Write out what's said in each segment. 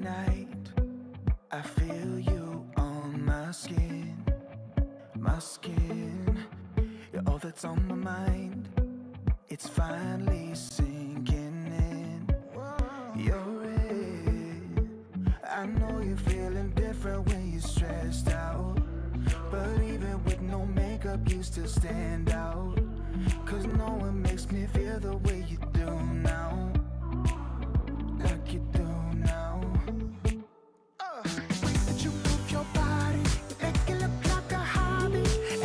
night I feel you on my skin, you're all that's on my mind. It's finally sinking in. You're it. I know you're feeling different when you're stressed out, but even with no makeup you still stand out. Cause no one makes me feel the way you do now, like you do now. The way that you move your body, you make it look like a hobby.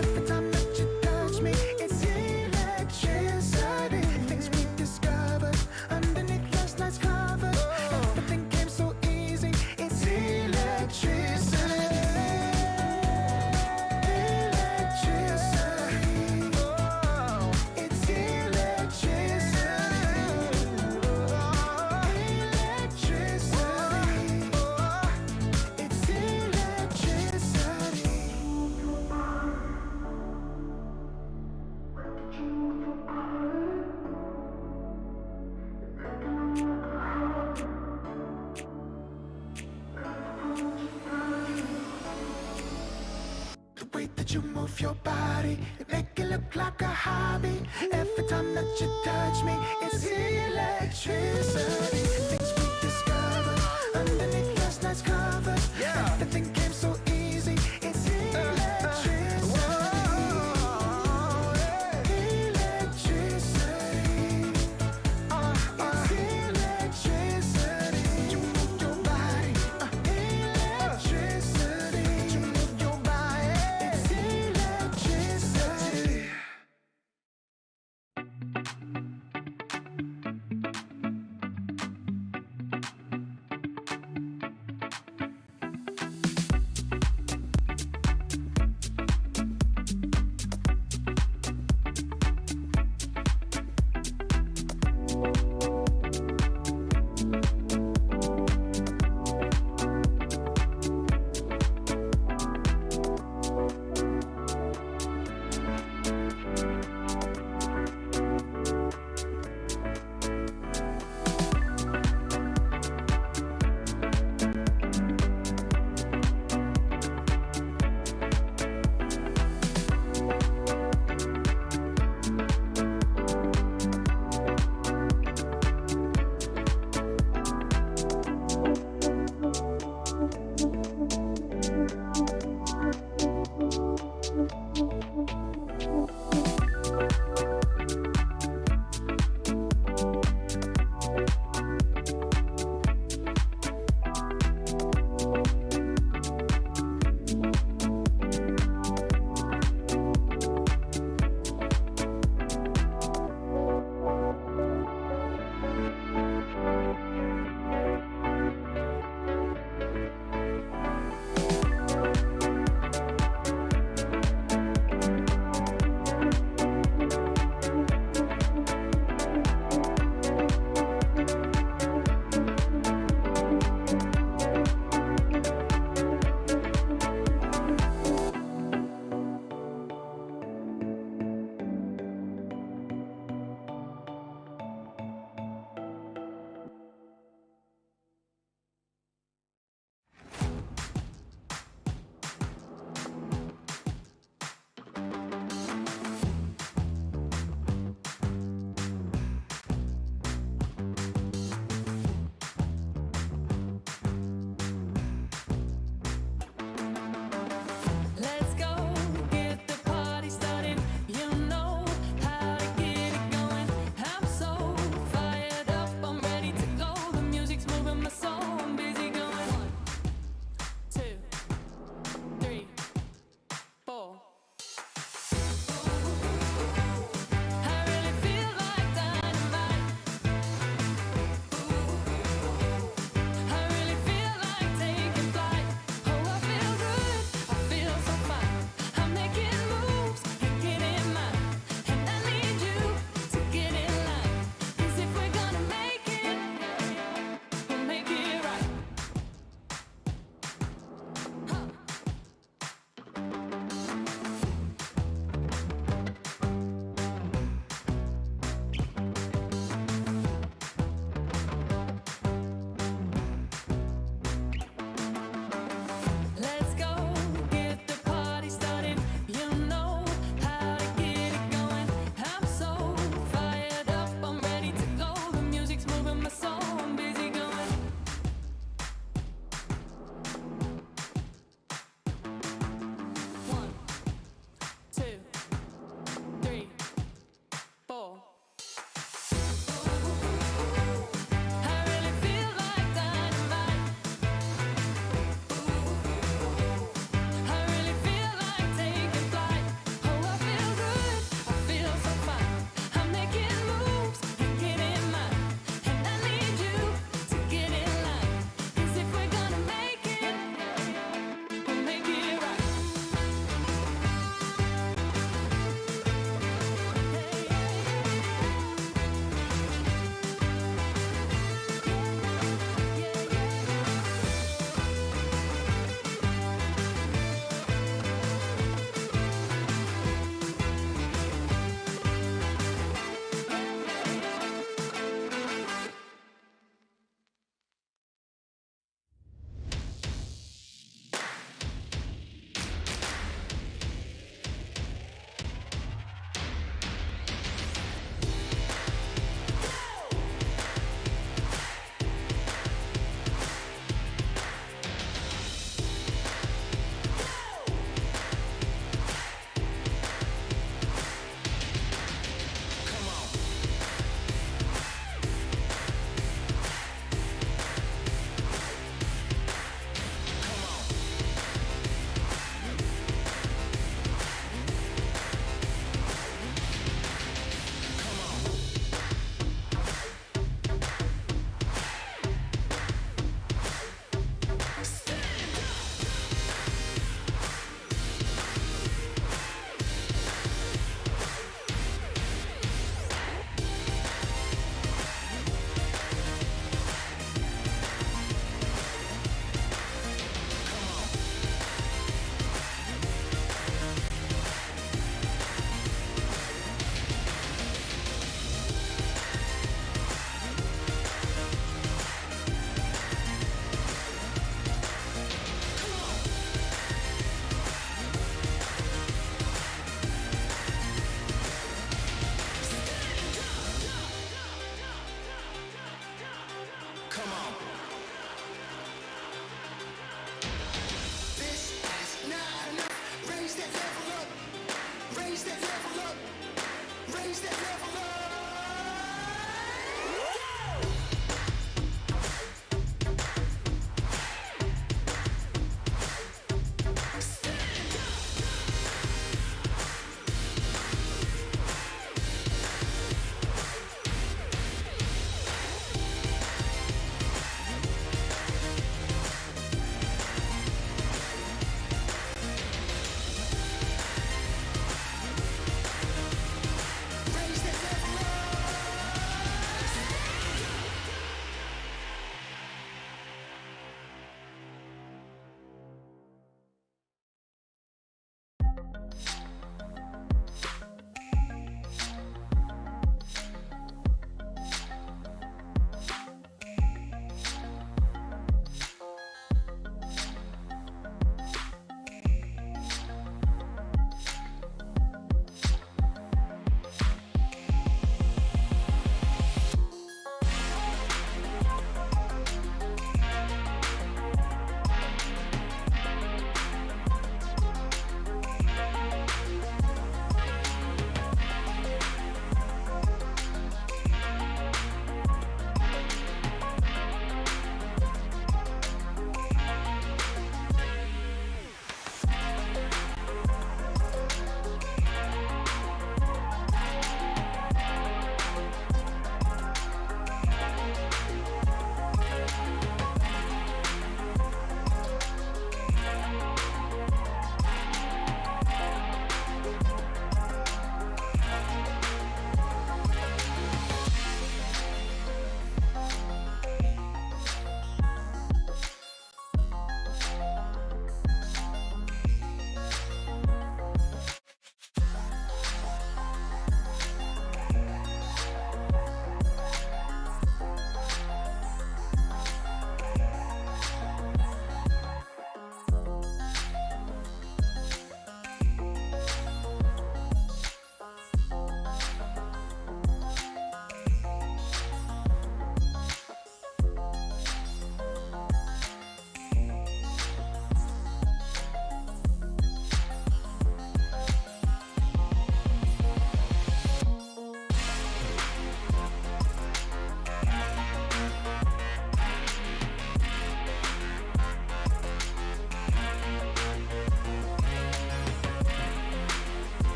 Every time that you touch me, it's electricity. Things we discovered underneath last night's covers. Everything came so easy, it's electricity. You move your body, you make it look like a hobby. Every time that you touch me, it's electricity. Things we discovered underneath last night's covers. Everything came so easy, it's electricity.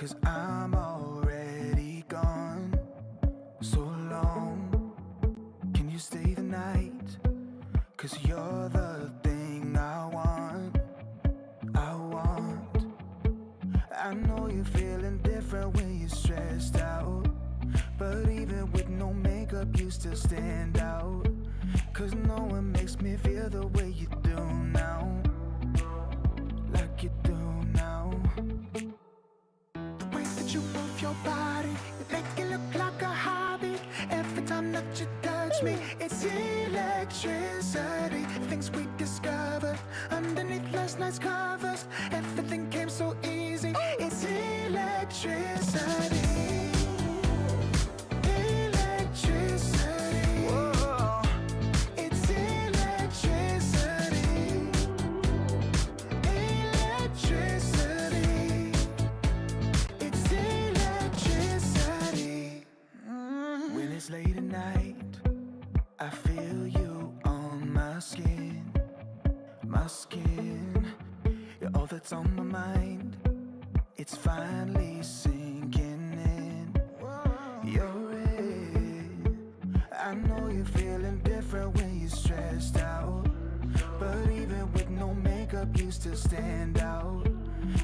'cause I'm already gone. So long, can you stay the night? 'Cause you're the thing I want. I know you're feeling different when you're stressed out, but even with no makeup you still stand out. 'Cause no one makes me feel the way you do now, like you do now. The way that you move your body, you make it look like a hobby. Every time that you touch me, it's electricity. Things we discovered underneath last night's covers. Everything came so easy. It's electricity. Electricity. Whoa. It's electricity. Electricity. It's electricity. When it's late at night, I feel you on my skin. My skin. You're all that's on my mind. It's finally sinking in. You're it. I know you're feeling different when you're stressed out, but even with no makeup you still stand out.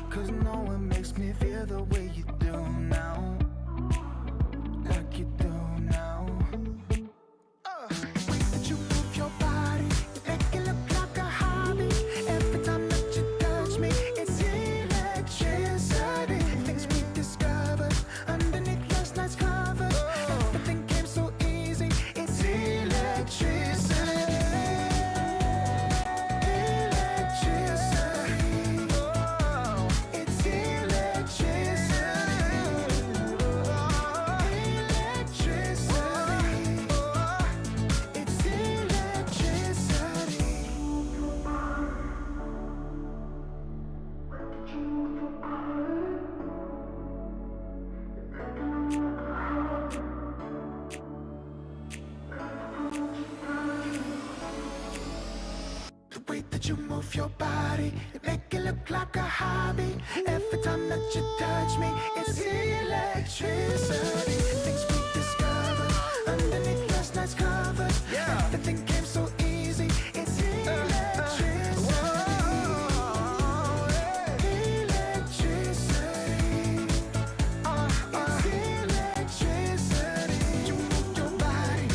'Cause no one makes me feel the way you do now, like you do now. The way that you move your body, you make it look like a hobby. Every time that you touch me, it's electricity. Things we discovered underneath last night's covers. Everything came so easy. It's electricity. Electricity. Oh, it's electricity. Electricity. It's electricity. The way that you move your body, you make it look like a hobby. Every time that you touch me, it's electricity. Things we discovered underneath last night's covers. Everything came so easy. It's electricity. Electricity. It's electricity. You move your body.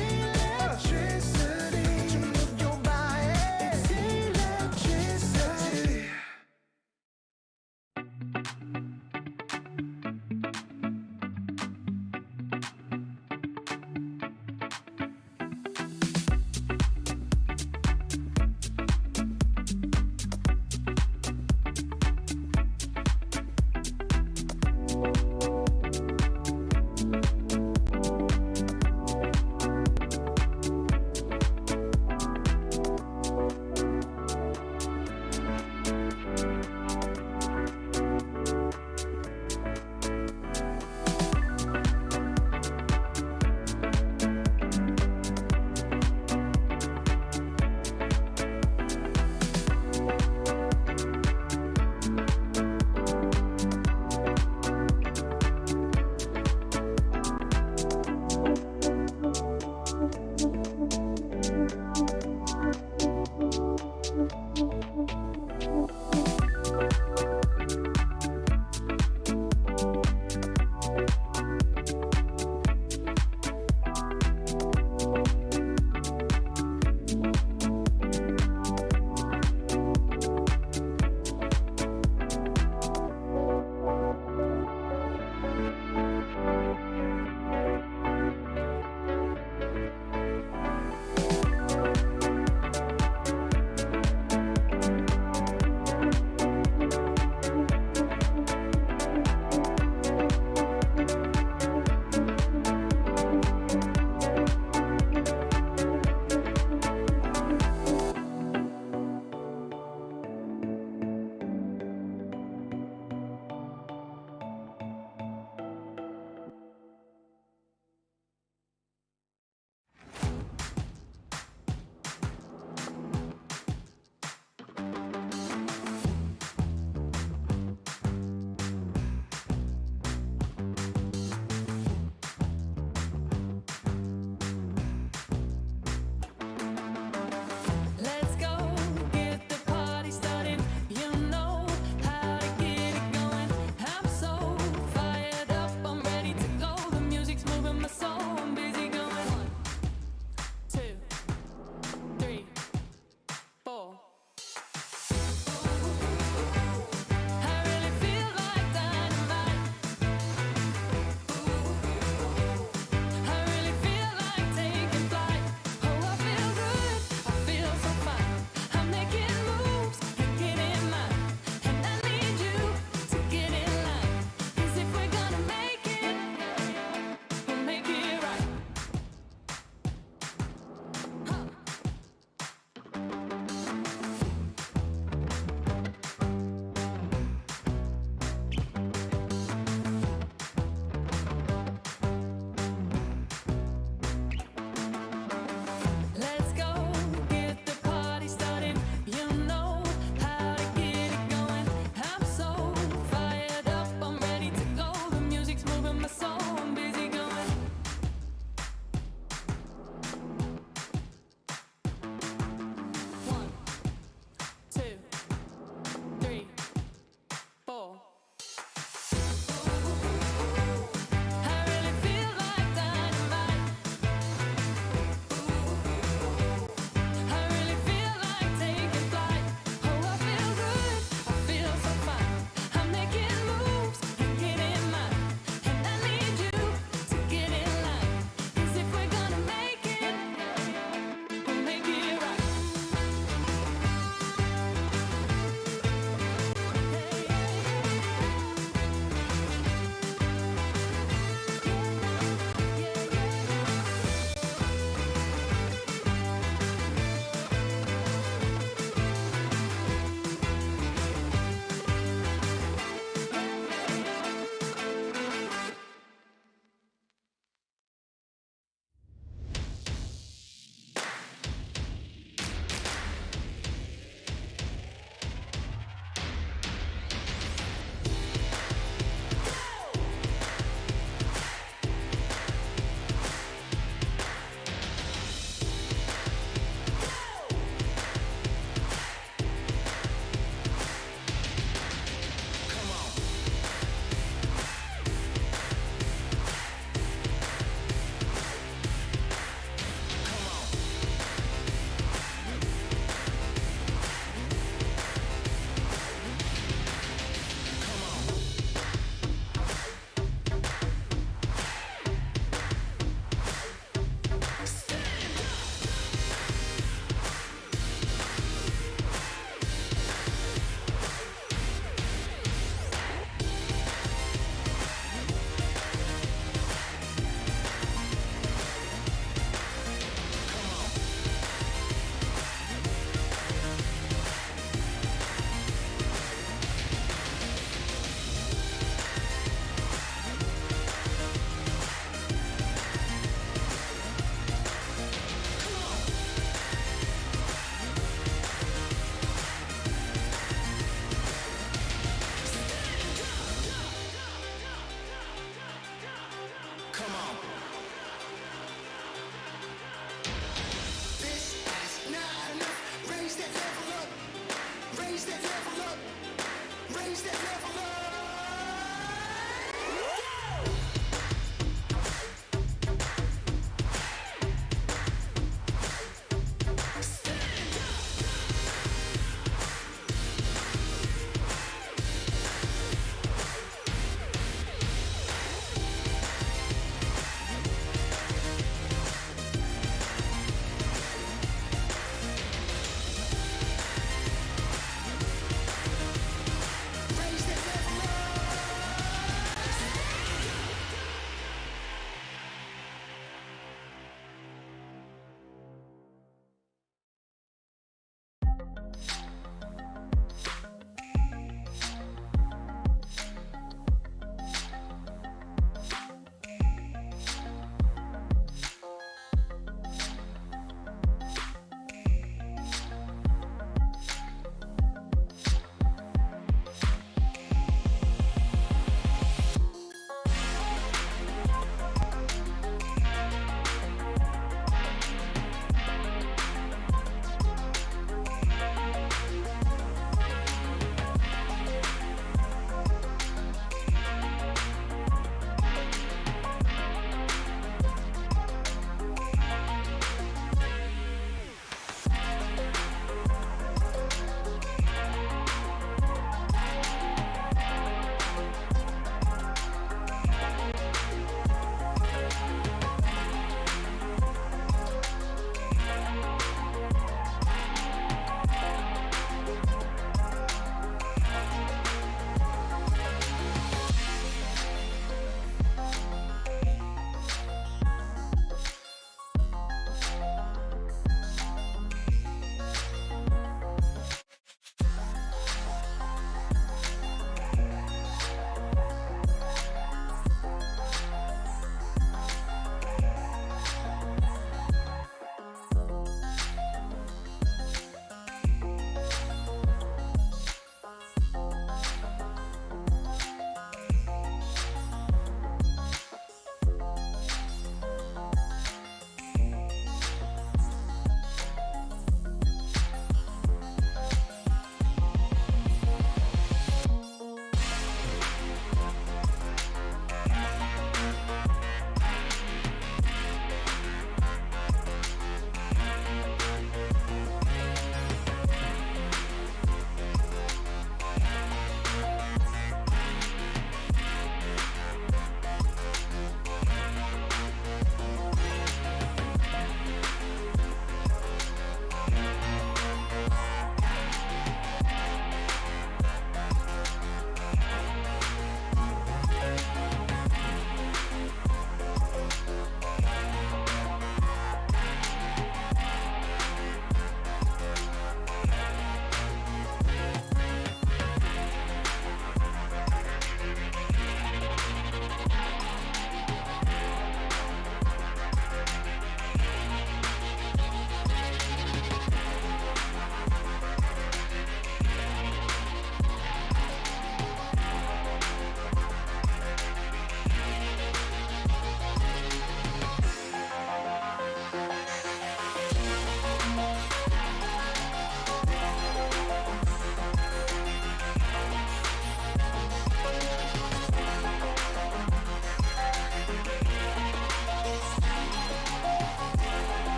Electricity. You move your body. It's electricity.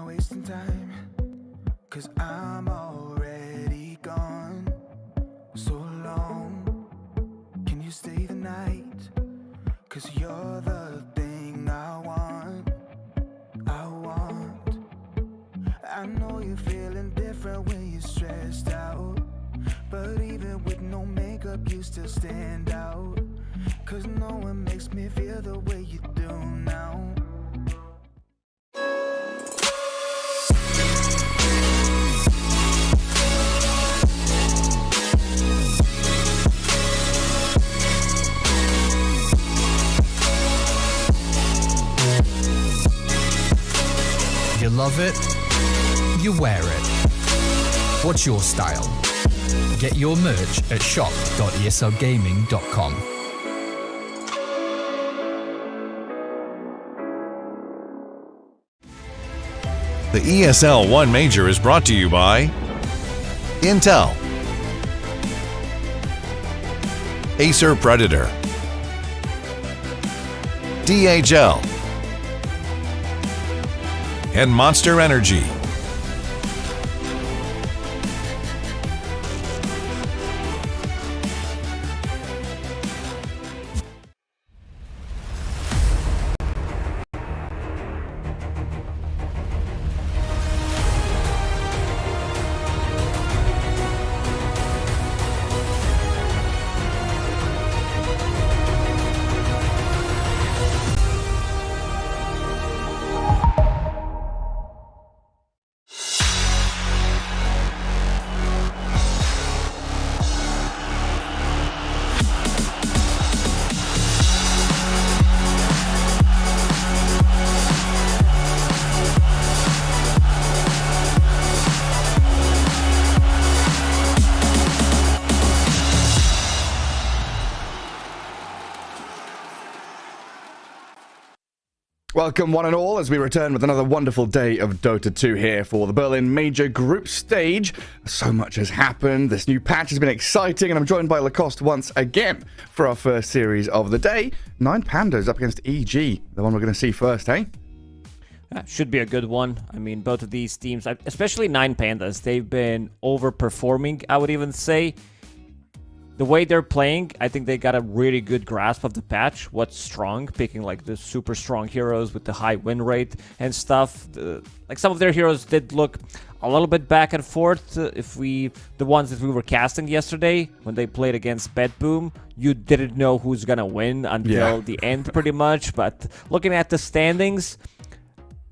wasting time, 'cause I'm already gone. So long, can you stay the night? 'Cause you're the thing I want. I know you're feeling different when you're stressed out, but even with no makeup you still stand out. 'Cause no one makes me feel the way you do now. You love it, you wear it. What's your style? Get your merch at shop.eslgaming.com. The ESL One Major is brought to you by Intel, Acer Predator, DHL, and Monster Energy. Welcome one and all as we return with another wonderful day of Dota 2 here for the Berlin Major Group Stage. So much has happened, this new patch has been exciting, and I'm joined by Lacoste once again for our first series of the day. 9 Pandas up against EG, the one we're going to see first, eh? Should be a good one. I mean, both of these teams, especially 9 Pandas, they've been overperforming, I would even say. The way they're playing, I think they got a really good grasp of the patch, what's strong, picking like the super strong heroes with the high win rate and stuff. Like some of their heroes did look a little bit back and forth. The ones that we were casting yesterday, when they played against BetBoom, you didn't know who's gonna win until the end pretty much. But looking at the standings,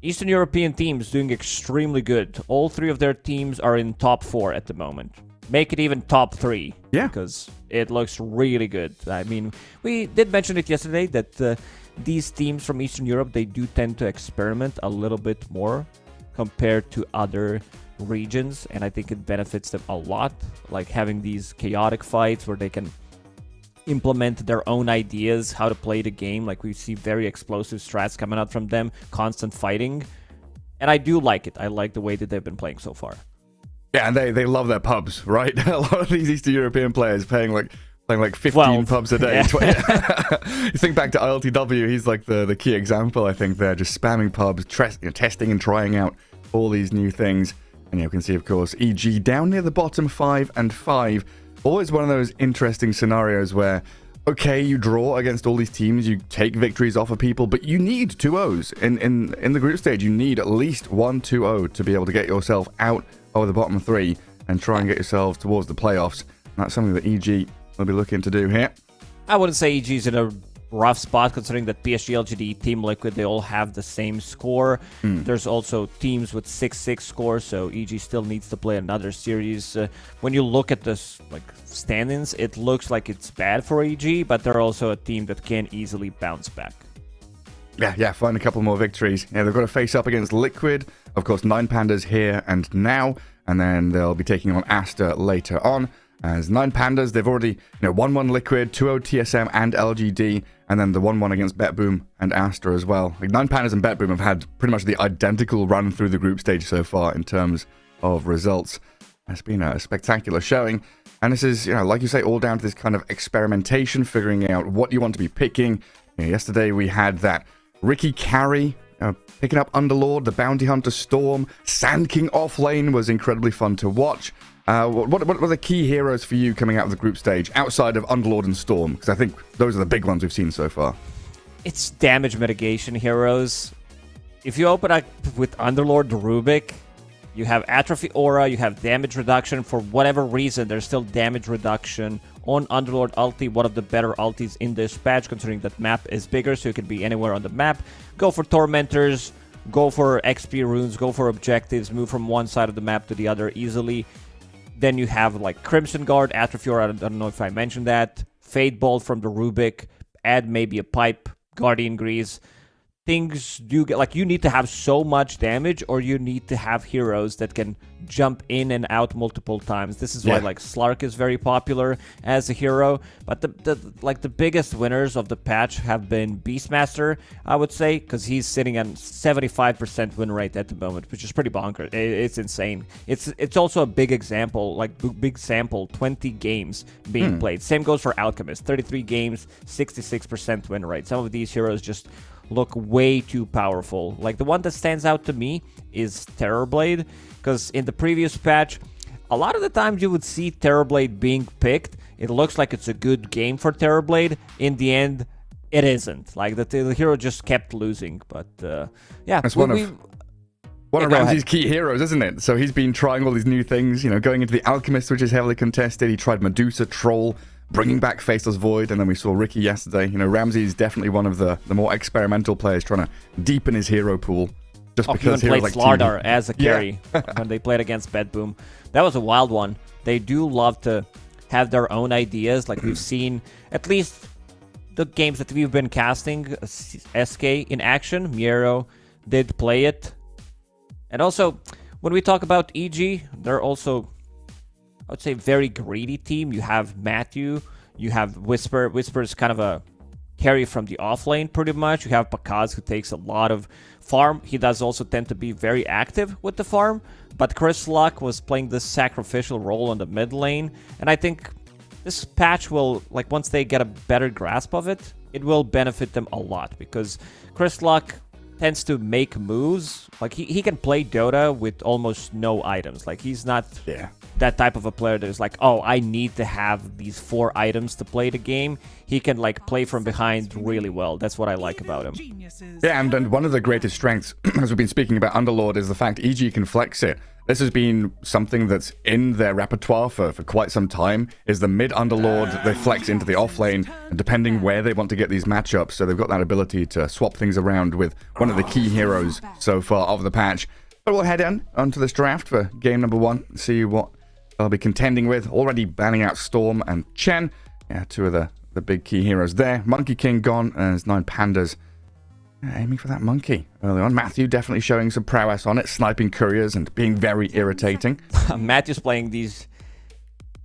Eastern European teams doing extremely good. All 3 of their teams are in top 4 at the moment. Make it even top 3. Yeah. Because it looks really good. I mean, we did mention it yesterday that these teams from Eastern Europe, they do tend to experiment a little bit more compared to other regions. And I think it benefits them a lot. Like having these chaotic fights where they can implement their own ideas, how to play the game. Like we see very explosive strats coming out from them, constant fighting. And I do like it. I like the way that they've been playing so far. Yeah, and they love their pubs, right? A lot of these Eastern European players playing like 15 pubs a day. Yeah. You think back to ILTW, he's like the key example, I think, there, just spamming pubs, testing and trying out all these new things. And you can see, of course, EG down near the bottom 5 and 5. Always one of those interesting scenarios where, okay, you draw against all these teams, you take victories off of people, but you need 2-0s. In the group stage, you need at least 1 2-0 to be able to get yourself out of the bottom 3 and try and get yourselves towards the playoffs. And that's something that EG will be looking to do here. I wouldn't say EG's in a rough spot considering that PSG, LGD, Team Liquid, they all have the same score. There's also teams with 6-6 scores, so EG still needs to play another series. When you look at this standings, it looks like it's bad for EG, but they're also a team that can easily bounce back. Yeah, find a couple more victories. Yeah, they've got to face up against Liquid. Of course, 9 Pandas here and now, and then they'll be taking on Aster later on. As 9 Pandas, they've already 1-1 Liquid, 2-0 TSM and LGD, and then the 1-1 against BetBoom and Aster as well. Like 9 Pandas and BetBoom have had pretty much the identical run through the group stage so far in terms of results. It's been a spectacular showing. And this is, like you say, all down to this kind of experimentation, figuring out what you want to be picking. Yesterday we had that Ricky carry Picking up Underlord, the Bounty Hunter Storm, Sand King offlane was incredibly fun to watch. What were the key heroes for you coming out of the group stage, outside of Underlord and Storm? Because I think those are the big ones we've seen so far. It's damage mitigation heroes. If you open up with Underlord Rubik, you have Atrophy Aura, you have damage reduction. For whatever reason, there's still damage reduction on Underlord ulti, one of the better ultis in this patch, considering that map is bigger, so you can be anywhere on the map. Go for Tormentors, go for XP runes, go for objectives, move from one side of the map to the other easily. Then you have like Crimson Guard, Atrophy Aura, I don't know if I mentioned that, Fade Bolt from the Rubik, add maybe a Pipe, Guardian Grease. Things do get, like, you need to have so much damage, or you need to have heroes that can jump in and out multiple times. This is why like Slark is very popular as a hero. But the biggest winners of the patch have been Beastmaster, I would say, because he's sitting on 75% win rate at the moment, which is pretty bonkers. It's insane. It's also a big example, like big sample, 20 games being played. Same goes for Alchemist, 33 games, 66% win rate. Some of these heroes just look way too powerful. Like, the one that stands out to me is Terrorblade, because in the previous patch, a lot of the times you would see Terrorblade being picked. It looks like it's a good game for Terrorblade. In the end, it isn't. Like, the hero just kept losing. But yeah, that's one of Ramsey's key heroes, isn't it? So he's been trying all these new things, you know, going into the Alchemist, which is heavily contested. He tried Medusa, Troll, bringing back Faceless Void, and then we saw Ricky yesterday. You know, Ramsey is definitely one of the more experimental players trying to deepen his hero pool. Just because he heroes played like Slardar as a carry when they played against Bedboom. That was a wild one. They do love to have their own ideas. Like, we've seen at least the games that we've been casting, SK in action. Miero did play it. And also, when we talk about EG, they're also, I would say, very greedy team. You have Matthew, you have Whisper. Whisper is kind of a carry from the offlane, pretty much. You have Pakaz, who takes a lot of farm. He does also tend to be very active with the farm, but Chris Luck was playing this sacrificial role on the mid lane, and I think this patch will, like, once they get a better grasp of it, it will benefit them a lot, because Chris Luck tends to make moves. Like, he can play Dota with almost no items. Like, he's not that type of a player that is like, oh, I need to have these 4 items to play the game. He can, like, play from behind really well. That's what I like about him. Yeah, and one of the greatest strengths, as we've been speaking about Underlord, is the fact EG can flex it. This has been something that's in their repertoire for quite some time, is the mid Underlord. They flex into the offlane, and depending where they want to get these matchups, so they've got that ability to swap things around with one of the key heroes so far of the patch. But we'll head onto this draft for game number 1, see what they'll be contending with. Already banning out Storm and Chen, two of the big key heroes there. Monkey King gone, and there's 9 Pandas aiming for that monkey early on. Matthew definitely showing some prowess on it, sniping couriers and being very irritating. Matthew's playing these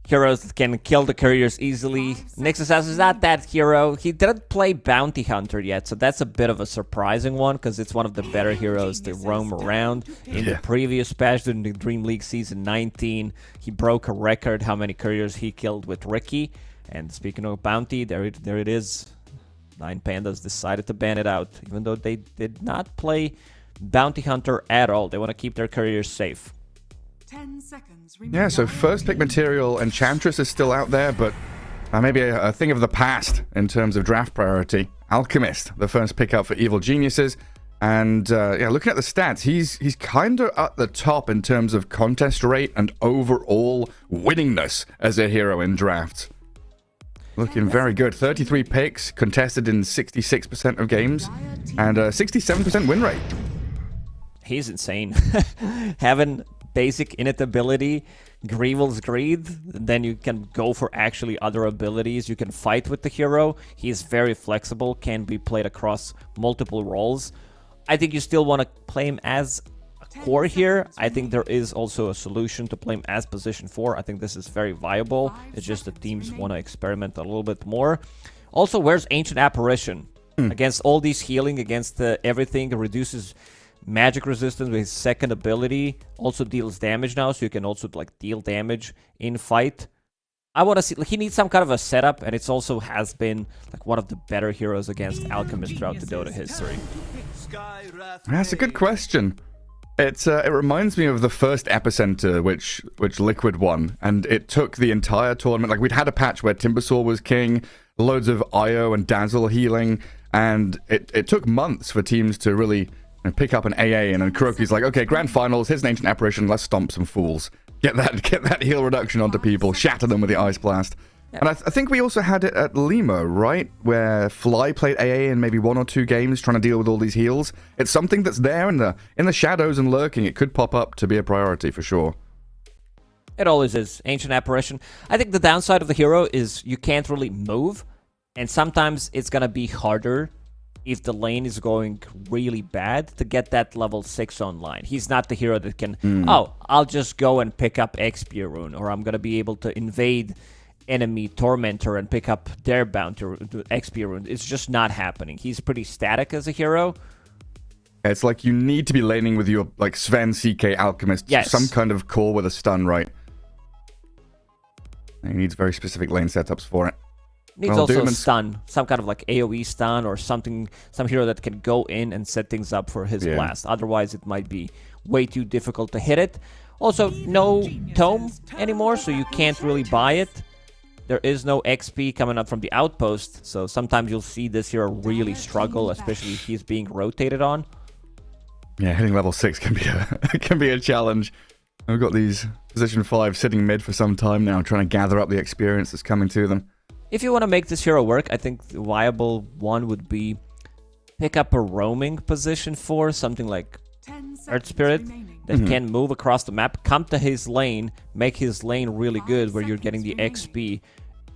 heroes that can kill the couriers easily. Nixus says is not that hero. He didn't play Bounty Hunter yet, so that's a bit of a surprising one, because it's one of the better heroes to roam around. In the previous patch, during the Dream League Season 19, he broke a record how many couriers he killed with Ricky. And speaking of Bounty, there it is. 9 Pandas decided to ban it out, even though they did not play Bounty Hunter at all. They want to keep their couriers safe. 10 seconds. Yeah, so first pick material Enchantress is still out there, but maybe a thing of the past in terms of draft priority. Alchemist, the first pick up for Evil Geniuses. And looking at the stats, he's kind of at the top in terms of contest rate and overall winningness as a hero in drafts. Looking very good. 33 picks, contested in 66% of games, and 67% win rate. He's insane. Having basic innate ability, Grievel's Greed, then you can go for actually other abilities. You can fight with the hero. He's very flexible, can be played across multiple roles. I think you still want to play him as a core here. I think there is also a solution to play him as position 4. I think this is very viable. It's just the teams want to experiment a little bit more. Also, where's Ancient Apparition? Against all these healing, against everything, reduces magic resistance with his second ability. Also deals damage now, so you can also like deal damage in fight. I want to see, like, he needs some kind of a setup, and it's also has been like one of the better heroes against Alchemist throughout the Dota history. That's a good question. It reminds me of the first Epicenter, which Liquid won, and it took the entire tournament. Like, we'd had a patch where Timbersaw was king, loads of IO and Dazzle healing, and it took months for teams to really pick up an AA. And then Kuroki's like, okay, grand finals, here's an ancient apparition, let's stomp some fools. Get that heal reduction onto people, shatter them with the Ice Blast. And I think we also had it at Lima, right? Where Fly played AA in maybe 1 or 2 games trying to deal with all these heals. It's something that's there in the shadows and lurking. It could pop up to be a priority for sure. It always is. Ancient Apparition. I think the downside of the hero is you can't really move. And sometimes it's going to be harder if the lane is going really bad to get that level 6 online. He's not the hero that can, I'll just go and pick up XP rune, or I'm going to be able to invade enemy Tormentor and pick up their bounty XP rune. It's just not happening. He's pretty static as a hero. It's like you need to be laning with your like Sven, CK, Alchemist, some kind of core with a stun, right? He needs very specific lane setups for it. Needs also a stun, some kind of like AoE stun or something, some hero that can go in and set things up for his blast. Otherwise, it might be way too difficult to hit it. Also, no tome anymore, so you can't really buy it. There is no XP coming up from the outpost, so sometimes you'll see this hero really struggle, especially if he's being rotated on. Yeah, hitting level 6 can be a challenge. We've got these position 5 sitting mid for some time now, trying to gather up the experience that's coming to them. If you want to make this hero work, I think the viable one would be pick up a roaming position 4, something like Earth Spirit, that can move across the map, come to his lane, make his lane really good where you're getting the XP,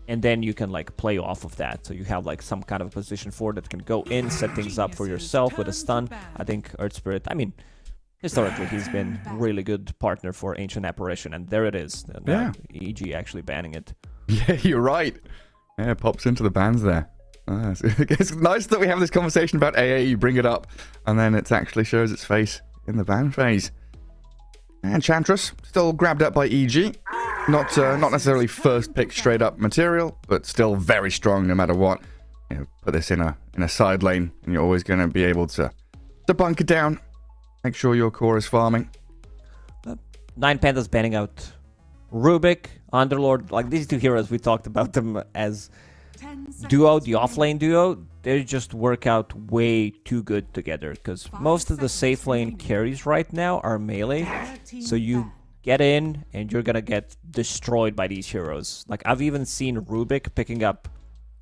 and then you can like play off of that. So you have like some kind of position 4 that can go in, set things up for yourself with a stun. I think Earth Spirit, I mean, historically he's been a really good partner for Ancient Apparition, and there it is. EG actually banning it. Yeah, you're right. Yeah, it pops into the bans there. It's nice that we have this conversation about AA, you bring it up, and then it actually shows its face in the ban phase. And Enchantress, still grabbed up by EG. Not necessarily first pick straight up material, but still very strong no matter what. You know, put this in a side lane, and you're always going to be able to bunker down. Make sure your core is farming. 9 Pandas banning out Rubik, Underlord. Like these two heroes, we talked about them as duo, the offlane duo. They just work out way too good together because most of the safe lane carries right now are melee. So you get in and you're gonna get destroyed by these heroes. Like I've even seen Rubik picking up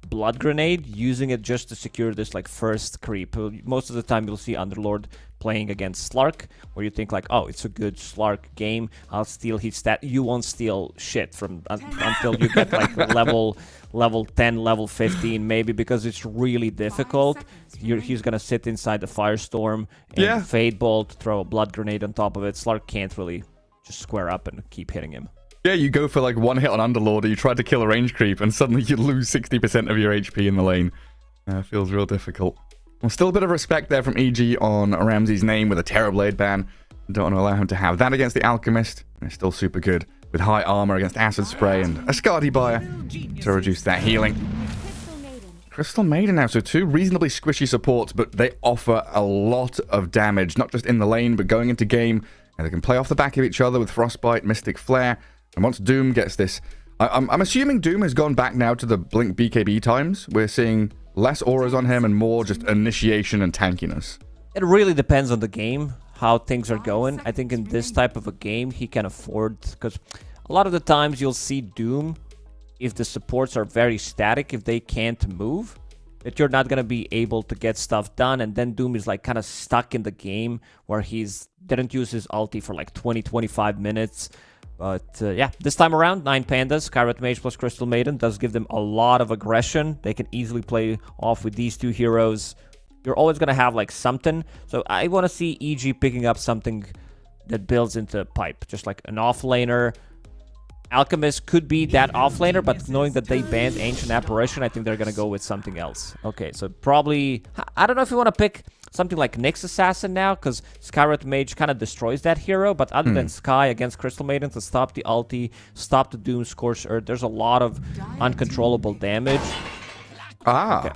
Blood Grenade, using it just to secure this like first creep. Most of the time you'll see Underlord playing against Slark, where you think like, oh, it's a good Slark game, I'll steal his stat. You won't steal shit from until you get like level 10, level 15 maybe, because it's really difficult. He's gonna sit inside the Firestorm and Fade Bolt, throw a Blood Grenade on top of it. Slark can't really just square up and keep hitting him. Yeah, you go for like one hit on Underlord, or you try to kill a range creep, and suddenly you lose 60% of your HP in the lane. Feels real difficult. Well, still a bit of respect there from EG on Ramsey's name with a Terrorblade ban. Don't want to allow him to have that against the Alchemist. They're still super good with high armor against Acid Spray and a Skadi Buyer to reduce that healing. Crystal Maiden now, so 2 reasonably squishy supports, but they offer a lot of damage, not just in the lane, but going into game. And they can play off the back of each other with Frostbite, Mystic Flare. And once Doom gets this, I'm assuming Doom has gone back now to the Blink BKB times. We're seeing less auras on him and more just initiation and tankiness. It really depends on the game, how things are going. I think in this type of a game, he can afford, because a lot of the times you'll see Doom, if the supports are very static, if they can't move, that you're not going to be able to get stuff done, and then Doom is like kind of stuck in the game where he's didn't use his ulti for like 20-25 minutes. But yeah, this time around, 9 Pandas, Kyrat Mage plus Crystal Maiden does give them a lot of aggression. They can easily play off with these two heroes. You're always going to have like something. So I want to see EG picking up something that builds into pipe. Just like an offlaner. Alchemist could be that offlaner, but knowing that they banned Ancient Apparition, I think they're going to go with something else. Okay, so probably, I don't know if you want to pick something like Nyx Assassin now, because Skyrat Mage kind of destroys that hero, but other than Sky against Crystal Maiden to stop the ulti, stop the Doom Scorched Earth, there's a lot of uncontrollable damage. Okay.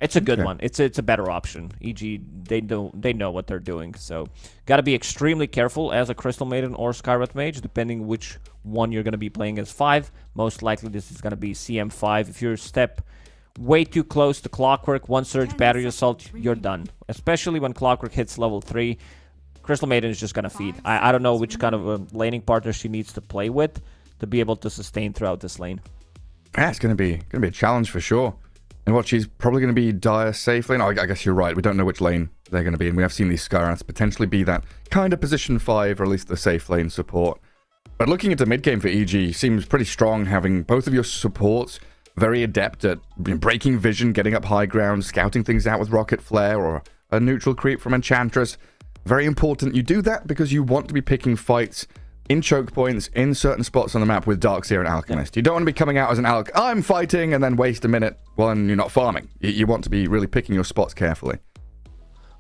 It's a good Okay. one. It's a better option. EG, they know what they're doing. So got to be extremely careful as a Crystal Maiden or Skywrath Mage, depending which one you're going to be playing as 5. Most likely this is going to be CM5. If you're step way too close to Clockwork, one Surge 10 Battery seconds Assault, you're done. Especially when Clockwork hits level 3. Crystal Maiden is just going to feed. I don't know which kind of a laning partner she needs to play with to be able to sustain throughout this lane. Yeah, it's going to be a challenge for sure. And what she's probably going to be Dire safe lane. I guess you're right. We don't know which lane they're going to be, and we have seen these Skywraths potentially be that kind of position 5, or at least the safe lane support. But looking at the mid game for EG seems pretty strong, having both of your supports very adept at breaking vision, getting up high ground, scouting things out with Rocket Flare or a neutral creep from Enchantress. Very important. You do that because you want to be picking fights in choke points in certain spots on the map with Darkseer and Alchemist. You don't want to be coming out as an Alch, I'm fighting, and then waste a minute when you're not farming. You want to be really picking your spots carefully.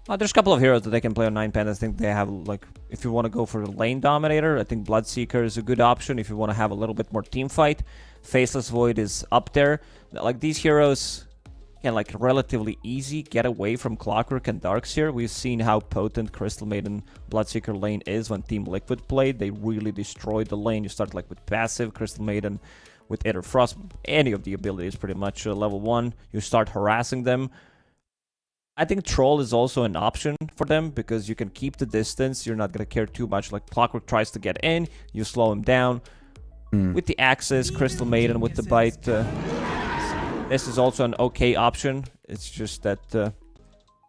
There's a couple of heroes that they can play on 9 Pandas. I think they have, like, if you want to go for a lane dominator, I think Bloodseeker is a good option. If you want to have a little bit more team fight, Faceless Void is up there. Like, these heroes can, like, relatively easy get away from Clockwork and Darkseer. We've seen how potent Crystal Maiden Bloodseeker lane is when Team Liquid played. They really destroyed the lane. You start, like, with passive Crystal Maiden, with Aether Frost, any of the abilities pretty much. Level 1, you start harassing them. I think Troll is also an option for them because you can keep the distance. You're not going to care too much. Like, Clockwork tries to get in, you slow him down. With the Axis, Crystal Maiden with the Bite, this is also an okay option. It's just that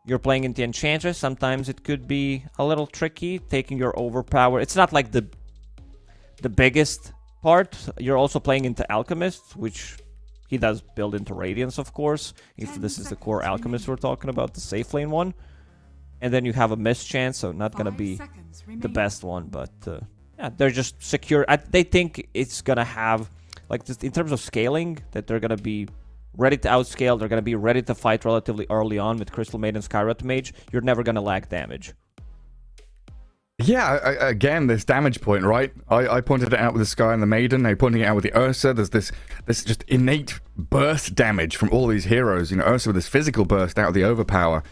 you're playing into Enchantress. Sometimes it could be a little tricky, taking your overpower. It's not like the biggest part. You're also playing into Alchemist, which he does build into Radiance, of course, if this is the core Alchemist we're talking about, the safe lane one. And then you have a miss chance, so not going to be the best one, but yeah, they're just secure. They think it's going to have, like, just in terms of scaling, that they're going to be ready to outscale. They're going to be ready to fight relatively early on with Crystal Maiden and Skywrath Mage. You're never going to lack damage. Yeah, again, this damage point, right? I pointed it out with the Sky and the Maiden. Now pointing it out with the Ursa. There's this just innate burst damage from all these heroes. You know, Ursa with this physical burst out of the overpower.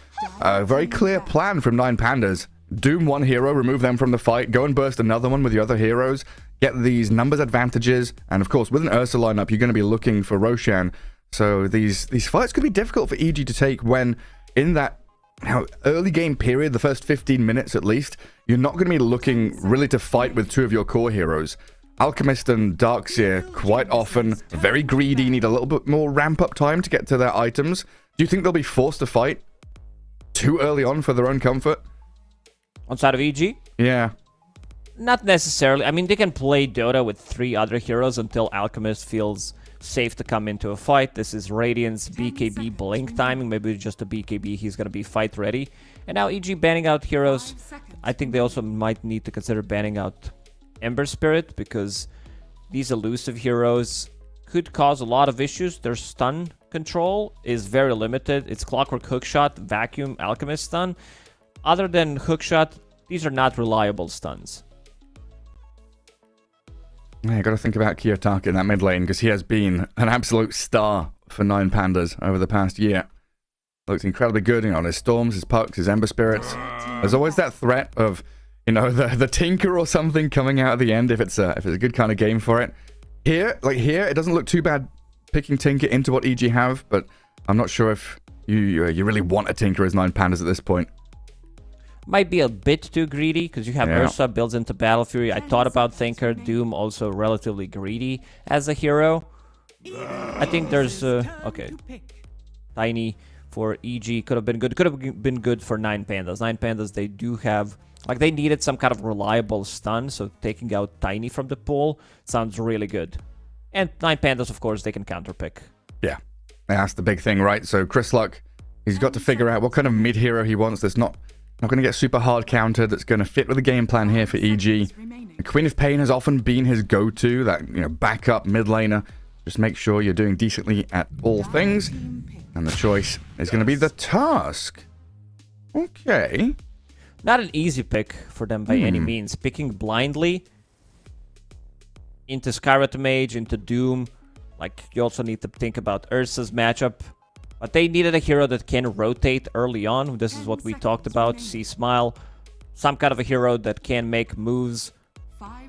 Very clear plan from 9 Pandas. Doom one hero, remove them from the fight, go and burst another one with your other heroes, get these numbers advantages, and of course, with an Ursa lineup, you're going to be looking for Roshan. So these fights could be difficult for EG to take when in that early game period, the first 15 minutes at least, you're not going to be looking really to fight with 2 of your core heroes. Alchemist and Darkseer quite often very greedy, need a little bit more ramp up time to get to their items. Do you think they'll be forced to fight too early on for their own comfort? On side of EG? Yeah. Not necessarily. I mean, they can play Dota with 3 other heroes until Alchemist feels safe to come into a fight. This is Radiance, BKB, Blink timing. Maybe just a BKB, he's going to be fight ready. And now EG banning out heroes. I think they also might need to consider banning out Ember Spirit because these elusive heroes could cause a lot of issues. Their stun control is very limited. It's Clockwork, Hookshot, Vacuum, Alchemist stun. Other than Hookshot, these are not reliable stuns. Yeah, got to think about Kiyotaka in that mid lane because he has been an absolute star for 9 Pandas over the past year. Looks incredibly good, on his Storms, his Pucks, his Ember Spirits. There's always that threat of, the Tinker or something coming out at the end if it's a good kind of game for it. Here, it doesn't look too bad picking Tinker into what EG have, but I'm not sure if you really want a Tinker as 9 Pandas at this point. Might be a bit too greedy because you have Ursa builds into Battle Fury. I thought about Thinker. Doom also relatively greedy as a hero. I think there's okay. Tiny for EG could have been good. Could have been good for 9 Pandas. 9 Pandas, they do have, like, they needed some kind of reliable stun, so taking out Tiny from the pool sounds really good. And 9 Pandas, of course, they can counterpick. Yeah, that's the big thing, right? So Chris Luck, he's got to figure out what kind of mid hero he wants that's not going to get super hard countered, that's going to fit with the game plan here for EG. The Queen of Pain has often been his go-to, that backup mid laner. Just make sure you're doing decently at all things. And the choice is going to be the Task. Okay. Not an easy pick for them by any means. Picking blindly into Skywrath Mage, into Doom. Like, you also need to think about Ursa's matchup. But they needed a hero that can rotate early on. This is what we talked about. See Smile. Some kind of a hero that can make moves,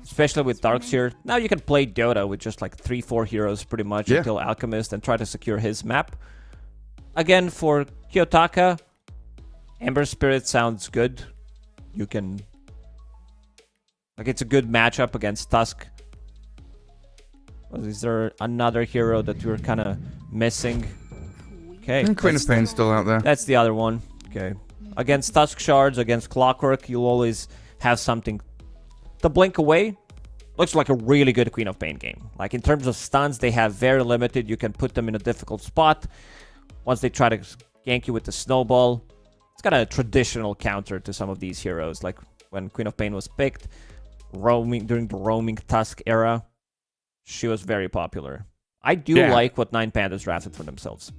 especially with Darkseer. Now you can play Dota with just like 3-4 heroes pretty much until Alchemist and try to secure his map. Again, for Kiyotaka, Ember Spirit sounds good. You can... Like, it's a good matchup against Tusk. Is there another hero that we're kind of missing? Okay. And Queen of Pain's still out there. That's the other one. Okay. Against Tusk Shards, against Clockwork, you'll always have something to blink away. Looks like a really good Queen of Pain game. Like, in terms of stuns, they have very limited. You can put them in a difficult spot. Once they try to gank you with the snowball, it's kind of a traditional counter to some of these heroes. Like, when Queen of Pain was picked, during the roaming Tusk era, she was very popular. I do like what 9 Pandas drafted for themselves.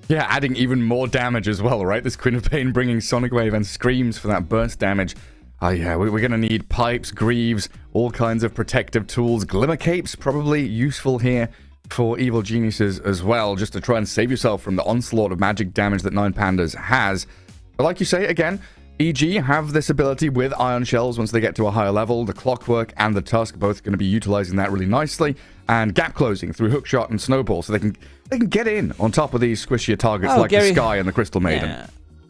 Yeah, adding even more damage as well, right? This Queen of Pain bringing Sonic Wave and Screams for that burst damage. Oh yeah, we're going to need pipes, greaves, all kinds of protective tools. Glimmer Capes probably useful here for Evil Geniuses as well, just to try and save yourself from the onslaught of magic damage that 9 Pandas has. But like you say, again, EG have this ability with Ion Shells once they get to a higher level. The Clockwork and the Tusk both going to be utilizing that really nicely. And gap closing through Hookshot and Snowball, so they can get in on top of these squishier targets like Gary, the Sky and the Crystal Maiden. Yeah.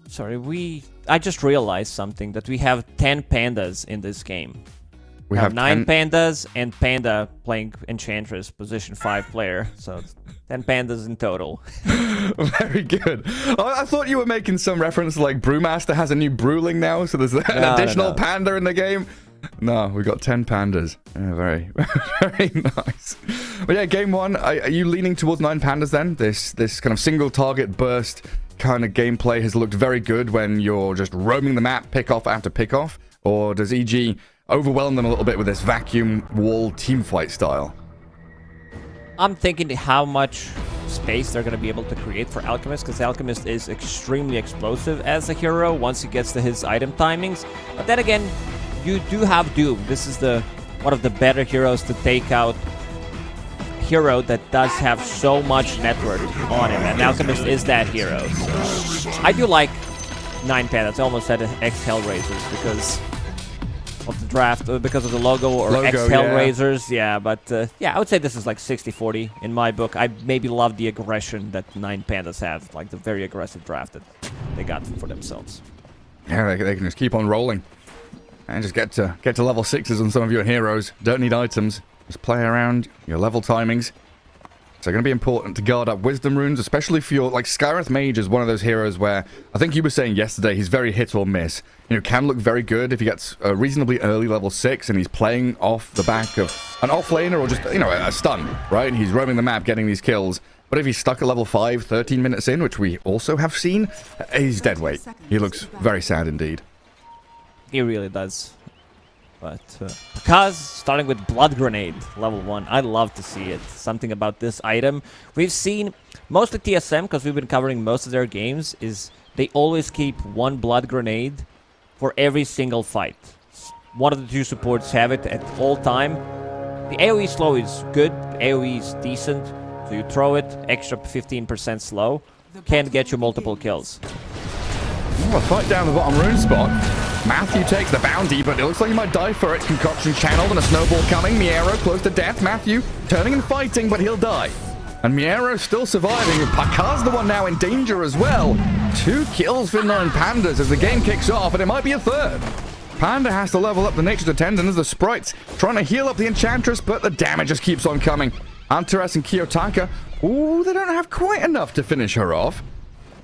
Sorry, I just realized something, that we have 10 Pandas in this game. We have 9 Pandas and Panda playing Enchantress, position 5 player. So 10 Pandas in total. Very good. I thought you were making some reference like Brewmaster has a new Brewling now, so there's an additional Panda in the game. No, we got 10 Pandas. Yeah, very, very nice. But yeah, game 1, are you leaning towards 9 Pandas then? This kind of single target burst kind of gameplay has looked very good when you're just roaming the map, pick off after pick off? Or does EG overwhelm them a little bit with this vacuum wall teamfight style? I'm thinking how much space they're going to be able to create for Alchemist, because Alchemist is extremely explosive as a hero once he gets to his item timings. But then again, you do have Doom. This is one of the better heroes to take out. Hero that does have so much network on him, and Alchemist is that hero. So I do like 9 Pandas. I almost said X Hellraisers because of the draft, because of the logo, or X Hellraisers. Yeah, but yeah, I would say this is like 60-40 in my book. I maybe love the aggression that 9 Pandas have, like the very aggressive draft that they got for themselves. Yeah, they can just keep on rolling and just get to level 6s on some of your heroes. Don't need items. Just play around your level timings. So going to be important to guard up Wisdom Runes, especially for your... Like, Skywrath Mage is one of those heroes where, I think you were saying yesterday, he's very hit or miss. You know, can look very good if he gets a reasonably early level 6 and he's playing off the back of an offlaner or just, you know, a stun, right? He's roaming the map, getting these kills. But if he's stuck at level 5, 13 minutes in, which we also have seen, he's dead weight. He looks very sad indeed. He really does. But because starting with Blood Grenade, level 1, I love to see it. Something about this item. We've seen mostly TSM, because we've been covering most of their games, is they always keep 1 Blood Grenade for every single fight. One of the 2 supports have it at all time. The AoE slow is good, AoE is decent, so you throw it, extra 15% slow, can get you multiple kills. Oh, a fight down the bottom rune spot. Matthew takes the bounty, but it looks like he might die for it. Concoction channeled and a snowball coming. Miero close to death. Matthew turning and fighting, but he'll die. And Miero still surviving. Pakar's the one now in danger as well. 2 kills for 9 Pandas as the game kicks off, and it might be a 3rd. Panda has to level up the Nature's Attendant as the sprites trying to heal up the Enchantress, but the damage just keeps on coming. Antares and Kiyotaka, ooh, they don't have quite enough to finish her off.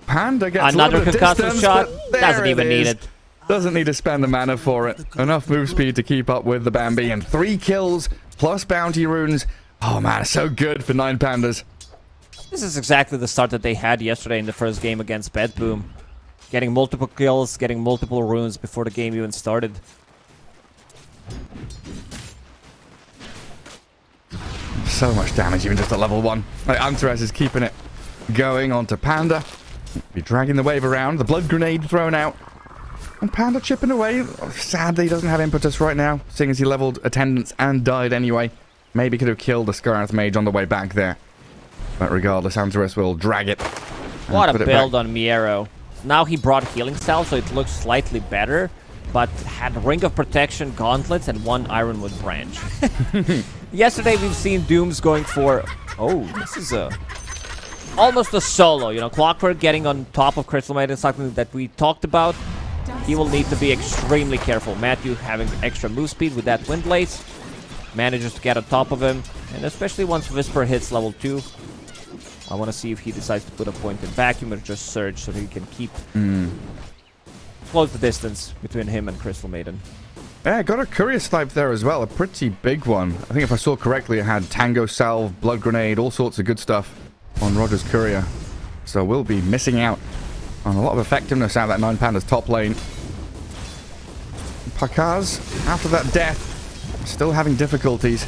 Panda gets another a concussive distance, shot. Doesn't even need it. Doesn't need to spend the mana for it. Enough move speed to keep up with the Bambi, and 3 kills plus bounty runes. Oh man, so good for 9 Pandas. This is exactly the start that they had yesterday in the first game against Bedboom. Getting multiple kills, getting multiple runes before the game even started. So much damage even just at level 1. Like, Antares is keeping it going onto Panda. Be dragging the wave around. The blood grenade thrown out. And Panda chipping away. Sadly, he doesn't have impetus right now, seeing as he leveled attendance and died anyway. Maybe could have killed the Skywrath Mage on the way back there. But regardless, Antares will drag it. What a put it build back. on Miero. Now he brought healing salve, so it looks slightly better, but had Ring of Protection, Gauntlets, and 1 Ironwood branch. Yesterday we've seen Dooms going for... Oh, this is almost a solo. You know, Clockwork getting on top of Crystal Maiden is something that we talked about. He will need to be extremely careful. Matthew having extra move speed with that Windlace. Manages to get on top of him. And especially once Whisper hits level 2. I want to see if he decides to put a point in Vacuum or just Surge so that he can keep... close the distance between him and Crystal Maiden. Yeah, got a Courier Snipe there as well. A pretty big one. I think if I saw correctly, it had Tango Salve, Blood Grenade, all sorts of good stuff on Roger's Courier. So we'll be missing out on a lot of effectiveness out of that 9 Panda's top lane. Pakaz, after that death, still having difficulties.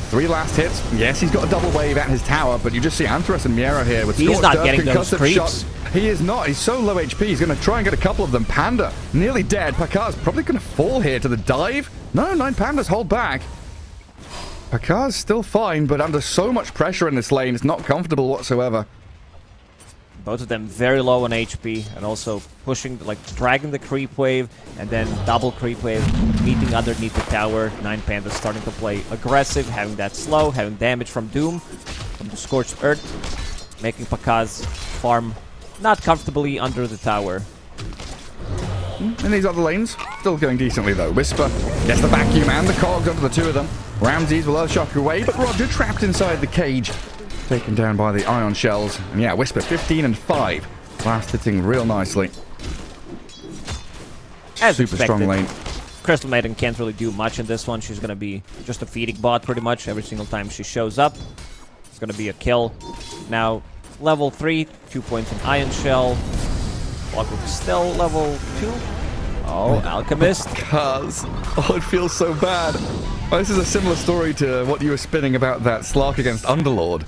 3 last hits. Yes, he's got a double wave at his tower, but you just see Anthras and Miero here with He's Scorched not Earth, getting those concussive creeps. shots. He is not. He's so low HP. He's going to try and get a couple of them. Panda, nearly dead. Pakaz probably going to fall here to the dive. No, 9 Pandas hold back. Pakaz still fine, but under so much pressure in this lane, it's not comfortable whatsoever. Both of them very low on HP and also pushing, like, dragging the creep wave and then double creep wave, meeting underneath the tower. 9 Pandas starting to play aggressive, having that slow, having damage from Doom, from the Scorched Earth, making Pakaz farm not comfortably under the tower. In these other lanes, still going decently though. Whisper gets the vacuum and the cogs onto the 2 of them. Ramses will Earthshock away, but Roger trapped inside the cage. Taken down by the ion shells. And yeah, Whisper 15 and 5. Last hitting real nicely. As Super expected. strong lane. Crystal Maiden can't really do much in this one. She's going to be just a feeding bot pretty much every single time she shows up. It's going to be a kill. Now, level 3, 2 points in Ion Shell. Clockwork is still level 2. Oh, Alchemist. Oh, it feels so bad. Oh, this is a similar story to what you were spinning about that Slark against Underlord.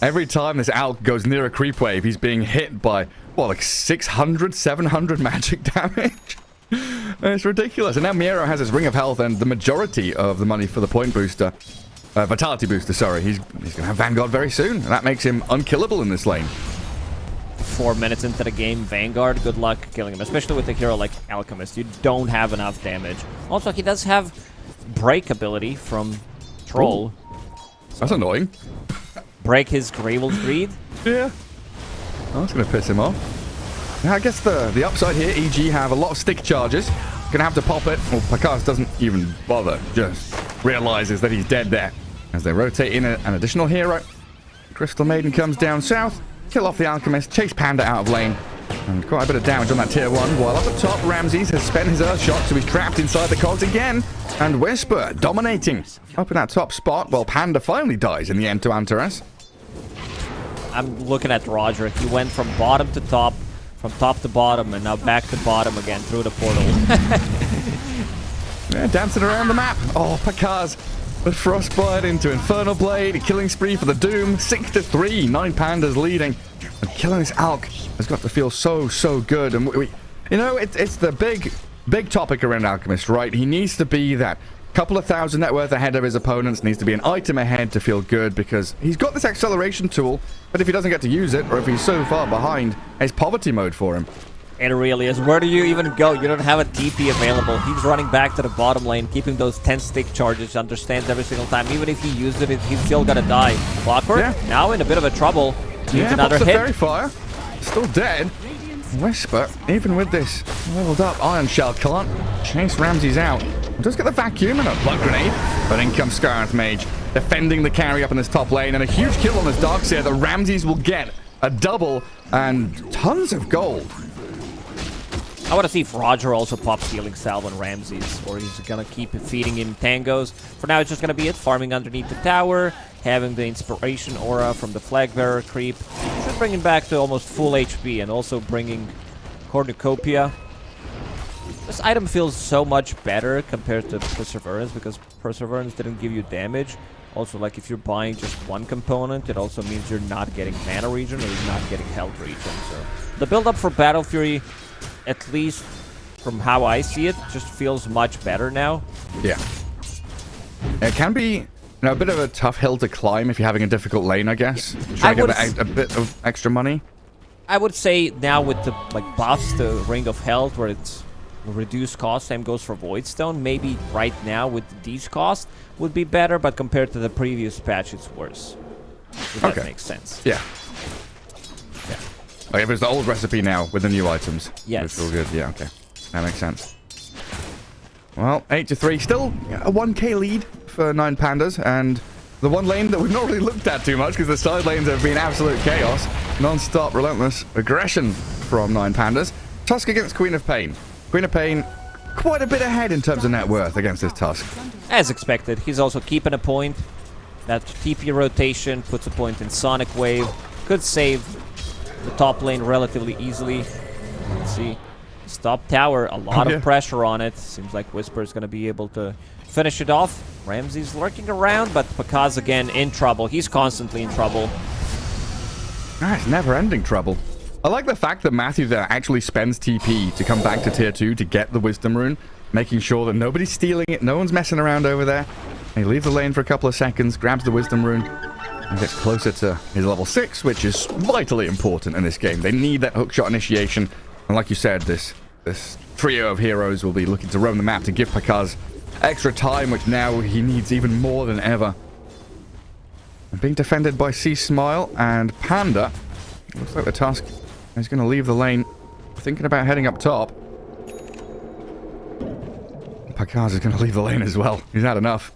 Every time this Alk goes near a creep wave, he's being hit by, what, like 600, 700 magic damage? It's ridiculous. And now Miero has his Ring of Health and the majority of the money for the point booster. Vitality booster, sorry. He's going to have Vanguard very soon. And that makes him unkillable in this lane. 4 minutes into the game, Vanguard, good luck killing him. Especially with a hero like Alchemist. You don't have enough damage. Also, he does have break ability from Troll. Ooh. That's annoying. Break his Gravel's Greed. Yeah. Oh, that's going to piss him off. Now, I guess the upside here, EG have a lot of stick charges. Gonna have to pop it. Well, Pakaz doesn't even bother. Just realizes that he's dead there. As they rotate in an additional hero. Crystal Maiden comes down south. Kill off the Alchemist. Chase Panda out of lane. And quite a bit of damage on that tier 1. While up the top, Ramses has spent his Earth Shock, so he's trapped inside the cogs again. And Whisper dominating up in that top spot, while Panda finally dies in the end to Antares. I'm looking at Roger. He went from bottom to top, from top to bottom, and now back to bottom again through the portal. Yeah, dancing around the map. Oh, Pakaz with Frostbite into Infernal Blade. A killing spree for the Doom. 6-3. 9 Pandas leading. And killing this Alk has got to feel so, so good. And we you know, it's the big topic around Alchemist, right? He needs to be that couple of thousand net worth ahead of his opponents. Needs to be an item ahead to feel good, because he's got this acceleration tool, but if he doesn't get to use it, or if he's so far behind, it's poverty mode for him. It really is. Where do you even go? You don't have a TP available. He's running back to the bottom lane, keeping those 10 stick charges. Understands every single time. Even if he used it, he's still gonna die. Clockwork, now in a bit of a trouble. Needs another pops the hit. Fairy Fire. Still dead. Whisper, even with this leveled up Iron Shell, can't chase Ramses out. Does get the vacuum and a blood grenade, but in comes Scarth Mage, defending the carry up in this top lane, and a huge kill on this Darkseer that Ramses will get a double and tons of gold. I want to see if Roger also pops Healing Salve on Ramses, or he's going to keep feeding him tangos. For now, it's just going to be it, farming underneath the tower, having the Inspiration Aura from the Flag Bearer creep. Should bring him back to almost full HP, and also bringing Cornucopia. This item feels so much better compared to Perseverance, because Perseverance didn't give you damage. Also, like, if you're buying just one component, it also means you're not getting mana regen, or you're not getting health regen. So the build-up for Battle Fury, at least from how I see it, just feels much better now. Yeah. It can be a bit of a tough hill to climb if you're having a difficult lane, I guess. Try to get a bit of extra money. I would say now with the buffs, the Ring of Health, where it's reduced cost, same goes for Void Stone. Maybe right now with these costs would be better, but compared to the previous patch, it's worse. If that makes sense. Yeah. Yeah. Okay, if it's the old recipe now with the new items. Yes. It's all good. Yeah, okay. That makes sense. Well, 8-3. Still a 1k lead for 9 Pandas, and the one lane that we've not really looked at too much because the side lanes have been absolute chaos. Non-stop, relentless aggression from 9 Pandas. Tusk against Queen of Pain. Queen of Pain quite a bit ahead in terms of net worth against this Tusk. As expected, he's also keeping a point. That TP rotation puts a point in Sonic Wave. Could save the top lane relatively easily. Let's see. Stop tower, a lot of pressure on it. Seems like Whisper is going to be able to finish it off. Ramsey's lurking around, but Pakaz again in trouble. He's constantly in trouble. It's never-ending trouble. I like the fact that Matthew there actually spends TP to come back to tier 2 to get the Wisdom Rune, making sure that nobody's stealing it, no one's messing around over there. He leaves the lane for a couple of seconds, grabs the Wisdom Rune, and gets closer to his level 6, which is vitally important in this game. They need that hookshot initiation, and like you said, this trio of heroes will be looking to roam the map to give Pakaz extra time, which now he needs even more than ever. And being defended by C-Smile and Panda. Looks like the Tusk is going to leave the lane, thinking about heading up top. Pakaz is going to leave the lane as well. He's had enough.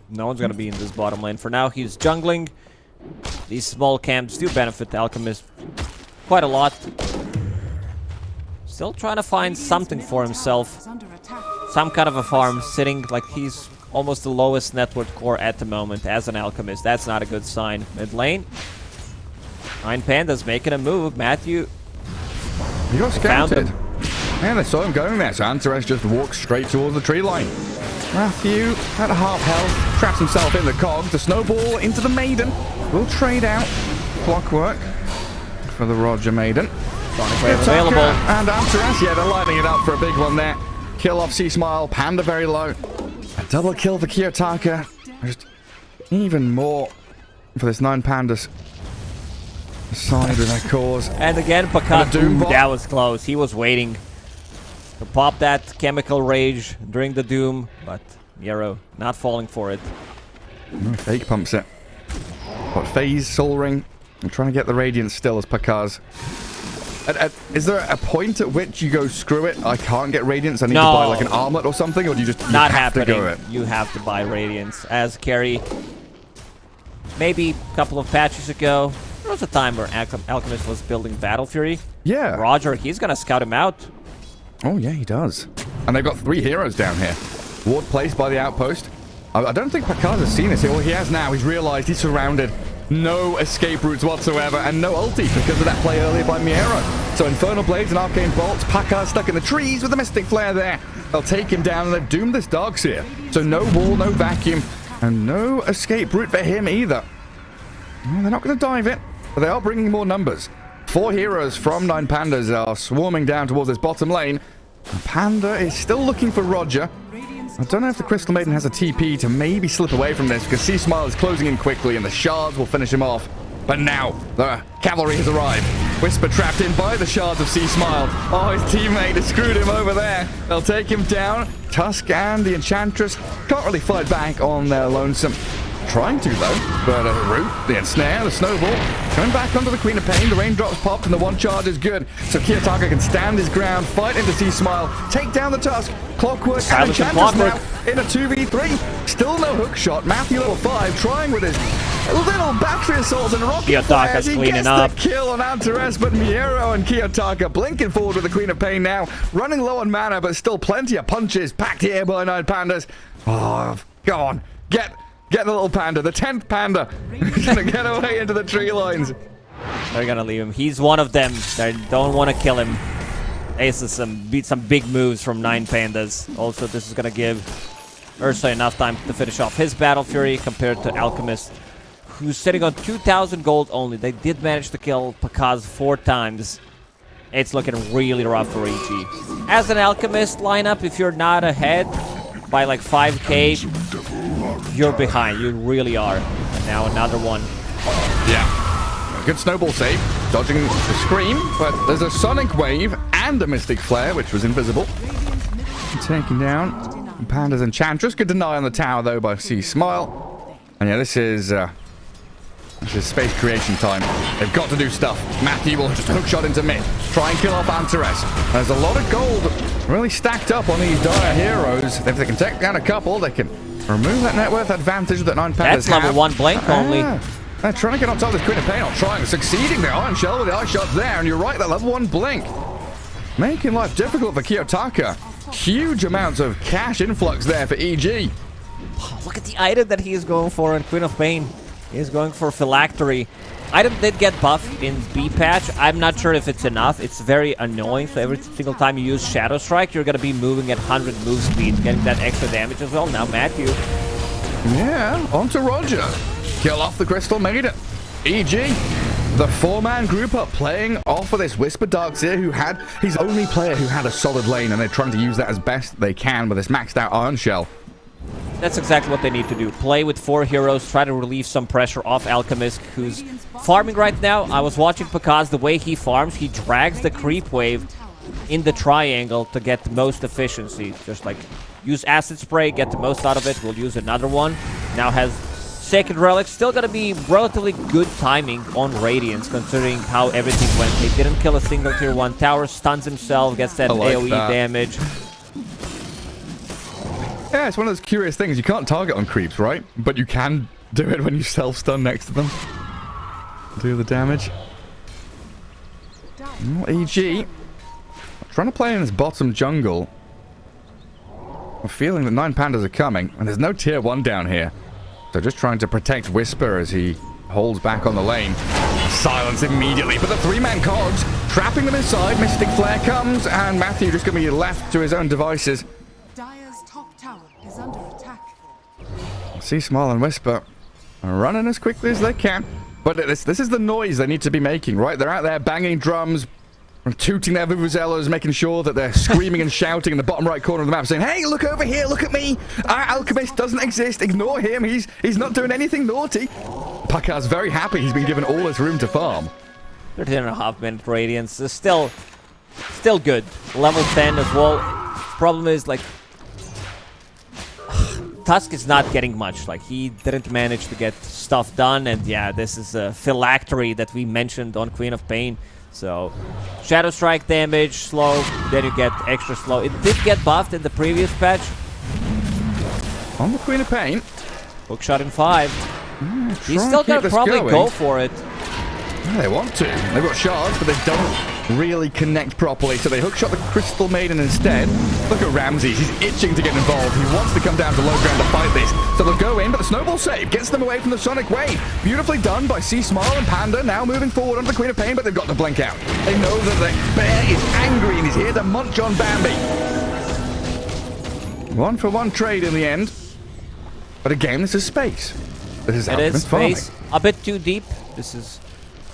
No one's going to be in this bottom lane. For now, he's jungling. These small camps do benefit the Alchemist quite a lot. Still trying to find something for himself. Some kind of a farm, sitting like he's almost the lowest net worth core at the moment as an Alchemist. That's not a good sign. Mid lane. 9 Pandas making a move. Matthew. He got scouted. And they saw him going there, so Antares just walked straight towards the tree line. Matthew, at half health, traps himself in the cog. The snowball into the Maiden. Will trade out Clockwork for the Roger Maiden. Sonic Wave available. And Antares, yeah, they're lighting it up for a big one there. Kill off C-Smile, Panda very low. A double kill for Kiyotaka. Just even more for this 9 Pandas side with their cores. And again, Pakaz, that was close. He was waiting to pop that chemical rage during the Doom, but Miero not falling for it. Fake pumps it. But Phase, Soul Ring, I'm trying to get the Radiance still as Pakaz. Is there a point at which you go, screw it, I can't get Radiance, I need to buy like an armlet or something, or do you just not have happening. to go it? You have to buy Radiance. As carry, maybe a couple of patches ago, there was a time where Alchemist was building Battle Fury. Yeah. Roger, he's going to scout him out. Oh, yeah, he does. And they've got 3 heroes down here. Ward placed by the outpost. I don't think Pakaz has seen this. Well, he has now. He's realized he's surrounded. No escape routes whatsoever, and no ulti because of that play earlier by Miero. So Infernal Blades and Arcane Bolts. Pakaz stuck in the trees with the Mystic Flare there. They'll take him down, and they've doomed this Darkseer. So no wall, no vacuum, and no escape route for him either. Well, they're not going to dive it, but they are bringing more numbers. 4 heroes from 9 Pandas are swarming down towards this bottom lane. Panda is still looking for Roger. I don't know if the Crystal Maiden has a TP to maybe slip away from this, because C-Smile is closing in quickly and the shards will finish him off. But now, the cavalry has arrived. Whisper trapped in by the shards of C-Smile. Oh, his teammate has screwed him over there. They'll take him down. Tusk and the Enchantress can't really fight back on their lonesome. Trying to, though, but Root, the Ensnare, the Snowball, coming back onto the Queen of Pain, the raindrops popped, and the one charge is good. So Kiyotaka can stand his ground, fight into C-Smile, take down the Tusk, Clockwork, and Enchantress now in a 2v3. Still no hook shot. Matthew level 5, trying with his little battery assaults and rocket flares. He gets the kill on Antares, but Miero and Kiyotaka blinking forward with the Queen of Pain now, running low on mana, but still plenty of punches packed here by 9 Pandas. Oh, go on, get the little panda, the 10th panda. He's gonna get away into the tree lines. They're gonna leave him. He's one of them. They don't want to kill him. Ace is some big moves from 9 Pandas. Also, this is gonna give Ursa enough time to finish off his Battle Fury compared to Alchemist, who's sitting on 2,000 gold only. They did manage to kill Pakaz 4 times. It's looking really rough for EG. As an Alchemist lineup, if you're not ahead by like 5k, you're behind. You really are. And now another one. Yeah. Good snowball save, dodging the scream, but there's a sonic wave and a mystic flare, which was invisible. Taking down Panda's Enchantress. Good deny on the tower, though, by C Smile. And yeah, this is space creation time. They've got to do stuff. Matthew will just hookshot into mid. Try and kill off Antares. There's a lot of gold really stacked up on these dire heroes. If they can take down a couple, they can remove that net worth advantage that 9 Pandas That's level have. 1 blink only. They're trying to get on top of this Queen of Pain. Not trying. Succeeding. The Iron Shell with the eye shots there. And you're right, that level 1 blink. Making life difficult for Kiyotaka. Huge amounts of cash influx there for EG. Oh, look at the item that he is going for in Queen of Pain. He is going for Phylactery. Item did get buffed in B patch. I'm not sure if it's enough. It's very annoying. So every single time you use Shadow Strike, you're going to be moving at 100 move speed, getting that extra damage as well. Now Matthew. Yeah, on to Roger. Kill off the Crystal Maiden. EG, the 4-man group up playing off of this Whisper Darkseer, who had his only player who had a solid lane, and they're trying to use that as best they can with this maxed out Iron Shell. That's exactly what they need to do. Play with 4 heroes, try to relieve some pressure off Alchemist, who's farming right now. I was watching Pakaz, the way he farms, he drags the creep wave in the triangle to get the most efficiency. Just like use Acid Spray, get the most out of it. We'll use another one. Now has Sacred Relic. Still gonna be relatively good timing on Radiance, considering how everything went. They didn't kill a single tier 1 tower, stuns himself, gets that AoE damage. Yeah, it's one of those curious things. You can't target on creeps, right? But you can do it when you self-stun next to them. Do the damage. EG. Trying to play in this bottom jungle. I'm feeling that 9 Pandas are coming, and there's no tier 1 down here. So just trying to protect Whisper as he holds back on the lane. Silence immediately, but the 3-man cogs trapping them inside. Mystic Flare comes, and Matthew just going to be left to his own devices. Dire's top tower is under attack. See Smile and Whisper running as quickly as they can. But this is the noise they need to be making, right? They're out there banging drums, tooting their vuvuzelas, making sure that they're screaming and shouting in the bottom right corner of the map, saying, hey, look over here, look at me. Our Alchemist doesn't exist. Ignore him. He's not doing anything naughty. Pakaz's very happy. He's been given all this room to farm. 13.5 minute Radiance is still good. Level 10 as well. Problem is, like, Tusk is not getting much. Like, he didn't manage to get stuff done. And yeah, this is a Phylactery that we mentioned on Queen of Pain. So, Shadow Strike damage, slow, then you get extra slow. It did get buffed in the previous patch. On the Queen of Pain. Hookshot in 5. He's still gonna probably go for it. Yeah, they want to. They've got shards, but they don't really connect properly, so they hookshot the Crystal Maiden instead. Look at Ramsey. He's itching to get involved. He wants to come down to low ground to fight this. So they'll go in, but the snowball save gets them away from the Sonic Wave. Beautifully done by C Smile and Panda, now moving forward onto the Queen of Pain, but they've got to blink out. They know that the bear is angry and he's here to munch on Bambi. 1-for-1 trade in the end. But again, this is space. This is Alchemist farming. Space. A bit too deep. This is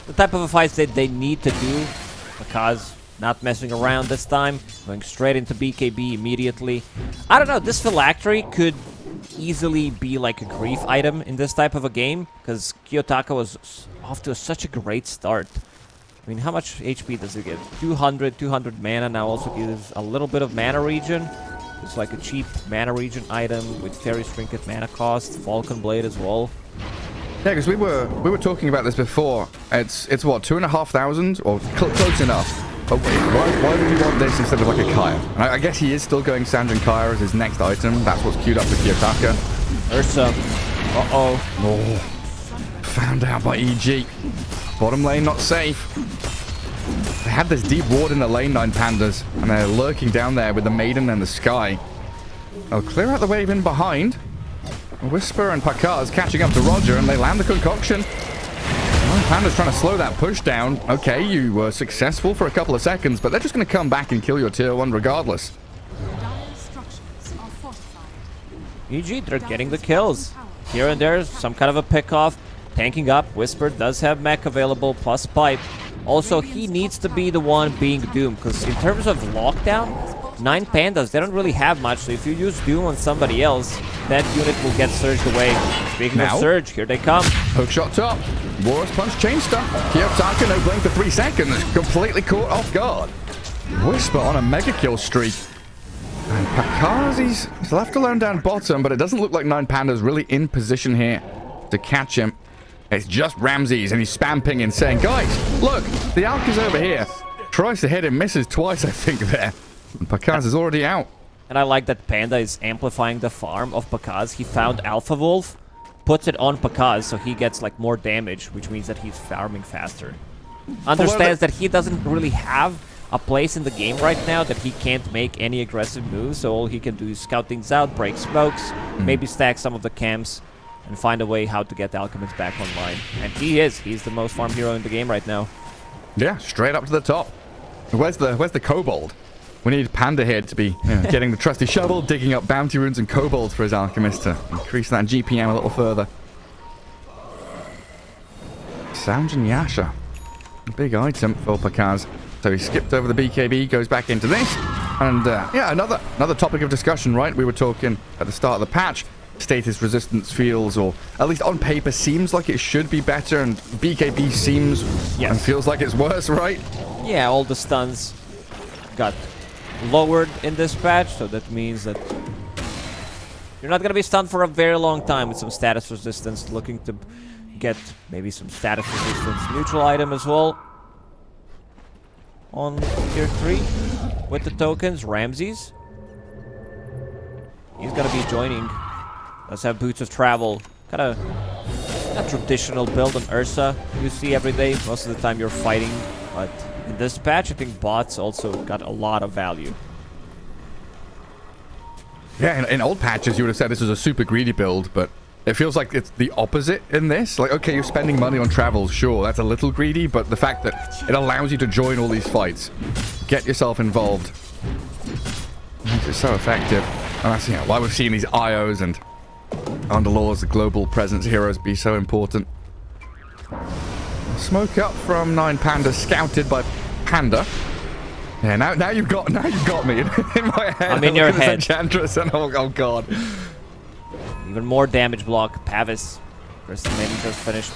the type of a fight that they need to do. Because not messing around this time. Going straight into BKB immediately. I don't know. This Phylactery could easily be like a grief item in this type of a game. Because Kiyotaka was off to such a great start. I mean, how much HP does he get? 200 mana. Now also gives a little bit of mana regen. It's like a cheap mana regen item with Fairy Trinket mana cost. Falcon Blade as well. Yeah, because we were talking about this before. It's what, 2,500 or close enough. But why would you want this instead of like a Kaya? And I guess he is still going Sanjin Kaya as his next item. That's what's queued up for Kiyotaka. Ursa. Oh. Found out by EG. Bottom lane not safe. They had this deep ward in the lane, 9 Pandas, and they're lurking down there with the Maiden and the Sky. They'll clear out the wave in behind. Whisper and Pakaz catching up to Roger, and they land the concoction. Panda's trying to slow that push down. Okay, you were successful for a couple of seconds, but they're just going to come back and kill your tier 1 regardless. EG, they're getting the kills. Here and there, some kind of a pick-off. Tanking up. Whisper does have mech available, plus pipe. Also, he needs to be the one being doomed, because in terms of lockdown, 9 pandas, they don't really have much, so if you use Doom on somebody else, that unit will get surged away. Speaking Now? of surge, here they come. Hook shot top. Warriors punch chain stuff. Kiyotaka no blink for 3 seconds. Completely caught off guard. Whisper on a mega kill streak. And Pakazi's left alone down bottom, but it doesn't look like 9 pandas really in position here to catch him. It's just Ramses, and he's spam pinging, saying, guys, look, the Alk is over here. Tries to hit him, misses twice, I think, there. And Pakaz is already out. And I like that Panda is amplifying the farm of Pakaz. He found Alpha Wolf, puts it on Pakaz, so he gets like more damage, which means that he's farming faster. Understands that he doesn't really have a place in the game right now, that he can't make any aggressive moves, so all he can do is scout things out, break smokes, maybe stack some of the camps, and find a way how to get Alchemist back online. And he's the most farm hero in the game right now. Yeah, straight up to the top. Where's the kobold? We need Panda here to be getting the trusty shovel, digging up bounty runes and kobolds for his alchemist to increase that GPM a little further. Sound and Yasha. Big item for Pakaz. So he skipped over the BKB, goes back into this. And yeah, another topic of discussion, right? We were talking at the start of the patch. Status resistance feels, or at least on paper, seems like it should be better, and BKB seems and feels like it's worse, right? Yeah, all the stuns got lowered in this patch, so that means that you're not going to be stunned for a very long time with some status resistance, looking to get maybe some status resistance neutral item as well. On tier 3 with the tokens, Ramses. He's going to be joining. Let's have Boots of Travel. Kind of a traditional build on Ursa you see every day. Most of the time you're fighting, but in this patch I think bots also got a lot of value. Yeah, in old patches you would have said this was a super greedy build, but it feels like it's the opposite in this. Like, okay, you're spending money on travels, sure, that's a little greedy, but the fact that it allows you to join all these fights, get yourself involved, makes it so effective. And that's why we've seen these IOs and Underlaws, the global presence heroes, be so important. Smoke up from 9 Panda, scouted by Panda. Yeah, now you've got me in my head. I'm in your head. Enchantress and oh god. Even more damage block. Pavis. Crystal Maiden just finished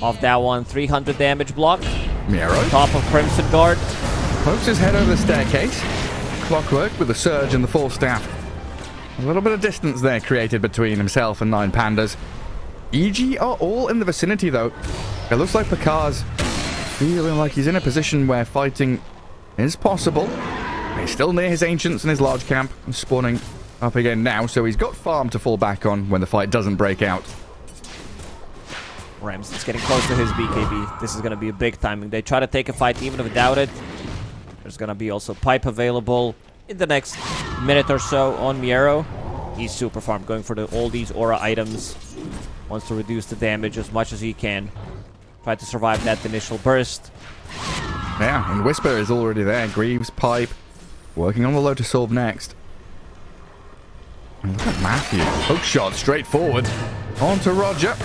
off that one. 300 damage block. Miero. Top of Crimson Guard. Pokes his head over the staircase. Clockwork with the surge and the full staff. A little bit of distance there created between himself and 9 Pandas. EG are all in the vicinity though. It looks like Pakaz feeling like he's in a position where fighting is possible. He's still near his ancients and his large camp, and spawning up again now, so he's got farm to fall back on when the fight doesn't break out. Rams is getting close to his BKB. This is going to be a big timing. They try to take a fight even without it. There's going to be also pipe available in the next minute or so on Miero. He's super farm, going for all these aura items. Wants to reduce the damage as much as he can. Try to survive that initial burst. Yeah, and Whisper is already there. Greaves, pipe, working on the Lotus Orb next. And look at Matthew. Hook shot straight forward. On to Roger.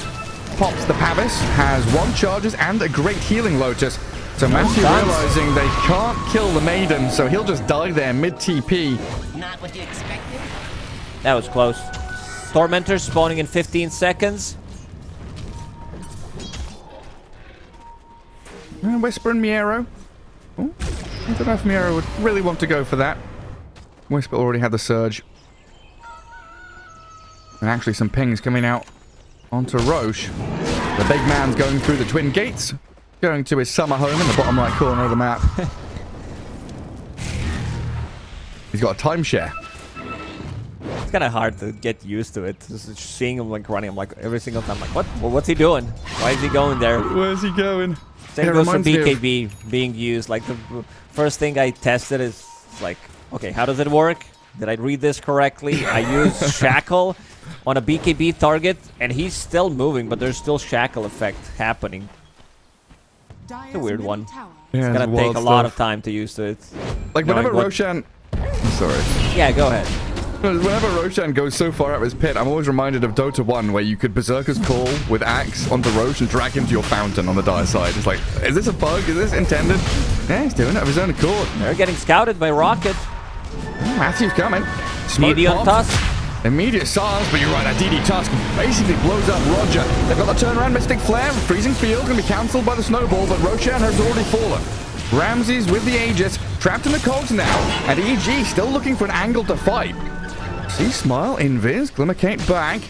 Pops the Pavis. Has 1 charges and a great healing Lotus. So Matthew realizing they can't kill the Maiden, so he'll just die there mid-TP. Not what you expected? That was close. Tormentor spawning in 15 seconds. And Whisper and Miero. Oh, I don't know if Miero would really want to go for that. Whisper already had the surge. And actually some pings coming out onto Roche. The big man's going through the twin gates. Going to his summer home in the bottom right corner of the map. He's got a timeshare. It's kind of hard to get used to it. Just seeing him like running, I'm like every single time, like what? Well, what's he doing? Why is he going there? Where's he going? Same goes for BKB being used. Like the first thing I tested is like, okay, how does it work? Did I read this correctly? I use Shackle on a BKB target, and he's still moving, but there's still Shackle effect happening. It's a weird one. Yeah, It's gonna take a lot of time to use it. Like whenever Roshan... Sorry. Yeah, go ahead. Whenever Roshan goes so far out of his pit, I'm always reminded of Dota 1, where you could Berserker's Call with Axe onto Roche and drag him to your fountain on the dire side. It's like, is this a bug? Is this intended? Yeah, he's doing it of his own accord. They're getting scouted by Rocket. Matthew's coming. Smoke DD on pops. Tusk. Immediate silence, but you're right, that DD Tusk basically blows up Roger. They've got the turnaround Mystic Flare. Freezing Field going to be cancelled by the Snowball, but Roshan has already fallen. Ramses with the Aegis, trapped in the cogs now, and EG still looking for an angle to fight. See Smile, Invis, Glimmercate back.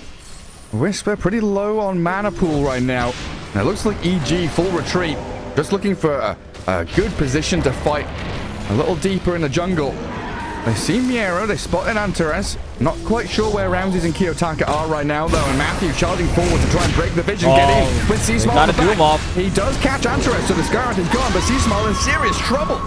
Whisper pretty low on mana pool right now. Now it looks like EG full retreat, just looking for a good position to fight a little deeper in the jungle. They see Miero, they spotted Antares. Not quite sure where Ramses and Kiyotaka are right now, though, and Matthew charging forward to try and break the vision, get in with Seasmile on the back. He does catch Antares, so the Scarlet is gone, but Seasmile in serious trouble.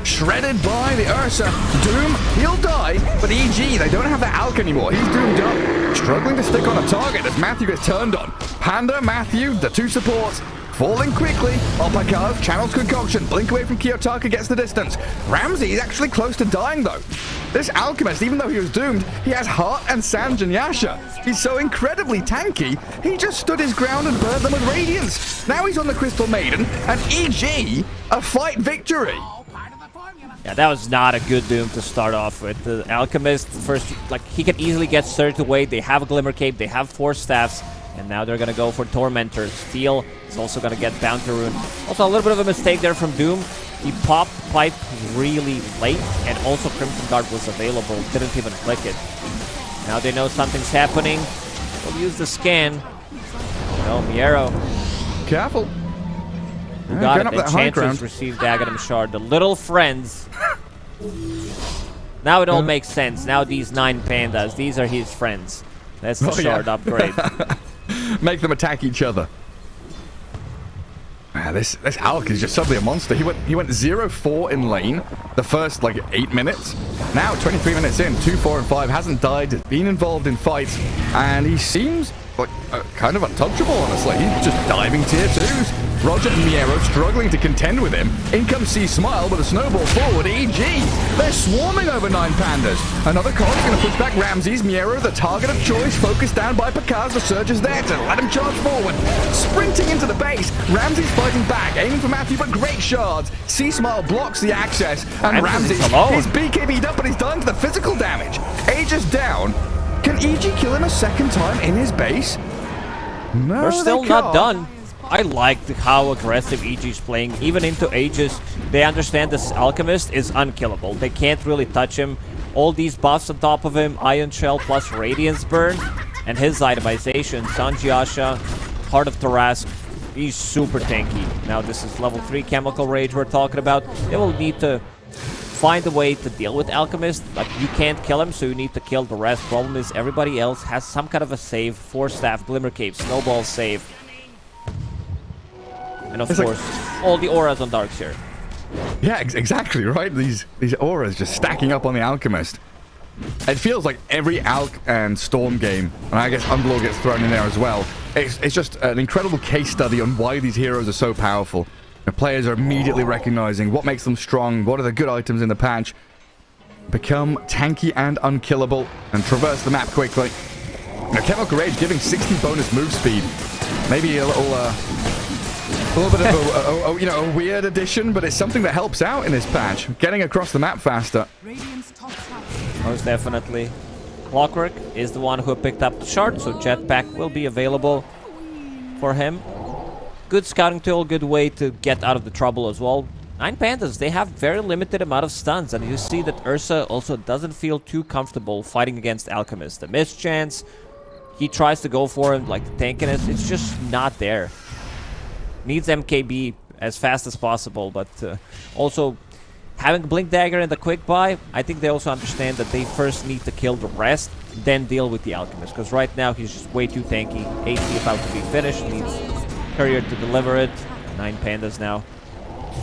Shredded by the Ursa. Doom, he'll die, but EG, they don't have the Alk anymore. He's doomed up. Struggling to stick on a target as Matthew gets turned on. Panda, Matthew, the two supports, falling quickly. Alpacas channels concoction. Blink away from Kiyotaka gets the distance. Ramsey is actually close to dying, though. This Alchemist, even though he was doomed, he has Heart and Sanj and Yasha. He's so incredibly tanky, he just stood his ground and burned them with Radiance. Now he's on the Crystal Maiden, and EG, a fight victory. Yeah, that was not a good Doom to start off with. The Alchemist, first, like, he can easily get surged away. They have a Glimmer Cape, they have 4 staffs, and now they're going to go for Tormentor. Steel is also going to get Bounty Rune. Also, a little bit of a mistake there from Doom. He popped Pipe really late, and also Crimson Guard was available. Didn't even click it. Now they know something's happening. We'll use the scan. Oh, Miero. Careful. Who got it? Enchantress received Aghanim Shard. The little friends. Now it all makes sense. Now these 9 pandas, these are his friends. That's the shard upgrade. Make them attack each other. This Alk is just suddenly a monster. He went 0-4 in lane the first like 8 minutes. Now 23 minutes in, 2, 4, and 5, hasn't died, has been involved in fights, and he seems like kind of untouchable, honestly. He's just diving tier 2s. Roger and Miero struggling to contend with him. In comes C-Smile with a snowball forward. EG, they're swarming over 9 pandas. Another card's going to push back Ramses. Miero, the target of choice, focused down by Pakaz. The surge is there to let him charge forward. Sprinting into the base. Ramses fighting back, aiming for Matthew, but great shards. C-Smile blocks the access, and Ramses is BKB'd up, and he's done to the physical damage. Aegis down. Can EG kill him a second time in his base? No, we're still not done. I like how aggressive EG is playing. Even into Aegis, they understand this Alchemist is unkillable. They can't really touch him. All these buffs on top of him, Ion Shell plus Radiance Burn, and his itemization, Sanjiasha, Heart of Tarask, he's super tanky. Now this is level 3 Chemical Rage we're talking about. They will need to find a way to deal with Alchemist. Like, you can't kill him, so you need to kill the rest. Problem is, everybody else has some kind of a save. 4 staff, Glimmer Cape, Snowball save. And of course, all the auras on Darkseer. Yeah, exactly, right? These auras just stacking up on the Alchemist. It feels like every Alch and Storm game, and I guess Unblow gets thrown in there as well. It's just an incredible case study on why these heroes are so powerful. The players are immediately recognizing what makes them strong, what are the good items in the patch, become tanky and unkillable, and traverse the map quickly. Now, Chemical Rage giving 60 bonus move speed. Maybe a little bit of a weird addition, but it's something that helps out in this patch. Getting across the map faster. Most definitely. Clockwork is the one who picked up the shard, so Jetpack will be available for him. Good scouting tool, good way to get out of the trouble as well. 9 pandas, they have very limited amount of stuns, and you see that Ursa also doesn't feel too comfortable fighting against Alchemist. The mischance, he tries to go for him, like the tankiness, it's just not there. Needs MKB as fast as possible, but also having Blink Dagger and the Quick Buy, I think they also understand that they first need to kill the rest, then deal with the Alchemist, because right now he's just way too tanky. AC about to be finished, needs Courier to deliver it. 9 pandas now,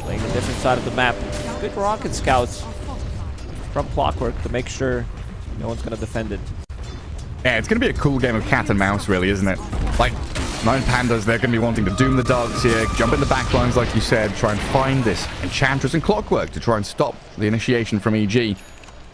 playing a different side of the map. Good rocket scouts from Clockwork to make sure no one's going to defend it. Yeah, it's going to be a cool game of cat and mouse, really, isn't it? Like, 9 pandas, they're going to be wanting to doom the dogs here, jump in the backlines, like you said, try and find this Enchantress and Clockwork to try and stop the initiation from EG. And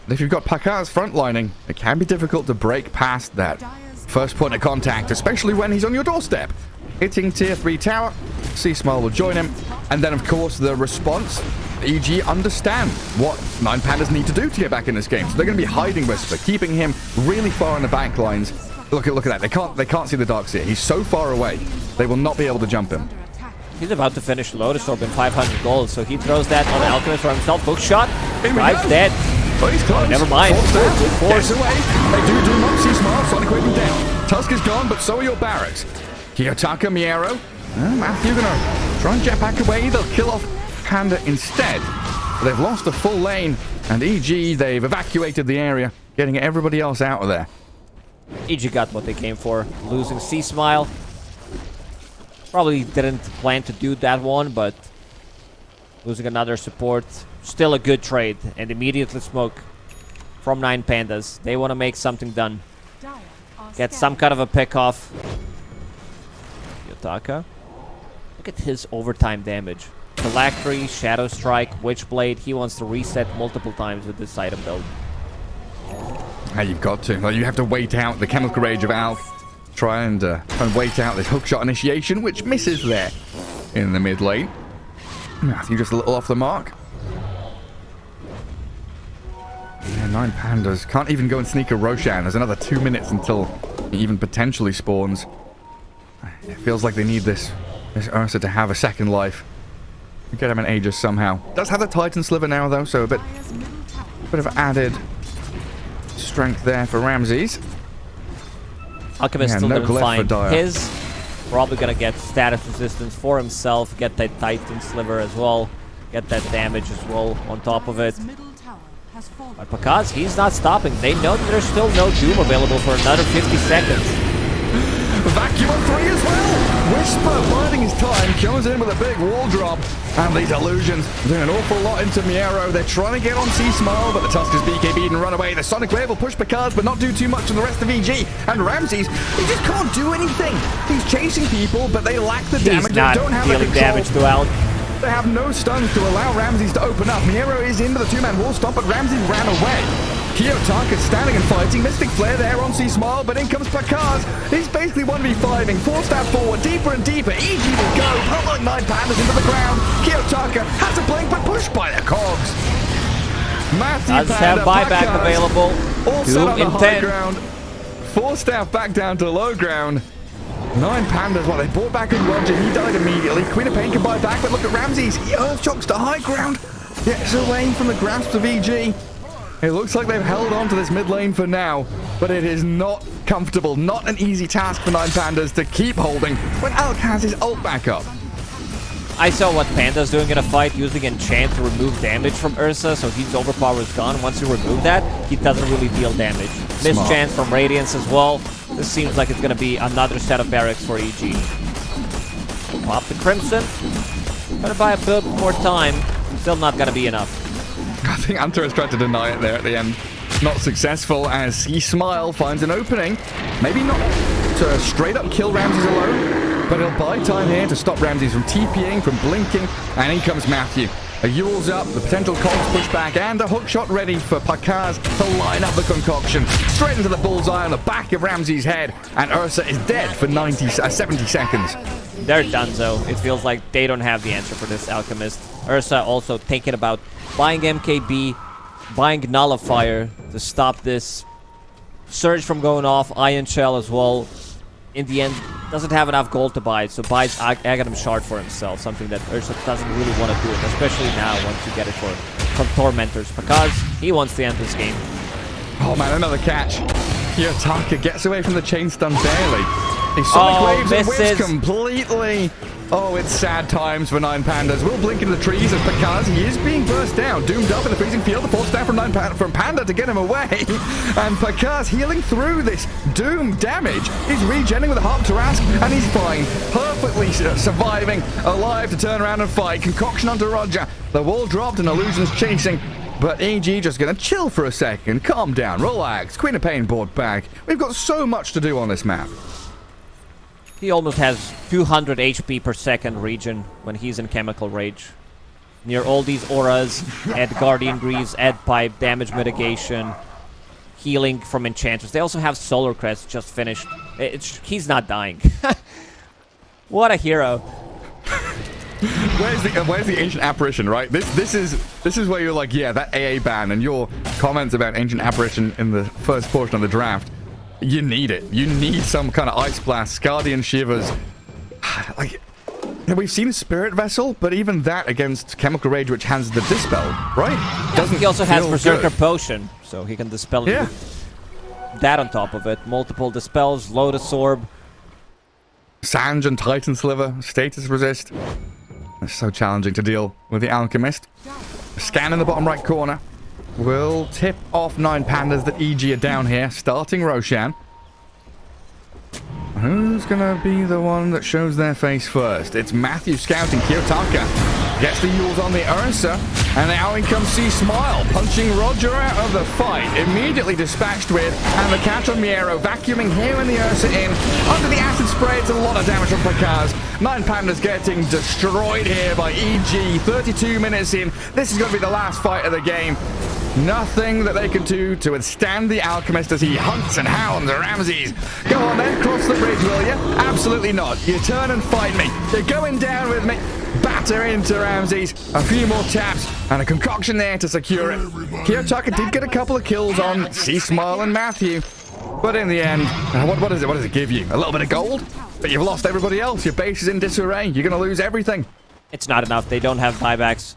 if you've got Pakaz frontlining, it can be difficult to break past that first point of contact, especially when he's on your doorstep. Hitting tier 3 tower, C-Smile will join him. And then, of course, the response. EG understand what 9 Pandas need to do to get back in this game. So they're going to be hiding Whisper, keeping him really far in the back lines. Look at that. They can't see the Darkseer. He's so far away. They will not be able to jump him. He's about to finish Lotus Orb in 500 gold, so he throws that on the Alchemist for himself. Hook shot. Guy's dead. Oh, he's close. Never mind. Force away. They do not see Smile. Sonic Wave him down. Tusk is gone, but so are your barracks. Kiyotaka, Miero. Matthew gonna try and jetpack away. They'll kill off Panda instead. But they've lost a full lane. And EG, they've evacuated the area, getting everybody else out of there. EG got what they came for. Losing C-Smile. Probably didn't plan to do that one, but losing another support. Still a good trade. And immediately smoke from 9 Pandas. They want to make something done. Get some kind of a pick off. Yotaka. Look at his overtime damage. Phylactery, Shadow Strike, Witchblade. He wants to reset multiple times with this item build. You've got to. Like, you have to wait out the Chemical Rage of Alk. Try and wait out this hookshot initiation, which misses there in the mid lane. Matthew just a little off the mark. Yeah, 9 Pandas. Can't even go and sneak a Roshan. There's another 2 minutes until he even potentially spawns. It feels like they need this Ursa to have a second life. Get him an Aegis somehow. Does have the Titan Sliver now, though, so a bit of added strength there for Ramses. Alchemist still no didn't glyph for find Dire. his. Probably gonna get status resistance for himself. Get that Titan Sliver as well. Get that damage as well on top of it. But because he's not stopping, they know that there's still no Doom available for another 50 seconds. Vacuum on 3 as well! Whisper biding his time, comes in with a big wall drop. And these illusions doing an awful lot into Miero. They're trying to get on C-Smile, but the Tuskers BKB'd and run away. The Sonic Wave will push Picard, but not do too much to the rest of EG. And Ramses, he just can't do anything. He's chasing people, but they lack the damage. He's not they don't have the dealing control. damage to Alk. They have no stuns to allow Ramses to open up. Miero is into the 2-man wall stomp, but Ramses ran away. Kiyotaka standing and fighting. Mystic Flare there on C-Smile, but in comes Pakaz. He's basically 1v5ing. 4-stab forward, deeper and deeper. EG will go. Not like 9 Pandas into the ground. Kiyotaka has to blink, but pushed by the cogs. Matthew Does have buyback available. All set on the in high 10. ground. 4-stab back down to low ground. 9 Pandas, well, they brought back in Roger. He died immediately. Queen of Pain can buy back, but look at Ramses. He earth shocks to high ground. Gets away from the grasp of EG. It looks like they've held on to this mid lane for now, but it is not comfortable. Not an easy task for 9 Pandas to keep holding when Alk has his ult back up. I saw what Panda's doing in a fight, using Enchant to remove damage from Ursa, so his overpower is gone. Once you remove that, he doesn't really deal damage. Mischance from Radiance as well. This seems like it's going to be another set of barracks for EG. Pop the Crimson. Gonna buy a bit more time. Still not going to be enough. I think Hunter has tried to deny it there at the end. Not successful as he Smile finds an opening. Maybe not to straight up kill Ramses alone, but he'll buy time here to stop Ramses from TPing, from blinking, and in comes Matthew. A Yule's up, the potential cogs push back, and a hook shot ready for Pakaz to line up the concoction. Straight into the bullseye on the back of Ramses' head, and Ursa is dead for 70 seconds. They're done, though. It feels like they don't have the answer for this Alchemist. Ursa also thinking about buying MKB, buying Nullifier to stop this Surge from going off, Iron Shell as well. In the end, doesn't have enough gold to buy it, so buys Aghanim Shard for himself, something that Ursa doesn't really want to do, especially now once you get it from Tormentors, because he wants to end this game. Oh man, another catch. Kiyotaka gets away from the chain stun barely. He Sonic Waves and whips completely. Oh, it's sad times for 9 Pandas. Will blink into the trees as Pakaz, he is being burst down. Doomed up in the freezing field. The force down from Panda to get him away. And Pakaz healing through this Doom damage. He's regenning with a Harp Tarask, and he's fine. Perfectly surviving, alive to turn around and fight. Concoction onto Roger. The wall dropped and Illusion's chasing. But EG just gonna chill for a second. Calm down, relax. Queen of Pain brought back. We've got so much to do on this map. He almost has 200 HP per second regen when he's in Chemical Rage. Near all these auras, add Guardian Greaves, add Pipe, damage mitigation, healing from Enchanters. They also have Solar Crest just finished. He's not dying. What a hero. where's the ancient apparition, right? This is where you're like, yeah, that AA ban and your comments about ancient apparition in the first portion of the draft. You need it. You need some kind of ice blast, Scardian shivers. Like, we've seen Spirit Vessel, but even that against Chemical Rage, which has the Dispel, right? Yeah, he also has feel Berserker good. Potion, so he can dispel it. Yeah. With that on top of it. Multiple dispels, Lotus Orb. Sange and Titan Sliver, status resist. It's so challenging to deal with the Alchemist. Scan in the bottom right corner. Will tip off 9 pandas that EG are down here, starting Roshan. Who's gonna be the one that shows their face first? It's Matthew scouting Kiyotaka. Gets the Yules on the Ursa, and now in comes C-Smile, punching Roger out of the fight. Immediately dispatched with, and the catch on Miero, vacuuming here and the Ursa in. Under the acid spray, it's a lot of damage from Pakaz. 9 pandas getting destroyed here by EG. 32 minutes in. This is going to be the last fight of the game. Nothing that they can do to withstand the Alchemist as he hunts and hounds Ramses. Go on then, cross the bridge, will you? Absolutely not. You turn and fight me. You're going down with me. Batter into Ramses. A few more taps and a concoction there to secure it. Kiyotaka did get a couple of kills on C-Smile and Matthew. But in the end, what does it give you? A little bit of gold? But you've lost everybody else. Your base is in disarray. You're going to lose everything. It's not enough. They don't have buybacks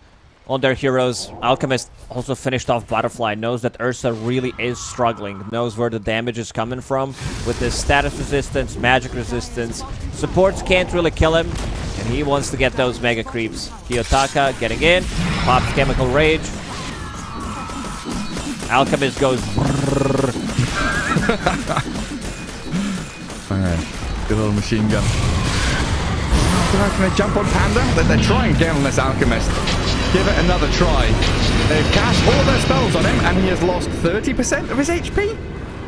on their heroes. Alchemist also finished off Butterfly, knows that Ursa really is struggling, knows where the damage is coming from with his status resistance, magic resistance. Supports can't really kill him, and he wants to get those mega creeps. Kiyotaka getting in, pops Chemical Rage. Alchemist goes Good little machine gun. Can they jump on Panda? They're trying again on this Alchemist. Give it another try. They've cast all their spells on him, and he has lost 30% of his HP.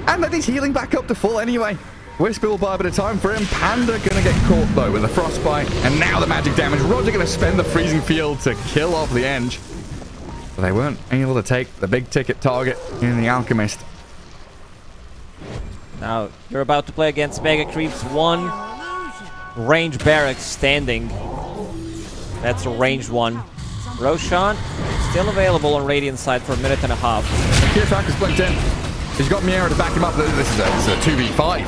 And that he's healing back up to full anyway. Whisper will buy a bit of time for him. Panda gonna get caught though with the frostbite, and now the magic damage. Roger gonna spend the freezing field to kill off the Eng. But they weren't able to take the big ticket target in the Alchemist. Now, you're about to play against Mega Creeps. One range barracks standing. That's a ranged one. Roshan still available on Radiant side for a minute and a half. Kiyotaka's blinked in. He's got Miero to back him up. This is a 2v5.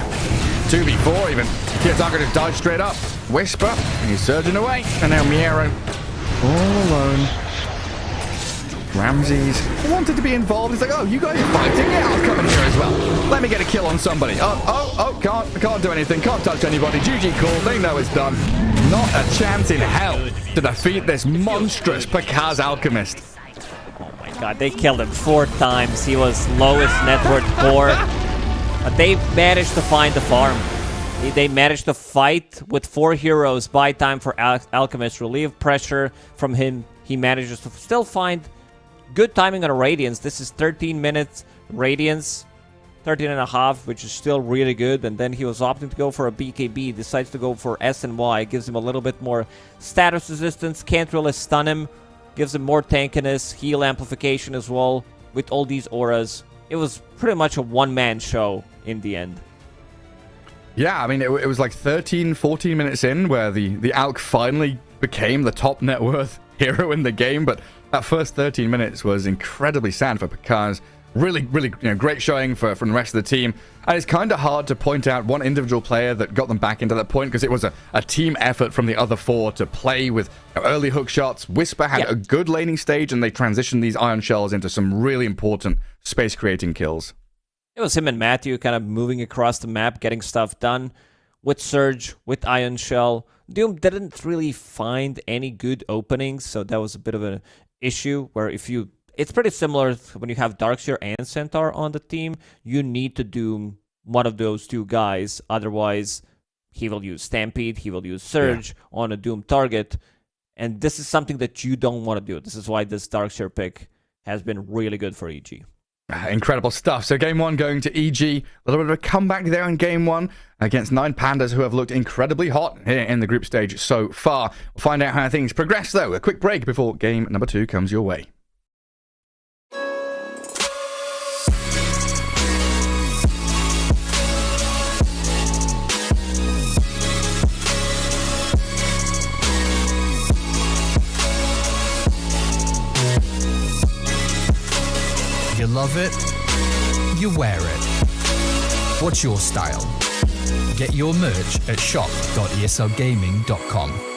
2v4 even. Kiyotaka just dives straight up. Whisper, and he's surging away. And now Miero all alone. Ramses wanted to be involved. He's like, oh, you guys are fighting? Yeah, I'll come in here as well. Let me get a kill on somebody. Can't do anything. Can't touch anybody. GG call. They know it's done. Not a chance in hell to defeat this monstrous Pakaz Alchemist. Oh my god, they killed him 4 times. He was lowest net worth 4. But they managed to find the farm. They managed to fight with 4 heroes, buy time for Alchemist, relieve pressure from him. He manages to still find good timing on a Radiance. This is 13 minutes Radiance, 13 and a half, which is still really good. And then he was opting to go for a BKB, decides to go for SNY, gives him a little bit more status resistance, can't really stun him, gives him more tankiness, heal amplification as well with all these auras. It was pretty much a one-man show in the end. Yeah, I mean, it was like 13, 14 minutes in where the Alch finally became the top net worth hero in the game, but that first 13 minutes was incredibly sad for Pakaz. Really, great showing from the rest of the team. And it's kind of hard to point out one individual player that got them back into that point because it was a team effort from the other 4 to play with early hook shots. Whisper had a good laning stage, and they transitioned these Iron Shells into some really important space-creating kills. It was him and Matthew kind of moving across the map, getting stuff done with Surge, with Iron Shell. Doom didn't really find any good openings, so that was a bit of an issue where it's pretty similar when you have Darkseer and Centaur on the team. You need to Doom one of those 2 guys, otherwise he will use Stampede, he will use Surge on a Doom target, and this is something that you don't want to do. This is why this Darkseer pick has been really good for EG. Incredible stuff. So game 1 going to EG. A little bit of a comeback there in game 1 against 9 pandas who have looked incredibly hot here in the group stage so far. We'll find out how things progress though. A quick break before game number 2 comes your way. love it, you wear it. What's your style? Get your merch at shop.eslgaming.com.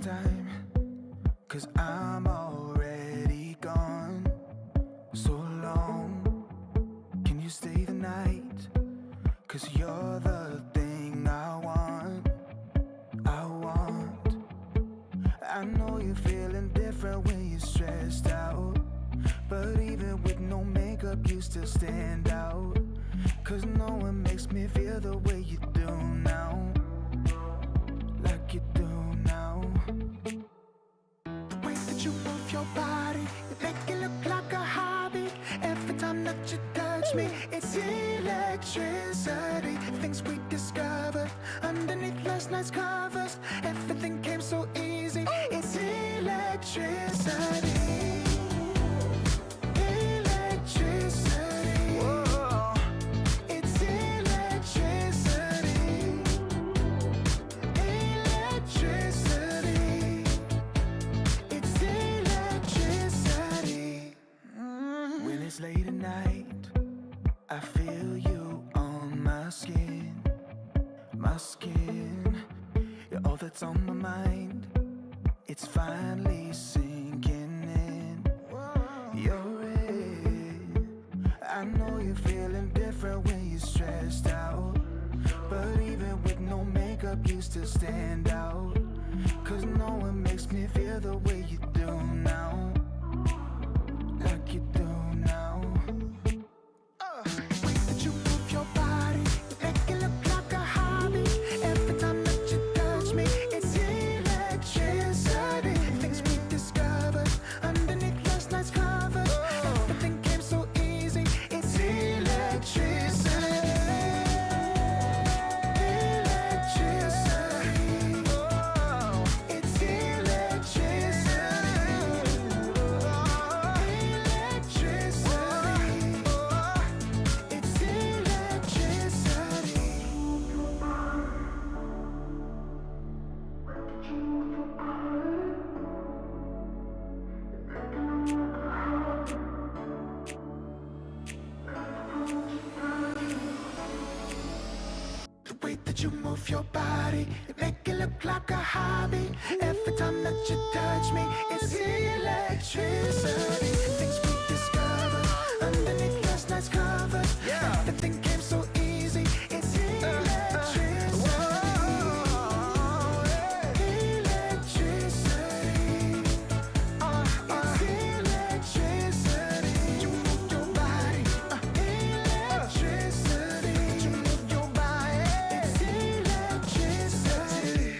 time, 'cause I'm already gone. So long, can you stay the night? 'Cause you're the thing I want. I know you're feeling different when you're stressed out, but even with no makeup you still stand out. 'Cause no one makes me feel the way you do now, like you do now. The way that you move your body, you make it look like a hobby. Every time that you touch me, it's electricity. Things we discovered underneath last night's covers. Everything came so easy. It's electricity. Electricity. Whoa. It's electricity. Electricity. It's electricity. When it's late at night, I feel you on my skin. My skin. You're all that's on my mind. It's finally sinking in. You're it. I know you're feeling different when you're stressed out, but even with no makeup you still stand out. 'Cause no one makes me feel the way you do now, like you do now. The way that you move your body, you make it look like a hobby. Every time that you touch me, it's electricity. Things we discovered underneath last night's covers. Everything came so easy. It's electricity. Electricity. It's electricity. Electricity. It's electricity. The way that you move your body, you make it look like a hobby. Every time that you touch me, it's electricity. Things we discovered underneath last night's covers. Everything came so easy. It's electricity. Electricity. It's electricity. You move your body. Electricity. You move your body. It's electricity.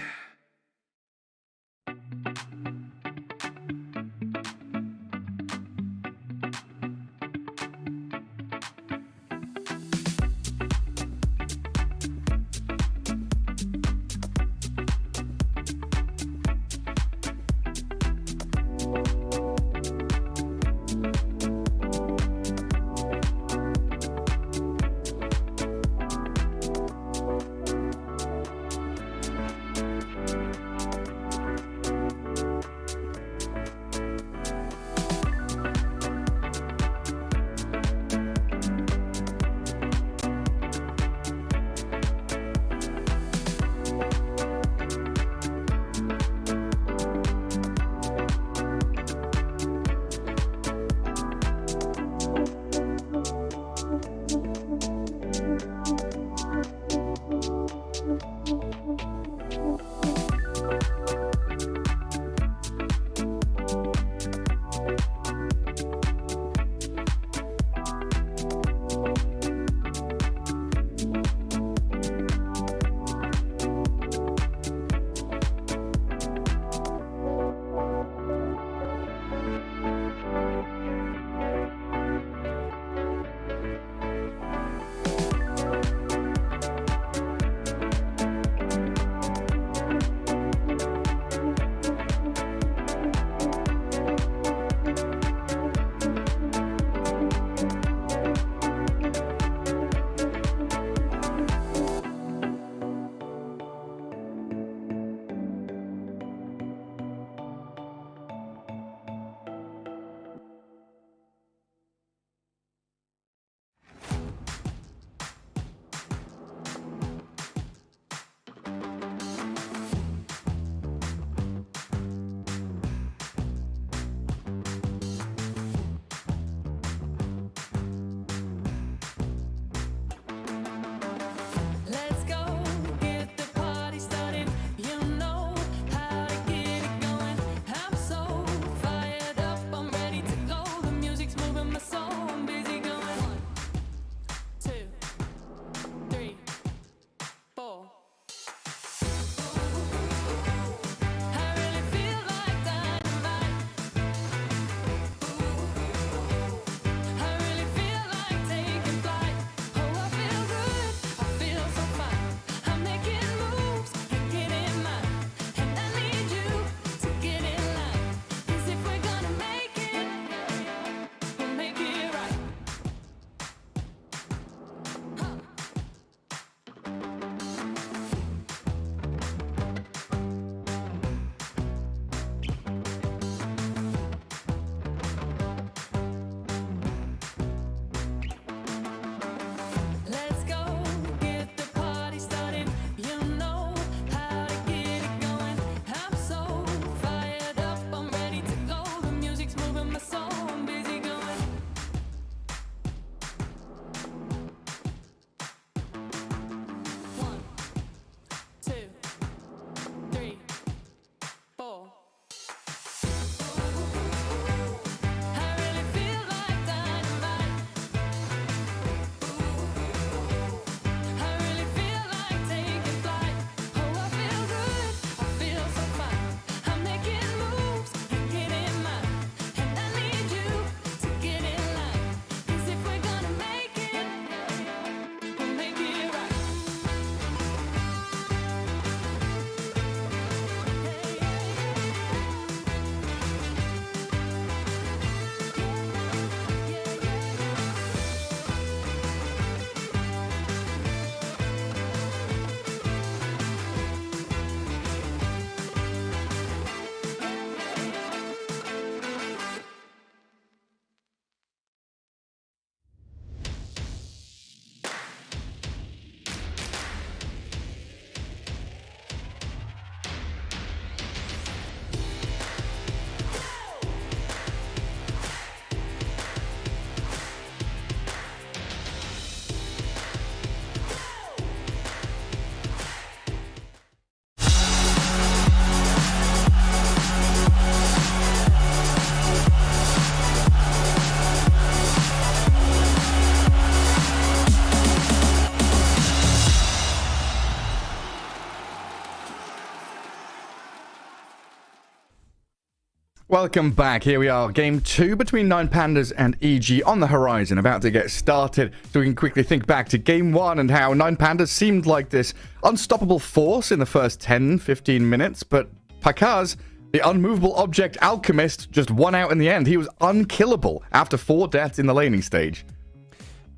Welcome back. Here we are. Game 2 between 9 Pandas and EG on the horizon, about to get started. So we can quickly think back to Game 1 and how 9 Pandas seemed like this unstoppable force in the first 10-15 minutes. But Pakaz, the unmovable object alchemist, just won out in the end. He was unkillable after 4 deaths in the laning stage.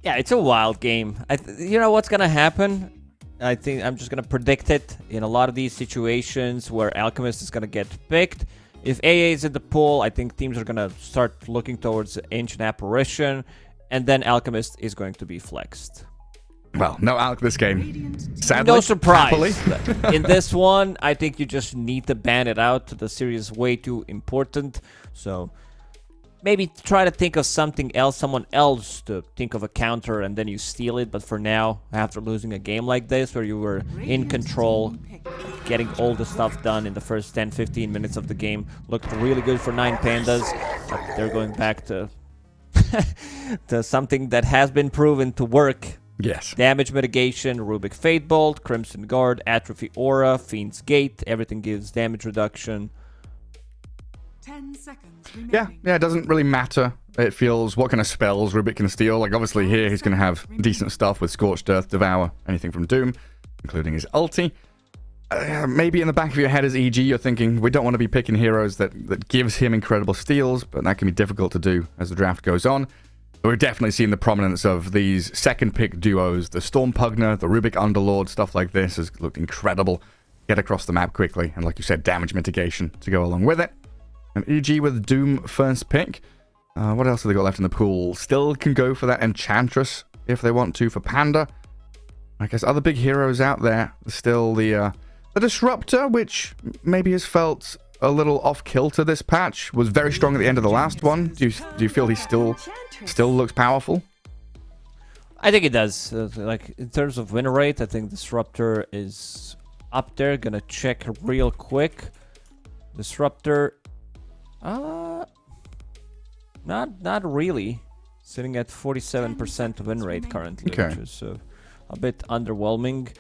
Yeah, it's a wild game. You know what's going to happen? I think I'm just going to predict it in a lot of these situations where Alchemist is going to get picked. If AA is in the pool, I think teams are going to start looking towards Ancient Apparition, and then Alchemist is going to be flexed. Well, no Alch this game. Sadly. No surprise. Happily. In this one, I think you just need to ban it out. The series is way too important. So maybe try to think of something else, someone else to think of a counter, and then you steal it. But for now, after losing a game like this, where you were in control, getting all the stuff done in the first 10-15 minutes of the game, looked really good for 9 Pandas. But they're going back to to something that has been proven to work. Yes. Damage mitigation, Rubik Fate Bolt, Crimson Guard, Atrophy Aura, Fiend's Gate. Everything gives damage reduction. 10 seconds remaining. Yeah, it doesn't really matter. It feels what kind of spells Rubik can steal. Like, obviously here he's going to have decent stuff with Scorched Earth, Devour, anything from Doom, including his ulti. Maybe in the back of your head as EG, you're thinking, we don't want to be picking heroes that gives him incredible steals, but that can be difficult to do as the draft goes on. But we've definitely seen the prominence of these second pick duos. The Storm Pugner, the Rubik Underlord, stuff like this has looked incredible. Get across the map quickly, and like you said, damage mitigation to go along with it. And EG with Doom first pick. What else have they got left in the pool? Still can go for that Enchantress if they want to for Panda. I guess other big heroes out there. Still the Disruptor, which maybe has felt a little off kilter this patch. Was very strong at the end of the last one. Do you feel he still looks powerful? I think it does. Like, in terms of win rate, I think Disruptor is up there. Gonna check real quick. Disruptor, not really. Sitting at 47% win rate currently, Okay. which is a bit underwhelming.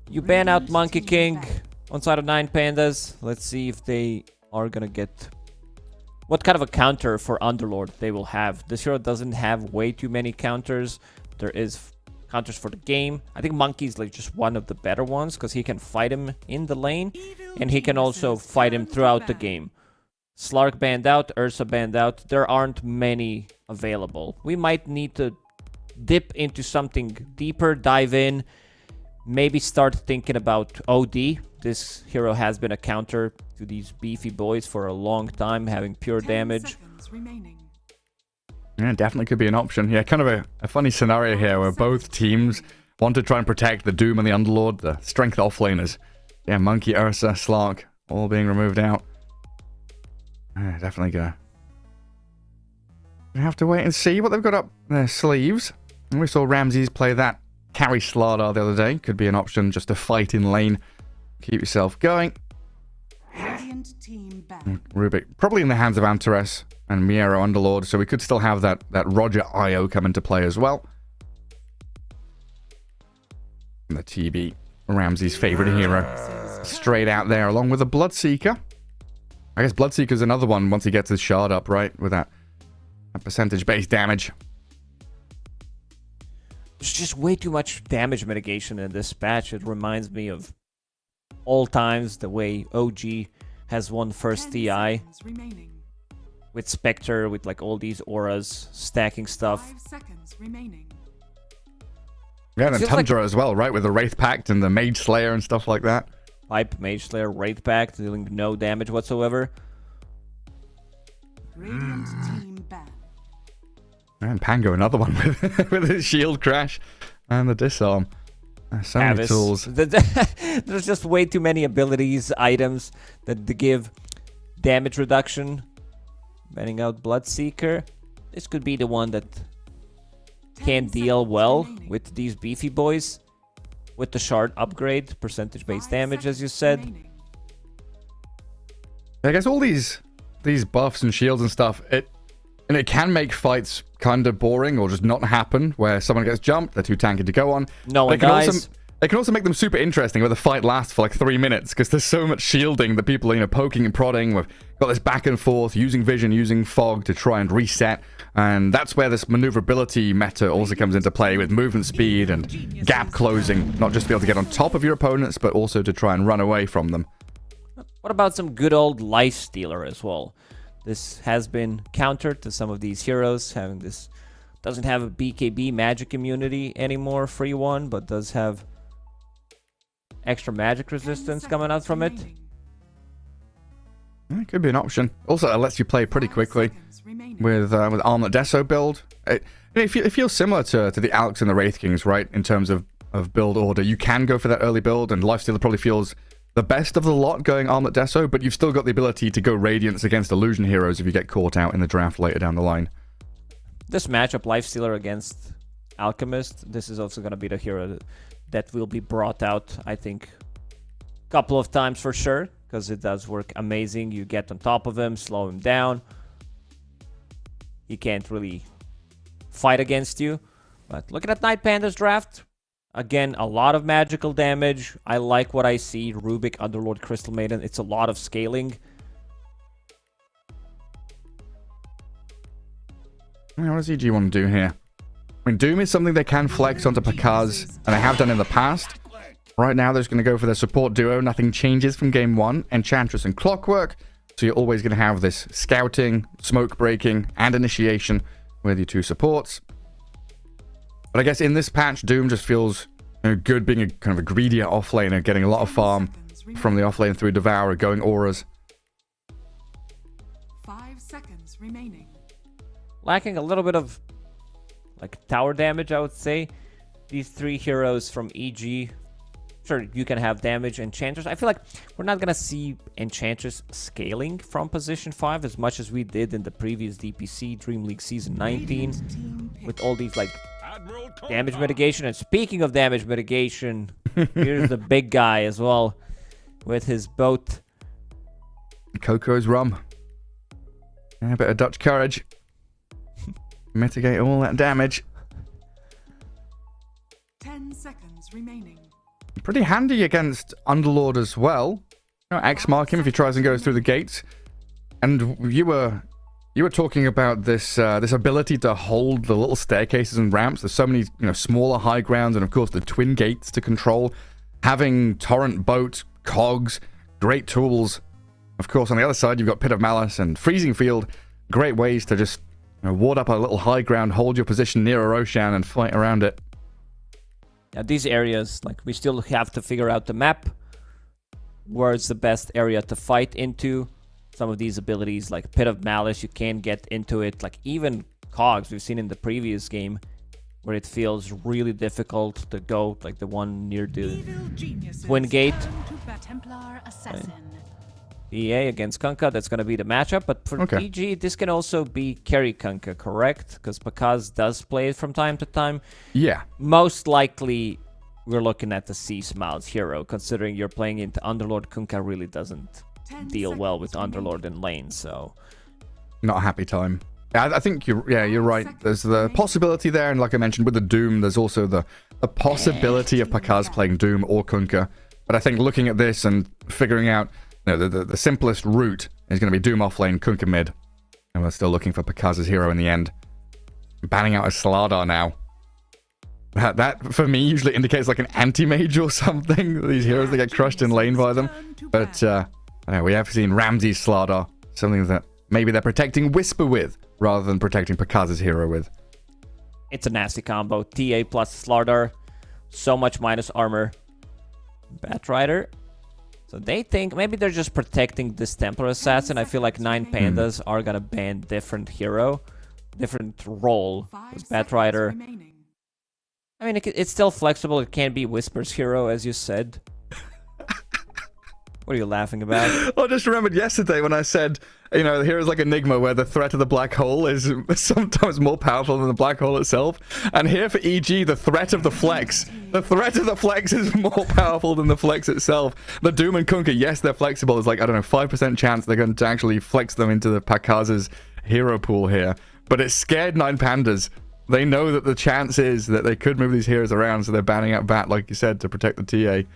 You ban out Monkey King on side of 9 Pandas. Let's see if they are gonna get what kind of a counter for Underlord they will have. This hero doesn't have way too many counters. There is counters for the game. I think Monkey's like just one of the better ones because he can fight him in the lane and he can also fight him throughout the game. Slark banned out, Ursa banned out. There aren't many available. We might need to dip into something deeper, dive in, maybe start thinking about OD. This hero has been a counter to these beefy boys for a long time, having pure 10 damage. seconds remaining. Yeah, definitely could be an option. Yeah, kind of a funny scenario here where both teams want to try and protect the Doom and the Underlord, the strength offlaners. Yeah, Monkey, Ursa, Slark, all being removed out. Yeah, definitely gonna have to wait and see what they've got up their sleeves. And we saw Ramses play that carry Slardar the other day. Could be an option just to fight in lane. Keep yourself going. Radiant team back. Rubik probably in the hands of Antares and Miero Underlord, so we could still have that Roger IO come into play as well. And the TB, Ramsey's favorite hero, straight out there along with a Bloodseeker. I guess Bloodseeker's another one once he gets his shard up, right? With that percentage-based damage. There's just way too much damage mitigation in this patch. It reminds me of all times the way OG has won first 10 TI seconds remaining. with Spectre, with like all these auras, stacking stuff. 5 seconds remaining. Yeah, and then Feels Tundra as well, right? With the Wraith Pact and the Mage Slayer and stuff like that. Pipe, Mage Slayer, Wraith Pact, dealing no damage whatsoever. Radiant team back. And Pango, another one with his shield crash and the disarm. So many Avis. tools. There's just way too many abilities, items that give damage reduction. Banning out Bloodseeker. This could be the one that 10 can deal seconds well remaining. with these beefy boys. With the shard upgrade, percentage-based 5 damage, as you seconds said. remaining. I guess all these buffs and shields and stuff, it can make fights kind of boring or just not happen, where someone gets jumped, they're too tanky to go on. No But one it can dies. also They can also make them super interesting where the fight lasts for like 3 minutes because there's so much shielding that people are, poking and prodding. We've got this back and forth, using vision, using fog to try and reset. And that's where this maneuverability meta also comes into play with movement speed and gap closing. Not just to be able to get on top of your opponents, but also to try and run away from them. What about some good old life stealer as well? This has been countered to some of these heroes. Having this doesn't have a BKB magic immunity anymore, free one, but does have extra magic resistance coming out from it. It could be an option. Also, it lets you play pretty quickly with Armlet Deso build. It feels similar to the Alex and the Wraith Kings, right? In terms of build order. You can go for that early build, and Lifestealer probably feels the best of the lot going Armlet Deso, but you've still got the ability to go Radiance against Illusion heroes if you get caught out in the draft later down the line. This matchup, Lifestealer against Alchemist, this is also going to be the hero that will be brought out, I think, a couple of times for sure, because it does work amazing. You get on top of him, slow him down. He can't really fight against you. But looking at Night Panda's draft, again, a lot of magical damage. I like what I see. Rubik, Underlord, Crystal Maiden. It's a lot of scaling. What does EG want to do here? I mean, Doom is something they can flex onto Pakaz, and they have done in the past. Right now, they're just going to go for their support duo. Nothing changes from game one. Enchantress and Clockwork. So you're always going to have this scouting, smoke breaking, and initiation with your two supports. But I guess in this patch, Doom just feels good being a kind of a greedier offlaner, getting a lot of farm from the offlane through Devourer, going auras. 5 seconds remaining. Lacking a little bit of like tower damage, I would say. These three heroes from EG, sure, you can have damage. Enchantress, I feel like we're not gonna see Enchantress scaling from position 5 as much as we did in the previous DPC Dream League season 19 with all these like damage mitigation. And speaking of damage mitigation, here's the big guy as well with his boat. Coco's rum. A bit of Dutch courage. Mitigate all that damage. 10 seconds remaining. Pretty handy against Underlord as well. X mark him if he tries and goes through the gates. And you were talking about this this ability to hold the little staircases and ramps. There's so many smaller high grounds, and of course the twin gates to control. Having Torrent Boat, Cogs, great tools. Of course, on the other side you've got Pit of Malice and Freezing Field. Great ways to just ward up a little high ground, hold your position near a Roshan, and fight around it. Yeah, these areas, like, we still have to figure out the map. Where's the best area to fight into? Some of these abilities, like Pit of Malice, you can get into it. Like, even Cogs, we've seen in the previous game, where it feels really difficult to go, like the one near the Twin Gate. Templar Assassin. EA against Kunkka, that's going to be the matchup. But for EG, this can also be carry Kunkka, correct? Because Pakaz does play it from time to time. Yeah. Most likely, we're looking at the Sea Smiles hero, considering you're playing into Underlord. Kunkka really doesn't deal well with Underlord in lane, so... Not a happy time. I think you're right. There's the possibility there, and like I mentioned, with the Doom, there's also the possibility of Pakaz playing Doom or Kunkka. But I think looking at this and figuring out the simplest route is going to be Doom offlane, Kunkka mid. And we're still looking for Pakaz's hero in the end. Banning out a Slardar now. That, for me, usually indicates like an anti-mage or something. These heroes that get crushed in lane by them. But, I know, we have seen Ramsey's Slardar. Something that maybe they're protecting Whisper with, rather than protecting Pakaz's hero with. It's a nasty combo. TA plus Slardar. So much minus armor. Batrider. So they think maybe they're just protecting this Templar Assassin. I feel like 9 Pandas are gonna ban different hero, different role. Because Batrider, I mean, it's still flexible. It can be Whisper's hero, as you said. What are you laughing about? I just remembered yesterday when I said, the hero's like Enigma, where the threat of the black hole is sometimes more powerful than the black hole itself. And here for EG, the threat of the flex. The threat of the flex is more powerful than the flex itself. The Doom and Kunkka, yes, they're flexible. There's like, 5% chance they're going to actually flex them into the Pakaz's hero pool here. But it scared 9 Pandas They know that the chance is that they could move these heroes around, so they're banning out Bat, like you said, to protect the TA.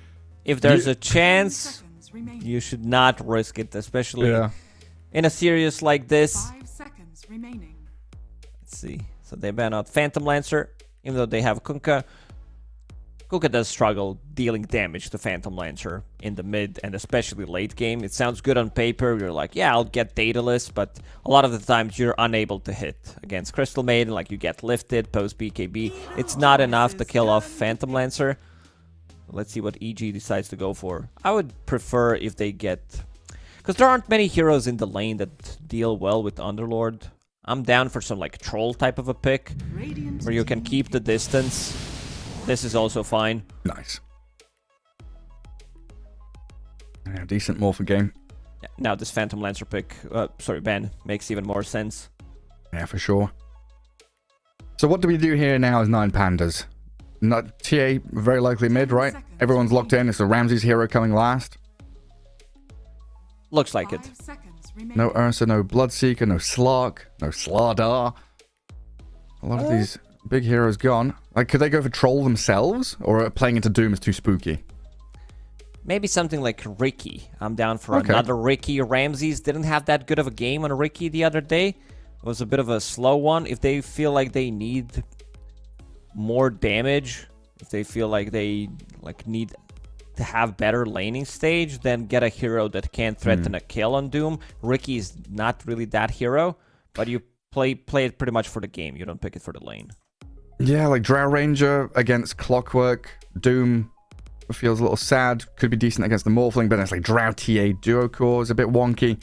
If there's a 10 chance, seconds remaining. you should not risk it, especially Yeah. in a series like this. 5 seconds remaining. Let's see. So they ban out Phantom Lancer, even though they have Kunkka. Kunkka does struggle dealing damage to Phantom Lancer in the mid and especially late game. It sounds good on paper. You're like, yeah, I'll get Daedalus, but a lot of the times you're unable to hit. Against Crystal Maiden, like you get lifted post BKB. It's not enough to kill off Phantom Lancer. Let's see what EG decides to go for. I would prefer if they get... because there aren't many heroes in the lane that deal well with Underlord. I'm down for some like troll type of a pick, Radiant where you can team keep the distance. This is also fine. Nice. Yeah, decent morpher game. Yeah, now this Phantom Lancer pick, ban, makes even more sense. Yeah, for sure. So what do we do here now as 9 Pandas? Not TA, very likely mid, right? Everyone's locked in. It's a Ramses hero coming last. Looks like it. 5 seconds remaining. No Ursa, no Bloodseeker, no Slark, no Slardar. A lot of these big heroes gone. Like, could they go for Troll themselves? Or playing into Doom is too spooky? Maybe something like Ricky. I'm down for Okay. another Ricky. Ramses didn't have that good of a game on Ricky the other day. It was a bit of a slow one. If they feel like they need more damage, if they feel like they need to have better laning stage, then get a hero that can threaten a kill on Doom. Ricky is not really that hero, but you play it pretty much for the game. You don't pick it for the lane. Yeah, like Drow Ranger against Clockwork. Doom feels a little sad. Could be decent against the Morphling, but it's like Drow TA Duo Core is a bit wonky.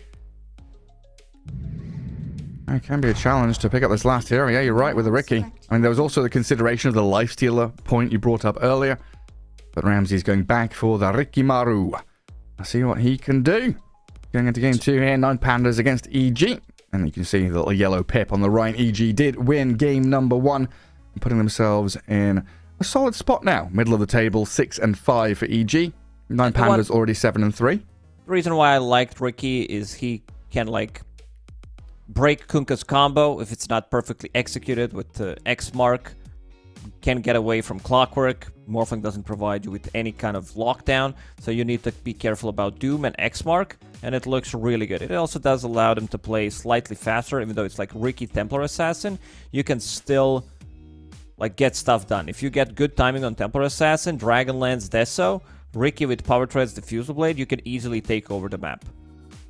It can be a challenge to pick up this last hero. Yeah, you're right with the Ricky. I mean, there was also the consideration of the Lifestealer point you brought up earlier. But Ramsey's going back for the Ricky Maru. I'll see what he can do. Going into game 2 here, 9 Pandas against EG. And you can see the little yellow pip on the right. EG did win game number 1. Putting themselves in a solid spot now. Middle of the table, 6 and 5 for EG. 9 Pandas already 7 and 3. The reason why I liked Ricky is he can break Kunkka's combo if it's not perfectly executed with the X mark. Can get away from Clockwork. Morphling doesn't provide you with any kind of lockdown, so you need to be careful about Doom and X mark, and it looks really good. It also does allow them to play slightly faster, even though it's like Ricky Templar Assassin. You can still get stuff done. If you get good timing on Templar Assassin, Dragonlance Deso, Ricky with Power Treads Diffusal Blade, you can easily take over the map.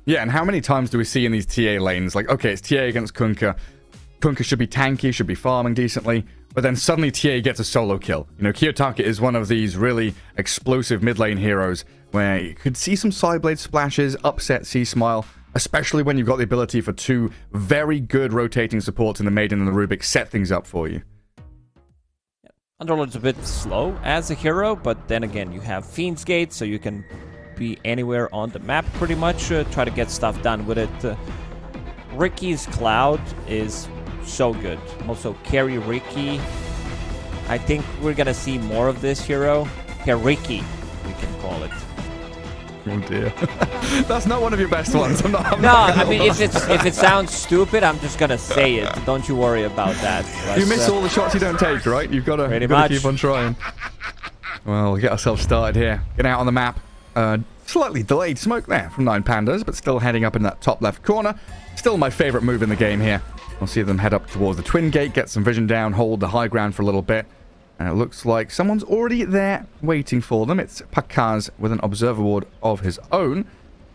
Yeah, and how many times do we see in these TA lanes? Like, okay, it's TA against Kunkka. Kunkka should be tanky, should be farming decently, but then suddenly TA gets a solo kill. You know, Kiyotake is one of these really explosive mid lane heroes where you could see some Sideblade splashes, upset C-Smile, especially when you've got the ability for 2 very good rotating supports in the Maiden and the Rubik set things up for you. Underlord's a bit slow as a hero, but then again, you have Fiend's Gate, so you can be anywhere on the map pretty much, try to get stuff done with it. Ricky's Cloud is so good. Also, carry Ricky. I think we're gonna see more of this hero. Ricky, we can call it. Oh dear. That's not one of your best ones. I'm not I mean, if it sounds stupid, I'm just gonna say it. Don't you worry about that. You miss all the shots you don't take, right? You've got to keep on trying. Well, we'll get ourselves started here. Get out on the map. Slightly delayed smoke there from 9 Pandas, but still heading up in that top left corner. Still my favorite move in the game here. We'll see them head up towards the Twin Gate, get some vision down, hold the high ground for a little bit. And it looks like someone's already there waiting for them. It's Pakaz with an Observer Ward of his own.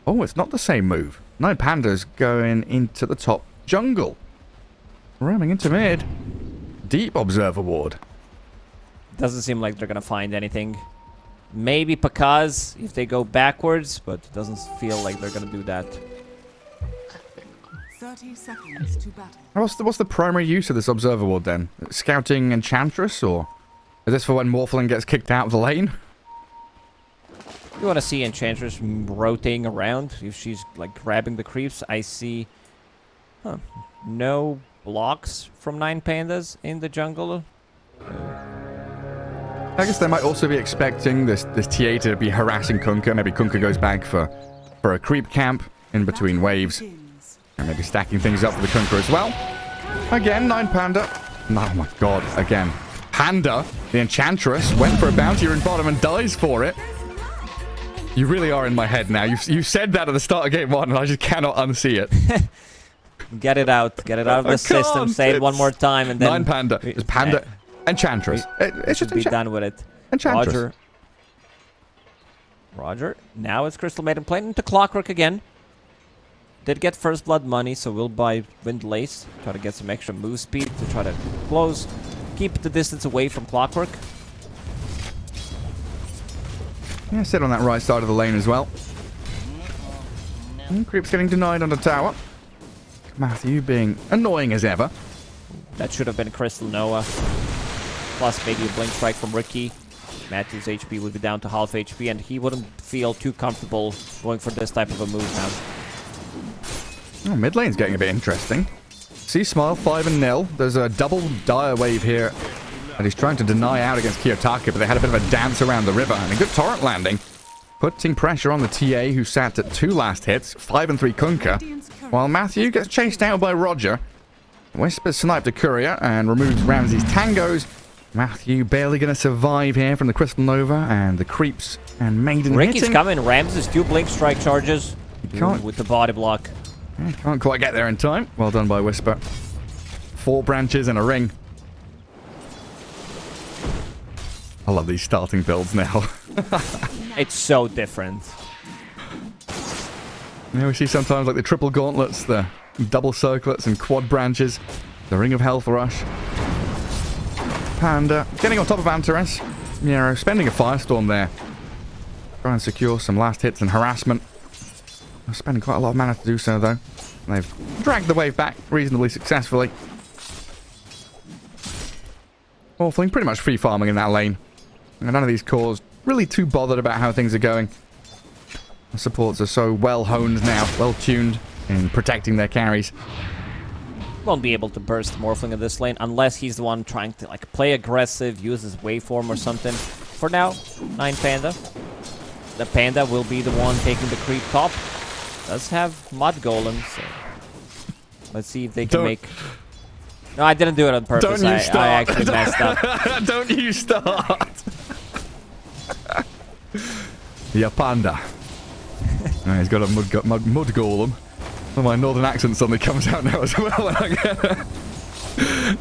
Oh, it's not the same move. 9 Pandas going into the top jungle. Roaming into mid. Deep Observer Ward. Doesn't seem like they're gonna find anything. Maybe Pakaz if they go backwards, but it doesn't feel like they're gonna do that. 30 seconds to battle. What's the primary use of this Observer Ward then? Scouting Enchantress, or is this for when Morphling gets kicked out of the lane? You want to see Enchantress rotating around if she's grabbing the creeps. I see no blocks from 9 Pandas in the jungle. I guess they might also be expecting this TA to be harassing Kunkka. Maybe Kunkka goes back for a creep camp in between waves. And maybe stacking things up for the Kunkka as well. Again, 9 Panda Oh my god, again. Panda, the Enchantress, went for a bounty in bottom and dies for it. You really are in my head now. You said that at the start of game 1 and I just cannot unsee it. Get it out. Get it out of the system. Say it one more time and then... 9 Panda. It's Panda. Enchantress. It's just be done with it. Enchantress. Roger. Now it's Crystal Maiden playing into Clockwork again. Did get first blood money, so we'll buy Wind Lace. Try to get some extra move speed to try to close. Keep the distance away from Clockwork. Yeah, sit on that right side of the lane as well. Creep's getting denied on the tower. Matthew being annoying as ever. That should have been Crystal Noah. Plus maybe a Blink Strike from Ricky. Matthew's HP would be down to half HP, and he wouldn't feel too comfortable going for this type of a move now. Oh, mid lane's getting a bit interesting. See Smile 5-0. There's a double dire wave here. And he's trying to deny out against Kiyotaka, but they had a bit of a dance around the river. And a good torrent landing. Putting pressure on the TA, who sat at 2 last hits. 5 and 3 Kunkka. While Matthew gets chased out by Roger. Whisper sniped a courier and removes Ramsey's tangos. Matthew barely going to survive here from the Crystal Nova and the creeps and Maiden Ricky's hitting. coming. Ramses 2 Blink Strike charges. Can't. With the body block. Can't quite get there in time. Well done by Whisper. 4 branches and a ring. I love these starting builds now. It's so different. Yeah, we see sometimes like the triple gauntlets, the double circlets and quad branches. The Ring of Health Rush. Panda getting on top of Antares. Miero spending a Firestorm there. Trying to secure some last hits and harassment. Spending quite a lot of mana to do so, though. And they've dragged the wave back reasonably successfully. Orphaling pretty much free farming in that lane. And none of these cores really too bothered about how things are going. The supports are so well honed now, well tuned in protecting their carries. Won't be able to burst Morphling in this lane unless he's the one trying to like play aggressive, use his waveform or something. For now, 9 Panda. The Panda will be the one taking the creep top. Does have Mud Golem, so let's see if they can make... No, I didn't do it on purpose. Don't you start. I actually messed up. Don't you start. Yeah, Panda. Oh, he's got a mud golem. Oh, my northern accent suddenly comes out now as well.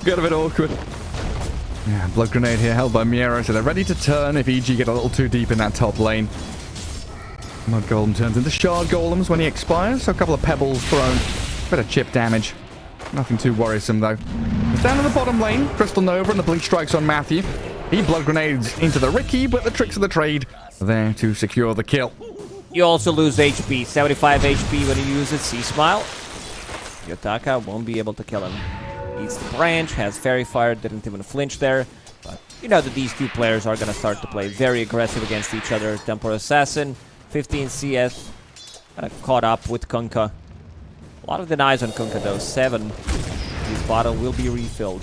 Get a bit awkward. Yeah, blood grenade here held by Miero, so they're ready to turn if EG get a little too deep in that top lane. Mud golem turns into shard golems when he expires, so a couple of pebbles thrown. Bit of chip damage. Nothing too worrisome though. Down in the bottom lane, Crystal Nova and the blink strikes on Matthew. He blood grenades into the Ricky, but the tricks of the trade are there to secure the kill. You also lose HP, 75 HP when you use it. See Smile. Yotaka won't be able to kill him. Eats the branch, has Fairy Fire, didn't even flinch there. But you know that these two players are going to start to play very aggressive against each other. Temple Assassin, 15 CS, caught up with Kunkka. A lot of denies on Kunkka though, 7. His bottle will be refilled.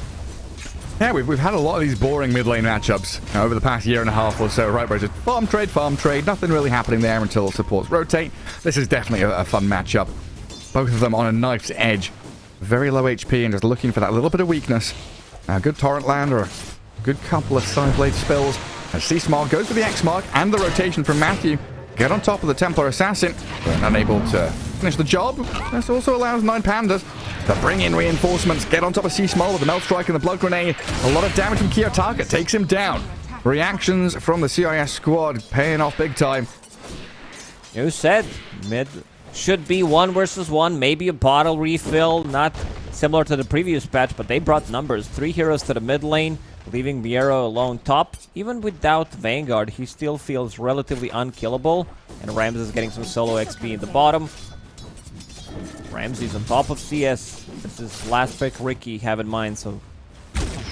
Yeah, we've had a lot of these boring mid lane matchups over the past year and a half or so, right? Where it's just farm trade, nothing really happening there until supports rotate. This is definitely a fun matchup. Both of them on a knife's edge. Very low HP and just looking for that little bit of weakness. A good torrent land or a good couple of side blade spills. As C-Smart goes for the X-Mark and the rotation from Matthew. Get on top of the Templar Assassin, but unable to finish the job. This also allows 9 Pandas to bring in reinforcements. Get on top of C-Small with the Melt Strike and the Blood Grenade. A lot of damage from Kiyotaka takes him down. Reactions from the CIS squad paying off big time. You said mid should be 1 versus 1, maybe a bottle refill, not similar to the previous patch, but they brought numbers. 3 heroes to the mid lane, leaving Miero alone top. Even without Vanguard, he still feels relatively unkillable. And Ramses is getting some solo XP in the bottom. Ramsey's on top of CS. This is last pick Ricky, have in mind, so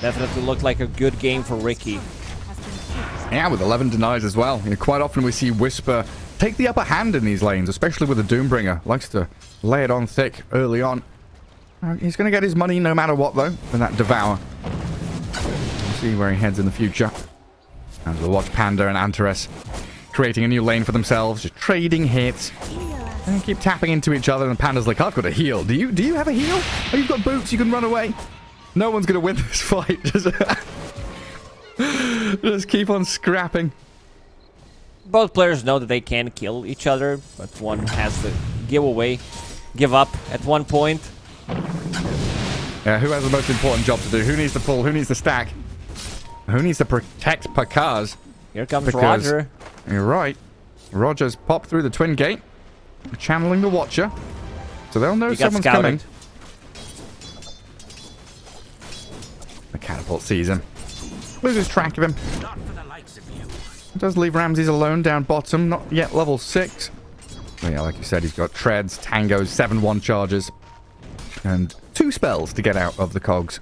definitely looked like a good game for Ricky. Yeah, with 11 denies as well. You know, quite often we see Whisper take the upper hand in these lanes, especially with the Doombringer. Likes to lay it on thick early on. He's going to get his money no matter what, though, from that Devour. We'll see where he heads in the future. And we'll watch Panda and Antares creating a new lane for themselves, just trading hits. And keep tapping into each other, and Panda's like, I've got a heal. Do you have a heal? Oh, you've got boots, you can run away. No one's going to win this fight. Just keep on scrapping. Both players know that they can kill each other, but one has to give up at one point. Yeah, who has the most important job to do? Who needs to pull? Who needs to stack? Who needs to protect Pakaz? Here comes Because- Roger. You're right. Roger's popped through the twin gate, channeling the Watcher. So they'll know He got someone's scouted. coming. The catapult sees him. Loses track of him. Does leave Ramses alone down bottom. Not yet level 6. But yeah, like you said, he's got treads, tangos, 7-1 charges, and 2 spells to get out of the cogs.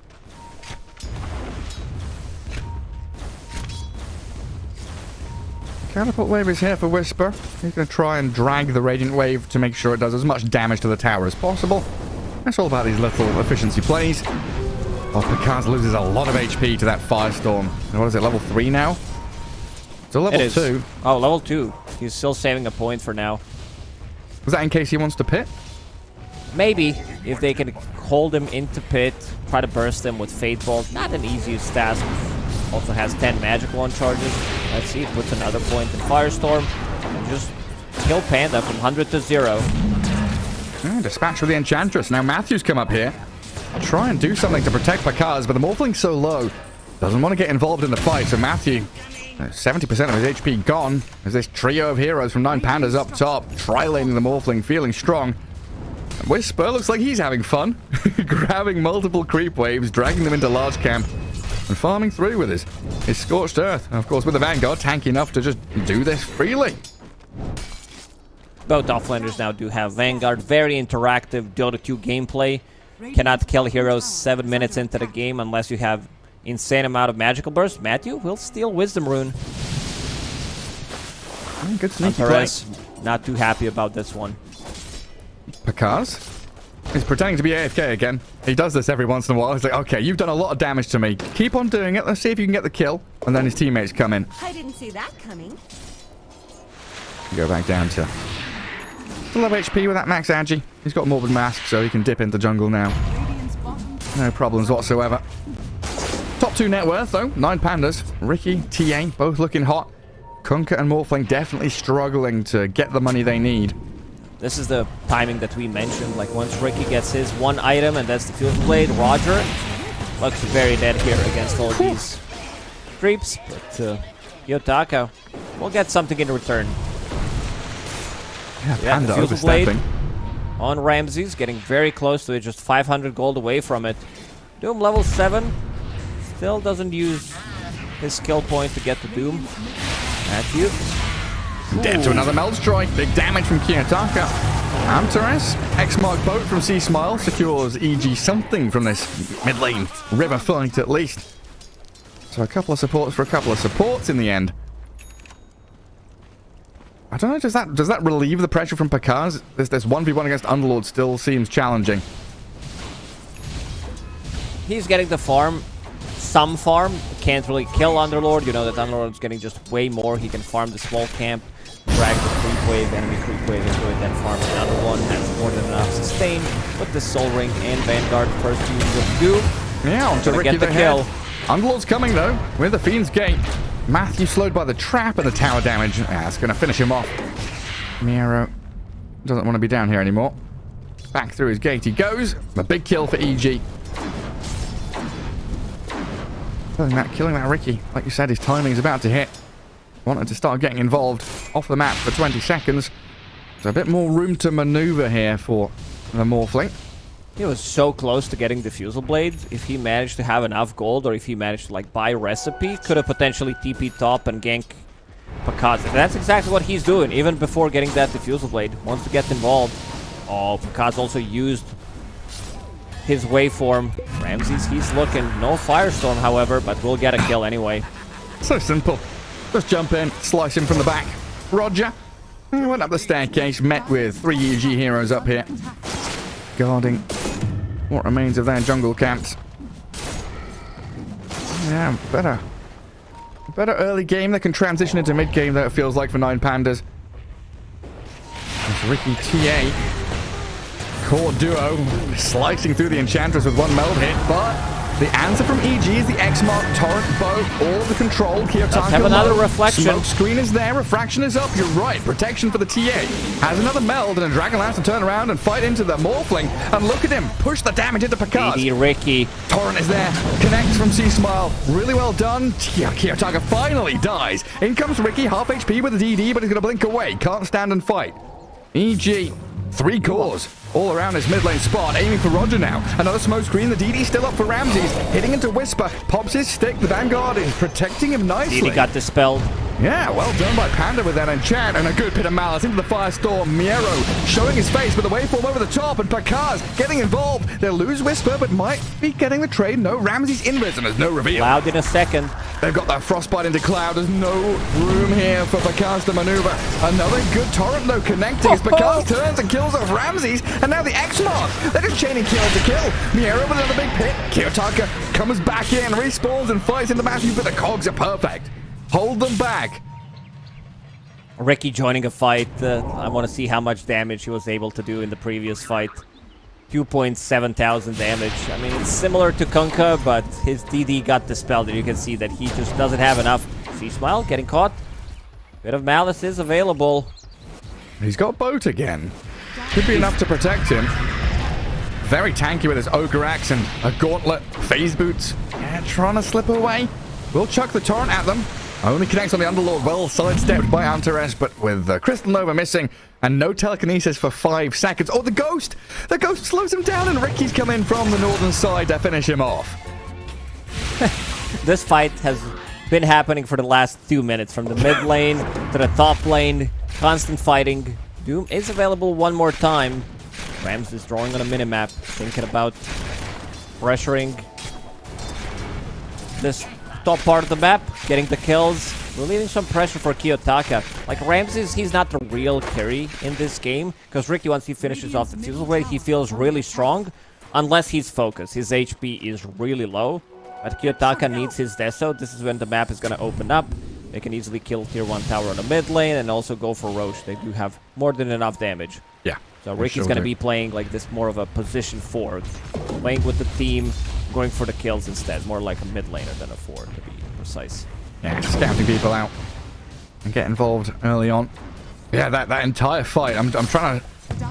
Catapult wave is here for Whisper. He's going to try and drag the Radiant Wave to make sure it does as much damage to the tower as possible. That's all about these little efficiency plays. Oh, Pakaz loses a lot of HP to that Firestorm. What is it, level 3 now? So level 2. Oh, level 2. He's still saving a point for now. Was that in case he wants to pit? Maybe, if they can hold him into pit, try to burst him with Fate Bolt. Not an easiest task. Also has 10 magic wand charges. Let's see, it puts another point in Firestorm. And just kill Panda from 100 to 0. Dispatch with the Enchantress. Now Matthew's come up here. Try and do something to protect Pakaz, but the Morphling's so low. Doesn't want to get involved in the fight, so Matthew, 70% of his HP gone. As this trio of heroes from 9 Pandas up top, tri-laning the Morphling, feeling strong. Whisper looks like he's having fun. Grabbing multiple creep waves, dragging them into large camp, and farming through with his Scorched Earth. And of course, with the Vanguard, tanky enough to just do this freely. Both offlanders now do have Vanguard. Very interactive Dota 2 gameplay. Cannot kill heroes 7 minutes into the game unless you have insane amount of magical burst. Matthew will steal Wisdom Rune. Good sneaky play. Perez not too happy about this one. Pakaz is pretending to be AFK again. He does this every once in a while. He's like, okay, you've done a lot of damage to me. Keep on doing it. Let's see if you can get the kill. And then his teammates come in. I didn't see that coming. Go back down to still have HP with that max agi. He's got Morbid Mask, so he can dip into jungle now. Radiant's bottom No problems whatsoever. Top 2 net worth, though. 9 Pandas. Ricky, TA, both looking hot. Kunkka and Morphling definitely struggling to get the money they need. This is the timing that we mentioned. Like once Ricky gets his one item, and that's the Field Blade, Roger looks very dead here against all of these creeps. But Yotaka will get something in return. Yeah, Yeah, Panda the Field Blade overstepping. on Ramses, getting very close to it, just 500 gold away from it. Doom level 7, still doesn't use his skill point to get to Doom. Matthew. Dead to another Meldstrike. Big damage from Kiyotaka. Amteres. X-Mark boat from C-Smile secures EG something from this mid lane river fight at least. So a couple of supports for a couple of supports in the end. I don't know, does that relieve the pressure from Pakaz? This 1v1 against Underlord still seems challenging. He's getting the farm, some farm. Can't really kill Underlord. You know that Underlord's getting just way more. He can farm the small camp, drag the creep wave, enemy creep wave into it, then farm another one. That's more than enough sustain with the Soul Ring and Vanguard. First use of Doom. Yeah, on to Gonna Ricky get the the kill. head. Underlord's coming though, with the Fiend's Gate. Matthew slowed by the trap and the tower damage. Yeah, it's going to finish him off. Miero doesn't want to be down here anymore. Back through his gate he goes. A big kill for EG. Killing that Ricky. Like you said, his timing is about to hit. Wanted to start getting involved off the map for 20 seconds. So a bit more room to maneuver here for the Morphling. He was so close to getting the Fusel Blade. If he managed to have enough gold, or if he managed to like buy recipe, could have potentially TP top and gank Pakaz. And that's exactly what he's doing, even before getting that Diffusal Blade. Wants to get involved. Oh, Pakaz also used his waveform. Ramses, he's looking. No Firestorm, however, but we'll get a kill anyway. So simple. Just jump in, slice him from the back. Roger. Went up the staircase, met with 3 EG heroes up here, guarding what remains of their jungle camps. Yeah, better early game that can transition into mid game, that it feels like for 9 Pandas. There's Ricky TA. Core duo slicing through the Enchantress with 1 meld hit, but The answer from EG is the X-Mark, Torrent, Bow, all of the control. Kiyotaka have another low. reflection. Smoke screen is there. Refraction is up. You're right. Protection for the TA. Has another meld and a Dragonlance to turn around and fight into the Morphling. And look at him. Push the damage into Picard. DD Ricky. Torrent is there. Connects from C-Smile. Really well done. Kiyotaka finally dies. In comes Ricky. Half HP with a DD, but he's going to blink away. Can't stand and fight. EG. 3 cores all around his mid lane spot, aiming for Roger now. Another smoke screen. The DD still up for Ramses. Hitting into Whisper. Pops his stick. The Vanguard is protecting him nicely. DD got dispelled. Yeah, well done by Panda with that enchant and a good pit of malice into the Firestorm. Miero showing his face with a waveform over the top, and Pakaz getting involved. They'll lose Whisper, but might be getting the trade. No, Ramses invis, and there's no reveal. Cloud in a second. They've got that frostbite into Cloud. There's no room here for Pakaz to maneuver. Another good torrent, though, connecting as Pakaz turns and kills off Ramses, and now the X-Mark. They're just chaining kill to kill. Miero with another big pit. Kiyotaka comes back in, respawns, and fights in the match, but the cogs are perfect. Hold them back. Ricky joining a fight. I want to see how much damage he was able to do in the previous fight. 2.7 thousand damage. I mean, it's similar to Kunkka, but his DD got dispelled, and you can see that he just doesn't have enough. C-Smile getting caught. Bit of malice is available. He's got Boat again. Could be enough to protect him. Very tanky with his Ogre Axe and a Gauntlet. Phase Boots. Yeah, trying to slip away. We'll chuck the Torrent at them. Only connects on the Underlord. Well sidestepped by Antares, but with Crystal Nova missing and no telekinesis for 5 seconds. Oh, the Ghost! The Ghost slows him down, and Ricky's come in from the northern side to finish him off. This fight has been happening for the last 2 minutes. From the mid lane to the top lane. Constant fighting. Doom is available one more time. Rams is drawing on a minimap, thinking about pressuring this top part of the map, getting the kills, relieving some pressure for Kiyotaka. Like, Ramses, he's not the real carry in this game, because Ricky, once he finishes off the season way, he feels really strong, unless he's focused. His HP is really low, but Kiyotaka needs his Deso. This is when the map is going to open up. They can easily kill tier 1 tower on the mid lane and also go for Roche. They do have more than enough damage. Yeah. So Ricky's going to be playing like this, more of a position 4, playing with the team, going for the kills instead. More like a mid laner than a 4, to be precise. Yeah, scouting people out and get involved early on. Yeah, that entire fight, I'm trying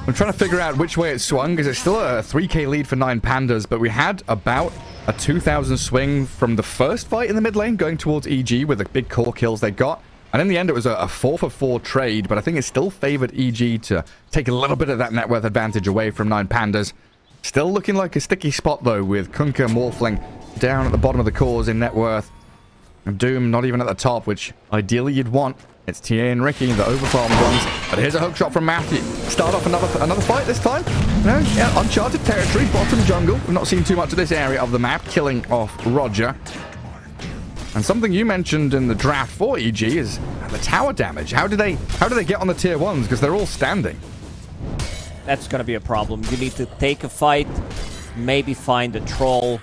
to figure out which way it swung, because it's still a 3k lead for 9 Pandas, but we had about a 2,000 swing from the first fight in the mid lane going towards EG with the big core kills they got. And in the end, it was a 4-for-4 trade, but I think it still favored EG to take a little bit of that net worth advantage away from 9 Pandas. Still looking like a sticky spot, though, with Kunkka Morphling down at the bottom of the cores in net worth. And Doom not even at the top, which ideally you'd want. It's TA and Ricky, the overfarmed ones. But here's a hook shot from Matthew. Start off another fight this time. No, yeah, uncharted territory, bottom jungle. We've not seen too much of this area of the map, killing off Roger. And something you mentioned in the draft for EG is the tower damage. How do they get on the tier 1s? Because they're all standing. That's going to be a problem. You need to take a fight, maybe find a troll.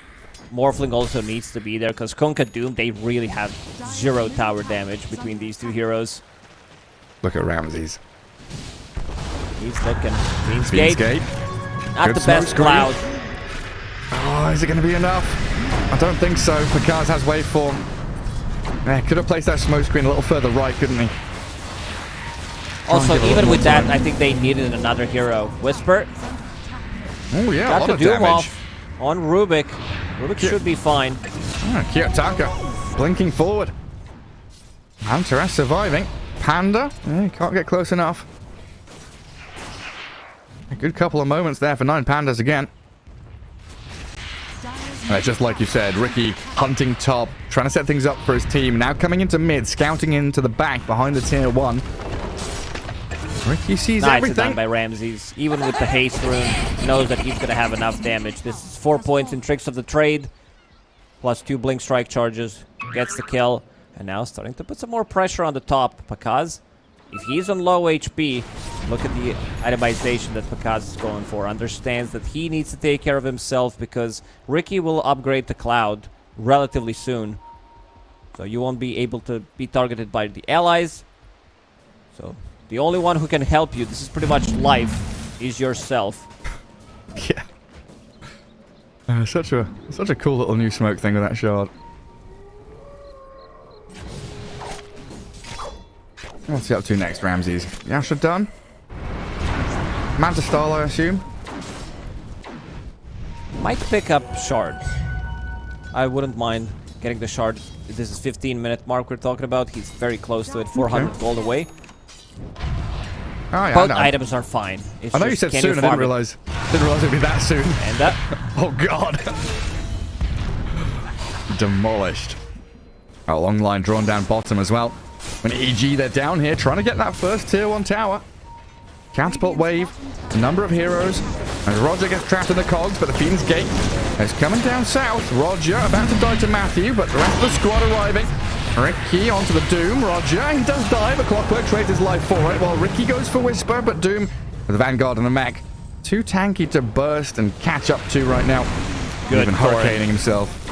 Morphling also needs to be there, because Kunkka Doom, they really have 0 tower damage between these 2 heroes. Look at Ramses. He's looking. Queen's Gate. Not Good the best smoke Cloud. Oh, is it going to be enough? I don't think so. Pakaz has waveform. Yeah, could have placed that smoke screen a little further right, couldn't he? Also, give a even little with more that, time. I think they needed another hero. Whisper Oh, yeah, a got lot the of Doom damage. off on Rubik. Rubik should be fine. Kiyotaka blinking forward. Antares surviving. Panda, can't get close enough. A good couple of moments there for 9 Pandas again. Just like you said, Ricky hunting top, trying to set things up for his team. Now coming into mid, scouting into the back behind the tier 1. Ricky sees Nicely everything. done by Ramses. Even with the haste rune, knows that he's going to have enough damage. This is 4 points in Tricks of the Trade, plus 2 Blink Strike charges. Gets the kill, and now starting to put some more pressure on the top. Pakaz, if he's on low HP, look at the itemization that Pakaz is going for. Understands that he needs to take care of himself, because Ricky will upgrade the Cloud relatively soon. So you won't be able to be targeted by the allies. So the only one who can help you, this is pretty much life, is yourself. Yeah. Such a cool little new smoke thing with that shard. What's he up to next, Ramses? Yasha done? Manta style, I assume? Might pick up shard. I wouldn't mind getting the shard. This is 15-minute mark we're talking about. He's very close to it. 400 gold away. Oh, yeah, Both I know. items are fine. It's I know you just, said can soon. I farm didn't realize it'd be that soon. it? And that. Oh god. Demolished. A long line drawn down bottom as well. When EG, they're down here trying to get that first tier 1 tower. Catapult wave, a number of heroes. As Roger gets trapped in the cogs, but the Fiend's Gate is coming down south. Roger about to die to Matthew, but the rest of the squad arriving. Ricky onto the Doom. Roger, he does die, but Clockwork trades his life for it, while Ricky goes for Whisper, but Doom with the Vanguard and the mech. Too tanky to burst and catch up to right now. Good Even for it. hurricaning himself.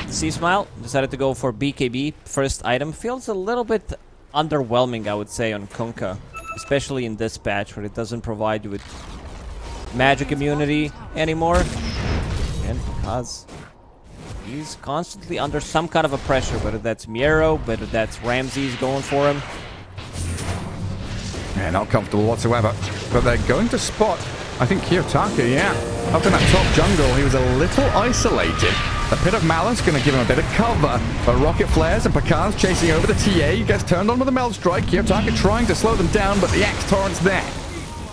Sea Smile decided to go for BKB. First item feels a little bit underwhelming, I would say, on Kunkka. Especially in this patch where it doesn't provide you with magic immunity anymore. And because he's constantly under some kind of a pressure, whether that's Miero, whether that's Ramses going for him. Yeah, not comfortable whatsoever. But they're going to spot, I think, Kiyotaka, yeah. Up in that top jungle, he was a little isolated. The Pit of Malice going to give him a bit of cover. But Rocket Flares and Picard's chasing over the TA. He gets turned on with a Meld Strike. Kiyotaka trying to slow them down, but the Axe Torrent's there.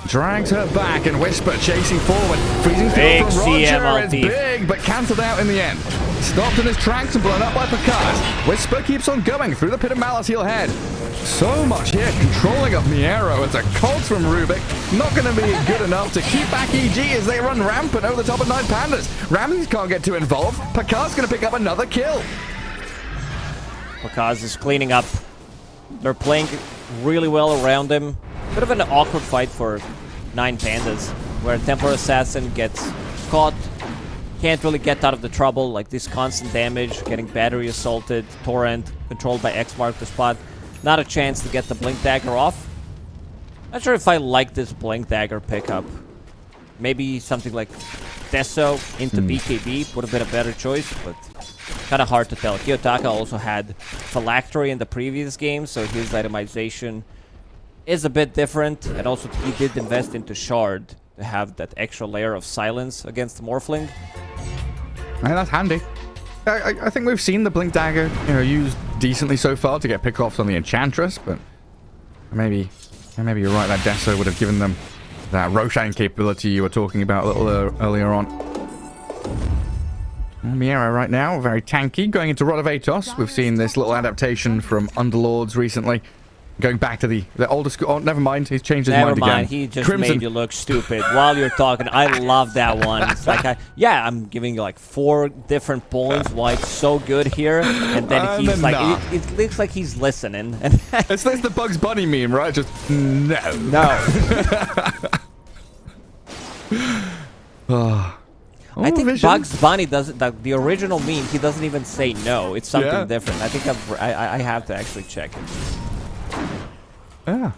Drags her back, and Whisper chasing forward. Freezing field from Big CM Roger. It's ulti. big, but cancelled out in the end. Stopped in his tracks and blown up by Picard. Whisper keeps on going through the Pit of Malice. He'll head. So much here, controlling of Miero. It's a Colt from Rubik. Not going to be good enough to keep back EG as they run rampant over the top of 9 Pandas. Ramses can't get too involved. Picard's going to pick up another kill. Because is cleaning up. They're playing really well around him. Bit of an awkward fight for 9 Pandas, where Templar Assassin gets caught, can't really get out of the trouble, like this constant damage, getting battery assaulted, Torrent, controlled by X mark the spot. Not a chance to get the Blink Dagger off. Not sure if I like this Blink Dagger pickup. Maybe something like Deso into BKB would have been a better choice, but kind of hard to tell. Kiyotaka also had Phylactery in the previous game, so his itemization is a bit different, and also he did invest into Shard to have that extra layer of silence against the Morphling. Yeah, that's handy. I think we've seen the Blink Dagger, used decently so far to get pickoffs on the Enchantress, but maybe you're right. That Deso would have given them that Roshan capability you were talking about a little earlier on. Miero right now, very tanky, going into Rod of Atos. We've seen this little adaptation from Underlords recently. Going back to the older school. Oh, never mind. He's changed his mind again. Never mind. He just Crimson. made you look stupid while you're talking. I love that one. It's like, I'm giving you like 4 different points why it's so good here, and then he's like, nah. it looks like he's listening. And It's the Bugs Bunny meme, right? Just no. I think Vision. Bugs Bunny doesn't. The original meme, he doesn't even say no. It's something Yeah. different. I think I have to actually check it. Yeah.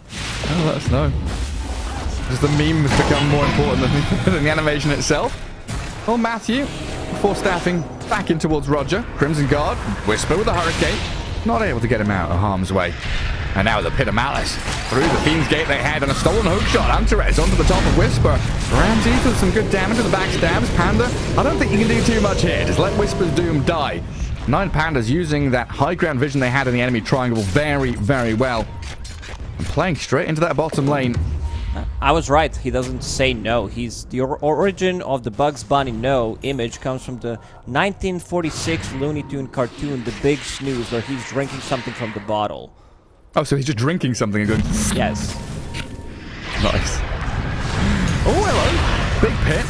Oh, let us know. Does the meme has become more important than the animation itself? Well, Matthew, before staffing back in towards Roger, Crimson Guard, Whisper with a Hurricane, not able to get him out of harm's way. And now the Pit of Malice. Through the Fiend's Gate they had, and a stolen hook shot. Antares onto the top of Whisper. Ramses with some good damage with the backstabs. Panda, I don't think you can do too much here. Just let Whisper's Doom die. 9 Pandas using that high ground vision they had in the enemy triangle very, very well. And playing straight into that bottom lane. I was right. He doesn't say no. He's the origin of the Bugs Bunny no image comes from the 1946 Looney Tune cartoon, The Big Snooze, where he's drinking something from the bottle. Oh, so he's just drinking something and going... Yes. Nice. Oh, hello. Big pit.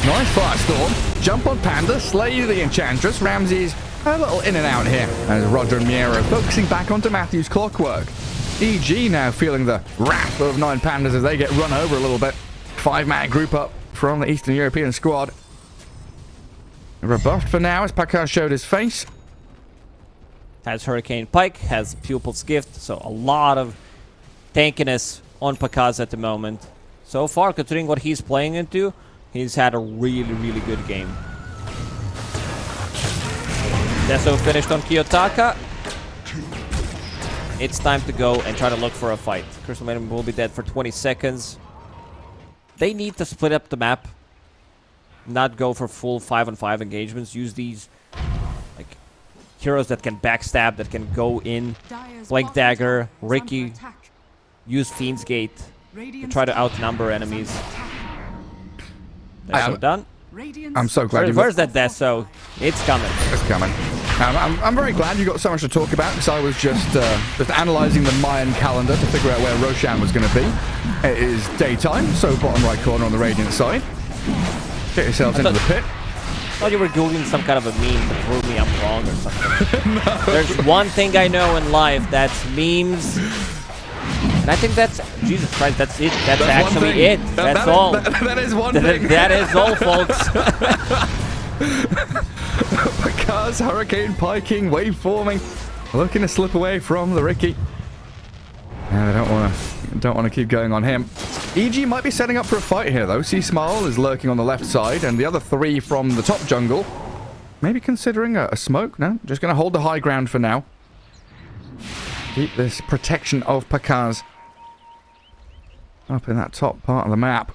Nice firestorm. Jump on Panda. Slay the Enchantress. Ramses a little in and out here. As Roger and Miero focusing back onto Matthew's Clockwork. EG now feeling the wrath of 9 Pandas as they get run over a little bit. 5-man group up from the Eastern European squad. Rebuffed for now as Pakar showed his face. Has Hurricane Pike, has Pupil's Gift, so a lot of tankiness on Pakaz at the moment. So far, considering what he's playing into, he's had a really, really good game. Deso finished on Kiyotaka. It's time to go and try to look for a fight. Crystal Maiden will be dead for 20 seconds. They need to split up the map. Not go for full 5-on-5 engagements. Use these like heroes that can backstab, that can go in. Dire's Blink bottom Dagger, tower is Ricky. under attack. Use Fiend's Gate to Radiant's try to top outnumber tower is enemies. under attack. Deso done. Radiant's I'm so glad you Where's that Deso? It's coming. It's coming. I'm very glad you got so much to talk about because I was just analysing the Mayan calendar to figure out where Roshan was going to be. It is daytime, so bottom right corner on the Radiant side. Get yourselves into the pit. I thought you were googling some kind of a meme to prove me I'm wrong or something. No. There's one thing I know in life, that's memes. And I think that's... Jesus Christ, that's it. That's actually it. That's all. That is one thing. That is all, folks. Cars, Hurricane, Piking, waveforming, looking to slip away from the Ricky. Yeah, they don't want to keep going on him. EG might be setting up for a fight here, though. C-Smile is lurking on the left side, and the other three from the top jungle. Maybe considering a smoke? No, just going to hold the high ground for now. Keep this protection of Pakaz up in that top part of the map.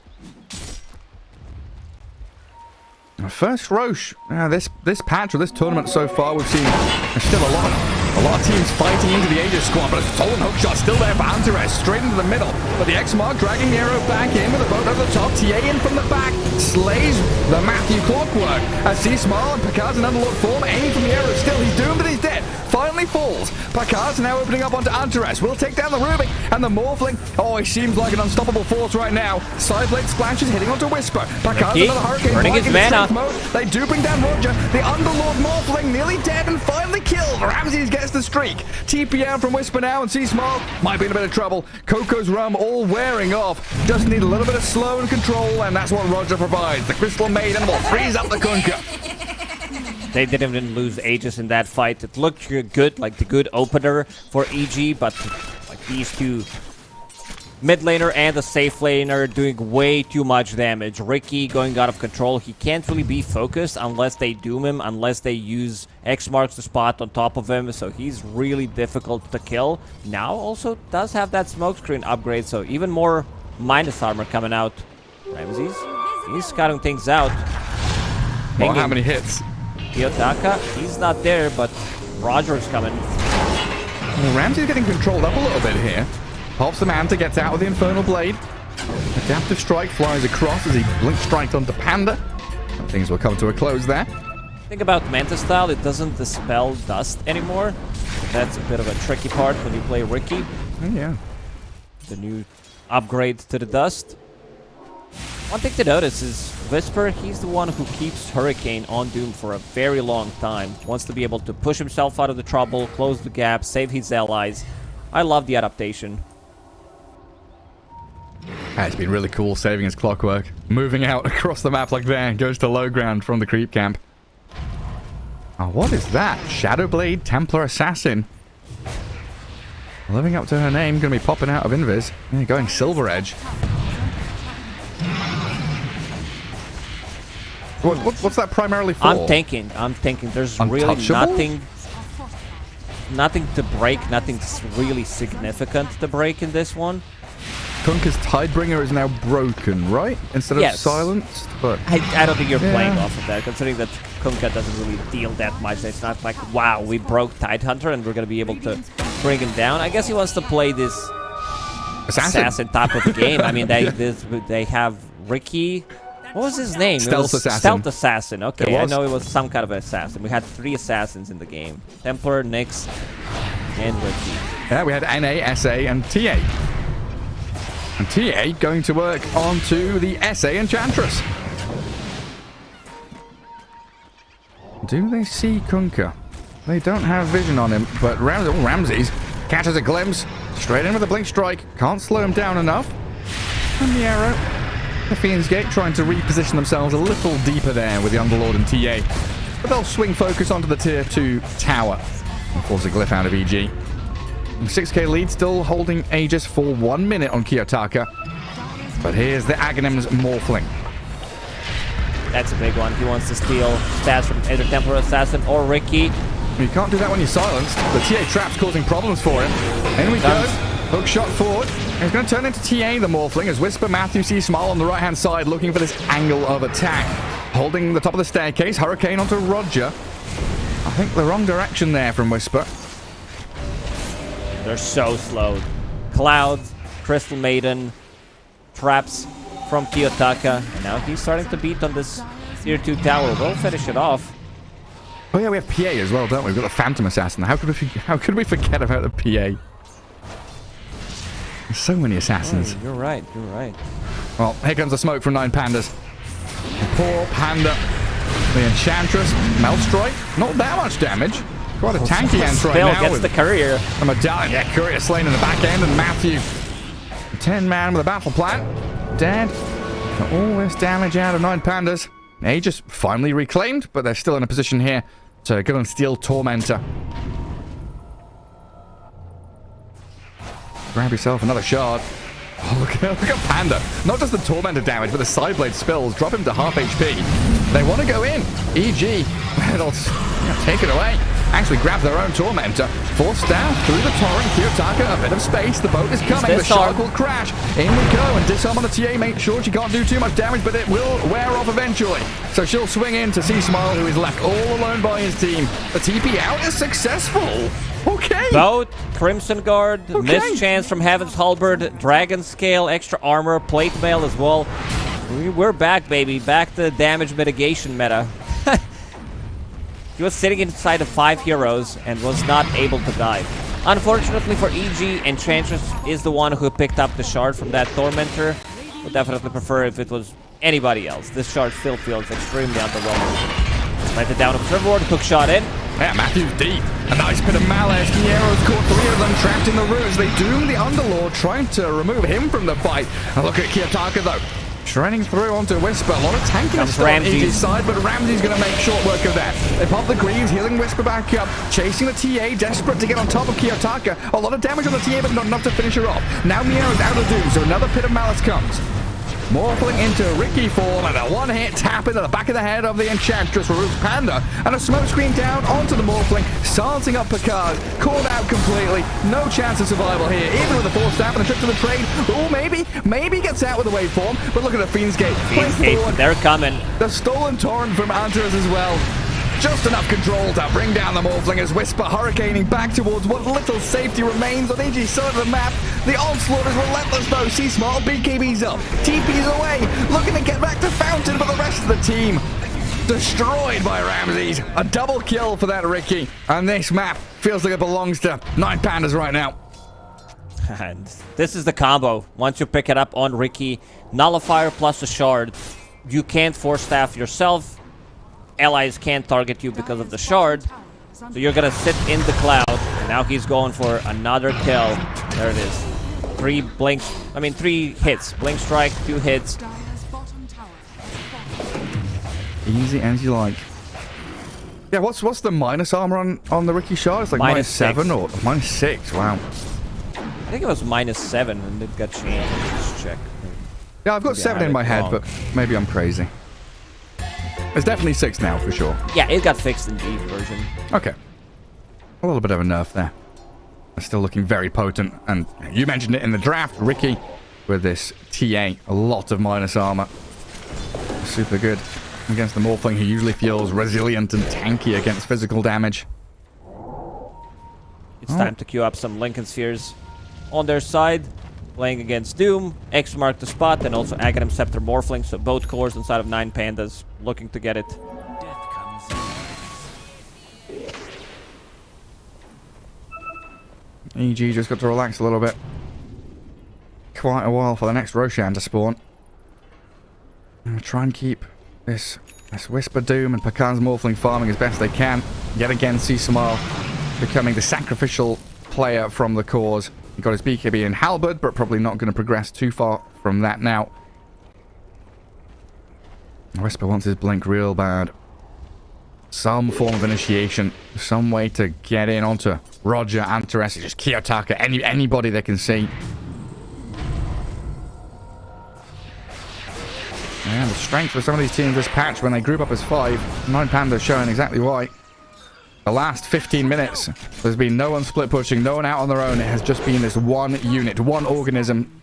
First Roche. This patch or this tournament so far, we've seen there's still a lot of teams fighting into the Aegis squad, but it's TALON hookshot still there for Antares, straight into the middle. But the X-Mark dragging the arrow back in with the boat over the top. TA in from the back, slays the Matthew Clockwork. As C-Smile and Pakaz in underlord form, aim from the arrow still. He's doomed and he's dead. Finally falls. Pakaz now opening up onto Antares. Will take down the Rubik and the Morphling. Oh, he seems like an unstoppable force right now. Sideblade splashes hitting onto Whisper. Pakaz another Hurricane. Burning his mana. Mode. They do bring down Roger. The Underlord Morphling nearly dead and finally killed. Ramses gets the streak. TPM from Whisper now, and C-Smile might be in a bit of trouble. Coco's Rum all wearing off. Just need a little bit of slow and control, and that's what Roger provides. The Crystal Maiden will freeze up the Kunkka. They didn't even lose Aegis in that fight. It looked good, like the good opener for EG, but like these two mid laner and the safe laner doing way too much damage. Ricky going out of control. He can't really be focused unless they doom him, unless they use X marks the spot on top of him. So he's really difficult to kill. Now also does have that smokescreen upgrade, so even more minus armor coming out. Ramses, he's scouting things out. Well, how many hits? Kiyotaka, he's not there, but Roger's coming. Well, Ramsey's getting controlled up a little bit here. Pops the Manta, gets out with the Infernal Blade. Adaptive Strike flies across as he blink strikes onto Panda. Things will come to a close there. Think about Manta style, it doesn't dispel dust anymore. That's a bit of a tricky part when you play Ricky. Oh, yeah. The new upgrade to the dust. One thing to notice is Whisper, he's the one who keeps Hurricane on Doom for a very long time. Wants to be able to push himself out of the trouble, close the gap, save his allies. I love the adaptation. It's been really cool saving his Clockwork. Moving out across the map like that. Goes to low ground from the creep camp. Oh, what is that? Shadowblade Templar Assassin. Living up to her name. Going to be popping out of Invis. Yeah, going Silver Edge. What's that primarily for? I'm thinking. There's really nothing to break, nothing really significant to break in this one. Kunkka's Tidebringer is now broken, right? Instead of silenced? But I don't think you're playing off of that, considering that Kunkka doesn't really deal that much. It's not like, wow, we broke Tidehunter and we're going to be able to bring him down. I guess he wants to play this assassin type of game. I mean, they have Ricky. What was his name? Stealth Assassin. Stealth Assassin. Okay, I know it was some kind of assassin. We had 3 assassins in the game. Templar, Nyx, and Ricky. Yeah, we had NA, SA, and TA. And TA going to work onto the SA Enchantress. Do they see Kunkka? They don't have vision on him, but Ramses catches a glimpse. Straight in with a blink strike. Can't slow him down enough. And the arrow. The Fiend's Gate trying to reposition themselves a little deeper there with the Underlord and TA. But they'll swing focus onto the tier 2 tower. And force a glyph out of EG. 6k lead still holding Aegis for 1 minute on Kiyotaka. But here's the Aghanim's Morphling. That's a big one. He wants to steal stats from either Temporal Assassin or Ricky. You can't do that when you're silenced. The TA trap's causing problems for him. In we go. Hook shot forward. He's going to turn into TA, the Morphling, as Whisper, Matthew, C. Smile on the right-hand side, looking for this angle of attack. Holding the top of the staircase. Hurricane onto Roger. I think the wrong direction there from Whisper. They're so slowed. Cloud, Crystal Maiden, traps from Kiyotaka. And now he's starting to beat on this tier 2 tower. We'll finish it off. Oh yeah, we have PA as well, don't we? We've got the Phantom Assassin. How could we forget about the PA? There's so many assassins. Oh, you're right, you're right. Well, here comes the smoke from 9 Pandas. Poor Panda. The Enchantress. Maelstrike. Not that much damage. Quite a tanky ant right now. Gets the Courier. A medallion. Yeah, Courier slain in the back end. And Matthew. 10-man with a battle plan. Dead. Got all this damage out of 9 Pandas. Aegis finally reclaimed, but they're still in a position here to go and steal Tormentor. Grab yourself another shard. Oh, look at Panda. Not just the Tormentor damage, but the Sideblade spills. Drop him to half HP. They want to go in. EG. They'll take it away. Actually grab their own Tormentor. Force down through the torrent. Kiyotaka, a bit of space. The boat is coming. The shark will crash. In we go. And disarm on the TA. Make sure she can't do too much damage, but it will wear off eventually. So she'll swing in to see Smile, who is left all alone by his team. The TP out is successful. Okay. Boat, Crimson Guard, Missed Chance from Heaven's Halberd, Dragon Scale, extra armor, Plate Mail as well. We're back, baby. Back to damage mitigation meta. He was sitting inside of 5 heroes and was not able to die. Unfortunately for EG, Enchantress is the one who picked up the shard from that Tormentor. Would definitely prefer if it was anybody else. This shard still feels extremely underwhelming. Let it down Observer, hook shot in. Yeah, Matthew's deep. A nice bit of malice. The arrows caught 3 of them trapped in the ruins. They doom the Underlord, trying to remove him from the fight. And look at Kiyotaka, though. Training through onto Whisper. A lot of tanking stuff on EG's side, but Ramsey's going to make short work of that. They pop the greens, healing Whisper back up. Chasing the TA, desperate to get on top of Kiyotaka. A lot of damage on the TA, but not enough to finish her off. Now Miero's out of doom, so another pit of malice comes. Morphling into Ricky form, and a one-hit tap into the back of the head of the Enchantress for Root Panda, and a smoke screen down onto the Morphling, silencing up Picard, caught out completely, no chance of survival here, even with the force stamp and a trip to the trade. Oh, maybe gets out with the waveform, but look at the Fiend's Gate. Fiend's Gate, they're coming. The stolen Torrent from Antares as well. Just enough control to bring down the Morphling as Whisper hurricaning back towards what little safety remains on EG's side of the map. The onslaught is relentless though. C-Smart, BKB's up, TP's away, looking to get back to Fountain, but the rest of the team destroyed by Ramses. A double kill for that Ricky. And this map feels like it belongs to 9 Pandas right now. And this is the combo. Once you pick it up on Ricky, Nullifier plus a shard, you can't force staff yourself. Allies can't target you because of the shard. So you're gonna sit in the cloud. And now he's going for another kill. There it is. 3 hits. Blink strike, 2 hits. Dire's bottom tower. Easy as you like. Yeah, what's the minus armor on the Ricky shard? It's like -7 or -6. Wow. I think it was -7 and it got changed. Let's check. Yeah, I've got Maybe 7 in my head, wrong. but maybe I'm crazy. It's definitely 6 now, for sure. Yeah, it got fixed in the version. Okay. A little bit of a nerf there. It's still looking very potent. And you mentioned it in the draft, Ricky, with this TA. A lot of minus armor. Super good against the Morphling, who usually feels resilient and tanky against physical damage. It's time to queue up some Lincoln Spheres on their side. Playing against Doom, X mark the spot, and also Aghanim Scepter Morphling, so both cores inside of 9 Pandas looking to get it. EG just got to relax a little bit. Quite a while for the next Roshan to spawn. I'm gonna try and keep this Whisper Doom and Picard's Morphling farming as best they can. Yet again, C-Smile becoming the sacrificial player from the cause. He got his BKB in Halberd, but probably not going to progress too far from that now. Whisper wants his blink real bad. Some form of initiation. Some way to get in onto Roger, Antares, just Kiyotaka, anybody they can see. strength for some of these teams this patch when they group up as 5. 9 Panda's showing exactly why. The last 15 minutes, there's been no one split pushing, no one out on their own. It has just been this one unit, one organism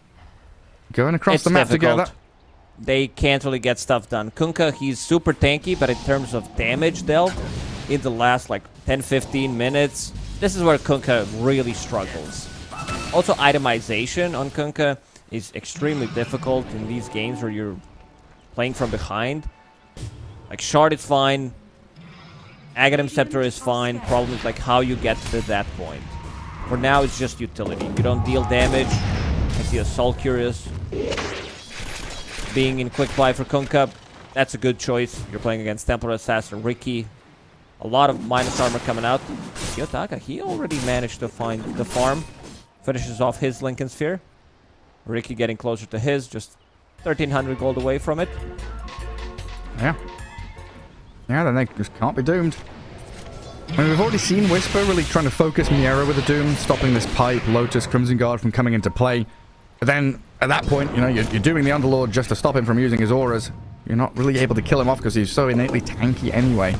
going across the map together. They can't really get stuff done. Kunkka, he's super tanky, but in terms of damage dealt in the last like 10-15 minutes, this is where Kunkka really struggles. Also, itemization on Kunkka is extremely difficult in these games where you're playing from behind. Like, Shard is fine. Aghanim Scepter is fine. Problem is like how you get to that point. For now, it's just utility. You don't deal damage. I see a Soul Curious being in quick buy for Kunkka. That's a good choice. You're playing against Templar Assassin Ricky. A lot of minus armor coming out. Kiyotaka, he already managed to find the farm. Finishes off his Lincoln Sphere. Ricky getting closer to his, just 1,300 gold away from it. Yeah. Yeah, then they just can't be doomed. I mean, we've already seen Whisper really trying to focus Miera with the Doom, stopping this pipe, Lotus, Crimson Guard from coming into play. But then, at that point, you know, you're doing the Underlord just to stop him from using his auras. You're not really able to kill him off because he's so innately tanky anyway.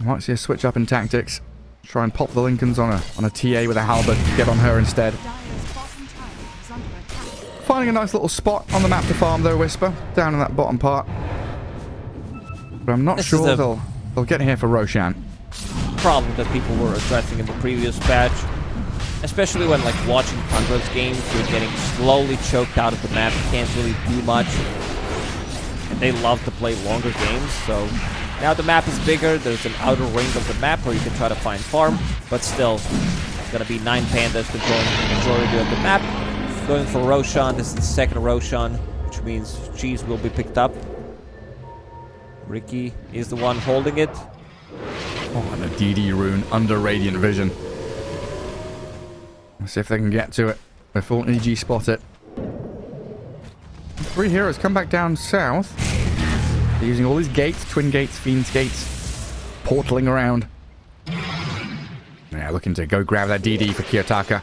I might see a switch up in tactics. Try and pop the Lincolns on a TA with a halberd. Get on her instead. Dire's bottom tower is under attack. Finding a nice little spot on the map to farm though, Whisper. Down in that bottom part. But I'm not sure they'll get here for Roshan. Problem that people were addressing in the previous patch. Especially when, like, watching Tundra's games, you're getting slowly choked out of the map. You can't really do much. And they love to play longer games, so... Now the map is bigger, there's an outer ring of the map where you can try to find farm, but still, it's gonna be 9 Pandas controlling the majority of the map. Going for Roshan, this is the second Roshan, which means Cheese will be picked up. Ricky is the one holding it. Oh, and a DD rune under Radiant Vision. Let's see if they can get to it before EG spot it. 3 heroes come back down south. They're using all these gates, Twin Gates, Fiend's Gates, portaling around. Yeah, looking to go grab that DD for Kiyotaka.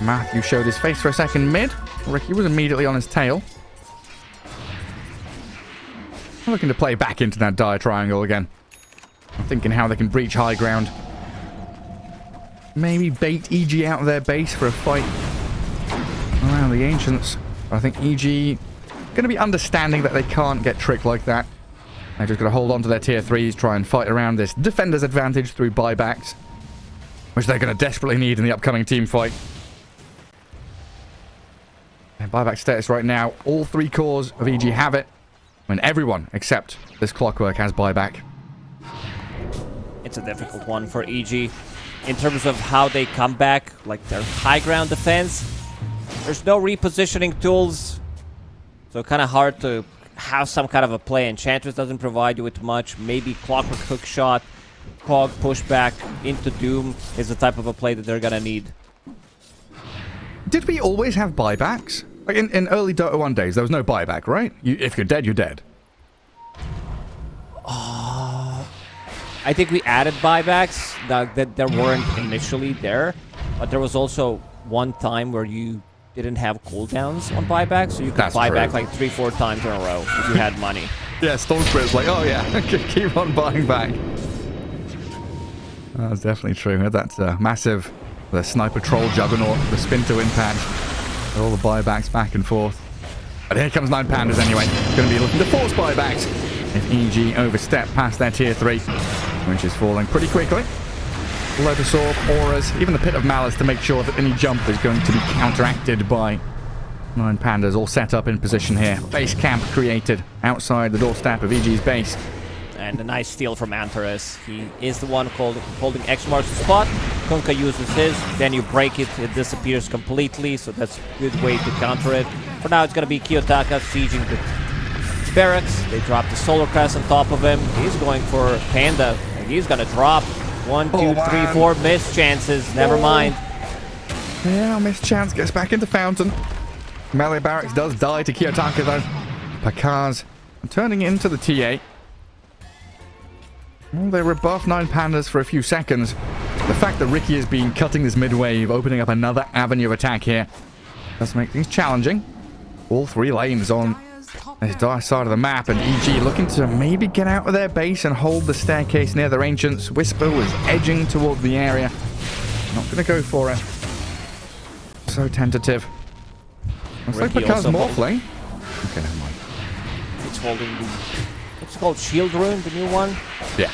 Matthew showed his face for a second mid. Ricky was immediately on his tail. Looking to play back into that dire triangle again. I'm thinking how they can breach high ground. Maybe bait EG out of their base for a fight around the Ancients. I think EG going to be understanding that they can't get tricked like that. They're just going to hold on to their tier 3s, try and fight around this defender's advantage through buybacks, which they're going to desperately need in the upcoming team fight. And buyback status right now, all 3 cores of EG have it, when everyone except this Clockwork has buyback. It's a difficult one for EG. In terms of how they come back, like their high ground defense, there's no repositioning tools. So kind of hard to have some kind of a play. Enchantress doesn't provide you with much. Maybe Clockwork Hookshot, Cog pushback into Doom is the type of a play that they're gonna need. Did we always have buybacks? Like in early Dota 1 days, there was no buyback, right? If you're dead, you're dead. I think we added buybacks that there weren't initially there. But there was also one time where you didn't have cooldowns on buyback, so you could buy back like 3-4 times in a row if you had money. Yeah, Storm Spirit's like, oh yeah, keep on buying back. That's definitely true. We had that massive, the Sniper Troll Juggernaut, the Spin to Win patch, all the buybacks back and forth. But here comes 9 Pandas anyway. Going to be looking to force buybacks if EG overstep past their tier 3, which is falling pretty quickly. Lotus Orb, Auras, even the Pit of Malice to make sure that any jump is going to be counteracted by 9 Pandas all set up in position here. Base camp created outside the doorstep of EG's base. And a nice steal from Antares. He is the one holding X marks the spot. Kunkka uses his, then you break it, it disappears completely, so that's a good way to counter it. For now, it's going to be Kiyotaka sieging the barracks. They drop the Solar Crest on top of him. He's going for Panda, and he's going to drop 1, 2, 3, 4 missed chances. Never mind. Yeah, missed chance gets back into Fountain. Melee Barracks does die to Kiyotaka though. Pakaz turning into the TA. Well, they rebuff 9 Pandas for a few seconds. The fact that Ricky has been cutting this mid-wave, opening up another avenue of attack here, does make things challenging. All 3 lanes on this dark side of the map, and EG looking to maybe get out of their base and hold the staircase near their ancients. Whisper was edging toward the area. Not going to go for it. So tentative. Looks like Ricky Picard's also morphling. Okay, never mind. It's holding the... It's called Shield Rune, the new one. Yeah.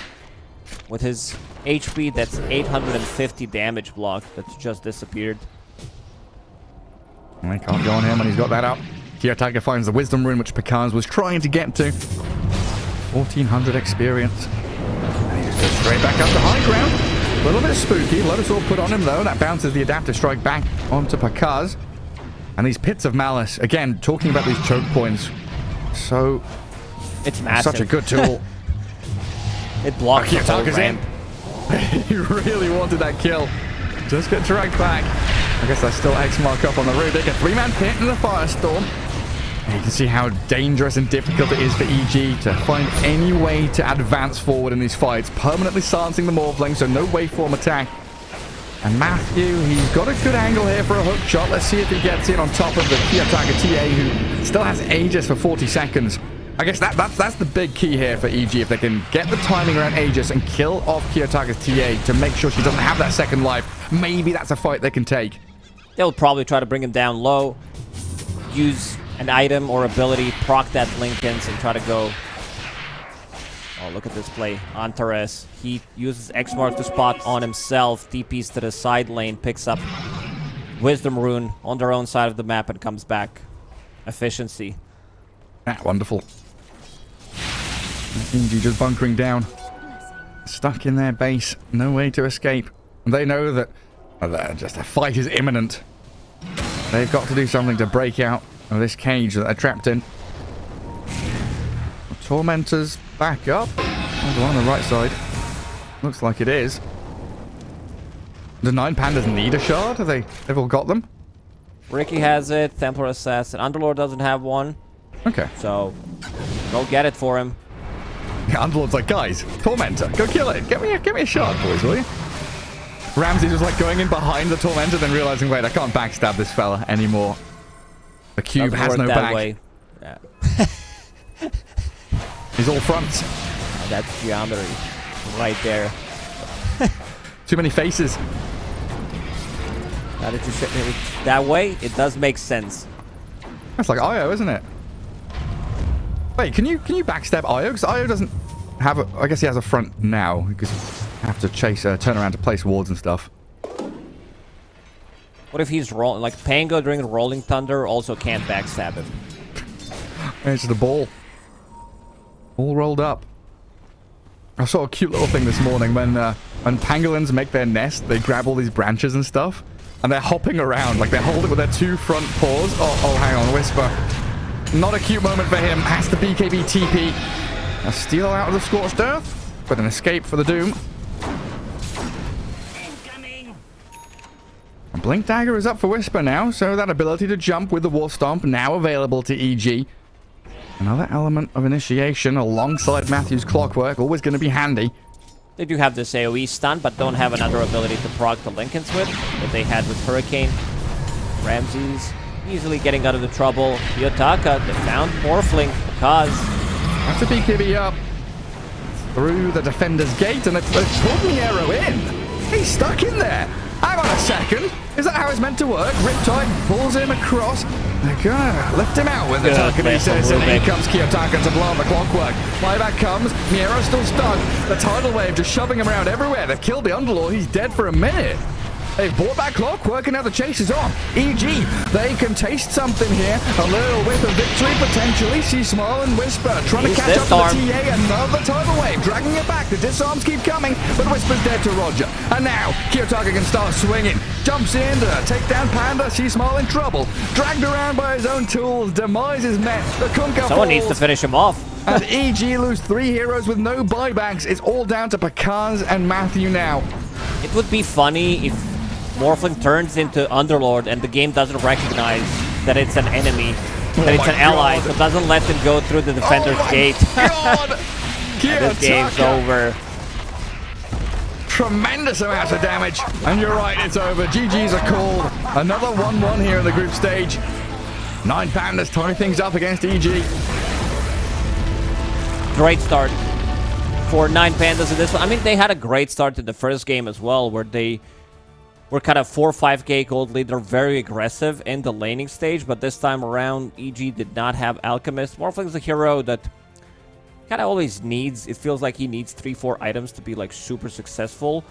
With his HP, that's 850 damage block. That's just disappeared. They can't go on him when he's got that up. Kiyotaka finds the Wisdom Rune, which Picard was trying to get to. 1400 experience. And he just goes straight back up to high ground. A little bit spooky. Lotus Orb put on him, though. That bounces the Adaptive Strike back onto Picard. And these Pits of Malice. Again, talking about these choke points. So... It's massive. Such a good tool. It blocks the whole Kiyotaka's in. ramp. He really wanted that kill. Just get dragged back. I guess that's still X mark up on the road. They get 3-man pit in the Firestorm. And you can see how dangerous and difficult it is for EG to find any way to advance forward in these fights. Permanently silencing the Morphling, so no waveform attack. And Matthew, he's got a good angle here for a hook shot. Let's see if he gets in on top of the Kiyotaka TA, who still has Aegis for 40 seconds. I guess that's the big key here for EG. If they can get the timing around Aegis and kill off Kiyotaka's TA to make sure she doesn't have that second life, maybe that's a fight they can take. They'll probably try to bring him down low, use an item or ability, proc that Linken's, and try to go... Oh, look at this play. Antares, he uses X-Mark to spot on himself, TPs to the side lane, picks up Wisdom Rune on their own side of the map, and comes back. Efficiency. Ah, wonderful. EG just bunkering down. Stuck in their base. No way to escape. They know that just a fight is imminent. They've got to do something to break out of this cage that they're trapped in. The Tormentor's back up. Oh, they're on the right side. Looks like it is. The 9 pandas need a shard? They've all got them? Ricky has it, Templar Assassin. Underlord doesn't have one. Okay. So, go get it for him. Yeah, Underlord's like, guys, Tormentor, go kill it. Get me a shard, boys, will you? Ramsey's just like going in behind the Tormentor, then realizing, wait, I can't backstab this fella anymore. The cube Doesn't has work no that back. way. Yeah. He's all fronts. That's geometry. Right there. Too many faces. Now that you say it that way, it does make sense. That's like Io, isn't it? Wait, can you backstab Io? Because Io doesn't have a... I guess he has a front now, because you have to chase, turn around to place wards and stuff. What if he's rolling? Like, Pango during Rolling Thunder also can't backstab him. It's just a ball. All rolled up. I saw a cute little thing this morning when pangolins make their nest, they grab all these branches and stuff, and they're hopping around, like they hold it with their 2 front paws. Oh, hang on, Whisper. Not a cute moment for him. Has to BKB TP. A steal out of the Scorched Earth, but an escape for the Doom. And Blink Dagger is up for Whisper now, so that ability to jump with the War Stomp now available to EG. Another element of initiation alongside Matthew's Clockwork, always going to be handy. They do have this AoE stun, but don't have another ability to proc the Linken's with that they had with Hurricane. Ramses easily getting out of the trouble. Kiyotaka, they found Morphling because... That's a BKB up. Through the defender's gate, and it's pulled the arrow in. He's stuck in there. Hang on a second. Is that how it's meant to work? Riptide pulls him across. They're gonna lift him out with the telekinesis, and here comes Kiyotaka to blow on the Clockwork. Flyback comes. Miero's still stuck. The tidal wave just shoving him around everywhere. They've killed the Underlord. He's dead for a minute. They've brought back Clockwork, and now the chase is on. EG, they can taste something here. A little whiff of victory, potentially. See Smile and Whisper trying to catch up to the TA. Another tidal wave, dragging it back. The disarms keep coming, but Whisper's dead to Roger. And now, Kiyotaka can start swinging. Jumps in to take down Panda. See Smile in trouble. Dragged around by his own tools. Demise is met. The Kunkka Someone needs to finish him off. And EG lose 3 heroes with no buybacks. It's all down to Picard and Matthew now. It would be funny if Morphling turns into Underlord and the game doesn't recognize that it's an enemy, that it's an ally, so doesn't let them go through the defender's gate. This game's over. Tremendous amounts of damage. And you're right, it's over. GG's are called. Another 1-1 here in the group stage. 9 Pandas tying things up against EG. great start for 9 Pandas in this one. I mean, they had a great start in the first game as well, where they were kind of 4 or 5k gold lead. They're very aggressive in the laning stage, but this time around, EG did not have Alchemist. Morphling is a hero that kind of always needs, it feels like he needs 3-4 items to be like super successful.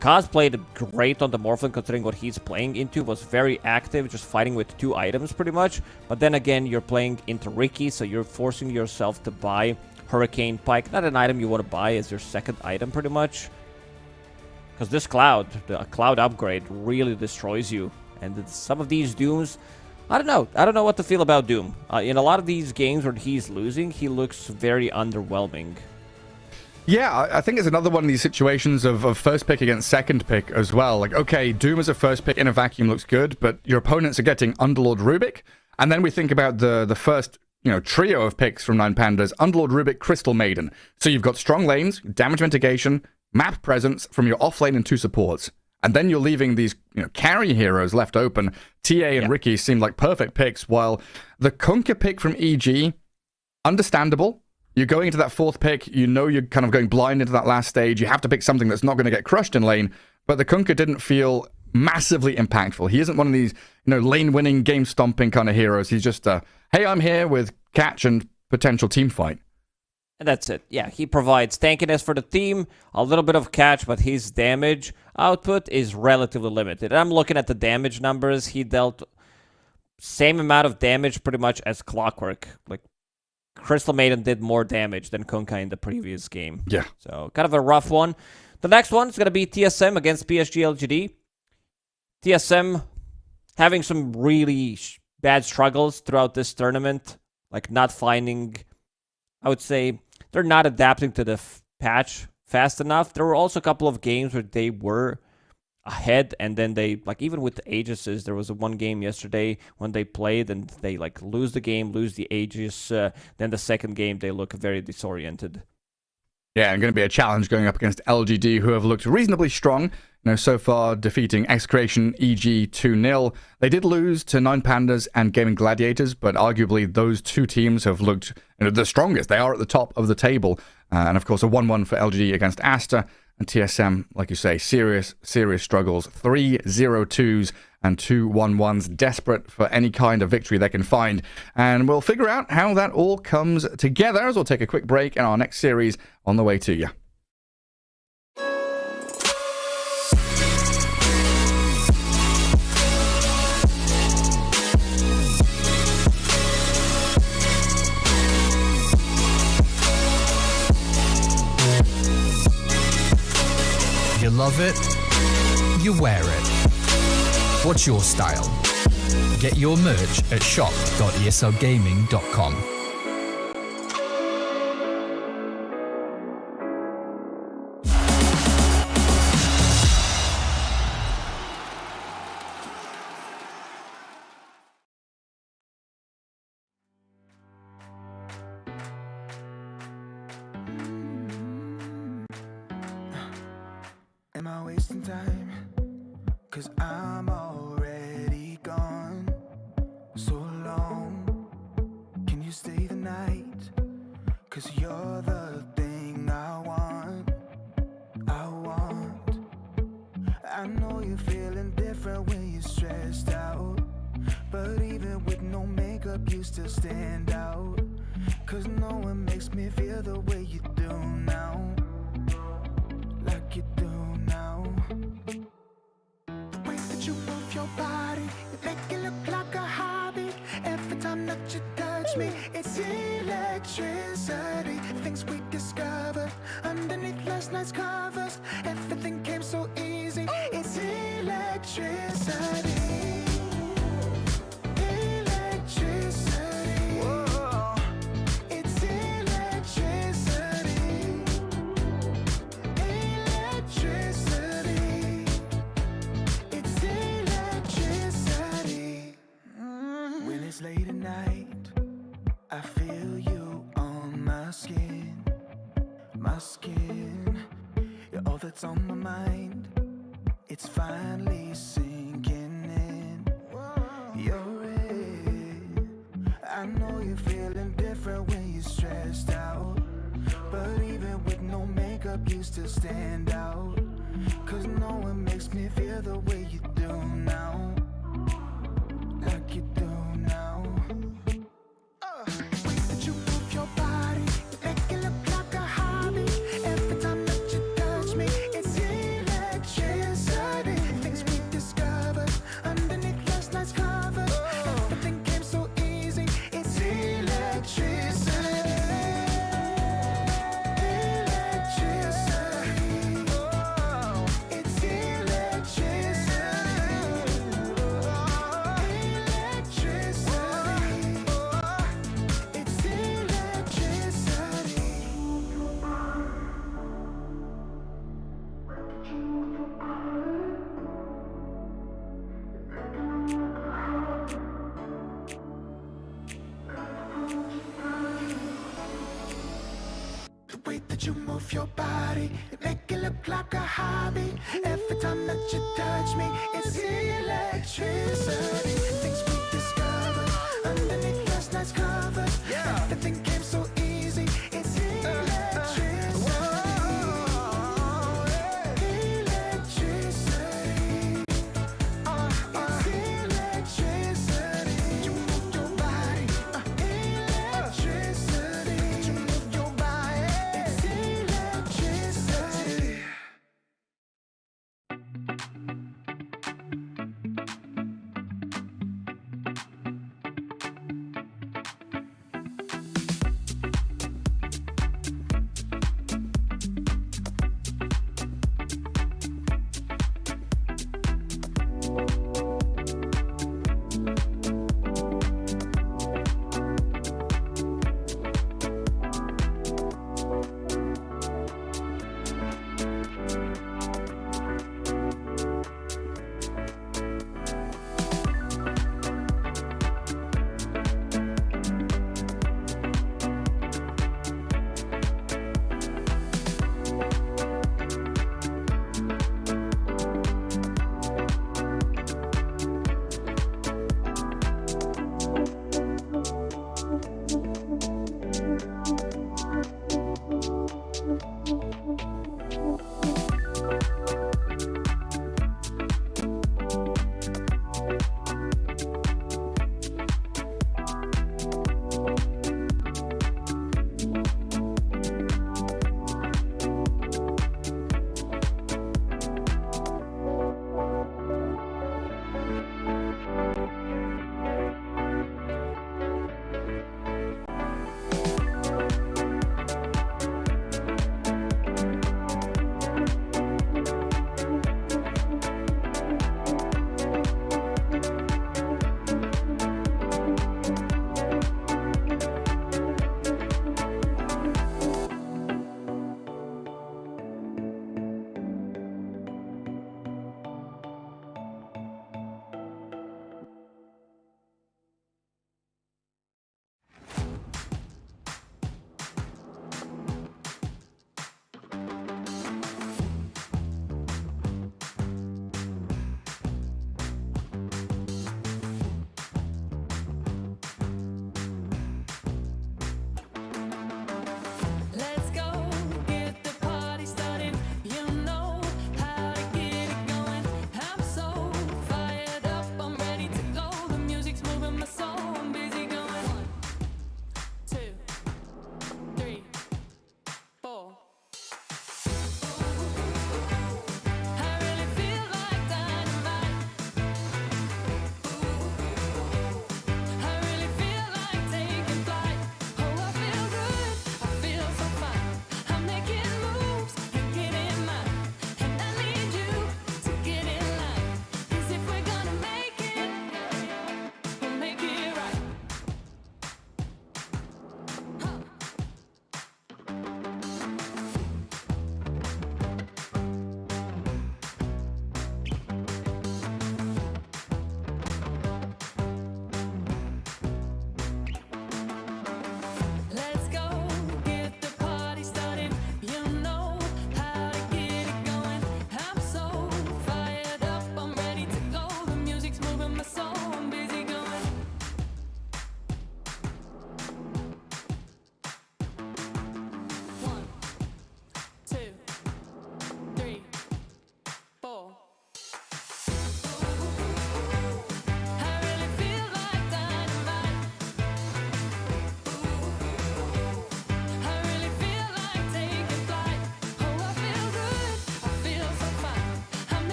Kaz played great on the Morphling considering what he's playing into, was very active, just fighting with 2 items pretty much. But then again, you're playing into Riki, so you're forcing yourself to buy Hurricane Pike. Not an item you want to buy as your second item pretty much. Because this Cloud, the Cloud upgrade, really destroys you. And some of these Dooms, I don't know. I don't know what to feel about Doom. In a lot of these games where he's losing, he looks very underwhelming. Yeah, I think it's another one of these situations of first pick against second pick as well. Like, okay, Doom as a first pick in a vacuum looks good, but your opponents are getting Underlord Rubik. And then we think about the first, trio of picks from 9 Pandas, Underlord Rubik, Crystal Maiden. So you've got strong lanes, damage mitigation, map presence from your off lane and 2 supports. And then you're leaving these carry heroes left open. TA and Riki seem like perfect picks, while the Kunkka pick from EG, understandable. You're going into that 4th pick, you're kind of going blind into that last stage. You have to pick something that's not going to get crushed in lane. But the Kunkka didn't feel massively impactful. He isn't one of these, lane-winning, game-stomping kind of heroes. He's just, hey, I'm here with catch and potential team fight. And that's it. Yeah, he provides tankiness for the team, a little bit of catch, but his damage output is relatively limited. I'm looking at the damage numbers. He dealt same amount of damage pretty much as Clockwork. Like, Crystal Maiden did more damage than Kunkka in the previous game. Yeah. So, kind of a rough one. The next one is going to be TSM against PSG LGD. TSM having some really bad struggles throughout this tournament. Like, not finding... I would say they're not adapting to the patch fast enough. There were also a couple of games where they were ahead, and then they, like, even with the Aegises, there was one game yesterday when they played, and they, like, lose the game, lose the Aegis. Then the second game, they look very disoriented. Yeah, and going to be a challenge going up against LGD, who have looked reasonably strong, so far defeating Excreation EG 2-0. They did lose to 9 Pandas and Gaming Gladiators, but arguably those 2 teams have looked the strongest. They are at the top of the table. And of course, a 1-1 for LGD against Asta. And TSM, like you say, serious struggles. 3 0-2s and 2 1-1s, desperate for any kind of victory they can find. And we'll figure out how that all comes together as we'll take a quick break in our next series on the way to you. You love it, you wear it. What's your style? Get your merch at shop.eslgaming.com. Am I wasting time? 'Cause I'm already gone. So long. Can you stay the night? 'Cause you're the thing I want. I know you're feeling different when you're stressed out. But even with no makeup, you still stand out. 'Cause no one makes me feel the way you do now. Like you do now. The way that you move your body, you make it look like a hobby. Every time that you touch me, it's electricity. Things we discovered underneath last night's covers. Everything came so easy. It's electricity. Electricity. Whoa. It's electricity. Electricity. It's electricity. When it's late at night, I feel you on my skin. My skin. You're all that's on my mind. It's finally sinking in. You're it. I know you're feeling different when you're stressed out. like you still stand out. Cause no one makes me feel the way you do now. Like you do now. The way that you move your body, you make it look like a hobby. Every time that you touch me, it's electricity. Things we discovered underneath last night's covers. Everything came so easy, it's electricity. Electricity. It's electricity. Electricity. It's electricity. The way that you move your body, you make it look like a hobby. Every time that you touch me, it's electricity. Things we discovered underneath last night's covers. Everything came so easy. It's electricity. Electricity. It's electricity. You move your body. Electricity. You move your body. It's electricity.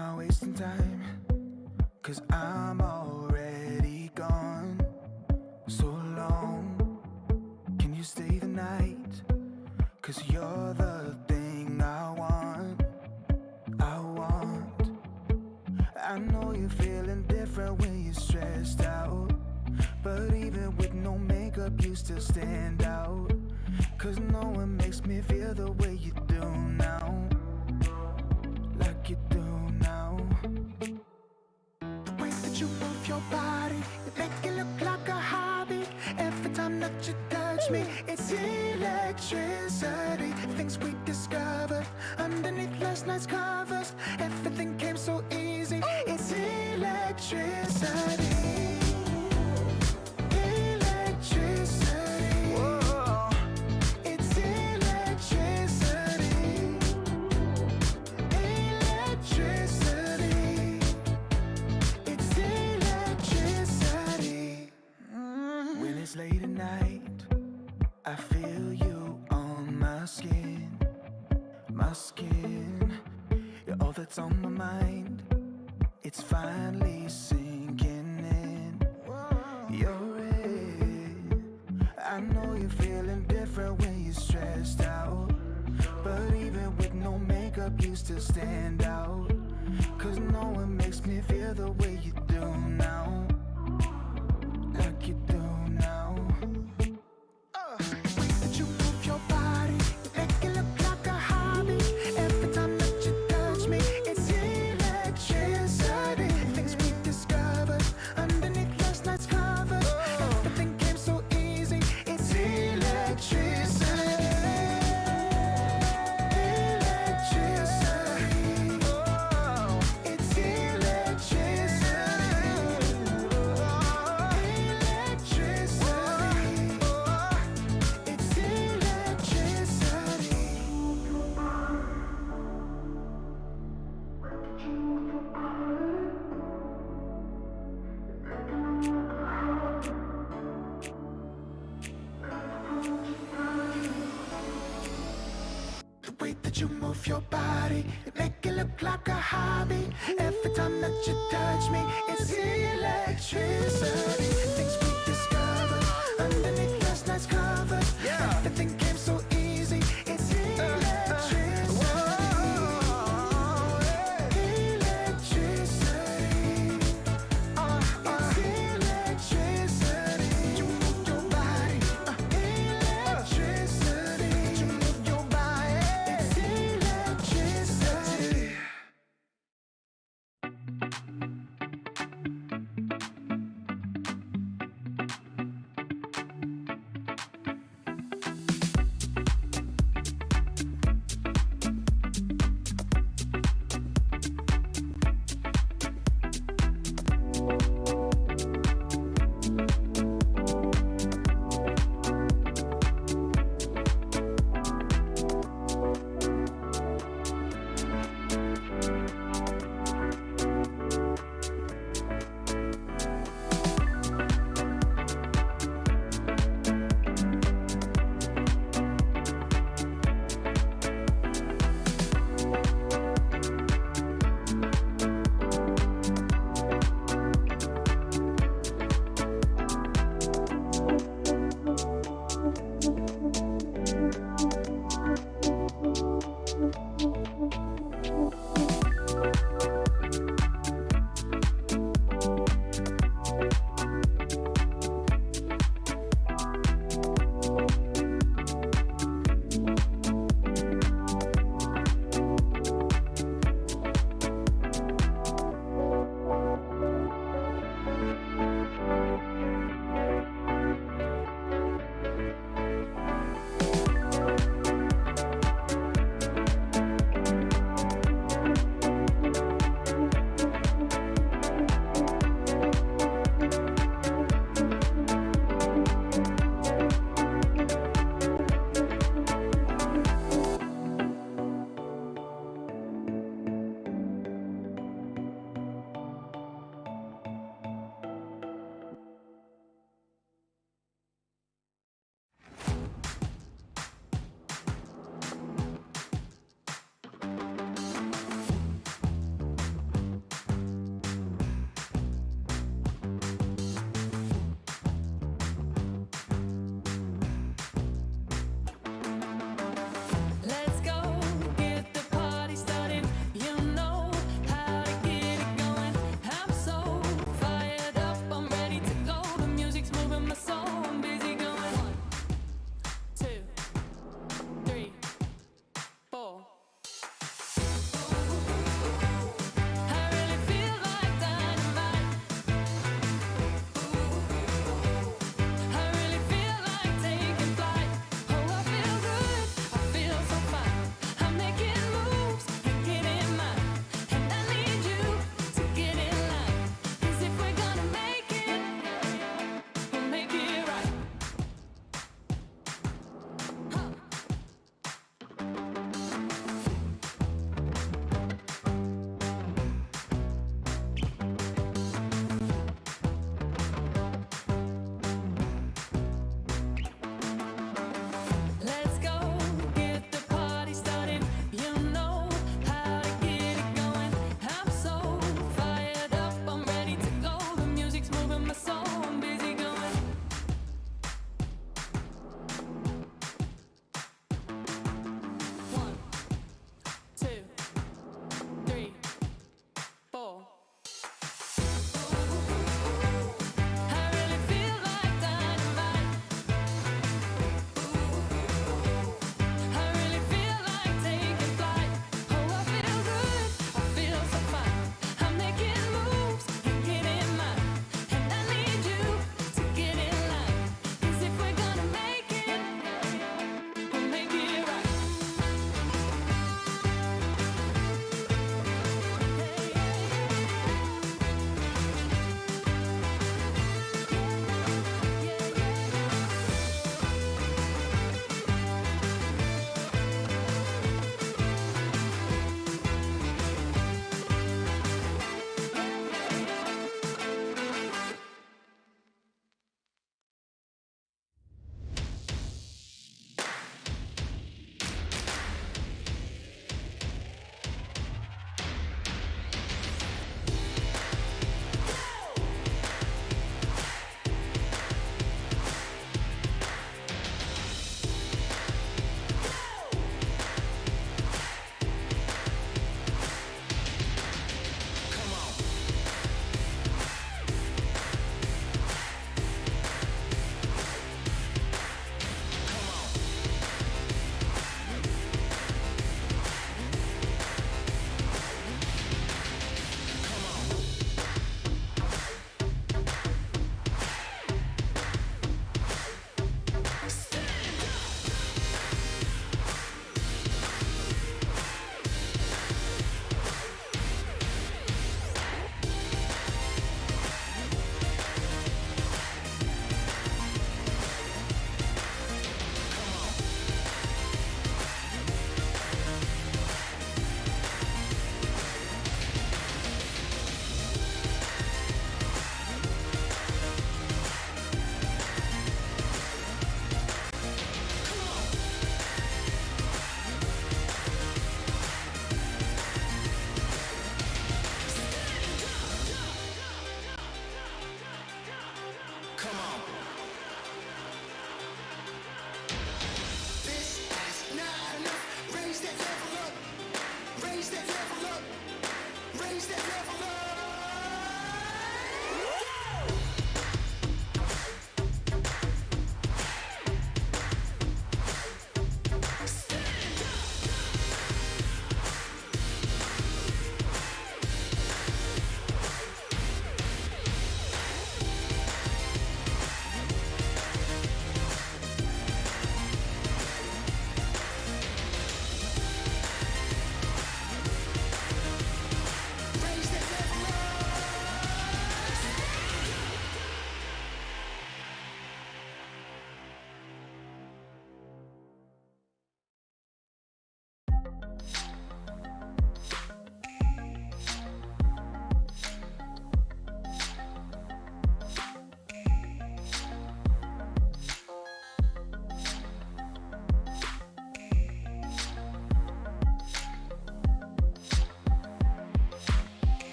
I wasting time? 'Cause I'm already gone. So long, can you stay the night? 'Cause you're the thing I want. I know you're feeling different when you're stressed out, but even with no makeup you still stand out. 'Cause no one makes me feel the way you do now. Like you do now. The way that you move your body, you make it look like a hobby. Every time that you touch me, it's electricity. Things we discovered underneath last night's covers. Everything came so easy. It's electricity. Electricity. Whoa. It's electricity. Electricity. It's electricity. When it's late at night, I feel you on my skin. My skin. You're all that's on my mind. It's finally sinking in. You're it. I know you're feeling different when you're stressed out, but even with no makeup you still stand out. 'Cause no one makes me feel the way you do now. Like you do now. The way that you move your body, you make it look like a hobby. Every time that you touch me, it's electricity. Things we discovered underneath last night's covers. Everything came so easy. It's electricity. Electricity. Oh, it's electricity. Electricity. It's electricity. The way that you move your body, it make it look like a hobby. Every time that you touch me, it's electricity. Things we discovered underneath last night's covers. Everything came so easy. It's electricity. Electricity. It's electricity. You move your body. Electricity. You move your body. It's electricity.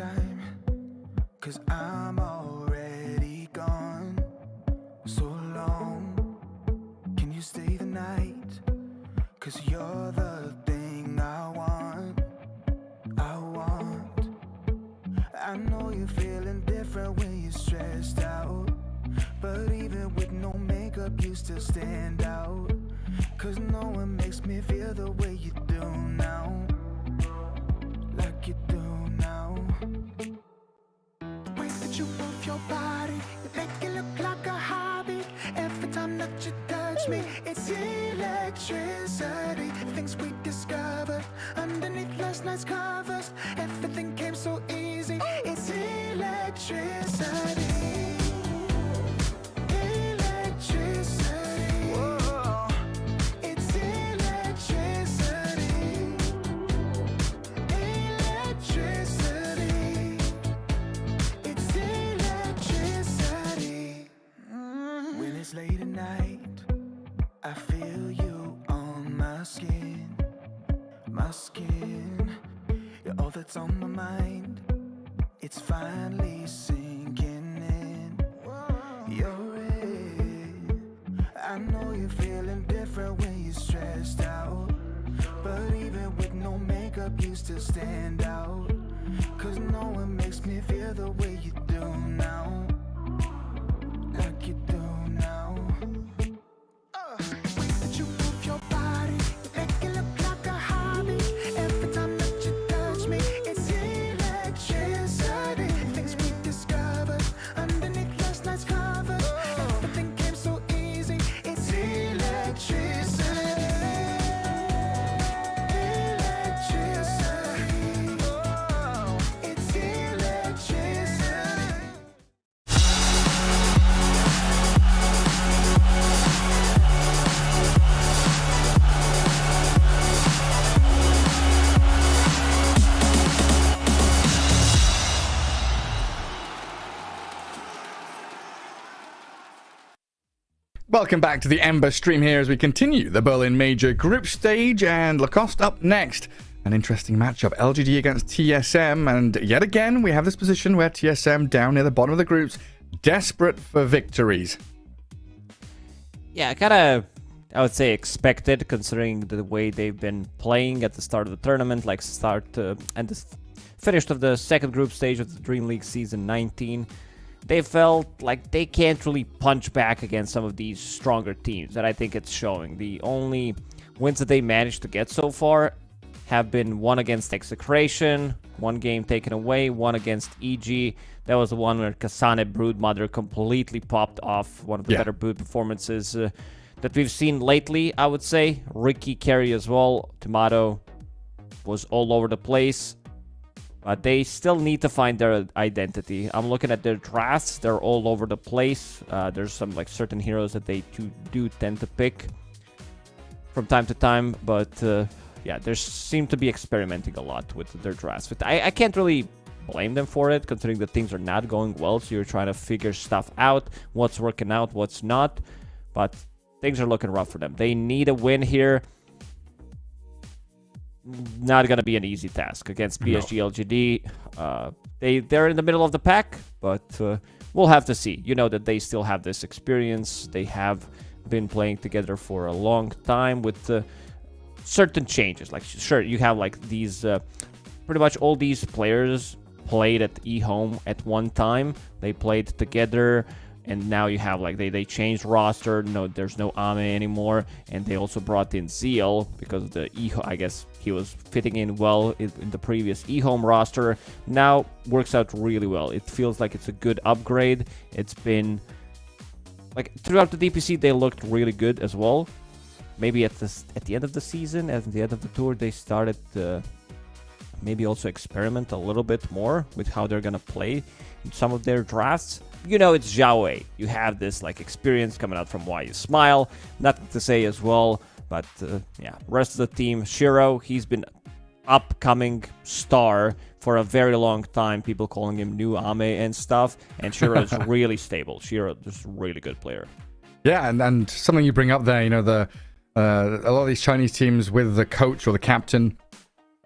time, 'cause I'm already gone. So long, can you stay the night? 'Cause you're the thing I want. I know you're feeling different when you're stressed out, but even with no makeup you still stand out. 'Cause no one makes me feel the way you do now, like you do now. The way that you move your body, you make it look like a hobby. Every time that you touch me, it's electricity. Things we discovered underneath last night's covers. Everything came so easy. It's electricity. Electricity. Whoa. It's electricity. Electricity. It's electricity. When it's late at night, I feel you on my skin. My skin. You're all that's on my mind. It's finally sinking in. You're it. I know you're feeling different when you're stressed out, but even with no makeup you still stand out. 'Cause no one makes me feel the way you do now, like you do now. The way that you move your body, you make it look like a hobby. Every time that you touch me, it's electricity. Things we discovered underneath last night's covers. Everything came so easy. It's electricity. Electricity. Oh, it's electricity. Welcome back to the Ember stream here as we continue the Berlin Major group stage, and Lacoste up next. An interesting matchup, LGD against TSM, and yet again we have this position where TSM down near the bottom of the groups, desperate for victories. Yeah, kind of, I would say, expected considering the way they've been playing at the start of the tournament, like and the finished of the second group stage of the Dream League Season 19. They felt like they can't really punch back against some of these stronger teams, and I think it's showing. The only wins that they managed to get so far have been one against Execration, one game taken away, one against EG. That was the one where Kasane Broodmother completely popped off, one of the better boot performances that we've seen lately, I would say. Ricky carry as well. Tomato was all over the place. But they still need to find their identity. I'm looking at their drafts. They're all over the place. There's some like certain heroes that they do tend to pick from time to time. But yeah, they seem to be experimenting a lot with their drafts. But I can't really blame them for it, considering that things are not going well. So you're trying to figure stuff out, what's working out, what's not. But things are looking rough for them. They need a win here. Not going to be an easy task against PSG LGD. They're in the middle of the pack, but we'll have to see. You know that they still have this experience. They have been playing together for a long time with certain changes. Like, sure, you have like these, pretty much all these players played at eHome at one time. They played together. And now you have like they changed roster. No, there's no Ame anymore, and they also brought in Zeal because of the I guess he was fitting in well in the previous eHome roster. Now works out really well. It feels like it's a good upgrade. It's been like throughout the DPC they looked really good as well. Maybe at the end of the season, at the end of the tour, they started to maybe also experiment a little bit more with how they're gonna play in some of their drafts. You know, it's Zhao Wei. You have this like experience coming out from Why You Smile. Nothing to say as well, but yeah, rest of the team. Shiro, he's been upcoming star for a very long time. People calling him new Ame and stuff. And Shiro is really stable. Shiro is a really good player. Yeah, and something you bring up there, you know, a lot of these Chinese teams with the coach or the captain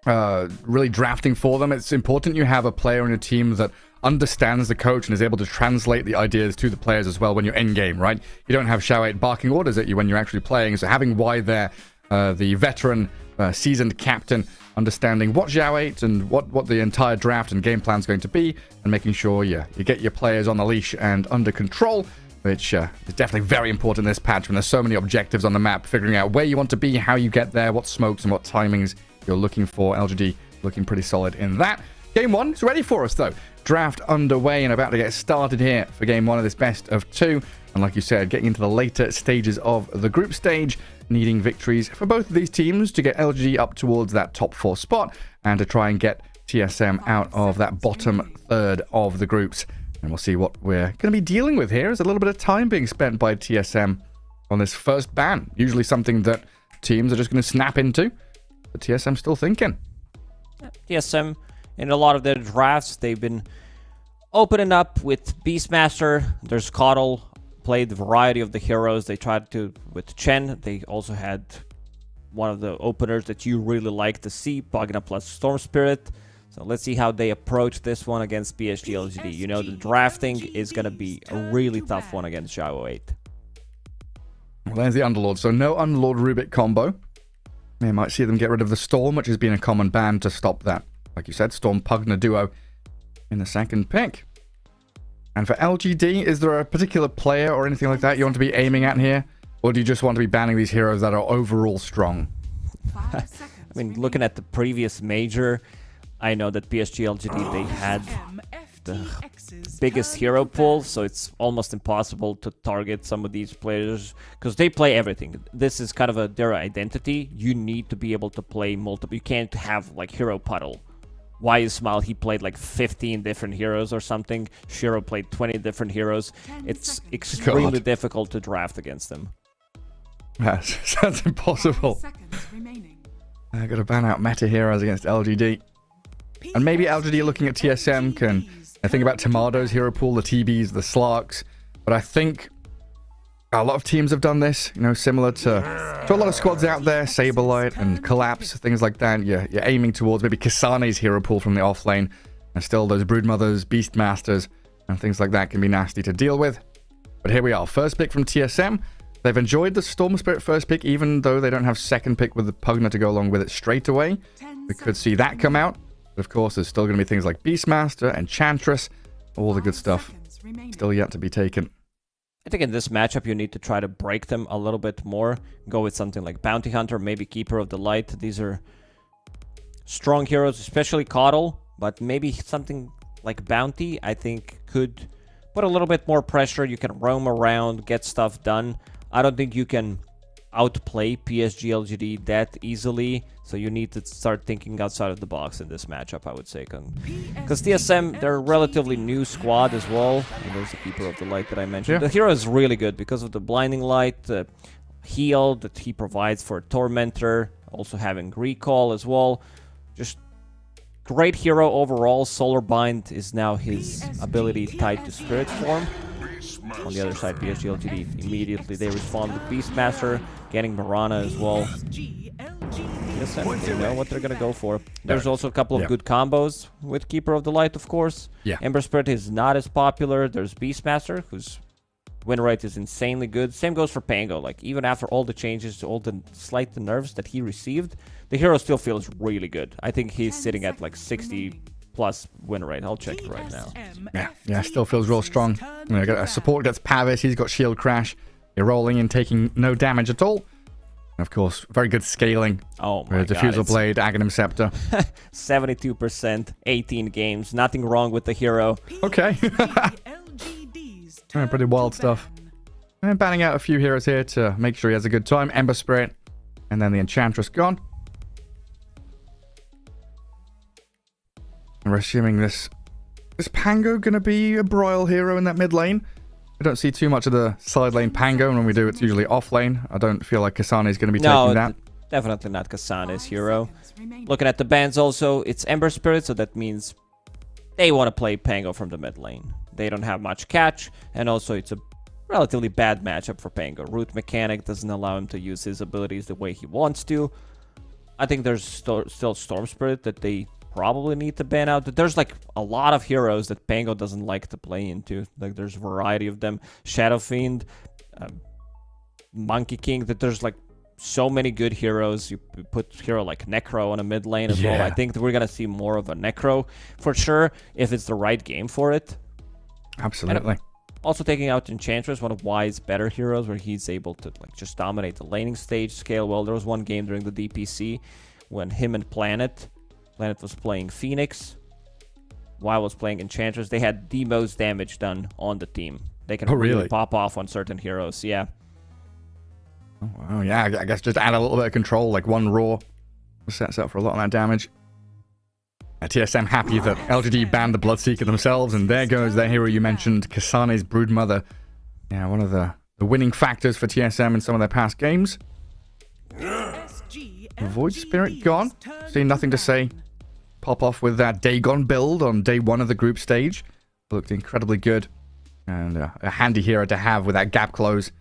really drafting for them. It's important you have a player on your team that understands the coach and is able to translate the ideas to the players as well when you're in game, right? You don't have Xiao8 barking orders at you when you're actually playing. So having Y there, the veteran, seasoned captain, understanding what Xiao8 and what the entire draft and game plan is going to be, and making sure you get your players on the leash and under control, which is definitely very important in this patch when there's so many objectives on the map, figuring out where you want to be, how you get there, what smokes and what timings you're looking for. LGD looking pretty solid in that. Game 1 is ready for us, though. Draft underway and about to get started here for Game 1 of this best of 2. And like you said, getting into the later stages of the group stage, needing victories for both of these teams to get LGD up towards that top 4 spot and to try and get TSM out of that bottom third of the groups. And we'll see what we're going to be dealing with here. Is a little bit of time being spent by TSM on this first ban. Usually something that teams are just going to snap into. But TSM still thinking. TSM, in a lot of their drafts, they've been opening up with Beastmaster. There's Coddle, played the variety of the heroes. They tried to with Chen. They also had one of the openers that you really like to see, Pugna plus Storm Spirit. So let's see how they approach this one against PSG LGD. You know, the drafting is going to be a really tough one against Xiao8. Well, there's the Underlord. So no Underlord Rubik combo. You might see them get rid of the Storm, which has been a common ban to stop that. Like you said, Storm Pugna duo in the second pick. And for LGD, is there a particular player or anything like that you want to be aiming at here? Or do you just want to be banning these heroes that are overall strong? I mean, looking at the previous major, I know that PSG LGD, they had the biggest hero pool, so it's almost impossible to target some of these players because they play everything. This is kind of their identity. You need to be able to play multiple. You can't have like Hero Puddle. Why Smile, he played like 15 different heroes or something. Shiro played 20 different heroes. It's extremely difficult to draft against them. Yes, sounds impossible. I got to ban out meta heroes against LGD. And maybe LGD looking at TSM can think about Tomado's hero pool, the TBs, the Slarks. But I think a lot of teams have done this, you know, similar to a lot of squads out there, Saberlight and Collapse, things like that. You're aiming towards maybe Kasane's hero pool from the offlane. And still those Broodmothers, Beastmasters, and things like that can be nasty to deal with. But here we are, first pick from TSM. They've enjoyed the Storm Spirit first pick, even though they don't have second pick with the Pugna to go along with it straight away. We could see that come out. But of course, there's still going to be things like Beastmaster, Enchantress, all the good stuff still yet to be taken. I think in this matchup, you need to try to break them a little bit more. Go with something like Bounty Hunter, maybe Keeper of the Light. These are strong heroes, especially Coddle. But maybe something like Bounty, I think, could put a little bit more pressure. You can roam around, get stuff done. I don't think you can outplay PSG LGD that easily. So you need to start thinking outside of the box in this matchup, I would say. Because TSM, they're a relatively new squad as well. And there's the Keeper of the Light that I mentioned. Yeah. The hero is really good because of the Blinding Light, the heal that he provides for Tormentor, also having Recall as well. Just great hero overall. Solar Bind is now his ability tied to Spirit Form. On the other side, PSG LGD, immediately they respond with Beastmaster, getting Mirana as well. They know what they're gonna go for. There's also a couple of good combos with Keeper of the Light, of course. Yeah. Ember Spirit is not as popular. There's Beastmaster, whose win rate is insanely good. Same goes for Pango. Like, even after all the changes, all the slight nerfs that he received, the hero still feels really good. I think he's sitting at like 60 plus win rate. I'll check it right now. Yeah, still feels real strong. You know, a support gets Pavis, he's got Shield Crash. You're rolling and taking no damage at all. And of course, very good scaling. Oh my god. Diffusal Blade, Aghanim Scepter. 72%, 18 games. Nothing wrong with the hero. Okay. Pretty wild stuff. And banning out a few heroes here to make sure he has a good time. Ember Spirit. And then the Enchantress gone. And we're assuming this... Is Pango going to be a Broil hero in that mid lane? I don't see too much of the side lane Pango, and when we do, it's usually off lane. I don't feel like Kasane is going to be taking that. Definitely not Kasane's hero. Looking at the bans also, it's Ember Spirit, so that means they want to play Pango from the mid lane. They don't have much catch, and also it's a relatively bad matchup for Pango. Root Mechanic doesn't allow him to use his abilities the way he wants to. I think there's still Storm Spirit that they probably need to ban out. There's like a lot of heroes that Pango doesn't like to play into. Like there's a variety of them. Shadow Fiend, Monkey King, that there's like so many good heroes. You put hero like Necro on a mid lane as well. I think that we're going to see more of a Necro for sure if it's the right game for it. Absolutely. And also taking out Enchantress, one of Y's better heroes, where he's able to like just dominate the laning stage, scale well. There was one game during the DPC when him and Planet was playing Phoenix, Y was playing Enchantress. They had the most damage done on the team. They can really pop off on certain heroes. Yeah. Oh, wow. Yeah, I guess just add a little bit of control, like one Raw sets up for a lot of that damage. TSM happy that LGD banned the Bloodseeker themselves, and there goes their hero you mentioned, Kasane's Broodmother. Yeah, one of the winning factors for TSM in some of their past games. Void Spirit gone. See, nothing to say. Pop off with that Dagon build on day 1 of the group stage. Looked incredibly good. And a handy hero to have with that gap close.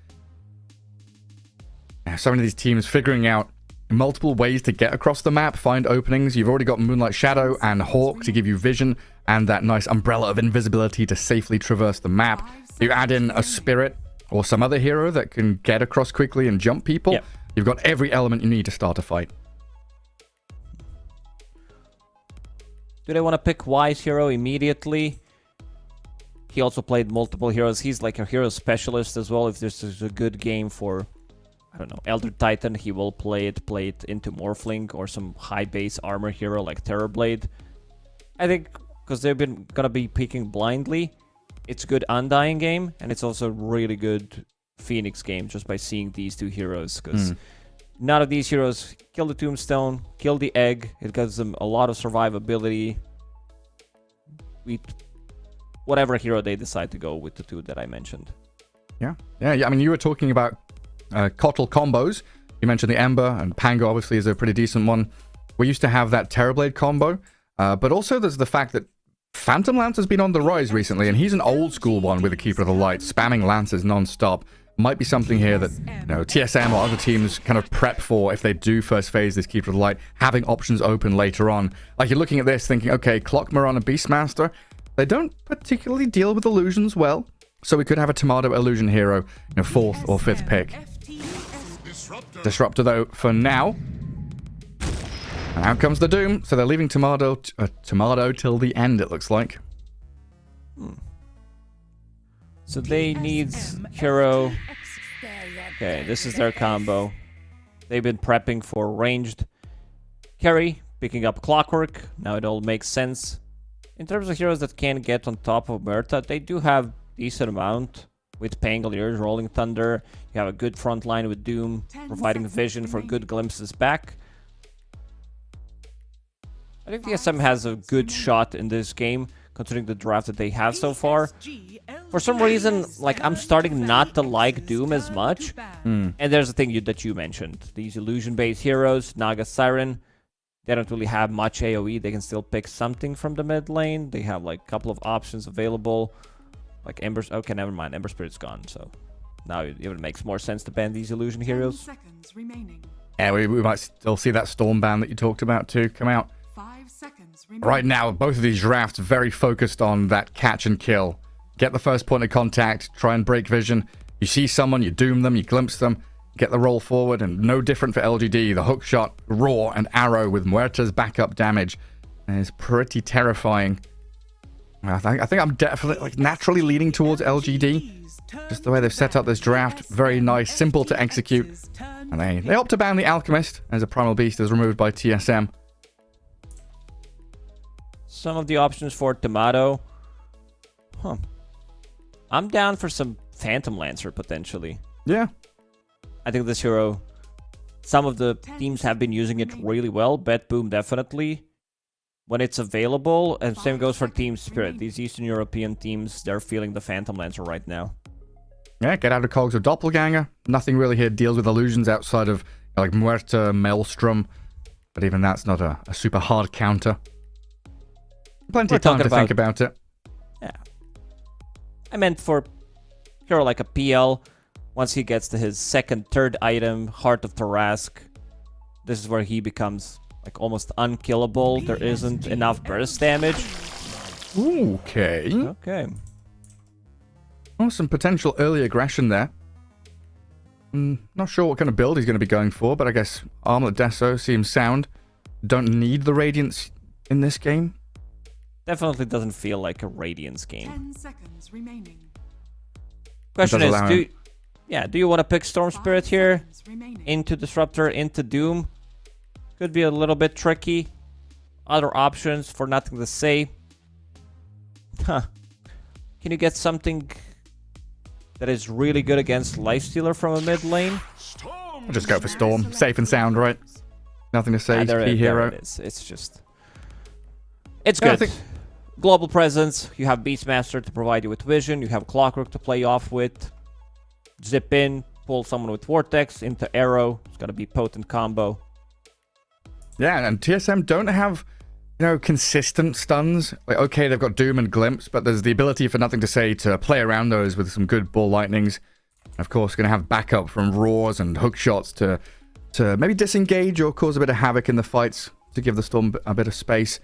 So many of these teams figuring out multiple ways to get across the map, find openings. You've already got Moonlight Shadow and Hawk to give you vision and that nice umbrella of invisibility to safely traverse the map. You add in a Spirit or some other hero that can get across quickly and jump people. Yep. You've got every element you need to start a fight. Do they want to pick Y's hero immediately? He also played multiple heroes. He's like a hero specialist as well. If this is a good game for, I don't know, Elder Titan, he will play it into Morphling or some high base armor hero like Terrorblade. I think because they've been gonna be picking blindly, it's a good Undying game, and it's also a really good Phoenix game just by seeing these two heroes, because none of these heroes kill the Tombstone, kill the Egg. It gives them a lot of survivability. Whatever hero they decide to go with, the two that I mentioned. Yeah. I mean, you were talking about Kotl combos. You mentioned the Ember, and Pango obviously is a pretty decent one. We used to have that Terrorblade combo, but also there's the fact that Phantom Lance has been on the rise recently, and he's an old school one with the Keeper of the Light, spamming lances non-stop. Might be something here that, you know, TSM or other teams kind of prep for if they do first phase this Keeper of the Light, having options open later on. Like, you're looking at this thinking, okay, Clock Mirror and Beastmaster, they don't particularly deal with illusions well, so we could have a Tomato Illusion hero, you know, 4th or 5th pick. Disruptor, though, for now. And out comes the Doom, so they're leaving Tomato till the end, it looks like. So they need hero. Okay, this is their combo. They've been prepping for ranged carry, picking up Clockwork. Now it all makes sense. In terms of heroes that can get on top of Murta, they do have decent amount with Pangoliers, Rolling Thunder. You have a good front line with Doom, providing vision for good glimpses back. I think TSM has a good shot in this game, considering the draft that they have so far. For some reason, like, I'm starting not to like Doom as much. And there's the thing that you mentioned. These illusion-based heroes, Naga Siren, they don't really have much AoE. They can still pick something from the mid lane. They have, like, a couple of options available. Like Ember's... Okay, never mind. Ember Spirit's gone, so now it even makes more sense to ban these illusion heroes. Yeah, we might still see that Storm ban that you talked about, too, come out. 5 seconds Right now, both of these drafts very focused on that catch and kill. Get the first point of contact, try and break vision. You see someone, you doom them, you glimpse them, get the roll forward, and no different for LGD. The hook shot, raw, and arrow with Muerta's backup damage is pretty terrifying. I think I'm definitely, like, naturally leaning towards LGD. Just the way they've set up this draft, very nice, simple to execute. And they opt to ban the Alchemist, as a Primal Beast is removed by TSM. Some of the options for Tomato. I'm down for some Phantom Lancer, potentially. Yeah. I think this hero, some of the teams have been using it really well. Bet Boom, definitely. When it's available, and same goes for Team Spirit. These Eastern European teams, they're feeling the Phantom Lancer right now. Yeah, get out of cogs of Doppelganger. Nothing really here deals with illusions outside of, like, Muerta, Maelstrom. But even that's not a super hard counter. Plenty of time to think about it. Yeah. I meant for hero like a PL, once he gets to his second, third item, Heart of Tarask, This is where he becomes like almost unkillable. There isn't enough burst damage. Okay. Okay. Oh, some potential early aggression there. Not sure what kind of build he's going to be going for, but I guess Armlet Deso seems sound. Don't need the Radiance in this game. Definitely doesn't feel like a Radiance game. 10 seconds remaining. Question It is, does allow him. do you want to pick Storm Spirit here? Seconds remaining. Into Disruptor, into Doom? Could be a little bit tricky. Other options for nothing to say. Huh. Can you get something that is really good against Lifestealer from a mid lane? I'll just go for Storm. Safe and sound, right? Nothing to say. There Key it hero. is. It's just... It's Yeah, I good. think- Global presence. You have Beastmaster to provide you with vision. You have Clockwork to play off with. Zip in. Pull someone with Vortex into Arrow. It's going to be potent combo. Yeah, and TSM don't have, consistent stuns. Like, okay, they've got Doom and Glimpse, but there's the ability for Nothing to Say to play around those with some good ball lightnings. Of course, going to have backup from roars and hook shots to maybe disengage or cause a bit of havoc in the fights to give the Storm a bit of space.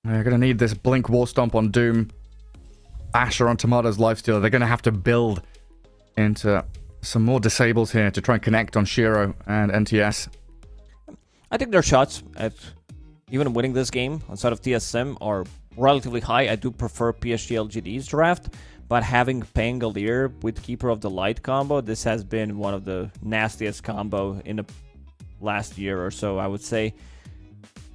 They're going to need this Blink War Stomp on Doom. Asher on Tomato's Lifestealer. They're going to have to build into some more disables here to try and connect on Shiro and NTS. I think their shots at even winning this game on side of TSM are relatively high. I do prefer PSG LGD's draft, but having Pangolier with Keeper of the Light combo, this has been one of the nastiest combo in the last year or so, I would say.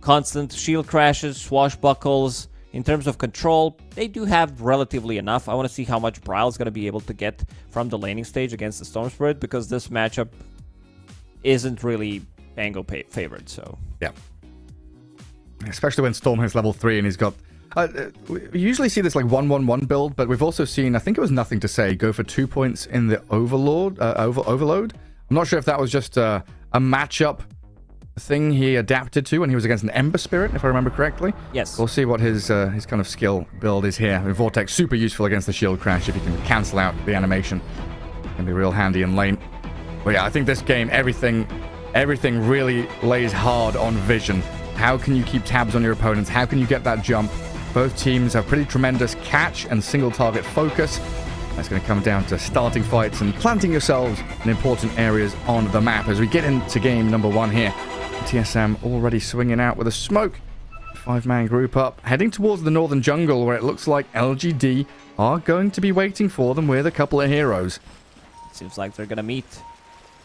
Constant shield crashes, swashbuckles. In terms of control, they do have relatively enough. I want to see how much Brile is going to be able to get from the laning stage against the Storm Spirit, because this matchup isn't really Pango favored, so... Yeah. Especially when Storm hits level 3 and he's got... we usually see this like 1-1-1 build, but we've also seen, I think it was Nothing to Say, go for 2 points in the Overload. I'm not sure if that was just a matchup thing he adapted to when he was against an Ember Spirit, if I remember correctly. Yes. We'll see what his kind of skill build is here. And Vortex, super useful against the shield crash if you can cancel out the animation. Can be real handy in lane. But yeah, I think this game, everything really lays hard on vision. How can you keep tabs on your opponents? How can you get that jump? Both teams have pretty tremendous catch and single target focus. That's going to come down to starting fights and planting yourselves in important areas on the map. As we get into game number 1 here, TSM already swinging out with a smoke. 5-man group up, heading towards the northern jungle, where it looks like LGD are going to be waiting for them with a couple of heroes. Seems like they're gonna meet.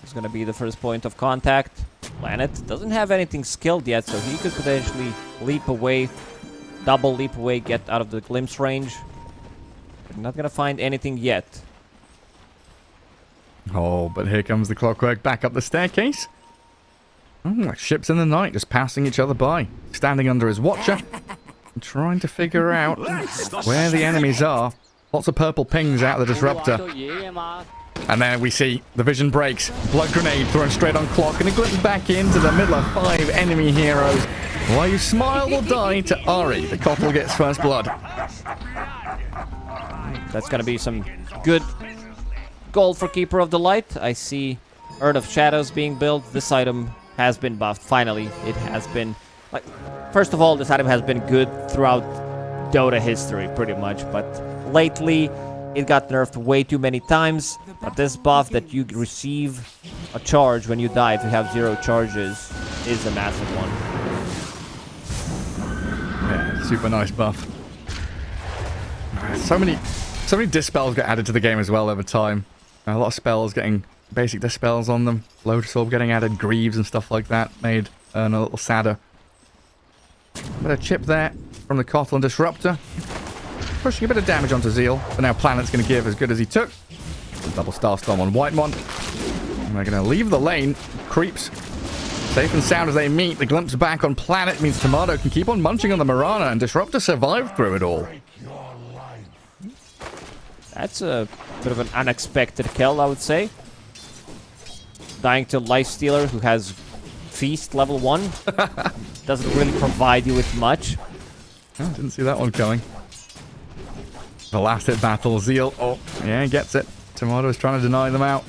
It's gonna be the first point of contact. Planet doesn't have anything skilled yet, so he could potentially leap away, double leap away, get out of the glimpse range. But not gonna find anything yet. Oh, but here comes the Clockwork back up the staircase. Like ships in the night, just passing each other by. Standing under his watcher, and trying to figure out where the enemies are. Lots of purple pings out of the Disruptor. And then we see the vision breaks. Blood grenade thrown straight on Clock, and it glimpses back into the middle of 5 enemy heroes. While you smile or die to Ari, the Cottle gets first blood. That's gonna be some good gold for Keeper of the Light. I see Urn of Shadows being built. This item has been buffed. Finally, it has been... like, first of all, this item has been good throughout Dota history, pretty much. But lately, it got nerfed way too many times. But this buff that you receive a charge when you die if you have 0 charges is a massive one. Yeah, super nice buff. So many dispels get added to the game as well over time. A lot of spells getting basic dispels on them. Lotus Orb getting added, Greaves and stuff like that made a little sadder. Bit of chip there from the Cottle and Disruptor. Pushing a bit of damage onto Zeal, but now Planet's going to give as good as he took. Double Star Storm on Whitemon. And they're going to leave the lane. Creeps. Safe and sound as they meet. The glimpse back on Planet means Tomato can keep on munching on the Mirana, and Disruptor survived through it all. That's a bit of an unexpected kill, I would say. Dying to Lifestealer, who has Feast level 1. Doesn't really provide you with much. Oh, didn't see that one coming. The last hit battle, Zeal. Oh, yeah, he gets it. Tomato's trying to deny them out.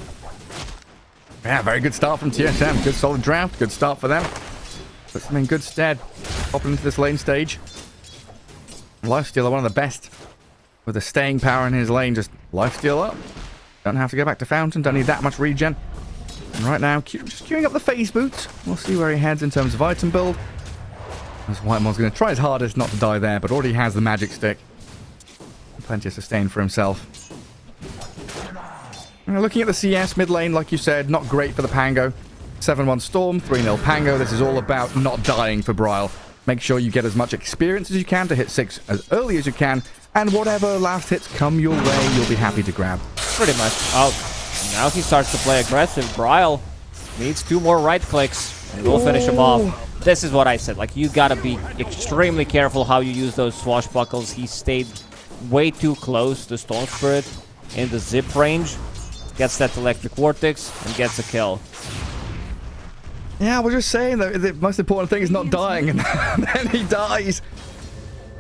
Yeah, very good start from TSM. Good solid draft. Good start for them. Puts them in good stead. Popping into this lane stage. Lifestealer, one of the best. With the staying power in his lane, just lifesteal up. Don't have to go back to Fountain. Don't need that much regen. And right now, just queuing up the phase boots. We'll see where he heads in terms of item build. As Whitemon's going to try his hardest not to die there, but already has the magic stick. Plenty of sustain for himself. Looking at the CS mid lane, like you said, not great for the Pango. 7-1 Storm, 3-0 Pango. This is all about not dying for Bryle. Make sure you get as much experience as you can to hit 6 as early as you can, and whatever last hits come your way, you'll be happy to grab. Pretty much. Oh, now he starts to play aggressive. Bryle needs 2 more right clicks, and we'll finish him off. This is what I said. Like, you gotta be extremely careful how you use those swashbuckles. He stayed way too close to Storm Spirit in the zip range. Gets that electric vortex and gets a kill. Yeah, we're just saying that the most important thing is not dying, and then he dies.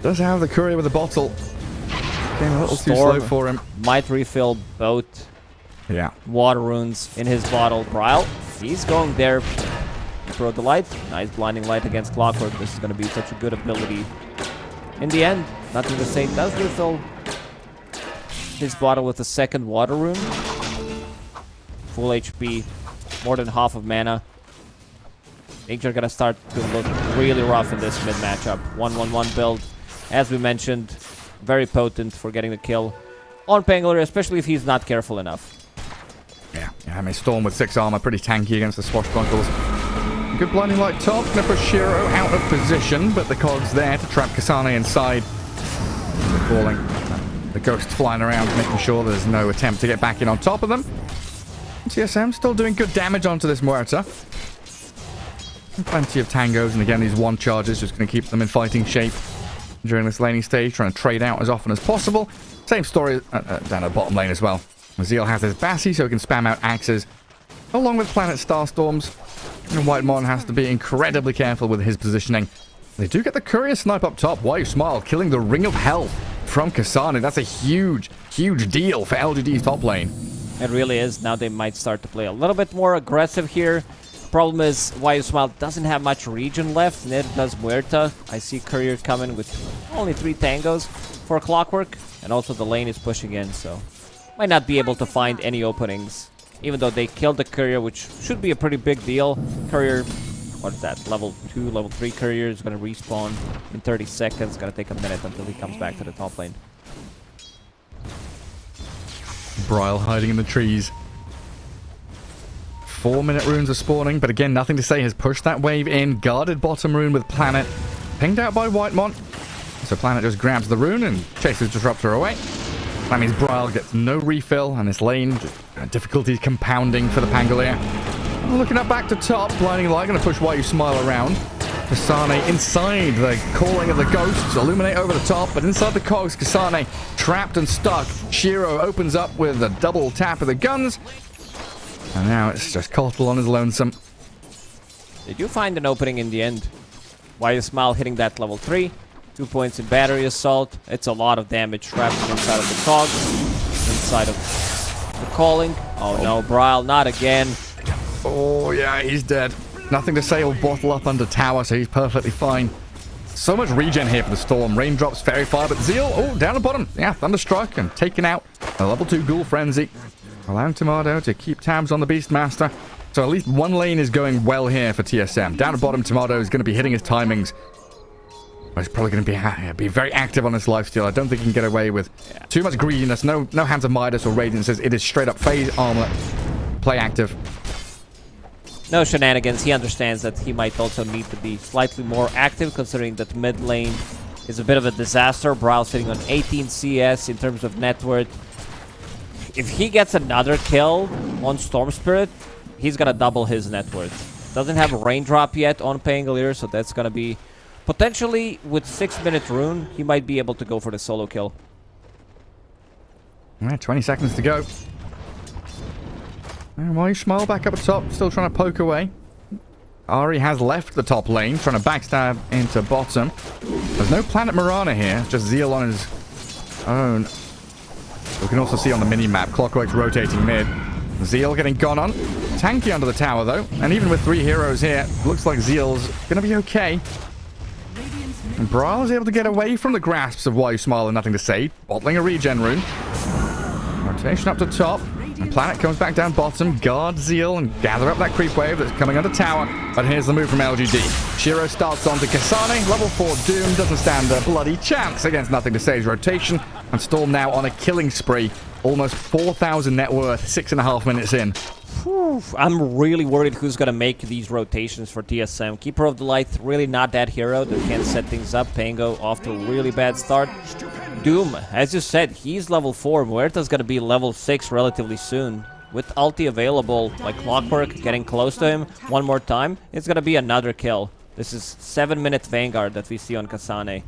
Does have the courier with the bottle. Came a little too slow for him. Might refill both water runes in his bottle. Bryle, he's going there. Throw the light. Nice blinding light against Clockwork. This is going to be such a good ability. In the end, nothing to say. Does refill his bottle with a second water rune. Full HP, more than half of mana. Things are gonna start to look really rough in this mid matchup. 1-1-1 build, as we mentioned, very potent for getting the kill on Pangolier, especially if he's not careful enough. Yeah, I mean, Storm with 6 armor, pretty tanky against the swashbuckles. Good blinding light top, gonna push Shiro out of position, but the cog's there to trap Kasane inside. They're falling. The ghost flying around, making sure there's no attempt to get back in on top of them. TSM still doing good damage onto this Muerta. Plenty of tangos, and again, these 1 charges just going to keep them in fighting shape during this laning stage, trying to trade out as often as possible. Same story down at the bottom lane as well. Zeal has his Bassi, so he can spam out axes, along with Planet Starstorms. And Whitemon has to be incredibly careful with his positioning. They do get the courier snipe up top. Why you smile? Killing the Ring of Health from Kasane. That's a huge, huge deal for LGD's top lane. It really is. Now they might start to play a little bit more aggressive here. Problem is, Why You Smile doesn't have much regen left, neither does Muerta. I see Courier coming with only 3 tangos for Clockwork, and also the lane is pushing in, so might not be able to find any openings. Even though they killed the Courier, which should be a pretty big deal. Courier, what is that? Level 2, level 3 Courier is going to respawn in 30 seconds. It's going to take a minute until he comes back to the top lane. Bryle hiding in the trees. 4-minute runes are spawning, but again, nothing to say. Has pushed that wave in. Guarded bottom rune with Planet. Pinged out by Whitemon. So Planet just grabs the rune and chases Disruptor away. That means Bryle gets no refill, and this lane, difficulties compounding for the Pangolier. Looking up back to top, blinding light, going to push Why You Smile around. Kasane inside the calling of the ghosts. Illuminate over the top, but inside the cogs, Kasane trapped and stuck. Shiro opens up with a double tap of the guns. And now it's just Cottle on his lonesome. They do find an opening in the end. Why You Smile hitting that level 3. 2 points in battery assault. It's a lot of damage trapped inside of the cogs. Inside of the calling. Oh no, Bryle, not again. Oh yeah, he's dead. Nothing to say, he'll bottle up under tower, so he's perfectly fine. So much regen here for the Storm. Raindrops very far, but Zeal, oh, down the bottom. Yeah, Thunderstruck and taken out. A level 2 Ghoul Frenzy. Allowing Tomato to keep tabs on the Beastmaster. So at least one lane is going well here for TSM. Down the bottom, Tomato is going to be hitting his timings. But he's probably going to be very active on this lifesteal. I don't think he can get away with too much greediness. No Hands of Midas or Radiances. It is straight up phase armor. Play active. No shenanigans. He understands that he might also need to be slightly more active, considering that mid lane is a bit of a disaster. Bryle sitting on 18 CS in terms of net worth. If he gets another kill on Storm Spirit, he's going to double his net worth. Doesn't have a raindrop yet on Pangolier, so that's going to be potentially, with 6-minute rune, he might be able to go for the solo kill. All right, 20 seconds to go. And Why You Smile back up at top, still trying to poke away. Ari has left the top lane, trying to backstab into bottom. There's no Planet Mirana here, it's just Zeal on his own. We can also see on the mini-map, Clockwork's rotating mid. Zeal getting gone on. tanky under the tower, though. And even with 3 heroes here, looks like Zeal's going to be okay. And Braille is able to get away from the grasps of Why You Smile and Nothing to Say, bottling a regen rune. Rotation up to top. And Planet comes back down bottom, guard Zeal, and gather up that creep wave that's coming under tower. But here's the move from LGD. Shiro starts onto Kasane. Level 4 Doom doesn't stand a bloody chance against Nothing to Say's rotation. And Storm now on a killing spree. Almost 4,000 net worth, 6.5 minutes in. Whew, I'm really worried who's going to make these rotations for TSM. Keeper of the Light, really not that hero that can set things up. Pango off to a really bad start. Doom, as you said, he's level 4. Muerta's going to be level 6 relatively soon. With ulti available, like clockwork, getting close to him one more time, it's going to be another kill. This is 7-minute Vanguard that we see on Kasane.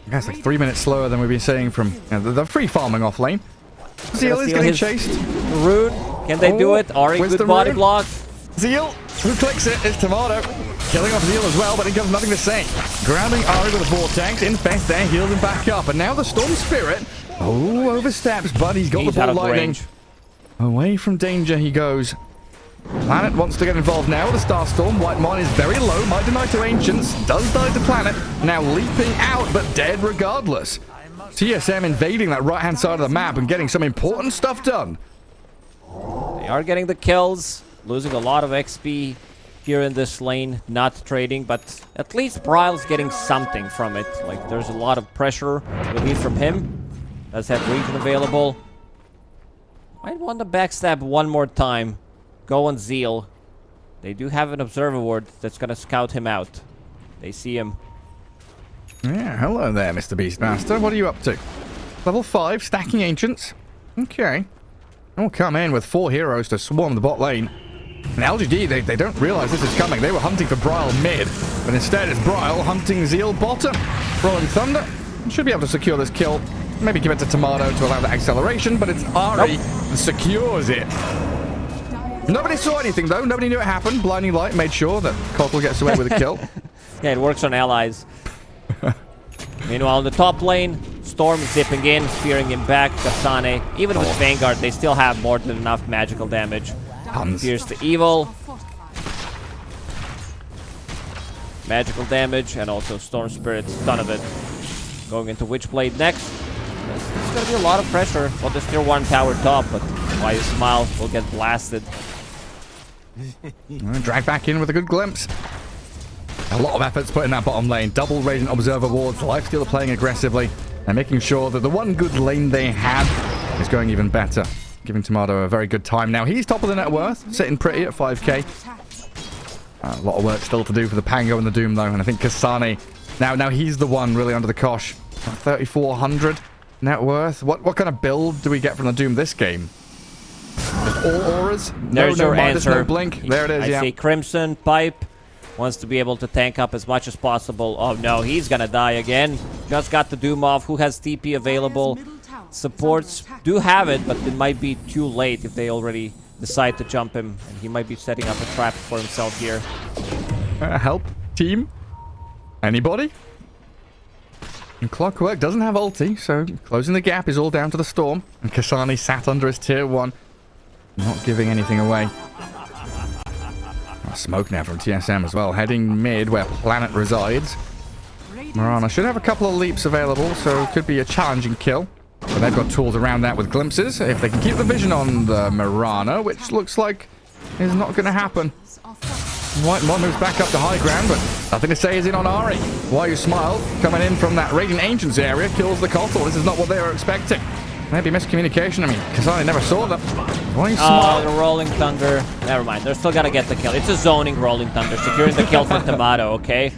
Yeah, it's like 3 minutes slower than we've been saying from the free farming off lane. Zeal is getting chased. Rune, can they do it? Ari, good body block. Zeal, who clicks it? It's Tomato. Killing off Zeal as well, but he comes Nothing to Say. Grounding Ari with a Vortex. Infest there, heals him back up. And now the Storm Spirit. Oh, oversteps, but he's got the ball lightning. Away from danger he goes. Planet wants to get involved now with the Star Storm. White Mon is very low. Might deny to Ancients. Does die to Planet. Now leaping out, but dead regardless. TSM invading that right-hand side of the map and getting some important stuff done. They are getting the kills. Losing a lot of XP here in this lane. Not trading, but at least Bryle's getting something from it. Like, there's a lot of pressure relief from him. Does have region available. Might want to backstab one more time. Go on Zeal. They do have an observer ward that's going to scout him out. They see him. Yeah, hello there, Mr. Beastmaster. What are you up to? Level 5, stacking Ancients. Okay. We'll come in with 4 heroes to swarm the bot lane. And LGD, they don't realize this is coming. They were hunting for Bryle mid, but instead it's Bryle hunting Zeal bottom. Rolling Thunder should be able to secure this kill. Maybe give it to Tomato to allow that acceleration, but it's Ari that secures it. Nobody saw anything, though. Nobody knew it happened. Blinding Light made sure that Cockle gets away with a kill. Yeah, it works on allies. Meanwhile, in the top lane, Storm zipping in, fearing him back. Kasane, even with Vanguard, they still have more than enough magical damage. Here's the Evil. Magical damage, and also Storm Spirit's ton of it. Going into Witchblade next. There's going to be a lot of pressure. Well, there's still 1 tower top, but Why You Smile will get blasted. Drag back in with a good glimpse. A lot of efforts put in that bottom lane. Double Radiant Observer wards. Lifestealer playing aggressively and making sure that the one good lane they had is going even better. Giving Tomato a very good time. Now he's top of the net worth. Sitting pretty at 5k. A lot of work still to do for the Pango and the Doom, though. And I think Kasane, now he's the one really under the cosh. 3,400 net worth. What kind of build do we get from the Doom this game? Just all auras? There's no your Midas, answer. no blink. There it is, I see Crimson Pipe. Wants to be able to tank up as much as possible. Oh no, he's gonna die again. Just got the Doom off. Who has TP available? Supports do have it, but it might be too late if they already decide to jump him. And he might be setting up a trap for himself here. Help, team? Anybody? And Clockwork doesn't have ulti, so closing the gap is all down to the Storm. And Kasane sat under his tier 1, not giving anything away. Smoke now from TSM as well, heading mid where Planet resides. Marana should have a couple of leaps available, so it could be a challenging kill. But they've got tools around that with glimpses. If they can keep the vision on the Marana, which looks like is not going to happen. White Mon moves back up to high ground, but Nothing to Say is in on Ari. Why You Smile, coming in from that Radiant Ancients area, kills the Cockle. This is not what they were expecting. Maybe miscommunication. I mean, Kasane never saw them. Why You Smile? Oh, the Rolling Thunder. Never mind. They're still gotta get the kill. It's a zoning Rolling Thunder. Securing the kill for Tomato, okay?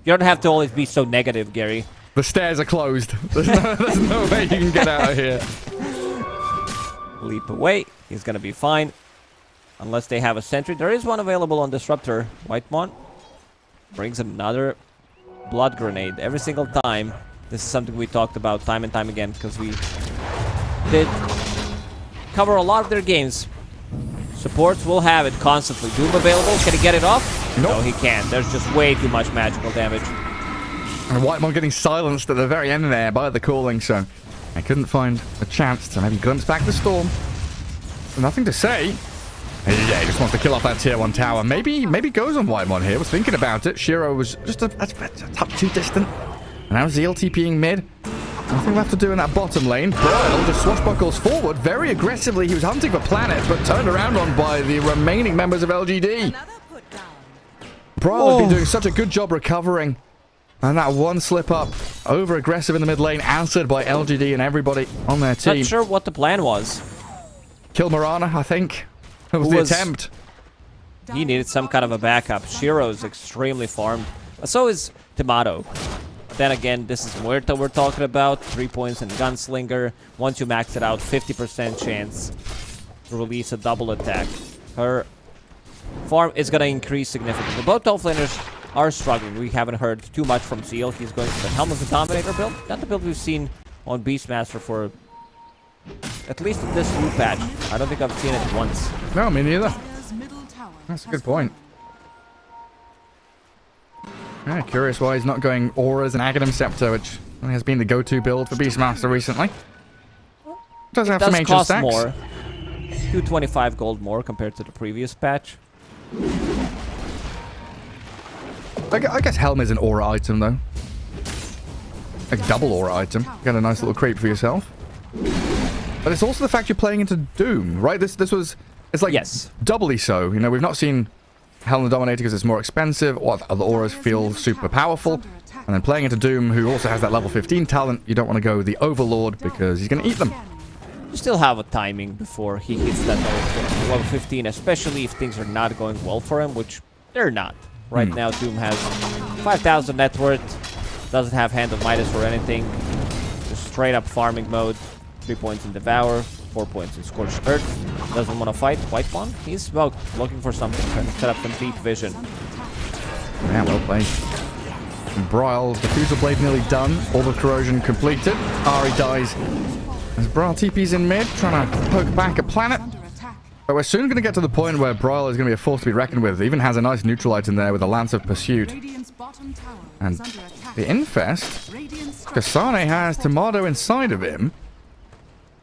You don't have to always be so negative, Gary. The stairs are closed. There's no way you can get out of here. Leap away. He's gonna be fine. Unless they have a sentry. There is one available on Disruptor. White Mon brings another blood grenade every single time. This is something we talked about time and time again, because we did cover a lot of their games. Supports will have it constantly. Doom available. Can he get it off? Nope. No, he can't. There's just way too much magical damage. And White Mon getting silenced at the very end there by the calling, so I couldn't find a chance to maybe glimpse back the Storm. Nothing to Say. Yeah, he just wants to kill off that tier 1 tower. Maybe goes on white 1 here. Was thinking about it. Shiro was just a touch too distant. And now Zeal TPing mid. Nothing left to do in that bottom lane. Broyle just swashbuckles forward very aggressively. He was hunting for Planet, but turned around on by the remaining members of LGD. Broyle has been doing such a good job recovering. And that one slip up, over aggressive in the mid lane, answered by LGD and everybody on their team. Not sure what the plan was. Kill Mirana, I think. That was the attempt. He needed some kind of a backup. Shiro's extremely farmed. So is Tomato. Then again, this is Muerta we're talking about. 3 points in Gunslinger. Once you max it out, 50% chance to release a double attack. Her farm is going to increase significantly. Both top laners are struggling. We haven't heard too much from Zeal. He's going for the Helm of the Dominator build. Not the build we've seen on Beastmaster for at least in this new patch. I don't think I've seen it once. No, me neither. That's a good point. Yeah, curious why he's not going Auras and Aghanim Scepter, which has been the go-to build for Beastmaster recently. Does have some ancient cost stacks. more. 225 gold more compared to the previous patch. I guess Helm is an aura item, though. A double aura item. Get a nice little creep for yourself. But it's also the fact you're playing into Doom, right? It's like doubly so. You know, we've not seen Helm the Dominator because it's more expensive, or other auras feel super powerful. And then playing into Doom, who also has that level 15 talent, you don't want to go the Overlord because he's going to eat them. You still have a timing before he hits that level 15, especially if things are not going well for him, which they're not. Right now, Doom has 5,000 net worth, doesn't have Hand of Midas or anything, just straight up farming mode. 3 points in Devour, 4 points in Scorched Earth. Doesn't want to fight White One. He's smoked, looking for something, trying to set up some deep vision. Yeah, well played. Broyle's Diffusal Blade nearly done. Orbital Corrosion completed. Ari dies as Broyle TP's in mid, trying to poke back at Planet. But we're soon going to get to the point where Broyle is going to be a force to be reckoned with. It even has a nice neutralite in there with a Lance of Pursuit. And the Infest, Kasane has Tomato inside of him.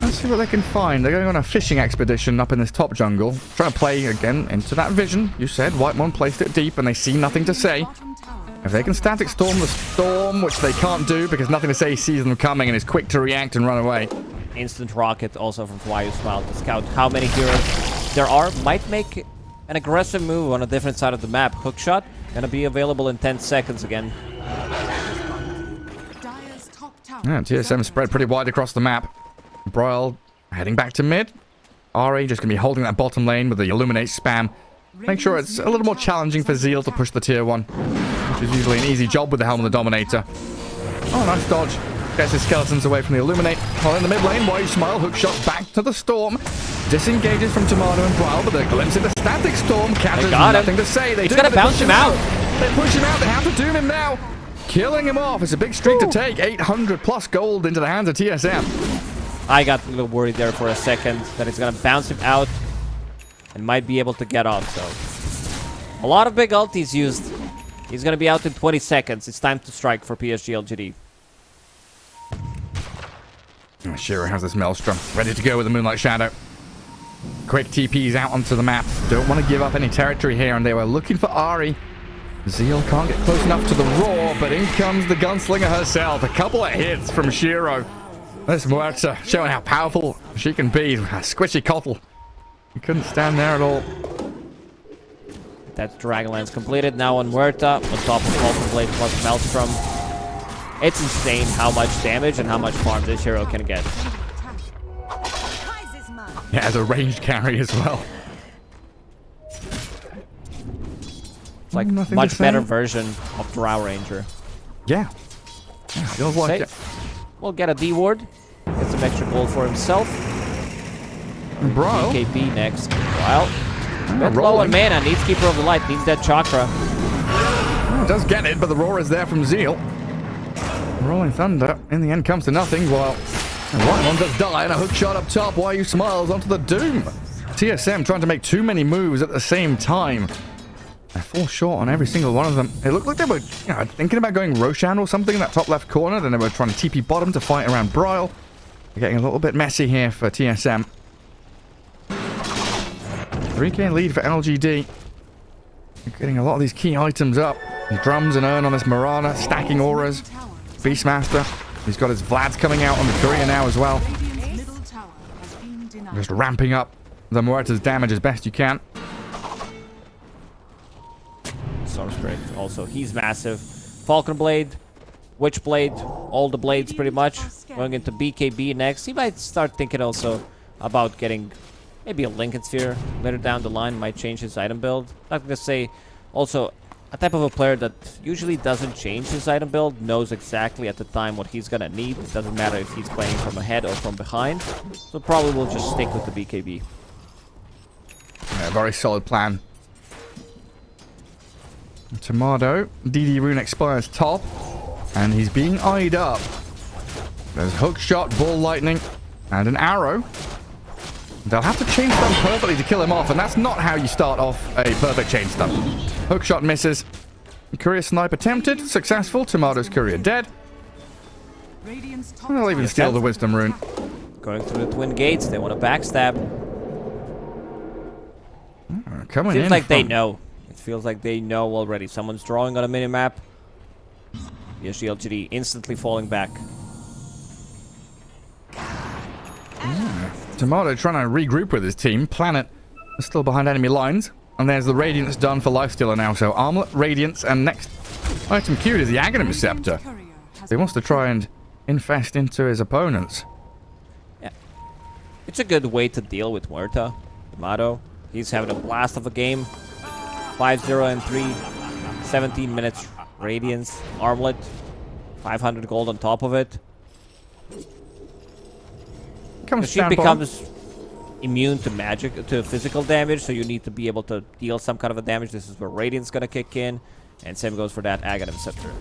Let's see what they can find. They're going on a fishing expedition up in this top jungle. Trying to play again into that vision. You said White One placed it deep and they see nothing to say. If they can static storm the storm, which they can't do because nothing to say sees them coming and is quick to react and run away. Instant rocket also from Why You Smile to scout how many heroes there are. Might make an aggressive move on a different side of the map. Hookshot gonna be available in 10 seconds again. Yeah, TSM spread pretty wide across the map. Broyle heading back to mid. Ari just going to be holding that bottom lane with the Illuminate spam. Make sure it's a little more challenging for Zeal to push the tier 1, which is usually an easy job with the Helm of the Dominator. Oh, nice dodge. Gets his skeletons away from the Illuminate. While in the mid lane, Why You Smile, hookshot back to the Storm. Disengages from Tomato and Broyle, but they're glimpsing the static storm. Catches nothing to say. They He's gonna bounce him out. They push him out. They have to doom him now. Killing him off. It's a big streak to take. 800 plus gold into the hands of TSM. I got a little worried there for a second that it's going to bounce him out and might be able to get off. So a lot of big ultis used. He's going to be out in 20 seconds. It's time to strike for PSG LGD. Shiro has this Maelstrom ready to go with the Moonlight Shadow. Quick TPs out onto the map. Don't want to give up any territory here, and they were looking for Ari. Zeal can't get close enough to the Roar, but in comes the Gunslinger herself. A couple of hits from Shiro. This Muerta showing how powerful she can be. A squishy Cottle. He couldn't stand there at all. That's Dragonlance completed. Now on Muerta, on top of Molten Blade plus Maelstrom. It's insane how much damage and how much farm this hero can get. Yeah, as a ranged carry as well. It's like much better version of Drow Ranger. Yeah. Feels like it. We'll get a D ward. Get some extra gold for himself. Bro. BKB next. Wow. Bit low on mana. Needs Keeper of the Light. Needs that chakra. Does get it, but the Roar is there from Zeal. Rolling Thunder in the end comes to nothing while White One does die and a hook shot up top. Why You Smiles onto the Doom. TSM trying to make too many moves at the same time. They fall short on every single one of them. It looked like they were thinking about going Roshan or something in that top left corner. Then they were trying to TP bottom to fight around Broyle. They're getting a little bit messy here for TSM. 3k lead for LGD. They're getting a lot of these key items up. His drums and urn on this Marana, stacking auras. Beastmaster. He's got his Vlads coming out on the courier now as well. Radiant's middle tower has been denied. Just ramping up the Muerta's damage as best you can. Storm Spirit also, he's massive. Falcon Blade, Witchblade, all the blades pretty much. Going into BKB next. He might start thinking also about getting maybe a Lincoln Sphere later down the line. Might change his item build. Not gonna say also a type of a player that usually doesn't change his item build, knows exactly at the time what he's gonna need. It doesn't matter if he's playing from ahead or from behind. So probably will just stick with the BKB. Yeah, very solid plan. Tomato, DD Rune expires top, and he's being eyed up. There's hook shot, ball lightning, and an arrow. They'll have to chain stun perfectly to kill him off, and that's not how you start off a perfect chain stun. Hook shot misses. Courier snipe attempted, successful. Tomato's courier dead. Radiant's top They'll even steal the wisdom rune. Going through the twin gates, they want to backstab. Coming in. Feels like they from- know. It feels like they know already. Someone's drawing on a minimap. Yes, LGD instantly falling back. Tomato trying to regroup with his team. Planet is still behind enemy lines. And there's the Radiance done for Lifestealer now. So Armlet, Radiance, and next item queued is the Aghanim Scepter. He wants to try and infest into his opponents. Yeah. It's a good way to deal with Muerta. Tomato. He's having a blast of a game. 5-0 and 3. 17 minutes Radiance. Armlet. 500 gold on top of it. She becomes immune to magic, to physical damage, so you need to be able to deal some kind of a damage. This is where Radiant's gonna kick in, and same goes for that Aghanim Scepter.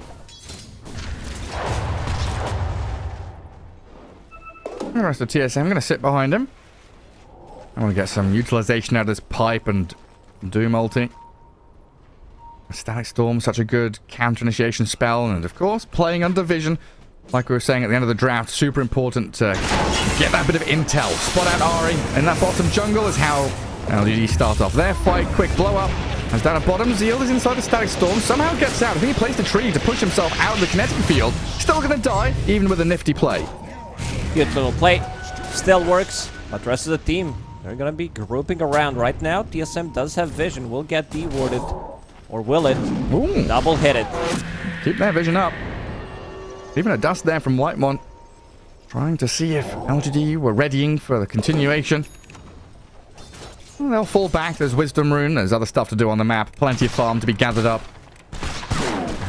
The rest of TSM, I'm going to sit behind him. I want to get some utilization out of this pipe and Doom ulti. Static Storm, such a good counter-initiation spell, and of course, playing under vision. Like we were saying at the end of the draft, super important to get that bit of intel. Spot out Ari in that bottom jungle is how LGD start off their fight. Quick blow up. As down at bottom, Zeal is inside the Static Storm. Somehow gets out. I think he placed a tree to push himself out of the kinetic field. Still going to die, even with a nifty play. Good little play. Still works, but the rest of the team, they're going to be grouping around right now. TSM does have vision. Will get dewarded. Or will it? Ooh. Double hit it. Keep that vision up. Even a dust there from Whitemon. Trying to see if LGD were readying for the continuation. Well, they'll fall back. There's Wisdom Rune. There's other stuff to do on the map. Plenty of farm to be gathered up.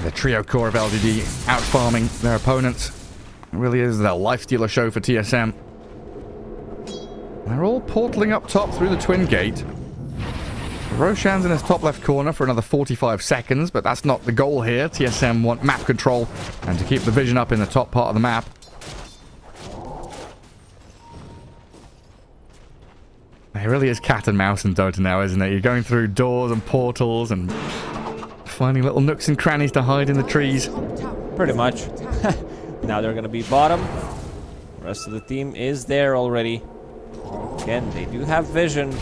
The trio core of LGD out farming their opponents. It really is their Lifestealer show for TSM. They're all portaling up top through the twin gate. Roshan's in his top left corner for another 45 seconds, but that's not the goal here. TSM want map control and to keep the vision up in the top part of the map. It really is cat and mouse in Dota now, isn't it? You're going through doors and portals and finding little nooks and crannies to hide in the trees. Pretty much. Now they're going to be bottom. The rest of the team is there already. Again, they do have vision.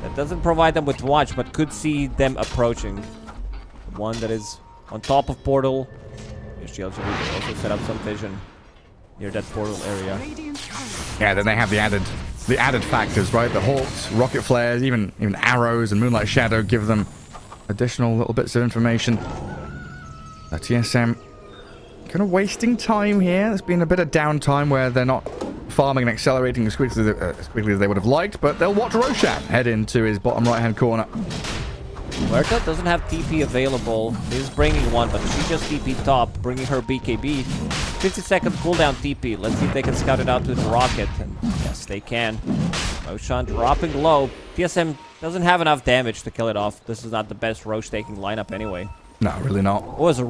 That doesn't provide them with watch, but could see them approaching. The one that is on top of portal. Also set up some vision near that portal area. Yeah, then they have the added factors, right? The hawks, rocket flares, even arrows and moonlight shadow give them additional little bits of information. The TSM kind of wasting time here. There's been a bit of downtime where they're not farming and accelerating as quickly as they would have liked, but they'll watch Roshan head into his bottom right-hand corner. Muerta doesn't have TP available. He's bringing one, but she just TP top, bringing her BKB. 50-second cooldown TP. Let's see if they can scout it out to the rocket. And yes, they can. Roshan dropping low. TSM doesn't have enough damage to kill it off. This is not the best Rosh taking lineup anyway. No, really not. It was a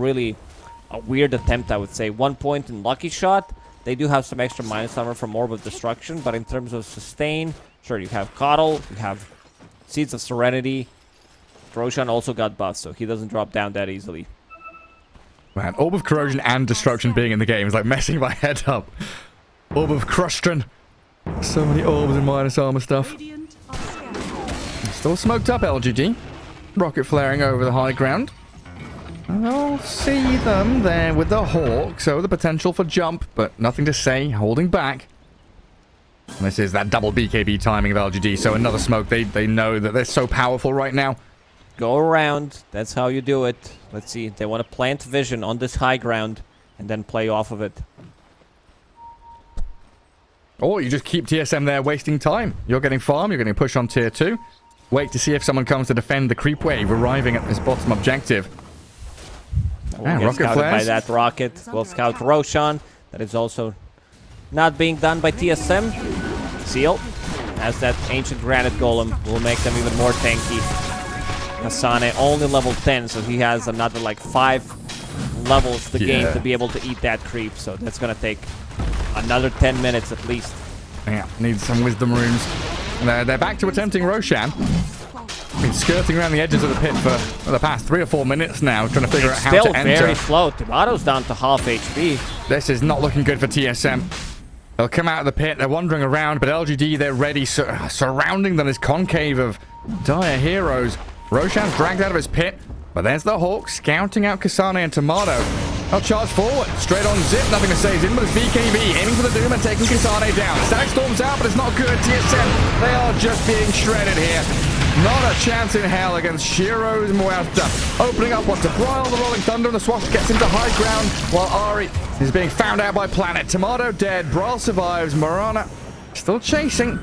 weird attempt, I would say. 1 point in Lucky Shot. They do have some extra minus armor from Orb of Destruction, but in terms of sustain, sure, you have Coddle, you have Seeds of Serenity. Roshan also got buffed, so he doesn't drop down that easily. Man, Orb of Corrosion and Destruction being in the game is like messing my head up. Orb of Crustron. So many orbs and minus armor stuff. Still Still smoked up, LGD. Rocket flaring over the high ground. I'll see them there with the Hawk, so the potential for jump, but nothing to say, holding back. And this is that double BKB timing of LGD, so another smoke. They know that they're so powerful right now. Go around. That's how you do it. Let's see. They want to plant vision on this high ground and then play off of it. Or you just keep TSM there wasting time. You're getting farm, you're getting push on tier 2. Wait to see if someone comes to defend the creep wave arriving at this bottom objective. We'll get scouted by that rocket. We'll scout Roshan. That is also not being done by TSM. Seal, as that ancient granite golem, will make them even more tanky. Kasane only level 10, so he has another like 5 levels to gain to be able to eat that creep. So that's gonna take another 10 minutes at least. Yeah, needs some wisdom runes. And they're back to attempting Roshan. Been skirting around the edges of the pit for the past 3 or 4 minutes now, trying to figure out how to enter. Still very slow. Tomato's down to half HP. This is not looking good for TSM. They'll come out of the pit, they're wandering around, but LGD, they're ready, surrounding them, this concave of dire heroes. Roshan's dragged out of his pit, but there's the Hawk, scouting out Kasane and Tomato. They'll charge forward, straight on Zip, nothing to say. He's in with his BKB, aiming for the Doom and taking Kasane down. Static storms out, but it's not good. TSM, they are just being shredded here. Not a chance in hell against Shiro's Muerta. Opening up onto Braille, the Rolling Thunder, and the Swash gets into high ground, while Ari is being found out by Planet. Tomato dead, Braille survives, Marana still chasing.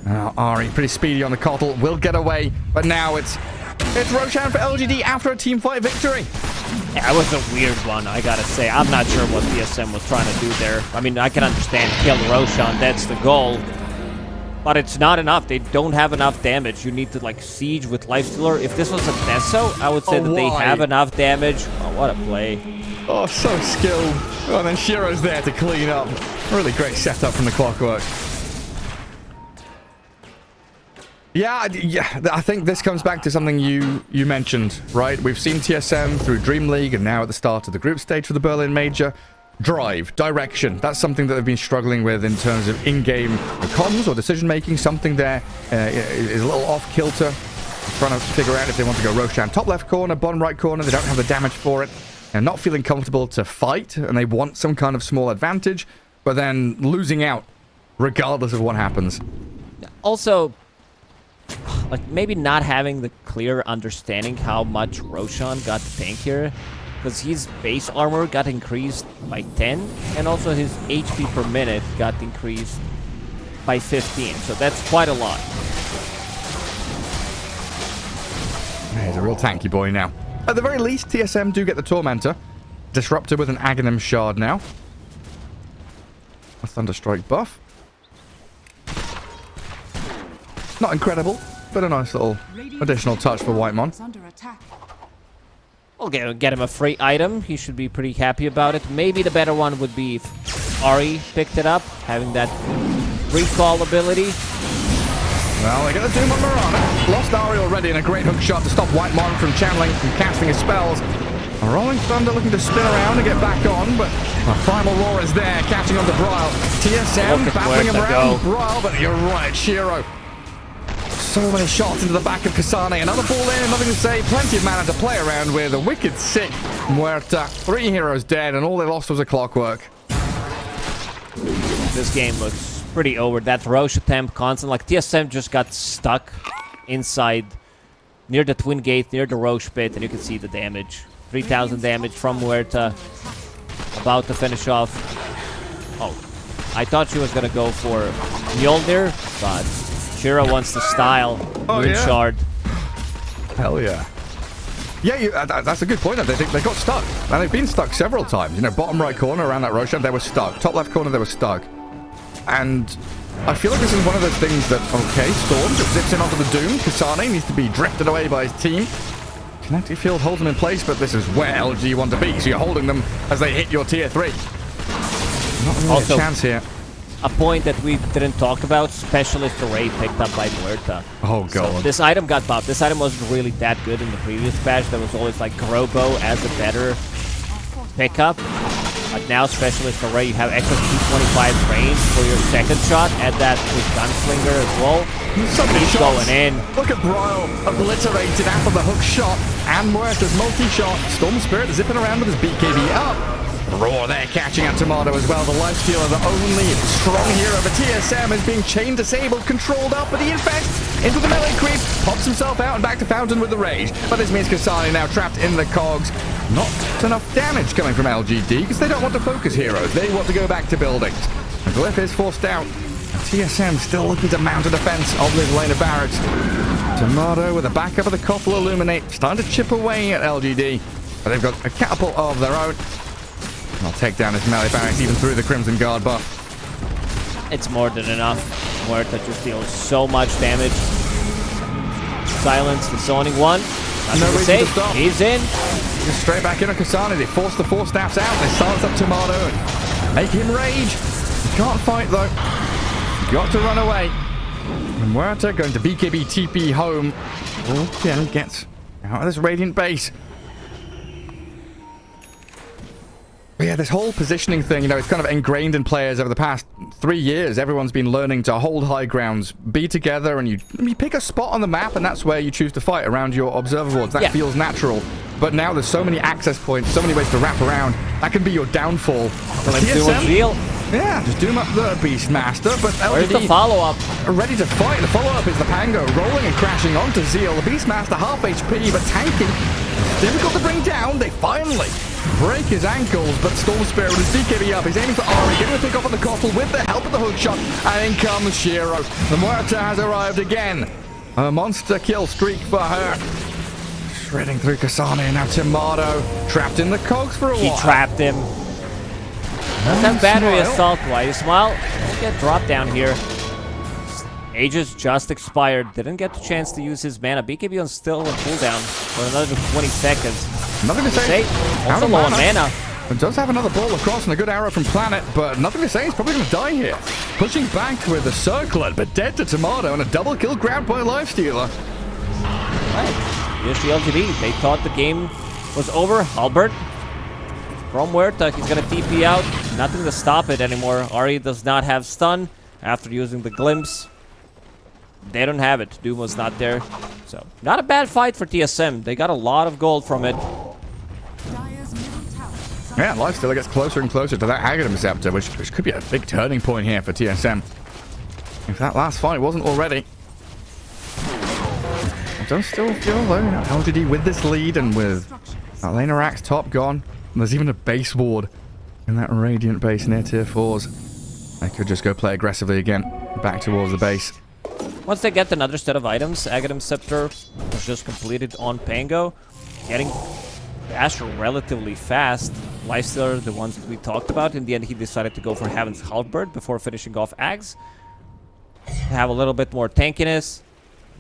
Now Ari, pretty speedy on the Kotl, will get away, but now it's Roshan for LGD after a team fight victory. Yeah, it was a weird one, I gotta say. I'm not sure what TSM was trying to do there. I mean, I can understand kill Roshan, that's the goal. But it's not enough. They don't have enough damage. You need to, like, siege with Lifestealer. If this was a Nesso, I would say that they have enough damage. Oh, what a play. Oh, so skilled. Oh, and then Shiro's there to clean up. Really great setup from the Clockwork. Yeah, I think this comes back to something you mentioned, right? We've seen TSM through Dream League and now at the start of the group stage for the Berlin Major. Drive, direction, that's something that they've been struggling with in terms of in-game comms or decision-making. Something there is a little off-kilter. Trying to figure out if they want to go Roshan top left corner, bottom right corner. They don't have the damage for it. They're not feeling comfortable to fight, and they want some kind of small advantage, but then losing out regardless of what happens. Also, like, maybe not having the clear understanding how much Roshan got to tank here. Because his base armor got increased by 10, and also his HP per minute got increased by 15. So that's quite a lot. He's a real tanky boy now. At the very least, TSM do get the Tormentor. Disruptor with an Aghanim Shard now. A Thunderstrike buff. Not incredible, but a nice little additional touch for Whitemon. We'll get him a free item. He should be pretty happy about it. Maybe the better one would be if Ari picked it up, having that recall ability. Well, they get the Doom on Marana. Lost Ari already, and a great hook shot to stop Whitemon from channeling and casting his spells. A Rolling Thunder looking to spin around and get back on, but a Primal Roar is there, catching onto Braille. TSM battling him around Braille, but you're right, Shiro. So many shots into the back of Kasane. Another ball in, nothing to say. Plenty of mana to play around with. A wicked sick Muerta. 3 heroes dead, and all they lost was a Clockwork. This game looks pretty over. That Roche attempt constant. Like, TSM just got stuck inside near the Twin Gate, near the Roche pit, and you can see the damage. 3,000 damage from Muerta. About to finish off. Oh, I thought she was going to go for Mjolnir, but Shiro wants to style Moon Shard. Hell yeah. Yeah, that's a good point. They got stuck. And they've been stuck several times. You know, bottom right corner around that Roshan, they were stuck. Top left corner, they were stuck. And I feel like this is one of those things that, okay, Storm just zips in onto the Doom. Kasane needs to be drifted away by his team. Kinetic Field holds them in place, but this is where LG want to be. So you're holding them as they hit your tier 3. Not really also, a chance here. A point that we didn't talk about, Specialist Array picked up by Muerta. Oh, God. So this item got buffed. This item wasn't really that good in the previous patch. There was always like Grobo as a better pickup. But now Specialist Array, you have extra 225 range for your second shot. Add that with Gunslinger as well. So many He's shots. going in. Look at Bryle, obliterated after the hook shot. And Muerta's multi-shot. Storm Spirit zipping around with his BKB up. Roar there, catching out Tomato as well. The Lifestealer, the only strong hero of the TSM, is being chain disabled, controlled up, but he infects into the melee creep, pops himself out and back to Fountain with the rage. But this means Kasani now trapped in the cogs. Not enough damage coming from LGD because they don't want to focus heroes. They want to go back to buildings. The Glyph is forced out. TSM still looking to mount a defense of this lane of barracks. Tomato with the backup of the Koppel Illuminate, starting to chip away at LGD. But they've got a catapult of their own. I'll take down this melee barracks even through the Crimson Guard buff. It's more than enough. Muerta just deals so much damage. Silence the zoning one. No reason to stop. He's in. Just straight back in on Kasani. They force the 4 staffs out. They silence up Tomato and make him rage. He can't fight though. Got to run away. And Muerta going to BKB TP home. Again gets out of this Radiant base. But yeah, this whole positioning thing, you know, it's kind of ingrained in players over the past 3 years. Everyone's been learning to hold high grounds, be together, and you pick a spot on the map, and that's where you choose to fight around your observer wards. That feels natural. But now there's so many access points, so many ways to wrap around. That can be your downfall. Let's do a deal. Yeah, just doom up the Beastmaster, but Where's the LGD follow-up? ready to fight. The follow-up is the Pango, rolling and crashing onto Zeal. The Beastmaster half HP, but tanking. Difficult to bring down. They finally break his ankles, but Storm Spirit with his DKB up. He's aiming for Ari, getting a pick off on the Koppel with the help of the hook shot, and in comes Shiro. The Muerta has arrived again. A monster kill streak for her. Shredding through Kasane, and now Tomato trapped in the cogs for a while. He trapped him. That's that battery assault. Why you smile? Don't get dropped down here. Aegis just expired. Didn't get the chance to use his mana. BKB on still on cooldown for another 20 seconds. Nothing to say. Also low on mana. It does have another ball across and a good arrow from Planet, but nothing to say. He's probably going to die here. Pushing back with a circlet, but dead to Tomato, and a double kill grabbed by Lifestealer. Right. Here's the LGD. They thought the game was over. Halberd from Muerta. He's going to TP out. Nothing to stop it anymore. Ari does not have stun after using the glimpse. They don't have it. Doom was not there. So, not a bad fight for TSM. They got a lot of gold from it. Yeah, Lifestealer gets closer and closer to that Aghanim Scepter, which could be a big turning point here for TSM. If that last fight wasn't already. I don't still feel though, you know, LGD with this lead and with that Lane of Axe top gone. And there's even a base ward in that Radiant base near tier 4s. They could just go play aggressively again, back towards the base. Once they get another set of items, Aghanim Scepter was just completed on Pango. Getting Asher relatively fast. Lifestealer, the ones that we talked about. In the end, he decided to go for Heaven's Halberd before finishing off Ags. Have a little bit more tankiness.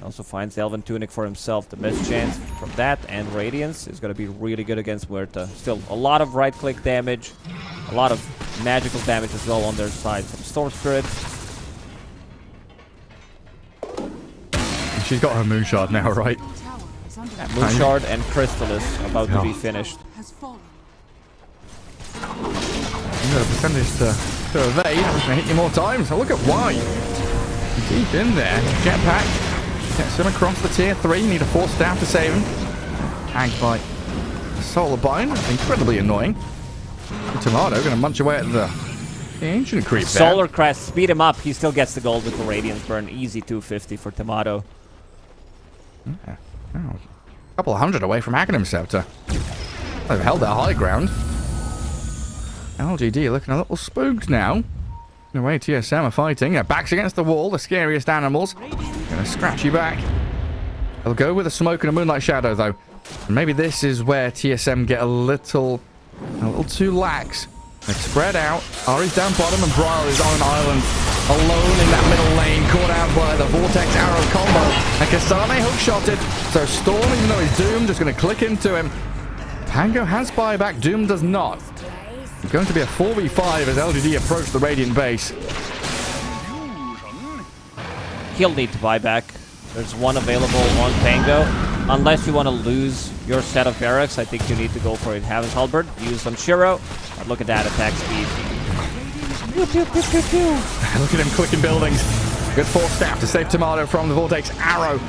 Also finds Elven Tunic for himself. The best chance from that and Radiance is going to be really good against Muerta. Still a lot of right-click damage. A lot of magical damage as well on their side from Storm Spirit. She's got her Moonshard now, right? Moonshard and Crystallis about to be finished. You got a percentage to evade. I'm going to hit you more times. So look at why. Deep in there. Jetpack. Gets him across the tier 3. Need a 4 staff to save him. Tagged by Solar Bind. Incredibly annoying. Tomato going to munch away at the ancient creep there. Solar Crest, speed him up. He still gets the gold with the Radiance Burn. Easy 250 for Tomato. Yeah. Oh, a couple of hundred away from Aghanim Scepter. They've held their high ground. LGD looking a little spooked now. The way TSM are fighting. Their backs against the wall, the scariest animals. Gonna scratch you back. They'll go with a smoke and a Moonlight Shadow though. And maybe this is where TSM get a little too lax. They've spread out. Ari's down bottom and Bryle is on an island. Alone in that middle lane, caught out by the Vortex Arrow combo. And Kasane hookshotted. So Storm, even though he's doomed, just going to click into him. Pango has buyback, Doom does not. It's going to be a 4v5 as LGD approach the Radiant base. He'll need to buy back. There's one available on Pango. Unless you want to lose your set of barracks, I think you need to go for it. Heaven's Halberd, use on Shiro. But look at that attack speed. Look at him clicking buildings. Good force staff to save Tomato from the Vortex arrow.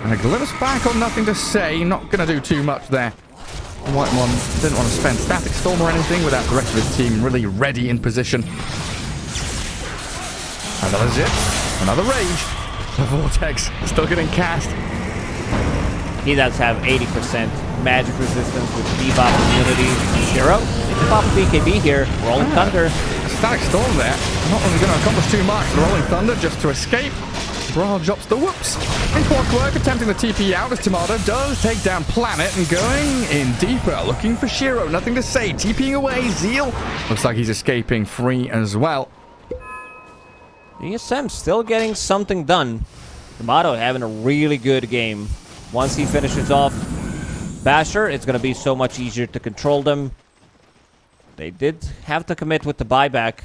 And a glimpse back on nothing to say. Not going to do too much there. Whitemon didn't want to spend static storm or anything without the rest of his team really ready in position. And that is it. Another rage. The Vortex still getting cast. He does have 80% magic resistance with debuff immunity. Shiro, pop BKB here. Rolling Thunder. A static storm there. Not really going to accomplish too much. The Rolling Thunder just to escape. Brawl drops the whoops. In Clockwork, attempting the TP out as Tomato does take down Planet and going in deeper. Looking for Shiro. Nothing to say. TPing away. Zeal. Looks like he's escaping free as well. ESM still getting something done. Tomato having a really good game. Once he finishes off Basher, it's going to be so much easier to control them. They did have to commit with the buyback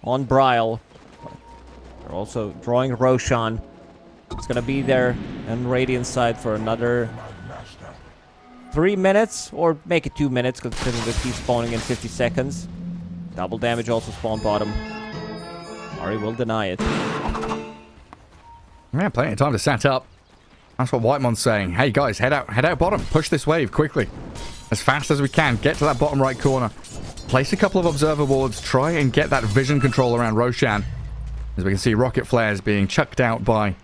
on Bryle. They're also drawing Roshan. It's going to be there on Radiant side for another 3 minutes, or make it 2 minutes, considering that he's spawning in 50 seconds. Double damage also spawn bottom. Ari will deny it. Yeah, plenty of time to set up. That's what Whitemon's saying. Hey guys, head out bottom. Push this wave quickly. As fast as we can. Get to that bottom right corner. Place a couple of observer wards. Try and get that vision control around Roshan. As we can see, rocket flares being chucked out by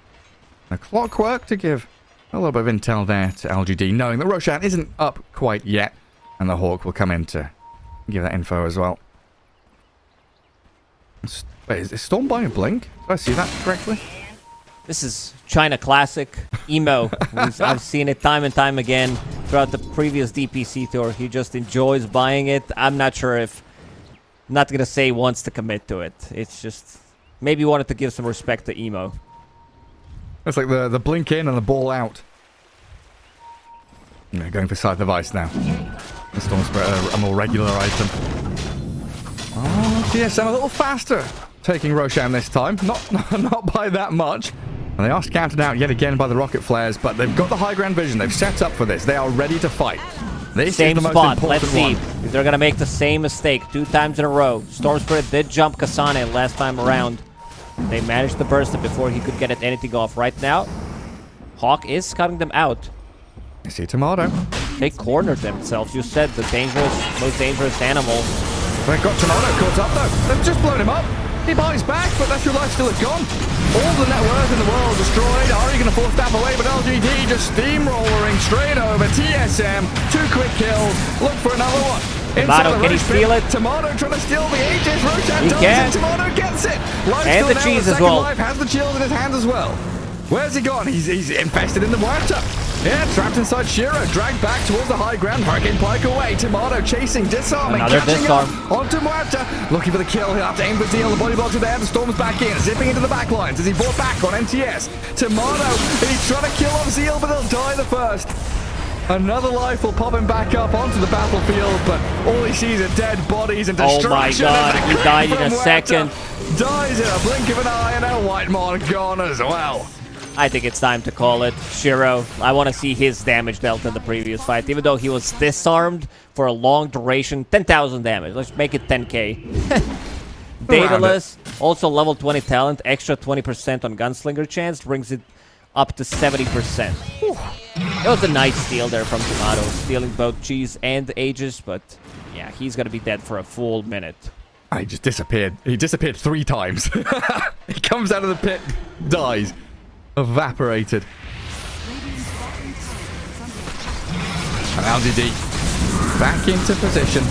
the Clockwork to give a little bit of intel there to LGD, knowing that Roshan isn't up quite yet. And the Hawk will come in to give that info as well. Wait, is Storm by a blink? Did I see that correctly? This is China classic. Emo. I've seen it time and time again throughout the previous DPC tour. He just enjoys buying it. I'm not sure if... I'm not going to say wants to commit to it. It's just... Maybe wanted to give some respect to Emo. It's like the blink in and the ball out. Yeah, going for Scythe of Ice now. The Storm Spirit, a more regular item. Oh, TSM a little faster. Taking Roshan this time. Not by that much. And they are scouted out yet again by the rocket flares, but they've got the high ground vision. They've set up for this. They are ready to fight. This same is the spot. most important Let's see one. if they're going to make the same mistake 2 times in a row. Storm Spirit did jump Kasane last time around. They managed to burst it before he could get anything off. Right now, Hawk is scouting them out. You see Tomato. They cornered themselves. You said the most dangerous animal. They've got Tomato caught up though. They've just blown him up. He buys back, but that's your life still is gone. All the net worth in the world destroyed. Ari going to force that away, but LGD just steamrolling straight over. TSM, 2 quick kills. Look for another one. Tomato, can he steal it? Tomato trying to steal the Aegis. Roshan He does can. it. Tomato gets it. Life And still the down. cheese as Second well. Life has the shield in his hand as well. Where's he gone? He's infested in the water. Yeah, trapped inside Shiro. Dragged back towards the high ground. Hurricane Pike away. Tomato chasing, disarming. Another catching disarm. up onto Muerta. Looking for the kill. He'll have to aim for Zeal. The body blocks are there. The Storm's back in. Zipping into the back lines as he brought back on NTS. Tomato. He's trying to kill off Zeal, but he'll die the first. Another life will pop him back up onto the battlefield, but all he sees are dead bodies and destruction. Oh my god, as he crit died in from a Muerta second. Dies in a blink of an eye, and El Whitemon gone as well. I think it's time to call it. Shiro, I want to see his damage dealt in the previous fight. Even though he was disarmed for a long duration, 10,000 damage. Let's make it 10k. Daedalus, also level 20 talent, extra 20% on Gunslinger chance, brings it up to 70%. It was a nice steal there from Tomato, stealing both Cheese and Aegis, but yeah, he's going to be dead for a full minute. He just disappeared. He disappeared 3 times. He comes out of the pit, dies. Evaporated. And LGD back into position.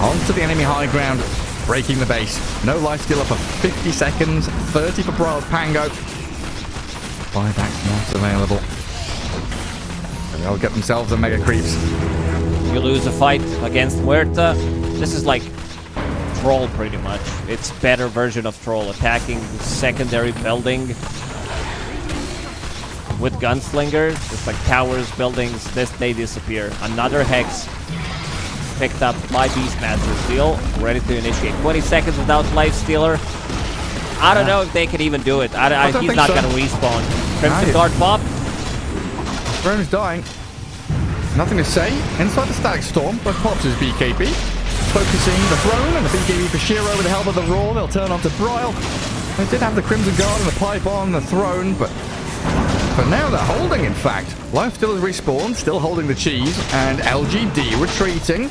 Onto the enemy high ground. Breaking the base. No life steal up for 50 seconds. 30 for Bryle's Pango. Buyback's not available. And they'll get themselves a mega creeps. You lose a fight against Muerta. This is like Troll pretty much. It's better version of Troll, attacking the secondary building with Gunslinger, just like towers, buildings, they disappear. Another Hex picked up by Beastmaster. Seal ready to initiate. 20 seconds without Lifestealer. I don't know if they can even do it. He's not going to respawn. Crimson Guard pop. Rome's dying. Nothing to say. Inside the Static Storm, but pops his BKB. focusing the throne and the BKB for Shiro with the help of the Raw. They'll turn onto Broil. They did have the Crimson Guard and the pipe on the throne, but for now they're holding, in fact. Life still is respawned, still holding the cheese, and LGD retreating.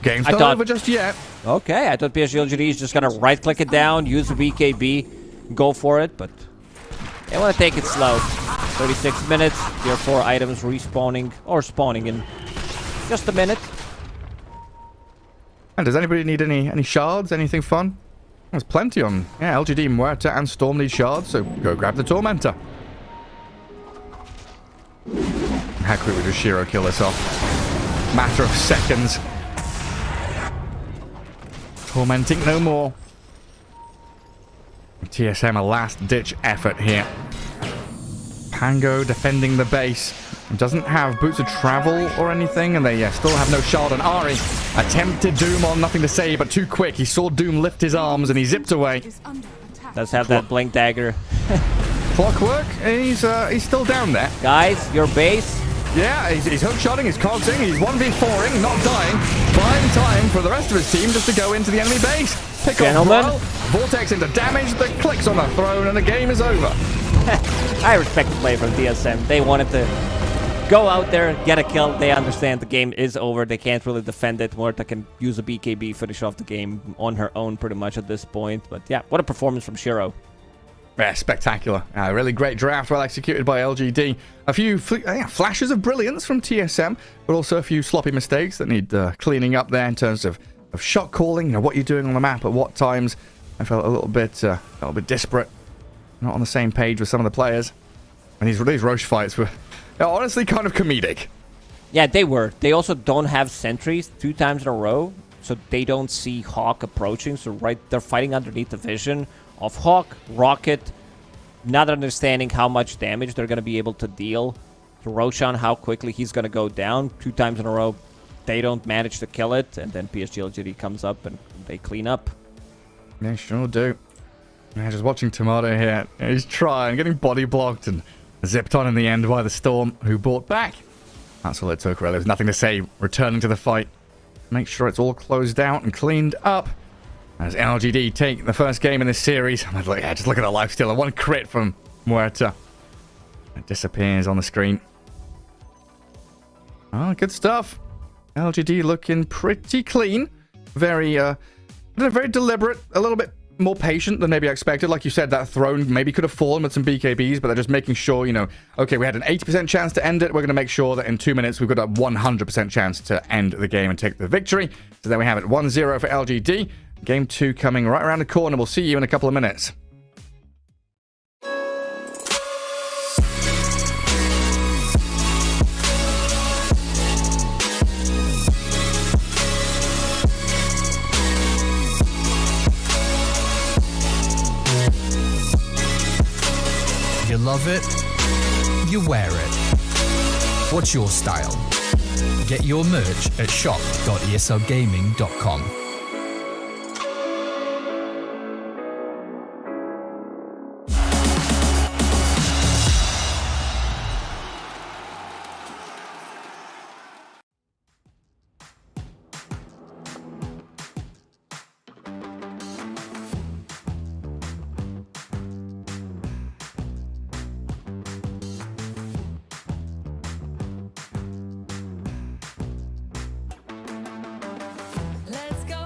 Game's not over just yet. Okay, I thought PSG LGD is just going to right-click it down, use the BKB, go for it, but they want to take it slow. 36 minutes, tier 4 items respawning, or spawning in just a minute. And does anybody need any shards, anything fun? There's plenty on. Yeah, LGD, Muerta, and Storm need shards, so go grab the Tormentor. How quickly does Shiro kill this off? Matter of seconds. Tormenting no more. TSM a last-ditch effort here. Pango defending the base. Doesn't have boots of travel or anything, and they still have no shard on Ari. Attempted Doom on, nothing to say, but too quick. He saw Doom lift his arms and he zipped away. Does have that blink dagger. Clockwork, he's still down there. Guys, your base. Yeah, he's hook-shotting, he's cogsing, he's 1v4ing, not dying. Buying time for the rest of his team just to go into the enemy base. Pick off Broil, Vortex into damage, the clicks on the throne, and the game is over. I respect the play from DSM. They wanted to go out there, get a kill. They understand the game is over. They can't really defend it. Muerta can use a BKB, finish off the game on her own pretty much at this point. But yeah, what a performance from Shiro. Yeah, spectacular. Really great draft, well executed by LGD. A few flashes of brilliance from TSM, but also a few sloppy mistakes that need cleaning up there in terms of shot calling, what you're doing on the map at what times. I felt a little bit disparate, not on the same page with some of the players. And these Roche fights were honestly kind of comedic. Yeah, they were. They also don't have sentries 2 times in a row, so they don't see Hawk approaching. So they're fighting underneath the vision of Hawk, Rocket, not understanding how much damage they're going to be able to deal to Roshan, how quickly he's going to go down. 2 times in a row, they don't manage to kill it, and then PSG LGD comes up and they clean up. They sure do. Yeah, just watching Tomato here. He's trying, getting body blocked and zipped on in the end by the Storm, who bought back. That's all it took, really. There's nothing to say. Returning to the fight. Make sure it's all closed out and cleaned up. As LGD take the first game in this series. Just look at the lifesteal. One crit from Muerta. It disappears on the screen. Oh, good stuff. LGD looking pretty clean. Very deliberate. A little bit more patient than maybe I expected. Like you said, that throne maybe could have fallen with some BKBs, but they're just making sure, okay, we had an 80% chance to end it. We're going to make sure that in 2 minutes we've got a 100% chance to end the game and take the victory. So there we have it, 1-0 for LGD. Game 2 coming right around the corner. We'll see you in a couple of minutes. You love it, you wear it. What's your style? Get your merch at shop.eslgaming.com. Let's go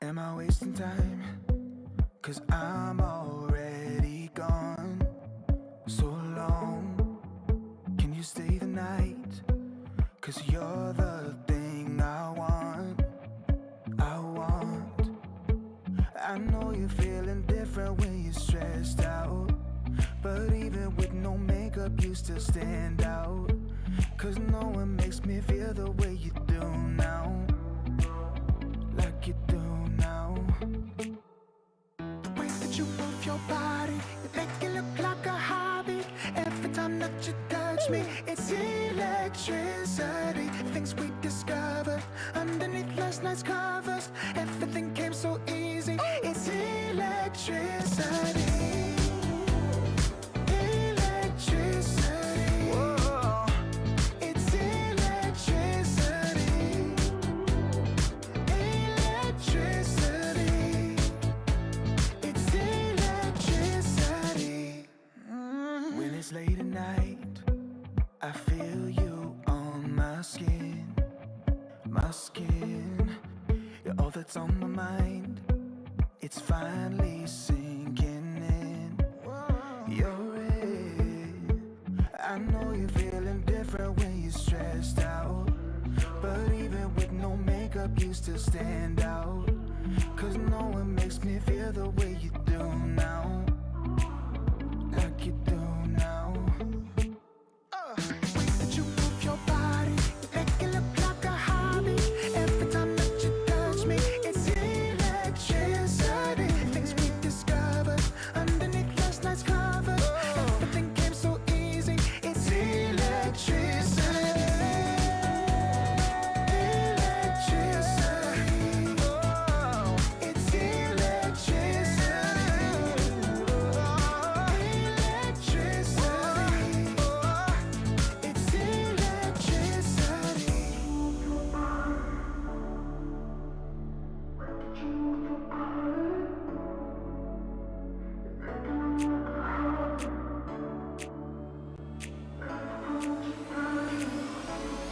Am I wasting time? 'Cause I'm already gone. So long, can you stay the night? 'Cause you're the thing I want. I know you're feeling different when you're stressed out, but even with no makeup you still stand out. 'Cause no one makes me feel the way you do now, like you do now. The way that you move your body, you make it look like a hobby. Every time that you touch me, it's electricity. Things we discovered underneath last night's covers, everything came so easy. It's electricity. Electricity. night. I feel you on my skin, my skin. You're all that's on my mind. It's finally sinking in. You're it. I know you're feeling different when you're stressed out, but even with no makeup you still stand out. Cause no one makes me feel the way you do now, like you do now. That you move your body, you make it look like a hobby. Every time that you touch me, it's electricity. Things we discovered underneath last night's covers. Everything came so easy, it's electricity. Electricity. Oh, it's electricity. Electricity.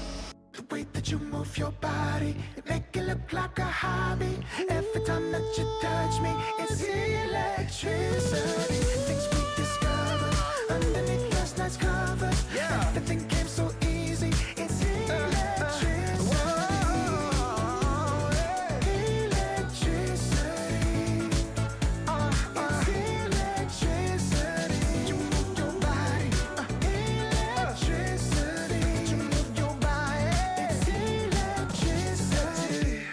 It's electricity. The way that you move your body, it make it look like a hobby. Every time that you touch me, it's electricity. Things we discovered underneath last night's covers. Everything came so easy. It's electricity. Electricity. It's electricity. You move your body. Electricity. You move your body. It's electricity.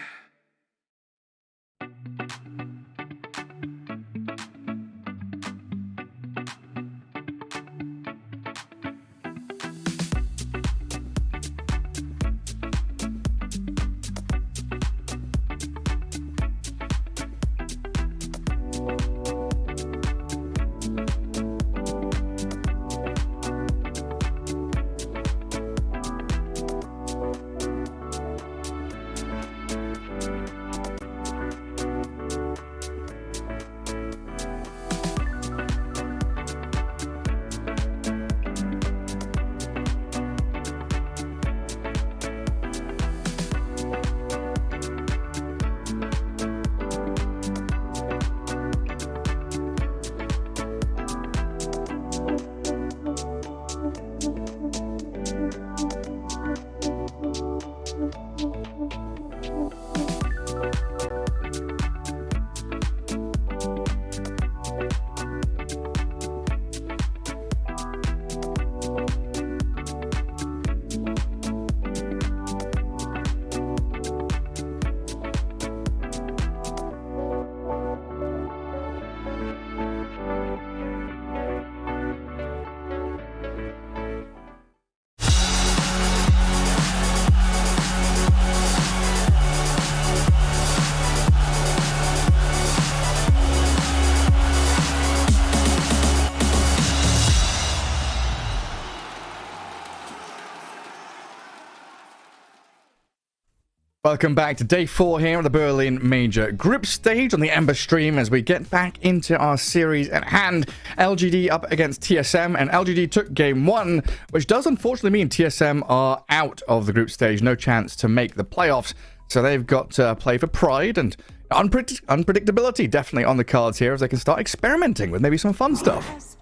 Welcome back to day 4 here of the Berlin Major Group Stage on the Ember stream as we get back into our series at hand. LGD up against TSM, and LGD took game 1, which does unfortunately mean TSM are out of the group stage. No chance to make the playoffs, so they've got to play for pride, and unpredictability definitely on the cards here as they can start experimenting with maybe some fun stuff.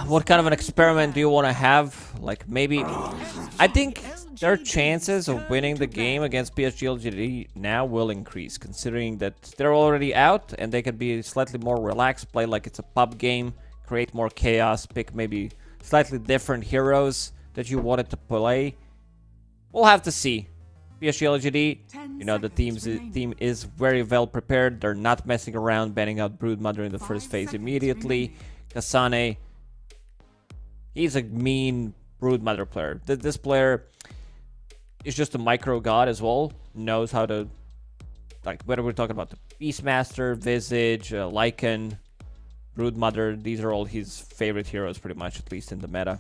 What kind of an experiment do you want to have? Like, maybe... I think their chances of winning the game against PSG LGD now will increase, considering that they're already out and they can be slightly more relaxed, play like it's a pub game, create more chaos, pick maybe slightly different heroes that you wanted to play. We'll have to see. PSG LGD, you know, the team is very well prepared. They're not messing around, banning out Broodmother in the first phase immediately. Kasane, he's a mean Broodmother player. This player is just a micro god as well. Knows how to, like, whether we're talking about the Beastmaster, Visage, Lycan, Broodmother, these are all his favorite heroes pretty much, at least in the meta.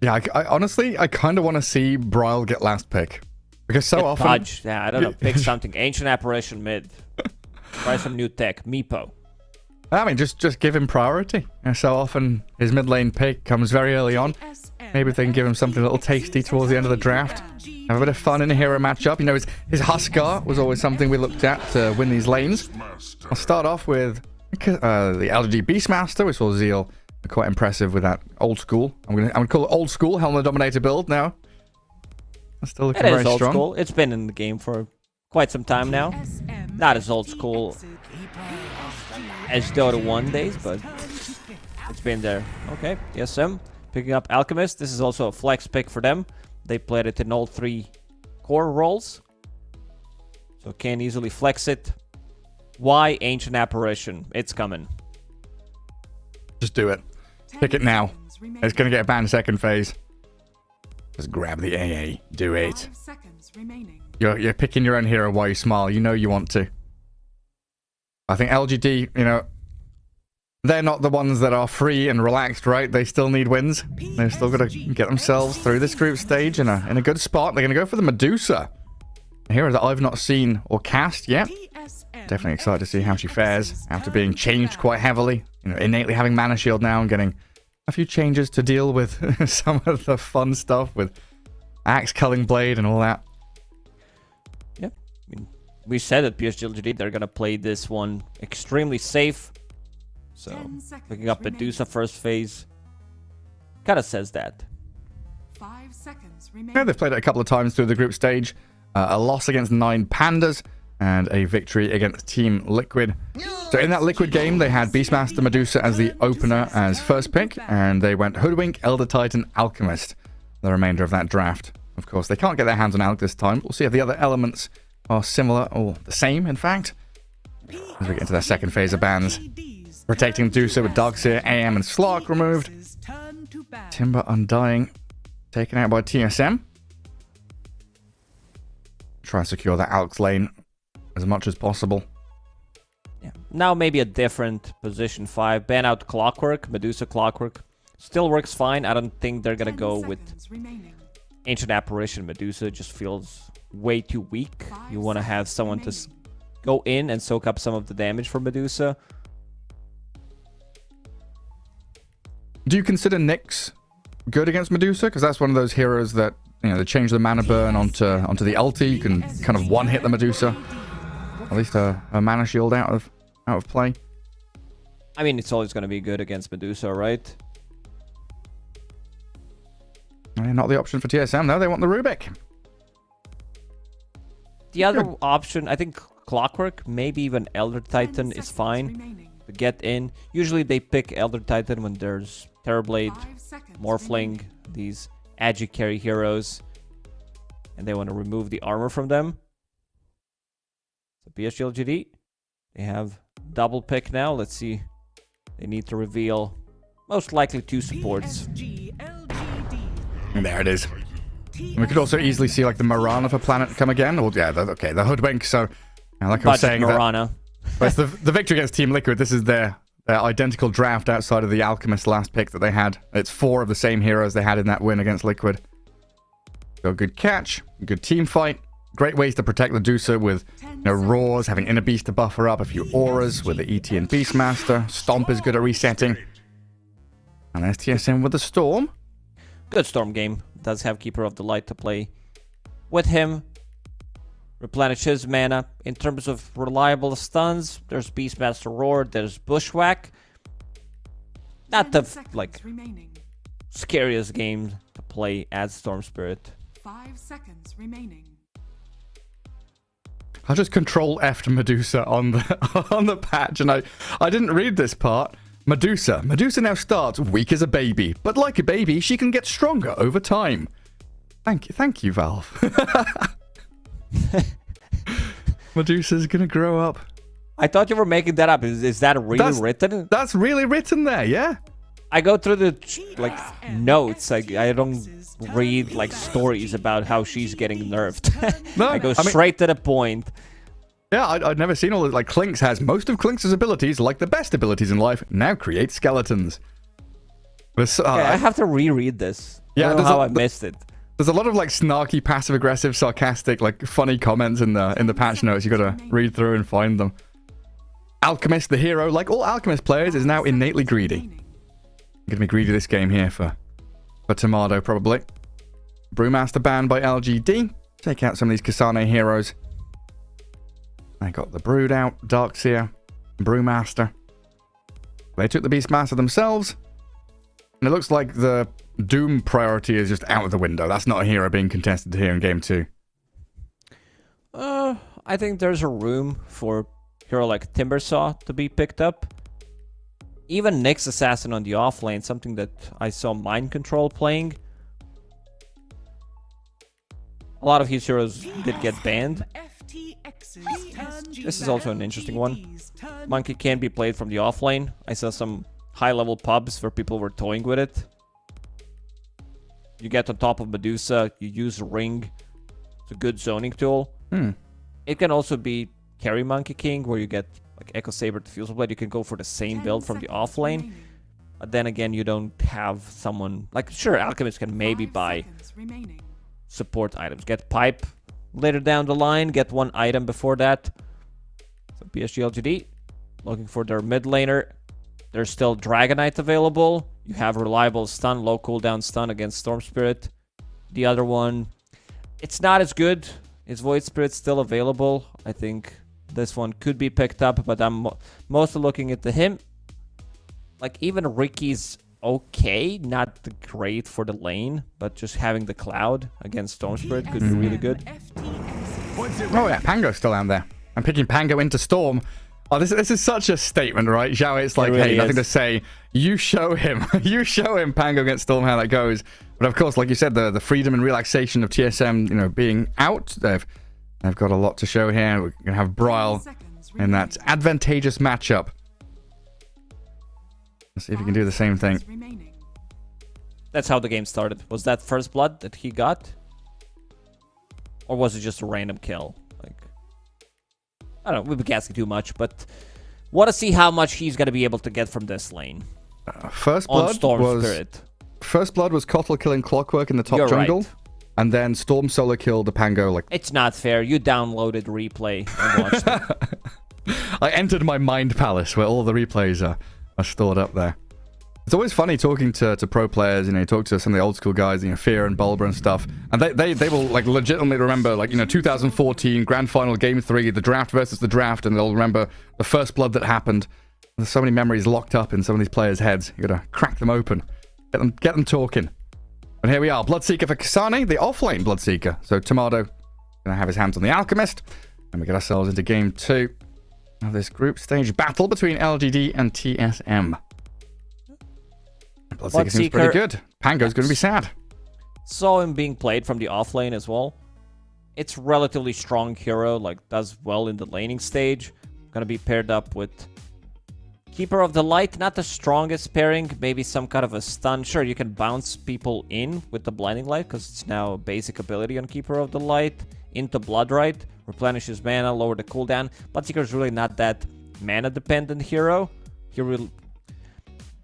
Yeah, I honestly, I kind of want to see Bryle get last pick. Because so often... Pudge. Yeah, I don't know. Pick something. Ancient Apparition mid. Try some new tech. Meepo. I mean, just give him priority. And so often his mid lane pick comes very early on. Maybe if they can give him something a little tasty towards the end of the draft. Have a bit of fun in a hero matchup. You know, his Huskar was always something we looked at to win these lanes. I'll start off with the LGD Beastmaster. We saw Zeal quite impressive with that old school. I'm gonna call it old school Helmet Dominator build now. That's still looking very strong. It is old school. It's been in the game for quite some time now. Not as old school as Dota 1 days, but it's been there. Okay, ESM picking up Alchemist. This is also a flex pick for them. They played it in all 3 core roles, so can easily flex it. Why Ancient Apparition? It's coming. Just do it. Pick it now. It's going to get banned second phase. Just grab the AA. Do it. You're picking your own hero while you smile. You know you want to. I think LGD, you know, they're not the ones that are free and relaxed, right? They still need wins. They've still got to get themselves through this group stage in a good spot. They're going to go for the Medusa. A hero that I've not seen or cast yet. Definitely excited to see how she fares after being changed quite heavily. You know, innately having mana shield now and getting a few changes to deal with some of the fun stuff with Axe, Culling Blade, and all that. Yeah, I mean, we said at PSG they're gonna play this one extremely safe. So picking up Medusa first phase kind of says that. 5 seconds remaining. Yeah, they've played it a couple of times through the group stage. A loss against 9 Pandas and a victory against Team Liquid. So in that Liquid game, they had Beastmaster Medusa as the opener as first pick, and they went Hoodwink, Elder Titan, Alchemist, the remainder of that draft. Of course, they can't get their hands on Alch this time. We'll see if the other elements are similar or the same, in fact, as we get into their second phase of bans. Protecting Medusa with Darkseer, AM, and Slark removed. Timber Undying taken out by TSM. Try and secure that Alch lane as much as possible. Yeah. Now maybe a different position 5. Ban out Clockwork, Medusa Clockwork. Still works fine. I don't think they're gonna go with Ancient Apparition. Medusa just feels way too weak. You want to have someone to go in and soak up some of the damage from Medusa. Do you consider Nyx good against Medusa? Because that's one of those heroes that, you know, they change the mana burn onto the ulti. You can kind of one-hit the Medusa. At least a mana shield out of play. I mean, it's always going to be good against Medusa, right? Not the option for TSM, though. They want the Rubik. The other option, I think Clockwork, maybe even Elder Titan is fine to get in. Usually they pick Elder Titan when there's Terrorblade, Morphling, these agi carry heroes, and they want to remove the armor from them. So PSG LGD, they have double pick now. Let's see. They need to reveal most likely 2 supports. And there it is. We could also easily see like the Mirana for Planet come again. Or yeah, okay, the Hoodwink. So like I was saying, Mirana. That's the victory against Team Liquid. This is their identical draft outside of the Alchemist last pick that they had. It's 4 of the same heroes they had in that win against Liquid. So good catch, good team fight. Great ways to protect Medusa with, you know, roars, having Inner Beast to buffer up, a few auras with the ET and Beastmaster. Stomp is good at resetting. And there's TSM with the Storm. Good Storm game. Does have Keeper of the Light to play with him. Replenish his mana. In terms of reliable stuns, there's Beastmaster Roar, there's Bushwhack. Not the scariest game to play as Storm Spirit. 5 seconds remaining. I just Control F to Medusa on the patch, and I didn't read this part. Medusa now starts weak as a baby, but like a baby, she can get stronger over time. Thank you, Valve. Medusa's gonna grow up. I thought you were making that up. Is that really written? That's really written there, yeah. I go through the notes. I don't read stories about how she's getting nerfed. No, I go straight to the point. Yeah, I'd never seen all that. Clinks has most of Clinks' abilities, like the best abilities in life, now create skeletons. I have to reread this. Yeah, I don't know how I missed it. There's a lot of snarky, passive-aggressive, sarcastic, funny comments in the patch notes. You gotta read through and find them. Alchemist, the hero, like all Alchemist players, is now innately greedy. Remaining. Going to be greedy this game here for Tomato, probably. Brewmaster banned by LGD. Take out some of these Kasane heroes. I got the Brood out, Darkseer, Brewmaster. They took the Beastmaster themselves. And it looks like the Doom priority is just out of the window. That's not a hero being contested here in Game 2. I think there's a room for hero like Timbersaw to be picked up. Even Nyx Assassin on the offlane, something that I saw Mind Control playing. A lot of his heroes did get banned. This is also an interesting one. Monkey can be played from the offlane. I saw some high-level pubs where people were toying with it. You get on top of Medusa, you use a ring. It's a good zoning tool. It can also be carry Monkey King, where you get like Echo Saber to Fusel Blade. You can go for the same build from the offlane. But then again, you don't have someone... Like, sure, Alchemist can maybe buy support items. Get Pipe later down the line. Get one item before that. So PSG LGD, looking for their mid laner. There's still Dragonite available. You have reliable stun, low cooldown stun against Storm Spirit. The other one, it's not as good. Is Void Spirit still available? I think this one could be picked up, but I'm mostly looking at him. Like, even Ricky's okay, not great for the lane, but just having the Cloud against Storm Spirit could be really good. Oh yeah, Pango's still down there. I'm picking Pango into Storm. Oh, this is such a statement, right? Xiao, it's like, really hey, nothing is. to say. You show him. You show him, Pango against Storm, how that goes. But of course, like you said, the freedom and relaxation of TSM, you know, being out, they've got a lot to show here. We're going to have Bryle in that advantageous matchup. Let's see if he can do the same thing. That's how the game started. Was that first blood that he got? Or was it just a random kill? Like, I don't know, we've been guessing too much, but want to see how much he's going to be able to get from this lane. First On blood Storm was Spirit. First blood was Kotl killing Clockwork in the top You're jungle, right. and then Storm solo killed the Pango. Like, It's not fair. You downloaded replay and watched it. I entered my mind palace where all the replays are stored up there. It's always funny talking to pro players. You know, you talk to some of the old school guys, you know, Fear and Bulber and stuff, and they will like legitimately remember, like, you know, 2014 grand final game 3, the draft versus the draft, and they'll remember the first blood that happened. There's so many memories locked up in some of these players' heads. You gotta crack them open, get them talking. And here we are, Bloodseeker for Kasane, the offlane Bloodseeker. So Tomato gonna have his hands on the Alchemist, and we get ourselves into game 2 of this group stage battle between LGD and TSM. Bloodseeker seems pretty good. Pango's going to be sad. Saw him being played from the offlane as well. It's relatively strong hero, like does well in the laning stage. Gonna be paired up with Keeper of the Light, not the strongest pairing. Maybe some kind of a stun. Sure, you can bounce people in with the Blinding Light because it's now a basic ability on Keeper of the Light. Into Bloodrite, replenishes mana, lower the cooldown. Bloodseeker is really not that mana dependent hero. He really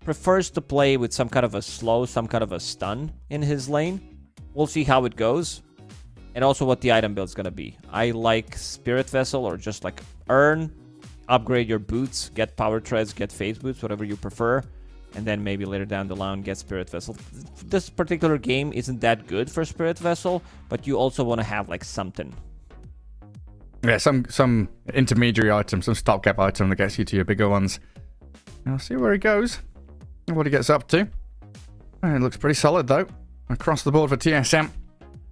prefers to play with some kind of a slow, some kind of a stun in his lane. We'll see how it goes. And also what the item build is going to be. I like Spirit Vessel or just like Earn, upgrade your boots, get Power Treads, get Phase Boots, whatever you prefer. And then maybe later down the line get Spirit Vessel. This particular game isn't that good for Spirit Vessel, but you also want to have like something. Yeah, some intermediary item, some stopgap item that gets you to your bigger ones. I'll see where he goes. What he gets up to. It looks pretty solid though. Across the board for TSM.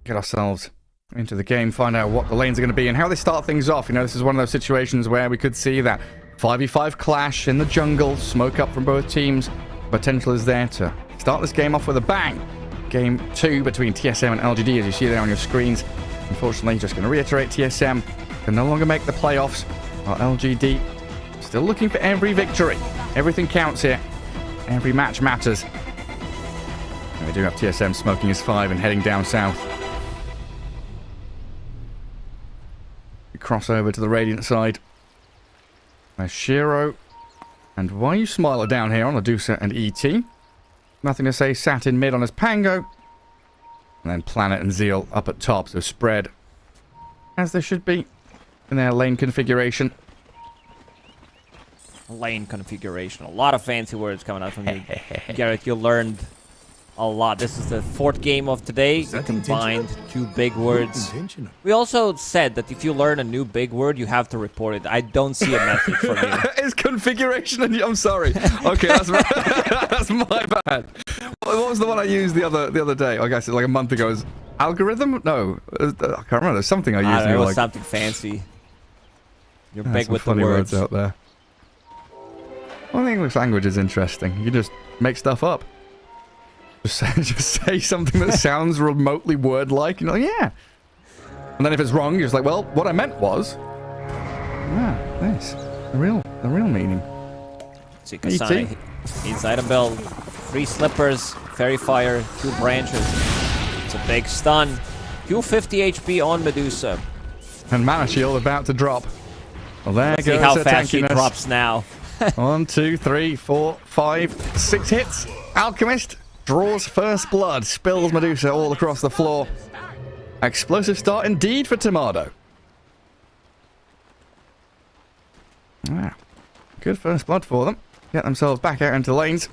Get ourselves into the game, find out what the lanes are going to be and how they start things off. You know, this is one of those situations where we could see that 5v5 clash in the jungle, smoke up from both teams. Potential is there to start this game off with a bang. Game 2 between TSM and LGD, as you see there on your screens. Unfortunately, just going to reiterate, TSM can no longer make the playoffs, while LGD still looking for every victory. Everything counts here. Every match matters. And we do have TSM smoking his 5 and heading down south. We cross over to the Radiant side. There's Shiro. And why you Smiler down here on Adusa and ET. Nothing to say, sat in mid on his Pango. And then Planet and Zeal up at top, so spread as they should be in their lane configuration. lane configuration. A lot of fancy words coming out from you. Garrett, you learned a lot. This is the 4th game of today. You combined 2 big words. We also said that if you learn a new big word, you have to report it. I don't see a message from you. It's configuration, and I'm sorry. Okay, that's that's my bad. What was the one I used the other day? I guess like a month ago. Is algorithm? No, I can't remember. There's something I used. It and was like, something fancy. You're big some with the funny words. out there. Well, the English language is interesting. You just make stuff up. Just say something that sounds remotely word-like. You're like, yeah. And then if it's wrong, you're just like, well, what I meant was... this. The real meaning. See, Kasane, inside a build. 3 slippers, fairy fire, 2 branches. It's a big stun. 250 HP on Medusa. And mana shield about to drop. Well, there Let's goes see how the fast she tankiness. drops now. 1, 2, 3, 4, 5, 6 hits. Alchemist draws first blood, spills Medusa all across the floor. Explosive start indeed for Tomato. Good first blood for them. Get themselves back out into lanes.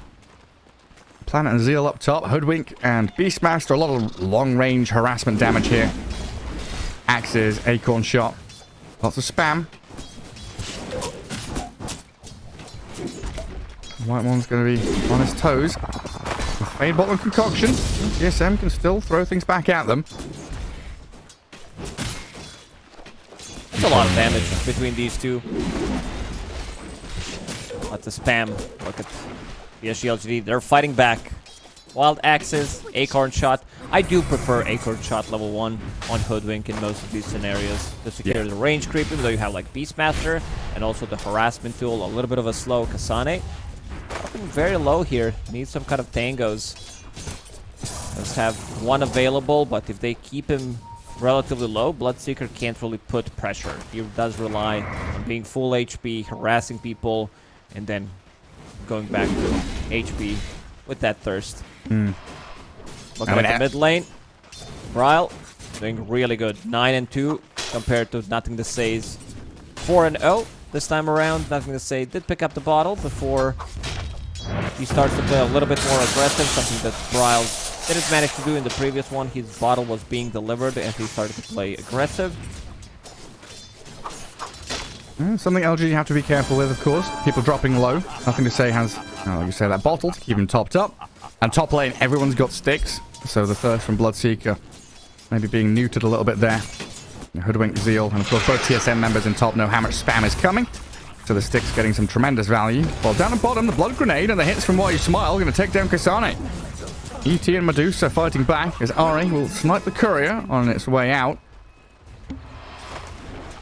Planet and Zeal up top. Hoodwink and Beastmaster. A lot of long-range harassment damage here. Axes, Acorn Shot. Lots of spam. White one's going to be on his toes. Fade bottom concoction. GSM can still throw things back at them. There's a lot of damage between these two. Lots of spam. Look at BSGLGD. They're fighting back. Wild Axes, Acorn Shot. I do prefer Acorn Shot level 1 on Hoodwink in most of these scenarios to secure the range creep, even though you have like Beastmaster and also the harassment tool, a little bit of a slow Kasane. Dropping very low here. Needs some kind of tangos. Does have 1 available, but if they keep him relatively low, Bloodseeker can't really put pressure. He does rely on being full HP, harassing people, and then going back to HP with that thirst. Looking at the mid lane. Bryle doing really good. 9 and 2 compared to Nothing to Say's 4 and 0 this time around. Nothing to Say did pick up the bottle before he starts to play a little bit more aggressive, something that Bryle didn't manage to do in the previous one. His bottle was being delivered and he started to play aggressive. Something LG you have to be careful with, of course. People dropping low. Nothing to Say has, like you say, that bottle to keep him topped up. And top lane, everyone's got sticks. So the thirst from Bloodseeker maybe being neutered a little bit there. Hoodwink, Zeal, and of course both TSM members in top know how much spam is coming. So the stick's getting some tremendous value. Well, down at bottom, the Blood Grenade and the hits from Why You Smile are going to take down Kasane. ET and Medusa fighting back as Ari will snipe the courier on its way out.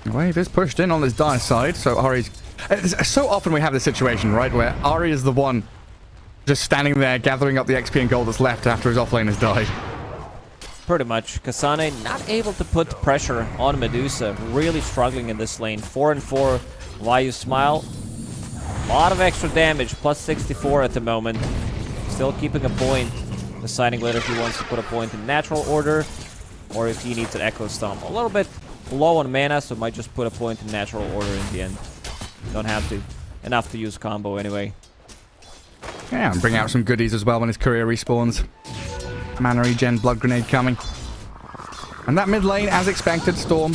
The wave is pushed in on this dire side, so Ari's... So often we have this situation, right, where Ari is the one just standing there gathering up the XP and gold that's left after his offlane has died. Pretty much. Kasane not able to put pressure on Medusa. Really struggling in this lane. 4 and 4. Why You Smile. A lot of extra damage. Plus 64 at the moment. Still keeping a point. Deciding whether he wants to put a point in natural order or if he needs an Echo Stomp. A little bit low on mana, so might just put a point in natural order in the end. Don't have to. Enough to use combo anyway. Yeah, and bring out some goodies as well when his courier respawns. Mana regen, Blood Grenade coming. And that mid lane, as expected, Storm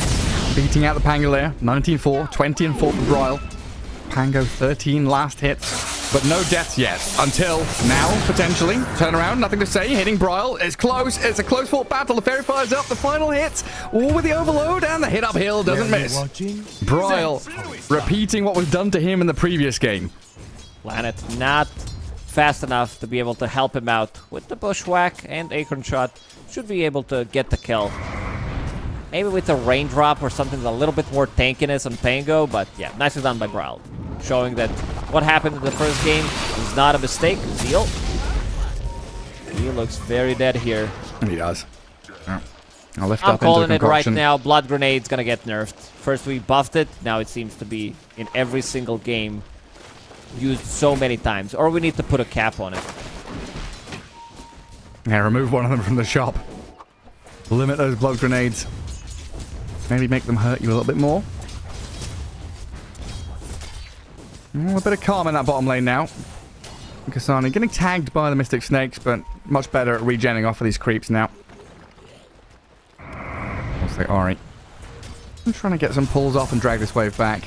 beating out the Pangolier. 19-4, 20 and 4 for Bryle. Pango 13 last hits, but no deaths yet. Until now, potentially. Turn around, Nothing to Say, hitting Bryle. It's close, it's a close fought battle. The Fairy Fire's up, the final hits. All with the overload, and the hit uphill doesn't miss. Bryle repeating what was done to him in the previous game. Planet not fast enough to be able to help him out with the Bushwhack and Acorn Shot. Should be able to get the kill. Maybe with a raindrop or something with a little bit more tankiness on Pango, but yeah, nicely done by Bryle. Showing that what happened in the first game is not a mistake. Zeal. He looks very dead here. He does. I'll lift I'm up into calling it right concoction. now. Blood Grenade's gonna get nerfed. First we buffed it, now it seems to be in every single game used so many times. Or we need to put a cap on it. Yeah, remove one of them from the shop. Limit those Blood Grenades. Maybe make them hurt you a little bit more. A bit of calm in that bottom lane now. Kasani getting tagged by the Mystic Snakes, but much better at regenning off of these creeps now. Looks like Ari. I'm trying to get some pulls off and drag this wave back.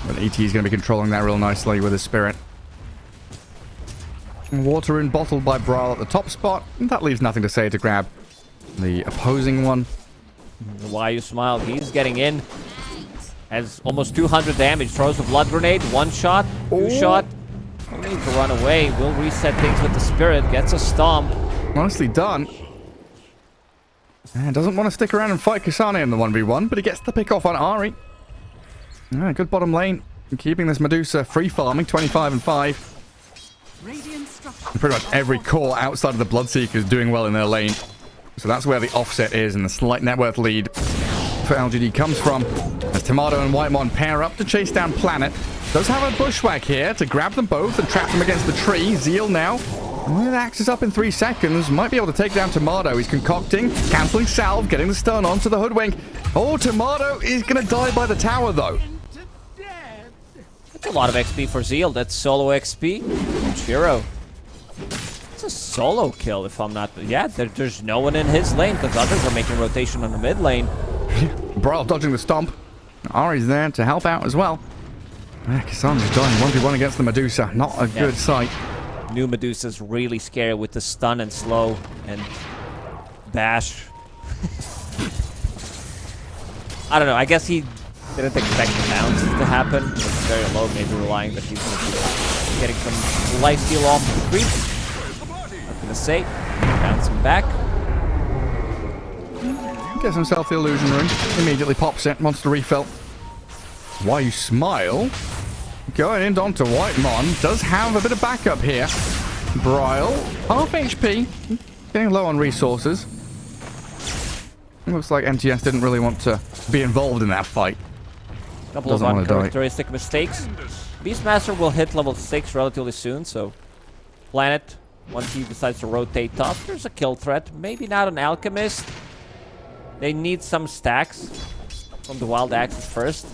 But ET is going to be controlling that real nicely with his spirit. Water Rune bottled by Brawl at the top spot. That leaves nothing to say to grab the opposing one. Why you smile? He's getting in. Has almost 200 damage. Throws a blood grenade. One shot. Two shot. No need to run away. Will reset things with the spirit. Gets a stomp. Nicely done. And doesn't want to stick around and fight Kasane in the 1v1, but he gets the pick off on Ari. Good bottom lane. Keeping this Medusa free farming, 25 and 5. Radiant structure. Pretty much every core outside of the Bloodseeker is doing well in their lane. So that's where the offset is, and the slight net worth lead for LGD comes from. As Tomato and Whitemon pair up to chase down Planet. Does have a bushwhack here to grab them both and trap them against the tree. Zeal now, with axes up in 3 seconds, might be able to take down Tomato. He's concocting, cancelling salve, getting the stun onto the hoodwink. Oh, Tomato is going to die by the tower, though. That's a lot of XP for Zeal. That's solo XP. Shiro. It's a solo kill, if I'm not... Yeah, there's no one in his lane, because others are making rotation on the mid lane. Brawl dodging the stomp. Ari's there to help out as well. Kassan's dying 1v1 against the Medusa. Not a good sight. New Medusa's really scary with the stun and slow and bash. I don't know. I guess he didn't expect the bounce to happen. It was very low, maybe relying that he's going to be getting some life steal off the creep. I'm going to say, bounce him back. Gets himself the illusion rune. Immediately pops it. Wants to refill. Why you smile? Going in onto Whitemon. Does have a bit of backup here. Bryle. Half HP. Getting low on resources. Looks like NTS didn't really want to be involved in that fight. Couple of uncharacteristic mistakes. Beastmaster will hit level 6 relatively soon, so Planet, once he decides to rotate top, there's a kill threat. Maybe not an Alchemist. They need some stacks from the Wild Axes first.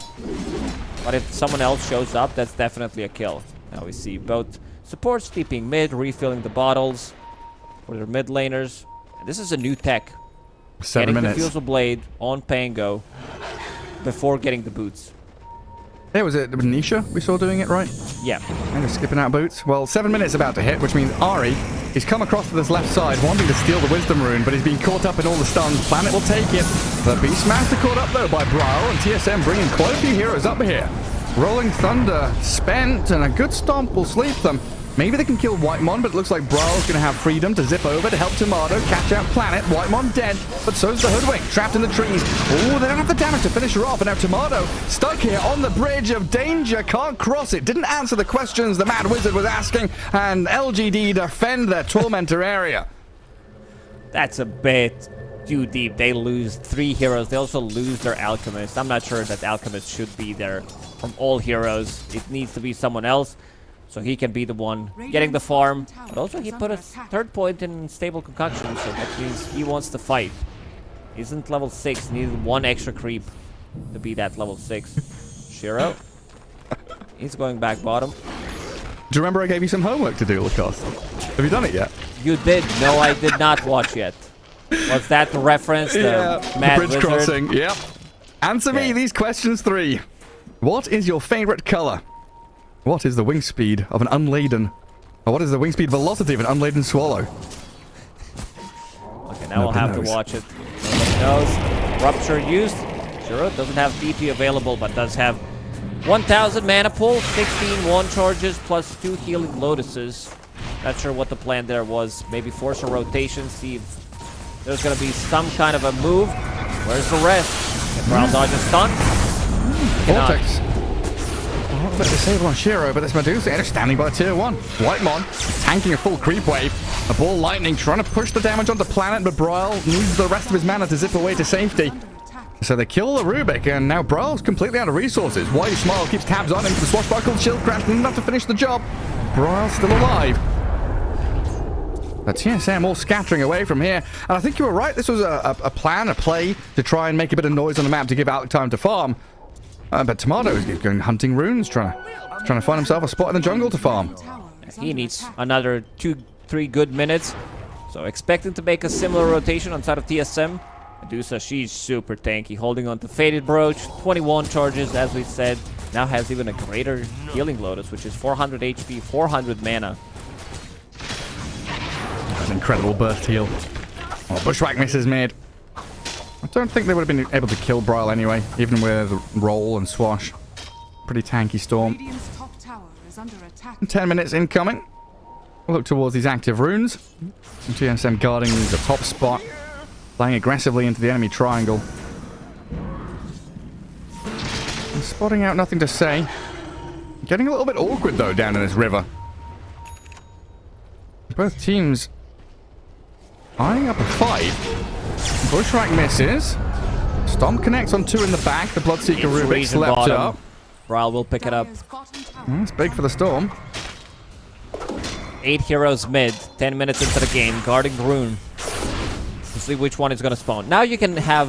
But if someone else shows up, that's definitely a kill. Now we see both supports keeping mid, refilling the bottles for their mid laners. And this is a new tech. 7 minutes. Getting the Fusel Blade on Pango before getting the boots. Yeah, was it Nisha we saw doing it, right? Yeah. And they're skipping out boots. Well, 7 minutes about to hit, which means Ari is come across to this left side, wanting to steal the Wisdom Rune, but he's been caught up in all the stuns. Planet will take it. The Beastmaster caught up, though, by Brawl, and TSM bringing quite a few heroes up here. Rolling Thunder spent, and a good stomp will sleep them. Maybe they can kill Whitemon, but it looks like Brawl's going to have freedom to zip over to help Tomato catch out Planet. Whitemon dead, but so's the Hoodwink, trapped in the trees. Oh, they don't have the damage to finish her off, and now Tomato stuck here on the bridge of danger, can't cross it, didn't answer the questions the Mad Wizard was asking, and LGD defend their Tormentor area. That's a bit too deep. They lose 3 heroes. They also lose their Alchemist. I'm not sure that Alchemist should be there from all heroes. It needs to be someone else. So he can be the one getting the farm. But also he put a 3rd point in stable concoction, so that means he wants to fight. He isn't level 6, needed 1 extra creep to be that level 6. Shiro. He's going back bottom. Do you remember I gave you some homework to do, Lacoste? Have you done it yet? You did. No, I did not watch yet. Was that the reference? The Mad bridge Wizard? crossing, yep. Answer me these questions 3. What is your favorite color? What is the wing speed of an unladen... Or what is the wing speed velocity of an unladen swallow? Okay, now we'll have to watch it. Nobody knows. Rupture used. Sure, doesn't have DP available, but does have 1,000 mana pool, 16 one charges, plus 2 healing lotuses. Not sure what the plan there was. Maybe force a rotation, see if there's going to be some kind of a move. Where's the rest? Can Brown dodge a stun? Vortex. A little bit of disable on Shiro, but it's Medusa and standing by tier 1. Whitemon tanking a full creep wave. A ball lightning trying to push the damage onto Planet, but Brawl needs the rest of his mana to zip away to safety. So they kill the Rubik, and now Brawl's completely out of resources. Why you smile keeps tabs on him. The swashbuckled shield crash, not to finish the job. Brawl's still alive. But TSM all scattering away from here. And I think you were right. This was a plan, a play to try and make a bit of noise on the map to give Alec time to farm. But Tomato is going hunting runes, trying to trying to find himself a spot in the jungle to farm. He needs another 2-3 good minutes. So expecting to make a similar rotation on side of TSM. Medusa, she's super tanky, holding on to Faded Brooch, 21 charges, as we said. Now has even a greater healing Lotus, which is 400 HP, 400 mana. An incredible burst heal. Oh, Bushwhack misses mid. I don't think they would have been able to kill Bryle anyway, even with roll and swash. Pretty tanky Storm. Radiant's top tower is under attack. 10 minutes incoming. We'll look towards these active runes. TSM guarding the top spot. Playing aggressively into the enemy triangle. And spotting out nothing to say. Getting a little bit awkward though down in this river. Both teams eyeing up a fight. Bushwhack misses. Stomp connects on 2 in the back. The Bloodseeker Rubik slept up. Bryle will pick it up. Dire's bottom tower It's big for the Storm. 8 heroes mid, 10 minutes into the game, guarding rune. To see which one is gonna spawn. Now you can have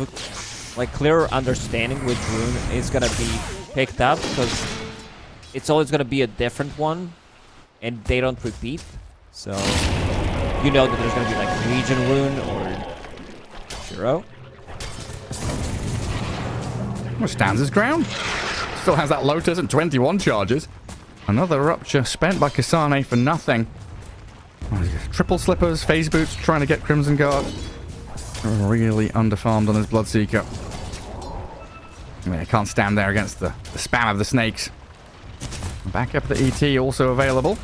like clearer understanding which rune is gonna be picked up, because it's always gonna be a different one and they don't repeat. So you know that there's gonna be like region rune or Shiro. Well, stands his ground. Still has that Lotus and 21 charges. Another rupture spent by Kasane for nothing. Oh, triple slippers, phase boots, trying to get Crimson Guard. Really underfarmed on his Bloodseeker. I mean, he can't stand there against the spam of the snakes. Back up the ET also available.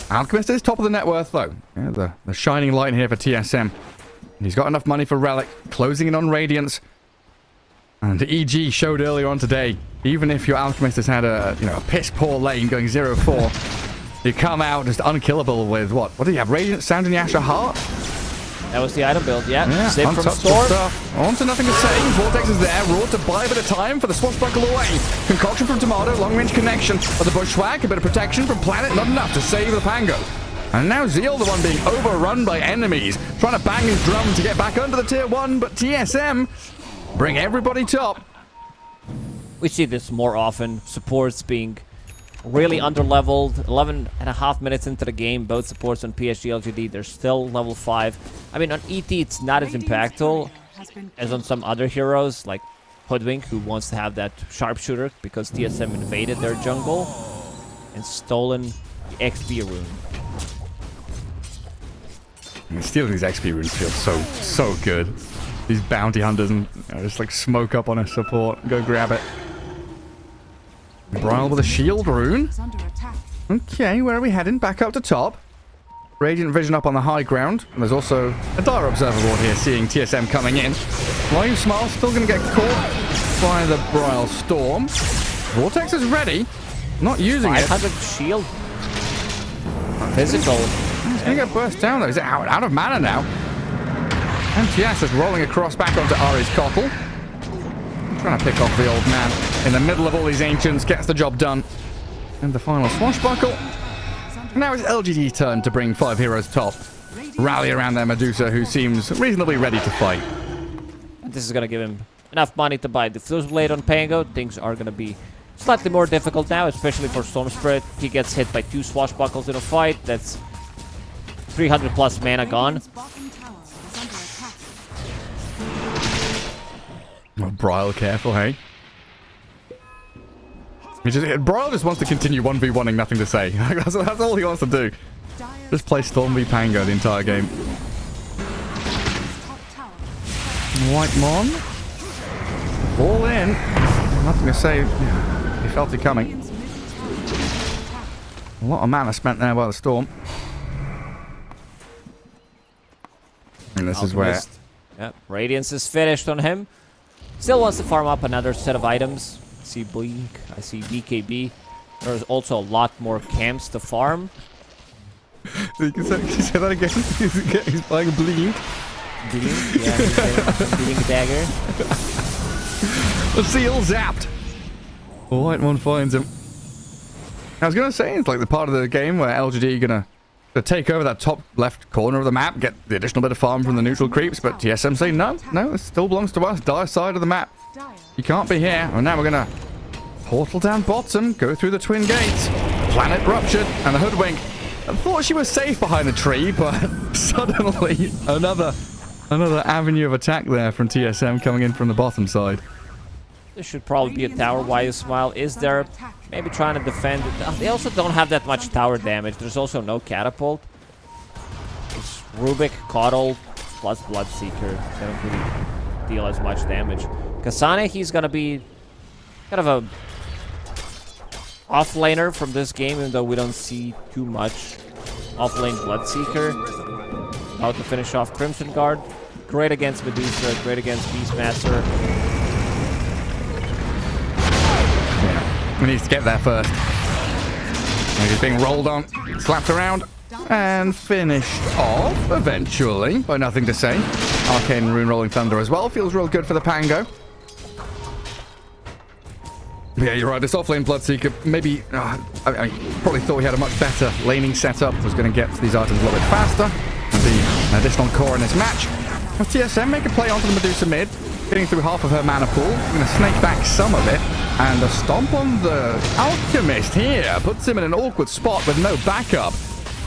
Alchemist is top of the net worth though. Yeah, the shining light here for TSM. He's got enough money for Relic, closing in on Radiance. And EG showed earlier on today, even if your Alchemist has had a piss poor lane going 0-4, you come out just unkillable with what? What do you have? Radiant, Sound, and Yasha Heart? That was the item build, yeah. Save from untouchable Storm. stuff. On to nothing to say. Vortex is there. Raw to buy a bit of time for the swashbuckle away. Concoction from Tomato, long-range connection. But the Bushwhack, a bit of protection from Planet, not enough to save the Pango. And now Zeal, the one being overrun by enemies. Trying to bang his drum to get back under the tier 1, but TSM bring everybody top. We see this more often. Supports being really underleveled. 11.5 minutes into the game, both supports on PSG LGD, they're still level 5. I mean, on ET, it's not as impactful as on some other heroes, like Hoodwink, who wants to have that sharpshooter because TSM invaded their jungle and stolen the XP rune. I mean, stealing these XP runes feels so good. These bounty hunters and just like smoke up on a support. Go grab it. Bryle with a shield rune. is under attack. Okay, where are we heading? Back up to top. Radiant vision up on the high ground. And there's also a dire observer ward here, seeing TSM coming in. Flying Smile still going to get caught by the Bryle Storm. Vortex is ready. Not using it. 500 shield. Physical. He's going to get burst down though. He's out of mana now. MTS just rolling across back onto Ari's Cockle. Trying to pick off the old man in the middle of all these ancients. Gets the job done. And the final swashbuckle. Now it's LGD's turn to bring 5 heroes top. Rally around their Medusa, who seems reasonably ready to fight. This is going to give him enough money to buy the Fuse Blade on Pango. Things are going to be slightly more difficult now, especially for Storm Spirit. He gets hit by 2 swashbuckles in a fight. That's 300 plus mana gone. Radiant's bottom tower is under attack. Oh, Bryle, careful, hey? Bryle just wants to continue 1v1ing, nothing to say. that's all he wants to do. Dire's Just play Storm v Pango the entire game. top tower. White Mon. All in. Nothing to say. He felt it coming. Radiant's middle tower is under attack. A lot of mana spent there by the Storm. And this is where... Alchemist. Yep, Radiance is finished on him. Still wants to farm up another set of items. I see Blink, I see BKB. There's also a lot more camps to farm. You can say that again? He's playing Blink. Blink, yeah, he's getting Blink dagger. The seal zapped. The White One finds him. I was going to say, it's like the part of the game where LGD are going to take over that top left corner of the map, get the additional bit of farm from the neutral creeps, but TSM say no, it still belongs to us, dire side of the map. Dire You can't be here. And now we're going to Portal down bottom, go through the twin gates. Planet ruptured, and the hoodwink. I thought she was safe behind a tree, but suddenly another avenue of attack there from TSM coming in from the bottom side. There should probably be a tower. Why you smile? Is there? Maybe trying to defend it. They also don't have that much tower damage. There's also no catapult. It's Rubik, Coddle, plus Bloodseeker. They don't really deal as much damage. Kasane, he's gonna be kind of a off-laner from this game, even though we don't see too much off-lane Bloodseeker. About to finish off Crimson Guard. Great against Medusa, great against Beastmaster. Yeah, we need to get there first. He's being rolled on, slapped around, and finished off, eventually, by Nothing to Say. Arcane Rune Rolling Thunder as well. Feels real good for the Pango. Yeah, you're right. This offlane Bloodseeker, maybe... I probably thought he had a much better laning setup. Was going to get to these items a little bit faster. The additional core in this match. Well, TSM make a play onto the Medusa mid, getting through half of her mana pool. We're going to snake back some of it. And a stomp on the Alchemist here puts him in an awkward spot with no backup.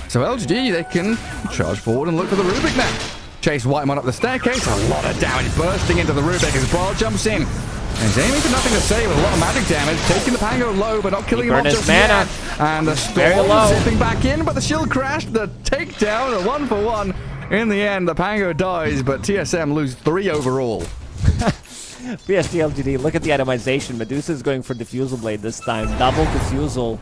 So LGD, they can charge forward and look for the Rubik now. Chase Whitemon up the staircase. A lot of damage bursting into the Rubik as Brawl jumps in. And he's aiming for Nothing to Say with a lot of magic damage, taking the Pango low, but not killing him off just yet. And the Storm zipping back in, but the shield crashed. The takedown, a 1-for-1. In the end, the Pango dies, but TSM lose 3 overall. PSG LGD, look at the itemization. Medusa is going for Diffusal Blade this time. Double Diffusal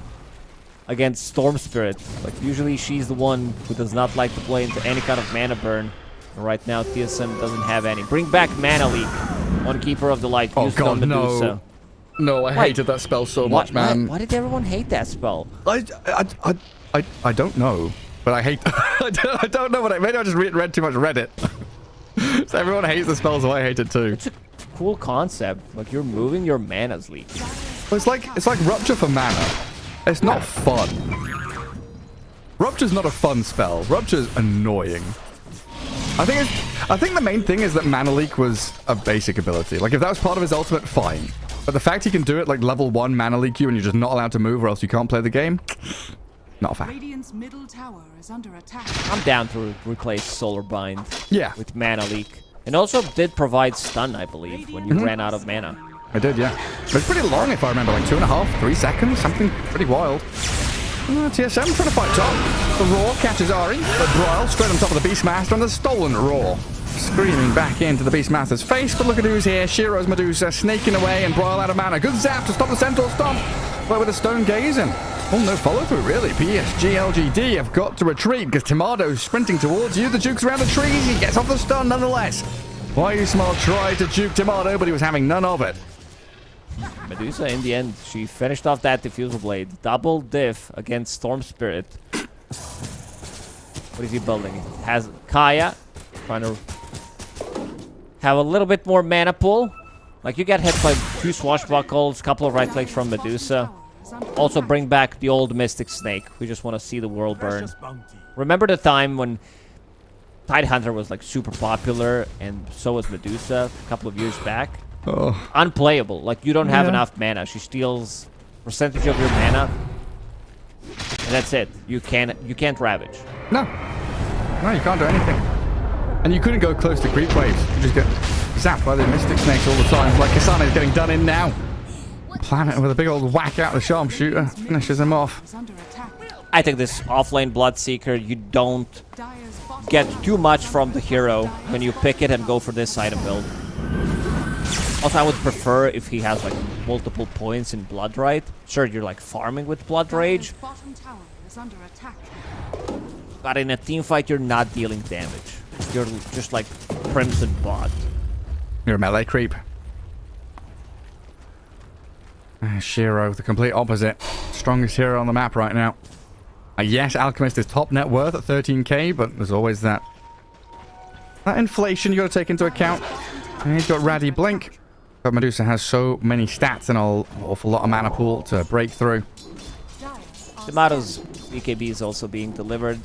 against Storm Spirit. Like, usually she's the one who does not like to play into any kind of mana burn. And right now, TSM doesn't have any. Bring back Mana Leak on Keeper of the Light. Oh god, no. No, I hated that spell so much, man. Why did everyone hate that spell? I don't know, but I hate... I don't know what I... Maybe I just read too much Reddit. So everyone hates the spell, so I hate it too. It's a cool concept. Like, you're moving your Mana's Leak. Well, it's like Rupture for mana. It's not fun. Rupture's not a fun spell. Rupture's annoying. I think the main thing is that Mana Leak was a basic ability. Like, if that was part of his ultimate, fine. But the fact he can do it like level 1 Mana Leak you and you're just not allowed to move or else you can't play the game, not a fan. Radiant's middle tower is under attack. I'm down to replace Solar Bind with Mana Leak. And also did provide stun, I believe, when you ran out of mana. I did, yeah. But it's pretty long if I remember, like 2.5, 3 seconds, something pretty wild. TSM trying to fight top. The Roar catches Ari, but Broil straight on top of the Beastmaster and the stolen Roar. Screaming back into the Beastmaster's face, but look at who's here. Shiro's Medusa snaking away and Broil out of mana. Good zap to stop the Centaur stomp, but with a Stone Gazing. Oh, no follow-through, really. PSG LGD have got to retreat because Timado's sprinting towards you. The Duke's around the trees. He gets off the stun nonetheless. Why you Smart tried to juke Timado, but he was having none of it. Medusa, in the end, she finished off that Diffusal Blade. Double diff against Storm Spirit. What is he building? It has Kaya trying to have a little bit more mana pool. Like, you get hit by 2 swashbuckles, couple of right clicks from Medusa. Also bring back the old Mystic Snake. We just want to see the world burn. Remember the time when Tidehunter was like super popular and so was Medusa a couple of years back? Oh. Unplayable. Like, you don't have enough mana. She steals percentage of your mana. And that's it. You can't ravage. No, you can't do anything. And you couldn't go close to creep waves. You just get zapped by the Mystic Snakes all the time. Like Kasane's getting done in now. Planet with a big old whack out the sharpshooter finishes him off. I think this offlane Bloodseeker, you don't get too much from the hero when you pick it and go for this item build. Also, I would prefer if he has like multiple points in Blood Right. Sure, you're like farming with Blood Rage, but in a team fight, you're not dealing damage. You're just like Crimson Bot. You're a melee creep. Shiro, the complete opposite. Strongest hero on the map right now. Yes, Alchemist is top net worth at 13k, but there's always that inflation you got to take into account. And he's got Raddy Blink, but Medusa has so many stats and an awful lot of mana pool to break through. Timato's BKB is also being delivered,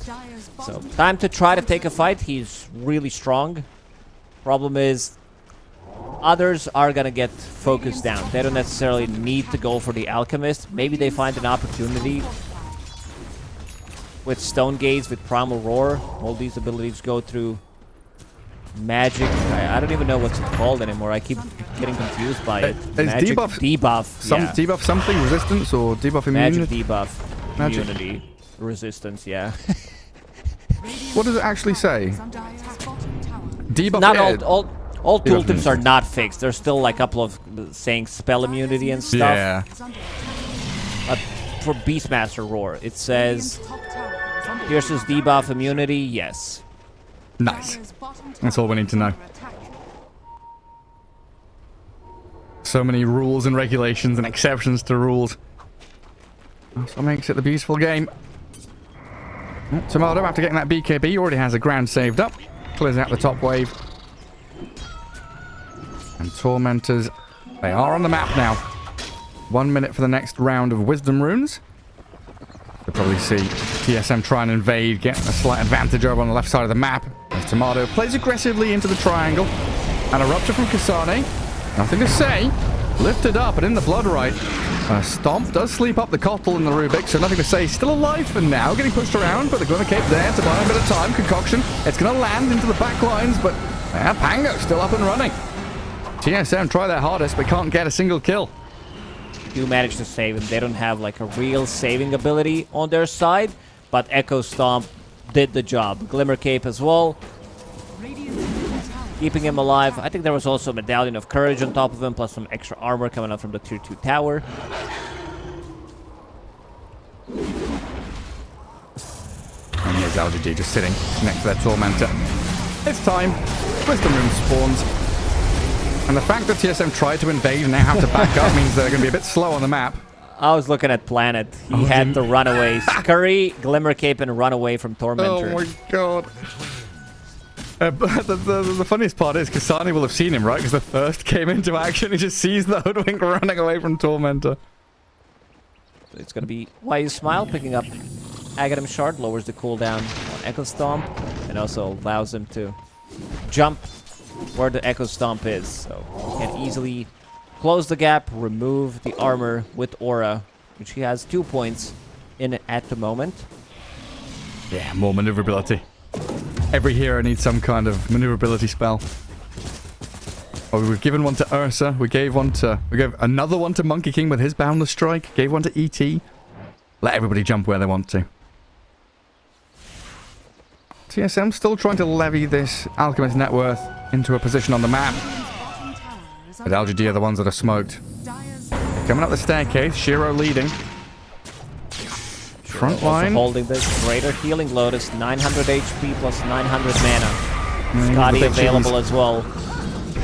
so time to try to take a fight. He's really strong. Problem is, others are gonna get focused down. They don't necessarily need to go for the Alchemist. Maybe they find an opportunity with Stone Gaze, with Primal Roar. All these abilities go through magic. I don't even know what's called anymore. I keep getting confused by it. It's Magic debuff. debuff. Yeah. Debuff something, resistance or debuff immunity? Magic debuff. Magic. Immunity. Resistance, yeah. What does it actually say? Dire's bottom tower Debuff Not it. all tooltips are not fixed. There's still like a couple of saying spell immunity and stuff. Yeah. is under attack. For Beastmaster Roar, it says Top tower is under pierces debuff immunity. Yes. Nice. Dire's bottom tower That's all we need to is know. under attack. So many rules and regulations and exceptions to rules. That's what makes it the beautiful game. Tomato, after getting that BKB, already has a grand saved up. Clears out the top wave. And Tormentors, they are on the map now. 1 minute for the next round of Wisdom Runes. You'll probably see TSM try and invade, get a slight advantage over on the left side of the map. As Tomato plays aggressively into the triangle. And a Rupture from Kasane. Nothing to say. Lifted up and in the Blood Right. Stomp does sleep up the Kotl and the Rubik, so nothing to say. Still alive for now, getting pushed around, but the Glimmer Cape there to buy a bit of time. Concoction, it's going to land into the back lines, but Pango still up and running. TSM try their hardest, but can't get a single kill. Do manage to save him. They don't have like a real saving ability on their side, but Echo Stomp did the job. Glimmer Cape as well, Radiant's middle tower keeping him alive. I think there was also a Medallion of Courage on top of him, plus some extra armor coming up from the tier 2 tower. And here's LGD just sitting next to their Tormentor. It's time. Wisdom Rune spawns. And the fact that TSM tried to invade and now have to back up means they're going to be a bit slow on the map. I was looking at Planet. He had the runaways. Curry, Glimmer Cape, and run away from Tormentor. Oh my god. But the funniest part is Kasane will have seen him, right? Because the first came into action. He just sees the Hoodwink running away from Tormentor. So it's going to be Wise Smile picking up Aghanim Shard, lowers the cooldown on Echo Stomp, and also allows him to jump where the Echo Stomp is. So he can easily close the gap, remove the armor with Aura, which he has 2 points in it at the moment. Yeah, more maneuverability. Every hero needs some kind of maneuverability spell. Oh, we've given one to Ursa. We gave another one to Monkey King with his Boundless Strike. Gave one to ET. Let everybody jump where they want to. TSM still trying to levy this Alchemist net worth into a position on the map. bottom tower is But under LGD are the ones that are smoked. Dire's Coming up the staircase, Shiro leading. Front Also line. holding this Greater Healing Lotus, 900 HP plus 900 mana. the Scotty big available cheese. as well.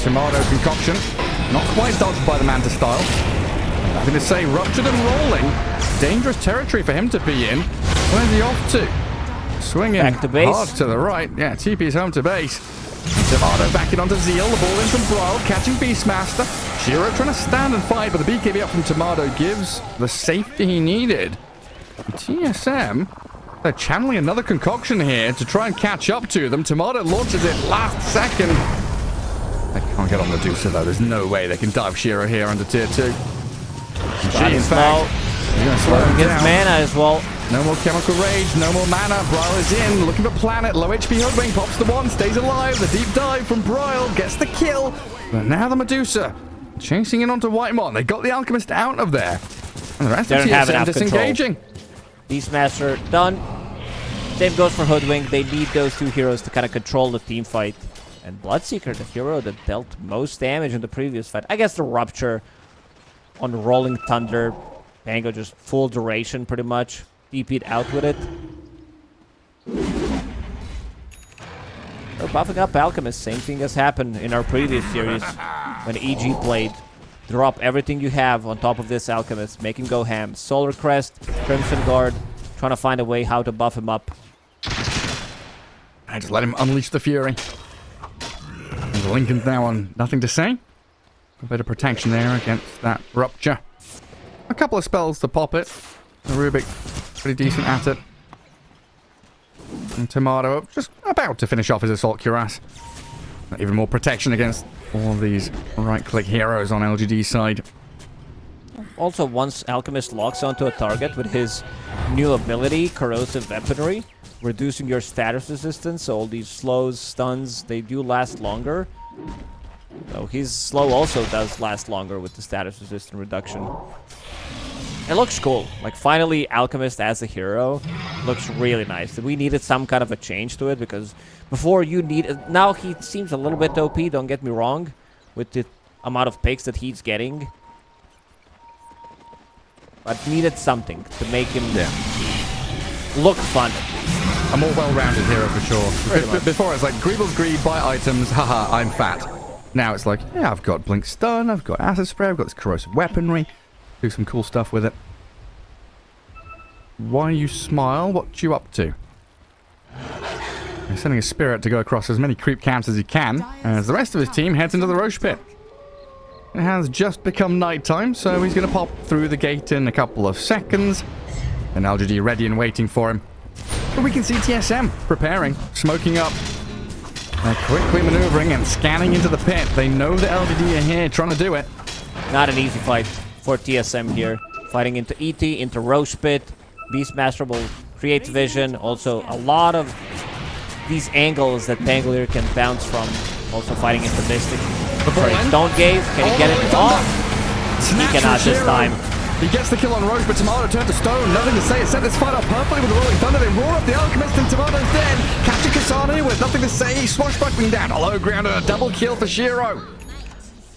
Tomato concoction. Not quite dodged by the Manta style. Nothing to say, ruptured and rolling. Dangerous territory for him to be in. Where's he off to? Swinging Back to base. hard to the right. Yeah, TP's home to base. Tomato backing onto Zeal. The ball in from Brawl, catching Beastmaster. Shiro trying to stand and fight, but the BKB up from Tomato gives the safety he needed. TSM, they're channeling another concoction here to try and catch up to them. Tomato launches it last second. They can't get on the Medusa though. There's no way they can dive Shiro here under tier 2. G, in fact, he's going to slow him Gets down. mana as well. No more Chemical Rage, no more mana. Bryle is in, looking for Planet. Low HP Hoodwing pops the one, stays alive. The deep dive from Bryle gets the kill. But now the Medusa chasing in onto Whitemon. They got the Alchemist out of there. And the rest They of don't have TSM enough disengaging. Beastmaster done. Same goes for Hoodwink. They need those two heroes to kind of control the team fight. And Bloodseeker, the hero that dealt most damage in the previous fight. I guess the Rupture on Rolling Thunder. Pango just full duration pretty much. DP'd out with it. They're buffing up Alchemist. Same thing has happened in our previous series when EG played. Drop everything you have on top of this Alchemist. Make him go ham. Solar Crest, Crimson Guard. Trying to find a way how to buff him up. I just let him unleash the Fury. And Lincoln's now on nothing to say. A bit of protection there against that Rupture. A couple of spells to pop it. The Rubik pretty decent at it. And Tomato just about to finish off his Assault Cuirass. Even more protection against all these right-click heroes on LGD's side. Also, once Alchemist locks onto a target with his new ability, Corrosive Weaponry, reducing your status resistance, so all these slows, stuns, they do last longer. So his slow also does last longer with the status resistance reduction. It looks cool. Like, finally, Alchemist as a hero looks really nice. We needed some kind of a change to it, because before you need... Now he seems a little bit OP, don't get me wrong, with the amount of picks that he's getting. But needed something to make him look fun. A more well-rounded hero for sure. Before it's like, Greeble's greed, buy items, haha, I'm fat. Now it's like, yeah, I've got Blink Stun, I've got Acid Spray, I've got this Corrosive Weaponry. Do some cool stuff with it. Why you smile? What you up to? He's sending a Spirit to go across as many creep camps as he can, as the rest of his team heads into the Roche Pit. It has just become nighttime, so he's going to pop through the gate in a couple of seconds. And LGD ready and waiting for him. But we can see TSM preparing, smoking up. They're quickly maneuvering and scanning into the pit. They know that LGD are here trying to do it. Not an easy fight for TSM here. Fighting into ET, into Roche Pit. Beastmaster will create vision. Also, a lot of these angles that Pangolier can bounce from. Also fighting into Mystic. Sorry, Stone Gaze. Can he get it? Oh! He cannot this time. He gets the kill on Roche, but Tomato turned to stone. Nothing to say. It set this fight up perfectly with the Rolling Thunder. They roar up the Alchemist and Tomato's dead. Capture Kasane with nothing to say. Swashbuckling down. A low ground and a double kill for Shiro.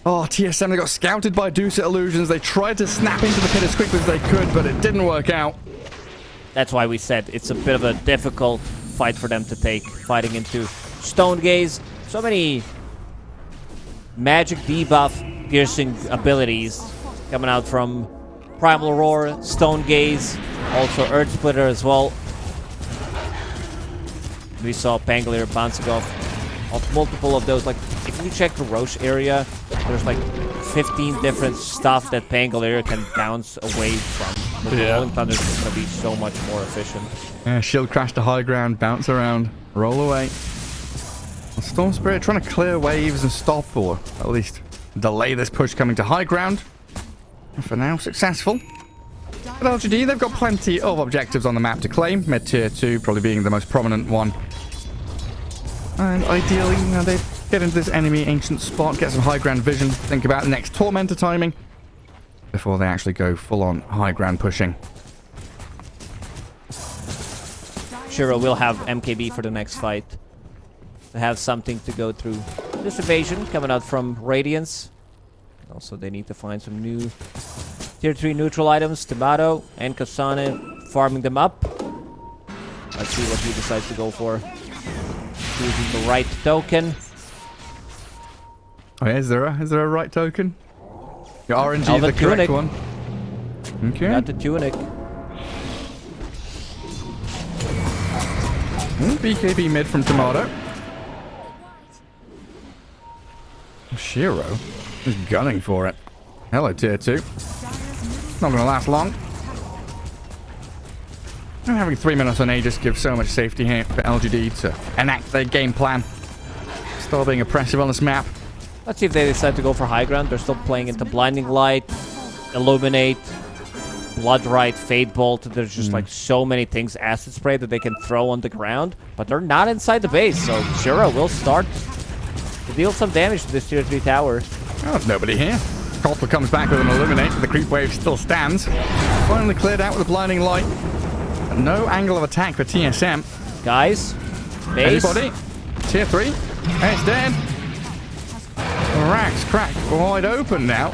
Oh, TSM, they got scouted by Dusa Illusions. They tried to snap into the pit as quickly as they could, but it didn't work out. That's why we said it's a bit of a difficult fight for them to take. Fighting into Stone Gaze. So many magic debuff piercing abilities coming out from Primal Roar, Stone Gaze, also Earth Splitter as well. We saw Pangolier bouncing off multiple of those. Like, if you check the Roche area, there's like 15 different stuff that Pangolier can bounce away from. The Rolling Thunder is going to be so much more efficient. Yeah, shield crash to high ground, bounce around, roll away. Storm Spirit trying to clear waves and stop, or at least delay this push coming to high ground. And for now, successful. At LGD, they've got plenty of objectives on the map to claim. Mid tier 2 probably being the most prominent one. And ideally, you know, they get into this enemy ancient spot, get some high ground vision, think about the next Tormentor timing before they actually go full on high ground pushing. Shiro will have MKB for the next fight. They have something to go through. This evasion coming out from Radiance. Also, they need to find some new tier 3 neutral items. Tomato and Kasane farming them up. Let's see what he decides to go for. Choosing the right token. Oh, yeah, is there a right token? Your RNG is the correct one. Okay. Got the tunic. BKB mid from Tomato. Shiro is gunning for it. Hello, tier 2. Not going to last long. And having 3 minutes on Aegis gives so much safety here for LGD to enact their game plan. Still being oppressive on this map. Let's see if they decide to go for high ground. They're still playing into Blinding Light, Illuminate, Blood Rite, Fade Bolt. There's just like so many things, Acid Spray, that they can throw on the ground. But they're not inside the base, so Shiro will start to deal some damage to this tier 3 tower. Oh, there's nobody here. Coulter comes back with an Illuminate, but the creep wave still stands. Finally cleared out with a Blinding Light. No angle of attack for TSM. Guys, base. Anybody? Tier 3. Hey, it's dead. Racks cracked wide open now.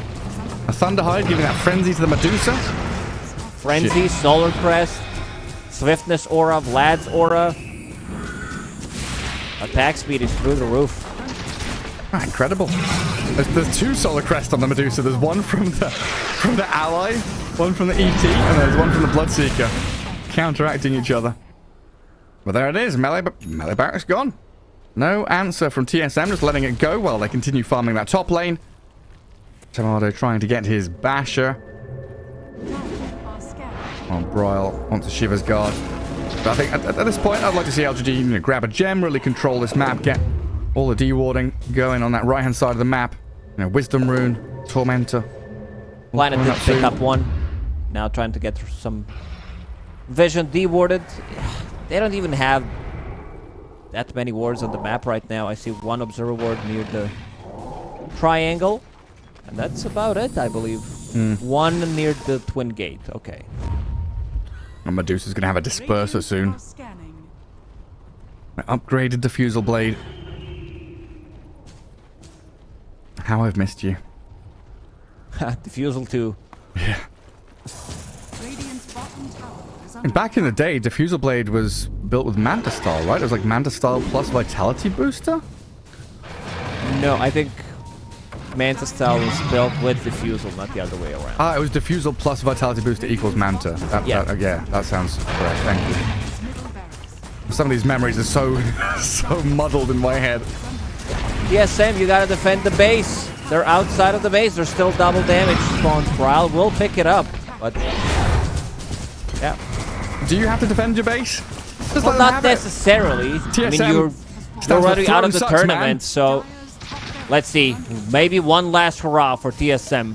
A Thunderhide giving that frenzy to the Medusa. Frenzy, Solar Crest, Swiftness Aura, Vlad's Aura. Attack speed is through the roof. Ah, incredible. There's 2 Solar Crest on the Medusa. There's one from the ally, one from the ET, and there's one from the Bloodseeker. Counteracting each other. Well, there it is. Melee barracks gone. No answer from TSM, just letting it go while they continue farming that top lane. Tomato trying to get his Basher. Oh, Broil wants a Shiva's Guard. But I think at this point, I'd like to see LGD grab a gem, really control this map, get All the dewarding going on that right-hand side of the map. You know, Wisdom Rune, Tormentor. Planet Coming did up pick soon. up one. Now trying to get some vision dewarded. They don't even have that many wards on the map right now. I see one observer ward near the triangle. And that's about it, I believe. One near the twin gate. Okay. And Medusa's going to have a disperser soon. Are scanning. My upgraded diffusal blade. How I've missed you. Diffusal 2. Radiant's bottom tower is under And back in the day, diffusal blade was built with Manta Style, right? It was like Manta Style plus Vitality Booster? No, I think Manta Style was built with Diffusal, not the other way around. Ah, it was diffusal plus Vitality Booster equals Manta. Yeah. Yeah, that sounds correct. Thank you. middle barracks. Some of these memories are so muddled in my head. TSM, you gotta defend the base. They're outside of the base. They're still double damage spawns. Prowl will pick it up, but yeah, Do you have to defend your base? Just well, let them not have it. necessarily. I mean, TSM you're for already out of the throwing sucks, tournament, man. so let's see. Maybe one last hurrah for TSM.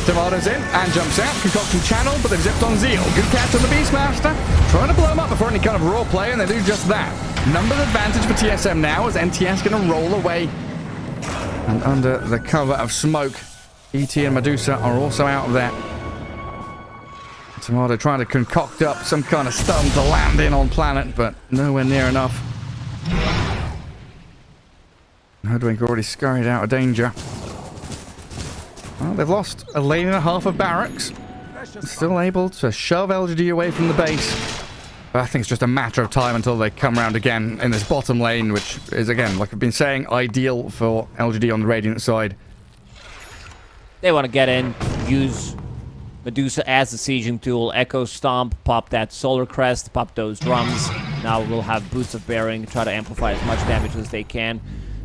Tomato's in and jumps out. Concoction channel, but they've zipped on Zeal. Good catch on the Beastmaster. Trying to blow him up before any kind of raw play, and they do just that. Numbers advantage for TSM now as NTS going to roll away. And under the cover of smoke, ET and Medusa are also out of there. Tomato trying to concoct up some kind of stun to land in on planet, but nowhere near enough. Hoodwink already scurried out of danger. Well, they've lost a lane and a half of barracks. Still able to shove LGD away from the base. But I think it's just a matter of time until they come around again in this bottom lane, which is, again, like I've been saying, ideal for LGD on the Radiant side. They want to get in, use Medusa as a sieging tool, Echo Stomp, pop that Solar Crest, pop those drums. Now we'll have Boots of Bearing, try to amplify as much damage as they can.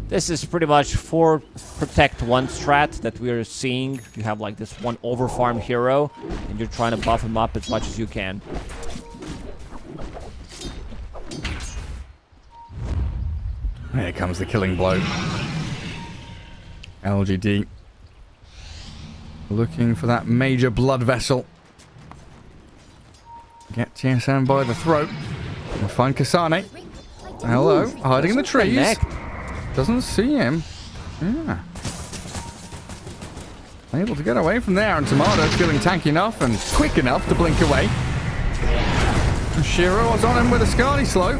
This is pretty much 4 protect 1 strat that we're seeing. You have like this one overfarmed hero, and you're trying to buff him up as much as you can. Here comes the killing blow. LGD looking for that major blood vessel. Get TSM by the throat. And find Kasane. Hello, hiding in the trees. Connect. Doesn't see him. Yeah. Able to get away from there, and Tomato's feeling tanky enough and quick enough to blink away. Shiro was on him with a Scarly Slow.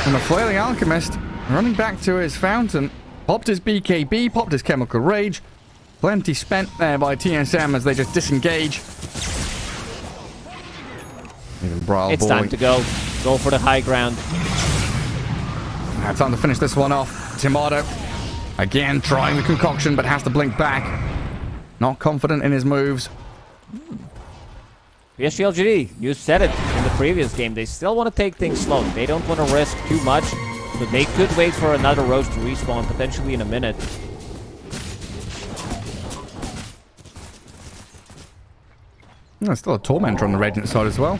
And the Flailing Alchemist running back to his fountain. Popped his BKB, popped his Chemical Rage. Plenty spent there by TSM as they just disengage. Even Brawl It's Boy. time to go. Go for the high ground. Now time to finish this one off. Tomato again trying the concoction, but has to blink back. Not confident in his moves. PSG LGD, you said it in the previous game. They still want to take things slow. They don't want to risk too much. So they could wait for another Rose to respawn, potentially in a minute. There's still a Tormentor on the Radiant side as well.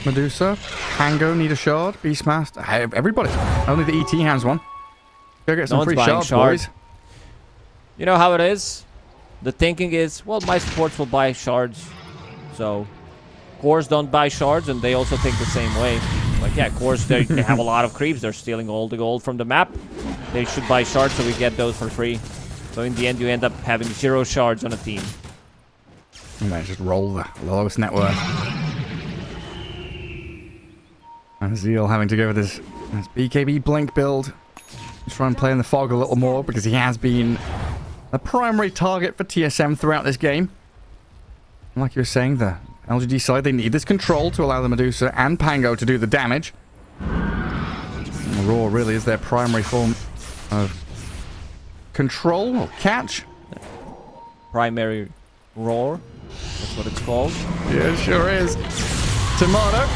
Medusa, Hango need a shard, Beastmaster, hey, everybody. Only the ET has one. Go get some one's free buying shards, shard. boys. You know how it is? The thinking is, well, my supports will buy shards. So, cores don't buy shards, and they also think the same way. Like, yeah, cores, they have a lot of creeps. They're stealing all the gold from the map. They should buy shards so we get those for free. So in the end, you end up having 0 shards on a team. And then just roll the lowest net worth. And Zeal having to go with his BKB Blink build. Just try and play in the fog a little more because he has been the primary target for TSM throughout this game. And like you were saying, the LGD side, they need this control to allow the Medusa and Pango to do the damage. And the Roar really is their primary form of control or catch. Primary roar. That's what it's called. Yeah, it sure is. Tomato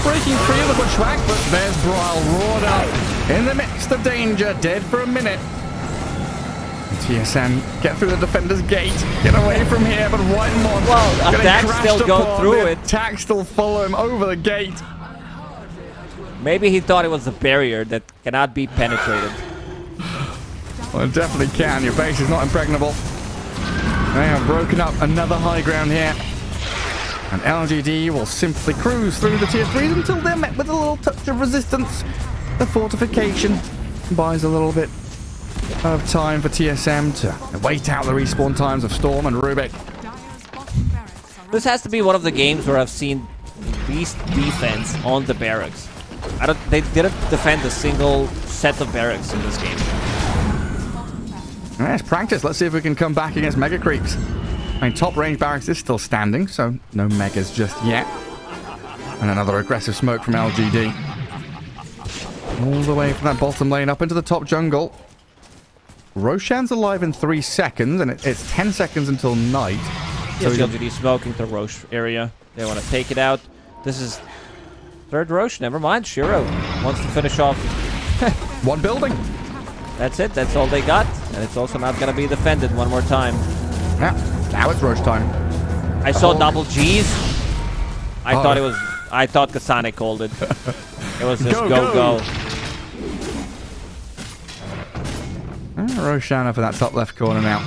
breaking free of the bushwhack, but there's Brawl roared up in the midst of danger, dead for a minute. And TSM get through the defender's gate, get away from here, but Whitemon Well, attacks still go through it. Attacks still follow him over the gate. Maybe he thought it was a barrier that cannot be penetrated. Well, it definitely can. Your base is not impregnable. They have broken up another high ground here. And LGD will simply cruise through the tier 3s until they're met with a little touch of resistance. The fortification buys a little bit of time for TSM to wait out the respawn times of Storm and Rubik. Dire's bottom barracks are This has to be one of the games where I've seen least defense on the barracks. They didn't defend a single set of barracks in this game. Let's practice. Let's see if we can come back against Mega Creeps. I mean, top range barracks is still standing, so no Megas just yet. And another aggressive smoke from LGD. All the way from that bottom lane up into the top jungle. Roshan's alive in 3 seconds, and it's 10 seconds until night. So LGD smoking the Roche area. They want to take it out. This is third Roche. Never mind. Shiro wants to finish off. One building. That's it. That's all they got. And it's also not going to be defended one more time. Yeah, now it's Roche time. I saw double G's. I thought Kasane called it. It was just go. Roshan up in that top left corner now.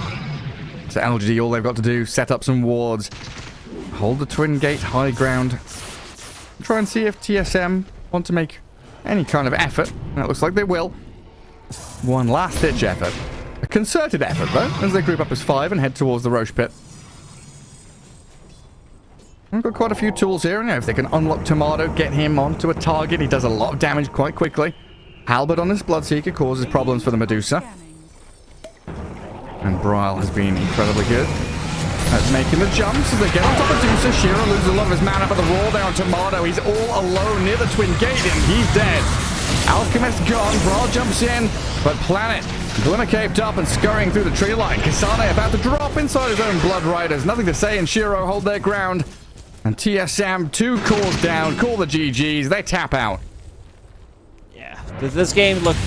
So LGD, all they've got to do, set up some wards. Hold the twin gate high ground. Try and see if TSM want to make any kind of effort. And it looks like they will. One last-ditch effort. A concerted effort, though, as they group up as 5 and head towards the Roche pit. We've got quite a few tools here, and if they can unlock Tomato, get him onto a target, he does a lot of damage quite quickly. Halberd on this Bloodseeker causes problems for the Medusa. And Bryle has been incredibly good at making the jumps as they get on top of Medusa. Shiro loses a lot of his mana, but the raw there on Tomato. He's all alone near the twin gate, and he's dead. Alchemist gone, Brawl jumps in, but Planet, Glimmer caped up and scurrying through the tree line. Kasane about to drop inside his own Blood Riders. Nothing to say, and Shiro hold their ground. And TSM, 2 cores down, call the GGs, they tap out. Yeah, this game looked,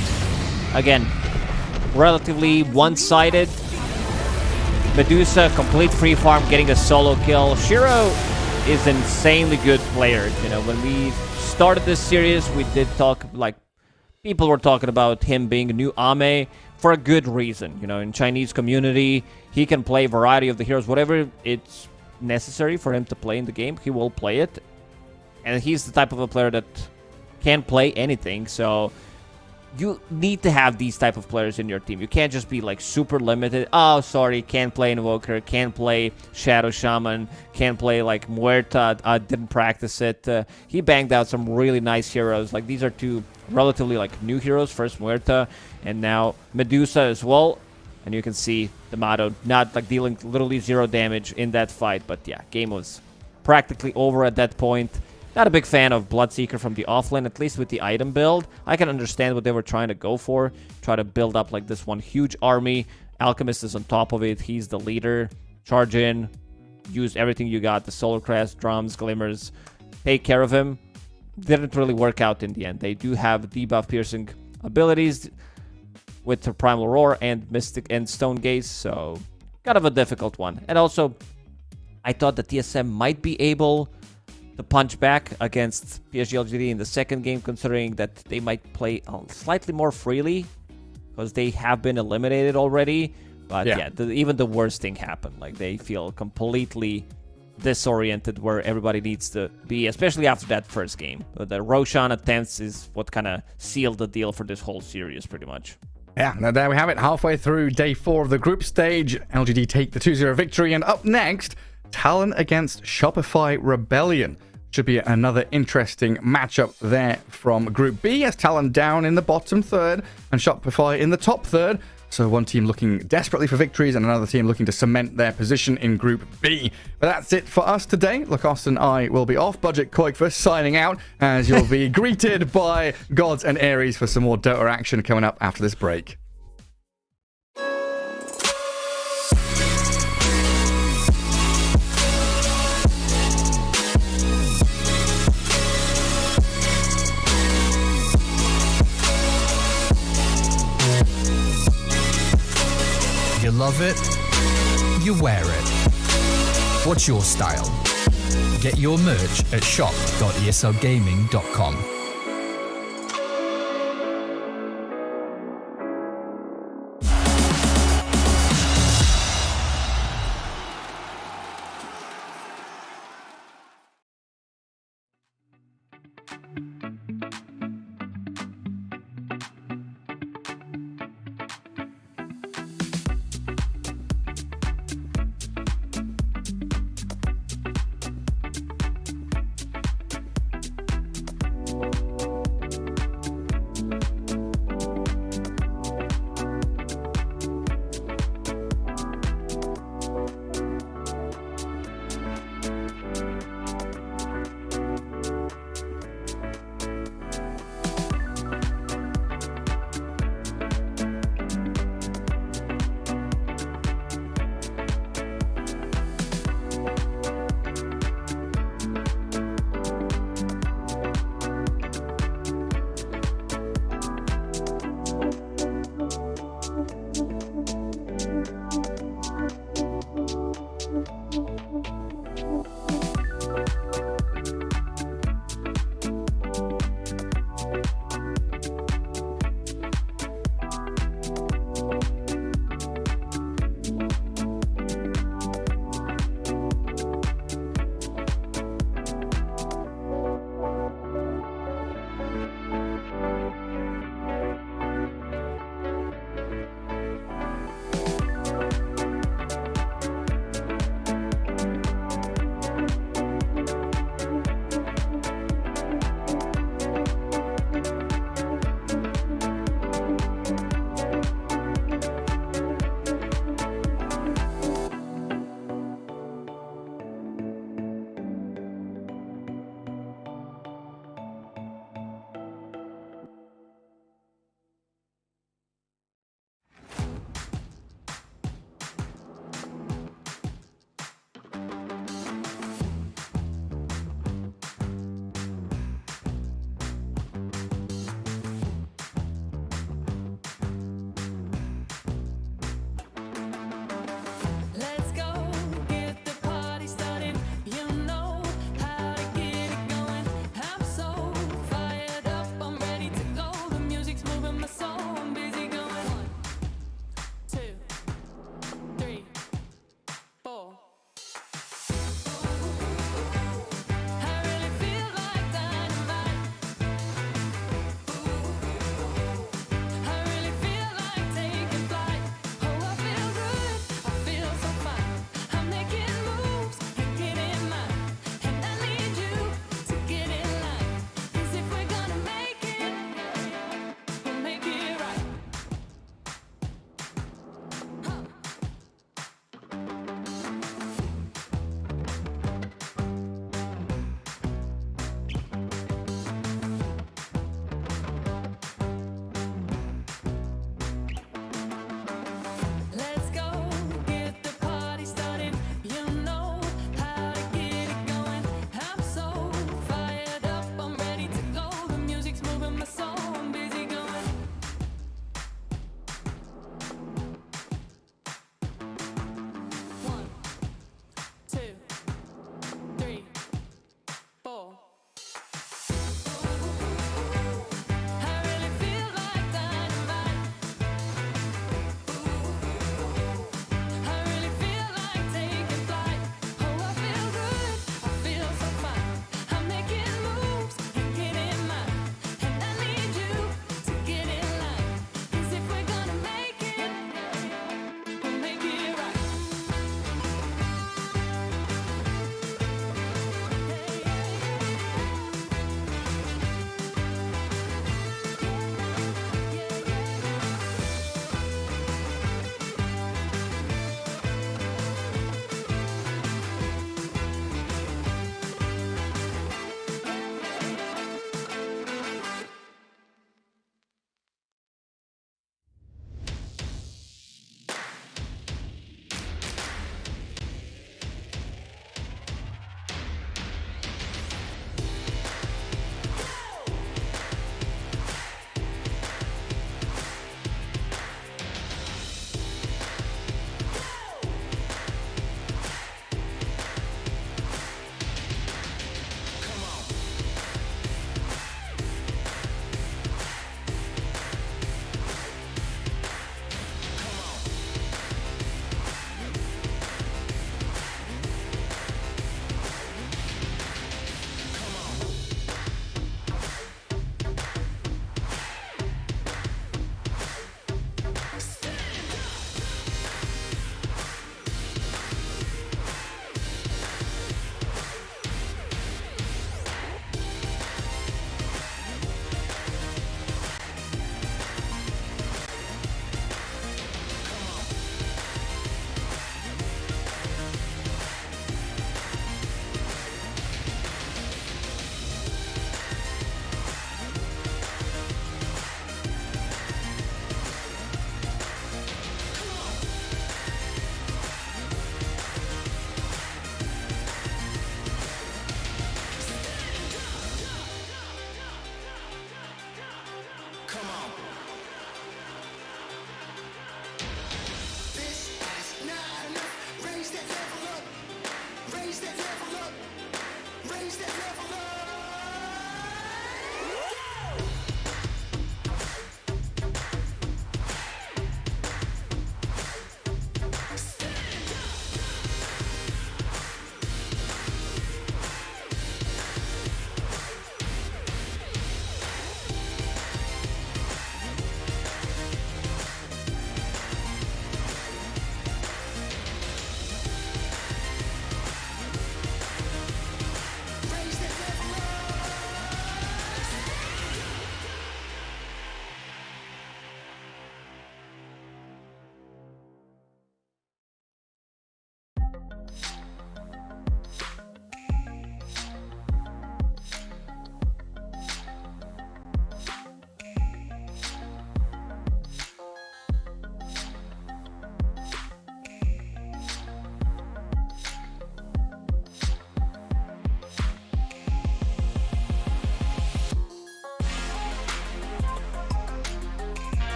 again, relatively one-sided. Medusa, complete free farm, getting a solo kill. Shiro is an insanely good player. You know, when we started this series, we did talk, like, people were talking about him being a new Ame for a good reason. You know, in Chinese community, he can play a variety of the heroes, whatever it's necessary for him to play in the game, he will play it. And he's the type of a player that can play anything, so you need to have these type of players in your team. You can't just be like super limited. Oh, sorry, can't play Invoker, can't play Shadow Shaman, can't play like Muerta, didn't practice it. He banged out some really nice heroes. Like, these are 2 relatively like new heroes. First Muerta, and now Medusa as well. And you can see D'Amato not like dealing literally 0 damage in that fight. But yeah, game was practically over at that point. Not a big fan of Bloodseeker from the offlane, at least with the item build. I can understand what they were trying to go for. Try to build up like this one huge army. Alchemist is on top of it. He's the leader. Charge in. Use everything you got. The Solar Crest, Drums, Glimmers. Take care of him. Didn't really work out in the end. They do have debuff piercing abilities with the Primal Roar and Mystic and Stone Gaze, so kind of a difficult one. And also, I thought that TSM might be able to punch back against PSG LGD in the second game, considering that they might play slightly more freely, because they have been eliminated already. But yeah, even the worst thing happened. Like, they feel completely disoriented where everybody needs to be, especially after that first game. The Roshan attempts is what kind of sealed the deal for this whole series, pretty much. Yeah, now there we have it. Halfway through day 4 of the group stage, LGD take the 2-0 victory, and up next, Talon against Shopify Rebellion. Should be another interesting matchup there from Group B, as Talon down in the bottom third and Shopify in the top third. So one team looking desperately for victories and another team looking to cement their position in Group B. But that's it for us today. Lacoste and I will be off. Budget Koikfus signing out, as you'll be greeted by Gods and Ares for some more Dota action coming up after this break. You love it, you wear it. What's your style? Get your merch at shop.eslgaming.com.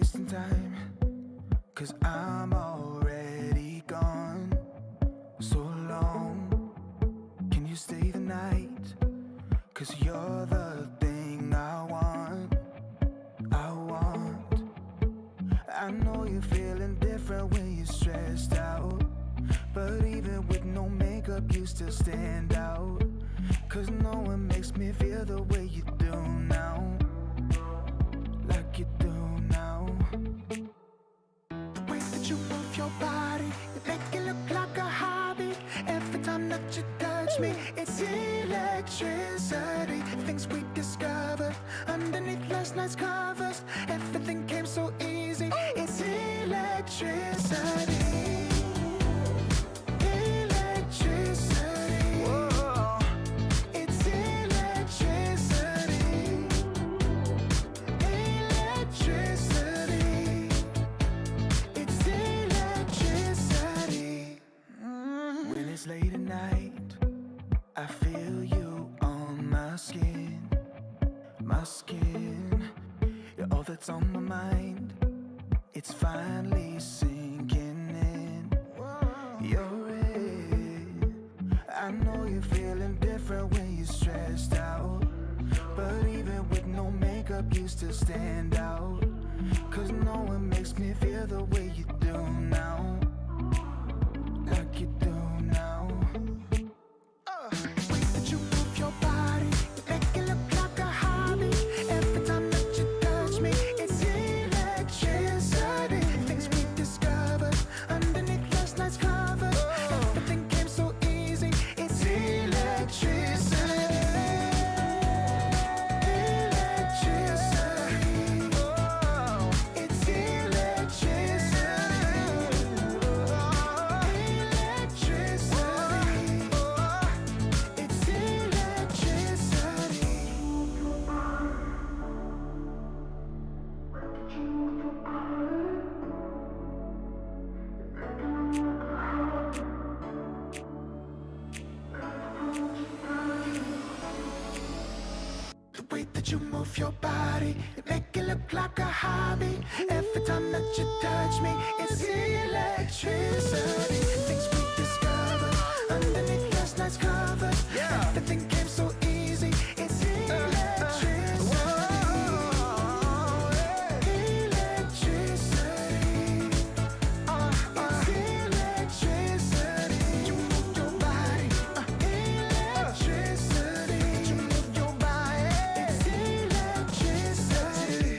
wasting time, 'cause I'm already gone. So long, can you stay the night? 'Cause you're the thing I want. I know you're feeling different when you're stressed out, but even with no makeup you still stand out. 'Cause no one makes me feel the way you do now, like you do now. The way that you move your body, you make it look like a hobby. Every time that you touch me, it's electricity. Things we discovered underneath last night's covers. Everything came so easy. It's electricity. Electricity. Whoa. It's electricity. Electricity. It's electricity. When it's late at night, I feel you on my skin. My skin. You're all that's on my mind. It's finally sinking in. You're it. I know you're feeling different when you're stressed out, but even with no makeup you still stand out. 'Cause no one makes me feel the way you do now, like you do now. The way that you move your body, you make it look like a hobby. Every time that you touch me, it's electricity. Things we discovered underneath last night's covers. Everything came so easy. It's electricity. Electricity. It's electricity. Electricity. It's electricity. The way that you move your body, you make it look like a hobby. Every time that you touch me, it's electricity. Things we discovered underneath last night's covers. Everything came so easy. It's electricity. Electricity. It's electricity. You move your body. Electricity. You move your body. It's electricity.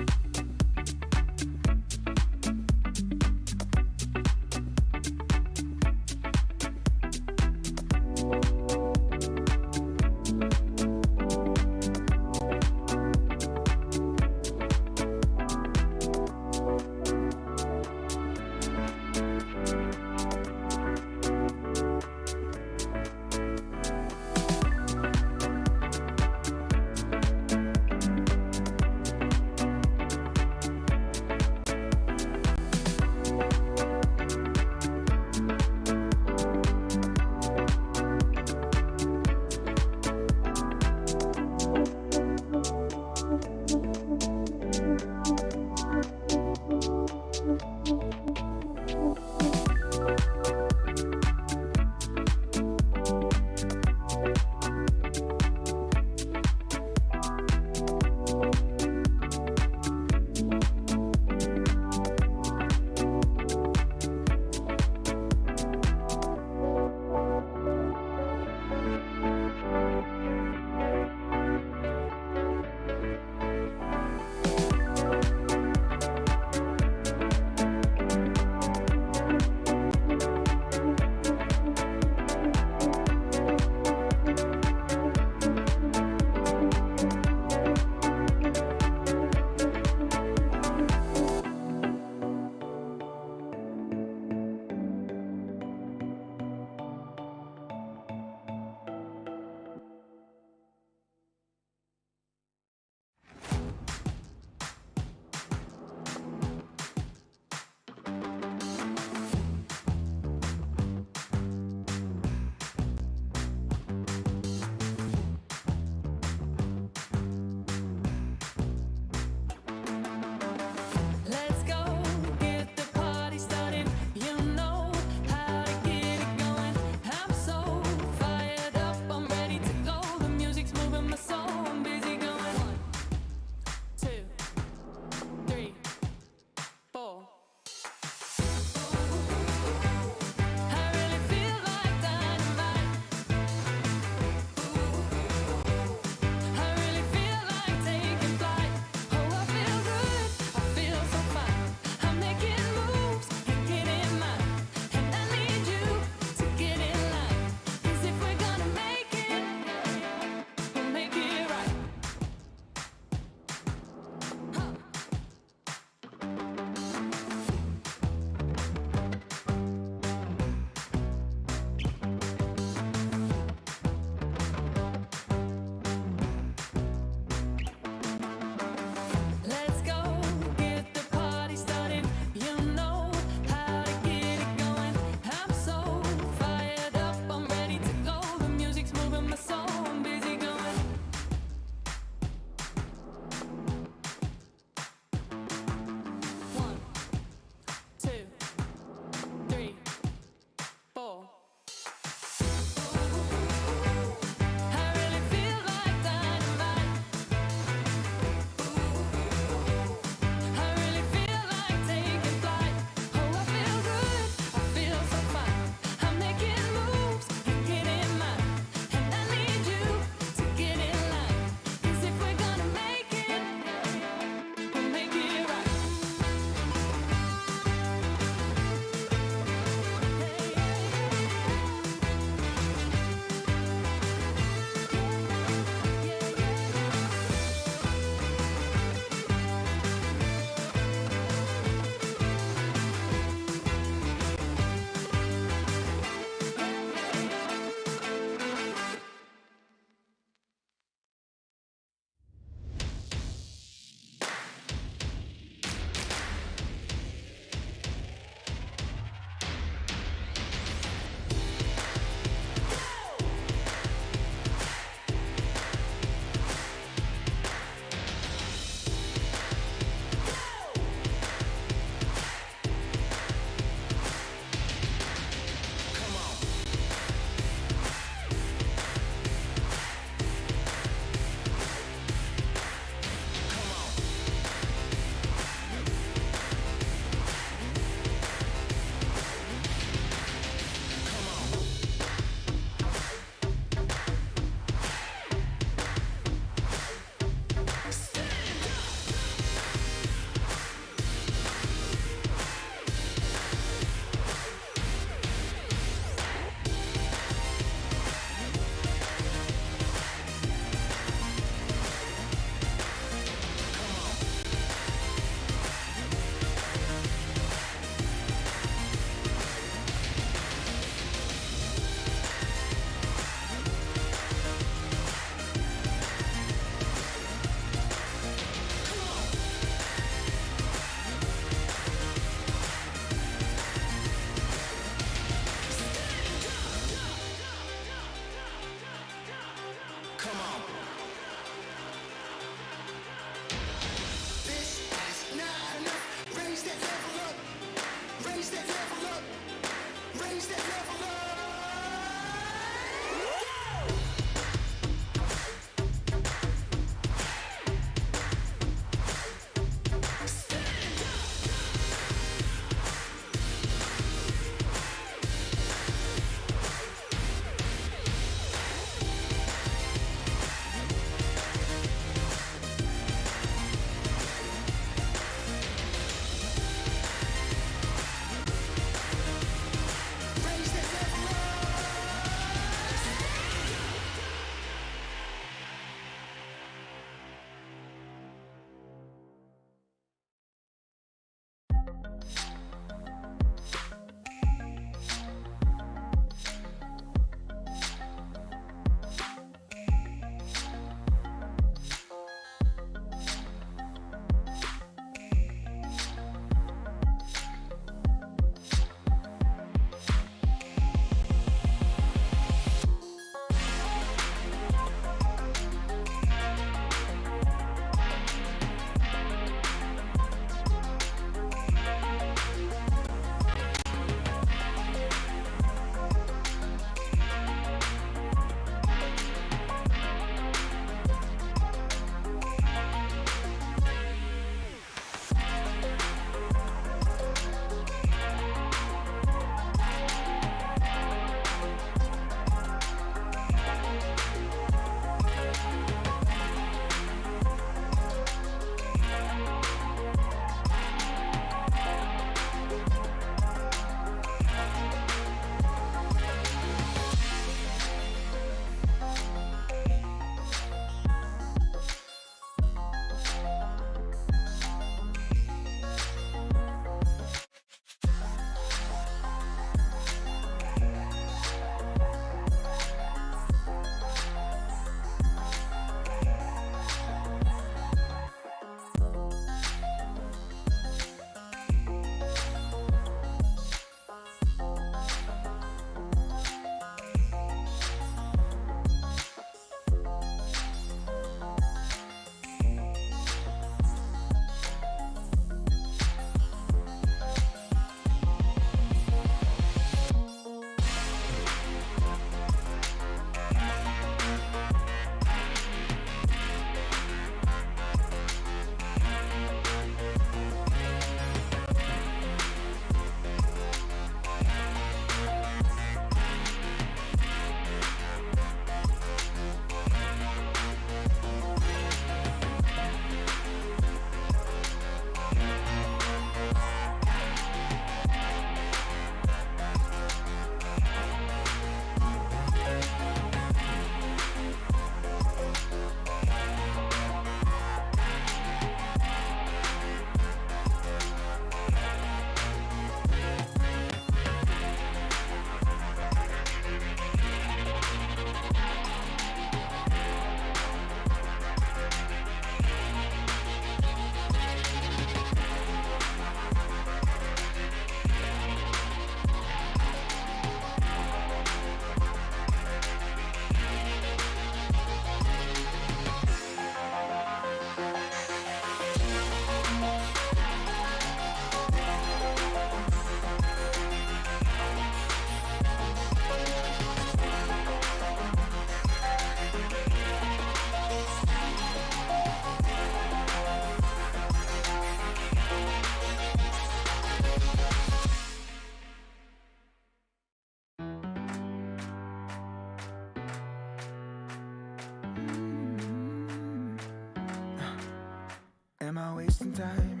Am I wasting time?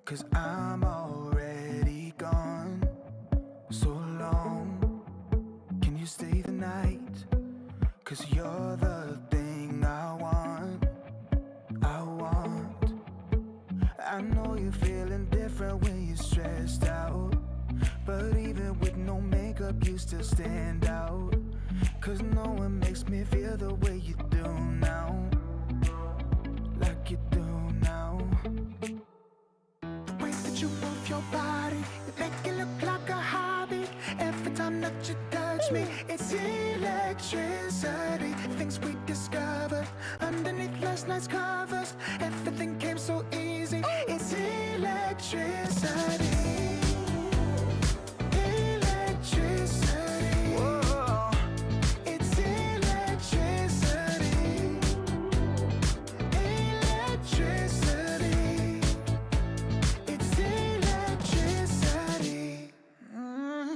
'Cause I'm already gone. So long, can you stay the night? 'Cause you're the thing I want. I know you're feeling different when you're stressed out, but even with no makeup you still stand out. 'Cause no one makes me feel the way you do now, like you do now. The way that you move your body, you make it look like a hobby. Every time that you touch me, it's electricity. Things we discovered underneath last night's covers. Everything came so easy. It's electricity. Electricity. Whoa. It's electricity. Electricity. It's electricity.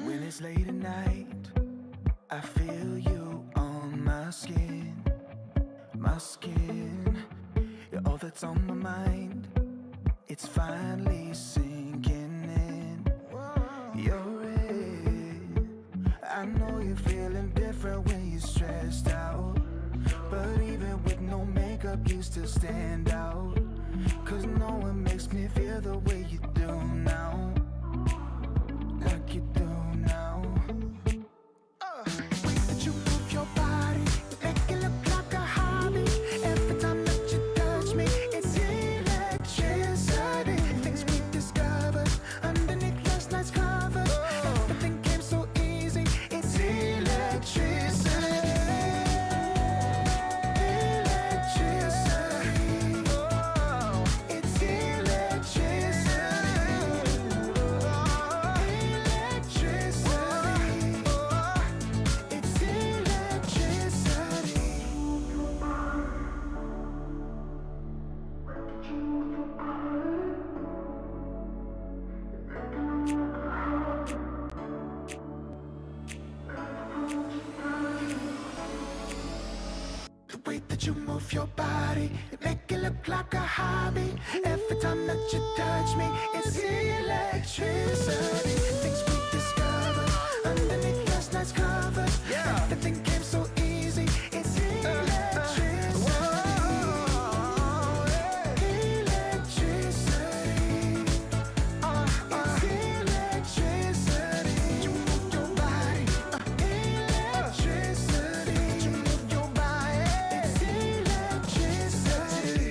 When it's late at night, I feel you on my skin. My skin. You're all that's on my mind. It's finally sinking in. You're it. I know you're feeling different when you're stressed out, but even with no makeup you still stand out. 'Cause no one makes me feel the way you do now, like you do now. The way that you move your body, you make it look like a hobby. Every time that you touch me, it's electricity. Things we discovered underneath last night's covers. Everything came so easy. It's electricity. Electricity. It's electricity. Electricity. It's electricity. The way that you move your body, you make it look like a hobby. Every time that you touch me, it's electricity. Things we discovered underneath last night's covers. Everything came so easy. It's electricity. Electricity. It's electricity. You move your body. Electricity. You move your body. It's electricity.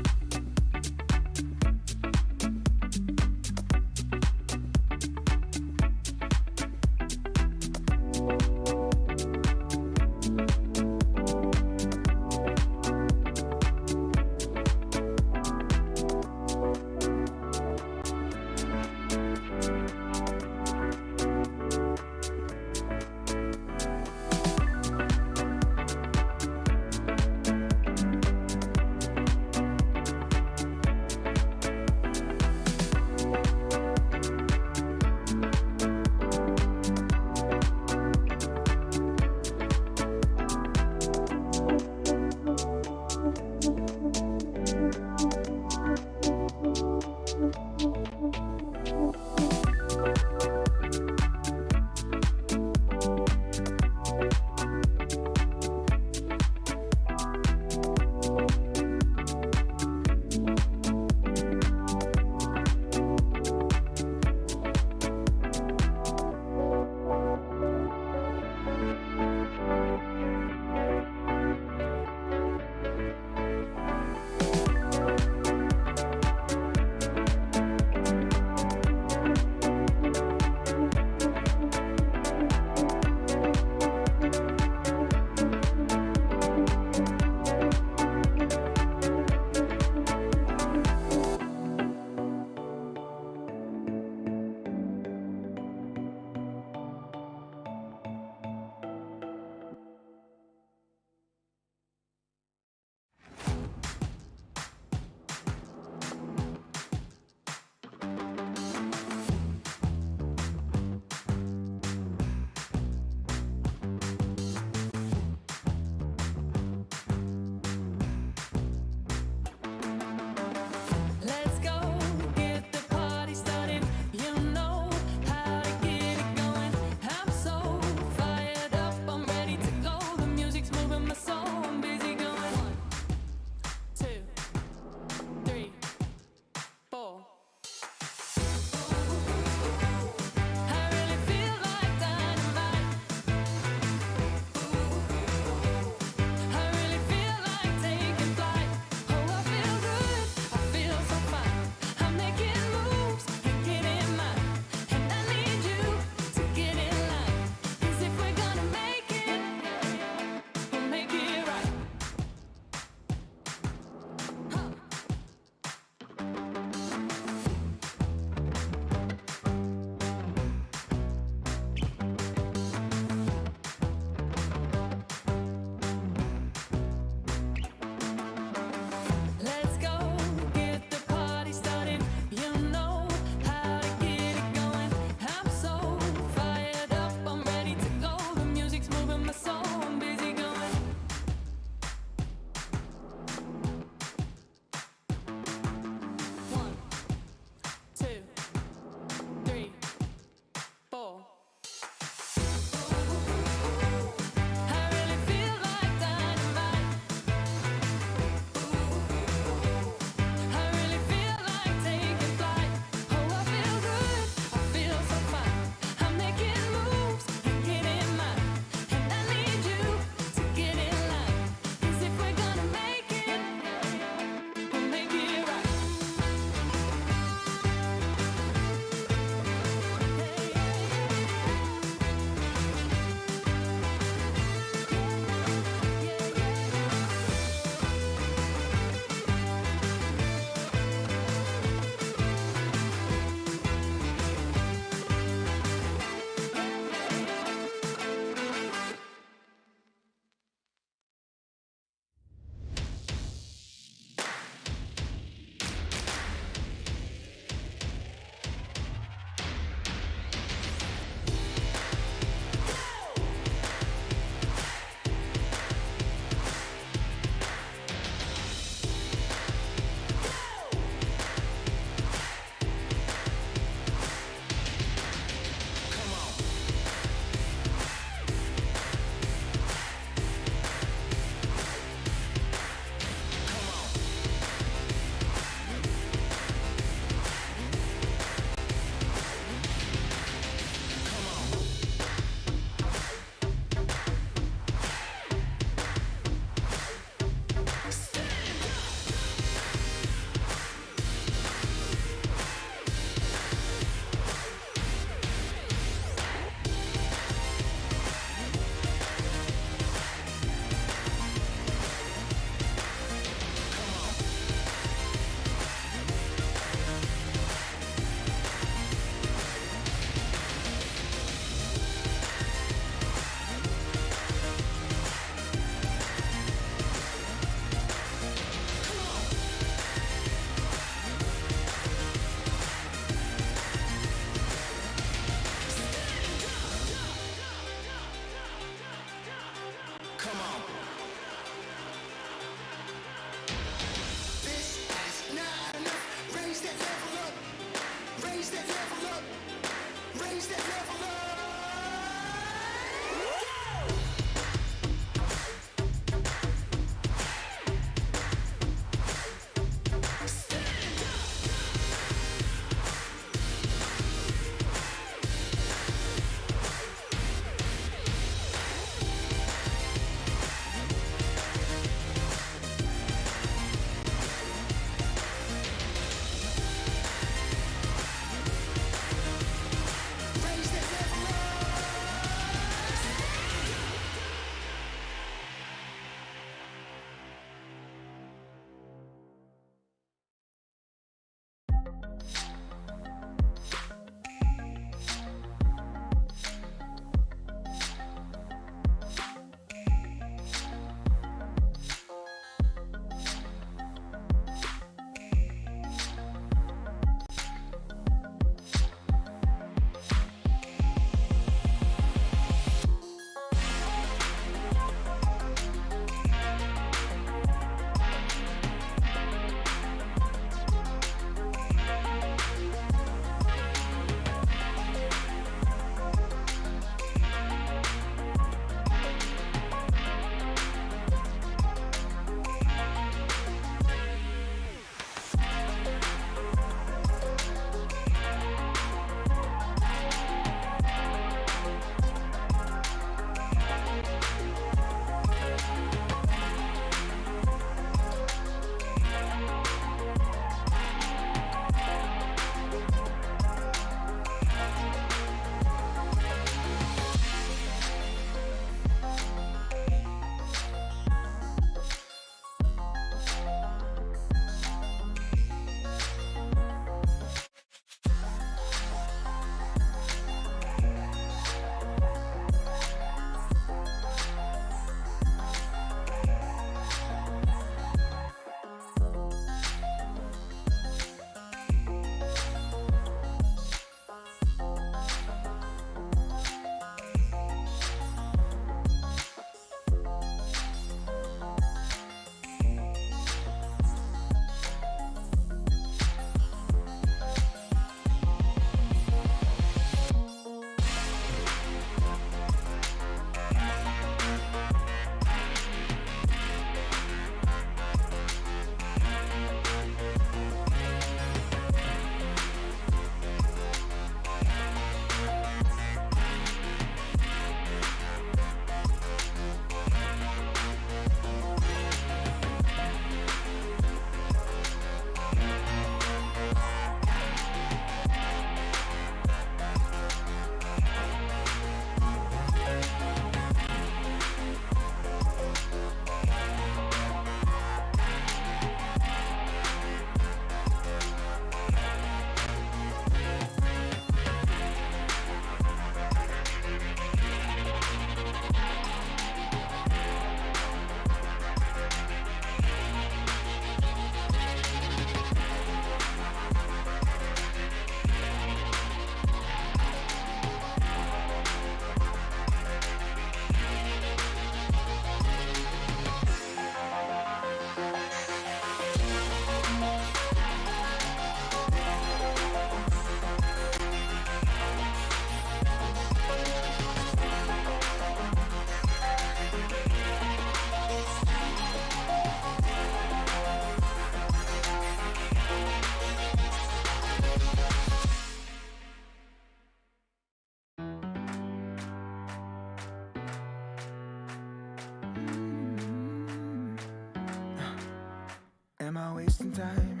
I wasting time?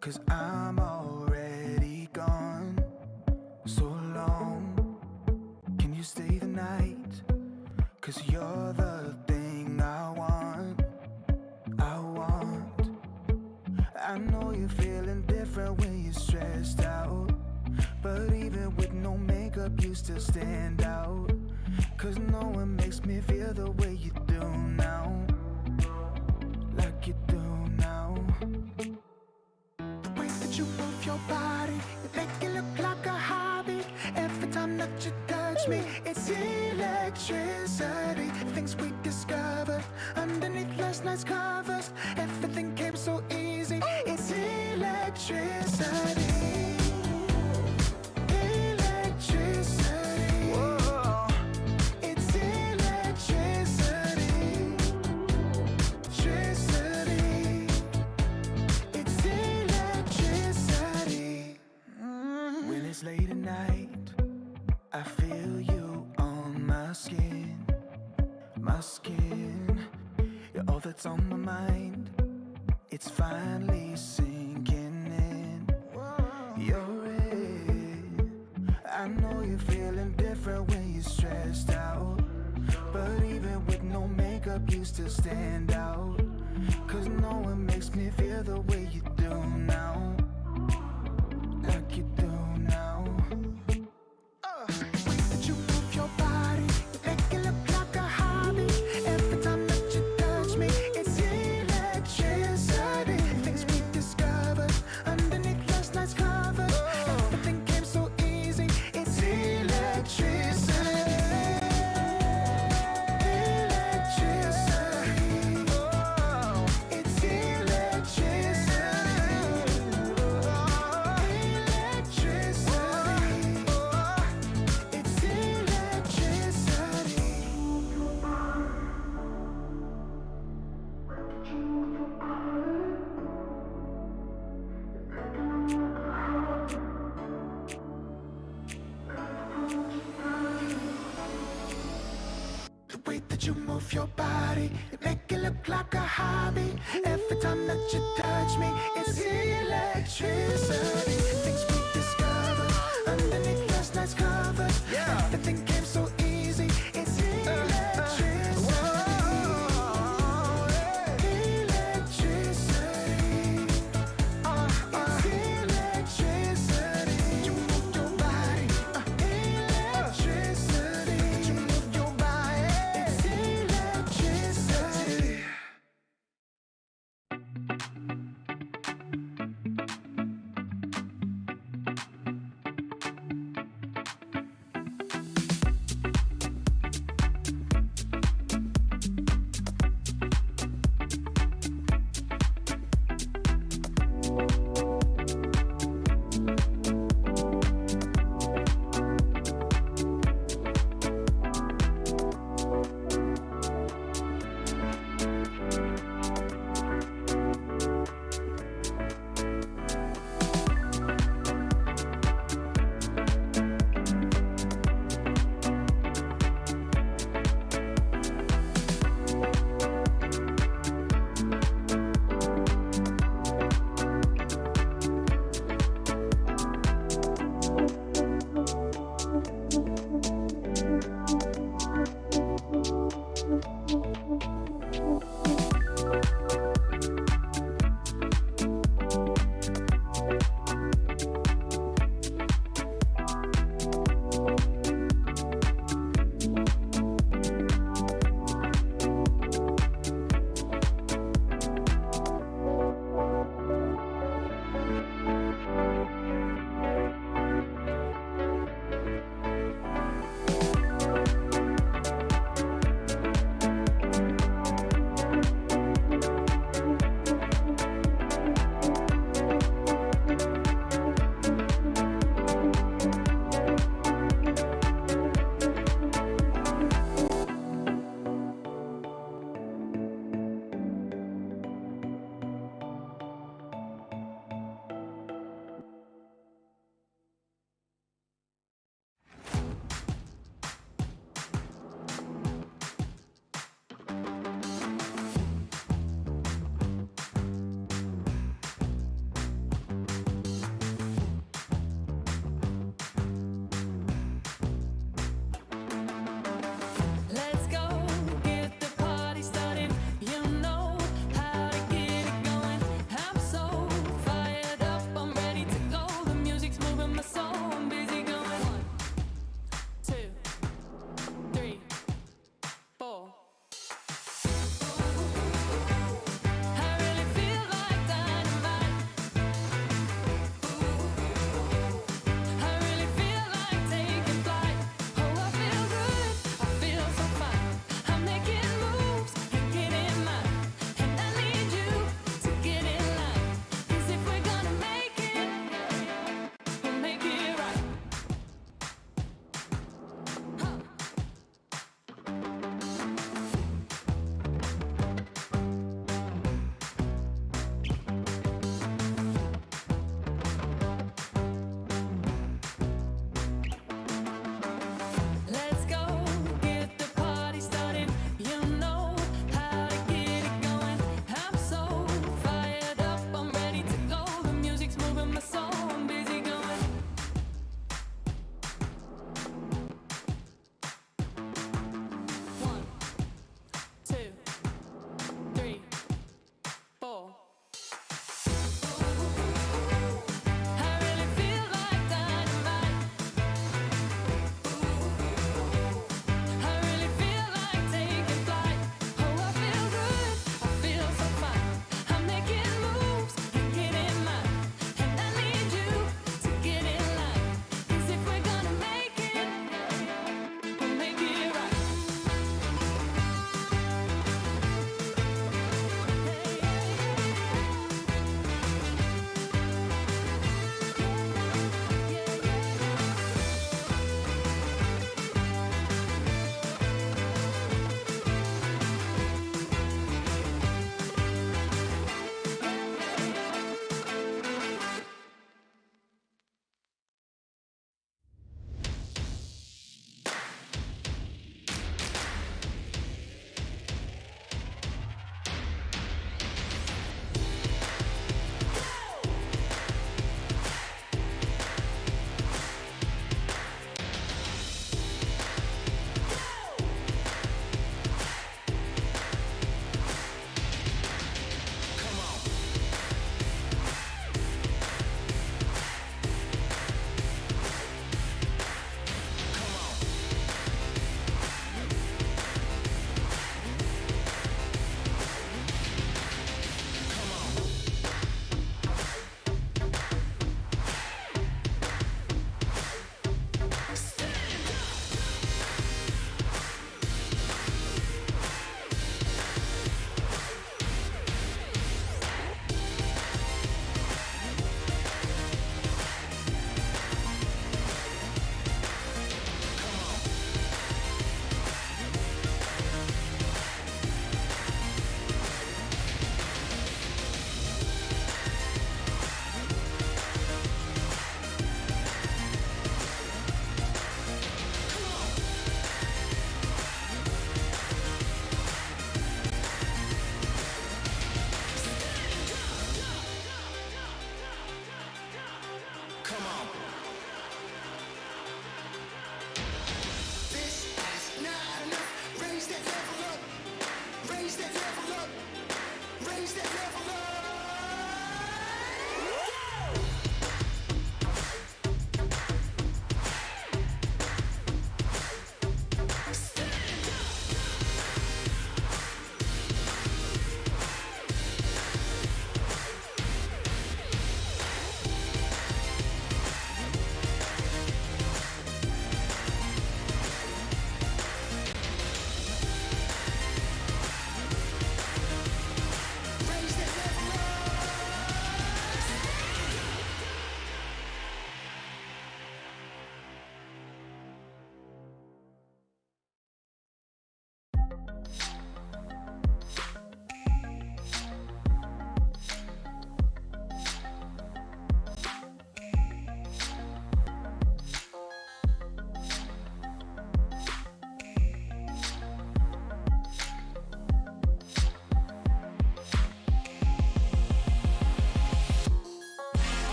'Cause I'm already gone. So long, can you stay the night? 'Cause you're the thing I want. I know you're feeling different when you're stressed out, but even with no makeup you still stand out. 'Cause no one makes me feel the way you do now, like you do now. The way that you move your body, you make it look like a hobby. Every time that you touch me, it's electricity. Things we discovered underneath last night's covers. Everything came so easy. It's electricity. Electricity. Whoa. It's electricity. Electricity. It's electricity. When it's late at night, I feel you on my skin. My skin. You're all that's on my mind. It's finally sinking in. You're it. I know you're feeling different when you're stressed out, but even with no makeup you still stand out. 'Cause no one makes me feel the way you do now, like you do now. The way that you move your body, you make it look like a hobby. Every time that you touch me, it's electricity. Things we discovered underneath last night's covers. Everything came so easy. It's electricity. Electricity. Oh, it's electricity. Electricity. It's electricity. The way that you move your body, you make it look like a hobby. Every time that you touch me, it's electricity. Things we discovered underneath last night's covers. Everything came so easy. It's electricity. Electricity. It's electricity. You move your body. Electricity. You move your body. It's electricity.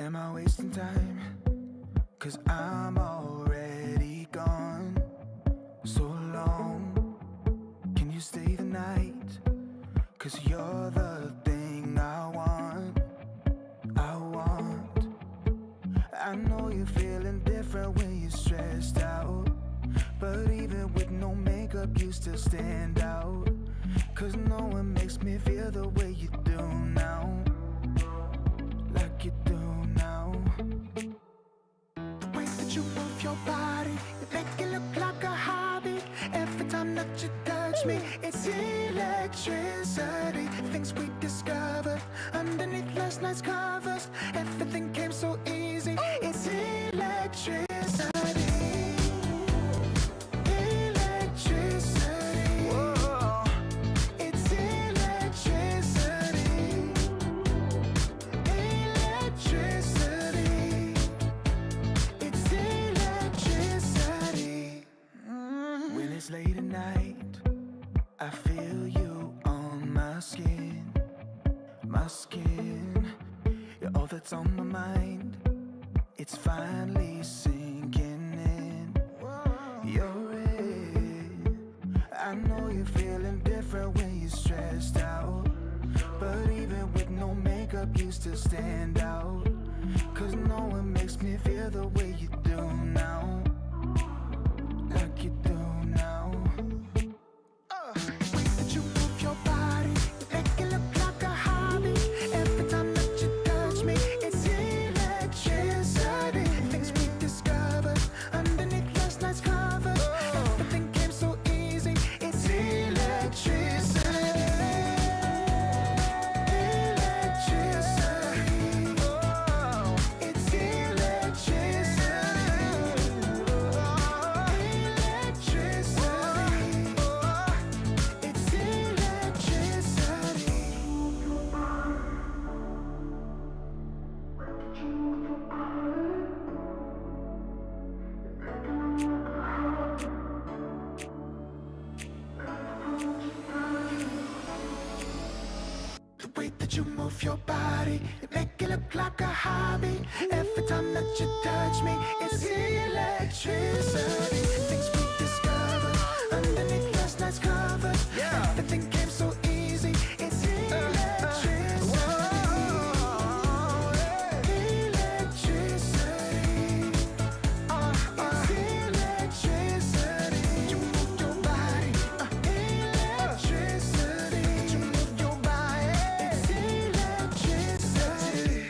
am I wasting time? 'Cause I'm already gone. So long, can you stay the night? 'Cause you're the thing I want. I know you're feeling different when you're stressed out, but even with no makeup you still stand out. 'Cause no one makes me feel the way you do now. Like you do now. The way that you move your body, you make it look like a hobby. Every time that you touch me, it's electricity. Things we discovered underneath last night's covers. Everything came so easy. It's electricity. Electricity. Whoa. It's electricity. Electricity. It's electricity. When it's late at night, I feel you on my skin. My skin. You're all that's on my mind. It's finally sinking in. You're it. I know you're feeling different when you're stressed out, but even with no makeup you still stand out. 'Cause no one makes me feel the way you do now. Like you do now. The way that you move your body, you make it look like a hobby. Every time that you touch me, it's electricity. Things we discovered underneath last night's covers. Everything came so easy. It's electricity. Electricity. It's electricity. Electricity. It's electricity. The way that you move your body, it make it look like a hobby. Every time that you touch me, it's electricity. Things we discovered underneath last night's covers. Everything came so easy. It's electricity. Electricity. It's electricity. You move your body. Electricity. You move your body. It's electricity.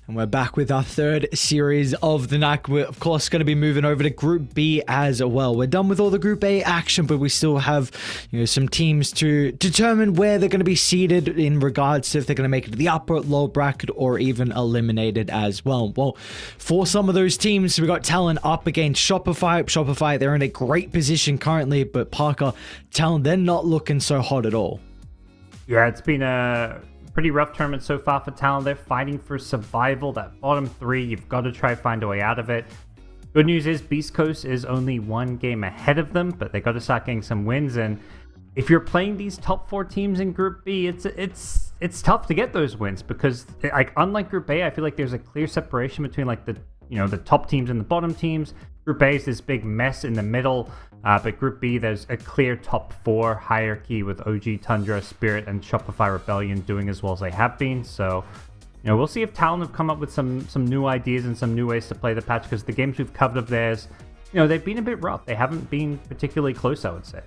And we're back with our third series of the night. We're, of course, going to be moving over to Group B as well. We're done with all the Group A action, but we still have, some teams to determine where they're going to be seated in regards to if they're going to make it to the upper, lower bracket, or even eliminated as well. Well, for some of those teams, we got TALON up against Shopify. Shopify, they're in a great position currently, but Parker, TALON, they're not looking so hot at all. Yeah, it's been a pretty rough tournament so far for TALON. They're fighting for survival. That bottom three, you've got to try to find a way out of it. Good news is Beast Coast is only one game ahead of them, but they got to start getting some wins. And if you're playing these top four teams in Group B, it's tough to get those wins because, unlike Group A, I feel like there's a clear separation between the top teams and the bottom teams. Group A is this big mess in the middle, but Group B, there's a clear top 4 hierarchy with OG, Tundra, Spirit, and Shopify Rebellion doing as well as they have been. So, we'll see if Talon have come up with some new ideas and some new ways to play the patch, because the games we've covered of theirs, they've been a bit rough. They haven't been particularly close, I would say.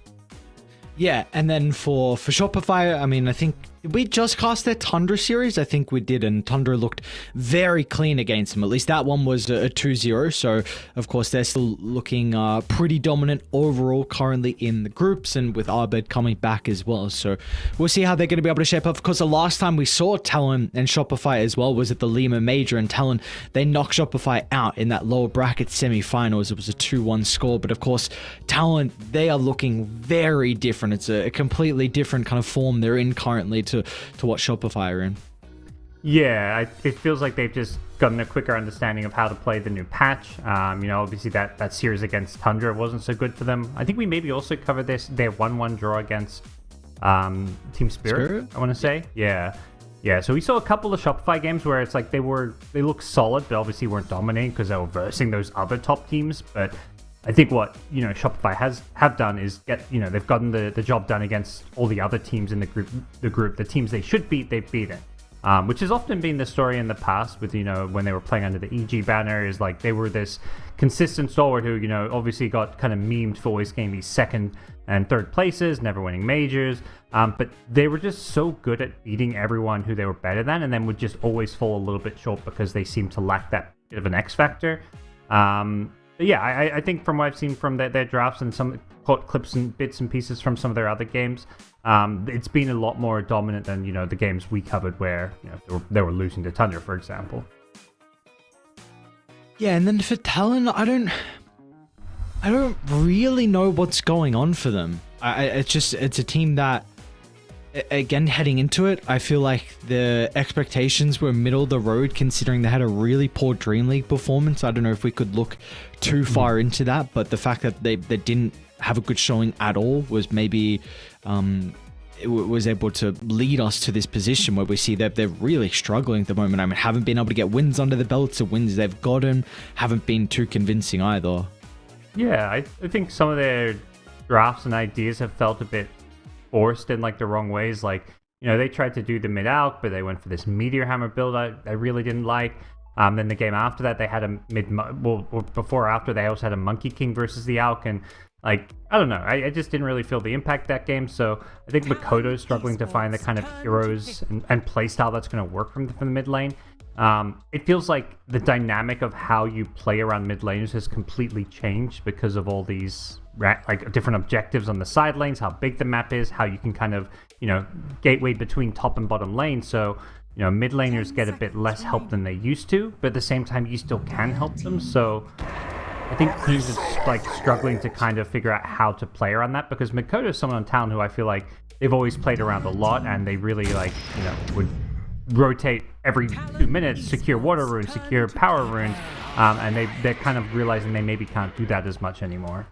Yeah, and then for Shopify, I mean, I think we just cast their Tundra series. I think we did, and Tundra looked very clean against them. At least that one was a 2-0. So, of course, they're still looking pretty dominant overall currently in the groups, and with Arbed coming back as well. So we'll see how they're going to be able to shape up. Of course, the last time we saw Talon and Shopify as well was at the Lima Major, and Talon, they knocked Shopify out in that lower bracket semi-finals. It was a 2-1 score. But, of course, Talon, they are looking very different. It's a completely different kind of form they're in currently to what Shopify are in. Yeah, it feels like they've just gotten a quicker understanding of how to play the new patch. Obviously that series against Tundra wasn't so good for them. I think we maybe also covered their 1-1 draw against Team Spirit? I want to say. Yeah. So we saw a couple of Shopify games where it's like they looked solid, but obviously weren't dominating because they were versing those other top teams. But I think what Shopify have done is they've gotten the job done against all the other teams in the group. The teams they should beat, they've beaten. Which has often been the story in the past with when they were playing under the EG banner, is like they were this consistent stalwart who obviously got kind of memed for always getting these second and third places, never winning majors. But they were just so good at beating everyone who they were better than, and then would just always fall a little bit short because they seemed to lack that bit of an X factor. But yeah, I think from what I've seen from their drafts and some clips and bits and pieces from some of their other games, it's been a lot more dominant than the games we covered where they were losing to Tundra, for example. Yeah, and then for Talon, I don't really know what's going on for them. It's a team that, again, heading into it, I feel like the expectations were middle of the road considering they had a really poor Dream League performance. I don't know if we could look too far into that, but the fact that they didn't have a good showing at all was maybe it was able to lead us to this position where we see that they're really struggling at the moment. I mean, haven't been able to get wins under the belts. The wins they've gotten haven't been too convincing either. Yeah, I think some of their drafts and ideas have felt a bit forced in like the wrong ways. Like, they tried to do the mid-alk, but they went for this Meteor Hammer build I really didn't like. Then the game after that, they had a before or after, they also had a Monkey King versus the Alk, and like, I don't know, I just didn't really feel the impact that game. So I think Makoto's struggling to find the kind of heroes and playstyle that's going to work from the mid lane. It feels like the dynamic of how you play around mid laners has completely changed because of all these like different objectives on the side lanes, how big the map is, how you can kind of gateway between top and bottom lane. So mid laners get a bit less help than they used to, but at the same time you still can help them. So I think teams are like struggling to kind of figure out how to play around that, because Makoto is someone on Talon who I feel like they've always played around a lot, and they really would rotate every 2 minutes, secure water runes, secure power runes, and they're kind of realizing they maybe can't do that as much anymore.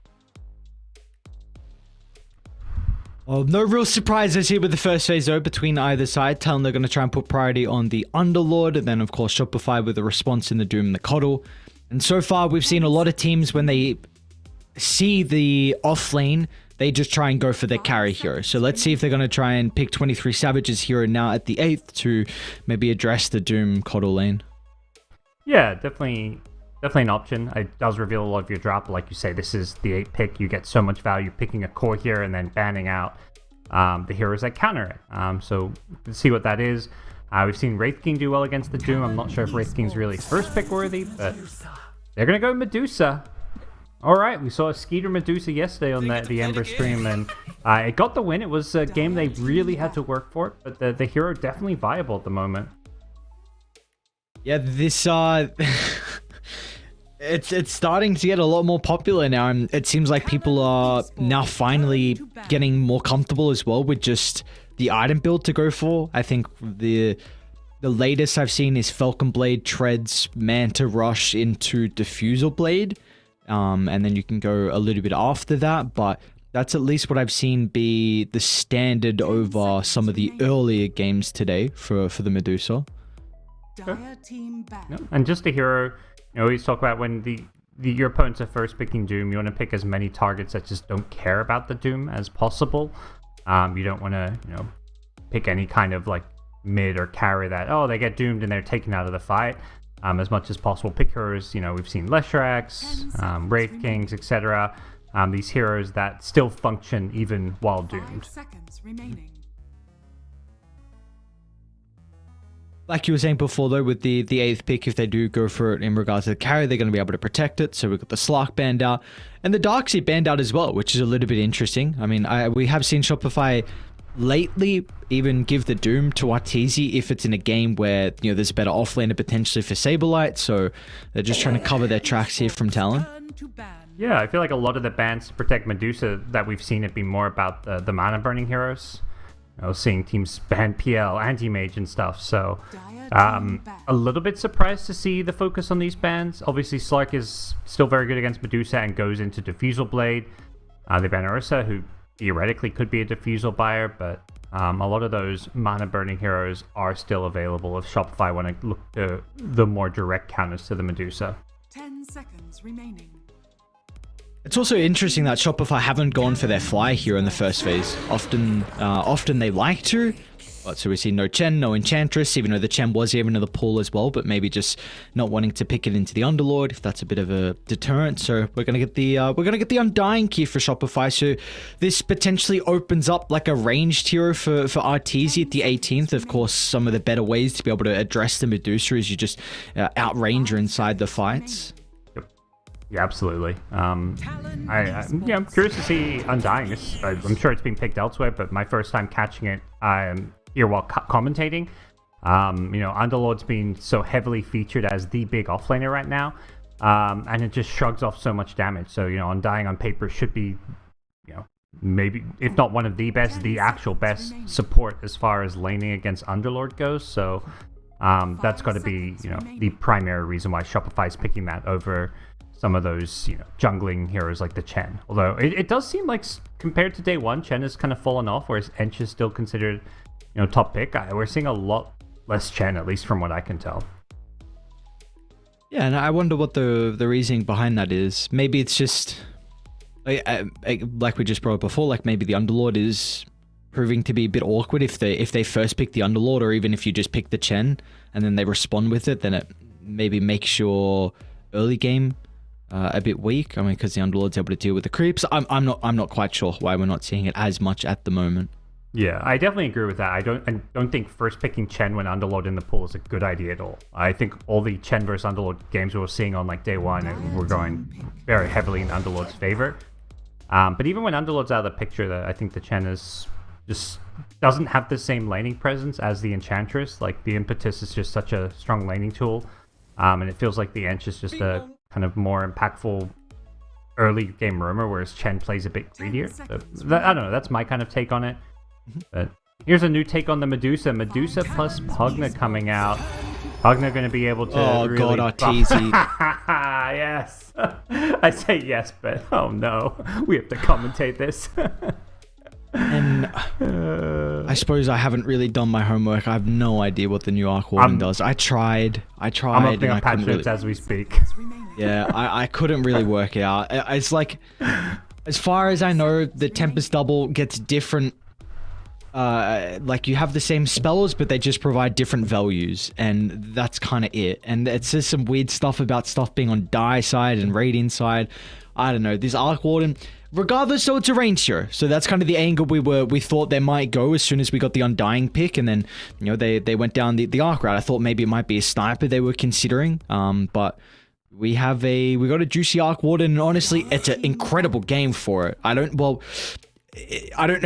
Well, no real surprises here with the first phase though between either side. Talon, they're going to try and put priority on the Underlord, and then of course Shopify with a response in the Doom and the Coddle. And so far we've seen a lot of teams, when they see the off lane, they just try and go for their carry hero. So let's see if they're going to try and pick 23 Savages hero now at the 8th to maybe address the Doom Coddle lane. Yeah, definitely an option. It does reveal a lot of your drop. Like you say, this is the 8th pick. You get so much value picking a core hero and then banning out the heroes that counter it. So let's see what that is. We've seen Wraith King do well against the Doom. I'm not sure if Wraith King's really first pick worthy, but they're going to go Medusa. All right, we saw a Skeeter Medusa yesterday on the Ember stream, and it got the win. It was a game they really had to work for, but the hero definitely viable at the moment. Yeah, this it's starting to get a lot more popular now, and it seems like people are now finally getting more comfortable as well with just the item build to go for. I think the latest I've seen is Falcon Blade, Treads, Manta Rush into Diffusal Blade. And then you can go a little bit after that, but that's at least what I've seen be the standard over some of the earlier games today for the Medusa. Okay. And just a hero, we always talk about when your opponents are first picking Doom, you want to pick as many targets that just don't care about the Doom as possible. You don't want to, pick any kind of like mid or carry that, they get doomed and they're taken out of the fight. As much as possible, pick heroes, we've seen Leshrax, Wraith Kings, etc. These heroes that still function even while 5 doomed. seconds remaining. Like you were saying before, though, with the 8th pick, if they do go for it in regards to the carry, they're going to be able to protect it. So we've got the Slark banned out and the Darkseid banned out as well, which is a little bit interesting. I mean, we have seen Shopify lately even give the Doom to Arteezy if it's in a game where, there's a better offlaner potentially for Saberlight. So they're just trying to cover their tracks here from Talon. Turn to ban. Yeah, I feel like a lot of the bans to protect Medusa that we've seen it be more about the mana burning heroes. Seeing teams ban PL, anti-mage and stuff. So a little bit surprised to see the focus on these bans. Obviously, Slark is still very good against Medusa and goes into Diffusal Blade. They ban Ursa, who theoretically could be a Diffusal buyer, but a lot of those mana burning heroes are still available if Shopify want to look to the more direct counters to the Medusa. 10 seconds remaining. It's also interesting that Shopify haven't gone for their fly here in the first phase. Often they like to. But so we see no Chen, no Enchantress, even though the Chen was even in the pool as well, but maybe just not wanting to pick it into the Underlord if that's a bit of a deterrent. So we're gonna get the Undying key for Shopify. So this potentially opens up like a ranged hero for Arteezy at the 18th. Of course, some of the better ways to be able to address the Medusa is you just outrange her inside the fights. Yeah, absolutely. I'm curious to see Undying. I'm sure it's been picked elsewhere, but my first time catching it here while commentating. Underlord's been so heavily featured as the big offlaner right now, and it just shrugs off so much damage. So, Undying on paper should be, maybe, if not one of the best, the actual best support as far as laning against Underlord goes. So that's got to be, the primary reason why Shopify is picking that over some of those, jungling heroes like the Chen. Although it does seem like compared to day one, Chen has kind of fallen off, whereas Ench is still considered, top pick. We're seeing a lot less Chen, at least from what I can tell. Yeah, and I wonder what the reasoning behind that is. Maybe it's just like we just brought up before. Like maybe the Underlord is proving to be a bit awkward if they first pick the Underlord, or even if you just pick the Chen and then they respond with it, then it maybe makes your early game a bit weak. I mean, because the Underlord's able to deal with the creeps. I'm not quite sure why we're not seeing it as much at the moment. Yeah, I definitely agree with that. I don't think first picking Chen when Underlord in the pool is a good idea at all. I think all the Chen versus Underlord games we were seeing on like day one, we're going very heavily in Underlord's favor. But even when Underlord's out of the picture, I think the Chen is just doesn't have the same laning presence as the Enchantress. Like the Impetus is just such a strong laning tool, and it feels like the Ench is just a kind of more impactful early game roamer, whereas Chen plays a bit greedier. So I don't know, that's my kind of take on it. But here's a new take on the Medusa. Medusa plus Pugna coming out. Pugna going to be able to really... God, Arteezy. Yes. I say yes, but oh no. We have to commentate this. And I suppose I haven't really done my homework. I have no idea what the new Arc Warden does. I tried. I'm opening up patch notes as we speak. Yeah, I couldn't really work it out. It's like, as far as I know, the Tempest Double gets different. Like you have the same spells, but they just provide different values, and that's kind of it. And it says some weird stuff about stuff being on die side and radiant side. I don't know. This Arc Warden, regardless, so it's a range hero. So that's kind of the angle we thought they might go as soon as we got the Undying pick, and then they went down the Arc route. I thought maybe it might be a sniper they were considering, but we got a juicy Arc Warden, and honestly, it's an incredible game for it. I don't know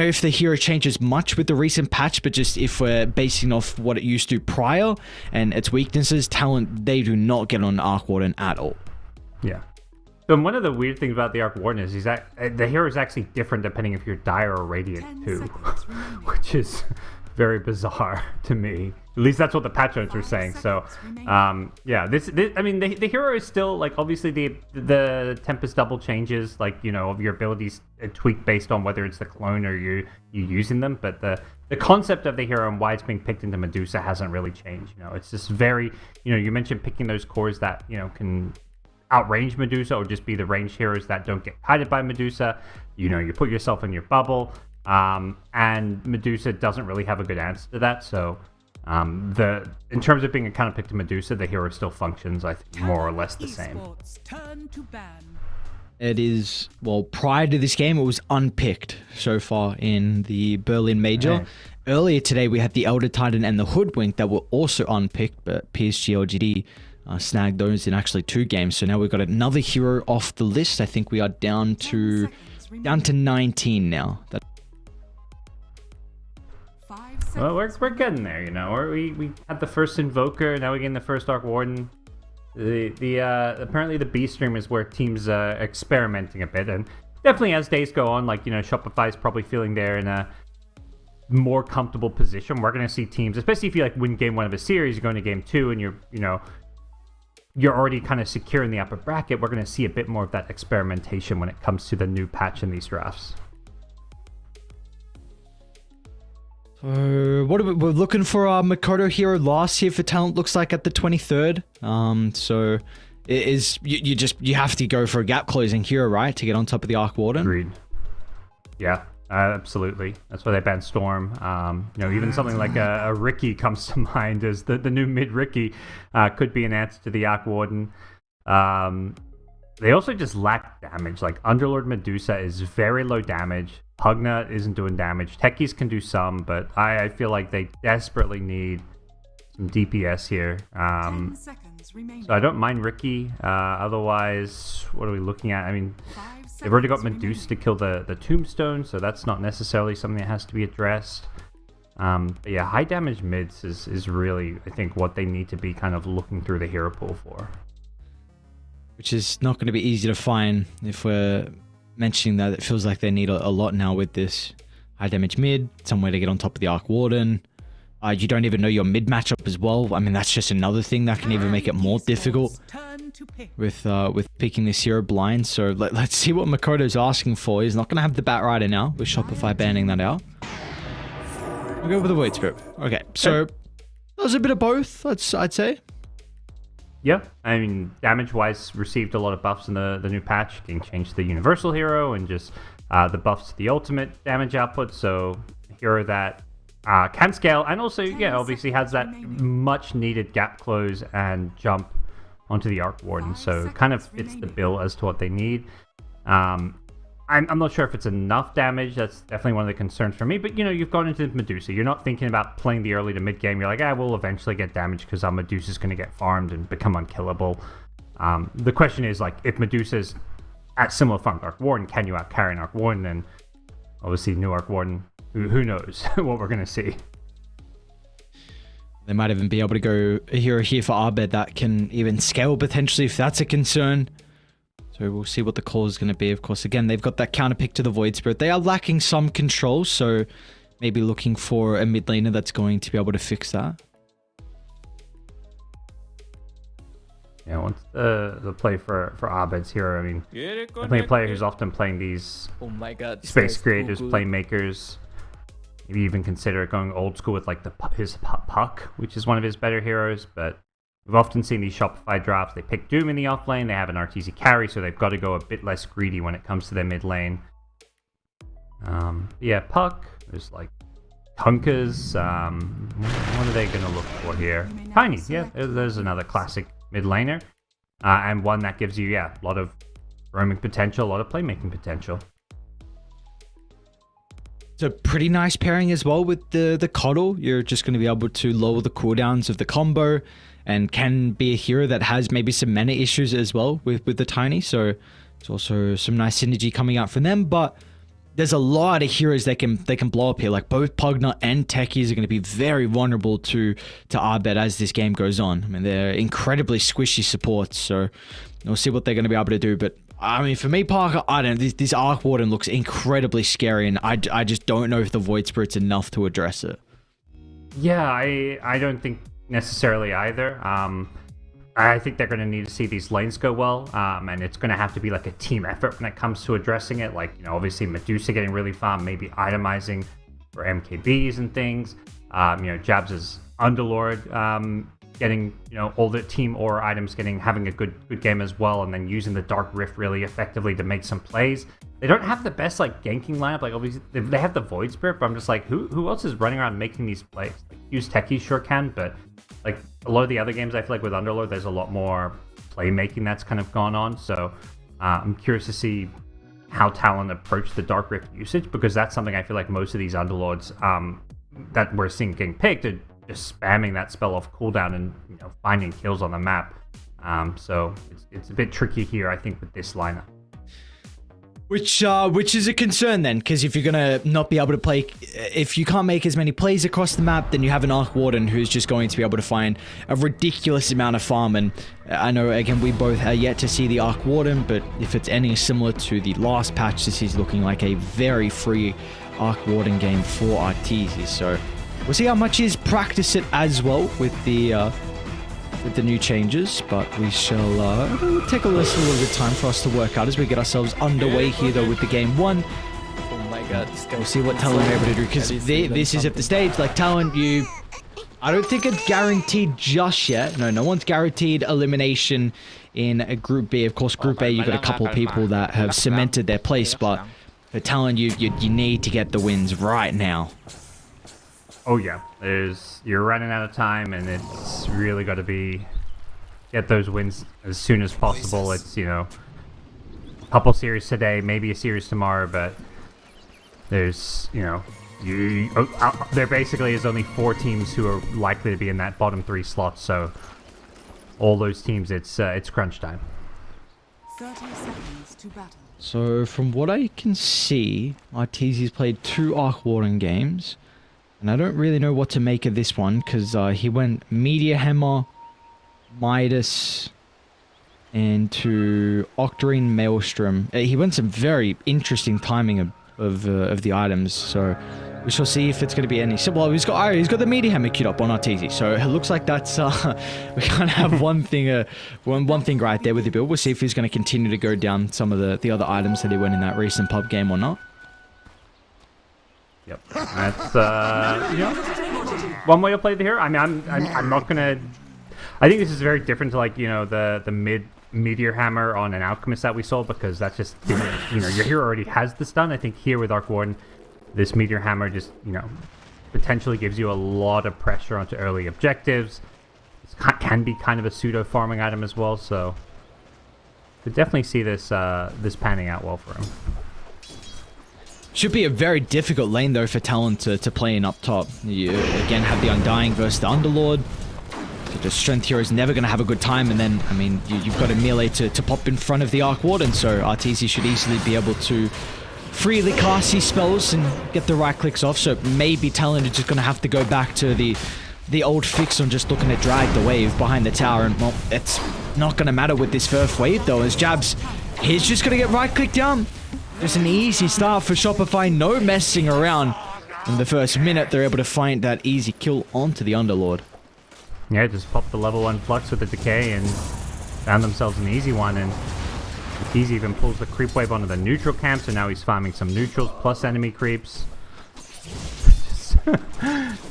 if the hero changes much with the recent patch, but just if we're basing off what it used to prior and its weaknesses, talent, they do not get on Arc Warden at all. Yeah. So one of the weird things about the Arc Warden is that the hero is actually different depending if you're Dire or Radiant too, which is very bizarre to me. At least that's what the patch notes were saying. So, yeah, this I mean, the hero is still like obviously the Tempest Double changes, like of your abilities tweak based on whether it's the clone or you using them, but the concept of the hero and why it's being picked into Medusa hasn't really changed. It's just very you mentioned picking those cores that can outrange Medusa or just be the ranged heroes that don't get kited by Medusa. You put yourself in your bubble, and Medusa doesn't really have a good answer to that. So in terms of being a counter pick to Medusa, the hero still functions, I think, more or less the same. It is, well, prior to this game, it was unpicked so far in the Berlin Major. Right. Earlier today, we had the Elder Titan and the Hoodwink that were also unpicked, but PSG LGD snagged those in actually 2 games. So now we've got another hero off the list. I think we are down to 19 now. Well, we're getting there, we had the first Invoker, now we're getting the first Arc Warden. Apparently the B stream is where teams experimenting a bit, and definitely as days go on, Shopify is probably feeling they're in a more comfortable position. We're going to see teams, especially if you win game 1 of a series, you're going to game 2, and you're already kind of secure in the upper bracket. We're going to see a bit more of that experimentation when it comes to the new patch in these drafts. So we're looking for our Makoto hero last here for talent, looks like at the 23rd. So it is you have to go for a gap closing hero, right, to get on top of the Arc Warden. Agreed. Yeah, absolutely. That's why they banned Storm. Even something like a Ricky comes to mind as the new mid Ricky could be an answer to the Arc Warden. They also just lack damage. Underlord Medusa is very low damage. Pugna isn't doing damage. Techies can do some, but I feel like they desperately need some DPS here. 10 seconds remaining. So I don't mind Ricky. Otherwise, what are we looking at? I mean, they've already got Medusa to kill the Tombstone, so that's not necessarily something that has to be addressed. But yeah, high damage mids is really, I think, what they need to be kind of looking through the hero pool for. Which is not going to be easy to find if we're mentioning that it feels like they need a lot now with this high damage mid, somewhere to get on top of the Arc Warden. You don't even know your mid matchup as well. I mean, that's just another thing that can even make it more difficult with picking this hero blind. So let's see what Makoto's asking for. He's not going to have the Bat Rider now with Shopify banning that out. We'll go with the Void Spirit. Okay, so that was a bit of both, I'd say. Yeah, I mean, damage-wise, received a lot of buffs in the new patch, getting changed to the Universal Hero, and just the buffs to the ultimate damage output, so a hero that can scale, and also, yeah, obviously has that much-needed gap close and jump onto the Arc Warden, so kind of fits the bill as to what they need. I'm not sure if it's enough damage. That's definitely one of the concerns for me. But, you've gone into Medusa. You're not thinking about playing the early to mid game. You're like, we'll eventually get damage because our Medusa's going to get farmed and become unkillable. The question is, if Medusa's at similar farm to Arc Warden, can you out-carry an Arc Warden? And obviously, new Arc Warden, who knows what we're going to see. They might even be able to go a hero here for Arbed that can even scale potentially if that's a concern. So we'll see what the call is going to be. Of course, again, they've got that counter pick to the Void Spirit. They are lacking some control, so maybe looking for a mid laner that's going to be able to fix that. Yeah, once the play for Abed's hero, I mean, definitely a player who's often playing these space creators, playmakers. Maybe even consider going old school with his Puck, which is one of his better heroes, but we've often seen these Shopify drafts. They pick Doom in the off lane. They have an RTZ carry, so they've got to go a bit less greedy when it comes to their mid lane. Yeah, Puck. There's Hunkers. What are they going to look for here? Tiny. Yeah, there's another classic mid laner. And one that gives you, a lot of roaming potential, a lot of playmaking potential. It's a pretty nice pairing as well with the Coddle. You're just going to be able to lower the cooldowns of the combo and can be a hero that has maybe some mana issues as well with the Tiny. So it's also some nice synergy coming out from them. But there's a lot of heroes that can blow up here. Both Pugna and Techies are going to be very vulnerable to Arbed as this game goes on. I mean, they're incredibly squishy supports. So we'll see what they're going to be able to do. But I mean, for me, Parker, I don't know. This Arc Warden looks incredibly scary, and I just don't know if the Void Spirit's enough to address it. Yeah, I don't think necessarily either. I think they're going to need to see these lanes go well, and it's going to have to be a team effort when it comes to addressing it. Obviously Medusa getting really farmed, maybe itemizing for MKBs and things. Jabs' Underlord getting, all the team aura items having a good game as well, and then using the Dark Rift really effectively to make some plays. They don't have the best ganking lineup. Obviously they have the Void Spirit, but I'm just who else is running around making these plays? Use Techie sure can, but a lot of the other games, I feel with Underlord, there's a lot more playmaking that's kind of gone on. So I'm curious to see how Talon approach the Dark Rift usage, because that's something I feel like most of these Underlords that we're seeing getting picked are just spamming that spell off cooldown and finding kills on the map. So it's a bit tricky here, I think, with this lineup. Which is a concern then, because if you're gonna not be able to play, if you can't make as many plays across the map, then you have an Arc Warden who's just going to be able to find a ridiculous amount of farm. And I know, again, we both are yet to see the Arc Warden, but if it's any similar to the last patch, this is looking like a very free Arc Warden game for Arteezy. So we'll see how much he's practiced it as well with the new changes, but we shall it'll take a little bit of time for us to work out as we get ourselves underway here though with the game one. Oh my god. We'll see what Talon are able to do, because this is at the stage, Talon, I don't think it's guaranteed just yet. No one's guaranteed elimination in a Group B. Of course, Group A, you've got a couple people that have cemented their place, but for Talon, you need to get the wins right now. Oh yeah, you're running out of time, and it's really got to get those wins as soon as possible. It's a couple series today, maybe a series tomorrow, but there's there basically is only 4 teams who are likely to be in that bottom 3 slots. So all those teams, it's crunch time. 30 seconds to battle. So from what I can see, Arteezy's played 2 Arc Warden games. And I don't really know what to make of this one, because he went Meteor Hammer, Midas, and to Octarine Maelstrom. He went some very interesting timing of the items, so we shall see if it's going to be any. Well, he's got the Meteor Hammer queued up on Arteezy, so it looks like that's we can't have one thing right there with the build. We'll see if he's going to continue to go down some of the other items that he went in that recent pub game or not. Yep, that's one way to play the hero. I mean, I'm not gonna. I think this is very different to the Meteor Hammer on an Alchemist that we saw, because that's just your hero already has the stun. I think here with Arc Warden, this Meteor Hammer just potentially gives you a lot of pressure onto early objectives. It can be kind of a pseudo farming item as well, so could definitely see this panning out well for him. Should be a very difficult lane, though, for Talon to play in up top. You, again, have the Undying versus the Underlord. The Strength Hero is never going to have a good time, and then, I mean, you've got a melee to pop in front of the Arc Warden, so Arteezy should easily be able to freely cast these spells and get the right clicks off, so maybe Talon is just going to have to go back to the old fix on just looking to drag the wave behind the tower, and, well, it's not going to matter with this first wave, though, as Jabs, he's just going to get right-clicked down. Just an easy start for Shopify, no messing around. In the first minute, they're able to find that easy kill onto the Underlord. Yeah, just popped the level 1 Flux with the Decay and found themselves an easy one. And Arteezy even pulls the creep wave onto the neutral camp, so now he's farming some neutrals plus enemy creeps.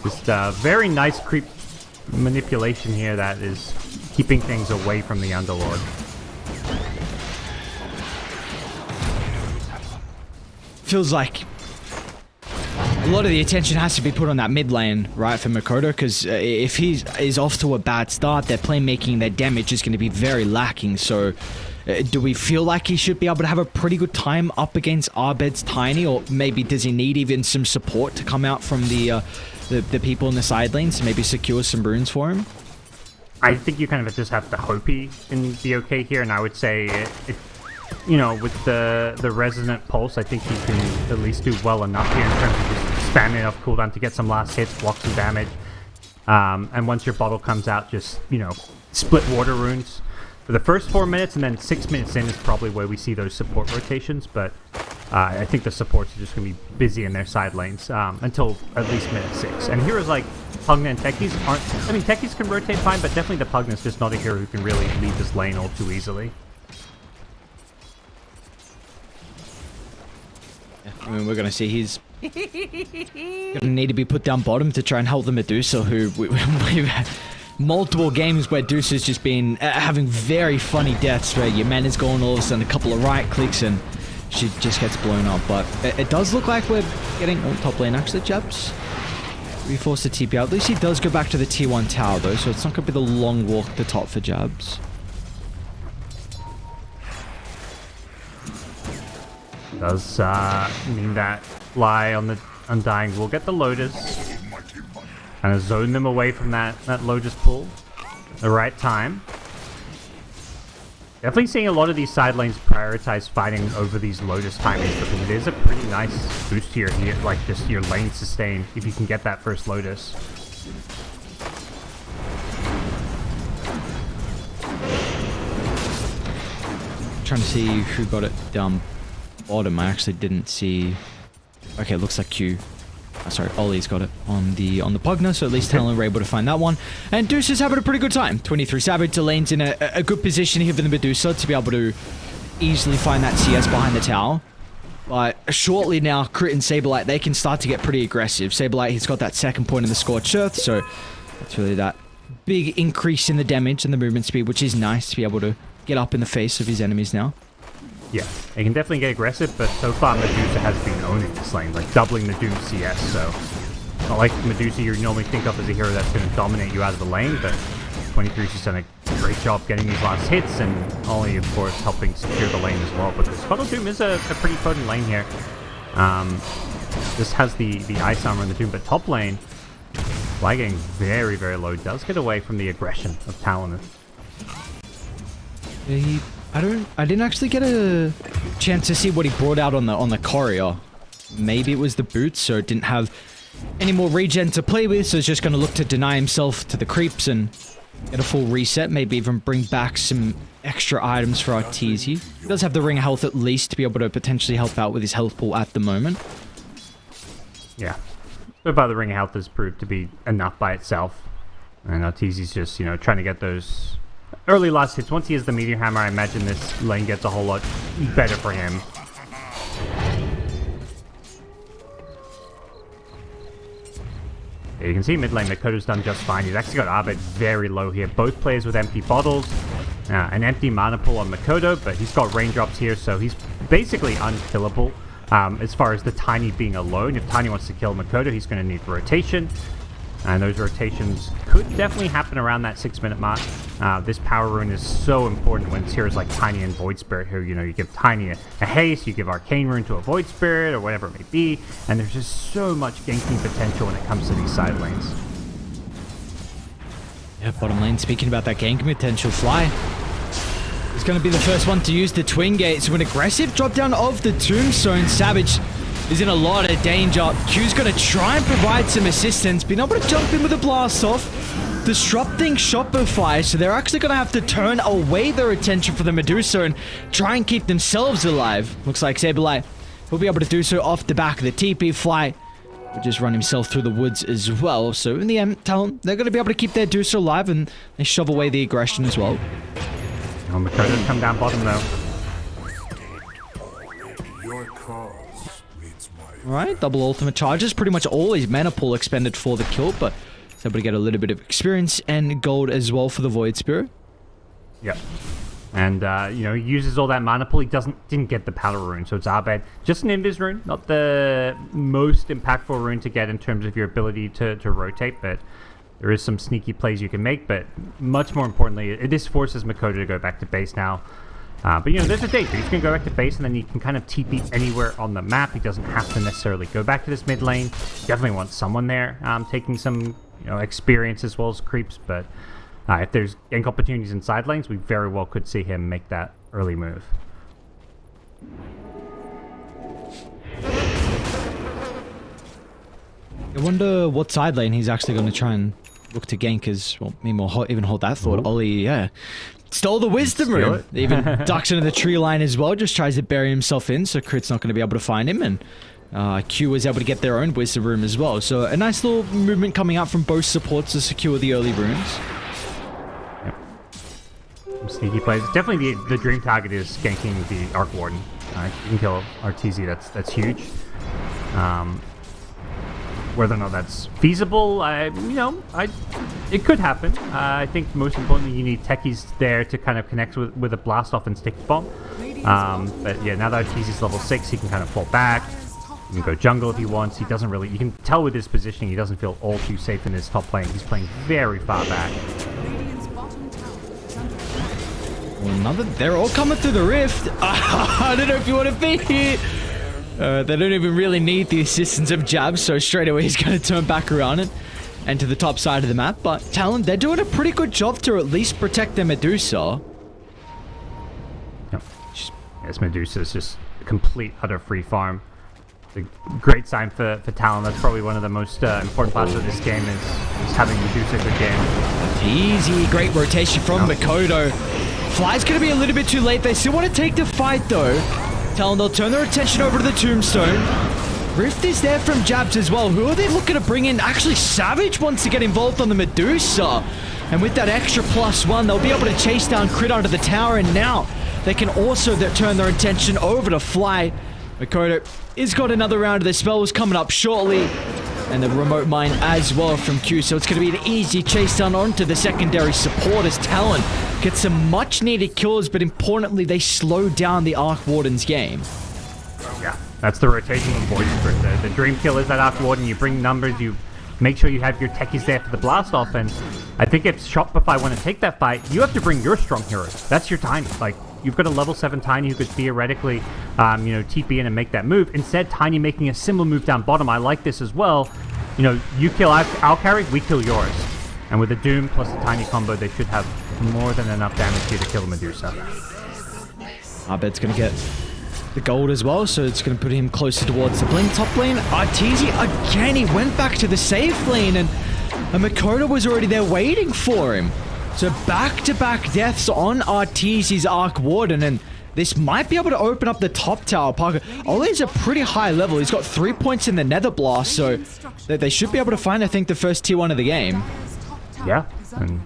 Just very nice creep manipulation here that is keeping things away from the Underlord. Feels like a lot of the attention has to be put on that mid lane, right, for Makoto, because if he is off to a bad start, their playmaking, their damage is going to be very lacking. So do we feel like he should be able to have a pretty good time up against Arbed's Tiny, or maybe does he need even some support to come out from the people in the side lanes to maybe secure some runes for him? I think you kind of just have to hope he can be okay here, and I would say with the Resonant Pulse, I think he can at least do well enough here in terms of just spamming enough cooldown to get some last hits, block some damage. And once your bottle comes out, just, split water runes for the first 4 minutes, and then 6 minutes in is probably where we see those support rotations. But I think the supports are just going to be busy in their side lanes until at least minute 6. And heroes like Pugna and Techies aren't... I mean, Techies can rotate fine, but definitely the Pugna's just not a hero who can really leave this lane all too easily. I mean, we're going to see he's going to need to be put down bottom to try and help the Medusa, who we've multiple games where Deuce has just been having very funny deaths where your man is going all of a sudden a couple of right clicks and she just gets blown up. But it does look like we're getting top lane actually, Jabs. We forced the TP out. At least he does go back to the T1 tower though, so it's not going to be the long walk to top for Jabs. Does mean that Fly on the Undying will get the Lotus. Kind of zone them away from that Lotus pool at the right time. Definitely seeing a lot of these side lanes prioritize fighting over these Lotus timings because it is a pretty nice boost here, like just your lane sustain if you can get that first Lotus. Trying to see who got it down bottom. I actually didn't see. Okay, it looks like Q. Sorry, Ollie's got it on the Pugna, so at least Talon were able to find that one. And Deuce is having a pretty good time. 23 Savage, Delane's in a good position here for the Medusa to be able to easily find that CS behind the tower. But shortly now, Crit and Saberlight, they can start to get pretty aggressive. Saberlight, he's got that second point in the Scorched Earth, so that's really that big increase in the damage and the movement speed, which is nice to be able to get up in the face of his enemies now. Yeah, it can definitely get aggressive, but so far Medusa has been owning this lane, like doubling the Doom CS, so not like Medusa you normally think of as a hero that's going to dominate you out of the lane, but 23's just done a great job getting these last hits, and Ollie, of course, helping secure the lane as well, but this Puddle Doom is a pretty potent lane here. This has the Ice Armor in the Doom, but top lane, Fly getting very, very low, does get away from the aggression of Talon. I didn't actually get a chance to see what he brought out on the courier. Maybe it was the boots, so it didn't have any more regen to play with, so it's just going to look to deny himself to the creeps and get a full reset, maybe even bring back some extra items for Arteezy. He does have the Ring of Health at least to be able to potentially help out with his health pool at the moment. Yeah. So far the Ring of Health has proved to be enough by itself. And Arteezy's just, trying to get those early last hits. Once he has the Meteor Hammer, I imagine this lane gets a whole lot better for him. You can see mid lane, Makoto's done just fine. He's actually got Arbet very low here. Both players with empty bottles. An empty mana pool on Makoto, but he's got raindrops here, so he's basically unkillable. As far as the Tiny being alone, if Tiny wants to kill Makoto, he's going to need rotation. And those rotations could definitely happen around that 6-minute mark. This power rune is so important when it's heroes like Tiny and Void Spirit, who, you give Tiny a haste, you give Arcane Rune to a Void Spirit, or whatever it may be, and there's just so much ganking potential when it comes to these side lanes. Yeah, bottom lane, speaking about that ganking potential, Fly is going to be the first one to use the Twin Gate, so an aggressive drop down of the Tombstone. Savage is in a lot of danger. Q's going to try and provide some assistance, being able to jump in with a blast off, disrupting Shopify, so they're actually going to have to turn away their attention from the Medusa and try and keep themselves alive. Looks like Saberlight will be able to do so off the back of the TP. Fly will just run himself through the woods as well, so in the end, Talon, they're going to be able to keep their Deucer alive, and they shove away the aggression as well. Oh, Makoto's come down bottom though. Alright, double ultimate charges. Pretty much all his mana pool expended for the kill, but he's able to get a little bit of experience and gold as well for the Void Spirit. Yep. And, he uses all that mana pool. He didn't get the Powder Rune, so it's Arbed. Just an Invis Rune. Not the most impactful rune to get in terms of your ability to rotate, but there is some sneaky plays you can make, but much more importantly, this forces Makoto to go back to base now. But, there's a danger. He's going to go back to base, and then he can kind of TP anywhere on the map. He doesn't have to necessarily go back to this mid lane. Definitely wants someone there taking some, experience as well as creeps. But if there's gank opportunities in side lanes, we very well could see him make that early move. I wonder what side lane he's actually going to try and look to gank as, well, maybe even hold that thought. Ooh. Ollie, yeah. Stole the Wisdom Rune. Even ducks into the tree line as well. Just tries to bury himself in, so Crit's not going to be able to find him. And Q was able to get their own Wisdom Rune as well. So a nice little movement coming out from both supports to secure the early runes. Yep. Some sneaky plays. Definitely the dream target is ganking the Arc Warden. You can kill Arteezy. That's huge. whether or not that's feasible, it could happen. I think most importantly, you need techies there to kind of connect with a blast off and stick bomb. But yeah, now that Arteezy's level 6, he can kind of fall back. He can go jungle if he wants. He doesn't really. You can tell with his positioning, he doesn't feel all too safe in his top lane. He's playing very far back. They're all coming through the rift. I don't know if you want to be here. They don't even really need the assistance of Jab, so straight away he's going to turn back around and to the top side of the map. But Talon, they're doing a pretty good job to at least protect their Medusa. Yep. This Medusa is just a complete, utter free farm. It's a great sign for Talon. That's probably one of the most important parts of this game is having Medusa a good game. Easy, great rotation from Mikoto. Fly's going to be a little bit too late. They still want to take the fight, though. Talon, they'll turn their attention over to the Tombstone. Rift is there from Jabs as well. Who are they looking to bring in? Actually, Savage wants to get involved on the Medusa. And with that extra +1, they'll be able to chase down Crit onto the tower. And now they can also turn their attention over to Fly. Mikoto has got another round of the spells coming up shortly. And the remote mine as well from Q. So it's going to be an easy chase down onto the secondary support as Talon gets some much needed kills, but importantly, they slow down the Arc Warden's game. Yeah, that's the rotation of Void Spirit. The dream kill is that Arc Warden. You bring numbers, you make sure you have your techies there for the blast off. And I think if Shopify want to take that fight, you have to bring your strong heroes. That's your Tiny. Like, you've got a level 7 Tiny who could theoretically, TP in and make that move. Instead, Tiny making a similar move down bottom. I like this as well. You kill our carry, we kill yours. And with the Doom plus the Tiny combo, they should have more than enough damage here to kill the Medusa. Abed's going to get the gold as well, so it's going to put him closer towards the blink top lane. Arteezy, again, he went back to the safe lane, and Mikoto was already there waiting for him. So back-to-back deaths on Arteezy's Arc Warden, and this might be able to open up the top tower. Parker, Ole's a pretty high level. He's got 3 points in the Nether Blast, so they should be able to find, I think, the first tier 1 of the game. Yeah, and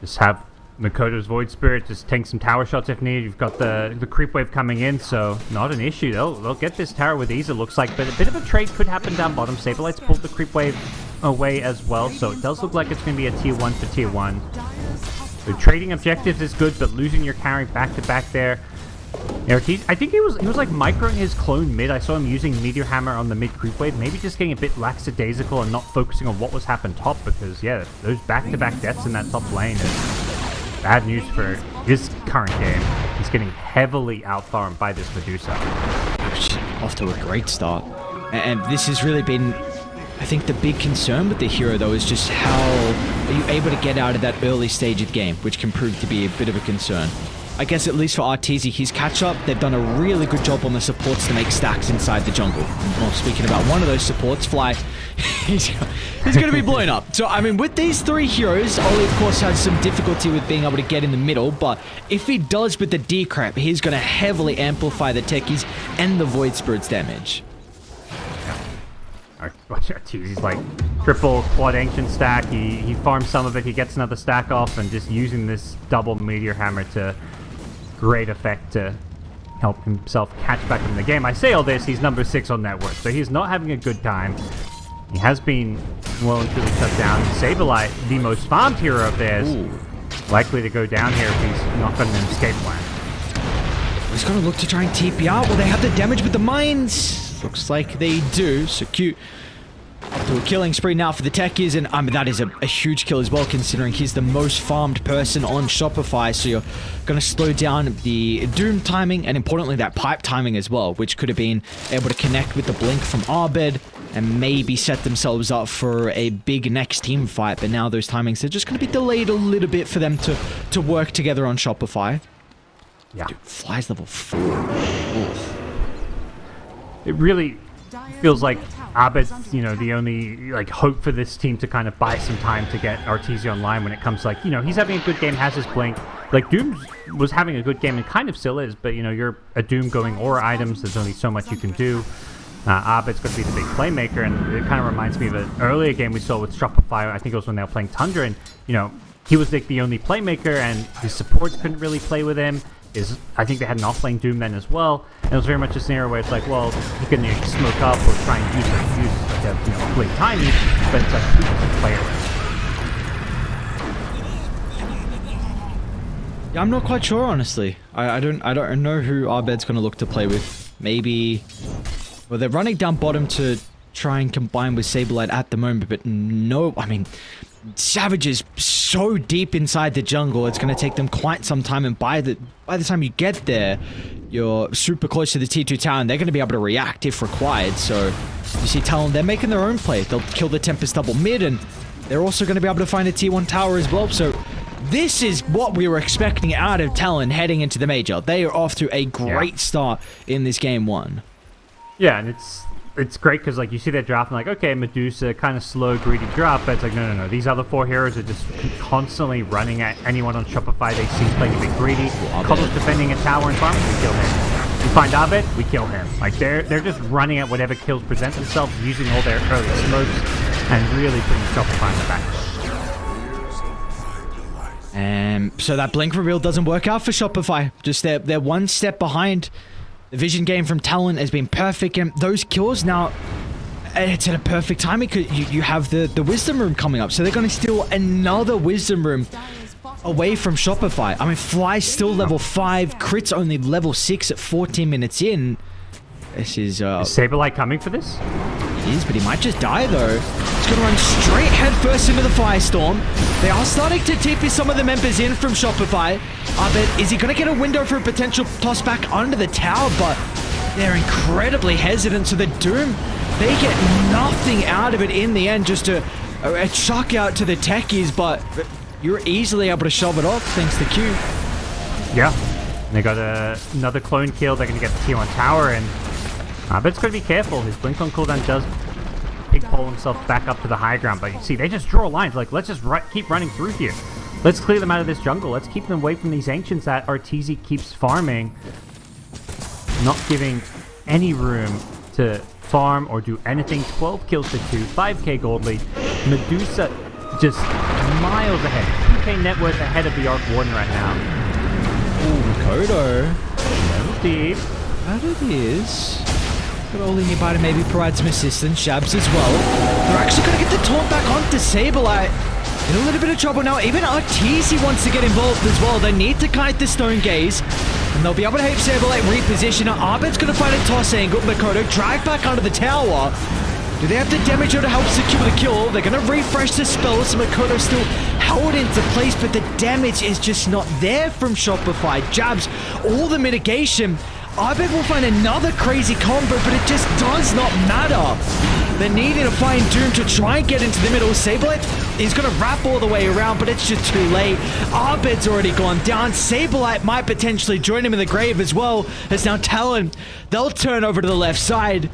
just have Mikoto's Void Spirit just tank some tower shots if needed. You've got the creep wave coming in, so not an issue. They'll get this tower with ease, it looks like, but a bit of a trade could happen down bottom. Saberlight's pulled the creep wave away as well, so it does look like it's going to be a tier 1 for tier 1. So trading objectives is good, but losing your carry back to back there. I think he was like microing his clone mid. I saw him using Meteor Hammer on the mid creep wave, maybe just getting a bit lackadaisical and not focusing on what was happening top, because yeah, those back-to-back deaths in that top lane is bad news for his current game. He's getting heavily outfarmed by this Medusa. Off to a great start. And this has really been, I think, the big concern with the hero, though, is just how are you able to get out of that early stage of the game, which can prove to be a bit of a concern. I guess at least for Arteezy, his catch-up, they've done a really good job on the supports to make stacks inside the jungle. Well, speaking about one of those supports, Fly, he's going to be blown up. So, I mean, with these three heroes, Oli, of course, has some difficulty with being able to get in the middle, but if he does with the D-Crap, he's going to heavily amplify the techies and the Void Spirit's damage. He's like triple quad ancient stack. He farms some of it, he gets another stack off, and just using this double Meteor Hammer to great effect to help himself catch back in the game. I say all this, he's number 6 on net worth, so he's not having a good time. He has been well and truly shut down. Saberlight, the most farmed hero of theirs, likely to go down here if he's not got an escape plan. He's going to look to try and TP out. Will they have the damage with the mines? Looks like they do. So cute. Up to a killing spree now for the techies, and that is a huge kill as well, considering he's the most farmed person on Shopify. So you're going to slow down the Doom timing, and importantly that pipe timing as well, which could have been able to connect with the blink from Abed and maybe set themselves up for a big next team fight. But now those timings are just going to be delayed a little bit for them to work together on Shopify. Yeah. Dude, Fly's level 4. Oof. It really feels like Abed's, the only hope for this team to kind of buy some time to get Arteezy online when it comes to, he's having a good game, has his blink. Doom was having a good game and kind of still is, but you're a Doom going aura items, there's only so much you can do. Abed's going to be the big playmaker, and it kind of reminds me of an earlier game we saw with Shopify. I think it was when they were playing Tundra, and he was the only playmaker, and his supports couldn't really play with him. I think they had an offlane Doom then as well, and it was very much a scenario where it's like, well, he can smoke up or try and use to play tiny, but it's like people play it. Yeah, I'm not quite sure, honestly. I don't know who Abed's going to look to play with. Maybe... Well, they're running down bottom to try and combine with Saberlight at the moment, but no... I mean, Savage is so deep inside the jungle, it's going to take them quite some time, and by the time you get there, you're super close to the T2 tower, and they're going to be able to react if required. So, you see Talon, they're making their own play. They'll kill the Tempest double mid, and they're also going to be able to find a T1 tower as well, so... This is what we were expecting out of Talon heading into the major. They are off to a great start in this game 1. Yeah, and it's great because like you see that draft and like, okay, Medusa, kind of slow, greedy drop, but it's like, no. These other 4 heroes are just constantly running at anyone on Shopify they see playing a bit greedy. Cobble's defending a tower and farm, we kill him. We find Abed, we kill him. Like they're just running at whatever kills present themselves, using all their early smokes and really putting Shopify in the back. So that blink reveal doesn't work out for Shopify. Just they're one step behind. The vision game from Talon has been perfect, and those kills now, it's at a perfect timing because you have the wisdom room coming up, so they're going to steal another wisdom room away from Shopify. I mean, Fly's still level 5, Crit's only level 6 at 14 minutes in. This is Saberlight coming for this? He is, but he might just die though. He's gonna run straight headfirst into the Firestorm. They are starting to TP some of the members in from Shopify. But is he gonna get a window for a potential toss back under the tower? But they're incredibly hesitant, so the Doom, they get nothing out of it in the end, just a chuck out to the techies, but you're easily able to shove it off thanks to Q. Yeah, and they got another clone kill. They're gonna get the T1 tower, and Abed's got to be careful. His blink on cooldown does pigpole himself back up to the high ground. But you see, they just draw lines. Like, let's just keep running through here. Let's clear them out of this jungle. Let's keep them away from these ancients that Arteezy keeps farming. Not giving any room to farm or do anything. 12 kills to 2, 5k gold lead. Medusa just miles ahead. 2k net worth ahead of the Arc Warden right now. Ooh, Kodo. Deep. That it is. Rolling nearby to maybe provide some assistance. Shabs as well. They're actually going to get the taunt back onto Saberlight. In a little bit of trouble now. Even Arteezy wants to get involved as well. They need to kite the Stone Gaze. And they'll be able to help Saberlight reposition. Now Abed's going to find a toss angle. Makoto drag back under the tower. Do they have the damage to help secure the kill? They're going to refresh the spell. So Makoto still held into place. But the damage is just not there from Shopify. Jabs, all the mitigation. Abed will find another crazy combo, but it just does not matter. They're needing to find Doom to try and get into the middle. Saberlight is going to wrap all the way around, but it's just too late. Abed's already gone down. Saberlight might potentially join him in the grave as well, as now Talon, they'll turn over to the left side.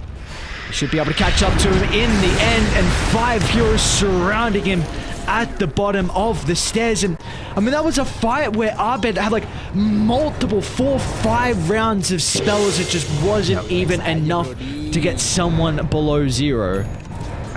Should be able to catch up to him in the end, and 5 heroes surrounding him at the bottom of the stairs. And I mean, that was a fight where Abed had like multiple 4-5 rounds of spells. It just wasn't even enough to get someone below 0.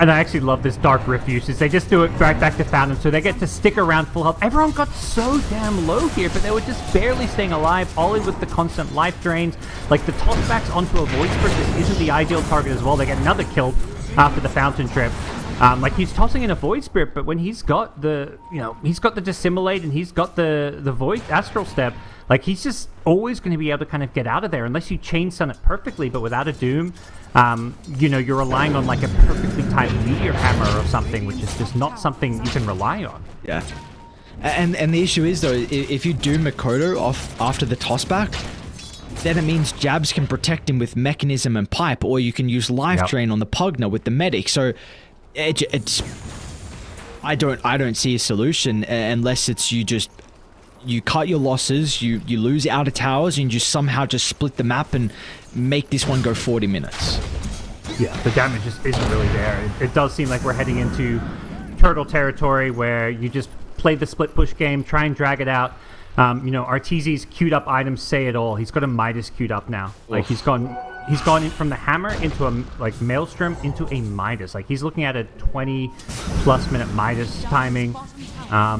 And I actually love this Dark Rift usage. They just do it right back to Fountain, so they get to stick around full health. Everyone got so damn low here, but they were just barely staying alive. Ollie with the constant life drains. Like the tossbacks onto a Void Spirit just isn't the ideal target as well. They get another kill after the Fountain trip. Like he's tossing in a Void Spirit, but when he's got the, he's got the Dissimulate and he's got the Void Astral Step, like he's just always going to be able to kind of get out of there unless you chain stun it perfectly. But without a Doom, you're relying on like a perfectly timed Meteor Hammer or something, which is just not something you can rely on. Yeah. And the issue is though, if you do Makoto off after the tossback, then it means Jabs can protect him with Mechanism and Pipe, or you can use Life Drain on the Pugna with the Medic. So it's I don't see a solution unless it's you cut your losses, you lose outer towers, and you somehow just split the map and make this one go 40 minutes. Yeah, the damage just isn't really there. It does seem like we're heading into turtle territory where you just play the split push game, try and drag it out. Arteezy's queued up items say it all. He's got a Midas queued up now. Like he's gone in from the hammer into a Maelstrom into a Midas. Like he's looking at a 20+ minute Midas timing. I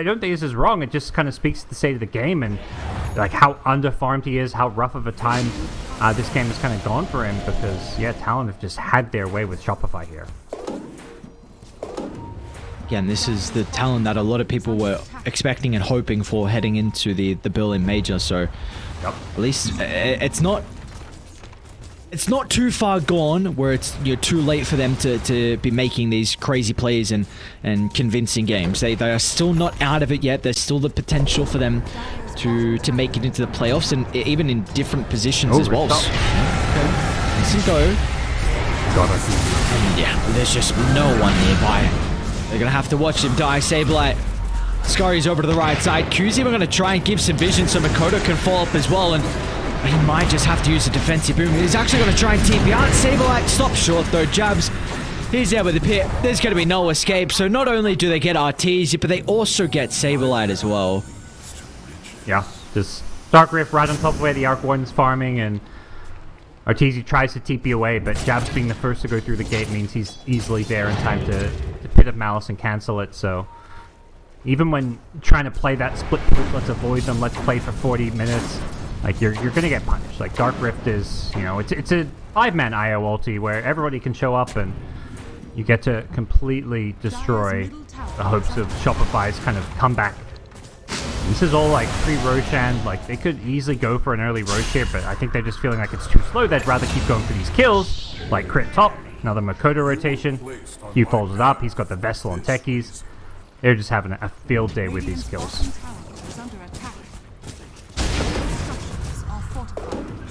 don't think this is wrong. It just kind of speaks to the state of the game and like how underfarmed he is, how rough of a time this game has kind of gone for him because, yeah, Talon have just had their way with Shopify here. Again, this is the Talon that a lot of people were expecting and hoping for heading into the Berlin Major. So at least it's not too far gone where it's too late for them to be making these crazy plays and convincing games. They are still not out of it yet. There's still the potential for them to make it into the playoffs and even in different positions as well. Listen go. And yeah, there's just no one nearby. They're going to have to watch him die. Sableye. Scurry's over to the right side. Q's even going to try and give some vision so Makoto can fall up as well. And he might just have to use a defensive boom. He's actually going to try and TP out. Sableye stops short though. Jabs. He's there with the pit. There's going to be no escape. So not only do they get RTs, but they also get Sableye as well. Yeah, just Dark Rift right on top of where the Arc Warden's farming, and Arteezy tries to TP away, but Jabs being the first to go through the gate means he's easily there in time to Pit of Malice and cancel it. So even when trying to play that split push, let's avoid them, let's play for 40 minutes, like you're gonna get punished. Like Dark Rift is, it's a 5-man IO ulti where everybody can show up and you get to completely destroy the hopes of Shopify's kind of comeback. This is all like pre-Roshan, like they could easily go for an early Rosh here, but I think they're just feeling like it's too slow. They'd rather keep going for these kills, like crit top, another Makoto rotation. Hugh follows it up, he's got the Vessel and Techies. They're just having a field day with these kills.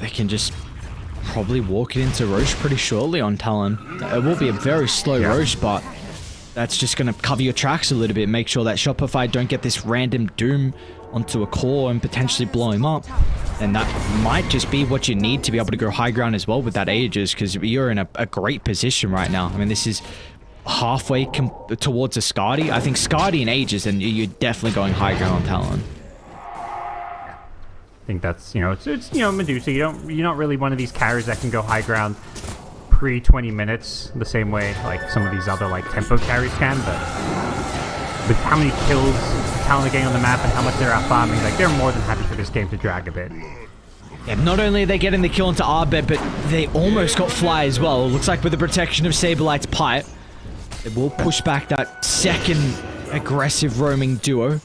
They can just probably walk it into Rosh pretty shortly on Talon. It will be a very slow Rosh, but that's just going to cover your tracks a little bit. Make sure that Shopify don't get this random doom onto a core and potentially blow him up. And that might just be what you need to be able to go high ground as well with that Aegis, because you're in a great position right now. I mean, this is halfway towards a Skadi. I think Skadi and Aegis, and you're definitely going high ground on Talon. I think that's, it's Medusa. You're not really one of these carries that can go high ground pre 20 minutes the same way like some of these other like tempo carries can, but with how many kills Talon are getting on the map and how much they're out farming, like they're more than happy for this game to drag a bit. Yeah, not only are they getting the kill into Arbet, but they almost got Fly as well. It looks like with the protection of Saberlight's Pipe, it will push back that second aggressive roaming duo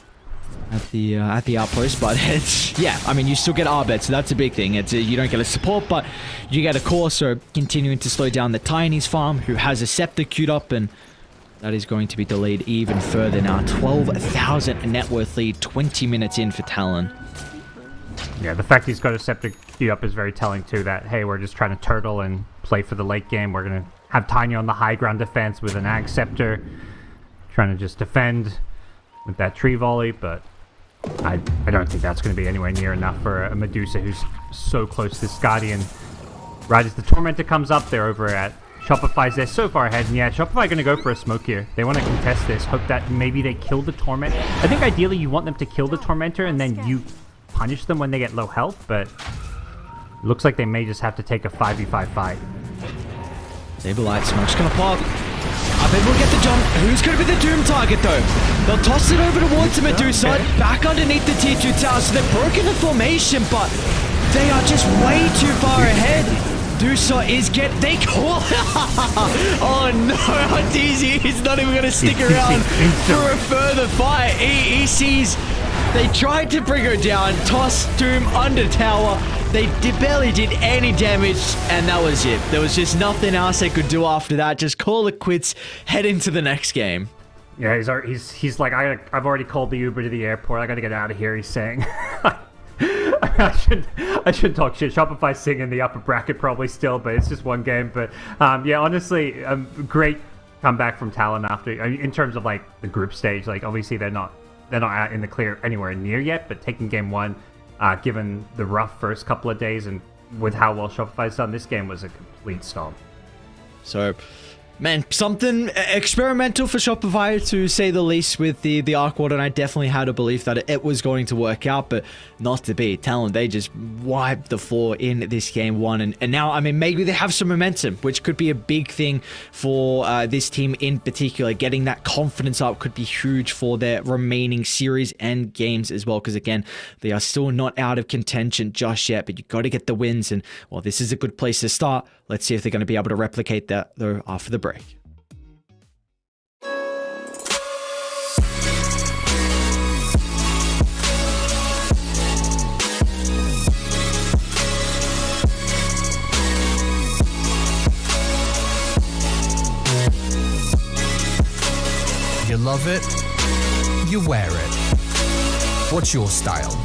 at the outpost, but it's, yeah, I mean, you still get Arbet, so that's a big thing. It's you don't get a support, but you get a core, so continuing to slow down the Tiny's farm, who has a Scepter queued up, and that is going to be delayed even further now. 12,000 net worth lead, 20 minutes in for Talon. Yeah, the fact he's got a Scepter queued up is very telling too, that, hey, we're just trying to turtle and play for the late game. We're going to have Tiny on the high ground defense with an Ag Scepter, trying to just defend with that tree volley, but I don't think that's going to be anywhere near enough for a Medusa who's so close to this Guardian. Right as the Tormentor comes up, they're over at Shopify's. They're so far ahead, and yeah, Shopify going to go for a smoke here. They want to contest this, hope that maybe they kill the Tormentor. I think ideally you want them to kill the Tormentor and then you punish them when they get low health, but it looks like they may just have to take a 5v5 fight. Saberlight Smoke's going to pop. I bet we'll get the jump. Who's going to be the Doom target, though? They'll toss it over towards the Medusa, back underneath the T2 tower, so they've broken the formation, but they are just way too far ahead. Medusa is they call oh no, Arteezy, he's not even going to stick around for a further fight. He sees, they tried to bring her down, toss Doom under tower. They barely did any damage, and that was it. There was just nothing else they could do after that. Just call it quits, head into the next game. Yeah, he's like, I've already called the Uber to the airport. I got to get out of here. He's saying, I should talk shit. Shopify's singing the upper bracket probably still, but it's just one game. But yeah, honestly, great comeback from Talon after, in terms of like the group stage. Like obviously they're not out in the clear anywhere near yet, but taking game one. Given the rough first couple of days and with how well Shopify's done, this game was a complete stomp. So, Man, something experimental for Shopify, to say the least, with the Arc Water, and I definitely had a belief that it was going to work out, but not to be. Talon, they just wiped the floor in this game one, and now, I mean, maybe they have some momentum, which could be a big thing for this team in particular. Getting that confidence up could be huge for their remaining series and games as well, because again, they are still not out of contention just yet, but you got to get the wins, and well, this is a good place to start. Let's see if they're going to be able to replicate that, though, after the break. You love it, you wear it. What's your style?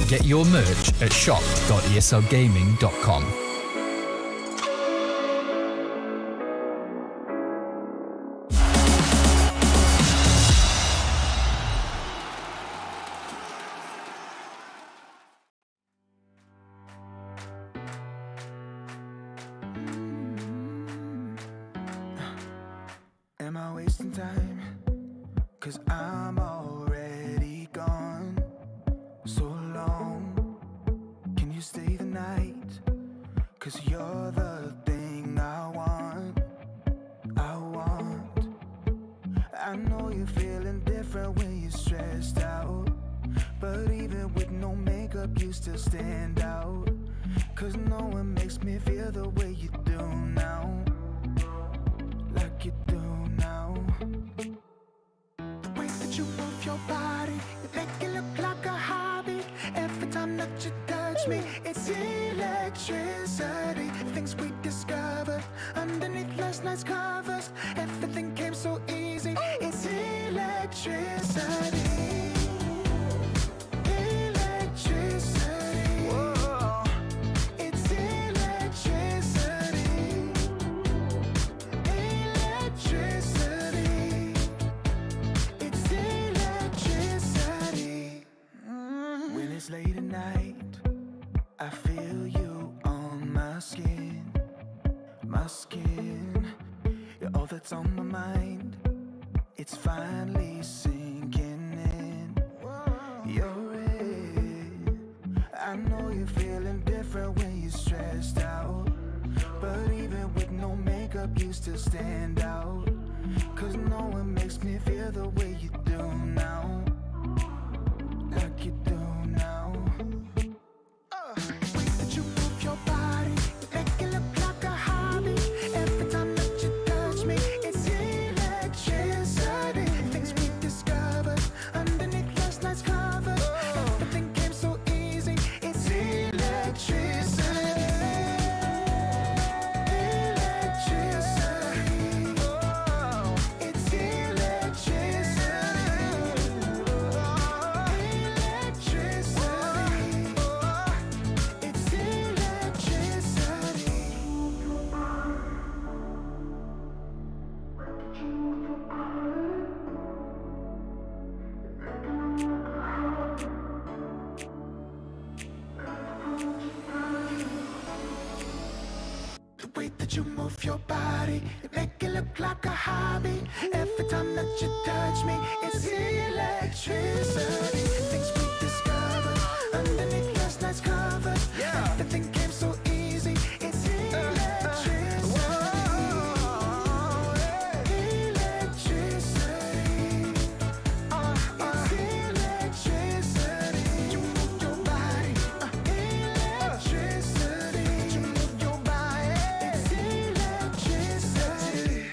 Get your merch at shop.eslgaming.com. Am I wasting time? 'Cause I'm already gone. So long, can you stay the night? 'Cause you're the thing I want. I know you're feeling different when you're stressed out, but even with no makeup you still stand out. 'Cause no one makes me feel the way you do now. Like you do now. The way that you move your body, you make it look like a hobby. Every time that you touch me, it's electricity. Things we discovered underneath last night's covers. Everything came so easy. It's electricity. Electricity. Whoa. It's electricity. Electricity. It's electricity. When it's late at night, I feel you on my skin. My skin. You're all that's on my mind. It's finally sinking in. You're it. I know you're feeling different when you're stressed out, but even with no makeup you still stand out. 'Cause no one makes me feel the way you do now. Like you do now. The way that you move your body, you make it look like a hobby. Every time that you touch me, it's electricity. Things we discovered underneath last night's covers. Everything came so easy. It's electricity. Electricity. It's electricity. Electricity. It's electricity. The way that you move your body, you make it look like a hobby. Every time that you touch me, it's electricity. Things we discovered underneath last night's covers. Everything came so easy. It's electricity. Electricity. It's electricity. You move your body. Electricity. You move your body. It's electricity.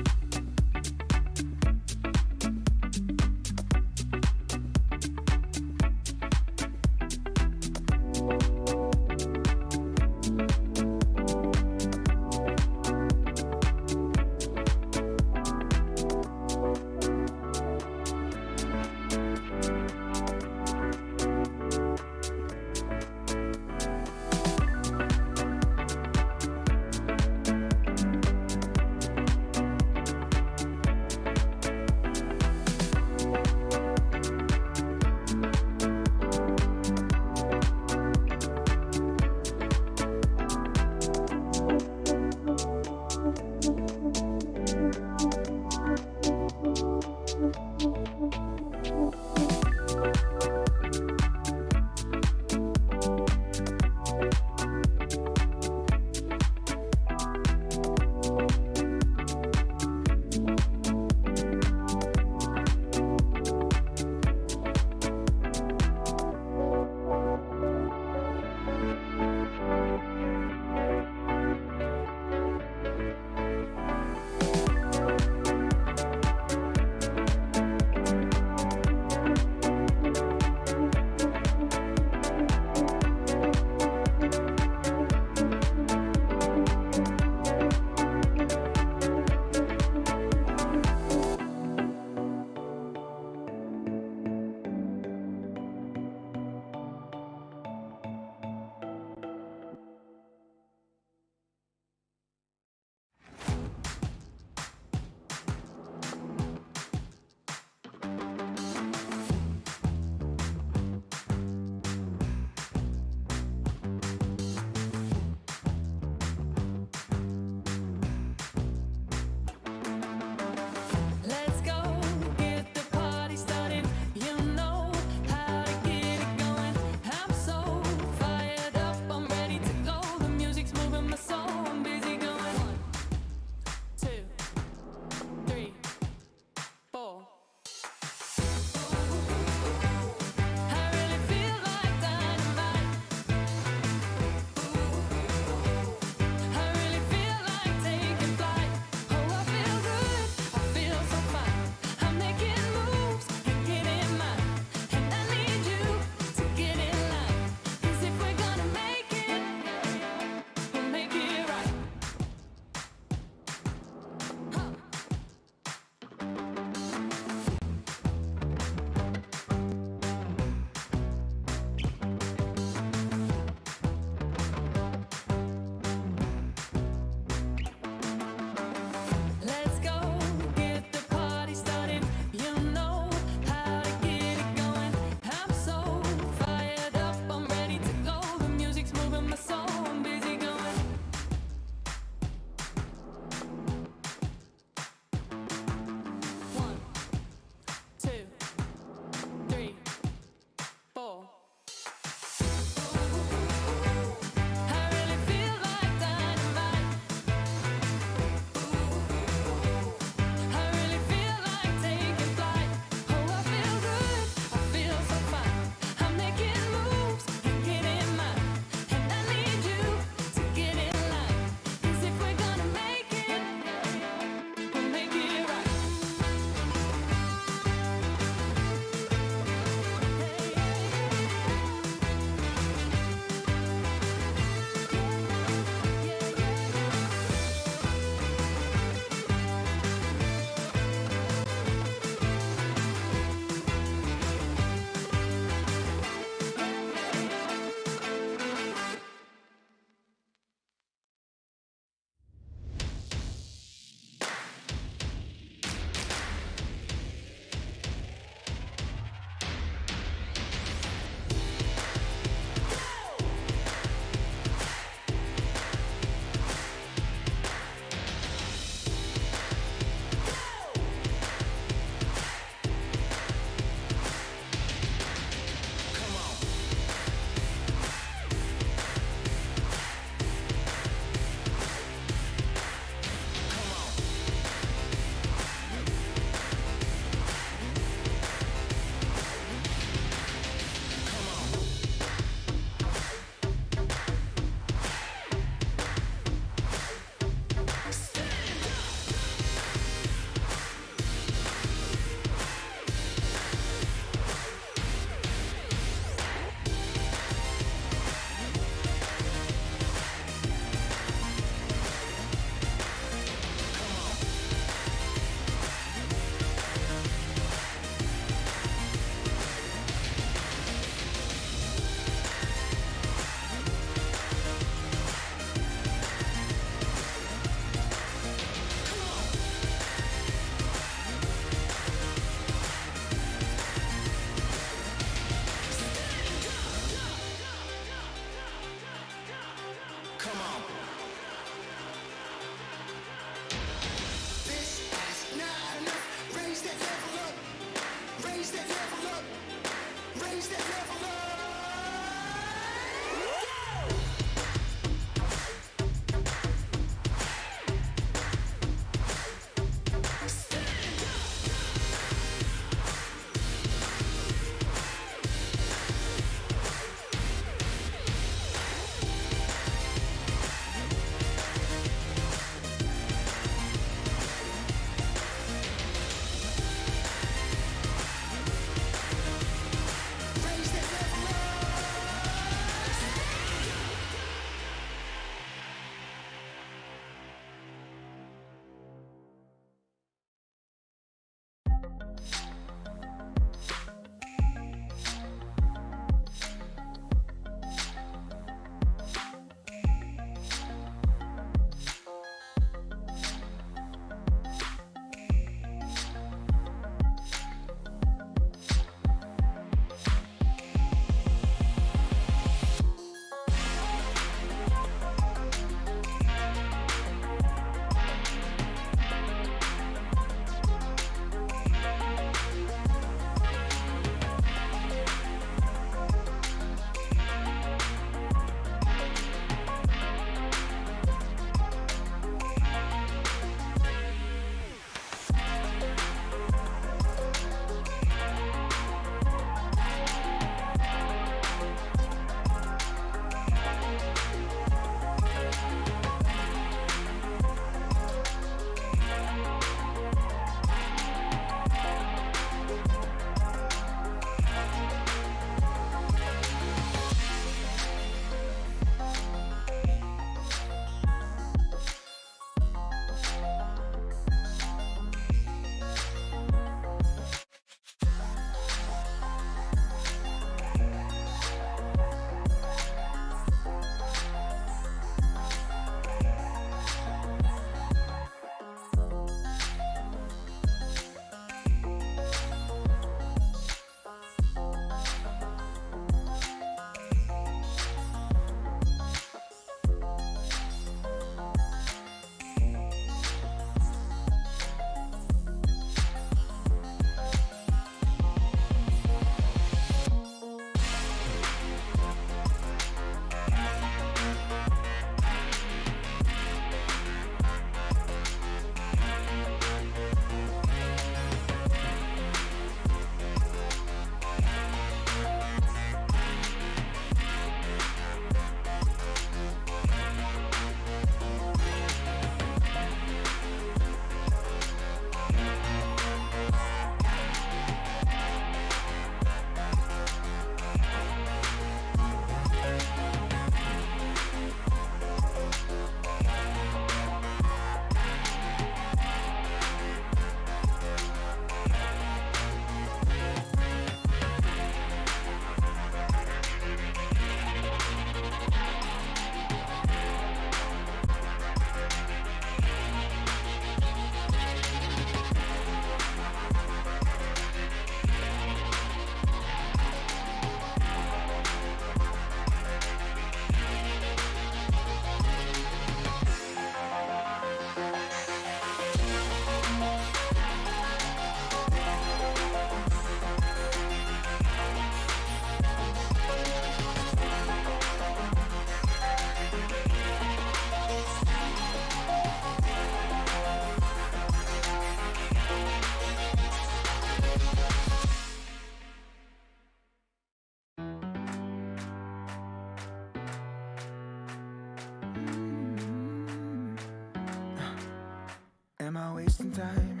Am I wasting time?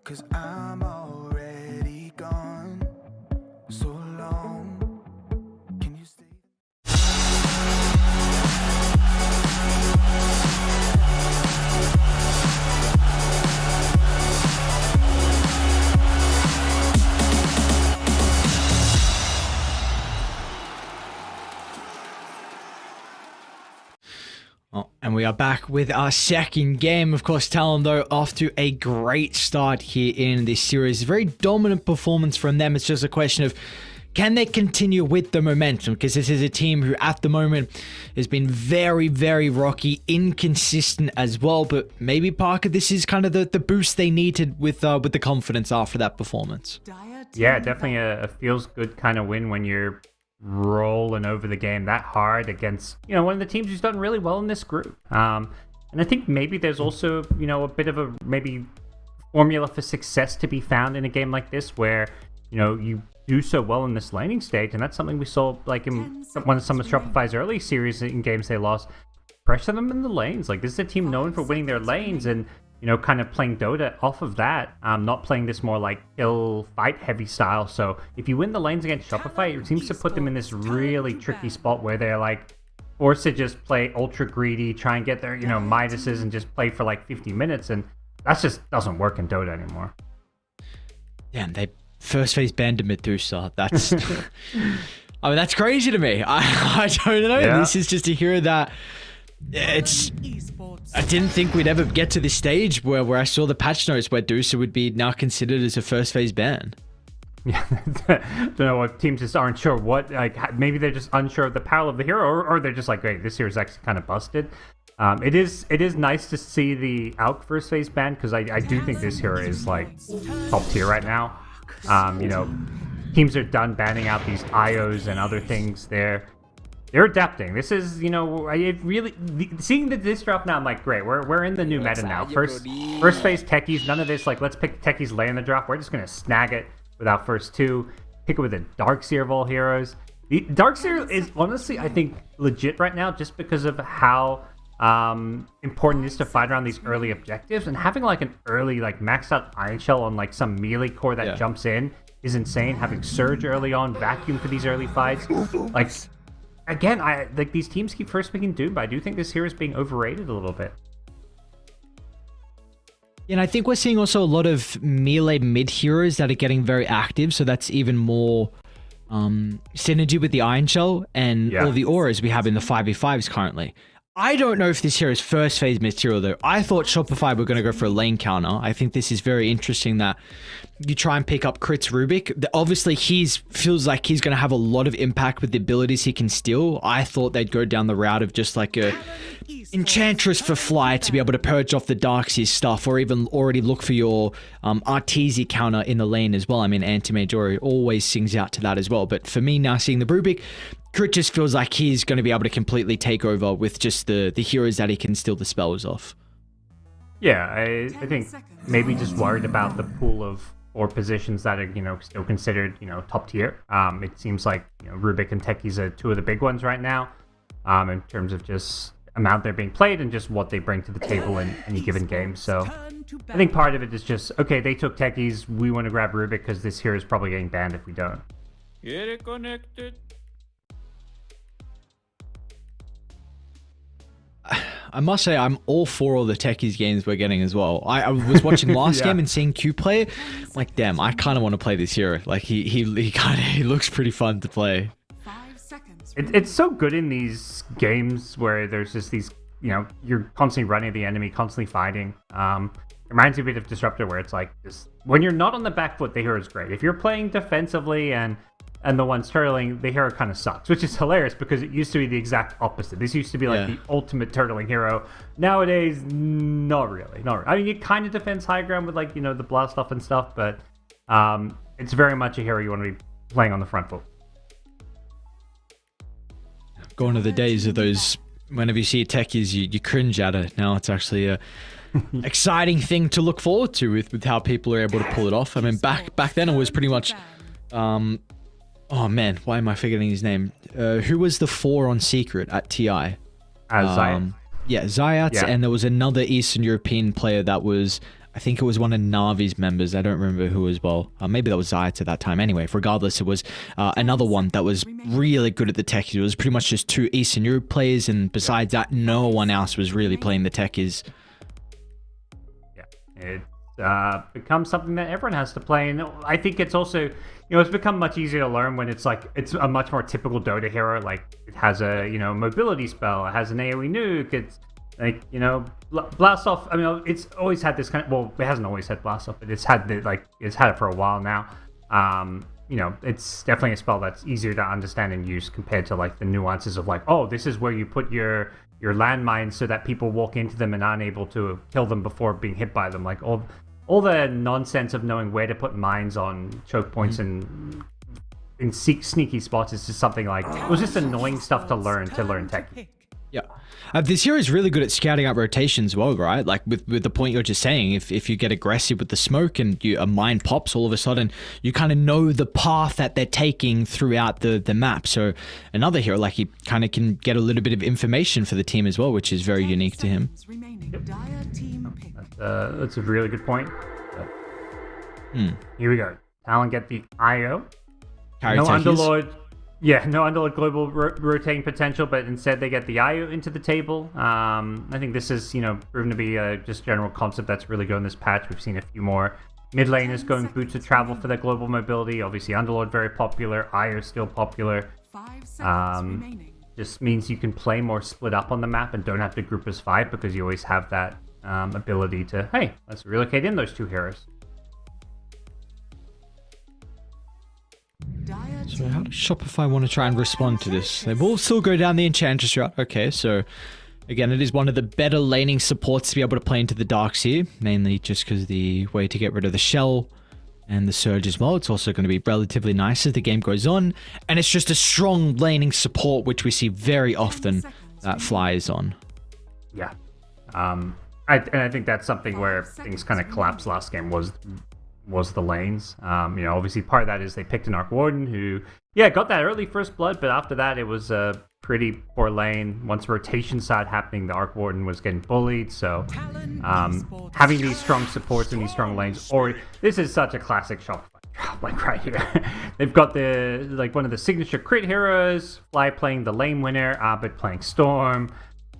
'Cause I'm already gone. So long. Can you stay? And we are back with our second game. Of course, Talon, though, off to a great start here in this series. Very dominant performance from them. It's just a question of Can they continue with the momentum? Because this is a team who at the moment has been very, very rocky, inconsistent as well. But maybe, Parker, this is kind of the boost they needed with the confidence after that performance. Yeah, definitely a feels good kind of win when you're rolling over the game that hard against, one of the teams who's done really well in this group. And I think maybe there's also, a bit of a maybe formula for success to be found in a game like this where, you do so well in this laning stage, and that's something we saw like in some of Shopify's early series in games they lost. Pressure them in the lanes. Like, this is a team known for winning their lanes and, kind of playing Dota off of that, not playing this more like kill fight heavy style. So if you win the lanes against Shopify, it seems to put them in this really tricky spot where they're like forced to just play ultra greedy, try and get their, Midases and just play for like 50 minutes. And that just doesn't work in Dota anymore. Yeah, and they first phase banned Medusa. That's I mean, that's crazy to me. I don't know. Yeah. This is just a hero that I didn't think we'd ever get to this stage where I saw the patch notes where Medusa would be now considered as a first phase ban. Yeah, don't know if teams just aren't sure what, like, maybe they're just unsure of the power of the hero, or they're just like, great, this hero's actually kind of busted. It is nice to see the AUK first phase ban, because I do think this hero is like top tier right now. Teams are done banning out these IOs and other things. They're adapting. This is, seeing this drop now, I'm like, great, we're in the new meta now. First phase techies, none of this, like, let's pick techies late in the drop. We're just going to snag it without first two. Pick it with a Darkseer of all heroes. The Darkseer is honestly, I think, legit right now just because of how important it is to fight around these early objectives, and having like an early like maxed out Iron Shell on like some melee core that jumps in is insane. Having Surge early on, Vacuum for these early fights, like, again, I like these teams keep first picking Doom, but I do think this hero is being overrated a little bit. And I think we're seeing also a lot of melee mid heroes that are getting very active, so that's even more synergy with the Iron Shell and all the auras we have in the 5v5s currently. I don't know if this here is first phase material though. I thought Shopify were going to go for a lane counter. I think this is very interesting that you try and pick up Crits Rubik. Obviously, feels like he's going to have a lot of impact with the abilities he can steal. I thought they'd go down the route of just like a Enchantress for Fly to be able to purge off the Darkseer stuff, or even already look for your Arteezy counter in the lane as well. I mean, Anti-Mage always sings out to that as well. But for me now, seeing the Rubik, Crit just feels like he's going to be able to completely take over with just the heroes that he can steal the spells off. Yeah, I think maybe just worried about the pool of or positions that are, still considered, top tier. It seems like, Rubik and Techies are two of the big ones right now, in terms of just amount they're being played and just what they bring to the table in any given game. So I think part of it is just, okay, they took Techies, we want to grab Rubik because this hero is probably getting banned if we don't. Get it connected. I must say, I'm all for all the Techies games we're getting as well. I was watching last game and seeing Q play. I'm like, damn, I kind of want to play this hero. Like, he looks pretty fun to play. 5 seconds. It's so good in these games where there's just these, you're constantly running the enemy, constantly fighting. Reminds me a bit of Disruptor, where it's like, just when you're not on the back foot, the hero is great. If you're playing defensively and the one's turtling, the hero kind of sucks, which is hilarious because it used to be the exact opposite. This used to be like the ultimate turtling hero. Nowadays, not really. I mean, it kind of defends high ground with like, the blast off and stuff, but it's very much a hero you want to be playing on the front foot. Gone are the days of those, whenever you see Techies, you cringe at it. Now it's actually a exciting thing to look forward to with how people are able to pull it off. I mean, back then it was pretty much... oh man, why am I forgetting his name? Who was the 4 on Secret at TI? Zayat. Yeah, Zayat, and there was another Eastern European player that was, I think it was one of Navi's members. I don't remember who as well. Maybe that was Zayat at that time. Anyway, regardless, it was another one that was really good at the techies. It was pretty much just 2 Eastern Europe players, and besides that, no one else was really playing the techies. Yeah, it becomes something that everyone has to play, and I think it's also... it's become much easier to learn when it's like, it's a much more typical Dota hero. Like, it has a, mobility spell, it has an AoE nuke, it's like, blast off. I mean, it's always had this kind of, well, it hasn't always had blast off, but it's had it for a while now. you know, it's definitely a spell that's easier to understand and use compared to like the nuances of like, oh, this is where you put your landmines so that people walk into them and aren't able to kill them before being hit by them. Like all the nonsense of knowing where to put mines on choke points and in sneaky spots is just something like, it was just annoying stuff to learn tech. Yeah. This hero is really good at scouting out rotations as well, right? Like with the point you're just saying, if you get aggressive with the smoke and a mine pops, all of a sudden you kind of know the path that they're taking throughout the map. So another hero, like he kind of can get a little bit of information for the team as well, which is very unique to him. That's a really good point. Here we go. Talon get the IO. No Underlord. Yeah, no Underlord global rotating potential, but instead they get the IO into the table. I think this is, you know, proven to be a just general concept that's really good in this patch. We've seen a few more mid laners going boots of travel for their global mobility. Obviously, Underlord very popular. IO still popular. Just means you can play more split up on the map and don't have to group as 5 because you always have that ability to, hey, let's relocate in those 2 heroes. So how does Shopify want to try and respond to this? They will still go down the Enchantress route. Okay, so again, it is one of the better laning supports to be able to play into the Darks here, mainly just because the way to get rid of the Shell and the Surge as well. It's also going to be relatively nice as the game goes on, and it's just a strong laning support, which we see very often that Fly is on. Yeah. I think that's something where things kind of collapsed last game was the lanes. You know, obviously part of that is they picked an Arc Warden who, got that early first blood, but after that it was a pretty poor lane. Once rotation started happening, the Arc Warden was getting bullied, so having these strong supports and these strong lanes, or this is such a classic Shopify drop, like right here. They've got the, like, one of the signature crit heroes, Fly playing the lane winner, Abed playing Storm,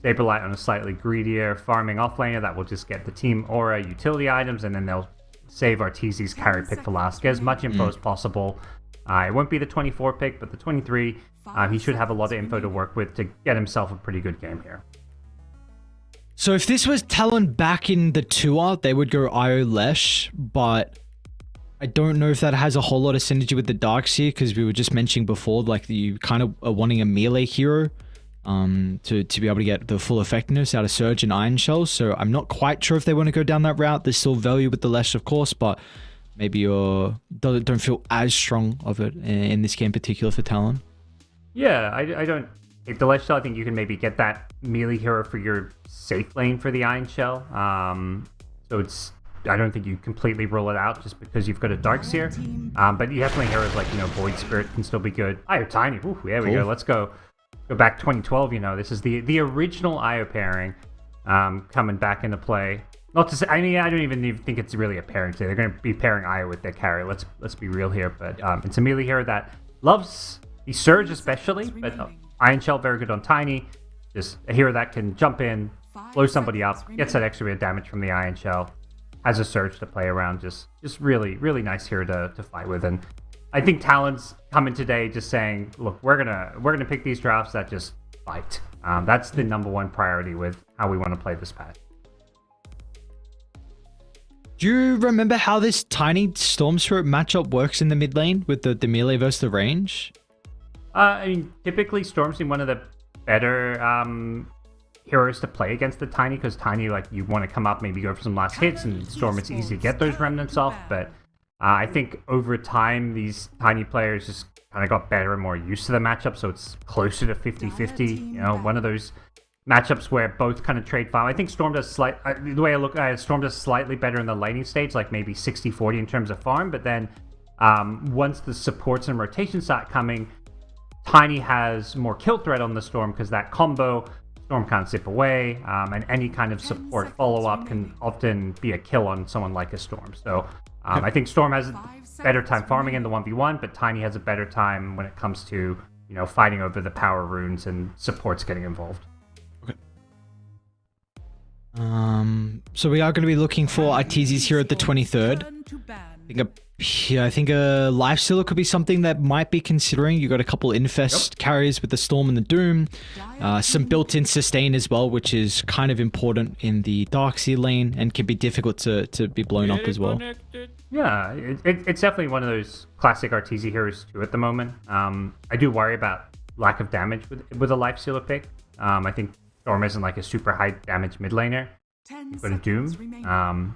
Saberlight on a slightly greedier farming offlaner that will just get the team aura utility items, and then they'll save Arteezy's carry pick for last. Get as much info as possible. It won't be the 24 pick, but the 23. He should have a lot of info to work with to get himself a pretty good game here. So if this was Talon back in the tour, they would go IO Lesh, but I don't know if that has a whole lot of synergy with the Darks here, because we were just mentioning before, like, you kind of are wanting a melee hero to be able to get the full effectiveness out of Surge and Iron Shell. So I'm not quite sure if they want to go down that route. There's still value with the Lesh, of course, but maybe you don't feel as strong of it in this game in particular for Talon. Yeah, I don't. If the Lesh Shell, I think you can maybe get that melee hero for your safe lane for the Iron Shell. So I don't think you completely rule it out just because you've got a Darks here. But you definitely heroes like, Void Spirit can still be good. IO Tiny. Ooh, there we go. Let's go back 2012. This is the original IO pairing coming back into play. Not to say, I don't even think it's really a pairing today. They're going to be pairing IO with their carry. Let's be real here. But it's a melee hero that loves the Surge especially, but Iron Shell very good on Tiny. Just a hero that can jump in, blow somebody up, gets that extra bit of damage from the Iron Shell, has a Surge to play around. Just really, really nice hero to fight with. And I think Talon's coming today just saying, look, we're gonna pick these drafts that just fight. That's the number one priority with how we want to play this patch. Do you remember how this Tiny Storm Spirit matchup works in the mid lane with the melee versus the range? Typically Storm's been one of the better heroes to play against the Tiny, because Tiny, like, you want to come up, maybe go for some last hits, and Storm, it's easy to get those remnants off, but I think over time, these Tiny players just kind of got better and more used to the matchup, so it's closer to 50-50, one of those matchups where both kind of trade farm. I think Storm does the way I look at it, Storm does slightly better in the laning stage, like maybe 60-40 in terms of farm, but then once the supports and rotations start coming, Tiny has more kill threat on the Storm, because that combo, Storm can't zip away, and any kind of support follow-up can often be a kill on someone like a Storm. So I think Storm has a better time farming in the 1v1, but Tiny has a better time when it comes to, fighting over the power runes and supports getting involved. Okay. So we are going to be looking for Arteezy's here at the 23rd. I think a Lifestealer could be something that might be considering. You got a couple Infest carries with the Storm and the Doom. Some built-in sustain as well, which is kind of important in the Darkseer lane and can be difficult to be blown up as well. Yeah, it's definitely one of those classic RTZ heroes too at the moment. I do worry about lack of damage with a life stealer pick. I think Storm isn't like a super high damage mid laner. 10 But a seconds Doom, remaining.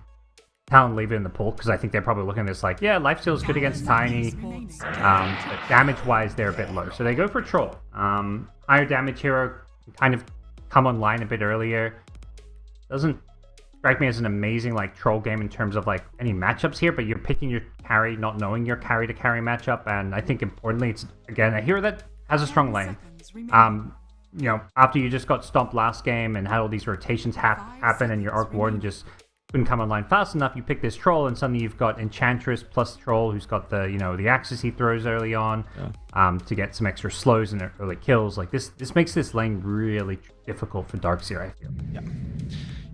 Talon leave it in the pool because I think they're probably looking at this like, yeah, life steal is good against Tiny. But damage-wise, they're a bit low. So they go for Troll. Higher damage hero can kind of come online a bit earlier. Doesn't strike me as an amazing like Troll game in terms of like any matchups here, but you're picking your carry, not knowing your carry to carry matchup. And I think importantly, it's again a hero that has a strong lane. You know, after you just got stomped last game and had all these rotations happen and your Arc Warden just couldn't come online fast enough, you pick this Troll and suddenly you've got Enchantress plus Troll who's got the, you know, the axes he throws early on to get some extra slows and early kills. Like this makes this lane really difficult for Darkseer, I feel.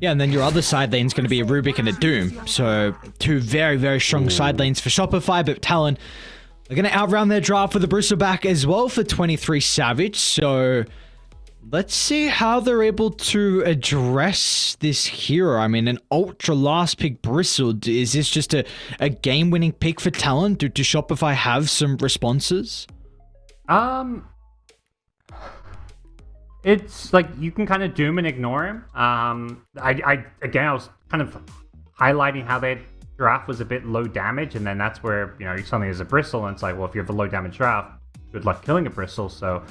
Yeah, and then your other side lane's going to be a Rubik and a Doom. So two very, very strong side lanes for Shopify, but Talon are going to outround their draft with the Bristleback as well for 23 Savage. So let's see how they're able to address this hero. I mean, an ultra last pick Bristle. Is this just a game-winning pick for Talon? Do Shopify have some responses? It's like you can kind of Doom and ignore him. I was kind of highlighting how their draft was a bit low damage, and then that's where, you know, suddenly there's a Bristle, and it's like, well, if you have a low damage draft, good luck killing a Bristle. So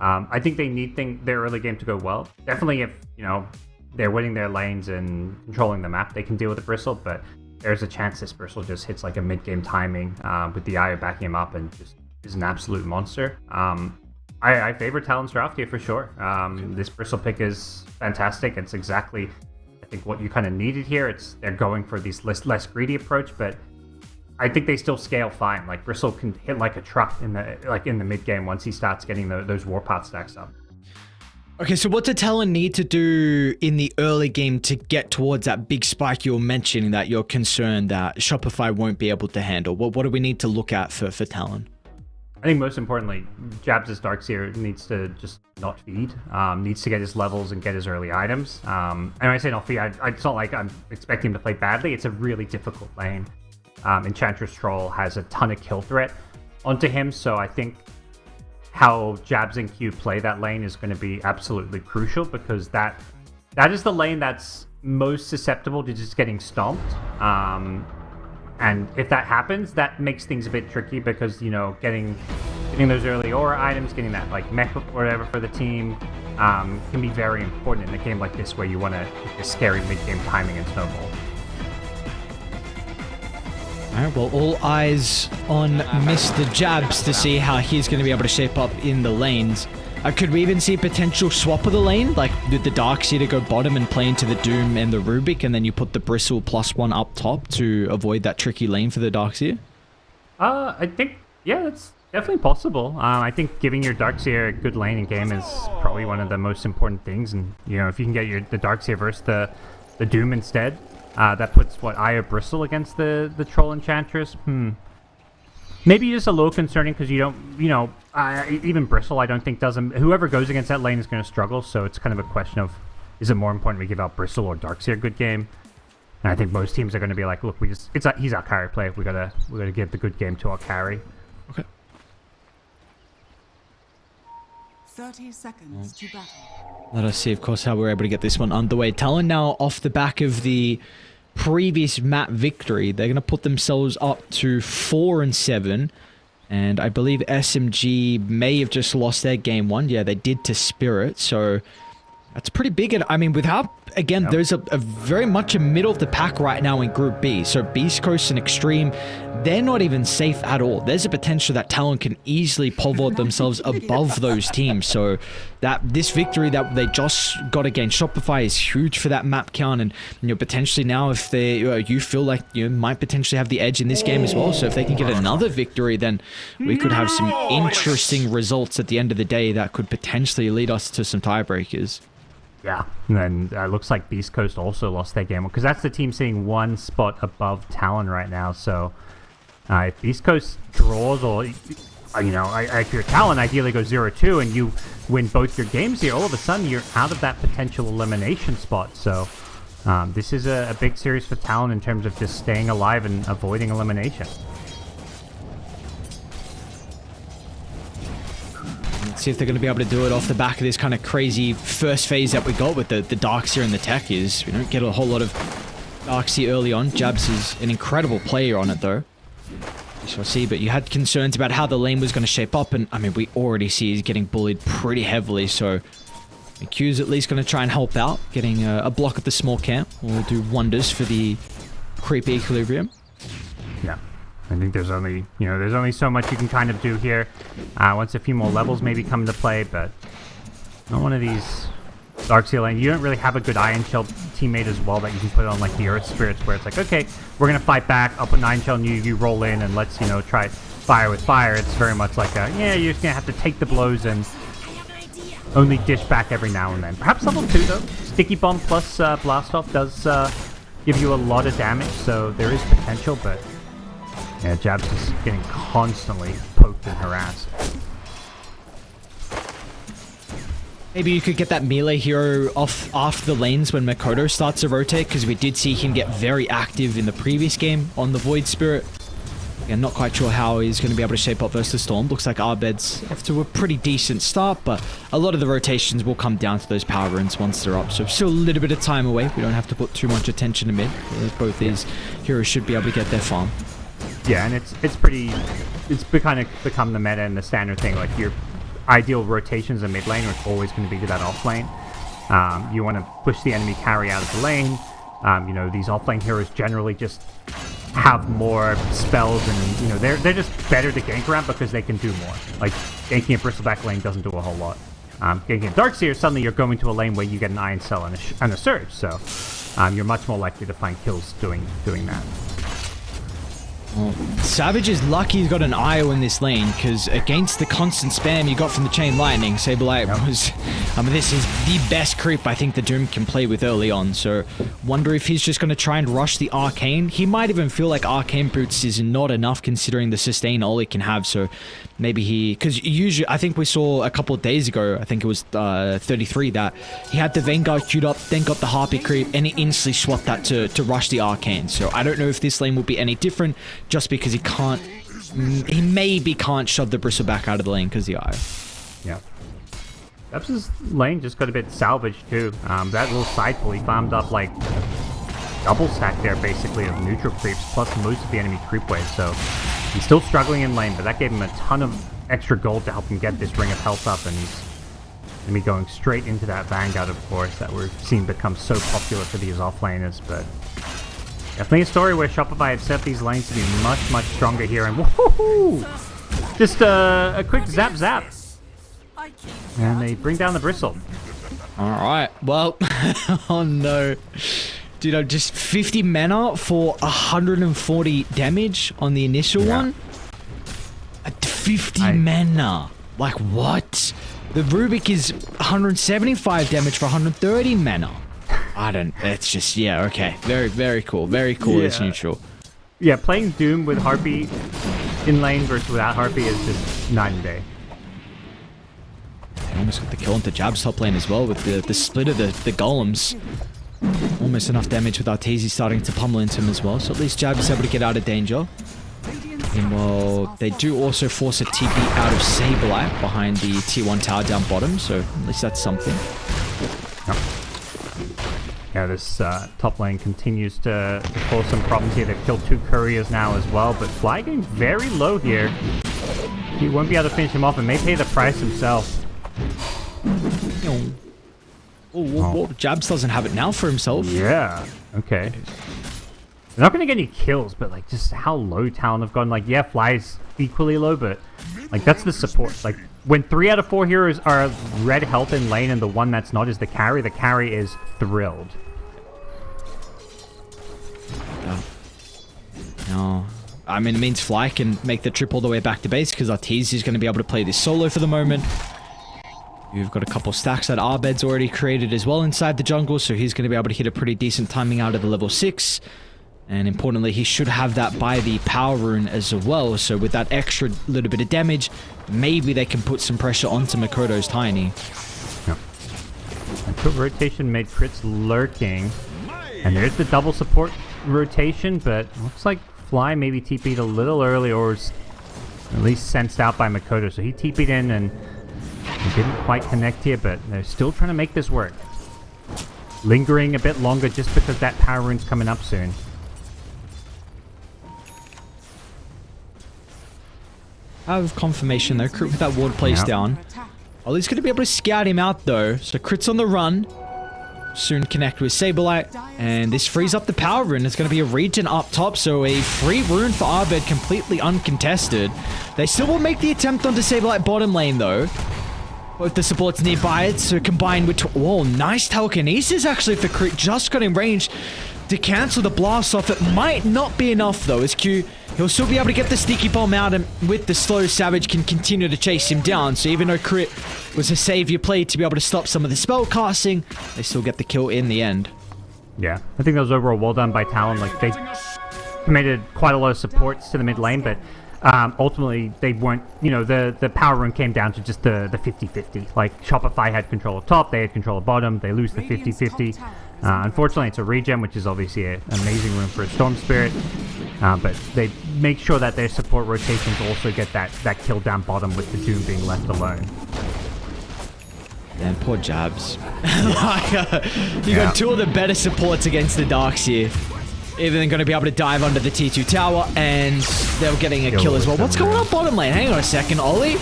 I think they need their early game to go well. Definitely if, you know, they're winning their lanes and controlling the map, they can deal with the Bristle, but there's a chance this Bristle just hits like a mid-game timing with the Io backing him up and just is an absolute monster. I favor Talon's draft here for sure. This Bristle pick is fantastic. It's exactly, I think, what you kind of needed here. They're going for this less greedy approach, but I think they still scale fine. Like Bristle can hit like a truck in the mid game once he starts getting those Warpath stacks up. Okay, so what does Talon need to do in the early game to get towards that big spike you were mentioning that you're concerned that Shopify won't be able to handle? What do we need to look at for Talon? I think most importantly, Jabs' Darkseer needs to just not feed, needs to get his levels and get his early items. And when I say not feed, it's not like I'm expecting him to play badly. It's a really difficult lane. Enchantress Troll has a ton of kill threat onto him, so I think how Jabs and Q play that lane is going to be absolutely crucial, because that is the lane that's most susceptible to just getting stomped. And if that happens, that makes things a bit tricky, because, you know, getting those early aura items, getting that like mech or whatever for the team can be very important in a game like this where you want to hit the scary mid-game timing and snowball. Alright, well, all eyes on Mr. Jabs to see how he's going to be able to shape up in the lanes. Could we even see a potential swap of the lane? Like, with the Darkseer to go bottom and play into the Doom and the Rubik, and then you put the Bristle +1 up top to avoid that tricky lane for the Darkseer? I think, yeah, that's definitely possible. I think giving your Darkseer a good lane in game is probably one of the most important things. And, you know, if you can get the Darkseer versus the Doom instead, that puts, Io Bristle against the Troll Enchantress? Maybe just a little concerning, because you don't, you know, even Bristle I don't think whoever goes against that lane is going to struggle, so it's kind of a question of, is it more important we give out Bristle or Darkseer a good game? And I think most teams are going to be like, look, he's our carry player, we gotta give the good game to our carry. Okay. 30 seconds to battle. Let us see, of course, how we're able to get this one underway. Talon now off the back of the previous map victory, they're going to put themselves up to 4-7, and I believe SMG may have just lost their game one. Yeah, they did to Spirit, so that's pretty big. I mean, without, again, there's a very much a middle of the pack right now in Group B. So Beast Coast and Extreme, they're not even safe at all. There's a potential that Talon can easily pole vault themselves above those teams. So that this victory that they just got against Shopify is huge for that map count. And, you know, potentially now if they, you feel like you might potentially have the edge in this game as well. So if they can get another victory, then we could have some interesting results at the end of the day that could potentially lead us to some tiebreakers. Yeah, and then looks like Beast Coast also lost their game, because that's the team sitting one spot above Talon right now. So if Beast Coast draws, or, you know, if you're Talon, ideally go 0-2 and you win both your games here, all of a sudden you're out of that potential elimination spot. So This is a big series for Talon in terms of just staying alive and avoiding elimination. Let's see if they're going to be able to do it off the back of this kind of crazy first phase that we got with the Darkseer and the tech is. We don't get a whole lot of Darkseer early on. Jabs is an incredible player on it though. We shall see, but you had concerns about how the lane was going to shape up, and I mean, we already see he's getting bullied pretty heavily, so Q's at least going to try and help out. Getting a block at the small camp will do wonders for the creep equilibrium. Yeah. I think there's only, there's only so much you can kind of do here. Once a few more levels maybe come into play, but not one of these Darkseer lane. You don't really have a good Iron Shell teammate as well that you can put on like the Earth Spirits, where it's like, okay, we're going to fight back, I'll put an Iron Shell and you roll in and let's, try fire with fire. It's very much like you're just going to have to take the blows and only dish back every now and then. Perhaps level 2 though. Sticky Bomb plus Blast Off does give you a lot of damage, so there is potential, but yeah, Jab's just getting constantly poked and harassed. Maybe you could get that melee hero off after the lanes when Makoto starts to rotate, because we did see him get very active in the previous game on the Void Spirit. Again, not quite sure how he's going to be able to shape up versus Storm. Looks like Arbed's off to a pretty decent start, but a lot of the rotations will come down to those power runes once they're up. So still a little bit of time away. We don't have to put too much attention to mid. Both these heroes should be able to get their farm. Yeah, and it's kind of become the meta and the standard thing. Like your ideal rotations in mid lane are always going to be to that off lane. You want to push the enemy carry out of the lane. These off lane heroes generally just have more spells, and they're just better to gank around because they can do more. Like ganking a Bristleback lane doesn't do a whole lot. Ganking a Darkseer, suddenly you're going to a lane where you get an Iron Cell and a Surge, so you're much more likely to find kills doing that. Savage is lucky he's got an IO in this lane, because against the constant spam you got from the Chain Lightning, Saberlight was... this is the best creep I think the Doom can play with early on, so wonder if he's just going to try and rush the Arcane. He might even feel like Arcane Boots is not enough considering the sustain all he can have, so maybe he... Because usually, I think we saw a couple of days ago, I think it was 33, that he had the Vanguard queued up, then got the Harpy creep, and he instantly swapped that to rush the Arcane. So I don't know if this lane will be any different, just because he maybe can't shove the Bristleback out of the lane because the IO. Yeah. Debs' lane just got a bit salvaged too. That little side pull, he farmed up like double stack there basically of neutral creeps plus most of the enemy creep wave, so he's still struggling in lane, but that gave him a ton of extra gold to help him get this Ring of Health up, and he's going to be going straight into that Vanguard, of course, that we've seen become so popular for these offlaners, but definitely a story where Shopify had set these lanes to be much, much stronger here, and woohoo! Just a quick zap. And they bring down the Bristle. Alright, well, oh no. Dude, just 50 mana for 140 damage on the initial one? 50 mana. Like, what? The Rubik is 175 damage for 130 mana. It's just, yeah, okay. Very, very cool. Very cool as neutral. Yeah, playing Doom with Harpy in lane versus without Harpy is just night and day. They almost got the kill into Jab's top lane as well with the split of the golems. Almost enough damage with Arteezy starting to pummel into him as well. So at least Jab is able to get out of danger. Meanwhile, they do also force a TP out of Saberlight behind the tier 1 tower down bottom. So at least that's something. Yeah, this top lane continues to cause some problems here. They've killed 2 couriers now as well, but Fly getting very low here. He won't be able to finish him off and may pay the price himself. Jabs doesn't have it now for himself. Yeah, okay. They're not going to get any kills, but like just how low Talon have gone. Like, yeah, Fly's equally low, but like that's the support. Like when 3 out of 4 heroes are red health in lane and the one that's not is the carry is thrilled. No. I mean, it means Fly can make the trip all the way back to base because Arteezy is going to be able to play this solo for the moment. You've got a couple stacks that Arbed's already created as well inside the jungle, so he's going to be able to hit a pretty decent timing out of the level 6. And importantly, he should have that by the power rune as well, so with that extra little bit of damage, maybe they can put some pressure onto Makoto's Tiny. Yep. Rotation mid crits lurking. And there's the double support rotation, but looks like Fly maybe TP'd a little early, or was at least sensed out by Makoto. So he TP'd in and he didn't quite connect here, but they're still trying to make this work. Lingering a bit longer just because that power rune's coming up soon. I have confirmation though. Crit with that ward placed down. Ollie's going to be able to scout him out though. So Crit's on the run. Soon connect with Saberlight. And this frees up the power rune. It's going to be a regen up top. So a free rune for Abed, completely uncontested. They still will make the attempt onto Saberlight bottom lane though. Both the supports nearby it. So combined with... Whoa, nice telekinesis actually for Crit. Just got in range to cancel the blast off. It might not be enough though, as Q... He'll still be able to get the sticky bomb out, and with the slow, Savage can continue to chase him down. So even though Crit was a savior play to be able to stop some of the spell casting, they still get the kill in the end. Yeah, I think that was overall well done by Talon. Like, they committed quite a lot of supports to the mid lane, but ultimately they weren't, you know, the power run came down to just the 50-50. Like, Shopify had control of top, they had control of bottom, they lose the 50-50. Unfortunately, it's a regen, which is obviously an amazing rune for a Storm Spirit. But they make sure that their support rotations also get that kill down bottom with the Doom being left alone. Man, poor Jabs. You got two of the better supports against the Darks here. Even going to be able to dive under the T2 tower, and they're getting a kill as well. What's going on bottom lane? Hang on a second, Ollie.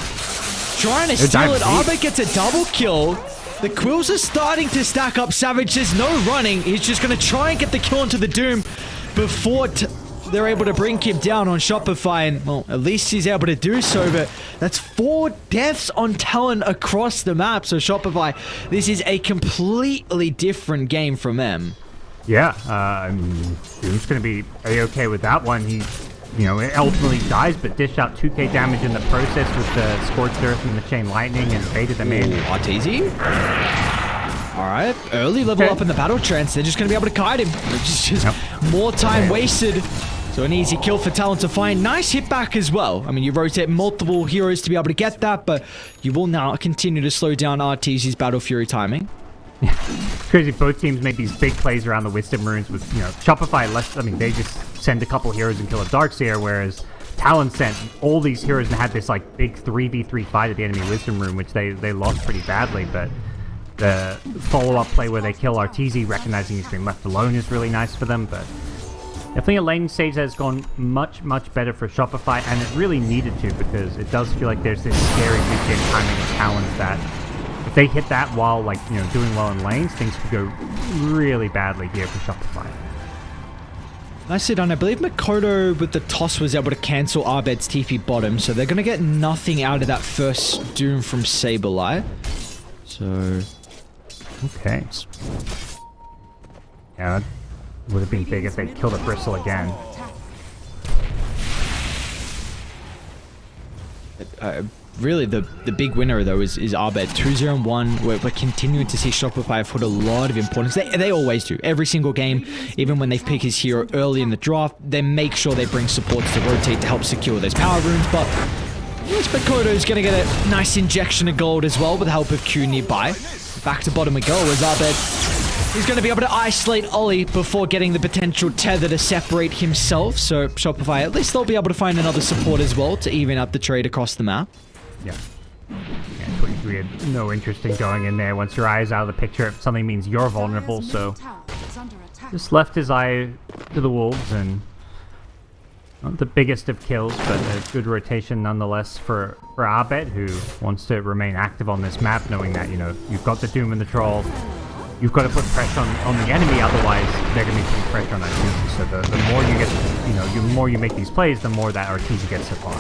Trying to steal it. Arbit gets a double kill. The Quills are starting to stack up. Savage, there's no running. He's just going to try and get the kill onto the Doom before they're able to bring him down on Shopify. And, well, at least he's able to do so. But that's 4 deaths on Talon across the map. So Shopify, this is a completely different game from them. Yeah, I mean, Doom's going to be A-okay with that one. He, you know, ultimately dies, but dished out 2k damage in the process with the Scorched Earth and the Chain Lightning and baited them in. RTZ? Alright, early level up in the battle trance. They're just going to be able to kite him. Which is just more time wasted. So an easy kill for Talon to find. Nice hit back as well. I mean, you rotate multiple heroes to be able to get that, but you will now continue to slow down RTZ's Battle Fury timing. It's crazy. Both teams made these big plays around the Wisdom runes with, you know, Shopify less. I mean, they just send a couple heroes and kill a Darkseer, whereas Talon sent all these heroes and had this like big 3v3 fight at the enemy Wisdom rune, which they lost pretty badly. But the follow-up play where they kill RTZ, recognizing he's been left alone, is really nice for them. But definitely a lane stage has gone much better for Shopify, and it really needed to, because it does feel like there's this scary big game timing of Talons that if they hit that while, like, you know, doing well in lanes, things could go really badly here for Shopify. Nicely done. I believe Makoto with the toss was able to cancel Arbed's TP bottom, so they're going to get nothing out of that first Doom from Saberlight. So... okay. Yeah, that would have been big if they killed a Bristle again. Really, the big winner, though, is Arbed. 2-0-1. We're continuing to see Shopify put a lot of importance. They always do. Every single game, even when they pick his hero early in the draft, they make sure they bring supports to rotate to help secure those power runes. But Makoto's going to get a nice injection of gold as well with the help of Q nearby. Back to bottom we go as Arbed. He's going to be able to isolate Ollie before getting the potential tether to separate himself. So Shopify, at least they'll be able to find another support as well to even up the trade across the map. Yeah. 23 had no interest in going in there. Once your eye is out of the picture, something means you're vulnerable, so just left his eye to the wolves, and not the biggest of kills, but a good rotation nonetheless for Arbed, who wants to remain active on this map, knowing that, you know, you've got the Doom and the Troll. You've got to put pressure on the enemy, otherwise they're going to be putting pressure on Arteezy. So the more you get, you know, the more you make these plays, the more that Arteezy gets hit on.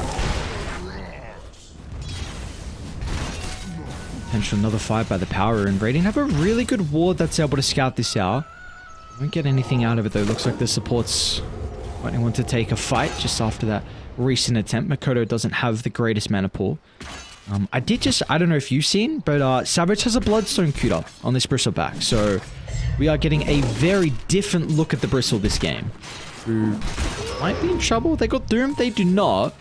Potential another fight by the Power, and Radiant have a really good ward that's able to scout this out. Won't get anything out of it though. Looks like the supports might want to take a fight just after that recent attempt. Makoto doesn't have the greatest mana pool. I don't know if you've seen, but Savage has a Bloodstone queued up on this Bristleback. So we are getting a very different look at the Bristle this game. Who might be in trouble. They got Doom, they do not.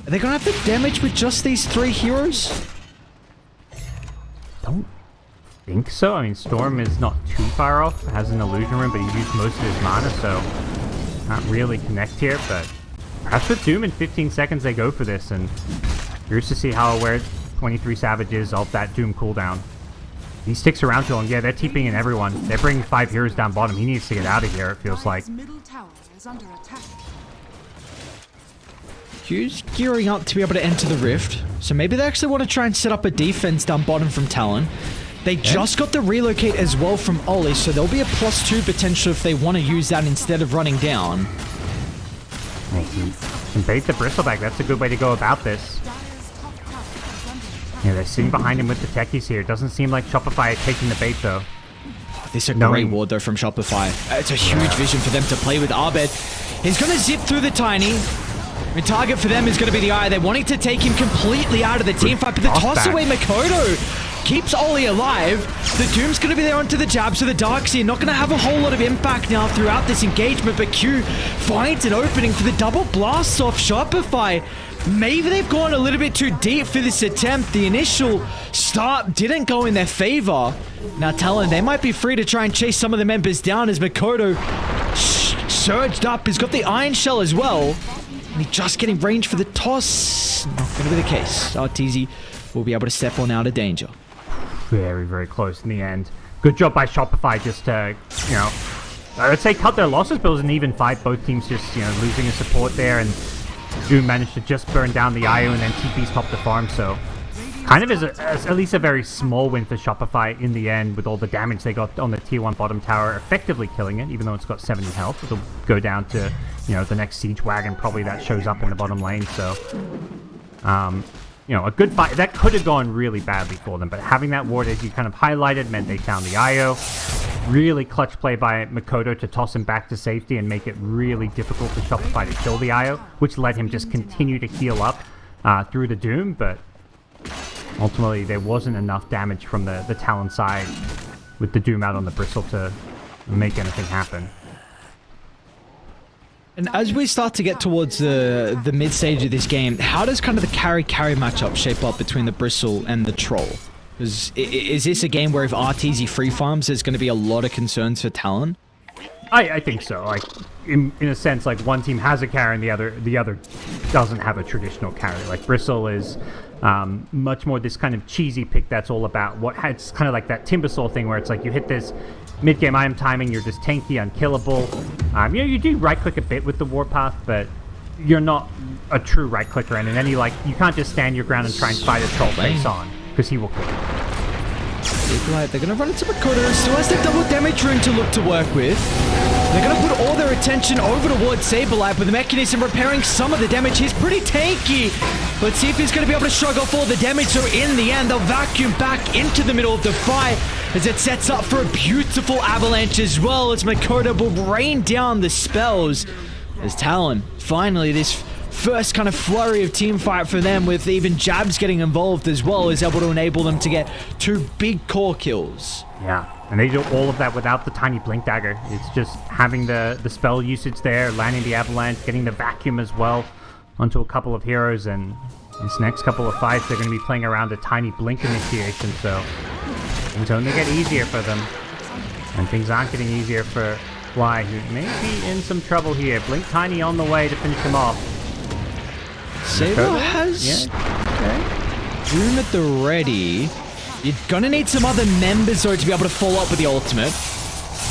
Are they going to have the damage with just these 3 heroes? think so. I mean, Storm is not too far off. Has an illusion room, but he's used most of his mana, so can't really connect here. But perhaps with Doom in 15 seconds, they go for this, and curious to see how aware 23 Savage is of that Doom cooldown. He sticks around till him. Yeah, they're TPing in everyone. They're bringing 5 heroes down bottom. He needs to get out of here, it feels like. Dire's middle tower is under attack. Q's gearing up to be able to enter the rift, so maybe they actually want to try and set up a defense down bottom from Talon. They just got the relocate as well from Ollie, so there'll be a +2 potential if they want to use that instead of running down. Can bait the Bristleback. That's a good way to go about this. Dire's top tower is under attack. Yeah, they're sitting behind him with the techies here. Doesn't seem like Shopify is taking the bait, though. This is a great ward, though, from Shopify. It's a huge vision for them to play with Abed. He's going to zip through the Tiny. The target for them is going to be the Eye. They're wanting to take him completely out of the team fight, but the toss away Makoto keeps Ollie alive. The Doom's going to be there onto the jab, so the Darkseer not going to have a whole lot of impact now throughout this engagement, but Q finds an opening for the double blast off Shopify. Maybe they've gone a little bit too deep for this attempt. The initial start didn't go in their favor. Now Talon, they might be free to try and chase some of the members down as Makoto surged up. He's got the Iron Shell as well. And he's just getting range for the toss. Not going to be the case. Arteezy will be able to step on out of danger. Very, very close in the end. Good job by Shopify just to, I would say cut their losses, but it was an even fight. Both teams just, losing a support there, and Doom managed to just burn down the IO and then TP's top the farm, so kind of is at least a very small win for Shopify in the end with all the damage they got on the tier 1 bottom tower, effectively killing it, even though it's got 70 health. It'll go down to, the next siege wagon probably that shows up in the bottom lane, so a good fight. That could have gone really badly for them, but having that ward, as you kind of highlighted, meant they found the IO. Really clutch play by Makoto to toss him back to safety and make it really difficult for Shopify to kill the IO, which let him just continue to heal up through the Doom, but ultimately there wasn't enough damage from the Talon side with the Doom out on the Bristle to make anything happen. And as we start to get towards the mid stage of this game, how does kind of the carry matchup shape up between the Bristle and the Troll? Is this a game where if Arteezy free farms, there's going to be a lot of concerns for Talon? I think so. Like in a sense, like one team has a carry and the other doesn't have a traditional carry. Like Bristle is much more this kind of cheesy pick that's all about it's kind of like that Timbersaw thing where it's like you hit this mid-game item timing, you're just tanky, unkillable. You do right-click a bit with the Warpath, but you're not a true right-clicker, and in any, you can't just stand your ground and try and fight a troll face on, because he will kill you. They're going to run into Makoto, still has the double damage rune to look to work with. They're going to put all their attention over towards Saberlight, with the mechanism repairing some of the damage. He's pretty tanky. Let's see if he's going to be able to shrug off all the damage, so in the end, they'll vacuum back into the middle of the fight, as it sets up for a beautiful avalanche as well, as Makoto will rain down the spells. As Talon, finally, this first kind of flurry of team fight for them, with even jabs getting involved as well, is able to enable them to get 2 big core kills. Yeah, and they do all of that without the tiny blink dagger. It's just having the spell usage there, landing the avalanche, getting the vacuum as well onto a couple of heroes, and this next couple of fights they're going to be playing around a tiny blink initiation, so things only get easier for them, and things aren't getting easier for Fly, who may be in some trouble here. Blink Tiny on the way to finish him off. Saber has Doom at the ready. You're gonna need some other members though to be able to follow up with the ultimate.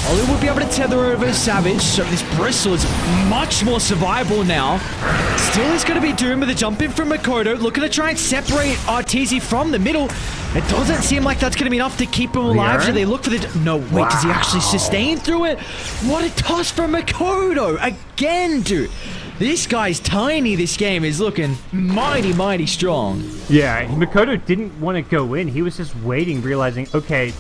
Ollie would be able to tether over Savage, so this Bristle is much more survivable now. Still is going to be Doom with a jump in from Makoto, looking to try and separate Arteezy from the middle. It doesn't seem like that's going to be enough to keep him alive, so they look for the... No, wait, does he actually sustain through it? What a toss from Makoto! Again, dude! This guy's tiny. This game is looking mighty, mighty strong. Yeah, Makoto didn't want to go in. He was just waiting, realizing, okay,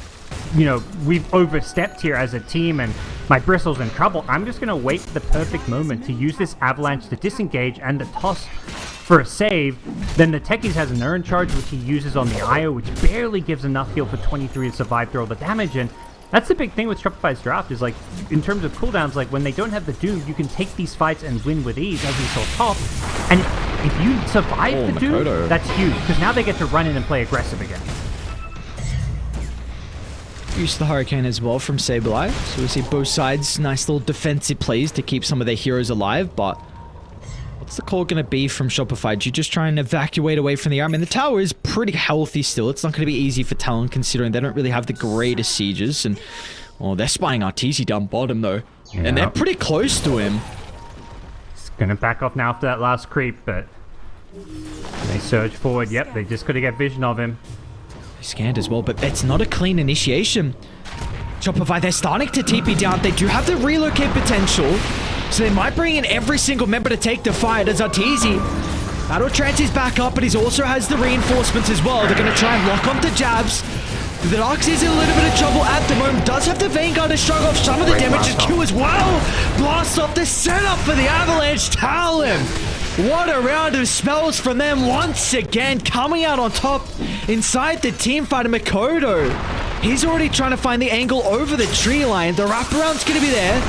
we've overstepped here as a team and my Bristle's in trouble. I'm just going to wait for the perfect moment to use this avalanche to disengage and the toss for a save. Then the Techies has an Urn Charge, which he uses on the IO, which barely gives enough heal for 23 to survive through all the damage. And that's the big thing with Shopify's draft is, in terms of cooldowns, when they don't have the Doom, you can take these fights and win with ease, as we saw top. And if you survive the Doom, that's huge, because now they get to run in and play aggressive again. use of the Hurricane as well from Sableye. So we see both sides, nice little defensive plays to keep some of their heroes alive, but what's the call going to be from Shopify? Do you just try and evacuate away from the air? I mean, the tower is pretty healthy still. It's not going to be easy for Talon considering they don't really have the greatest sieges. And, well, they're spying Arteezy down bottom though. Yeah. And they're pretty close to him. He's going to back off now after that last creep, but they surge forward. Yep, they just got to get vision of him. They scanned as well, but it's not a clean initiation. Shopify, they're starting to TP down. They do have the relocate potential. So they might bring in every single member to take the fight as Arteezy. Battle Trance is back up, but he also has the reinforcements as well. They're going to try and lock onto jabs. The Darks is in a little bit of trouble at the moment. Does have the Vanguard to shrug off some of the damage and Q as well. Blast off the setup for the Avalanche Talon. What a round of spells from them once again. Coming out on top inside the team fight of Makoto. He's already trying to find the angle over the tree line. The wraparound's going to be there.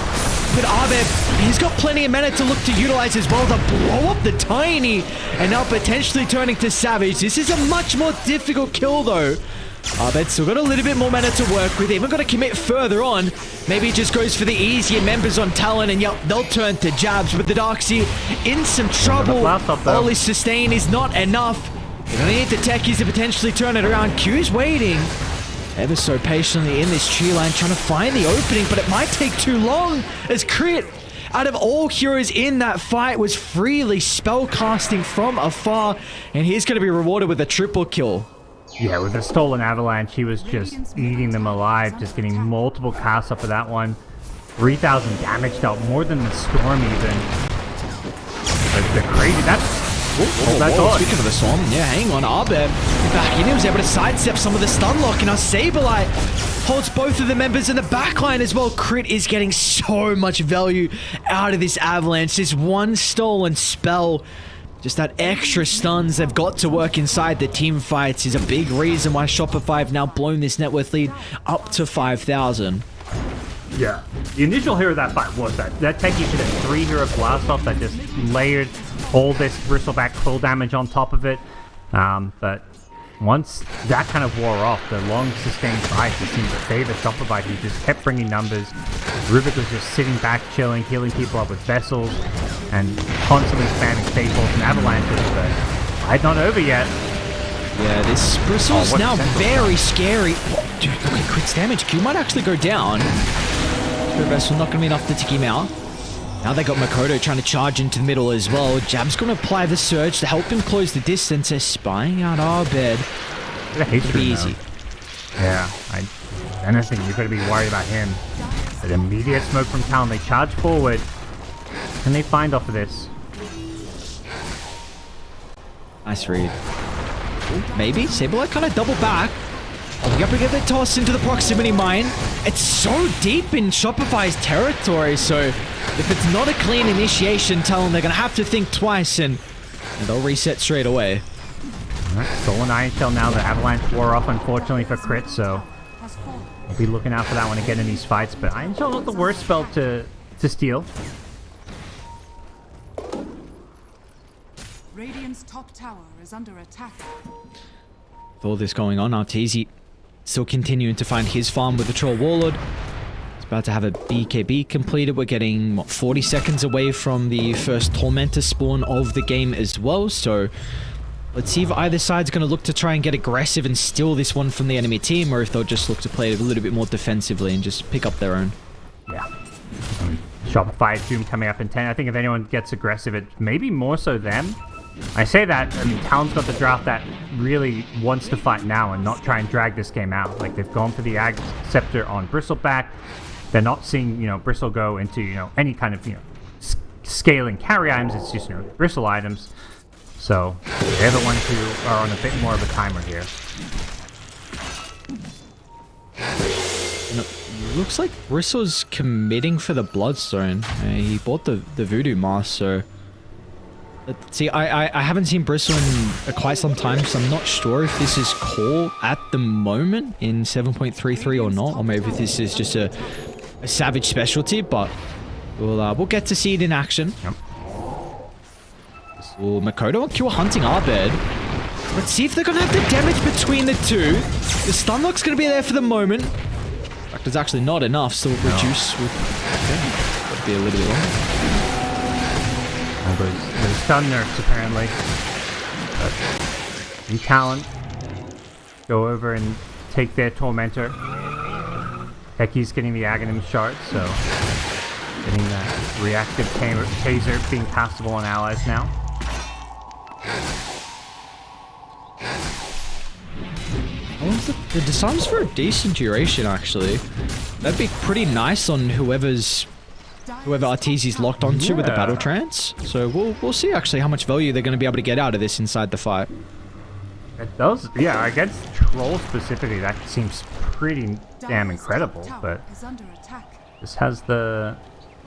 But Abed, he's got plenty of mana to look to utilize as well to blow up the Tiny. And now potentially turning to Savage. This is a much more difficult kill though. Abed still got a little bit more mana to work with. Even got to commit further on. Maybe he just goes for the easier members on Talon and yep, they'll turn to jabs. But the Darksy in some trouble. All his sustain is not enough. They're going to need the techies to potentially turn it around. Q's waiting ever so patiently in this tree line trying to find the opening, but it might take too long as Crit, out of all heroes in that fight, was freely spellcasting from afar, and he's going to be rewarded with a triple kill. Yeah, with the stolen Avalanche, he was just eating them alive, just getting multiple casts off of that one. 3,000 damage dealt, more than the Storm even. But the crazy, that's... Speaking of the Storm, yeah, hang on, Abed back in, he was able to sidestep some of the stun lock, and now Sableye holds both of the members in the backline as well. Crit is getting so much value out of this Avalanche. This one stolen spell, just that extra stuns they've got to work inside the team fights is a big reason why Shopify have now blown this net worth lead up to 5,000. Yeah, the initial hero of that fight was that techie should have 3 hero blast off that just layered all this bristleback full damage on top of it. But once that kind of wore off, the long sustained fight just seemed to favor Shopify, who just kept bringing numbers. Rubik was just sitting back, chilling, healing people up with vessels, and constantly spamming staples and avalanches. But fight not over yet. Yeah, this Bristle's now very scary. Oh, dude, look at Crit's damage. Q might actually go down. The Vessel not going to be enough to take him out. Now they got Makoto trying to charge into the middle as well. Jab's going to apply the surge to help him close the distance. They're spying out Abed. It'll be easy. Yeah, anything, you're going to be worried about him. An immediate smoke from Talon. They charge forward. Can they find off of this? Nice read. Maybe. Sableye kind of double back. Oh, we got to get the toss into the proximity mine. It's so deep in Shopify's territory, so if it's not a clean initiation, Talon, they're going to have to think twice, and they'll reset straight away. Alright, stolen Iron Shell now. The Avalanche wore off, unfortunately, for Crit, so we'll be looking out for that one again in these fights, but Iron Shell not the worst spell to steal. Radiant's top tower is under attack. With all this going on, Arteezy still continuing to find his farm with the Troll Warlord. He's about to have a BKB completed. We're getting, what, 40 seconds away from the first Tormentor spawn of the game as well. So let's see if either side's going to look to try and get aggressive and steal this one from the enemy team, or if they'll just look to play it a little bit more defensively and just pick up their own. Yeah. Shopify Doom coming up in 10. I think if anyone gets aggressive, it maybe more so them. I say that, I mean, Talon's got the draft that really wants to fight now and not try and drag this game out. Like, they've gone for the Ag Scepter on Bristleback. They're not seeing, Bristle go into, any kind of, scaling carry items. It's just, Bristle items. So, they're the ones who are on a bit more of a timer here. Looks like Bristle's committing for the Bloodstone. He bought the Voodoo Mask, so... See, I haven't seen Bristle in quite some time, so I'm not sure if this is core at the moment in 7.33 or not, or maybe this is just a Savage specialty, but we'll get to see it in action. Yep. So Makoto and Q are hunting Abed. Let's see if they're going to have the damage between the two. The stun lock's going to be there for the moment. In fact, it's actually not enough, so we'll reduce with... Okay, that'd be a little bit longer. Those stun nerfs, apparently. But in Talon, go over and take their Tormentor. Heki's getting the Aghanim shard, so getting that reactive taser being castable on allies now. The disarms for a decent duration, actually. That'd be pretty nice on whoever Arteezy's locked onto with the battle trance. So we'll see actually how much value they're going to be able to get out of this inside the fight. It does, yeah. Against Troll specifically, that seems pretty damn incredible. But this has the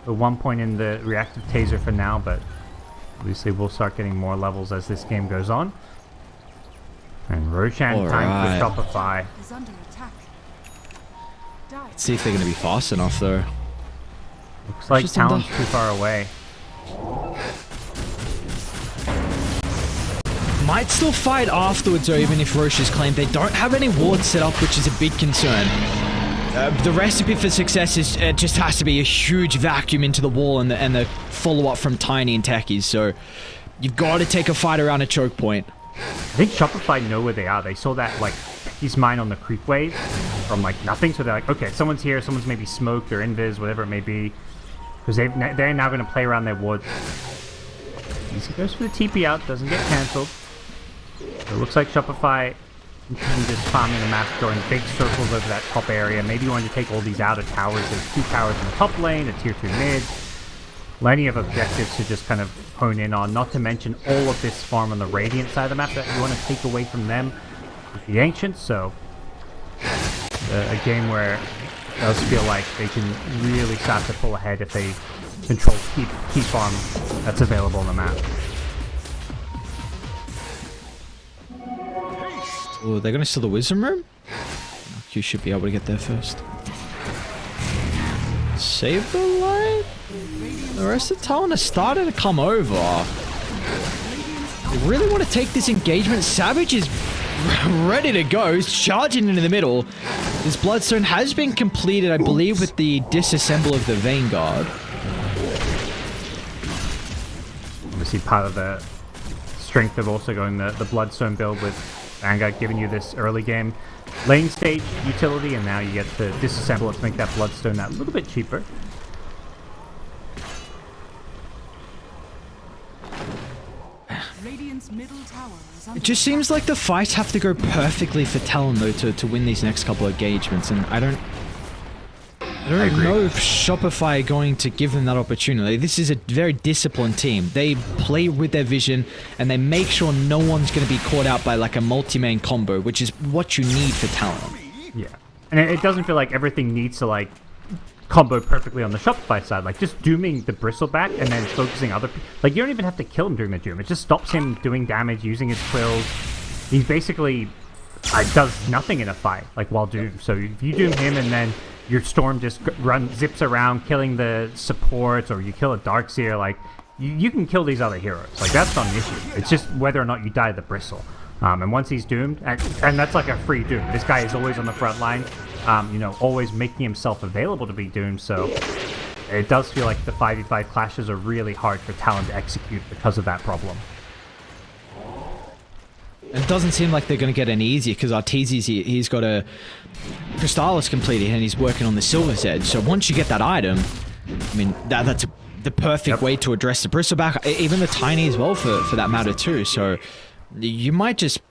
1 point in the reactive taser for now, but obviously we'll start getting more levels as this game goes on. And Roshan time for Shopify. Let's see if they're going to be fast enough, though. Looks like Talon's too far away. Might still fight afterwards, though, even if Roche is claimed. They don't have any wards set up, which is a big concern. The recipe for success is it just has to be a huge vacuum into the wall and the follow-up from Tiny and Techies. So you've got to take a fight around a choke point. I think Shopify know where they are. They saw that, like, he's mine on the creep wave from, like, nothing. So they're like, okay, someone's here. Someone's maybe smoked or invis, whatever it may be. Because they're now going to play around their wards. Easy goes for the TP out. Doesn't get cancelled. So it looks like Shopify can just farming the map, drawing big circles over that top area. Maybe wanting to take all these outer towers. There's 2 towers in the top lane, a tier 2 mid. Plenty of objectives to just kind of hone in on, not to mention all of this farm on the Radiant side of the map that you want to take away from them with the Ancients. So a game where it does feel like they can really start to pull ahead if they control key farm that's available on the map. Oh, they're going to steal the Wisdom Room? You should be able to get there first. Save the light? The rest of Talon has started to come over. They really want to take this engagement. Savage is ready to go. He's charging into the middle. This Bloodstone has been completed, I believe, with the disassemble of the Vanguard. Obviously part of the strength of also going the Bloodstone build with Vanguard giving you this early game lane stage utility, and now you get to disassemble it to make that Bloodstone that little bit cheaper. It just seems like the fights have to go perfectly for Talon, though, to win these next couple of engagements, and I don't know if Shopify are going to give them that opportunity. This is a very disciplined team. They play with their vision, and they make sure no one's going to be caught out by like a multi-man combo, which is what you need for Talon. Yeah, and it doesn't feel like everything needs to like combo perfectly on the Shopify side. Like just dooming the Bristleback and then focusing other people. Like you don't even have to kill him during the doom. It just stops him doing damage using his quills. He's basically does nothing in a fight like while doomed. So if you doom him and then your Storm just zips around killing the supports, or you kill a Darkseer, like you can kill these other heroes. Like that's not an issue. It's just whether or not you die to the Bristle. And once he's doomed, and that's like a free doom. This guy is always on the front line, you know, always making himself available to be doomed. So it does feel like the 5v5 clashes are really hard for Talon to execute because of that problem. It doesn't seem like they're going to get any easier because Arteezy's he's got a Crystallis completed and he's working on the Silver's Edge. So once you get that item, I mean, that's the perfect way to address the Bristleback, even the Tiny as well for that matter too. So you might just,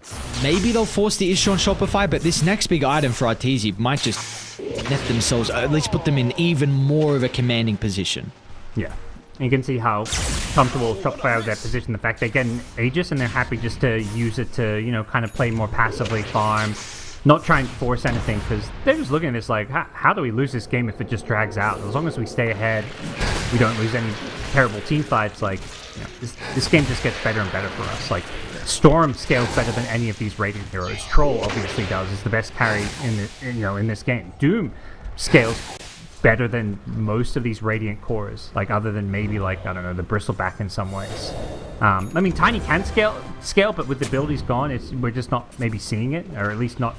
maybe they'll force the issue on Shopify, but this next big item for Arteezy might just let themselves, at least put them in even more of a commanding position. Yeah. And you can see how comfortable Shopify with their position. The fact they get an Aegis and they're happy just to use it to, you know, kind of play more passively, farm, not try and force anything, because they're just looking at this like, how do we lose this game if it just drags out? As long as we stay ahead, we don't lose any terrible team fights. Like, you know, this game just gets better and better for us. Like, Storm scales better than any of these Radiant heroes. Troll obviously does. Is the best carry in this game. Doom scales better than most of these Radiant cores, like other than maybe like, I don't know, the Bristleback in some ways. I mean, Tiny can scale, but with the build he's gone, we're just not maybe seeing it, or at least not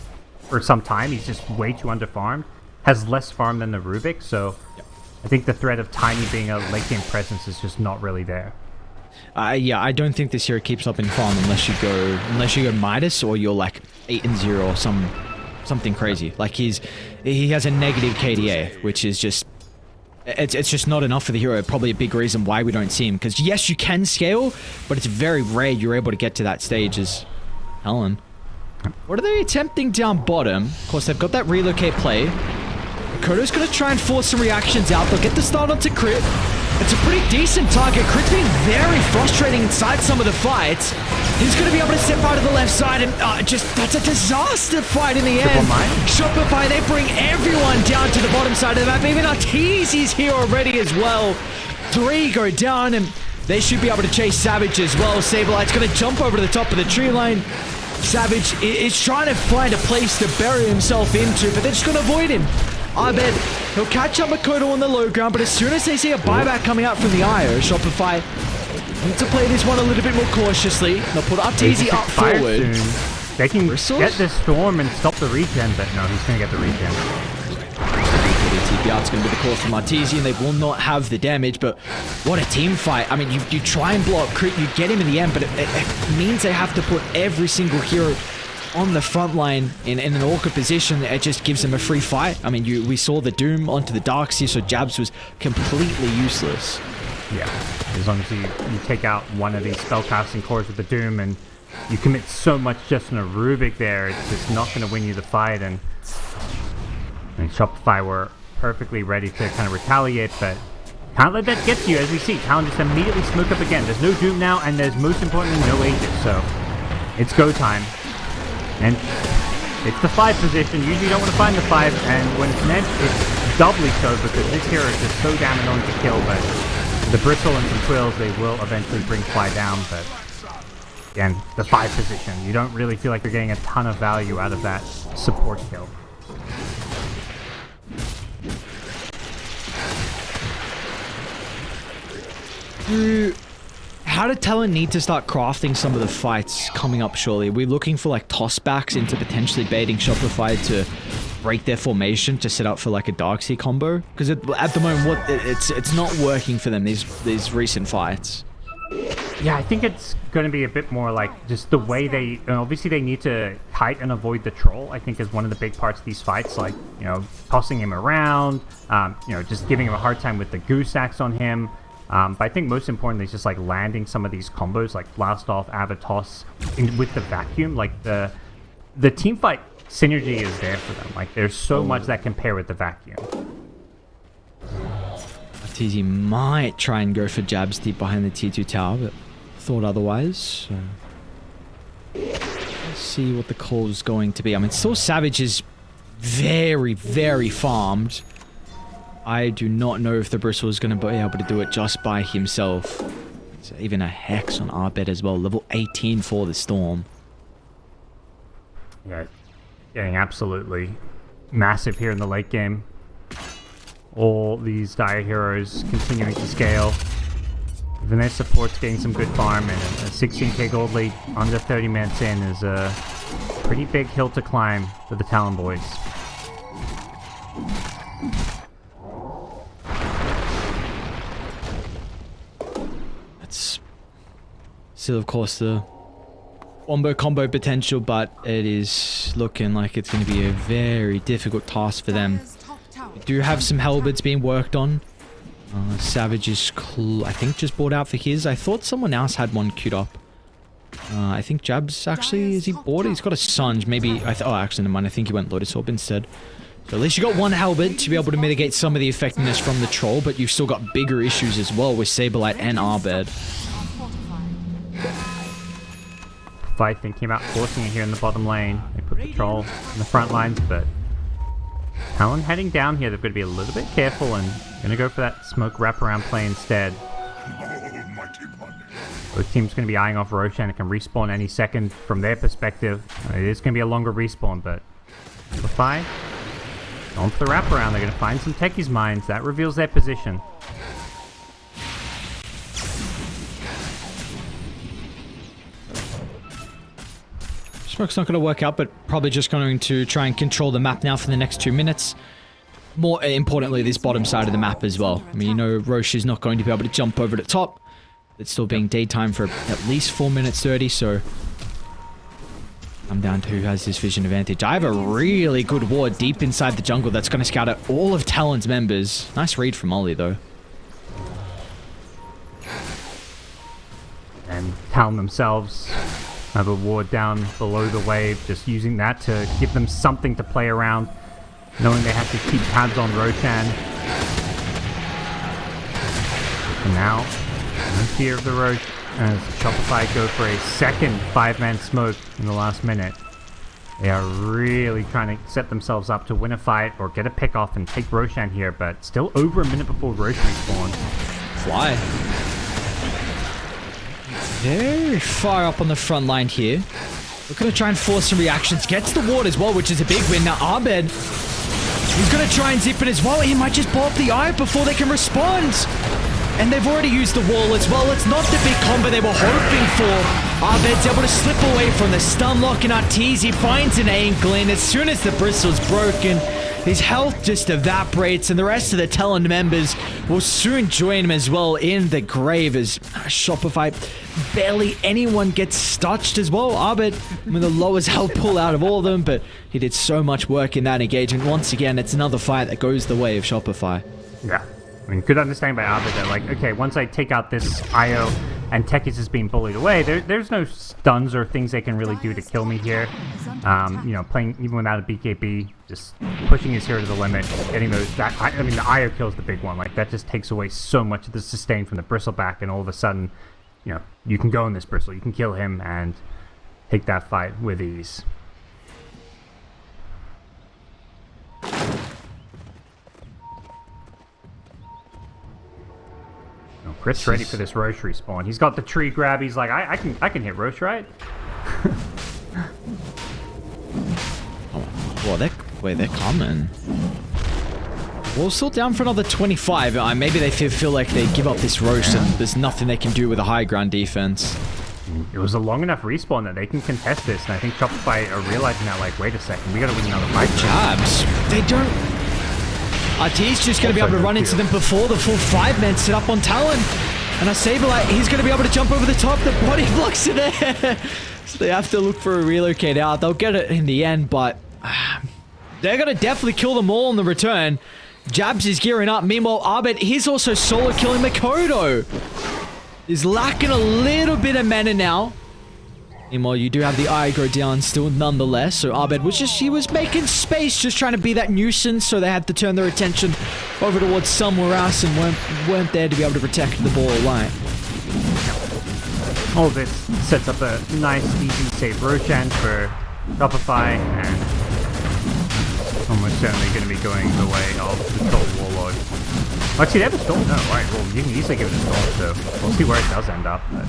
for some time. He's just way too underfarmed. has less farm than the Rubik, so I think the threat of Tiny being a late game presence is just not really there. Yeah, I don't think this hero keeps up in farm unless you go Midas or you're like 8-0 or something crazy. Like he has a negative KDA, which is just it's just not enough for the hero. Probably a big reason why we don't see him. Because yes, you can scale, but it's very rare you're able to get to that stage as TALON. What are they attempting down bottom? Of course, they've got that relocate play. Kodo's going to try and force some reactions out. They'll get the start onto Crit. It's a pretty decent target. Crit's been very frustrating inside some of the fights. He's going to be able to step out of the left side and that's a disaster fight in the end. Shopify, they bring everyone down to the bottom side of the map. Even Arteezy's here already as well. 3 go down and they should be able to chase Savage as well. Saberlight's going to jump over to the top of the tree line. Savage is trying to find a place to bury himself into, but they're just going to avoid him. Abed, he'll catch up Makoto on the low ground, but as soon as they see a buyback coming out from the IO, Shopify need to play this one a little bit more cautiously. They'll put Arteezy up forward. Soon. They can get the storm and stop the regen, but no, he's going to get the regen. TP out's going to be the call from Arteezy, and they will not have the damage, but what a team fight. I mean, you try and block Crit, you get him in the end, but it means they have to put every single hero on the front line in an awkward position. It just gives them a free fight. I mean, we saw the Doom onto the Darkseer, so Jabs was completely useless. Yeah, as long as you take out one of these spellcasting cores with the Doom and you commit so much just on a Rubik there, it's just not going to win you the fight. And Shopify were perfectly ready to kind of retaliate, but can't let that get to you. As we see, TALON just immediately smoke up again. There's no Doom now, and there's most importantly no Aegis, so it's go time. And it's the 5 position. Usually you don't want to find the 5, and when it's meant, it's doubly so because this hero is just so damn annoying to kill. But the Bristle and some Twills, they will eventually bring Fly down. But again, the 5 position, you don't really feel like you're getting a ton of value out of that support kill. How did TALON need to start crafting some of the fights coming up surely? We're looking for like tossbacks into potentially baiting Shopify to break their formation to set up for like a Darkseer combo? Because at the moment, it's not working for them, these recent fights. Yeah, I think it's going to be a bit more like just the way they... obviously, they need to kite and avoid the troll, I think, is one of the big parts of these fights. Like, tossing him around, just giving him a hard time with the goose axe on him. But I think most importantly is just like landing some of these combos like Blast Off, Avatos with the vacuum. Like the team fight synergy is there for them. Like there's so much that can pair with the vacuum. Arteezy might try and go for jabs deep behind the T2 tower, but thought otherwise. So let's see what the call is going to be. I mean, still Savage is very, very farmed. I do not know if the Bristle is going to be able to do it just by himself. It's even a Hex on Arbed as well. Level 18 for the Storm. Yeah, getting absolutely massive here in the late game. All these dire heroes continuing to scale. Even their support's getting some good farm, and a 16k gold lead under 30 minutes in is a pretty big hill to climb for the TALON boys. Still, of course, the wombo combo potential, but it is looking like it's going to be a very difficult task for them. We do have some halberds being worked on. Savage is, I think, just bought out for his. I thought someone else had one queued up. I think Jabs actually, is he bought it? He's got a Sunge. Maybe, oh, actually, never mind. I think he went Lotus Orb instead. So at least you got one halberd to be able to mitigate some of the effectiveness from the troll, but you've still got bigger issues as well with Saberlight and Arbed. Fight then came out forcing it here in the bottom lane. They put the troll in the front lines, but TALON heading down here. They've got to be a little bit careful and going to go for that smoke wraparound play instead. Both teams going to be eyeing off Roshan. It can respawn any second from their perspective. It is going to be a longer respawn, but Shopify going for the wraparound. They're going to find some techies mines. That reveals their position. Smoke's not going to work out, but probably just going to try and control the map now for the next 2 minutes. more importantly, this bottom side of the map as well. I mean, you know, Roche is not going to be able to jump over the top. It's still being daytime for at least 4 minutes 30, so I'm down to who has this vision advantage. I have a really good ward deep inside the jungle that's going to scout out all of Talon's members. Nice read from Ollie, though. And Talon themselves have a ward down below the wave, just using that to give them something to play around, knowing they have to keep tabs on Roshan. And now, no fear of the Roche as Shopify go for a second 5-man smoke in the last minute. They are really trying to set themselves up to win a fight or get a pick off and take Roshan here, but still over a minute before Roche respawns. Fly. Very far up on the front line here. We're going to try and force some reactions. Gets the ward as well, which is a big win. Now Abed, he's going to try and zip it as well. He might just blow up the eye before they can respond. And they've already used the wall as well. It's not the big combo they were hoping for. Abed's able to slip away from the stun lock, and Arteezy finds an angle in. As soon as the bristle's broken, his health just evaporates, and the rest of the Talon members will soon join him as well in the grave as Shopify, barely anyone gets touched as well. Abed with the lowest health pull out of all of them, but he did so much work in that engagement. Once again, it's another fight that goes the way of Shopify. Yeah. I mean, good understanding by Abed that, like, okay, once I take out this IO and Tekis is being bullied away, there's no stuns or things they can really do to kill me here. You know, playing even without a BKB, just pushing his hero to the limit, getting those. I mean, the IO kill is the big one. Like, that just takes away so much of the sustain from the bristleback, and all of a sudden, you know, you can go in this bristle, you can kill him and take that fight with ease. Chris ready for this Roche respawn. He's got the tree grab. He's like, I can hit Roche, right? Well, they're coming. Well, still down for another 25. Maybe they feel like they give up this Roche and there's nothing they can do with a high ground defense. It was a long enough respawn that they can contest this, and I think Shopify are realizing that, like, wait a second, we gotta win another fight. Jabs. They don't... Artee's just going to be able to run into them before the full 5-man set up on Talon. And a Saberlight, he's going to be able to jump over the top. The body blocks in there. So they have to look for a relocate out. They'll get it in the end, but they're going to definitely kill them all on the return. Jabs is gearing up. Meanwhile, Abed, he's also solo killing Makoto. He's lacking a little bit of mana now. Meanwhile, you do have the eye go down still nonetheless. So Abed was he was making space, just trying to be that nuisance. So they had to turn their attention over towards somewhere else and weren't there to be able to protect the ball right. All this sets up a nice, easy save Roshan for Shopify, and almost certainly going to be going the way of the Troll Warlord. Actually, they have a storm? No, right. Well, you can easily give it a storm, so we'll see where it does end up. But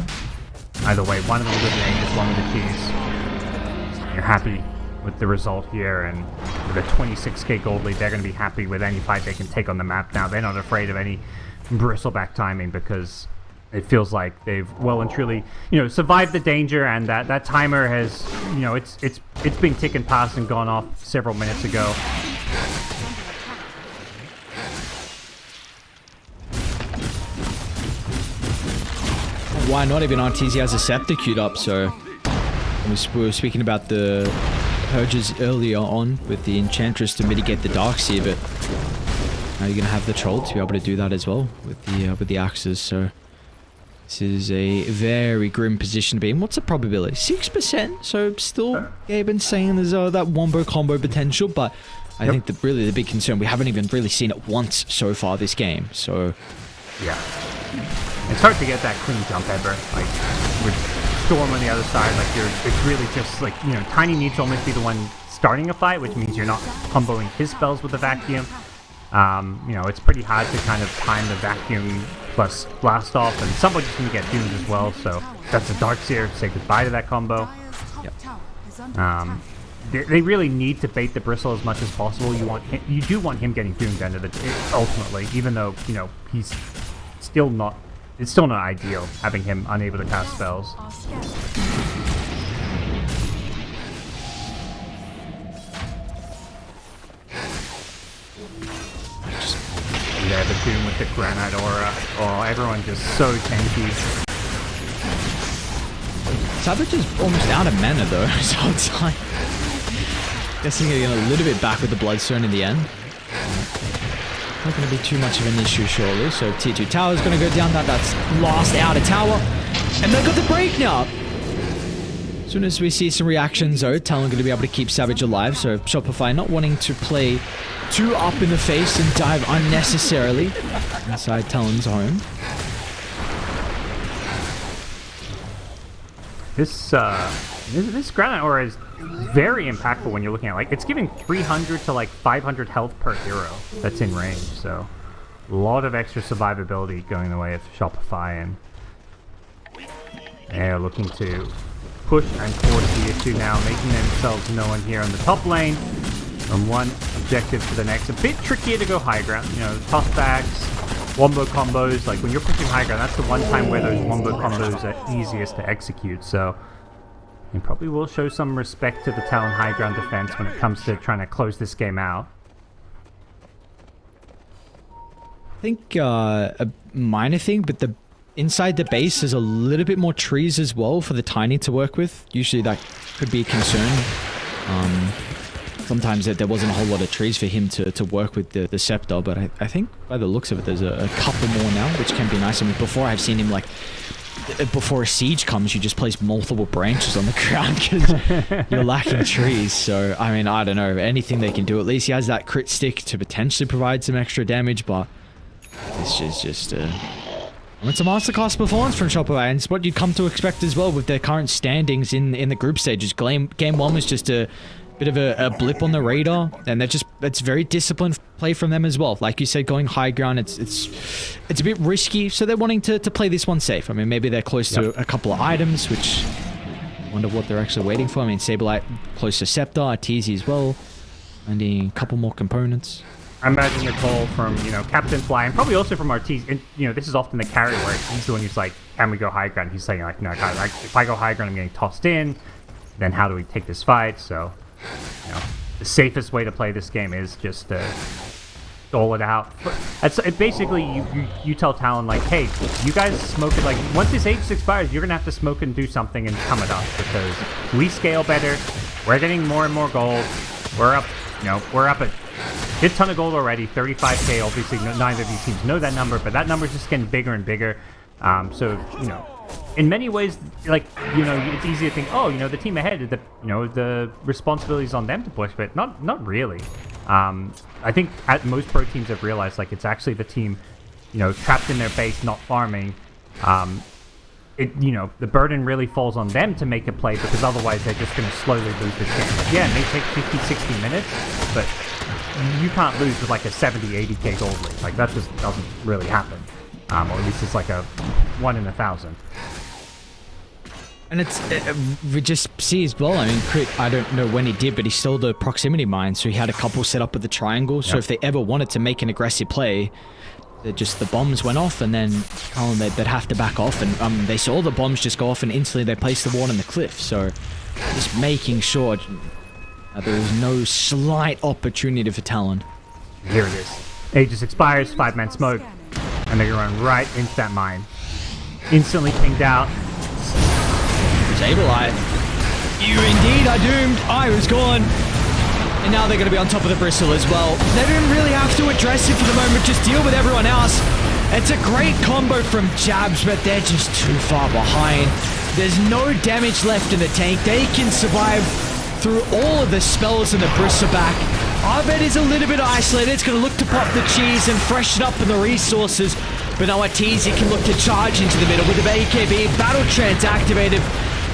either way, one of them with an Aegis, one with the keys. You're happy with the result here, and with a 26k gold lead, they're going to be happy with any fight they can take on the map now. They're not afraid of any bristleback timing, because it feels like they've well and truly, survived the danger, and that timer has, it's been ticking past and gone off several minutes ago. Why not? Even Arteezy has a scepter queued up, so we were speaking about the purges earlier on with the Enchantress to mitigate the Darkseer, but now you're gonna have the Troll to be able to do that as well with the axes. So this is a very grim position to be in. What's the probability? 6%. So still, Gabe been saying there's that wombo combo potential, but I think that really the big concern, we haven't even really seen it once so far this game. So yeah. It's hard to get that clean jump ever, like, with Storm on the other side, it's really just, Tiny needs to almost be the one starting a fight, which means you're not comboing his spells with the vacuum. It's pretty hard to kind of time the vacuum plus blast off, and somebody's going to get doomed as well, so that's the Darkseer, say goodbye to that combo. Yep. They really need to bait the Bristle as much as possible. You do want him getting doomed end of the ultimately, even though, he's still not... It's still not ideal, having him unable to cast spells. Doom with the Granite Aura. Oh, everyone just so tanky. Savage is almost out of mana though, so it's like... Guessing getting a little bit back with the Bloodstone in the end. Not going to be too much of an issue surely, so T2 Tower is going to go down. That's last outer tower. And they got the break now. As soon as we see some reactions though, Talon going to be able to keep Savage alive, so Shopify not wanting to play too up in the face and dive unnecessarily inside Talon's home. This Granite Aura is very impactful when you're looking at, like, it's giving 300 to like 500 health per hero that's in range, so a lot of extra survivability going the way of Shopify, and they're looking to push and force the issue now, making themselves known here on the top lane from one objective to the next. A bit trickier to go high ground, you know, tossbacks, wombo combos. Like when you're pushing high ground, that's the one time where those wombo combos are easiest to execute, so you probably will show some respect to the Talon high ground defense when it comes to trying to close this game out. I think a minor thing, but the inside the base there's a little bit more trees as well for the Tiny to work with. Usually that could be a concern. Sometimes there wasn't a whole lot of trees for him to work with the Scepter, but I think by the looks of it there's a couple more now, which can be nice. I mean, before I've seen him like... Before a siege comes, you just place multiple branches on the ground because you're lacking trees. So, I mean, I don't know. Anything they can do. At least he has that crit stick to potentially provide some extra damage, but this is just it's a masterclass performance from Shopify, and it's what you'd come to expect as well with their current standings in the group stages. Game 1 was just a bit of a blip on the radar, and it's very disciplined play from them as well. Like you said, going high ground, it's a bit risky, so they're wanting to play this one safe. I mean, maybe they're close to a couple of items, which I wonder what they're actually waiting for. I mean, Saberlight close to Scepter, Arteezy as well, and a couple more components. I imagine the call from, you know, Captain Fly, and probably also from Arteezy, and, you know, this is often the carry where he's the one who's like, can we go high ground? He's saying like, no, guys, like, if I go high ground, I'm getting tossed in, then how do we take this fight? So, you know, the safest way to play this game is just to dole it out. Basically, you tell Talon, like, hey, you guys smoke it, like, once this Aegis expires, you're going to have to smoke and do something and come at us, because we scale better, we're getting more and more gold, we're up, you know, we're up at a ton of gold already, 35k, obviously neither of these teams know that number, but that number's just getting bigger and bigger, so, you know, in many ways, like, you know, it's easy to think, oh, you know, the team ahead, the responsibility is on them to push, but not really. I think most pro teams have realized, like, it's actually the team, you know, trapped in their base, not farming. You know, the burden really falls on them to make a play, because otherwise they're just going to slowly lose this game. Like, yeah, it may take 50, 60 minutes, but you can't lose with like a 70, 80k gold lead. Like, that just doesn't really happen. Or at least it's like a 1 in 1,000. And we just see as well, I mean, Crit, I don't know when he did, but he stole the proximity mine, so he had a couple set up with the triangle, so if they ever wanted to make an aggressive play, the bombs went off, and then they'd have to back off, and they saw the bombs just go off, and instantly they placed the ward on the cliff, so just making sure there is no slight opportunity for Talon. Here it is. Aegis expires, 5-man smoke, and they're going to run right into that mine. Instantly pinged out. Saberlight. You indeed are doomed. I was gone. And now they're going to be on top of the bristle as well. They didn't really have to address it for the moment, just deal with everyone else. It's a great combo from Jabs, but they're just too far behind. There's no damage left in the tank. They can survive through all of the spells in the bristleback. Arbet is a little bit isolated. It's going to look to pop the cheese and freshen up in the resources. But now Arteezy can look to charge into the middle with the AKB. Battle Trance activated.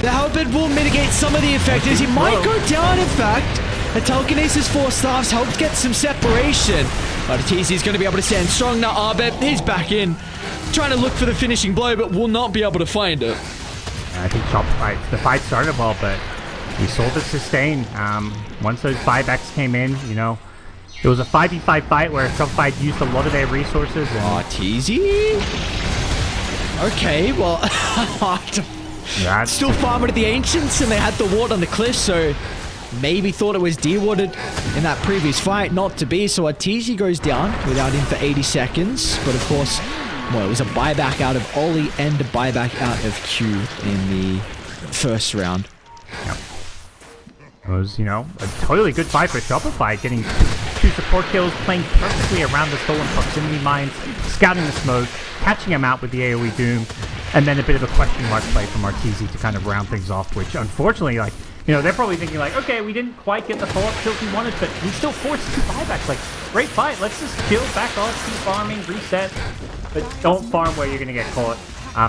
The Halberd will mitigate some of the effect as he might go down, in fact. The telekinesis 4 staffs helps get some separation. But Arteezy's going to be able to stand strong now. Arbet, he's back in. Trying to look for the finishing blow, but will not be able to find it. I think the fight started well, but we saw the sustain. Once those buybacks came in, you know, it was a 5v5 fight where Shopify used a lot of their resources. Arteezy? Okay, well, still farming at the Ancients, and they had the ward on the cliff, so maybe thought it was dewarded in that previous fight. Not to be. So Arteezy goes down without him for 80 seconds. But of course, well, it was a buyback out of Ollie and a buyback out of Q in the first round. Yep. It was, a totally good fight for Shopify, getting two support kills, playing perfectly around the stolen proximity mines, scouting the smoke, catching him out with the AoE Doom, and then a bit of a question mark play from Arteezy to kind of round things off, which unfortunately, they're probably thinking okay, we didn't quite get the follow-up kills we wanted, but we still forced 2 buybacks. Great fight, let's just chill, back off, keep farming, reset, but don't farm where you're going to get caught.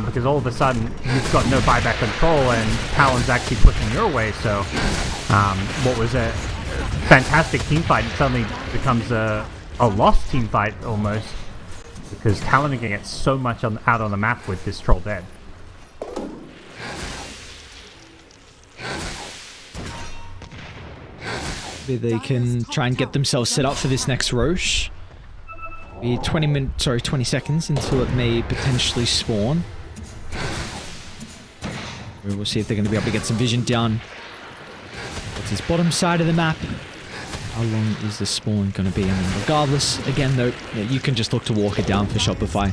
Because all of a sudden, you've got no buyback control and Talon's actually pushing your way, so what was a fantastic team fight suddenly becomes a lost team fight almost, because Talon are going to get so much out on the map with this troll dead. Maybe they can try and get themselves set up for this next Roche. Be 20 seconds until it may potentially spawn. We'll see if they're going to be able to get some vision down. What's his bottom side of the map? How long is the spawn going to be? I mean, regardless, again though, you can just look to walk it down for Shopify.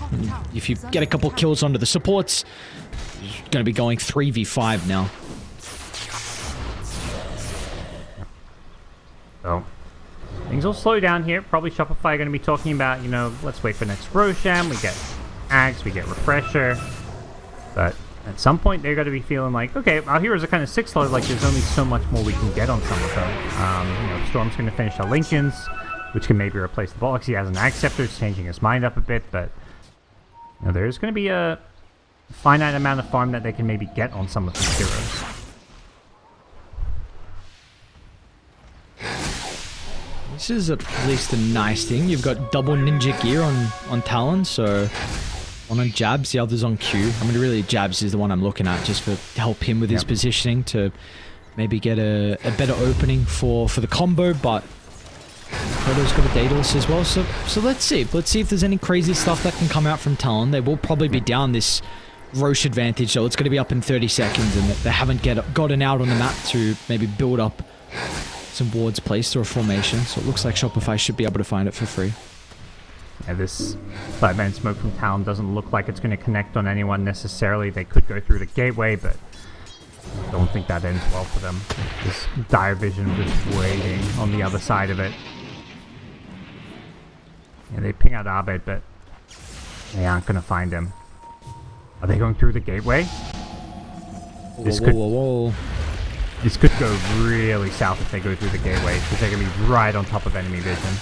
If you get a couple kills onto the supports, you're going to be going 3v5 now. So, things will slow down here. Probably Shopify are going to be talking about, let's wait for next Roshan. We get Ags, we get Refresher. But at some point, they're going to be feeling like, okay, our heroes are kind of 6-star. There's only so much more we can get on some of them. Storm's going to finish our Lincolns, which can maybe replace the Bollocks. He has an Ag Scepter, it's changing his mind up a bit. But there's going to be a finite amount of farm that they can maybe get on some of these heroes. This is at least a nice thing. You've got double ninja gear on Talon, so one on Jabs, the other's on Q. I mean, really, Jabs is the one I'm looking at just for help him with his positioning to maybe get a better opening for the combo, but Proto's got a Daedalus as well, so let's see. Let's see if there's any crazy stuff that can come out from Talon. They will probably be down this Roche advantage, so it's going to be up in 30 seconds, and they haven't gotten out on the map to maybe build up some wards placed or a formation, so it looks like Shopify should be able to find it for free. Yeah, this 5-man smoke from Talon doesn't look like it's going to connect on anyone necessarily. They could go through the gateway, but I don't think that ends well for them. This dire vision just waiting on the other side of it. Yeah, they ping out Abed, but they aren't going to find him. Are they going through the gateway? This could go really south if they go through the gateway, because they're going to be right on top of enemy vision.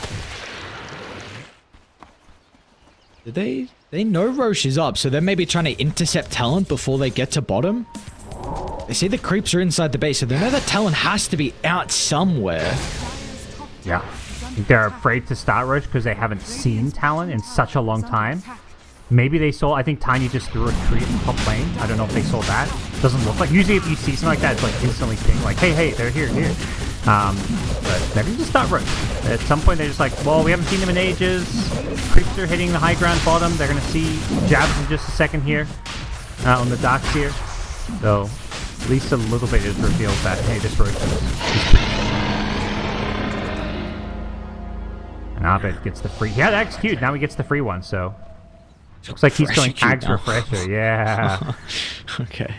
They know Roche is up, so they're maybe trying to intercept Talon before they get to bottom. They see the creeps are inside the base, so they know that Talon has to be out somewhere. Yeah. I think they're afraid to start Roche because they haven't seen Talon in such a long time. Maybe they saw, I think Tiny just threw a tree in top lane. I don't know if they saw that. Doesn't look like, usually if you see something like that, it's like instantly ping, like, hey, they're here. But maybe just start Roche. At some point they're just like, well, we haven't seen them in ages. Creeps are hitting the high ground bottom. They're going to see Jabs in just a second here on the docks here. So at least a little bit is revealed that, hey, this Roche is pretty. And Abed gets the free. He had execute, now he gets the free one, so. Looks like he's going Ags Refresher, yeah. Okay.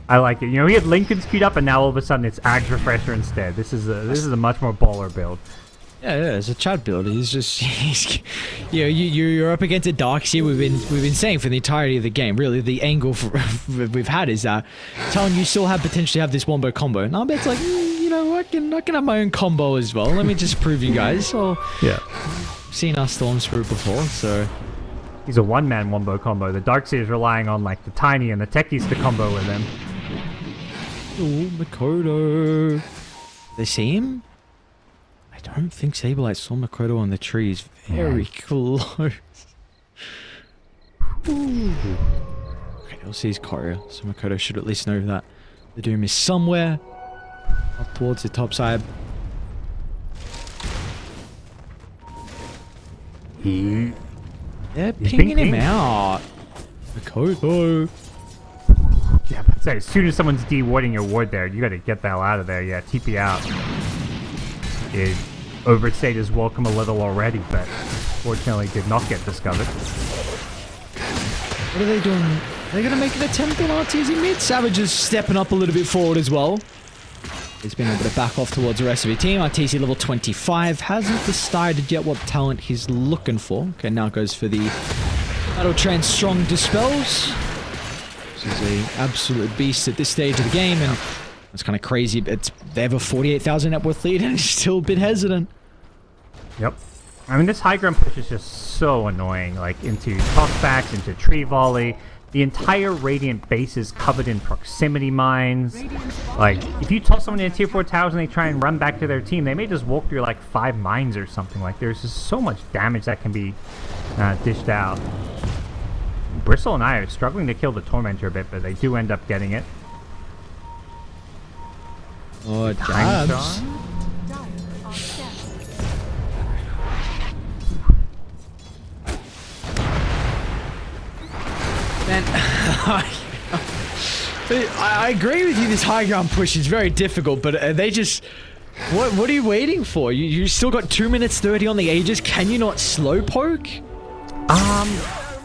I like it. He had Lincoln's queued up, and now all of a sudden it's Ags Refresher instead. This is a much more baller build. Yeah, it's a Chad build. You're up against a Darkseer. We've been saying for the entirety of the game. Really, the angle we've had is that Talon, you still potentially have this wombo combo. And I'll bet it's like, I can have my own combo as well. Let me just prove you guys. So yeah, seen our Storm Screw before, so. He's a one-man wombo combo. The Darkseer is relying on the Tiny and the Techies to combo with him. Oh, Makoto. They see him? I don't think Saberlight saw Makoto on the trees. Very close. Ooh. Okay, he'll see his courier, so Makoto should at least know that the Doom is somewhere up towards the top side. They're pinging him out. Makoto. Yeah, but say, as soon as someone's de-warding your ward there, you gotta get the hell out of there. Yeah, TP out. it overstayed his welcome a little already, but fortunately did not get discovered. What are they doing? Are they going to make an attempt on RTZ mid? Savage is stepping up a little bit forward as well. He's been able to back off towards the rest of his team. RTZ level 25 hasn't decided yet what talent he's looking for. Okay, now goes for the Battle Trance Strong Dispels. This is an absolute beast at this stage of the game, and it's kind of crazy. They have a 48,000 net worth lead, and he's still a bit hesitant. Yep. I mean, this high ground push is just so annoying. Like, into tossbacks, into tree volley. The entire Radiant base is covered in proximity mines. Like, if you toss someone in tier 4 towers and they try and run back to their team, they may just walk through like 5 mines or something. Like, there's just so much damage that can be dished out. Bristle and I are struggling to kill the Tormentor a bit, but they do end up getting it. Oh, jabs. Man, I agree with you. This high ground push is very difficult, but they just... What are you waiting for? You still got 2 minutes 30 on the Aegis. Can you not slow poke?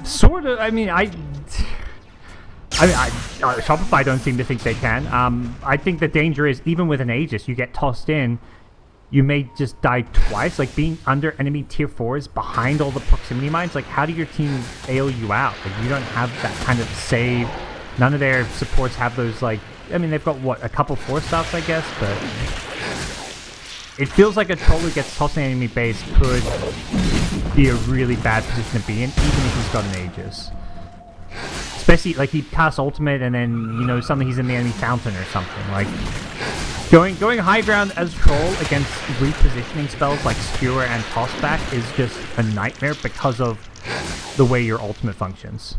Sort of. I mean, Shopify don't seem to think they can. I think the danger is, even with an Aegis, you get tossed in, you may just die twice. Like, being under enemy tier 4s behind all the proximity mines, like, how do your team bail you out? Like, you don't have that kind of save. None of their supports have those, like, I mean, they've got, what, a couple 4-stops, I guess, but it feels like a troll who gets tossed in enemy base could be a really bad position to be in, even if he's got an Aegis. Especially, like, he casts ultimate and then, you know, suddenly he's in the enemy fountain or something. Like, going high ground as troll against repositioning spells like Skewer and Tossback is just a nightmare because of the way your ultimate functions.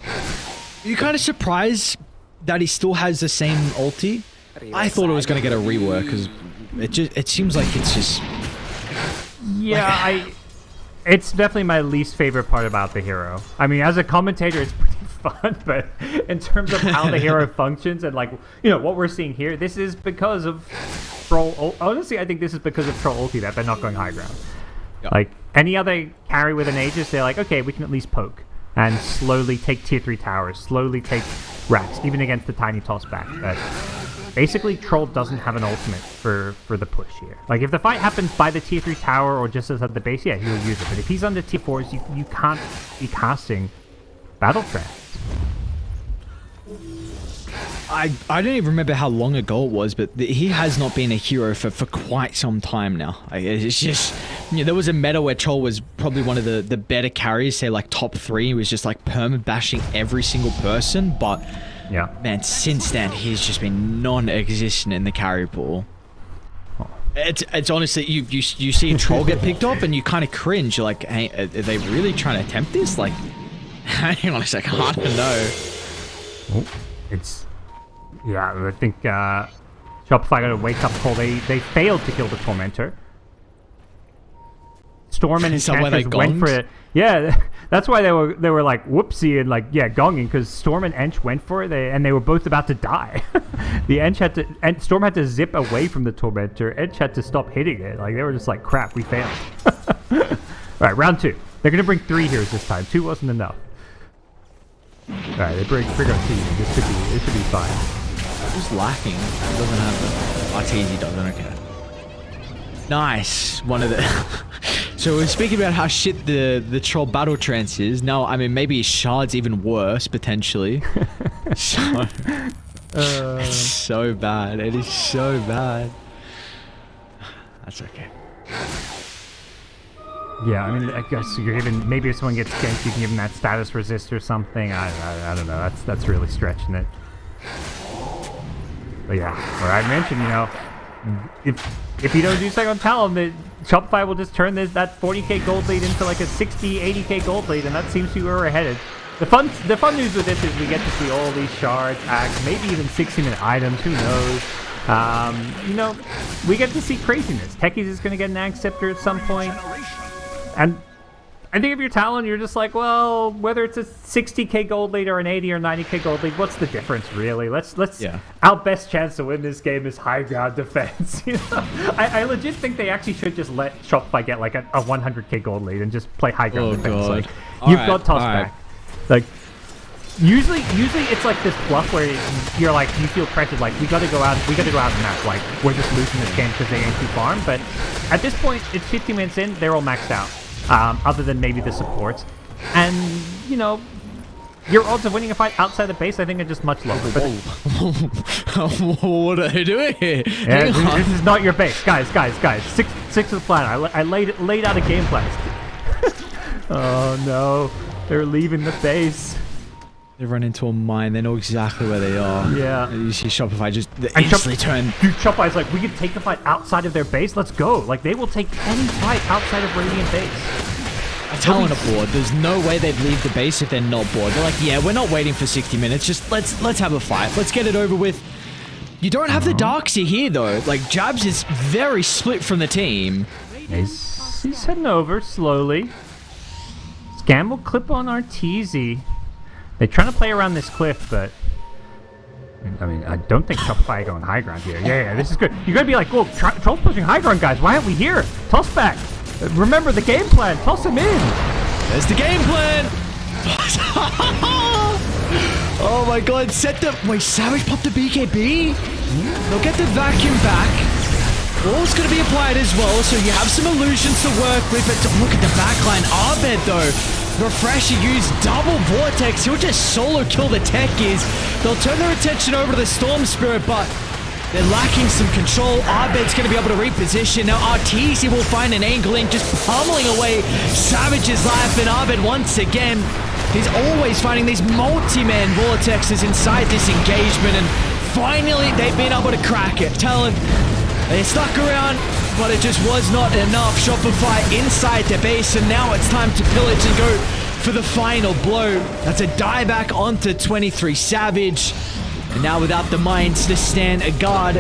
Are you kind of surprised that he still has the same ulti? I thought it was going to get a rework, because it seems like it's just... Yeah, it's definitely my least favorite part about the hero. I mean, as a commentator, it's pretty fun, but in terms of how the hero functions and, like, you know, what we're seeing here, this is because of troll. Honestly, I think this is because of troll ulti that they're not going high ground. Yep. Like, any other carry with an Aegis, they're like, okay, we can at least poke and slowly take tier 3 towers, slowly take racks, even against the tiny tossback. But basically, troll doesn't have an ultimate for the push here. Like, if the fight happens by the tier 3 tower or just as at the base, yeah, he'll use it. But if he's under tier 4s, you can't be casting Battle Trance. I don't even remember how long ago it was, but he has not been a hero for quite some time now. It's just, you know, there was a meta where Troll was probably one of the better carries, say like top 3. He was just like perma-bashing every single person, but yeah, man, since then he's just been non-existent in the carry pool. It's honestly, you see a Troll get picked up and you kind of cringe. You're like, hey, are they really trying to attempt this? Like, hang on a second, I don't know. Oh, it's... Yeah, I think Shopify got a wake-up call. They failed to kill the Tormentor. Storm and Enchantress went for it. Yeah, that's why they were like whoopsie and like, yeah, gonging, because Storm and Ench went for it, and they were both about to die. Storm had to zip away from the Tormentor. Ench had to stop hitting it. Like, they were just like, crap, we failed. Alright, round 2. They're going to bring 3 heroes this time. 2 wasn't enough. Alright, they bring Frigga 2. This should be fine. Who's lacking? He doesn't have the... RTZ doesn't, okay. Nice. One of the... So we're speaking about how shit the troll battle trance is. Now, I mean, maybe Shard's even worse, potentially. So... it's so bad. It is so bad. That's okay. Yeah, I mean, I guess you're even... Maybe if someone gets ganked, you can give them that status resist or something. I don't know. That's really stretching it. But yeah, what I mentioned, you know, if you don't do something on Talon, Shopify will just turn that 40k gold lead into like a 60, 80k gold lead, and that seems to be where we're headed. The fun news with this is we get to see all these shards, acts, maybe even 60-minute items, who knows. You know, we get to see craziness. Techies is going to get an Axe Scepter at some point. And I think if you're Talon, you're just like, well, whether it's a 60k gold lead or an 80 or 90k gold lead, what's the difference, really? Let's our best chance to win this game is high ground defense. You know? I legit think they actually should just let Shopify get like a 100k gold lead and just play high ground defense. God. Like, you've got toss back. Like, usually it's like this bluff where you're like, you feel pressured, like we gotta go out and map, like we're just losing this game because they ain't too farm. But at this point, it's 50 minutes in, they're all maxed out. Other than maybe the supports. And, you know, your odds of winning a fight outside the base, I think, are just much lower. But what are they doing here? Yeah, this is not your base. Guys. Six of the plan. I laid out a game plan. Oh, no. They're leaving the base. They run into a mine. They know exactly where they are. Yeah. And you see Shopify just instantly turn. Dude, Shopify's like, we can take the fight outside of their base. Let's go. Like, they will take any fight outside of Radiant base. Talon are bored. There's no way they'd leave the base if they're not bored. They're like, yeah, we're not waiting for 60 minutes. Just let's have a fight. Let's get it over with. You don't have the Darksy here, though. Like, Jabs is very split from the team. He's heading over slowly. Scam will clip on Arteezy. They're trying to play around this cliff, but I mean, I don't think Shopify are going high ground here. Yeah, this is good. You're going to be like, whoa, Troll's pushing high ground, guys. Why aren't we here? Toss back. Remember the game plan. Toss him in. There's the game plan. Oh my god, wait, Savage popped the BKB? They'll get the vacuum back. Wall's going to be applied as well, so you have some illusions to work with. But look at the backline. Abed, though. Refresher used double Vortex. He'll just solo kill the techies. They'll turn their attention over to the Storm Spirit, but they're lacking some control. Abed's going to be able to reposition. Now Arteezy will find an angle in, just pummeling away Savage's life. And Abed, once again, he's always finding these multi-man Vortexes inside this engagement. And finally, they've been able to crack it. Talon, they stuck around, but it just was not enough. Shopify inside the base, and now it's time to pillage and go for the final blow. That's a dieback onto 23 Savage. And now without the mines to stand a guard,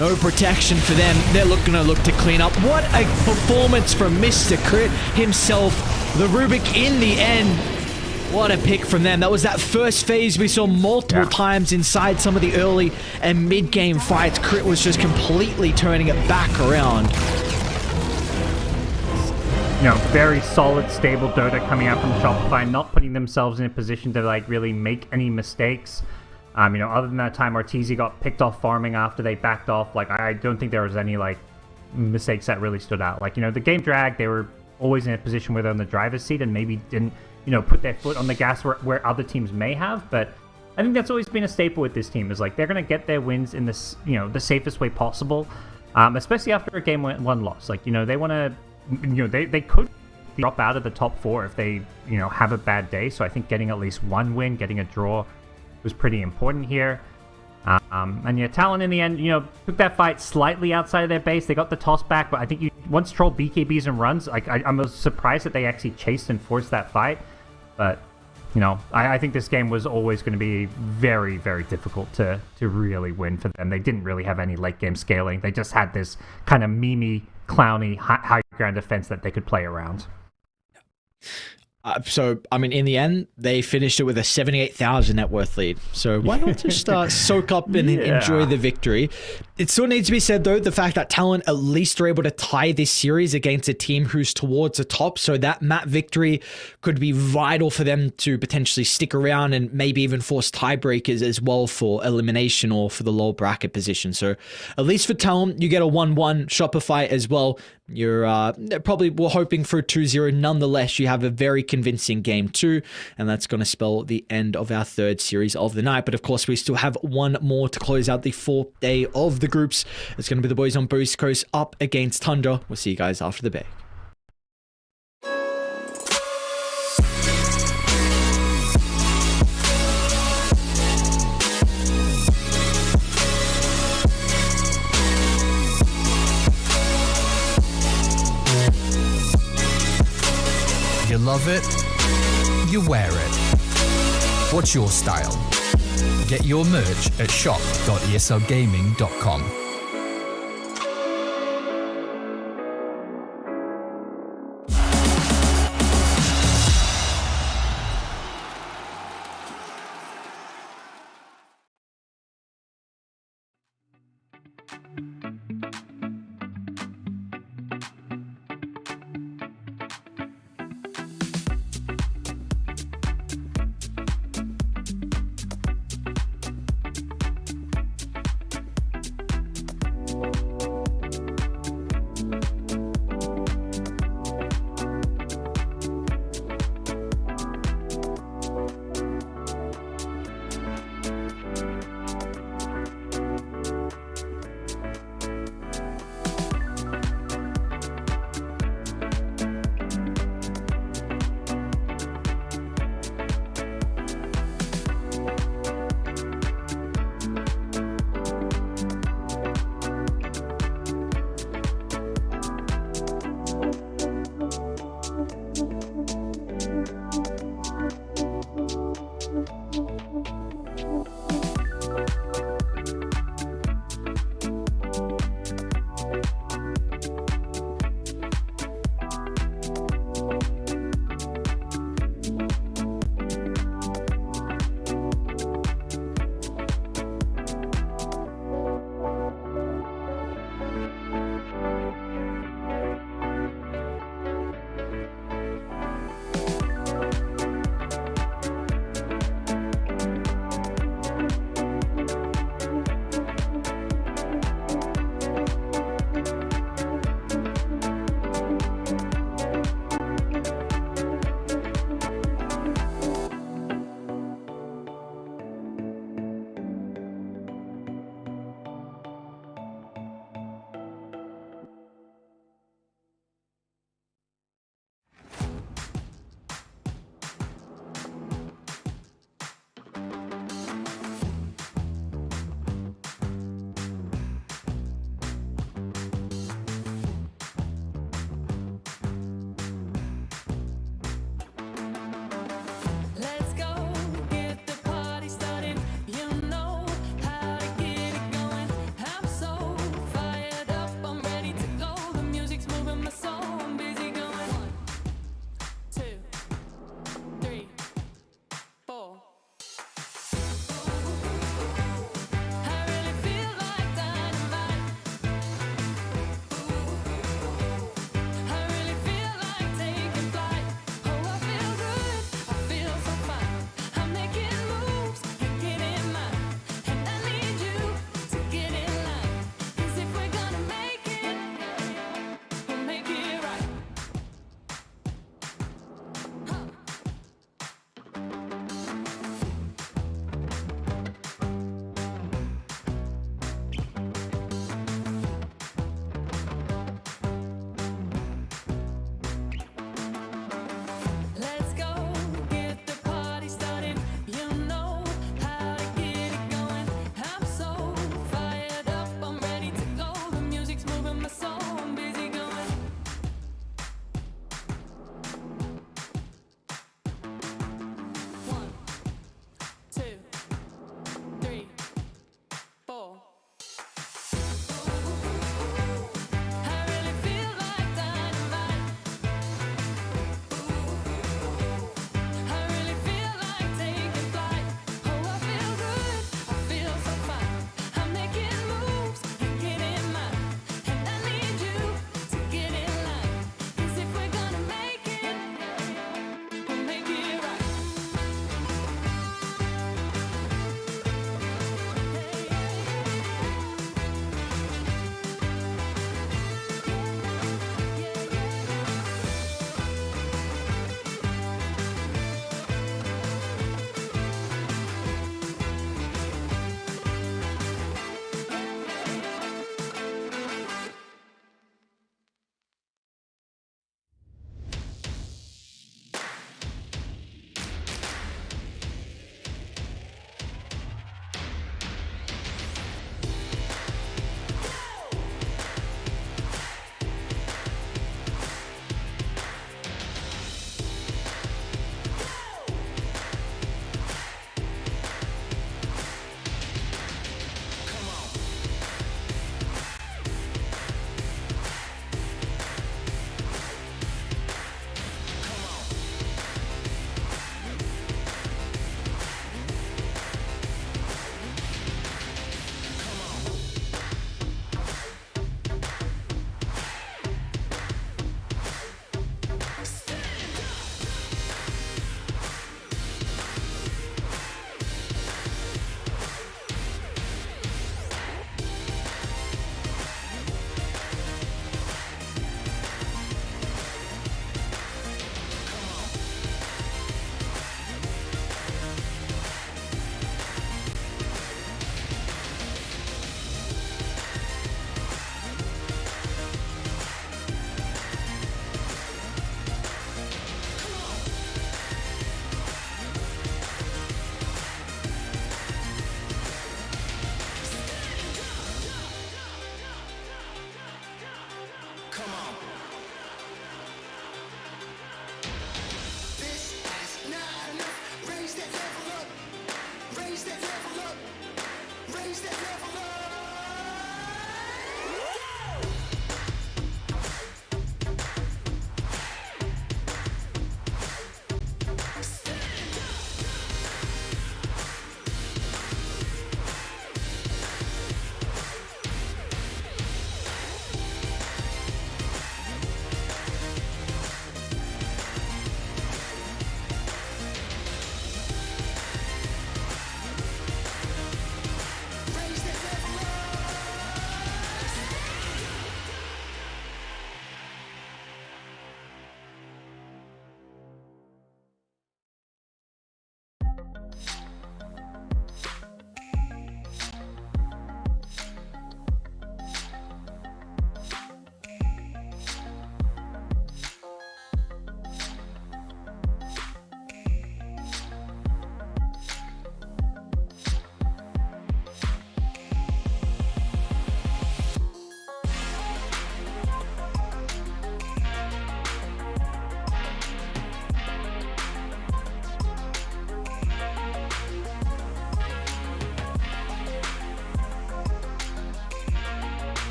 no protection for them. They're going to look to clean up. What a performance from Mr. Crit himself. The Rubik in the end. What a pick from them. That was that first phase we saw multiple times inside some of the early and mid-game fights. Crit was just completely turning it back around. You know, very solid, stable Dota coming out from Shopify, not putting themselves in a position to like really make any mistakes. You know, other than that time Arteezy got picked off farming after they backed off. Like, I don't think there was any like mistakes that really stood out. Like, you know, the game drag, they were always in a position where they're on the driver's seat and maybe didn't, you know, put their foot on the gas where other teams may have. But I think that's always been a staple with this team, is like they're going to get their wins in this, you know, the safest way possible, especially after a game one loss. Like, you know, they want to, you know, they could drop out of the top 4 if they, you know, have a bad day. So I think getting at least one win, getting a draw was pretty important here. And yeah, Talon in the end, you know, took that fight slightly outside of their base. They got the toss back, but I think once Troll BKBs and runs, like I'm surprised that they actually chased and forced that fight. But, you know, I think this game was always going to be very, very difficult to really win for them. They didn't really have any late game scaling. They just had this kind of memey, clowny, high ground defense that they could play around. So, I mean, in the end, they finished it with a 78,000 net worth lead. So why not just soak up and enjoy the victory? It still needs to be said, though, the fact that Talon at least are able to tie this series against a team who's towards the top. So that map victory could be vital for them to potentially stick around and maybe even force tiebreakers as well for elimination or for the low bracket position. So at least for Talon, you get a 1-1 Shopify as well. You're probably we're hoping for a 2-0. Nonetheless, you have a very convincing game 2, and that's going to spell the end of our third series of the night. But of course, we still have one more to close out the 4th day of the groups. It's going to be the boys on Boost Coast up against Tundra. We'll see you guys after the break. You love it, you wear it. What's your style? Get your merch at shop.eslgaming.com.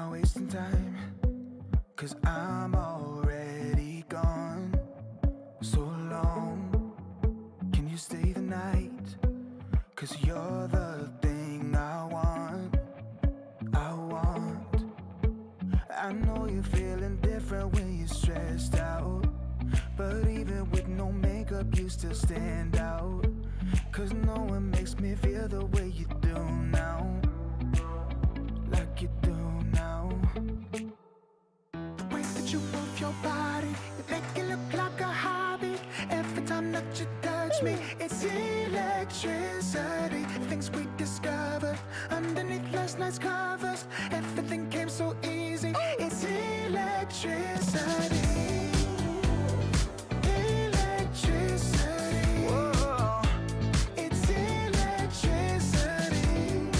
not wasting time, 'cause I'm already gone. So long, can you stay the night? 'Cause you're the thing I want. I know you're feeling different when you're stressed out, but even with no makeup you still stand out. 'Cause no one makes me feel the way you do now, like you do now. The way that you move your body, you make it look like a hobby. Every time that you touch me, it's electricity. Things we discovered underneath last night's covers. Everything came so easy. It's electricity. Electricity. Whoa. It's electricity.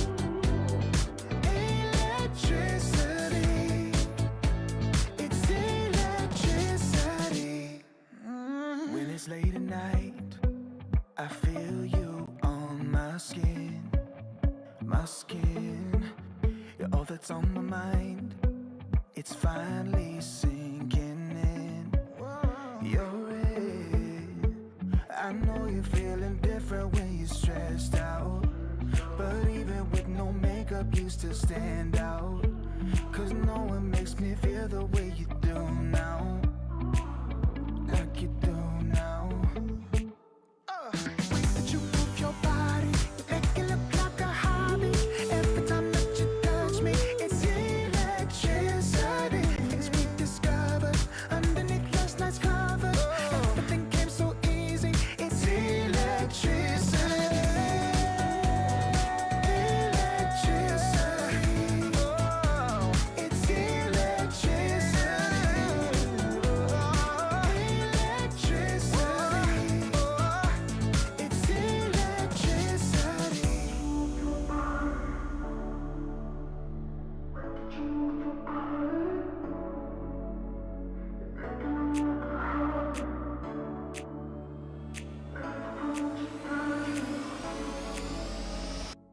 Electricity. It's electricity. When it's late at night, I feel you on my skin. My skin. You're all that's on my mind. It's finally sinking in. You're it. I know you're feeling different when you're stressed out, but even with no makeup you still stand out. 'Cause no one makes me feel the way you do now, like you do now. The way that you move your body, you make it look like a hobby. Every time that you touch me, it's electricity. Things we discovered underneath last night's covers. Everything came so easy. It's electricity. Electricity. It's electricity. Electricity. It's electricity.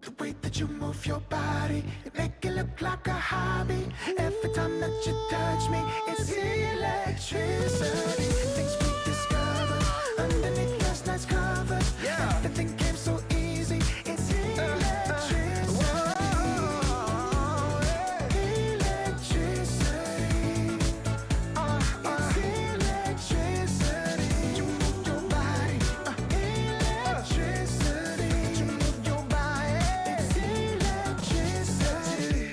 The way that you move your body, you make it look like a hobby. Every time that you touch me, it's electricity. Things we discovered underneath last night's covers. Everything came so easy. It's electricity. Electricity. It's electricity. You move your body. Electricity. You move your body. It's electricity.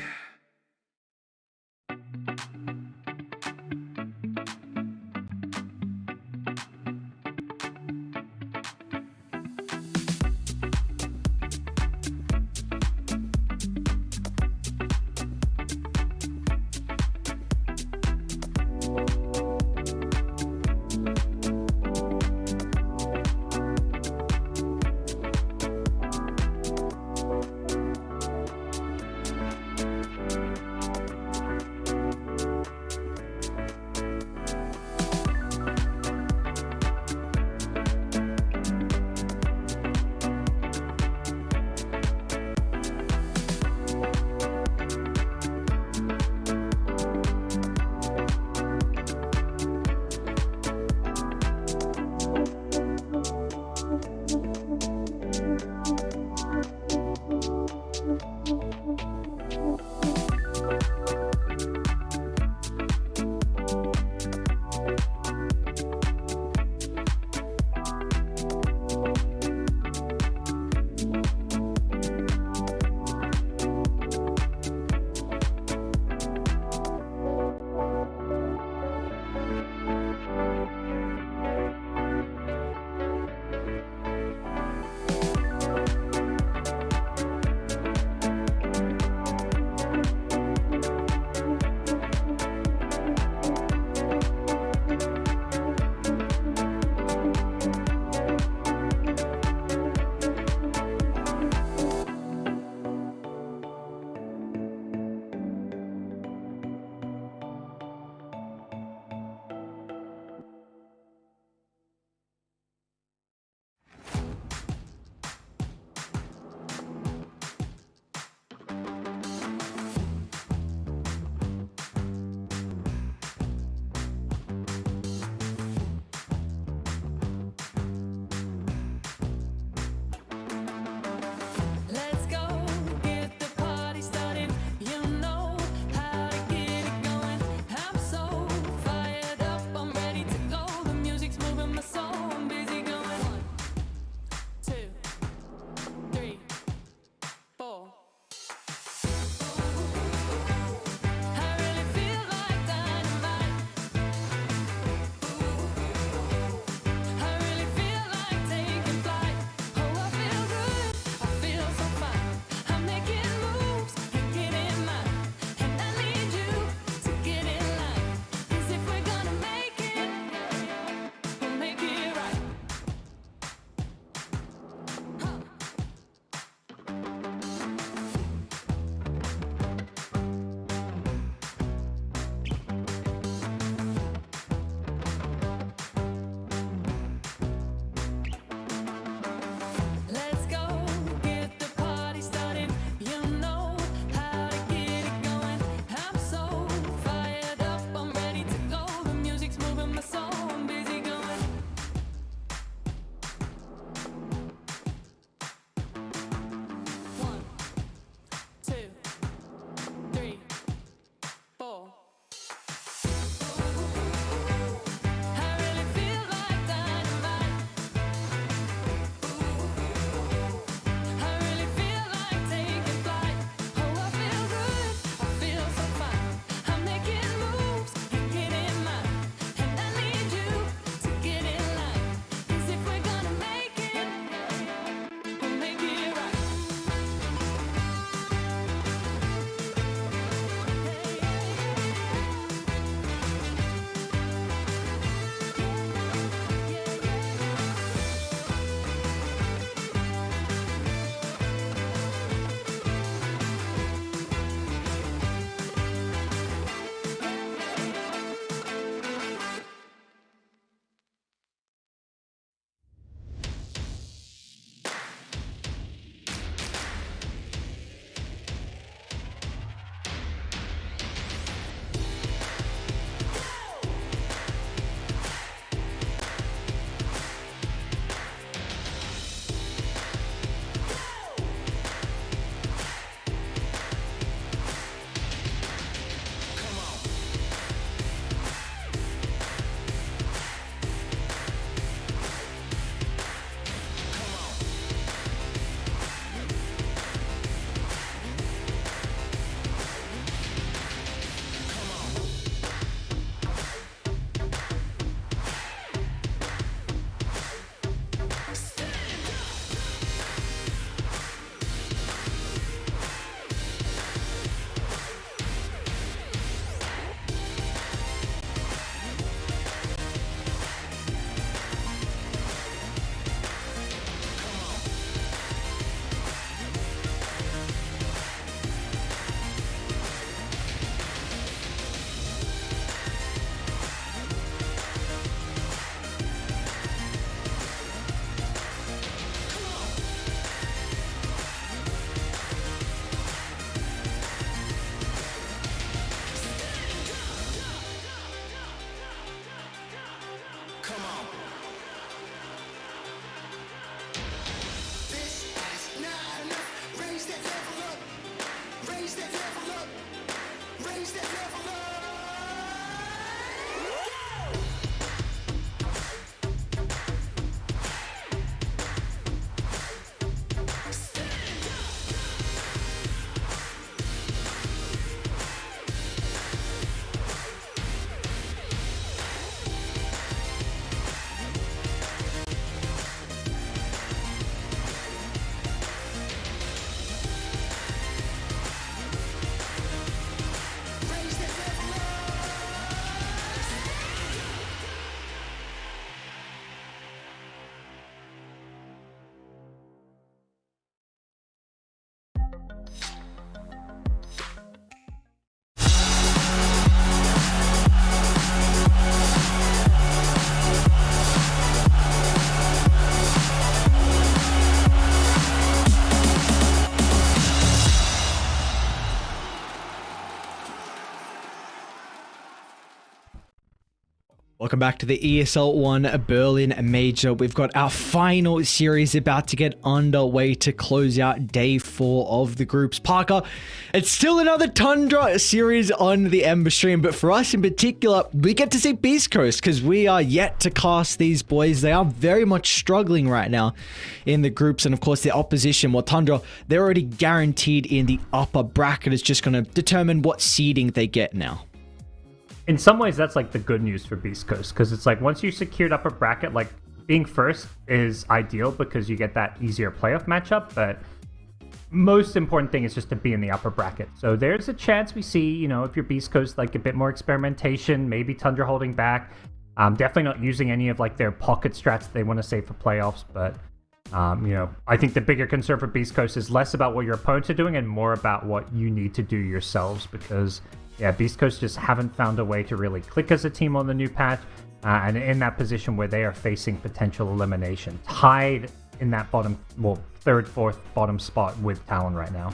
Welcome back to the ESL One Berlin Major. We've got our final series about to get underway to close out day 4 of the groups. Parker, it's still another Tundra series on the Ember stream, but for us in particular, we get to see Beast Coast because we are yet to cast these boys. They are very much struggling right now in the groups, and of course the opposition, well, Tundra, they're already guaranteed in the upper bracket. It's just going to determine what seeding they get now. In some ways, that's like the good news for Beast Coast, because it's like once you secured upper bracket, like being first is ideal because you get that easier playoff matchup, but most important thing is just to be in the upper bracket. So there's a chance we see, you know, if you're Beast Coast, like a bit more experimentation, maybe Tundra holding back, definitely not using any of like their pocket strats they want to save for playoffs, but you know, I think the bigger concern for Beast Coast is less about what your opponents are doing and more about what you need to do yourselves, because yeah, Beast Coast just haven't found a way to really click as a team on the new patch, and in that position where they are facing potential elimination, tied in that bottom, well, third, fourth bottom spot with TALON right now.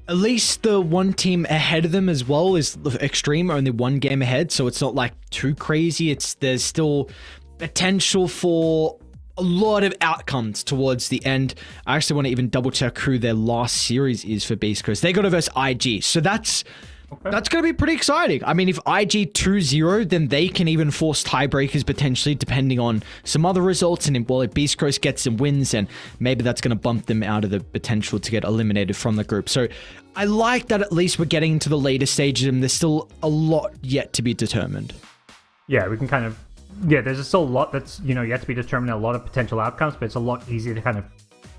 At least the one team ahead of them as well is Extreme, only one game ahead, so it's not like too crazy. There's still potential for a lot of outcomes towards the end. I actually want to even double check who their last series is for Beast Coast. They got to versus IG, so that's going to be pretty exciting. I mean, if IG 2-0, then they can even force tiebreakers potentially, depending on some other results. And if Beast Coast gets some wins, and maybe that's going to bump them out of the potential to get eliminated from the group. So I like that at least we're getting into the later stages, and there's still a lot yet to be determined. Yeah, we can kind of, there's still a lot that's, you know, yet to be determined, a lot of potential outcomes, but it's a lot easier to kind of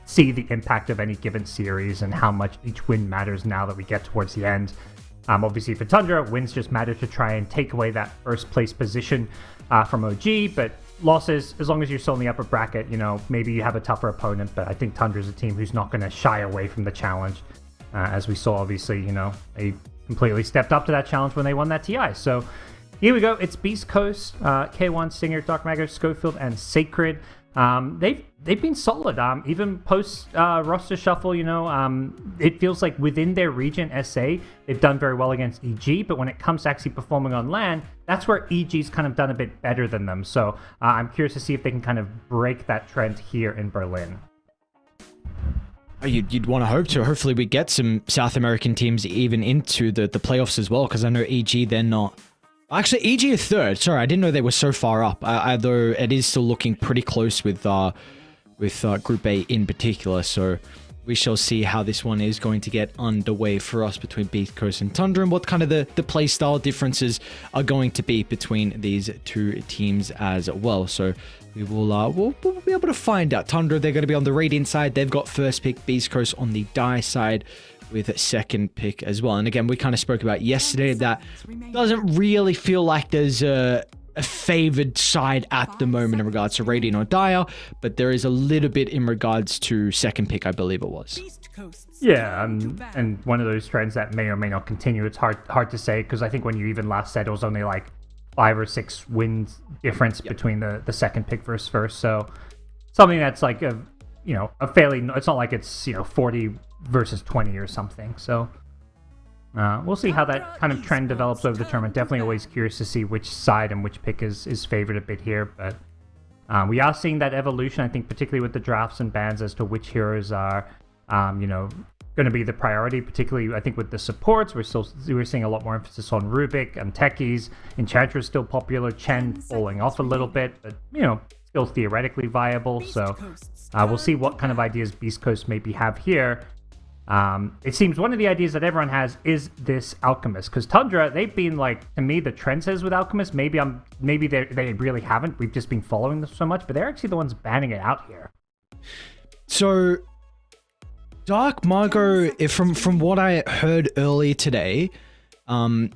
see the impact of any given series and how much each win matters now that we get towards the end. Obviously for Tundra, wins just matter to try and take away that first place position from OG, but losses, as long as you're still in the upper bracket, you know, maybe you have a tougher opponent, but I think Tundra's a team who's not going to shy away from the challenge. As we saw, obviously, you know, they completely stepped up to that challenge when they won that TI. So here we go. It's Beast Coast, K1, Stinger, Dark Matter, Schofield, and Sacred. They've been solid. Even post roster shuffle, you know, it feels like within their region, SA, they've done very well against EG. But when it comes to actually performing on LAN, that's where EG's kind of done a bit better than them. So I'm curious to see if they can kind of break that trend here in Berlin. You'd want to hope to. Hopefully we get some South American teams even into the playoffs as well, because I know EG, they're not. Actually, EG is third. Sorry, I didn't know they were so far up. Though it is still looking pretty close with Group A in particular. So we shall see how this one is going to get underway for us between Beast Coast and Tundra, and what kind of the play style differences are going to be between these two teams as well. So we will we'll be able to find out. Tundra, they're going to be on the Radiant side. They've got first pick. Beast Coast on the Die side with second pick as well. And again, we kind of spoke about yesterday that doesn't really feel like there's a favored side at the moment in regards to Radiant or Dire, but there is a little bit in regards to second pick, I believe it was. Yeah, and one of those trends that may or may not continue. It's hard to say, because I think when you even last said it was only like 5 or 6 wins difference between the second pick versus first. So something that's like a fairly, it's not like it's 40 versus 20 or something. So we'll see how that kind of trend develops over the tournament. Definitely always curious to see which side and which pick is favored a bit here, but we are seeing that evolution, I think, particularly with the drafts and bans as to which heroes are going to be the priority, particularly I think with the supports. We're seeing a lot more emphasis on Rubik and Techies. Enchantress still popular, Chen falling off a little bit, but still theoretically viable. So we'll see what kind of ideas Beast Coast maybe have here. It seems one of the ideas that everyone has is this Alchemist, because Tundra, they've been like, to me, the trend says with Alchemist, maybe they really haven't. We've just been following this so much, but they're actually the ones banning it out here. So Dark Margot, from what I heard earlier today,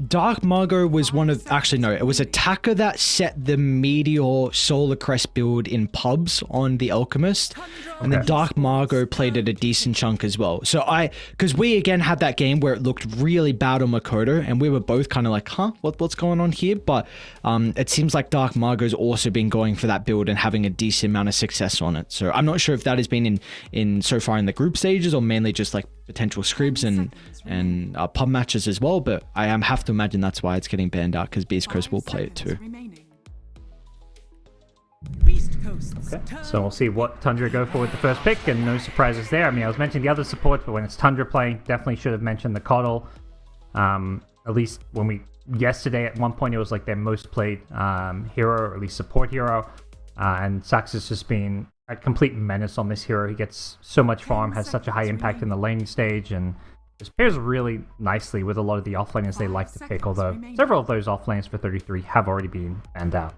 Dark Margot was it was Attacker that set the Meteor Solar Crest build in pubs on the Alchemist, and then Dark Margot played it a decent chunk as well. So because we again had that game where it looked really bad on Makoto, and we were both kind of like, what's going on here? But it seems like Dark Margot's also been going for that build and having a decent amount of success on it. So I'm not sure if that has been in so far in the group stages, or mainly just like potential scribs and pub matches as well, but I have to imagine that's why it's getting banned out, because Beast Coast will play it too. Beast Coast's Okay, turn so we'll see to what Tundra go for with the first pick, and no surprises there. I mean, I was mentioning the other supports, but when it's Tundra playing, definitely should have mentioned the Coddle. At least yesterday at one point it was like their most played hero, or at least support hero, and Sax has just been a complete menace on this hero. He gets so much farm, has such a high impact in the laning stage, and just pairs really nicely with a lot of the offlaners they like to pick, although several of those offlaners for 33 have already been banned out.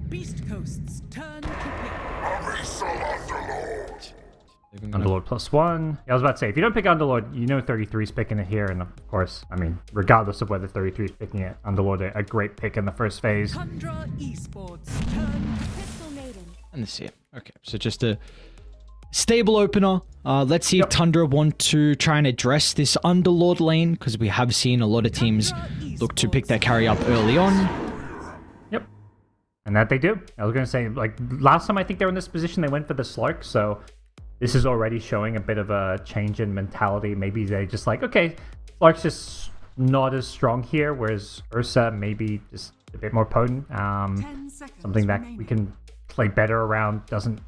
Beast Coast's turn to pick. Underlord +1. Yeah, I was about to say, if you don't pick Underlord, you know 33's picking it here, and of course, I mean, regardless of whether 33's picking it, Underlord a great pick in the first phase. Tundra Esports turn to Pistol Maiden. And let's see it. Okay, so just a stable opener. Let's see if Tundra want to try and address this Underlord lane, because we have seen a lot of teams look to pick that carry up early on. Yep. And that they do. I was going to say, like, last time I think they were in this position, they went for the Slark, so this is already showing a bit of a change in mentality. Maybe they just like, okay, Slark's just not as strong here, whereas Ursa maybe just a bit more potent. 10 seconds Something that we can play better around, isn't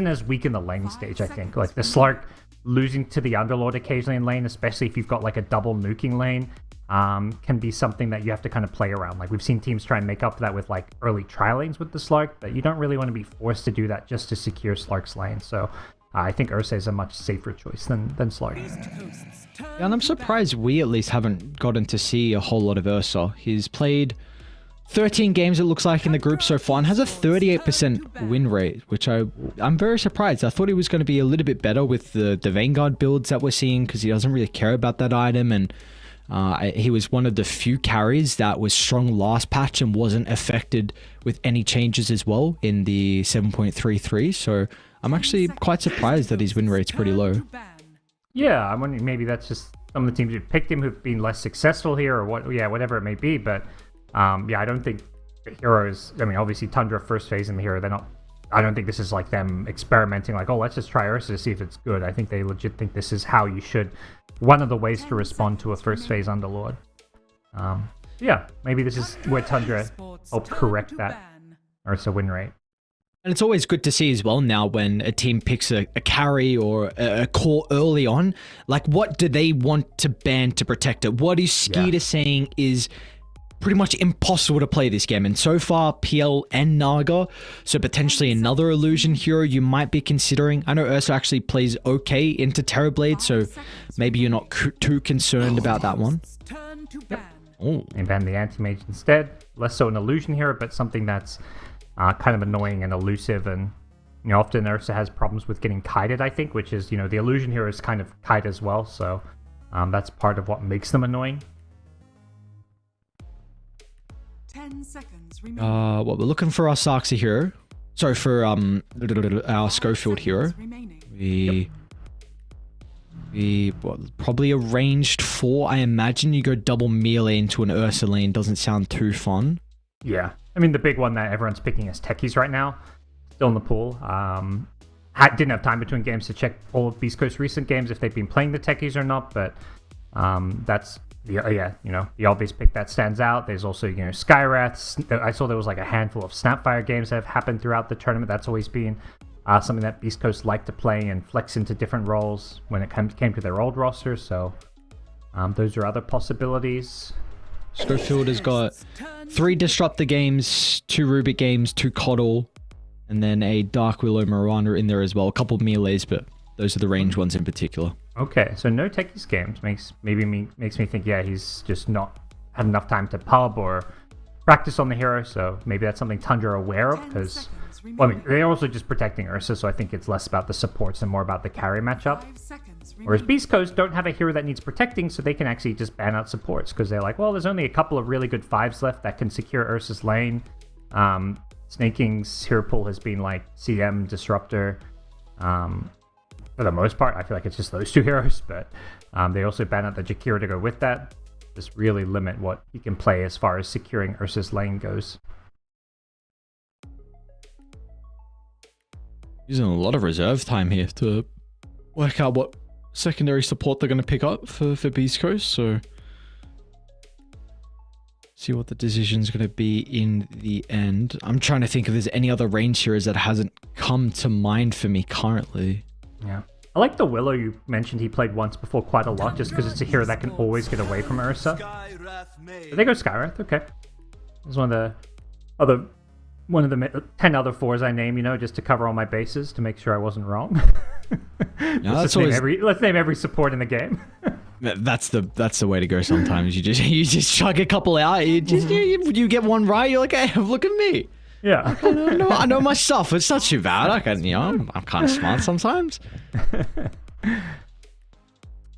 as weak in the lane stage, I think. Like the Slark losing to the Underlord occasionally in lane, especially if you've got like a double nuking lane, can be something that you have to kind of play around. Like we've seen teams try and make up for that with like early tri-lanes with the Slark, but you don't really want to be forced to do that just to secure Slark's lane. So I think Ursa is a much safer choice than Slark. Yeah, and I'm surprised we at least haven't gotten to see a whole lot of Ursa. He's played 13 games, it looks like, in the group so far, and has a 38% win rate, which I'm very surprised. I thought he was going to be a little bit better with the Vanguard builds that we're seeing, because he doesn't really care about that item, and he was one of the few carries that was strong last patch and wasn't affected with any changes as well in the 7.33, so I'm actually quite surprised that his win rate's pretty low. Yeah, I'm wondering maybe that's just some of the teams who picked him who've been less successful here, or whatever it may be, but I don't think the hero is, I mean, obviously Tundra first phase in the hero, I don't think this is like them experimenting like, oh, let's just try Ursa to see if it's good. I think they legit think this is how you should, one of the ways to respond to a first phase Underlord. Yeah, maybe this is where Tundra helped correct that Ursa win rate. And it's always good to see as well now when a team picks a carry or a core early on, like what do they want to ban to protect it? What is Skeeter saying is pretty much impossible to play this game, and so far PL and Naga, so potentially another illusion hero you might be considering. I know Ursa actually plays okay into Terrorblade, so maybe you're not too concerned about that one. Oh, and ban the anti-mage instead. Less so an illusion hero, but something that's kind of annoying and elusive, and often Ursa has problems with getting kited, I think, which is, the illusion hero is kind of kite as well, so that's part of what makes them annoying. 10 seconds remaining. What we're looking for our Sarxa hero. Sorry, for our Schofield hero. We probably a ranged 4. I imagine you go double melee into an Ursa lane. Doesn't sound too fun. Yeah. I mean, the big one that everyone's picking is techies right now. Still in the pool. Didn't have time between games to check all of Beast Coast's recent games if they've been playing the techies or not, but that's the obvious pick that stands out. There's also, Skywraths. I saw there was like a handful of Snapfire games that have happened throughout the tournament. That's always been something that Beast Coast liked to play and flex into different roles when it came to their old roster. So those are other possibilities. Schofield has got 3 Disruptor games, 2 Rubik games, 2 Coddle, and then a Dark Willow Miranda in there as well. A couple of melees, but those are the range ones in particular. Okay, so no techies games makes me think, he's just not had enough time to pub or practice on the hero, so maybe that's something Tundra are aware of, because, they're also just protecting Ursa, so I think it's less about the supports and more about the carry matchup. Whereas Beast Coast don't have a hero that needs protecting, so they can actually just ban out supports, because they're like, well, there's only a couple of really good 5s left that can secure Ursa's lane. Snaking's hero pool has been like CM, Disruptor, for the most part. I feel like it's just those 2 heroes, but they also ban out the Jakira to go with that. Just really limit what he can play as far as securing Ursa's lane goes. Using a lot of reserve time here to work out what secondary support they're going to pick up for Beast Coast, so See what the decision's going to be in the end. I'm trying to think if there's any other range heroes that hasn't come to mind for me currently. Yeah. I like the Willow you mentioned he played once before quite a lot, just because it's a hero that can always get away from Ursa. They go Skywrath, okay. It's one of the 10 other 4s I name, just to cover all my bases, to make sure I wasn't wrong. Let's name every support in the game. That's the way to go sometimes. You just chug a couple out, you get one right, you're like, hey, look at me. Yeah. I know my stuff. It's not too bad. I'm kind of smart sometimes.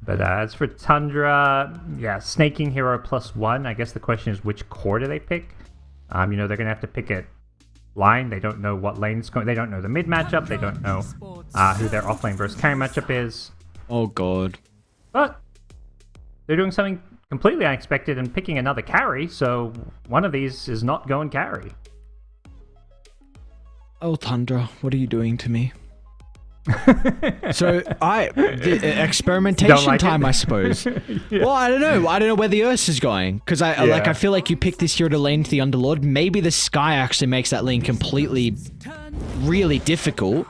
But as for Tundra, yeah, snaking hero +1. I guess the question is which core do they pick? They're going to have to pick it line. They don't know what lane's going. They don't know the mid matchup. They don't know who their offlane versus carry matchup is. Oh god. But they're doing something completely unexpected and picking another carry. So one of these is not going carry. Oh, Tundra, what are you doing to me? So experimentation time, I suppose. Yeah. Well, I don't know where the Ursa is going, because I feel like you pick this hero to lane to the Underlord. Maybe the Sky actually makes that lane completely, really difficult.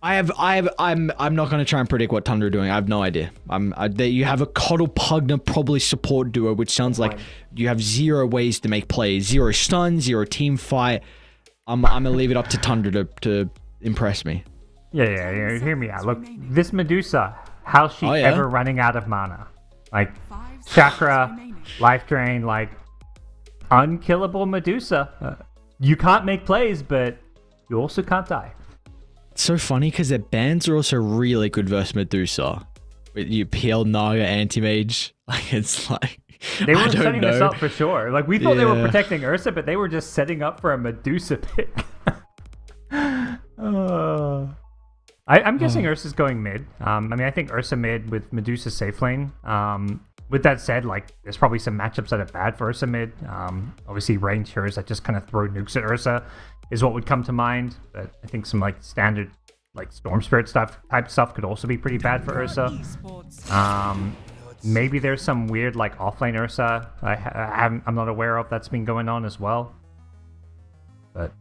I'm not going to try and predict what Tundra are doing. I have no idea. You have a Coddle Pugna probably support duo, which sounds like you have 0 ways to make plays, 0 stun, 0 team fight. I'm gonna leave it up to Tundra to impress me. Yeah. Hear me out. Look, this Medusa, how's she ever running out of mana? Like, chakra, life drain, like, unkillable Medusa. You can't make plays, but you also can't die. It's so funny because their bans are also really good versus Medusa. With you PL Naga anti-mage. Like, it's like... They were setting this up for sure. Like, we thought they were protecting Ursa, but they were just setting up for a Medusa pick. I'm guessing Ursa's going mid. I think Ursa mid with Medusa safe lane. With that said, like, there's probably some matchups that are bad for Ursa mid. Obviously, range heroes that just kind of throw nukes at Ursa is what would come to mind. But I think some, like, standard, like, Storm Spirit type stuff could also be pretty bad for Ursa. Maybe there's some weird, like, offlane Ursa I'm not aware of that's been going on as well. But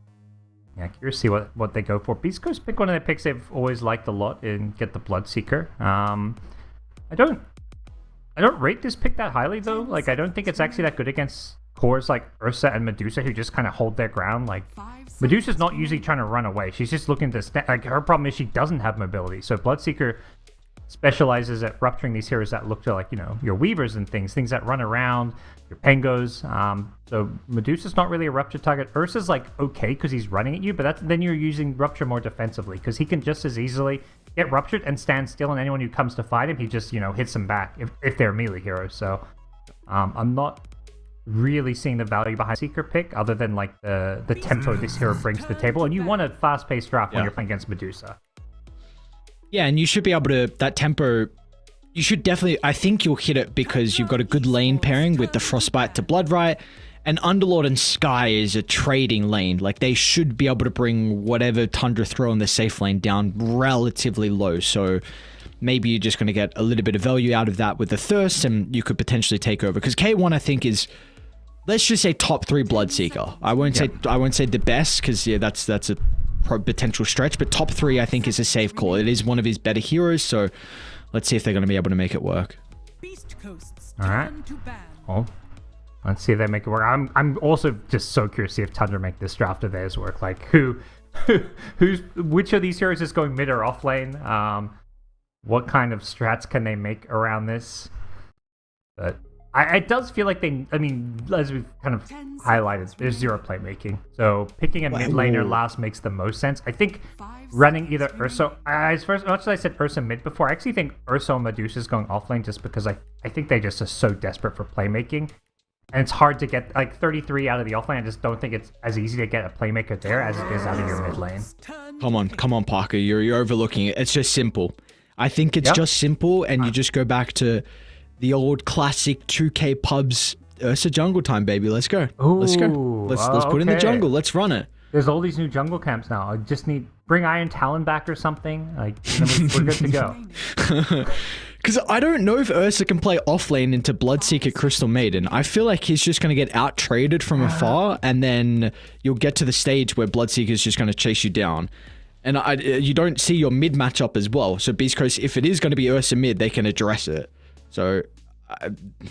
yeah, curious to see what they go for. Beast Coast pick one of their picks they've always liked a lot and get the Bloodseeker. I don't rate this pick that highly though. Like, I don't think it's actually that good against cores like Ursa and Medusa who just kind of hold their ground. Like, Medusa's not usually trying to run away. She's just looking to like, her problem is she doesn't have mobility. So Bloodseeker specializes at rupturing these heroes that look to, like, your Weavers and things that run around, your Pengos. So Medusa's not really a rupture target. Ursa's, like, okay because he's running at you, but then you're using rupture more defensively because he can just as easily get ruptured and stand still, and anyone who comes to fight him, he just, hits them back if they're melee heroes. So I'm not really seeing the value behind Seeker pick other than, like, the tempo this hero brings to the table, and you want a fast-paced draft when you're playing against Medusa. Yeah, and you should be able to, that tempo, you should definitely, I think you'll hit it because you've got a good lane pairing with the Frostbite to Bloodright, and Underlord and Sky is a trading lane. Like, they should be able to bring whatever Tundra throw in the safe lane down relatively low, so maybe you're just going to get a little bit of value out of that with the Thirst, and you could potentially take over. Because K1, I think, is, let's just say top 3 Bloodseeker. I won't say the best, because that's a potential stretch, but top 3 I think is a safe call. It is one of his better heroes, so let's see if they're going to be able to make it work. All right. Well, let's see if they make it work. I'm also just so curious to see if Tundra make this draft of theirs work. Like, which of these heroes is going mid or off lane? What kind of strats can they make around this? But it does feel like as we've kind of highlighted, there's 0 playmaking. So picking a mid laner last makes the most sense. I think running either Ursa, as much as I said Ursa mid before, I actually think Ursa and Medusa is going offlane just because I think they just are so desperate for playmaking. And it's hard to get, like, 33 out of the offlane. I just don't think it's as easy to get a playmaker there as it is out of your mid lane. Come on, Parker. You're overlooking it. It's just simple. I think it's just simple, and you just go back to the old classic 2K pubs. Ursa jungle time, baby. Let's go. Let's go. Let's put in the jungle. Let's run it. There's all these new jungle camps now. I just bring Iron Talon back or something. Like, then we're good to go. Because I don't know if Ursa can play offlane into Bloodseeker Crystal Maiden. I feel like he's just going to get out-traded from afar, and then you'll get to the stage where Bloodseeker's just going to chase you down. And you don't see your mid matchup as well. So Beast Coast, if it is going to be Ursa mid, they can address it. So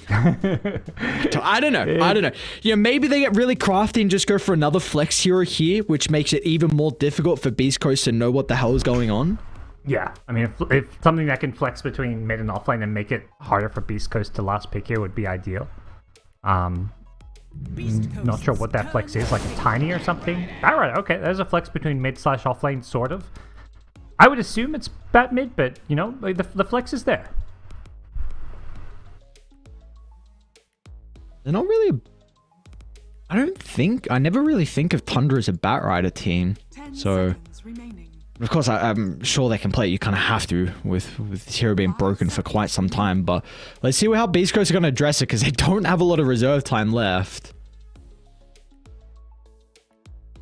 I don't know. Yeah, maybe they get really crafty and just go for another flex hero here, which makes it even more difficult for Beast Coast to know what the hell is going on. Yeah, I mean, if something that can flex between mid and offlane and make it harder for Beast Coast to last pick here would be ideal. Not sure what that flex is, like a tiny or something. Alright, okay, there's a flex between mid/offlane, sort of. I would assume it's bat mid, but, you know, the flex is there. They're not really... I never really think of Tundra as a Bat Rider team. 10 So, seconds remaining. of course, I'm sure they can play it. You kind of have to, with this hero being broken for quite some time. But let's see how Beast Coast are going to address it, because they don't have a lot of reserve time left.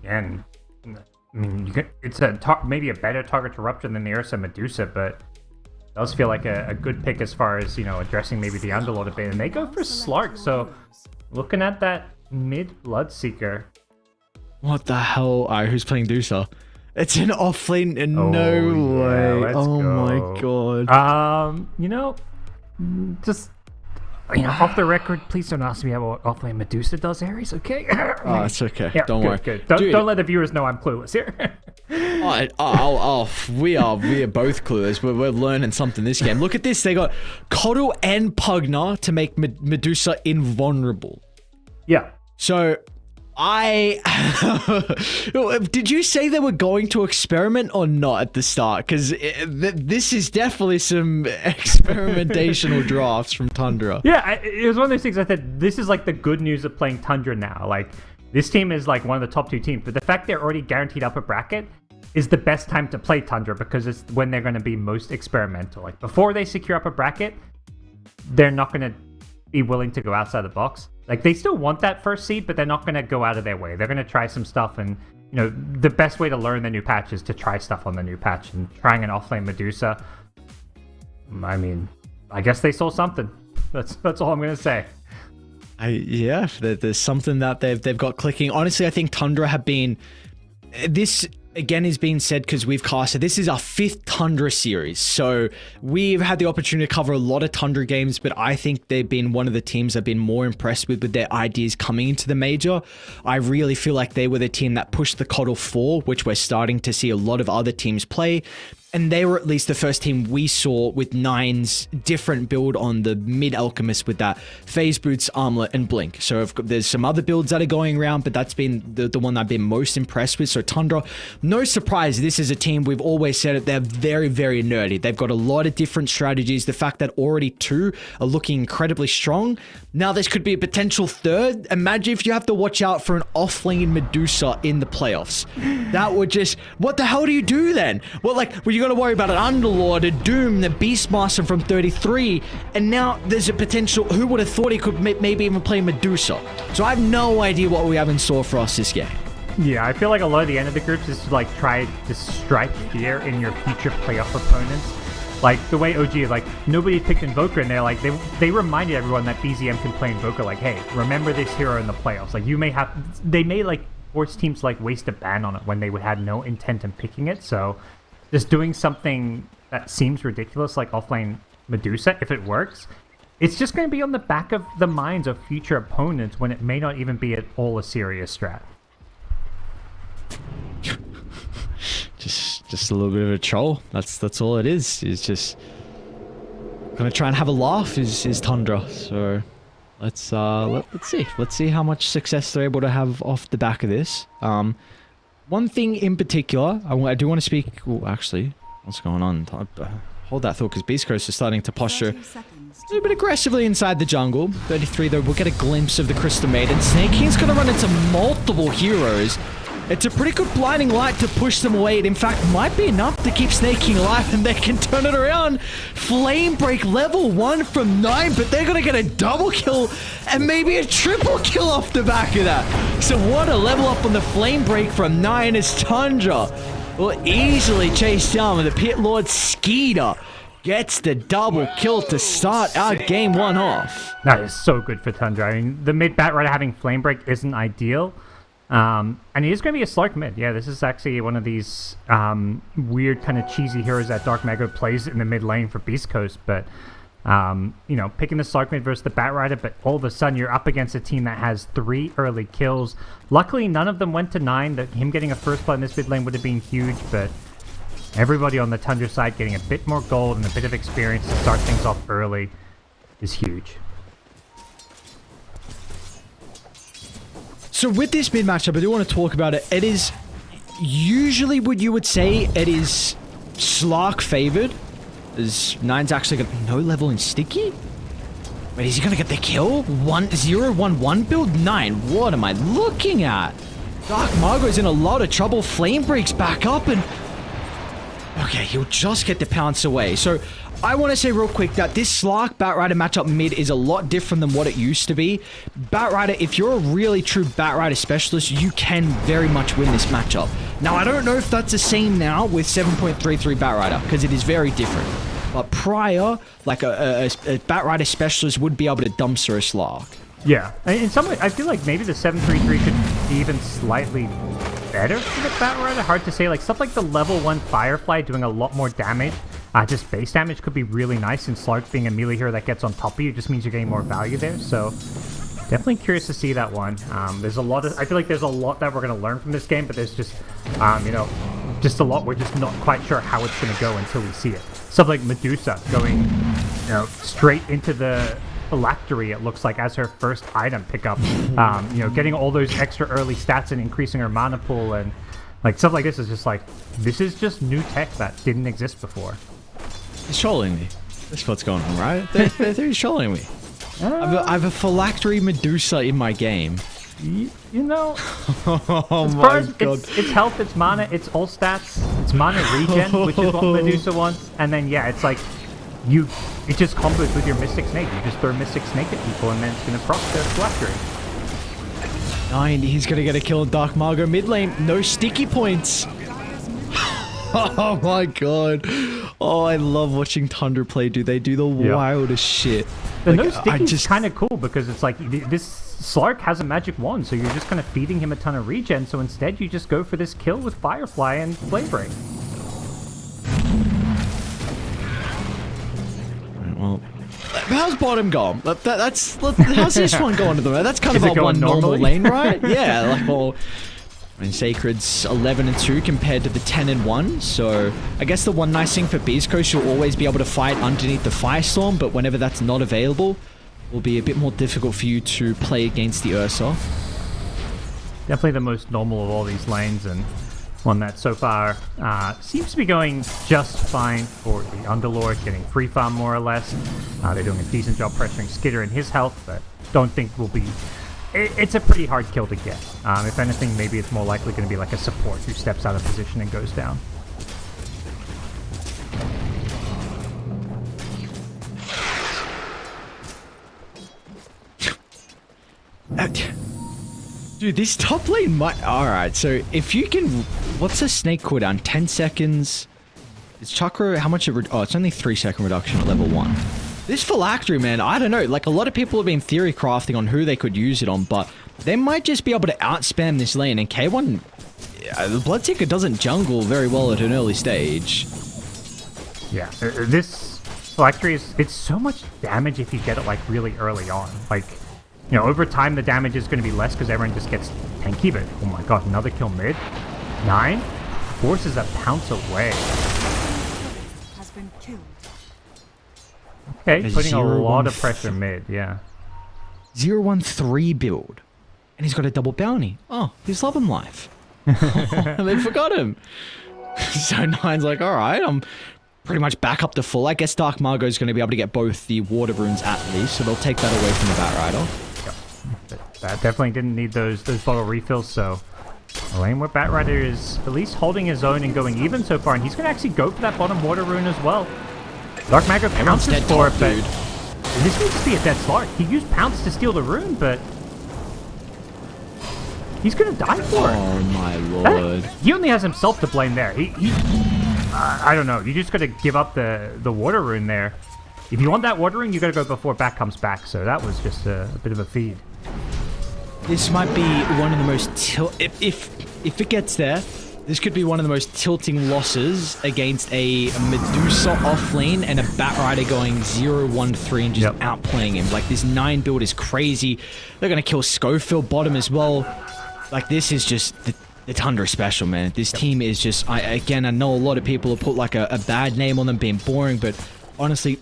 And, I mean, it's maybe a better target to rupture than the Ursa Medusa, but it does feel like a good pick as far as, you know, addressing maybe the Underlord a bit. And they go for Slark, so looking at that mid Bloodseeker. What the hell? Alright, who's playing Dusa? It's an offlane, and Oh, no yeah, way. let's Oh go. my god. You know, just, you know, off the record, please don't ask me how what offlane Medusa does, Ares, okay? Oh, it's okay. Yeah, Don't good, worry. Good. Dude, Don't let the viewers know I'm clueless here. we are both clueless. We're learning something this game. Look at this. They got Coddle and Pugna to make Medusa invulnerable. Yeah. So, did you say they were going to experiment or not at the start? Because this is definitely some experimentational drafts from Tundra. Yeah, it was one of those things I said, this is like the good news of playing Tundra now. Like, this team is like one of the top 2 teams, but the fact they're already guaranteed upper bracket is the best time to play Tundra, because it's when they're going to be most experimental. Like, before they secure upper bracket, they're not going to be willing to go outside the box. Like, they still want that first seed, but they're not going to go out of their way. They're going to try some stuff, and, you know, the best way to learn the new patch is to try stuff on the new patch, and trying an offlane Medusa, I mean, I guess they saw something. That's all I'm going to say. Yeah, there's something that they've got clicking. Honestly, I think Tundra have been... This, again, is being said because we've casted... This is our 5th Tundra series. So we've had the opportunity to cover a lot of Tundra games, but I think they've been one of the teams I've been more impressed with their ideas coming into the major. I really feel like they were the team that pushed the Coddle 4, which we're starting to see a lot of other teams play. And they were at least the first team we saw with Nine's different build on the mid Alchemist with that Phase Boots, Armlet, and Blink. So there's some other builds that are going around, but that's been the one I've been most impressed with. So Tundra, no surprise, this is a team we've always said it. They're very, very nerdy. They've got a lot of different strategies. The fact that already 2 are looking incredibly strong. Now this could be a potential 3rd. Imagine if you have to watch out for an offlane Medusa in the playoffs. That would just... What the hell do you do then? Well, like, well, you got to worry about an Underlord, a Doom, the Beastmaster from 33, and now there's a potential... Who would have thought he could maybe even play Medusa? So I have no idea what we have in store for us this game. Yeah, I feel like a lot of the end of the groups is to like try to strike fear in your future playoff opponents. Like the way OG is like, nobody picked Invoker, and they're like, they reminded everyone that BZM can play Invoker, like, hey, remember this hero in the playoffs. Like, you may have... They may like force teams to like waste a ban on it when they would have no intent in picking it. So just doing something that seems ridiculous like offlane Medusa, if it works, it's just going to be on the back of the minds of future opponents when it may not even be at all a serious strat. Just a little bit of a troll. That's all it is. It's just gonna try and have a laugh is Tundra. So let's see. Let's see how much success they're able to have off the back of this. One thing in particular, I do want to speak... Oh, actually, what's going on? Hold that thought, because Beast Coast is starting to posture a little bit aggressively inside the jungle. 33, though, we'll get a glimpse of the Crystal Maiden. Snake King's going to run into multiple heroes. It's a pretty good blinding light to push them away. It, in fact, might be enough to keep Snake King alive, and they can turn it around. Flame Break level 1 from 9, but they're going to get a double kill and maybe a triple kill off the back of that. So what a level up on the Flame Break from 9 is Tundra will easily chase down with the Pit Lord Skeeter. gets the double kill to start our game 1 off. That is so good for Tundra. I mean, the mid bat rider having flame break isn't ideal. And he is going to be a Slark mid. Yeah, this is actually one of these weird kind of cheesy heroes that Dark Mago plays in the mid lane for Beast Coast. But, you know, picking the Slark mid versus the bat rider, but all of a sudden you're up against a team that has 3 early kills. Luckily, none of them went to 9. That him getting a first blood in this mid lane would have been huge, but everybody on the Tundra side getting a bit more gold and a bit of experience to start things off early is huge. So with this mid matchup, I do want to talk about it. It is usually what you would say it is Slark favored. As Nine's actually got no level in Sticky. Wait, is he gonna get the kill? 1-0-1-1 build? 9. What am I looking at? Dark Margot's in a lot of trouble. Flame breaks back up and okay, he'll just get the pounce away. So I want to say real quick that this Slark Batrider matchup mid is a lot different than what it used to be. Batrider, if you're a really true Batrider specialist, you can very much win this matchup. Now, I don't know if that's the same now with 7.33 Batrider, because it is very different. But prior, like a Batrider specialist would be able to dumpster a Slark. Yeah, in some way, I feel like maybe the 733 could be even slightly better for the Batrider. Hard to say. Like stuff like the level 1 Firefly doing a lot more damage. Just base damage could be really nice, and Slark being a melee hero that gets on top of you just means you're getting more value there. So definitely curious to see that one. There's a lot of, I feel like there's a lot that we're going to learn from this game, but there's just, you know, just a lot we're just not quite sure how it's going to go until we see it. Stuff like Medusa going, you know, straight into the phylactery, it looks like, as her first item pickup. You know, getting all those extra early stats and increasing her mana pool, and like stuff like this is just like, this is just new tech that didn't exist before. He's trolling me. That's what's going on, right? They're trolling me. I have a phylactery Medusa in my game. You know, Oh my god. It's health, it's mana, it's all stats, it's mana regen, which is what Medusa wants, and then yeah, it's like it just combos with your Mystic Snake. You just throw Mystic Snake at people, and then it's gonna proc their phylactery. 9, he's gonna get a kill in Dark Margot mid lane. No sticky points. Oh my god. Oh, I love watching Tundra play, dude. They do the wildest shit. The like, no sticky is kind of cool because it's like this Slark has a magic wand, so you're just kind of feeding him a ton of regen, so instead you just go for this kill with Firefly and Flame Break. Well, how's bottom going? How's this one going to the That's kind of a one normal lane, right? Yeah, like, well, I mean, Sacred's 11-2 compared to the 10-1, so I guess the one nice thing for Beast Coast, you'll always be able to fight underneath the Firestorm, but whenever that's not available, it will be a bit more difficult for you to play against the Ursa. Definitely the most normal of all these lanes, and one that so far seems to be going just fine for the Underlord, getting free farm more or less. They're doing a decent job pressuring Skitter and his health, but don't think will be... It's a pretty hard kill to get. If anything, maybe it's more likely going to be like a support who steps out of position and goes down. Dude, this top lane might... Alright, so if you can... What's the snake cooldown? 10 seconds? Is Chakra... How much... Oh, it's only 3-second reduction at level 1. This phylactery, man, I don't know. Like, a lot of people have been theory crafting on who they could use it on, but they might just be able to outspam this lane. And K1... the Bloodseeker doesn't jungle very well at an early stage. Yeah, this phylactery is... It's so much damage if you get it, like, really early on. Like... You know, over time, the damage is going to be less because everyone just gets tanky, but oh my god, another kill mid. 9 forces a pounce away. Has been killed. Okay, putting a lot of pressure mid, yeah. 0-1-3 build. And he's got a double bounty. Oh, he's loving life. They forgot him. So 9's like, alright, I'm pretty much back up to full. I guess Dark Margot's going to be able to get both the water runes at least, so they'll take that away from the Batrider. That definitely didn't need those bottle refills, so a lane where Batrider is at least holding his own and going even so far, and he's going to actually go for that bottom water rune as well. Dark Mago pounces for it, but this needs to be a dead Slark. He used Pounce to steal the rune, but he's going to die for it. Oh my lord. He only has himself to blame there. I don't know. You just got to give up the water rune there. If you want that water rune, you got to go before back comes back. So that was just a bit of a feed. This might be one of the most if it gets there, this could be one of the most tilting losses against a Medusa offlane and a Batrider going 0-1-3 and just outplaying him. Like, this 9 build is crazy. They're going to kill Schofield bottom as well. Like, this is just the Tundra special, man. This team is just, I know a lot of people have put like a bad name on them being boring, but honestly,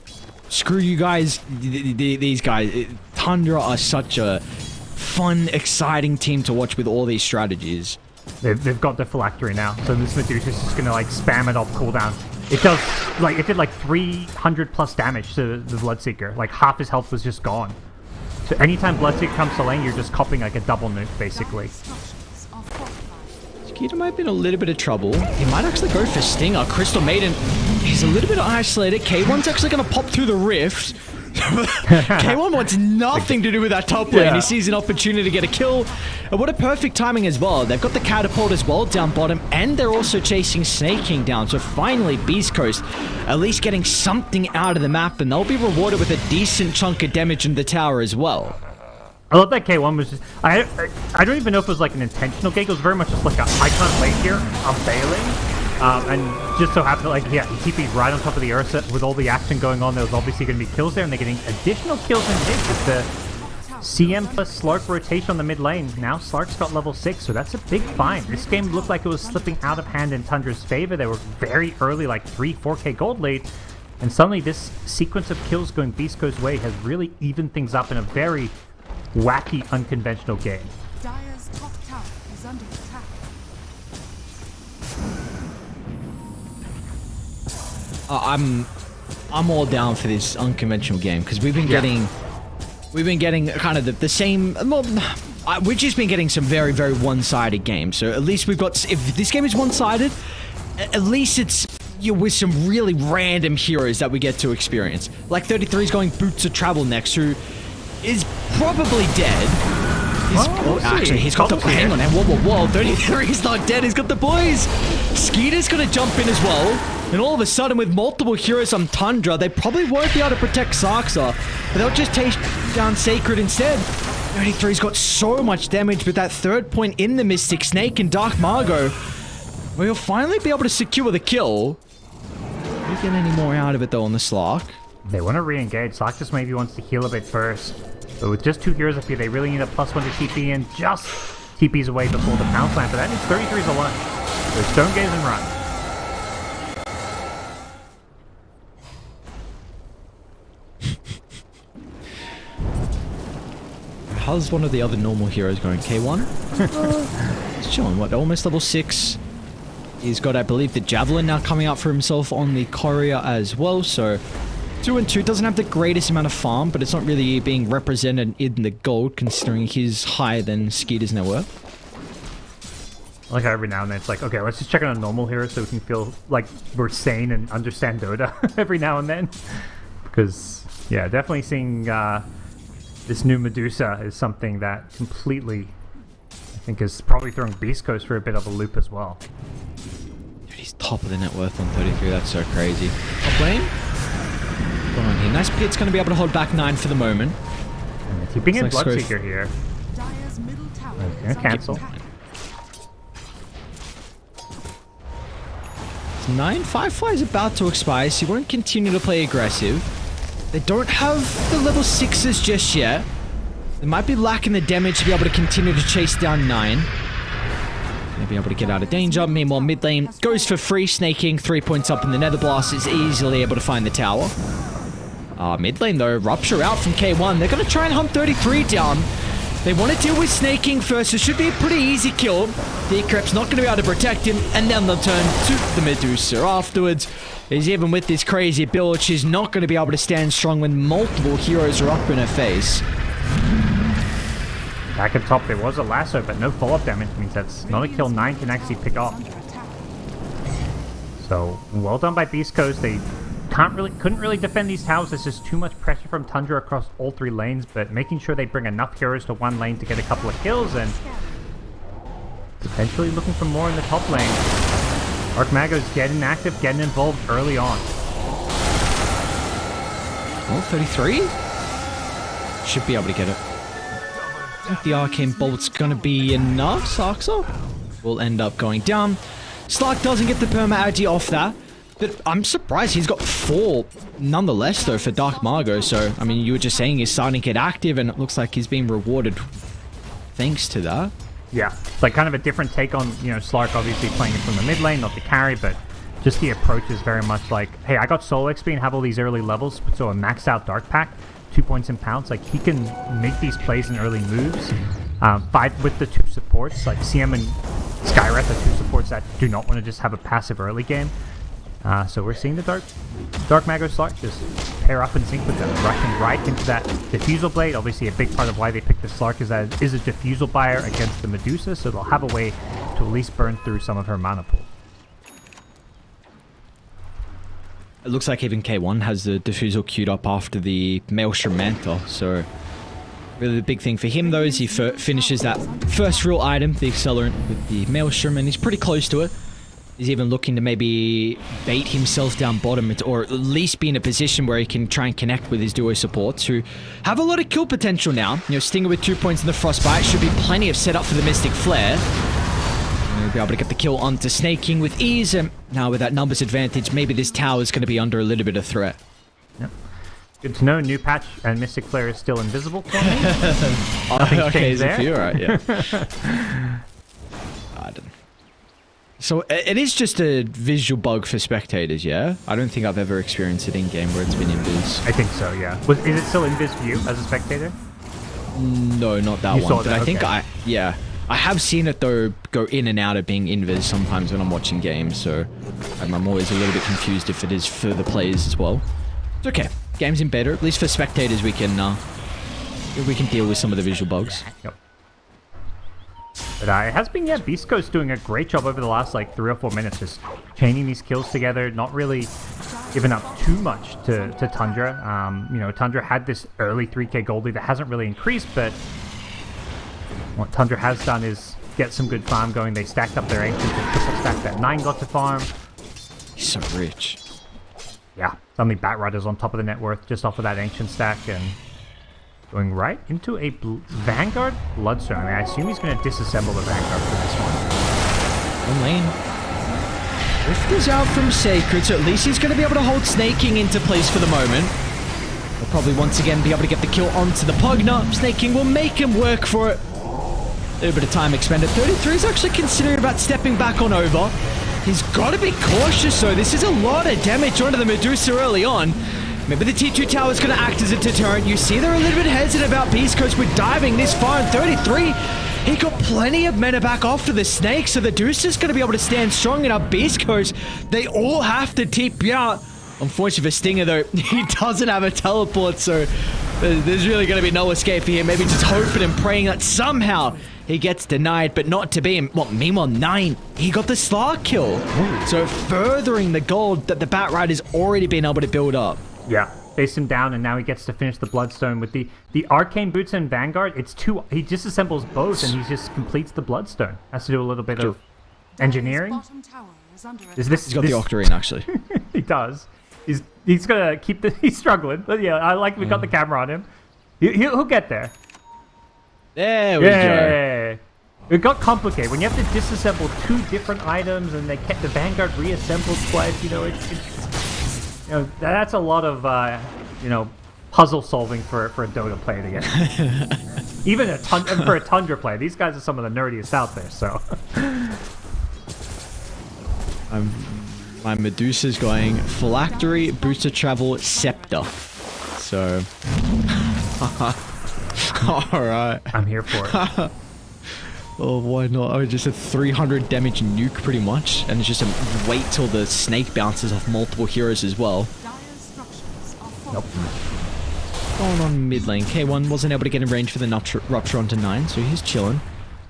screw you guys. These guys, Tundra are such a fun, exciting team to watch with all these strategies. They've got the phylactery now, so this Medusa's just gonna like spam it off cooldown. It does like it did like 300 plus damage to the Bloodseeker. Like half his health was just gone. So anytime Bloodseeker comes to lane, you're just copying like a double nuke basically. Skeeter might be in a little bit of trouble. He might actually go for Stinger. Crystal Maiden, he's a little bit isolated. K1's actually gonna pop through the rift. K1 wants nothing to do with that top lane. He sees an opportunity to get a kill. And what a perfect timing as well. They've got the catapult as well down bottom, and they're also chasing Snake King down. So finally, Beast Coast at least getting something out of the map, and they'll be rewarded with a decent chunk of damage in the tower as well. I love that K1 was just... I don't even know if it was like an intentional gig. It was very much just like I can't wait here. I'm failing. And just so happened, like, he TP'd right on top of the Ursa with all the action going on. There was obviously going to be kills there, and they're getting additional kills and hits with the CM plus Slark rotation on the mid lane. Now Slark's got level 6, so that's a big find. This game looked like it was slipping out of hand in Tundra's favor. They were very early, like 3-4k gold lead, and suddenly this sequence of kills going Beast Coast's way has really evened things up in a very wacky, unconventional game. Dire's top tower is under attack. I'm all down for this unconventional game because we've been getting kind of the same. Well, we've just been getting some very, very one-sided games. So at least we've got. If this game is one-sided, at least it's with some really random heroes that we get to experience. Like 33 is going Boots of Travel next, who is probably dead. Actually, he's got the... Hang on, whoa. 33 is not dead. He's got the boys. Skeeter's going to jump in as well. And all of a sudden, with multiple heroes on Tundra, they probably won't be able to protect Saxa. But they'll just take down Sacred instead. 33's got so much damage with that third point in the Mystic Snake and Dark Margot. We'll finally be able to secure the kill. Will we get any more out of it, though, on the Slark? They want to re-engage. Slark just maybe wants to heal a bit first. But with just 2 heroes up here, they really need a +1 to TP and just TP's away before the pounce line. But that means 33's alone. So Stone Gaze and run. How's one of the other normal heroes going? K1? He's chilling. What? Almost level 6. He's got, I believe, the Javelin now coming out for himself on the Courier as well. So 2 and 2 doesn't have the greatest amount of farm, but it's not really being represented in the gold, considering he's higher than Skeeter's net worth. I like how every now and then it's like, okay, let's just check on a normal hero so we can feel like we're sane and understand Dota every now and then. Because, yeah, definitely seeing this new Medusa is something that completely, I think, is probably throwing Beast Coast for a bit of a loop as well. Dude, he's top of the net worth on 33. That's so crazy. Top lane? Going on here. Nice Pit's going to be able to hold back 9 for the moment. And keeping in Bloodseeker here. Dire's middle tower Okay, cancel. 9 Firefly is about to expire, so you won't continue to play aggressive. They don't have the level 6s just yet. They might be lacking the damage to be able to continue to chase down 9. They'll be able to get out of danger. Meanwhile, mid lane goes for free, snaking 3 points up in the Nether Blast, is easily able to find the tower. Mid lane though, Rupture out from K1. They're going to try and hunt 33 down. They want to deal with snaking first. It should be a pretty easy kill. Decrep's not going to be able to protect him, and then they'll turn to the Medusa afterwards. Is even with this crazy build, she's not going to be able to stand strong when multiple heroes are up in her face. Back at top, there was a lasso, but no follow-up damage means that's not a kill 9 can actually pick up. So, well done by Beast Coast. They couldn't really defend these towers. There's just too much pressure from Tundra across all 3 lanes, but making sure they bring enough heroes to one lane to get a couple of kills and potentially looking for more in the top lane. Dark Mago's getting active, getting involved early on. Oh, 33? Should be able to get it. I think the Arcane Bolt's gonna be enough. Sarksa will end up going down. Slark doesn't get the perma-agi off that, but I'm surprised he's got 4 nonetheless, though, for Dark Mago. So, I mean, you were just saying he's starting to get active, and it looks like he's being rewarded thanks to that. Yeah, like kind of a different take on, you know, Slark obviously playing it from the mid lane, not the carry, but just the approach is very much like, hey, I got solo XP and have all these early levels, so a maxed out Dark Pack, 2 points in pounds, like he can make these plays in early moves, fight with the 2 supports, like CM and Skyreth are 2 supports that do not want to just have a passive early game. So we're seeing the Dark Mago Slark just pair up and sync with them, rushing right into that Diffusal Blade. Obviously a big part of why they picked the Slark is that it is a Diffusal buyer against the Medusa, so they'll have a way to at least burn through some of her mana pool. It looks like even K1 has the Diffusal queued up after the Maelstrom Manta, so really the big thing for him though is he finishes that first real item, the Accelerant, with the Maelstrom, and he's pretty close to it. He's even looking to maybe bait himself down bottom, or at least be in a position where he can try and connect with his duo supports, who have a lot of kill potential now. You know, Stinger with 2 points in the Frostbite should be plenty of setup for the Mystic Flare. We'll be able to get the kill onto Snake King with ease, and now with that numbers advantage, maybe this tower is going to be under a little bit of threat. Yep. Good to know, new patch and Mystic Flare is still invisible for me. Okay, is it for you? Alright, yeah. I don't know. So it is just a visual bug for spectators, yeah? I don't think I've ever experienced it in-game where it's been invis. I think so, yeah. Is it still invis for you as a spectator? No, not that You one. saw But that, I think okay. I have seen it though go in and out of being invis sometimes when I'm watching games, so I'm always a little bit confused if it is for the players as well. It's okay. Game's in beta. At least for spectators we can deal with some of the visual bugs. Yep. But it has been, yeah, Beast Coast doing a great job over the last like 3 or 4 minutes, just chaining these kills together, not really giving up too much to Tundra. You know, Tundra had this early 3k gold lead that hasn't really increased, but what Tundra has done is get some good farm going. They stacked up their Ancients and triple stacked that 9 got to farm. He's so rich. Yeah, suddenly Bat Rider's on top of the net worth just off of that Ancient stack and going right into a Vanguard Bloodstone. I mean, I assume he's going to disassemble the Vanguard for this one. One lane. Rift is out from Sacred, so at least he's going to be able to hold Snake King into place for the moment. He'll probably once again be able to get the kill onto the Pugna. Snake King will make him work for it. A little bit of time expended. 33 is actually considering about stepping back on over. He's got to be cautious, though. This is a lot of damage onto the Medusa early on. Maybe the T2 tower is going to act as a deterrent. You see they're a little bit hesitant about Beast Coast with diving this far, and 33, he got plenty of mana back after the snake, so the Deuce is going to be able to stand strong in our Beast Coast. They all have to TP out. Unfortunately for Stinger, though, he doesn't have a teleport, so there's really going to be no escape for him. Maybe just hoping and praying that somehow he gets denied, but not to be him. Well, meanwhile, 9, he got the Slark kill. So furthering the gold that the Bat Rider's already been able to build up. Yeah, face him down, and now he gets to finish the Bloodstone with the Arcane Boots and Vanguard. It's 2. He disassembles both, and he just completes the Bloodstone. Has to do a little bit of engineering. Bottom tower is under He's got the Octarine, actually. He does. He's gonna keep the. He's struggling, but yeah, I like we got the camera on him. He'll get there. There we go. It got complicated when you have to disassemble 2 different items, and they kept the Vanguard reassembled twice. You know, that's a lot of puzzle solving for a Dota player to get. Even for a Tundra player, these guys are some of the nerdiest out there. So. My Medusa's going Phylactery, Booster Travel, Scepter. So. Alright. I'm here for it. Oh, why not? Oh, just a 300 damage nuke pretty much. And it's just a wait till the snake bounces off multiple heroes as well. Nope. Going on mid lane. K1 wasn't able to get in range for the Rupture onto 9, so he's chilling.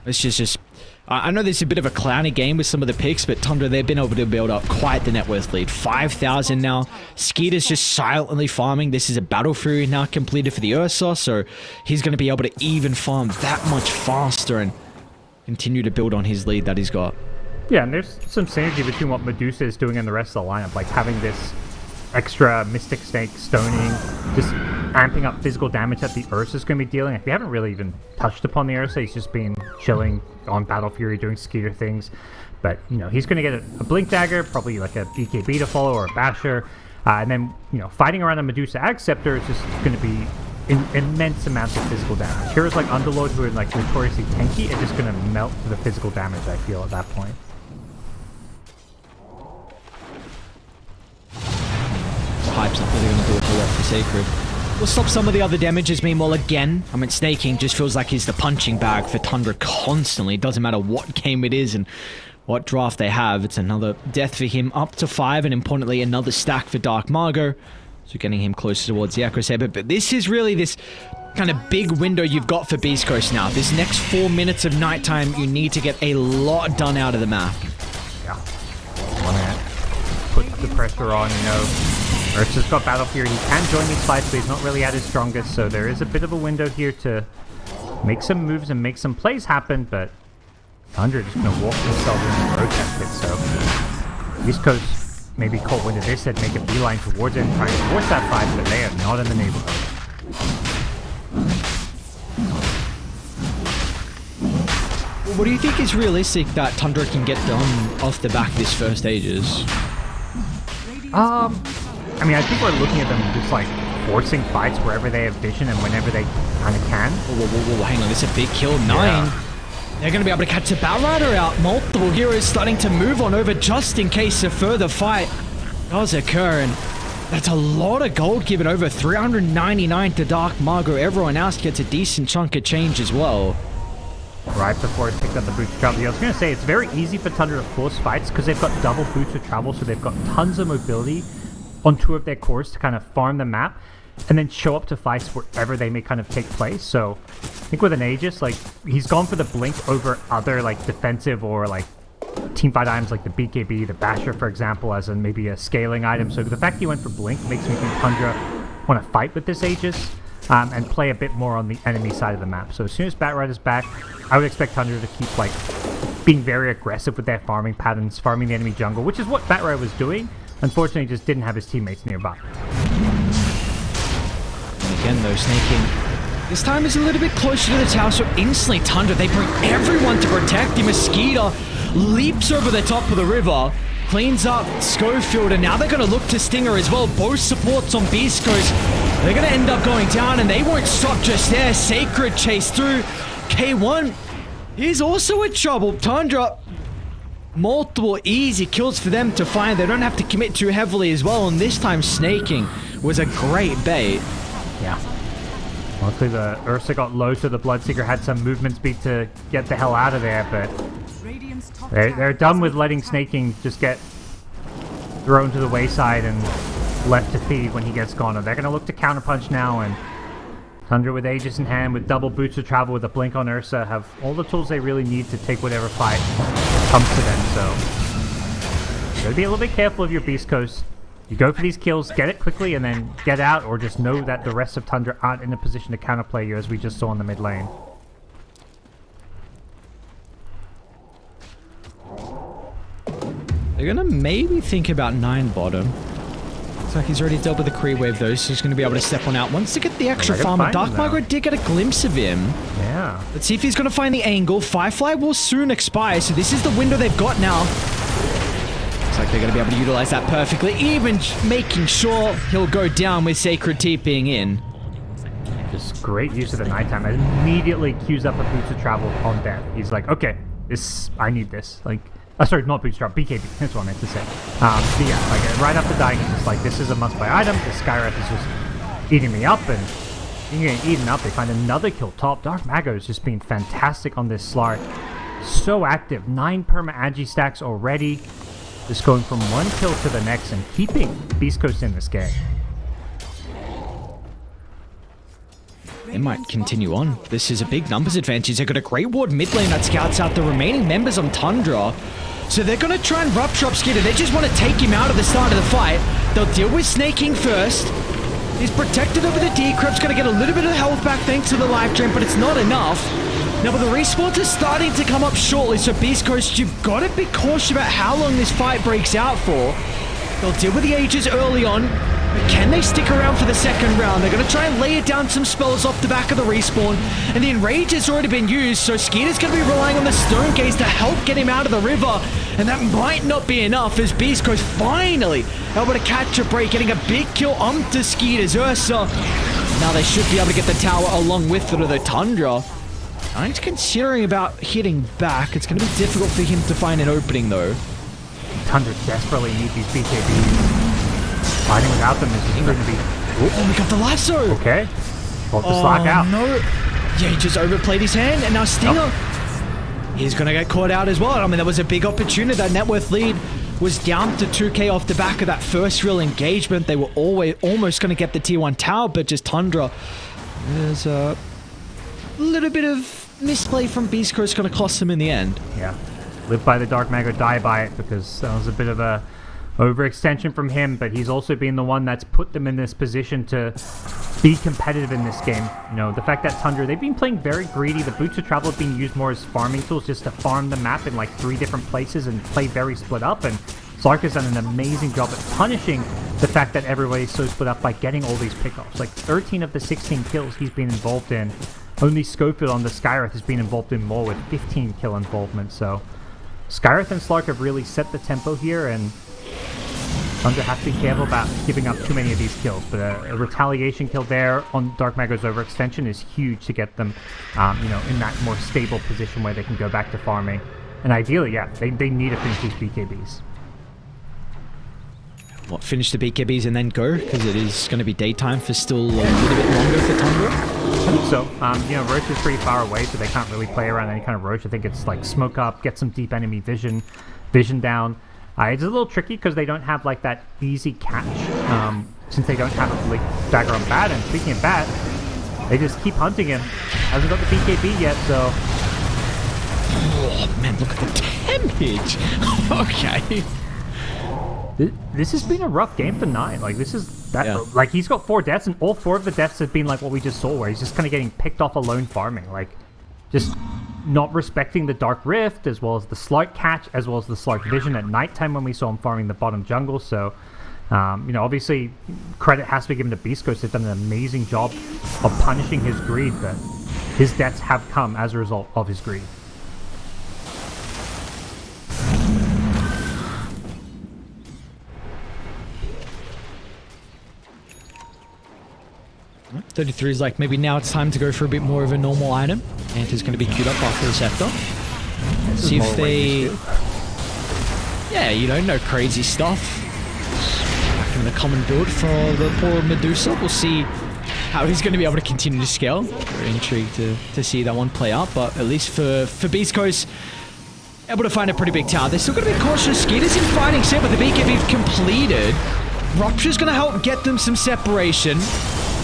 It's just I know this is a bit of a clowny game with some of the picks, but Tundra, they've been able to build up quite the net worth lead. 5,000 now. Skeeter's just silently farming. This is a Battle Fury now completed for the Ursa, so he's going to be able to even farm that much faster and continue to build on his lead that he's got. Yeah, and there's some synergy between what Medusa is doing and the rest of the lineup, like having this extra Mystic Snake stoning, just amping up physical damage that the Ursa's going to be dealing. Like, we haven't really even touched upon the Ursa. He's just been chilling on Battle Fury, doing Skeeter things. But, you know, he's going to get a Blink Dagger, probably like a BKB to follow or a Basher. And then, you know, fighting around a Medusa Ag Scepter is just going to be immense amounts of physical damage. Heroes like Underlord, who are like notoriously tanky, are just going to melt to the physical damage, I feel, at that point. Hype's not really going to do a whole lot for Sacred. We'll stop some of the other damages. Meanwhile, again, I mean, Snaking just feels like he's the punching bag for Tundra constantly. It doesn't matter what game it is and what draft they have. It's another death for him, up to 5, and importantly, another stack for Dark Margot. So getting him closer towards the Acro Saber. But this is really this kind of big window you've got for Beast Coast now. This next 4 minutes of nighttime, you need to get a lot done out of the map. Yeah. Want to put the pressure on, you know. Ursa's got Battle Fury. He can join these fights, but he's not really at his strongest. So there is a bit of a window here to make some moves and make some plays happen. But Tundra just going to walk himself in and protest it. So East Coast maybe caught wind of this and make a beeline towards it and try and force that fight, but they are not in the neighborhood. Well, what do you think is realistic that Tundra can get done off the back of this first stages? I mean, I think we're looking at them just like forcing fights wherever they have vision and whenever they kind of can. Whoa, hang on, this is a big kill. 9. Yeah. They're going to be able to catch the Batrider out. Multiple heroes starting to move on over just in case a further fight does occur. And that's a lot of gold given over. 399 to Dark Margot. Everyone else gets a decent chunk of change as well. Right before it picked up the boots of travel. I was going to say, it's very easy for Tundra to force fights because they've got double boots of travel, so they've got tons of mobility on 2 of their cores to kind of farm the map and then show up to fights wherever they may kind of take place. So I think with an Aegis, like, he's gone for the Blink over other like defensive or like teamfight items like the BKB, the Basher, for example, as in maybe a scaling item. So the fact he went for Blink makes me think Tundra want to fight with this Aegis and play a bit more on the enemy side of the map. So as soon as Batrider's back, I would expect Tundra to keep like being very aggressive with their farming patterns, farming the enemy jungle, which is what Batrider was doing. Unfortunately, he just didn't have his teammates nearby. And again, though, Snaking this time is a little bit closer to the tower, so instantly Tundra, they bring everyone to protect him. Mosquito leaps over the top of the river, cleans up Schofield, and now they're going to look to Stinger as well. Both supports on Beast Coast. They're going to end up going down, and they won't stop just there. Sacred chase through. K1 is also in trouble. Tundra, multiple easy kills for them to find. They don't have to commit too heavily as well, and this time Snaking was a great bait. Yeah. Mostly the Ursa got low, so the Bloodseeker had some movement speed to get the hell out of there, but they're done with letting Snaking just get thrown to the wayside and left to feed when he gets gone. They're going to look to counterpunch now, and Tundra with Aegis in hand, with double boots of travel, with a Blink on Ursa, have all the tools they really need to take whatever fight comes to them. So you gotta be a little bit careful of your Beast Coast. You go for these kills, get it quickly, and then get out, or just know that the rest of Tundra aren't in a position to counterplay you, as we just saw in the mid lane. They're gonna maybe think about 9 bottom. Looks like he's already dealt with the Kree wave though, so he's gonna be able to step on out. Wants to get the extra farm. Dark Margot did get a glimpse of him. Yeah. Let's see if he's gonna find the angle. Firefly will soon expire, so this is the window they've got now. Looks like they're gonna be able to utilize that perfectly, even making sure he'll go down with Sacred TPing in. Just great use of the nighttime. Immediately queues up a Boots of Travel on death. He's like, okay, I need this. Like, sorry, not Bootstrap, BKB. That's what I meant to say. But yeah, like right after dying, he's just like, this is a must-buy item. The Skywrath is just eating me up, and being eaten up, they find another kill top. Dark Mago has just been fantastic on this Slar. So active. 9 perma Agi stacks already. Just going from one kill to the next and keeping Beast Coast in this game. They might continue on. This is a big numbers advantage. They've got a Great Ward mid lane that scouts out the remaining members on Tundra. So they're going to try and rupture up Skeeter. They just want to take him out at the start of the fight. They'll deal with Snaking first. He's protected over the Decrypt's going to get a little bit of health back thanks to the life drain, but it's not enough. Now, but the respawns are starting to come up shortly, so Beast Coast, you've got to be cautious about how long this fight breaks out for. They'll deal with the Aegis early on, but can they stick around for the second round? They're going to try and layer down some spells off the back of the respawn, and the Enrage has already been used, so Skeeter's going to be relying on the Stone Gaze to help get him out of the river, and that might not be enough as Beast Coast finally able to catch a break, getting a big kill onto Skeeter's Ursa. Now they should be able to get the tower along with it, or the Tundra. I'm considering about hitting back. It's going to be difficult for him to find an opening, though. Tundra desperately need these BKBs. Fighting without them is going to be... Oh, we got the lasso! Okay. Well, to slack out. No. Yeah, he just overplayed his hand, and now Stinger... He's going to get caught out as well. I mean, that was a big opportunity. That net worth lead was down to 2k off the back of that first real engagement. They were almost going to get the tier 1 tower, but just Tundra. There's a little bit of misplay from Beast Coast going to cost them in the end. Yeah. Live by the Dark Mag or die by it, because that was a bit of a overextension from him, but he's also been the one that's put them in this position to be competitive in this game. You know, the fact that Tundra, they've been playing very greedy. The Boots of Travel have been used more as farming tools, just to farm the map in like 3 different places and play very split up, and Slark has done an amazing job at punishing the fact that everybody's so split up by getting all these pickoffs. Like 13 of the 16 kills he's been involved in. Only Schofield on the Skyreth has been involved in more with 15 kill involvement, so Skyreth and Slark have really set the tempo here, and Tundra has to be careful about giving up too many of these kills, but a retaliation kill there on Dark Mago's overextension is huge to get them, you know, in that more stable position where they can go back to farming. And ideally, yeah, they need to finish these BKBs. What, finish the BKBs and then go? Because it is going to be daytime for still a little bit longer for Tundra? I think so. You know, Roach is pretty far away, so they can't really play around any kind of Roach. I think it's like smoke up, get some deep enemy vision down. It's a little tricky because they don't have like that easy catch, since they don't have a like dagger on Bat. And speaking of Bat, they just keep hunting him. Hasn't got the BKB yet, so... Oh man, look at the damage! Okay. This has been a rough game for Nine. Like, this is that. Like, he's got 4 deaths, and all 4 of the deaths have been like what we just saw, where he's just kind of getting picked off alone farming. Like, just not respecting the Dark Rift, as well as the Slark catch, as well as the Slark vision at nighttime when we saw him farming the bottom jungle. So, you know, obviously, credit has to be given to Beast Coast. They've done an amazing job of punishing his greed, but his deaths have come as a result of his greed. 33 is like, maybe now it's time to go for a bit more of a normal item. And it's going to be queued up after the Scepter. See if they... Yeah, you know, no crazy stuff. Back in the common build for the poor Medusa. We'll see how he's going to be able to continue to scale. Very intrigued to see that one play out. But at least for Beast Coast, able to find a pretty big tower. They're still going to be cautious. Skeeter's in fighting set, but the BKB completed. Rupture's going to help get them some separation.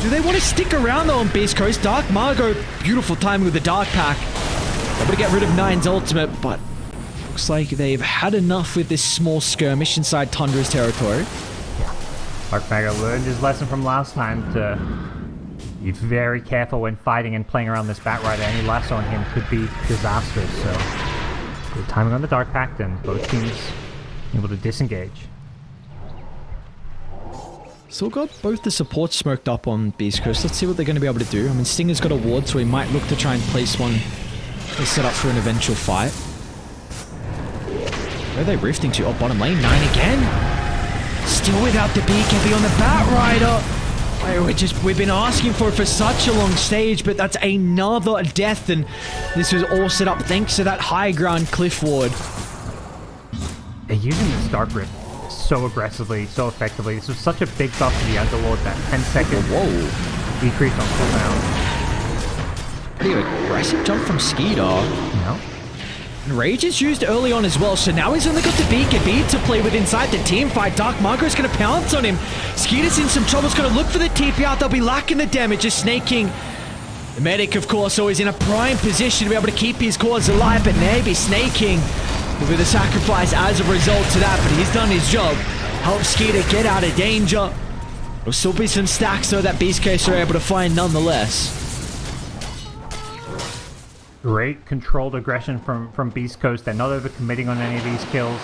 Do they want to stick around though on Beast Coast? Dark Margot, beautiful timing with the Dark Pack. Able to get rid of Nine's ultimate, but looks like they've had enough with this small skirmish inside Tundra's territory. Dark Margot learned his lesson from last time to be very careful when fighting and playing around this Bat Rider. Any lasso on him could be disastrous, so good timing on the Dark Pact, and both teams able to disengage. Still got both the supports smoked up on Beast Coast. Let's see what they're going to be able to do. I mean, Stinger's got a ward, so he might look to try and place one to set up for an eventual fight. Where are they rifting to? Oh, bottom lane. 9 again. Still without the BKB on the Bat Rider. We've been asking for it for such a long stage, but that's another death, and this was all set up thanks to that high ground cliff ward. They're using the Dark Rift so aggressively, so effectively. This was such a big buff to the Underlord, that 10-second decrease on cooldown. Pretty aggressive jump from Skeeter. No. And Rage is used early on as well, so now he's only got the BKB to play with inside the team fight. Dark Marco's going to pounce on him. Skeeter's in some trouble. He's going to look for the TP out. They'll be lacking the damage. Just snaking. The medic, of course, always in a prime position to be able to keep his cause alive, but maybe snaking with a sacrifice as a result to that, but he's done his job. Help Skeeter get out of danger. There'll still be some stacks though that Beast Coast are able to find nonetheless. Great controlled aggression from Beast Coast. They're not overcommitting on any of these kills.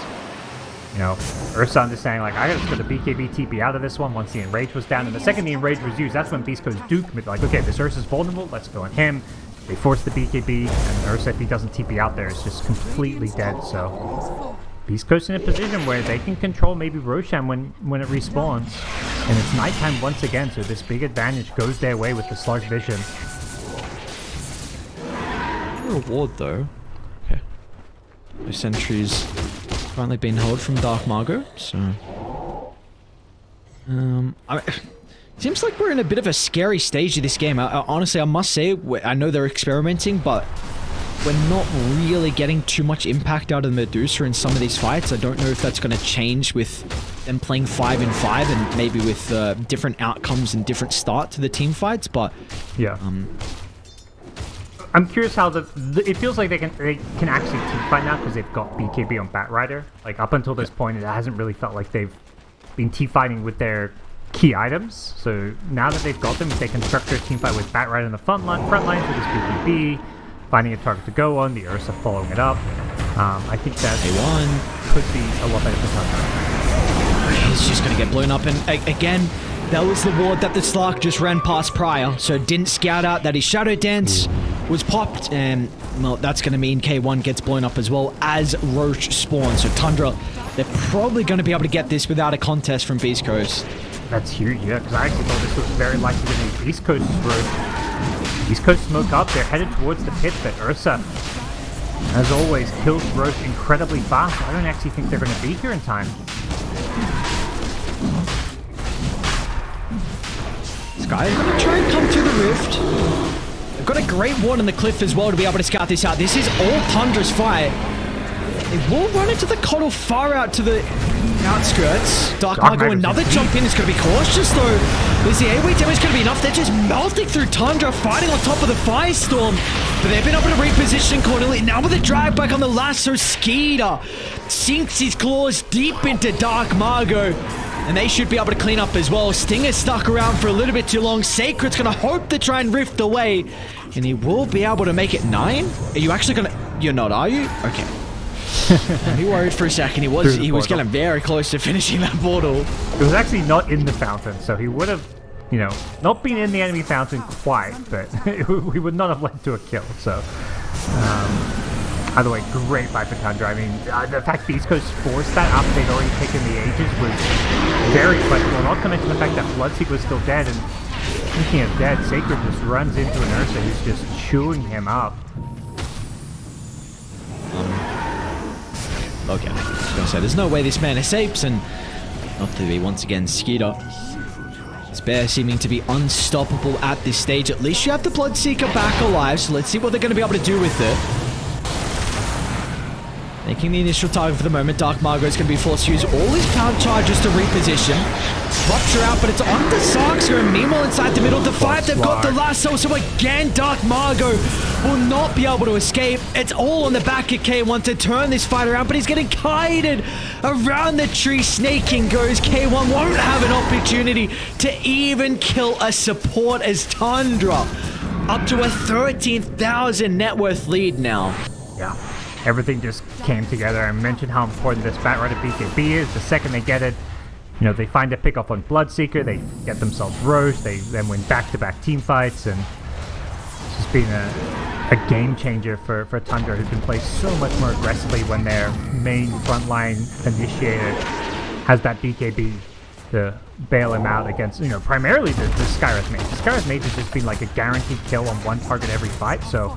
You know, Ursa understanding, like, I gotta put the BKB TP out of this one once the Enrage was down. And the second the Enrage was used, that's when Beast Coast do commit. Like, okay, this Ursa's vulnerable, let's go on him. They force the BKB, and Ursa, if he doesn't TP out there, is just completely dead. So Beast Coast in a position where they can control maybe Roshan when it respawns. And it's nighttime once again, so this big advantage goes their way with the Slug Vision. Reward though. Okay. The sentries currently being held from Dark Margot, so seems like we're in a bit of a scary stage of this game. Honestly, I must say, I know they're experimenting, but we're not really getting too much impact out of the Medusa in some of these fights. I don't know if that's going to change with them playing 5-5 and maybe with different outcomes and different start to the team fights, but yeah. I'm curious how it feels like they can actually team fight now because they've got BKB on Batrider. Like up until this point, it hasn't really felt like they've been team fighting with their key items. So now that they've got them, they can structure a team fight with Batrider in the front lines with his BKB, finding a target to go on, the Ursa following it up. I think that A1 could be a lot better for Thunder. He's just going to get blown up, and again, that was the ward that the Slark just ran past prior, so didn't scout out that his Shadow Dance was popped, and well, that's going to mean K1 gets blown up as well as Roche spawns. So Tundra, they're probably going to be able to get this without a contest from Beast Coast. That's huge, yeah, because I actually thought this was very likely to be Beast Coast's Roche. Beast Coast smoke up, they're headed towards the pit, but Ursa, as always, kills Roche incredibly fast. I don't actually think they're going to be here in time. Sky is going to try and come through the rift. They've got a great ward on the cliff as well to be able to scout this out. This is all Tundra's fight. They will run into the Coddle far out to the outskirts. Dark Margot, another jump in. It's going to be cautious though. Is the AoE damage going to be enough? They're just melting through Tundra, fighting on top of the Firestorm. But they've been able to reposition accordingly. Now with a drag back on the lasso, Skeeter sinks his claws deep into Dark Margot. And they should be able to clean up as well. Stinger's stuck around for a little bit too long. Sacred's going to hope to try and rift away. And he will be able to make it 9? Are you actually going to... You're not, are you? Okay. He worried for a second. He was getting very close to finishing that portal. It was actually not in the fountain, so he would have, you know, not been in the enemy fountain quite, but we would not have led to a kill, so... Either way, great fight for Tundra. I mean, the fact Beast Coast forced that after they'd already taken the Aegis was very questionable. Not to mention the fact that Bloodseeker was still dead, and speaking of dead, Sacred just runs into an Ursa who's just chewing him up. Okay, I was going to say, there's no way this man escapes, and up to be once again Skeeter. Bear seeming to be unstoppable at this stage. At least you have the Bloodseeker back alive, so let's see what they're going to be able to do with it. Making the initial target for the moment, Dark Margot is going to be forced to use all his power charges to reposition. Rupture out, but it's on the Sarkser, and meanwhile inside the middle of the fight, they've got the lasso, so again, Dark Margot will not be able to escape. It's all on the back of K1 to turn this fight around, but he's getting kited around the tree. Snaking goes. K1 won't have an opportunity to even kill a support as Tundra up to a 13,000 net worth lead now. Yeah. Everything just came together. I mentioned how important this Batrider BKB is. The second they get it, you know, they find a pick off on Bloodseeker, they get themselves Roche, they then win back-to-back team fights, and it's just been a game changer for Tundra, who can play so much more aggressively when their main frontline initiator has that BKB to bail him out against, you know, primarily the Skyreth Mage. The Skyreth Mage has just been like a guaranteed kill on one target every fight, so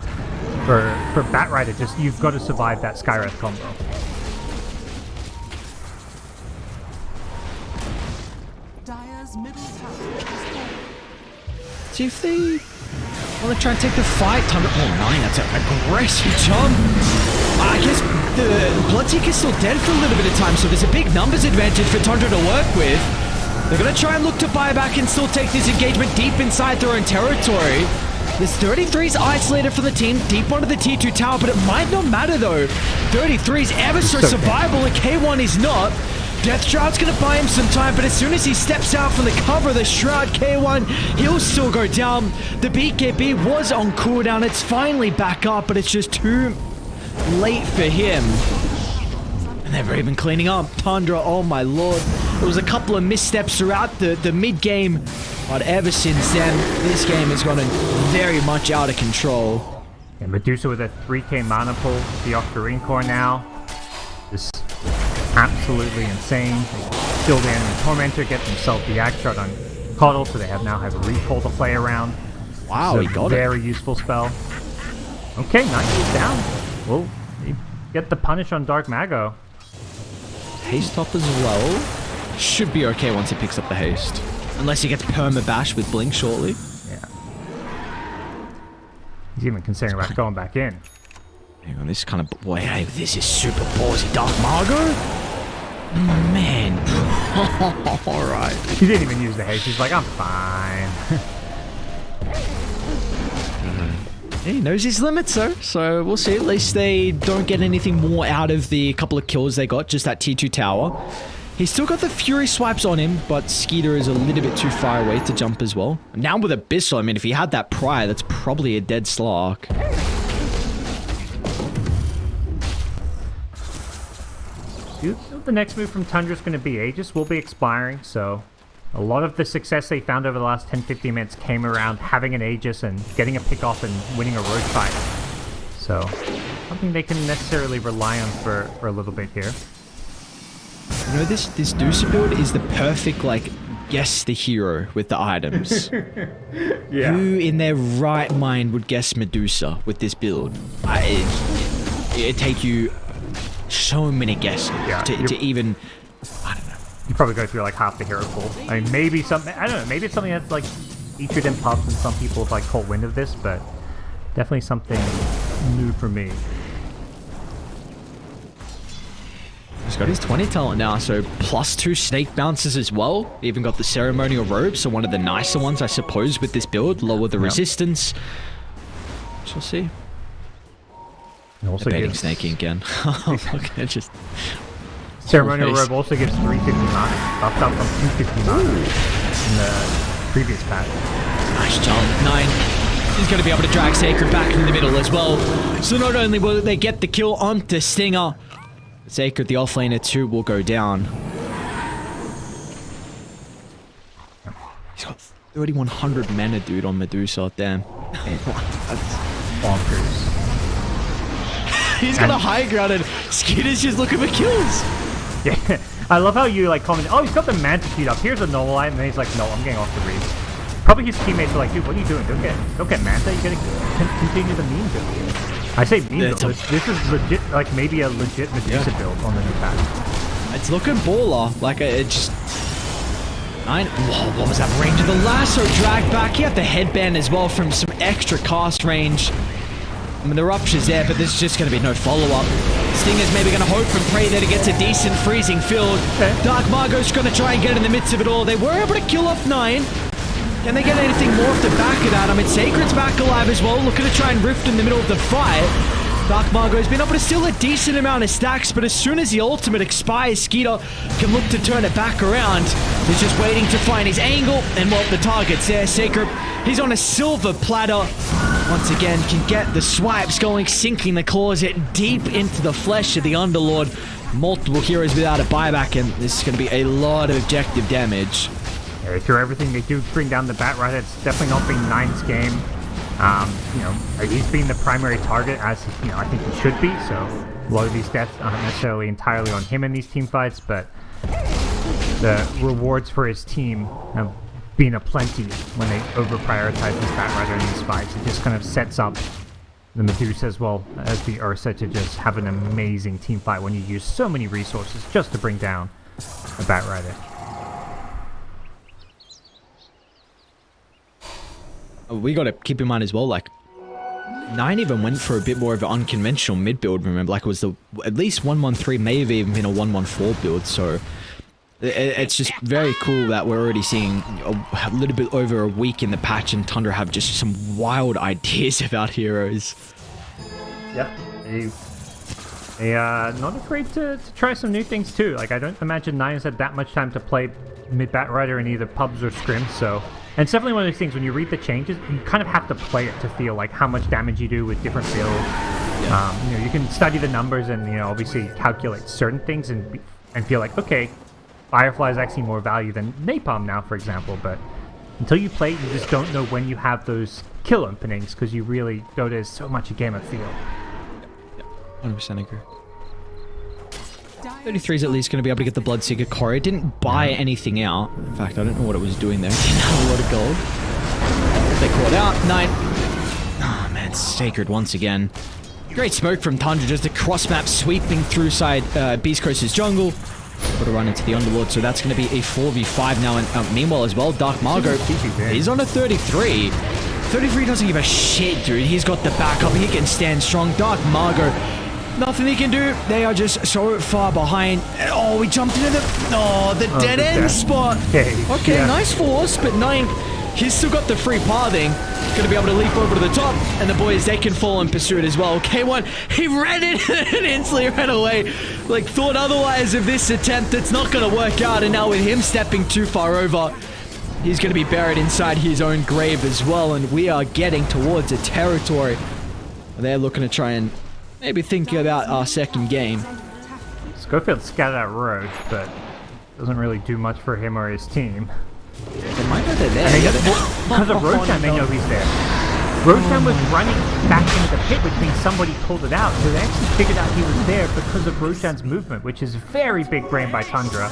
for Batrider, just you've got to survive that Skyreth combo. Dire's middle tower is falling. See if they want to try and take the fight. Tundra, oh 9, that's an aggressive jump. I guess the Bloodseeker's still dead for a little bit of time, so there's a big numbers advantage for Tundra to work with. They're going to try and look to buy back and still take this engagement deep inside their own territory. This 33's isolated from the team, deep onto the T2 tower, but it might not matter though. 33's ever so survivable, and K1 is not. Death Shroud's gonna buy him some time, but as soon as he steps out from the cover of the Shroud, K1, he'll still go down. The BKB was on cooldown. It's finally back up, but it's just too late for him. And they're even cleaning up. Tundra, oh my lord. There was a couple of missteps throughout the mid-game, but ever since then, this game has gotten very much out of control. And Medusa with a 3k mana pull, the off Green Core now. Just absolutely insane. They kill the enemy Tormentor, get themselves the Axe Shard on Coddle, so they now have a recall to play around. Wow, so he got very useful spell. Okay, 90's down. Well, you get the punish on Dark Mago. Haste up as well. Should be okay once he picks up the haste. Unless he gets perma-bash with Blink shortly. Yeah. He's even considering about going back in. Hang on, this kind of... Boy, hey, this is super ballsy. Dark Margo? Man. Alright. He didn't even use the haste. He's like, I'm fine. He knows his limits, though, so we'll see. At least they don't get anything more out of the couple of kills they got, just that T2 tower. He's still got the Fury swipes on him, but Skeeter is a little bit too far away to jump as well. Now with Abyssal, I mean, if he had that prior, that's probably a dead Slark. The next move from Tundra is going to be Aegis will be expiring, so a lot of the success they found over the last 10-15 minutes came around having an Aegis and getting a pick off and winning a road fight. So, something they can necessarily rely on for a little bit here. You know, this Dusa build is the perfect, like, guess the hero with the items. Yeah. Who in their right mind would guess Medusa with this build? It'd take you so many guesses to even... I don't know. You probably go through like half the hero pool. I mean, maybe something, I don't know, maybe it's something that's like featured in pubs and some people have like caught wind of this, but definitely something new for me. He's got his 20 talent now, so +2 snake bounces as well. Even got the ceremonial robe, so one of the nicer ones, I suppose, with this build. Lower the resistance. We'll see. Also debating snaking again. Okay, just... Ceremonial robe also gives 350 mana, buffed up from 250 mana in the previous patch. Nice jump. 9. He's going to be able to drag Sacred back in the middle as well. So not only will they get the kill onto Stinger, Sacred, the offlaner too, will go down. He's got 3100 mana, dude, on Medusa. Damn. That's bonkers. He's got a high ground and Skeeter's just looking for kills. Yeah, I love how you like comment, oh, he's got the Manta queued up, here's a normal item, and then he's like, no, I'm getting off the read. Probably his teammates are like, dude, what are you doing? Don't get Manta, you gotta continue the meme build. I say meme build, this is legit, like maybe a legit Medusa build on the new patch. It's looking baller, like it just... Whoa, what was that range of the lasso drag back? He had the headband as well from some extra cast range. I mean, the rupture's there, but there's just going to be no follow-up. Stinger's maybe going to hope and pray that it gets a decent freezing field. Dark Margo's going to try and get in the midst of it all. They were able to kill off 9. Can they get anything more off the back of that? I mean, Sacred's back alive as well, looking to try and rift in the middle of the fight. Dark Margo's been able to steal a decent amount of stacks, but as soon as the ultimate expires, Skeeter can look to turn it back around. He's just waiting to find his angle, and well, the target's there. Sacred, he's on a silver platter. Once again, can get the swipes going, sinking the claws deep into the flesh of the Underlord. Multiple heroes without a buyback, and this is going to be a lot of objective damage. Yeah, they throw everything. They do bring down the Bat Rider. It's definitely not been 9's game. You know, he's been the primary target, as you know, I think he should be. So a lot of these deaths aren't necessarily entirely on him in these team fights, but the rewards for his team have been aplenty when they over-prioritize this Bat Rider in these fights. It just kind of sets up the Medusa as well as the Ursa to just have an amazing team fight when you use so many resources just to bring down a Bat Rider. We got to keep in mind as well, like, 9 even went for a bit more of an unconventional mid build, remember? Like, it was at least 113, may have even been a 114 build, so it's just very cool that we're already seeing a little bit over a week in the patch and Tundra have just some wild ideas about heroes. Yep. They are not afraid to try some new things too. Like, I don't imagine Nine's had that much time to play mid-bat rider in either pubs or scrims, so... And it's definitely one of those things, when you read the changes, you kind of have to play it to feel like how much damage you do with different builds. You know, you can study the numbers and, you know, obviously calculate certain things and feel like, okay, Firefly is actually more value than Napalm now, for example, but until you play it, you just don't know when you have those kill openings, because you really Dota is so much a game of feel. 100% agree. 33 is at least going to be able to get the Bloodseeker core. It didn't buy anything out. In fact, I don't know what it was doing there. It didn't have a lot of gold. They caught out. 9. Oh, man. Sacred once again. Great smoke from Tundra. Just a cross map sweeping through side Beast Coast's jungle. Got to run into the Underlord. So that's going to be a 4v5 now. And meanwhile as well, Dark Margot is on a 33. 33 doesn't give a shit, dude. He's got the backup. He can stand strong. Dark Margot, nothing he can do. They are just so far behind. Oh, we jumped into the dead end spot. Okay, nice force, but 9, he's still got the free pathing. Gonna be able to leap over to the top, and the boys, they can fall in pursuit as well. K1, he ran it and instantly ran away. Like, thought otherwise of this attempt. It's not gonna work out, and now with him stepping too far over, he's gonna be buried inside his own grave as well, and we are getting towards a territory. They're looking to try and maybe think about our second game. Schofield scattered out Roach, but doesn't really do much for him or his team. They might know they're there. Because of Roshan, they know he's there. Roshan was running back into the pit, which means somebody pulled it out. So they actually figured out he was there because of Roshan's movement, which is very big brain by Tundra.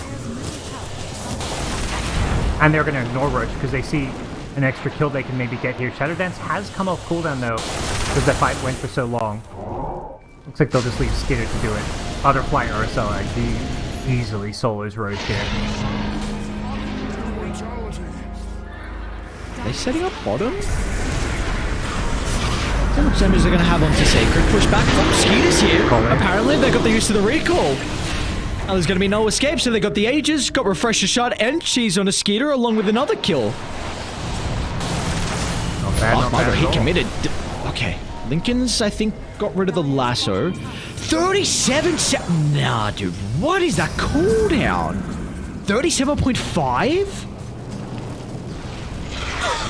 And they're going to ignore Roach because they see an extra kill they can maybe get here. Shadow Dance has come off cooldown though, because the fight went for so long. Looks like they'll just leave Skitter to do it. Other Flight Ursula, he easily solos Roach here. Are they setting up bottom? How much damage they're going to have onto Sacred? Push back from Skeeters here. Apparently they got the use of the recall. Now there's going to be no escape, so they got the Aegis, got Refresher Shot, and Cheese on a Skeeter along with another kill. Not bad, he committed. Okay. Lincoln's, I think, got rid of the lasso. 37 Nah, dude. What is that cooldown? 37.5?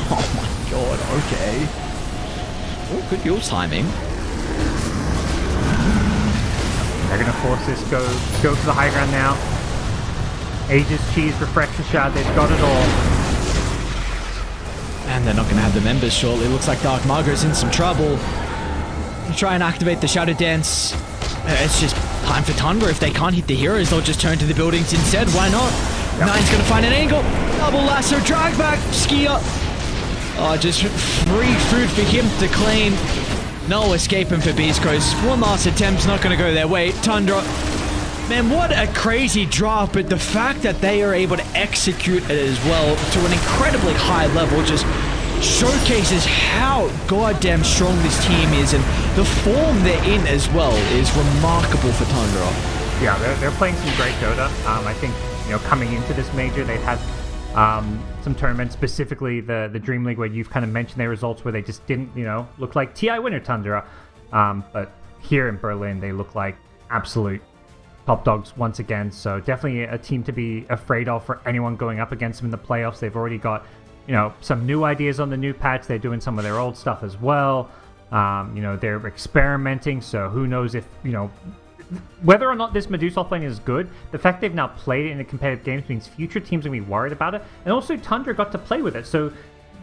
Oh my god, okay. Oh, good Yule's timing. They're going to force this go to the high ground now. Aegis, Cheese, Refresher Shard, they've got it all. And they're not going to have the members shortly. Looks like Dark Margot's in some trouble. Try and activate the Shadow Dance. It's just time for Tundra. If they can't hit the heroes, they'll just turn to the buildings instead. Why not? Yep. Nine's going to find an angle. Double lasso, drag back, Skier. Oh, just free food for him to claim. No escaping for Beast Coast. One last attempt's not going to go their way. Tundra. Man, what a crazy draft, but the fact that they are able to execute it as well to an incredibly high level just showcases how goddamn strong this team is, and the form they're in as well is remarkable for Tundra. Yeah, they're playing some great Dota. I think, you know, coming into this major, they've had some tournaments, specifically the Dream League, where you've kind of mentioned their results where they just didn't, you know, look like TI winner Tundra. But here in Berlin, they look like absolute top dogs once again. So definitely a team to be afraid of for anyone going up against them in the playoffs. They've already got, you know, some new ideas on the new patch. They're doing some of their old stuff as well. You know, they're experimenting. So who knows if, you know, whether or not this Medusa lane is good, the fact they've now played it in the competitive games means future teams are going to be worried about it. And also Tundra got to play with it. So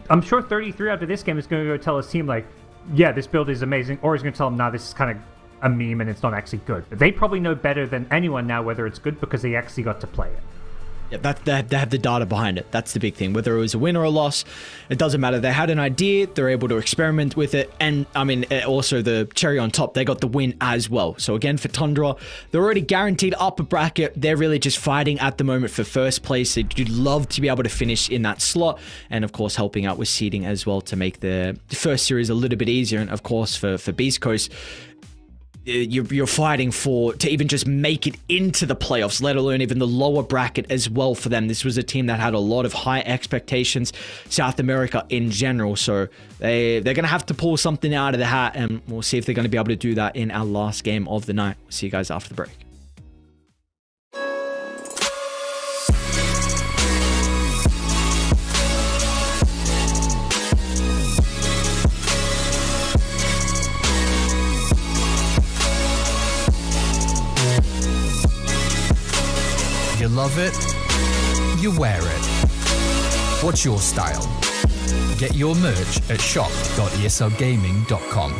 I'm sure 33 after this game is going to go tell his team, like, yeah, this build is amazing. Or he's going to tell them, nah, this is kind of a meme and it's not actually good. But they probably know better than anyone now whether it's good because they actually got to play it. Yeah, they have the data behind it. That's the big thing. Whether it was a win or a loss, it doesn't matter. They had an idea, they're able to experiment with it, and I mean, also the cherry on top, they got the win as well. So again, for Tundra, they're already guaranteed upper bracket. They're really just fighting at the moment for first place. You'd love to be able to finish in that slot, and of course, helping out with seeding as well to make the first series a little bit easier. And of course, for Beast Coast, you're fighting to even just make it into the playoffs, let alone even the lower bracket as well for them. This was a team that had a lot of high expectations, South America in general. So they're going to have to pull something out of the hat, and we'll see if they're going to be able to do that in our last game of the night. We'll see you guys after the break. You love it, you wear it. What's your style? Get your merch at shop.eslgaming.com.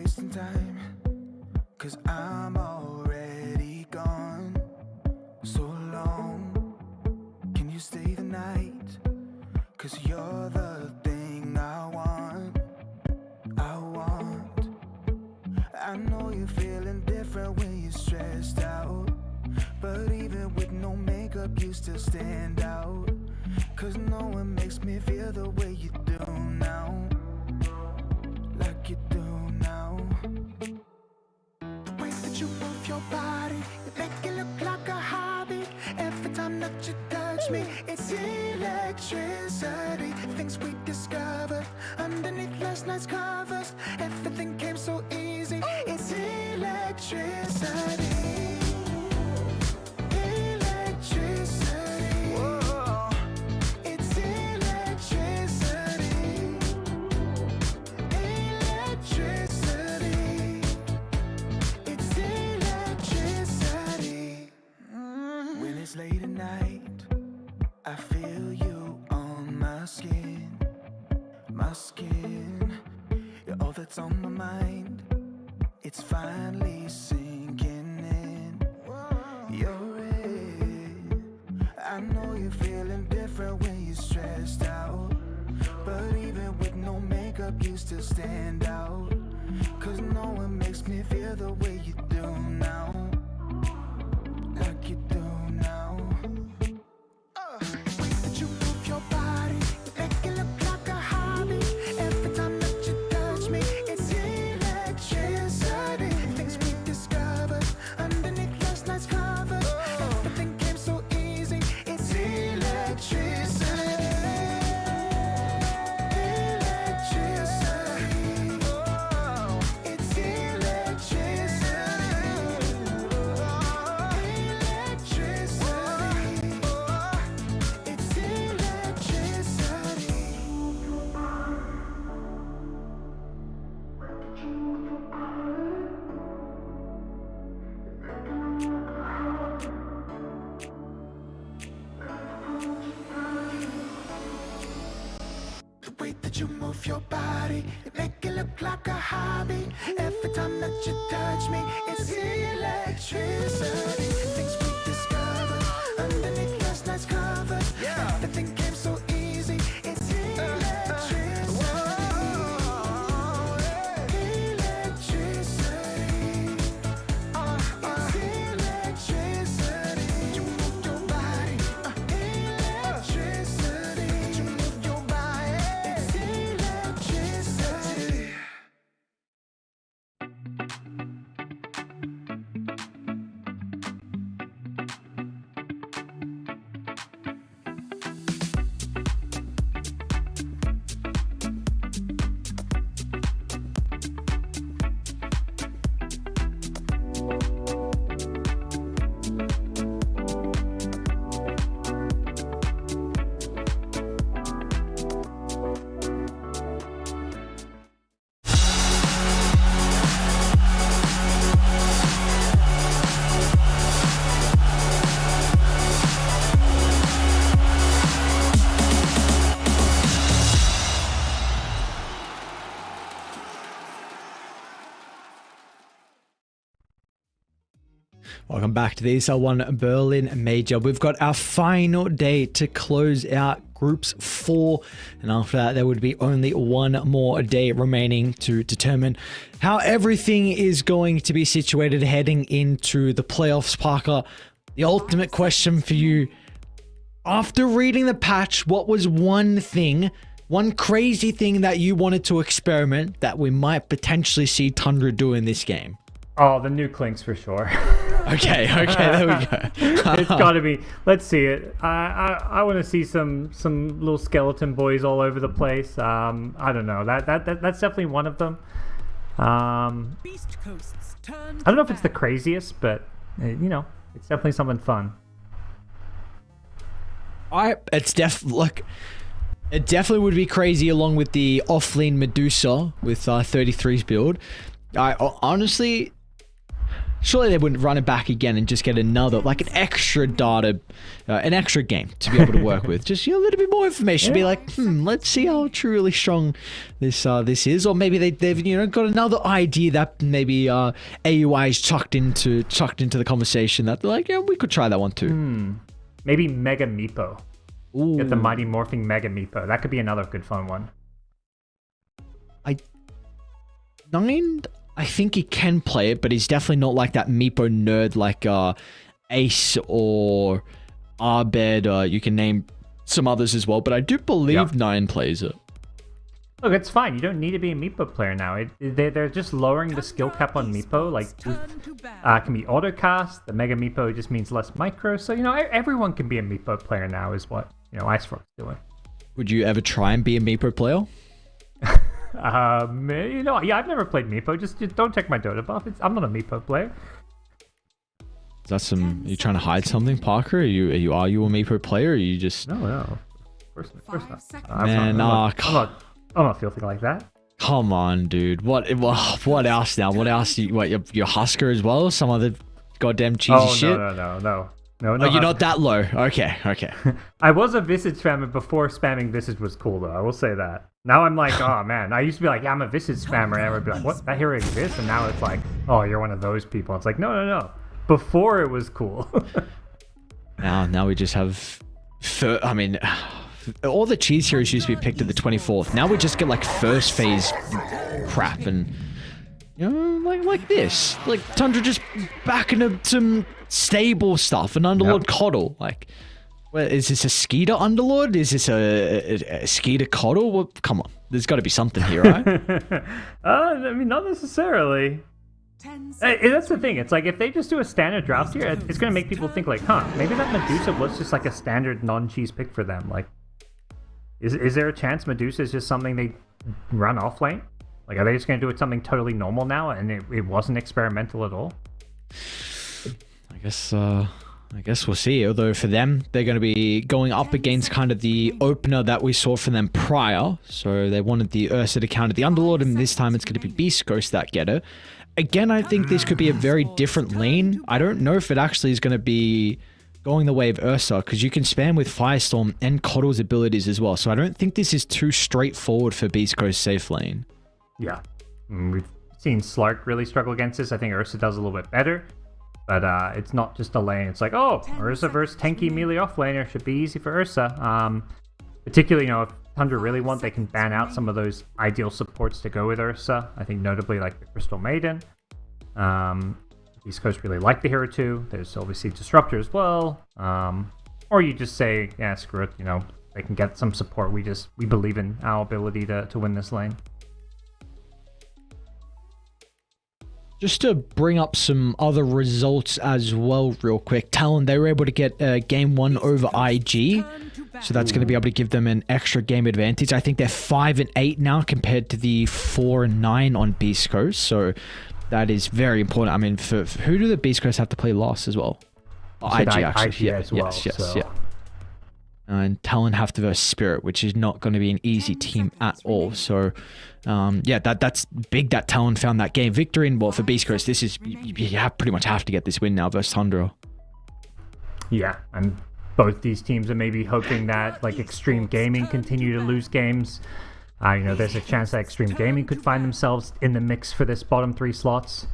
wasting time, 'cause I'm already gone. So long, can you stay the night? 'Cause you're the thing I want. I know you're feeling different when you're stressed out, but even with no makeup you still stand out. 'Cause no one makes me feel the way you do now, like you do now. The way that you move your body, you make it look like a hobby. Every time that you touch me, it's electricity. Things we discovered underneath last night's covers. Everything came so easy. It's electricity. Electricity. Whoa. It's electricity. Electricity. It's electricity. When it's late at night, I feel you on my skin. My skin. You're all that's on my mind. It's finally sinking in. You're it. I know you're feeling different when you're stressed out, but even with no makeup you still stand out. 'Cause no one makes me feel the way you do now, like you do now. The way that you move your body, you make it look like a hobby. Every time that you touch me, it's electricity. Things we discovered underneath last night's covers. Everything came so easy. It's electricity. Electricity. Oh, it's electricity. Electricity. Oh, it's electricity. The way that you move your body, you make it look like a hobby. Every time that you touch me, it's electricity. Things we discovered underneath last night's covers. Everything came so easy. It's electricity. Electricity. It's electricity. You move your body. Electricity. You move your body. It's electricity. Welcome back to the ESL One Berlin Major. We've got our final day to close out groups 4, and after that there would be only one more day remaining to determine how everything is going to be situated heading into the playoffs. Parker, the ultimate question for you, after reading the patch, what was one crazy thing that you wanted to experiment that we might potentially see Tundra do in this game? Oh, the nuke links for sure. Okay, there we go. It's got to be. Let's see it. I want to see some little skeleton boys all over the place. I don't know. That's definitely one of them. Beast coasts turn I don't know if it's the craziest, but it's definitely something fun. It definitely would be crazy along with the offlane Medusa with 33's build. I honestly, surely they wouldn't run it back again and just get another, like an extra data, an extra game to be able to work with. Just, a little bit more information. Be like, let's see how truly strong this is. Or maybe they've got another idea that maybe AUI is chucked into the conversation that they're like, yeah, we could try that one too. Maybe Mega Meepo. Ooh. Get the Mighty Morphing Mega Meepo. That could be another good fun one. I think he can play it, but he's definitely not like that Meepo nerd like Ace or Arbed. You can name some others as well, but I do believe 9 plays it. Look, it's fine. You don't need to be a Meepo player now. They're just lowering the skill cap on Meepo. Like, can be autocast. The Mega Meepo just means less micro. So, everyone can be a Meepo player now is what, Icefrog's doing. Would you ever try and be a Meepo player? I've never played Meepo. Just don't take my Dota buff. I'm not a Meepo player. Is that are you trying to hide something, Parker? Are you a Meepo player? Or are you just... No. Of course not. Man, I'm not filthy like that. Come on, dude. What else now? What else? You're Husker as well? Some other goddamn cheesy shit? No. Oh, you're not that low. Okay. I was a Visage spammer before spamming Visage was cool, though. I will say that. Now I'm like, oh, man. I used to be like, yeah, I'm a Visage spammer. And I would be like, what? That hero exists? And now it's like, oh, you're one of those people. It's like, no. Before it was cool. Now we just have... all the cheese heroes used to be picked at the 24th. Now we just get like first phase crap and... like this. Like, Tundra just back into some stable stuff. An Underlord Coddle. Like, is this a Skeeter Underlord? Is this a Skeeter Coddle? Well, come on. There's got to be something here, right? Not necessarily. That's the thing. It's like, if they just do a standard draft here, it's going to make people think like, maybe that Medusa was just like a standard non-cheese pick for them. Like, is there a chance Medusa is just something they run off lane? Like, are they just going to do it something totally normal now, and it wasn't experimental at all? I guess we'll see. Although for them, they're going to be going up against kind of the opener that we saw from them prior. So they wanted the Ursa to counter the Underlord, and this time it's going to be Beast Ghost that get it. Again, I think this could be a very different lane. I don't know if it actually is going to be going the way of Ursa, because you can spam with Firestorm and Coddle's abilities as well. So I don't think this is too straightforward for Beast Ghost safe lane. Yeah. We've seen Slark really struggle against this. I think Ursa does a little bit better. But it's not just a lane. It's like, oh, Ursa versus tanky melee offlaner should be easy for Ursa. Particularly, if Tundra really want, they can ban out some of those ideal supports to go with Ursa. I think notably like the Crystal Maiden. East Coast really like the hero too. There's obviously Disruptor as well. Or you just say, yeah, screw it. They can get some support. We believe in our ability to win this lane. Just to bring up some other results as well real quick. Talon, they were able to get game 1 over IG. So that's going to be able to give them an extra game advantage. I think they're 5-8 now compared to the 4-9 on Beast Coast. So that is very important. I mean, for who do the Beast Coast have to play last as well? IG actually. IG as well, yes. And Talon have to versus Spirit, which is not going to be an easy team at all. So, that's big that Talon found that game victory. And for Beast Coast, this is you pretty much have to get this win now versus Tundra. Yeah, and both these teams are maybe hoping that like Extreme Gaming continue to lose games. There's a chance that Extreme Gaming could find themselves in the mix for this bottom 3 slots.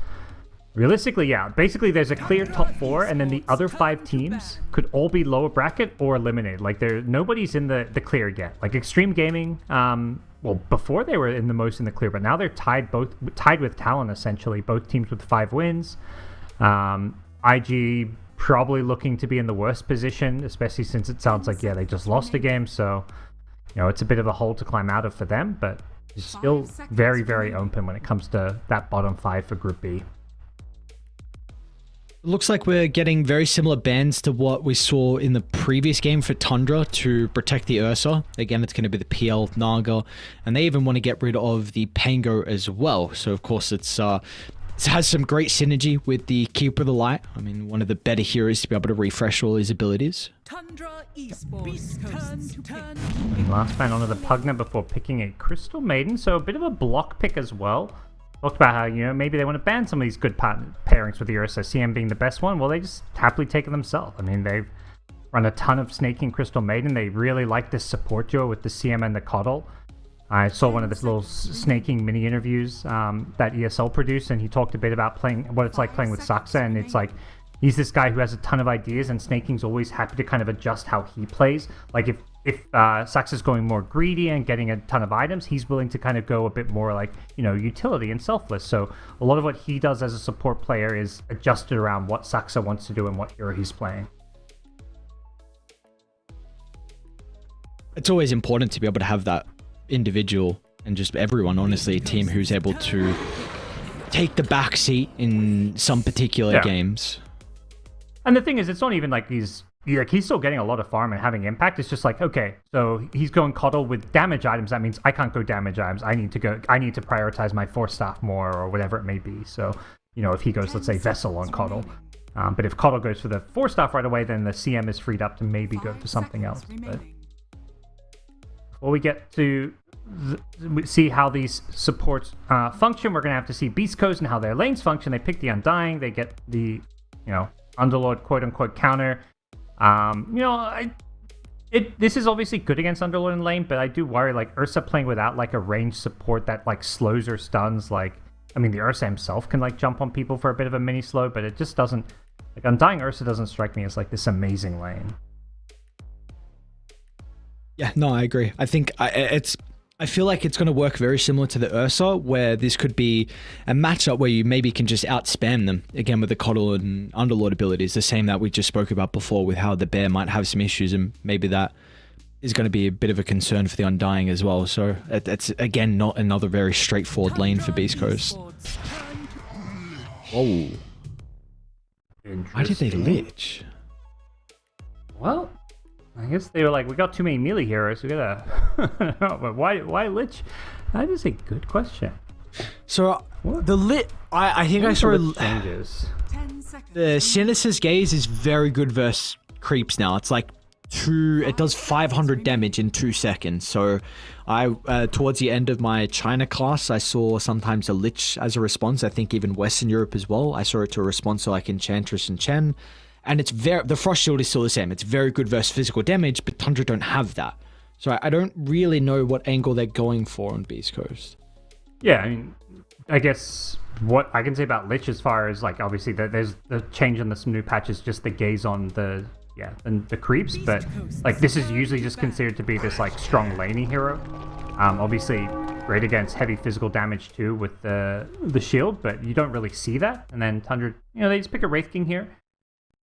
Realistically, yeah. Basically, there's a clear top 4, and then the other 5 teams could all be lower bracket or eliminated. Like, nobody's in the clear yet. Like, Extreme Gaming, before they were in the clear, but now they're tied with Talon, essentially. Both teams with 5 wins. IG probably looking to be in the worst position, especially since it sounds like, they just lost a game. So, it's a bit of a hole to climb out of for them, but it's still very, very open when it comes to that bottom 5 for Group B. It looks like we're getting very similar bans to what we saw in the previous game for Tundra to protect the Ursa. Again, it's going to be the PL, Naga, and they even want to get rid of the Pango as well. So, of course, it has some great synergy with the Keeper of the Light. I mean, one of the better heroes to be able to refresh all his abilities. Tundra Esports. Last ban onto the Pugna before picking a Crystal Maiden, so a bit of a block pick as well. talked about how, maybe they want to ban some of these good pairings with the Ursa, CM being the best one. Well, they just happily take it themselves. I mean, they've run a ton of Snaking Crystal Maiden. They really like this support duo with the CM and the Coddle. I saw one of the little snaking mini interviews that ESL produced, and he talked a bit about what it's like playing with Saxa, and it's like he's this guy who has a ton of ideas, and Snaking's always happy to kind of adjust how he plays. Like if Saxa's going more greedy and getting a ton of items, he's willing to kind of go a bit more like, utility and selfless. So a lot of what he does as a support player is adjusted around what Saxa wants to do and what hero he's playing. It's always important to be able to have that individual and just everyone, honestly, a team who's able to take the back seat in some particular games. And the thing is, it's not even like he's still getting a lot of farm and having impact. It's just like, okay, so he's going Coddle with damage items. That means I can't go damage items. I need to prioritize my 4-staff more, or whatever it may be. So, if he goes, let's say, Vessel on Coddle. But if Coddle goes for the 4-staff right away, then the CM is freed up to maybe go for something else. But before we get to see how these supports function, we're going to have to see Beast Coast and how their lanes function. They pick the Undying. They get the, Underlord quote-unquote counter. This is obviously good against Underlord in lane, but I do worry, like, Ursa playing without, like, a ranged support that, like, slows or stuns. Like, I mean, the Ursa himself can, like, jump on people for a bit of a mini slow, but it just doesn't... Like, Undying Ursa doesn't strike me as, like, this amazing lane. Yeah, no, I agree. I think I feel like it's going to work very similar to the Ursa, where this could be a matchup where you maybe can just outspam them, again, with the Coddle and Underlord abilities, the same that we just spoke about before with how the Bear might have some issues, and maybe that is going to be a bit of a concern for the Undying as well. So it's, again, not another very straightforward lane for Beast Coast. Whoa. Why did they lich? Well, I guess they were like, we got too many melee heroes. We gotta. But why lich? That is a good question. So the lit, I think I saw changes. The Sinister's Gaze is very good versus creeps now. It's like it does 500 damage in 2 seconds. So I towards the end of my China class, I saw sometimes a lich as a response. I think even Western Europe as well. I saw it to a response to like Enchantress and Chen. And it's the Frost Shield is still the same. It's very good versus physical damage, but Tundra don't have that. So I don't really know what angle they're going for on Beast Coast. Yeah, I mean, I guess what I can say about Lich as far as, like, obviously there's the change in this new patch is just the gaze on the creeps, but like this is usually just considered to be this like strong laney hero. Obviously great against heavy physical damage too with the shield, but you don't really see that. And then Tundra, they just pick a Wraith King here.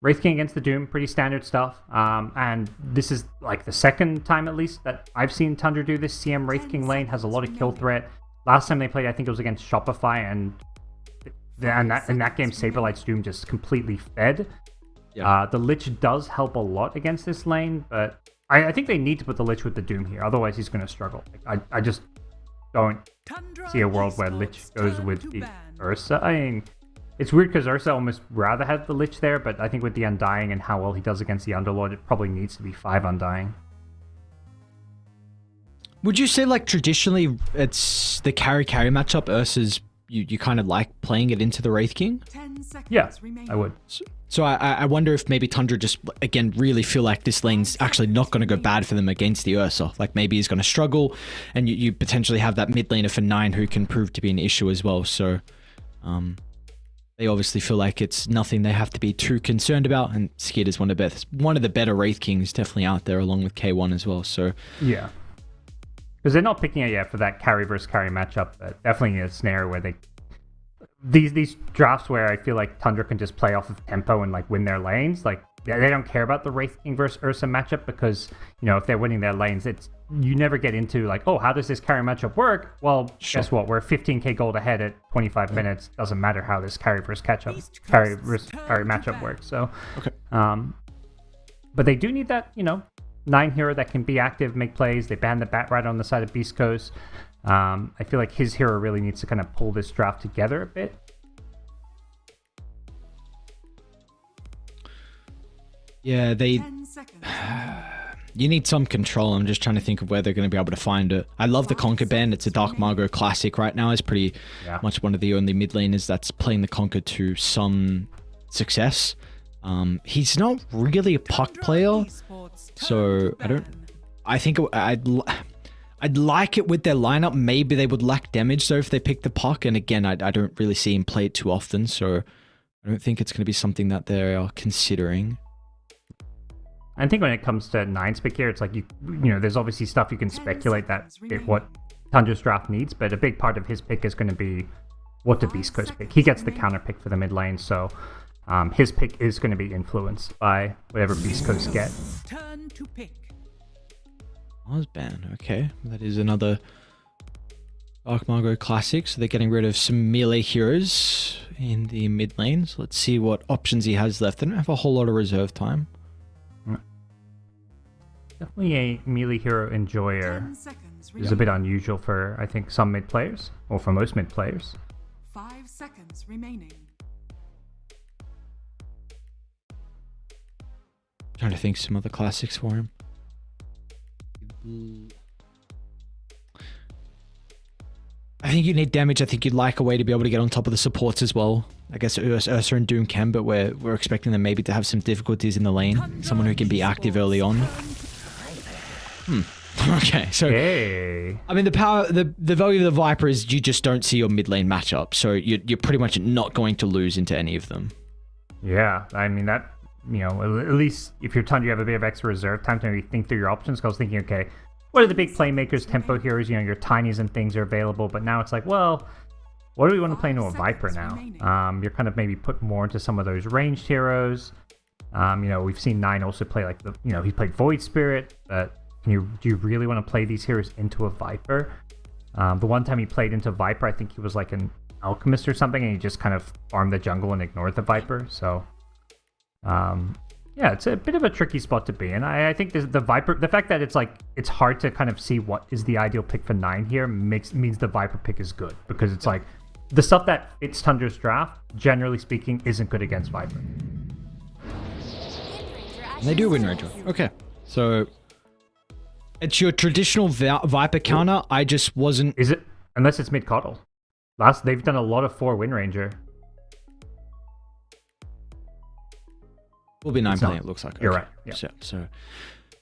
Wraith King against the Doom, pretty standard stuff. And this is like the second time at least that I've seen Tundra do this. CM Wraith King lane has a lot of kill threat. Last time they played, I think it was against Shopify, and in that game, Saberlight's Doom just completely fed. Yeah. The Lich does help a lot against this lane, but I think they need to put the Lich with the Doom here. Otherwise, he's going to struggle. I just don't see a world where Lich goes with the Ursa. I mean, it's weird because Ursa almost rather had the Lich there, but I think with the Undying and how well he does against the Underlord, it probably needs to be 5 Undying. Would you say, like, traditionally it's the carry matchup, Ursa's you kind of like playing it into the Wraith King? Yeah, I would. So I wonder if maybe Tundra just, again, really feel like this lane's actually not going to go bad for them against the Ursa. Like, maybe he's going to struggle, and you potentially have that mid laner for 9 who can prove to be an issue as well. So they obviously feel like it's nothing they have to be too concerned about, and Skid is one of the better Wraith Kings definitely out there, along with K1 as well. So yeah. Because they're not picking it yet for that carry versus carry matchup, but definitely a scenario where these drafts where I feel like Tundra can just play off of tempo and like win their lanes. Like they don't care about the Wraith King versus Ursa matchup because if they're winning their lanes, you never get into like, oh, how does this carry matchup work? Well, guess what? We're 15k gold ahead at 25 minutes. Doesn't matter how this carry versus carry matchup works. So, okay. But they do need that 9 hero that can be active, make plays. They banned the Bat Rider on the side of Beast Coast. I feel like his hero really needs to kind of pull this draft together a bit. Yeah, you need some control. I'm just trying to think of where they're going to be able to find it. I love the Conquer band. It's a Dark Margot classic right now. It's pretty much one of the only mid laners that's playing the Conquer to some success. He's not really a puck player, so I think I'd like it with their lineup. Maybe they would lack damage though if they pick the puck, and again, I don't really see him play it too often, so I don't think it's going to be something that they are considering. I think when it comes to Nine's pick here, it's like, you know, there's obviously stuff you can speculate that what Tundra's draft needs, but a big part of his pick is going to be what the Beast Coast pick. He gets the counter pick for the mid lane, so his pick is going to be influenced by whatever Beast Coast get. Turn to pick. Ozban, okay. That is another Dark Margot classic, so they're getting rid of some melee heroes in the mid lane. So let's see what options he has left. They don't have a whole lot of reserve time. Definitely a melee hero enjoyer. 10 seconds Which is a bit unusual for, I think, some mid players, or for most mid players. 5 seconds remaining. Trying to think some other classics for him. I think you need damage. I think you'd like a way to be able to get on top of the supports as well. I guess Ursa and Doom can, but we're expecting them maybe to have some difficulties in the lane. Someone who can be active early on. Okay, so I mean the value of the Viper is you just don't see your mid lane matchup, so you're pretty much not going to lose into any of them. Yeah, I mean that, you know, at least if you're Tundra, you have a bit of extra reserve time to maybe think through your options. 'Cause I was thinking, okay, what are the big playmakers, tempo heroes? You know, your Tinies and things are available, but now it's like, well, what do we want to play into a Viper now? You're kind of maybe put more into some of those ranged heroes. You know, we've seen Nine also play like he played Void Spirit, but do you really want to play these heroes into a Viper? The one time he played into Viper, I think he was like an alchemist or something, and he just kind of farmed the jungle and ignored the Viper. So, yeah, it's a bit of a tricky spot to be in. I think the Viper, the fact that it's hard to kind of see what is the ideal pick for Nine here means the Viper pick is good, because it's like the stuff that fits Tundra's draft, generally speaking, isn't good against Viper. They do win Ranger. Okay, so it's your traditional Viper counter. I just wasn't. Is it? Unless it's mid coddle. They've done a lot of 4 win Ranger. Will be 9 playing. It looks like. You're okay. right. Yeah. So,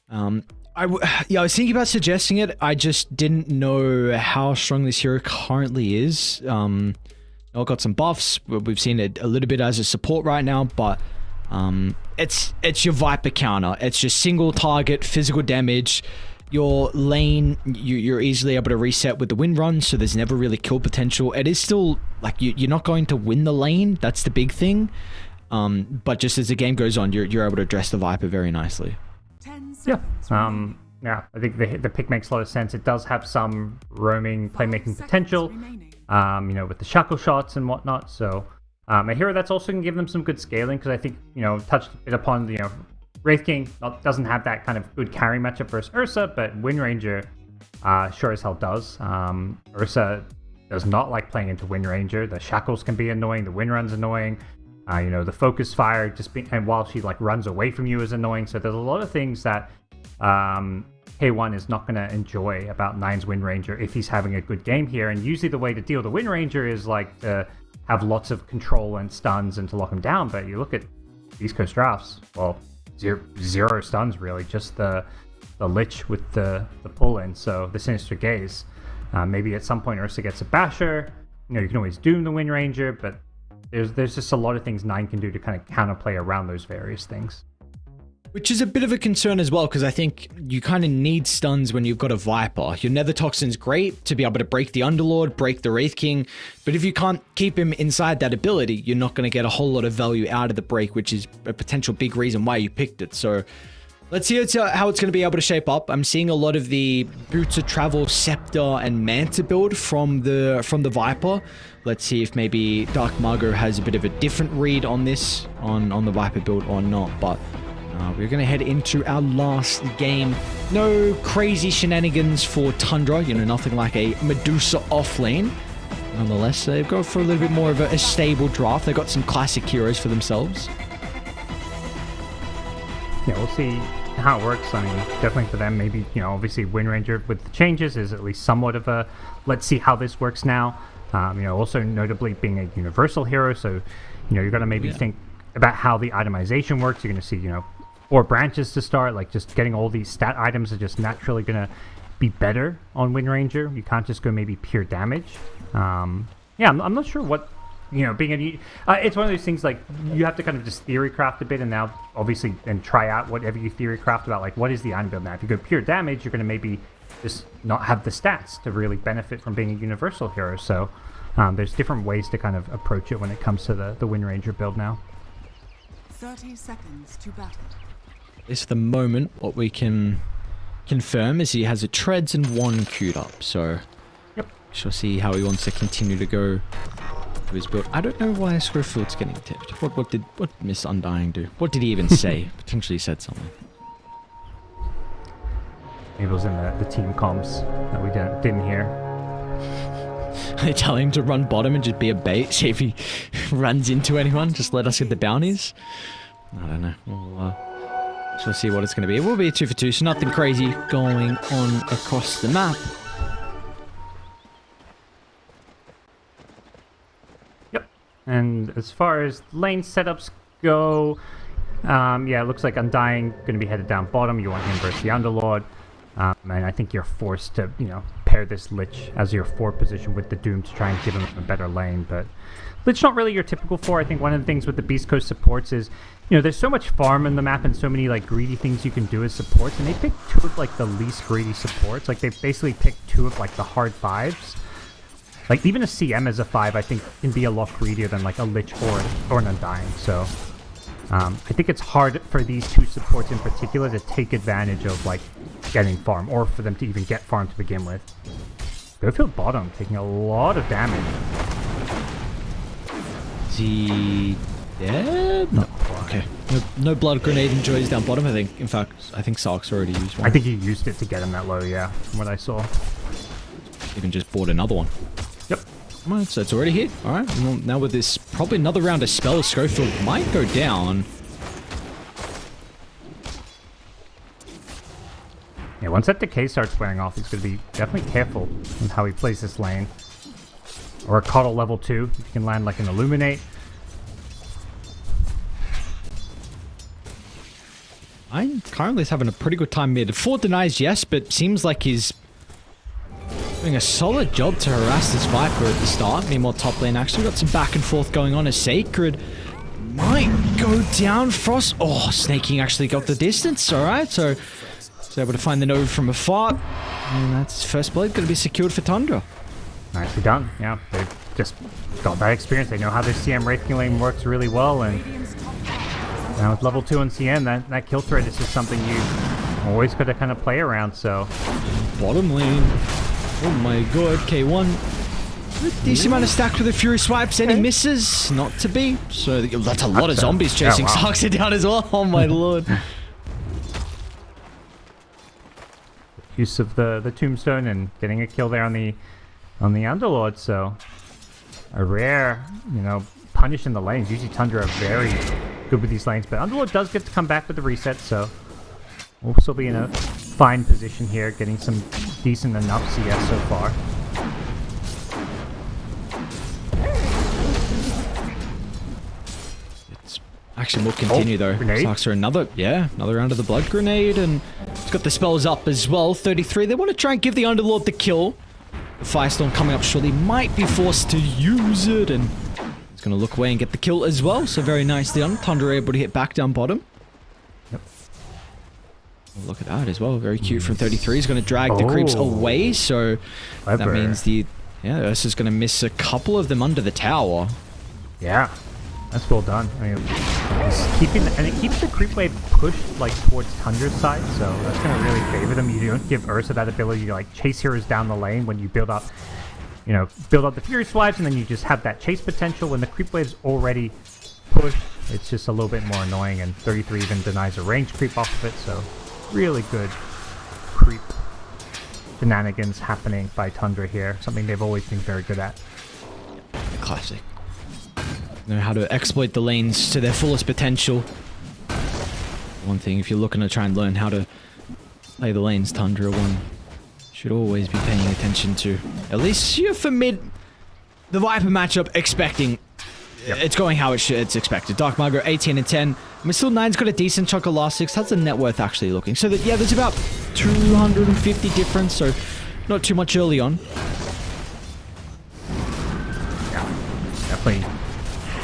I was thinking about suggesting it. I just didn't know how strong this hero currently is. I've got some buffs. We've seen it a little bit as a support right now, but it's your Viper counter. It's just single target physical damage. Your lane, you're easily able to reset with the wind run, so there's never really kill potential. It is still like you're not going to win the lane. That's the big thing. But just as the game goes on, you're able to address the Viper very nicely. 10 Yeah. seconds Yeah, I think the pick makes a lot of sense. It does have some roaming playmaking potential, remaining. you know, with the shackle shots and whatnot. So a hero that's also going to give them some good scaling, because I think, you know, touched a bit upon, you know, Wraith King doesn't have that kind of good carry matchup versus Ursa, but Wind Ranger sure as hell does. Ursa does not like playing into Wind Ranger. The shackles can be annoying, the wind run's annoying. You know, the focus fire and while she like runs away from you is annoying. So there's a lot of things that K1 is not going to enjoy about Nine's Wind Ranger if he's having a good game here. And usually the way to deal with the Wind Ranger is like to have lots of control and stuns and to lock him down. But you look at East Coast drafts, well, zero stuns really, just the Lich with the pull in. So the Sinister Gaze. Maybe at some point Ursa gets a Basher. You know, you can always doom the Wind Ranger, but there's just a lot of things Nine can do to kind of counterplay around those various things. Which is a bit of a concern as well, because I think you kind of need stuns when you've got a Viper. Your Nether Toxin's great to be able to break the Underlord, break the Wraith King, but if you can't keep him inside that ability, you're not going to get a whole lot of value out of the break, which is a potential big reason why you picked it. So let's see how it's going to be able to shape up. I'm seeing a lot of the Boots of Travel, Scepter, and Manta build from the Viper. Let's see if maybe Dark Margot has a bit of a different read on this, on the Viper build or not. But we're going to head into our last game. No crazy shenanigans for Tundra. You know, nothing like a Medusa offlane. Nonetheless, they go for a little bit more of a stable draft. They've got some classic heroes for themselves. Yeah, we'll see how it works. I mean, definitely for them, maybe, obviously Wind Ranger with the changes is at least somewhat of a, let's see how this works now. Also notably being a universal hero, so, you're going to maybe think about how the itemization works. You're going to see, 4 branches to start, like just getting all these stat items are just naturally going to be better on Wind Ranger. You can't just go maybe pure damage. I'm not sure what, being it's one of those things like you have to kind of just theory craft a bit, and now obviously and try out whatever you theory craft about, like what is the item build now. If you go pure damage, you're going to maybe just not have the stats to really benefit from being a universal hero. So there's different ways to kind of approach it when it comes to the Wind Ranger build now. 30 seconds to battle. This the moment, what we can confirm is he has a treads and 1 queued up, so yep, shall see how he wants to continue to go to his build. I don't know why Screwfield's getting tipped. What did Miss Undying do? What did he even say? Potentially said something. Maybe it was in the team comms that we didn't hear. They tell him to run bottom and just be a bait, see if he runs into anyone, just let us get the bounties. I don't know. We'll see what it's going to be. It will be a 2 for 2, so nothing crazy going on across the map. Yep. And as far as lane setups go, it looks like Undying going to be headed down bottom. You want him versus the Underlord. And I think you're forced to, pair this Lich as your 4 position with the Doom to try and give him a better lane. But Lich not really your typical 4. I think one of the things with the Beast Coast supports is, there's so much farm in the map and so many like greedy things you can do as supports, and they picked 2 of like the least greedy supports. Like they basically picked 2 of like the hard 5s. Like even a CM as a 5, I think can be a lot greedier than like a Lich or an Undying. So I think it's hard for these 2 supports in particular to take advantage of like getting farm, or for them to even get farm to begin with. Gofield bottom taking a lot of damage. Is he dead? No. Okay. No blood grenade enjoys down bottom, I think. In fact, I think Sark's already used one. I think he used it to get him that low, yeah, from what I saw. Even just bought another one. Yep. Alright, so it's already hit. Alright, well, now with this, probably another round of spells, Schofield might go down. Yeah, once that decay starts wearing off, he's going to be definitely careful with how he plays this lane. Or a Coddle level 2, if you can land like an Illuminate. I'm currently having a pretty good time mid. 4 denies, yes, but seems like he's doing a solid job to harass this Viper at the start. Meanwhile, top lane actually got some back and forth going on as Sacred might go down. Frost, Snaking actually got the distance, alright, so he's able to find the node from afar. And that's first blade going to be secured for Tundra. Nicely done, yeah. They've just got that experience. They know how this CM Wraithking lane works really well, and now with level 2 on CM, that kill threat is just something you always got to kind of play around, so. Bottom lane. Oh my god, K1. Decent amount of stacked with the Fury Swipes, and he misses. Not to be. So that's a lot of zombies chasing Sarksa down as well. Oh my lord. Use of the tombstone and getting a kill there on the Underlord, so a rare, punish in the lanes. Usually Tundra are very good with these lanes, but Underlord does get to come back with the reset, so we'll still be in a fine position here, getting some decent enough CS so far. It's actually will continue though. Sarksa another round of the blood grenade, and it's got the spells up as well. 33. They want to try and give the Underlord the kill. The Firestorm coming up shortly, might be forced to use it, and he's going to look away and get the kill as well. So very nicely done. Tundra able to hit back down bottom. Yep. Look at that as well. Very cute from 33. He's going to drag the creeps away, so that means the Ursa's going to miss a couple of them under the tower. Yeah, that's well done. I mean, and it keeps the creep wave pushed like towards Tundra's side, so that's going to really favor them. You don't give Ursa that ability to like chase heroes down the lane when you build up the Fury Swipes, and then you just have that chase potential. When the creep wave's already pushed, it's just a little bit more annoying, and 33 even denies a range creep off of it, so really good creep shenanigans happening by Tundra here, something they've always been very good at. Classic. Know how to exploit the lanes to their fullest potential. One thing, if you're looking to try and learn how to play the lanes, Tundra, one should always be paying attention to. At least for mid, the Viper matchup, expecting. It's going how it's expected. Dark Margo 18 and 10. I mean, still 9's got a decent chunk of last 6. How's the net worth actually looking? So that, yeah, there's about 250 difference, so not too much early on. Yeah, definitely.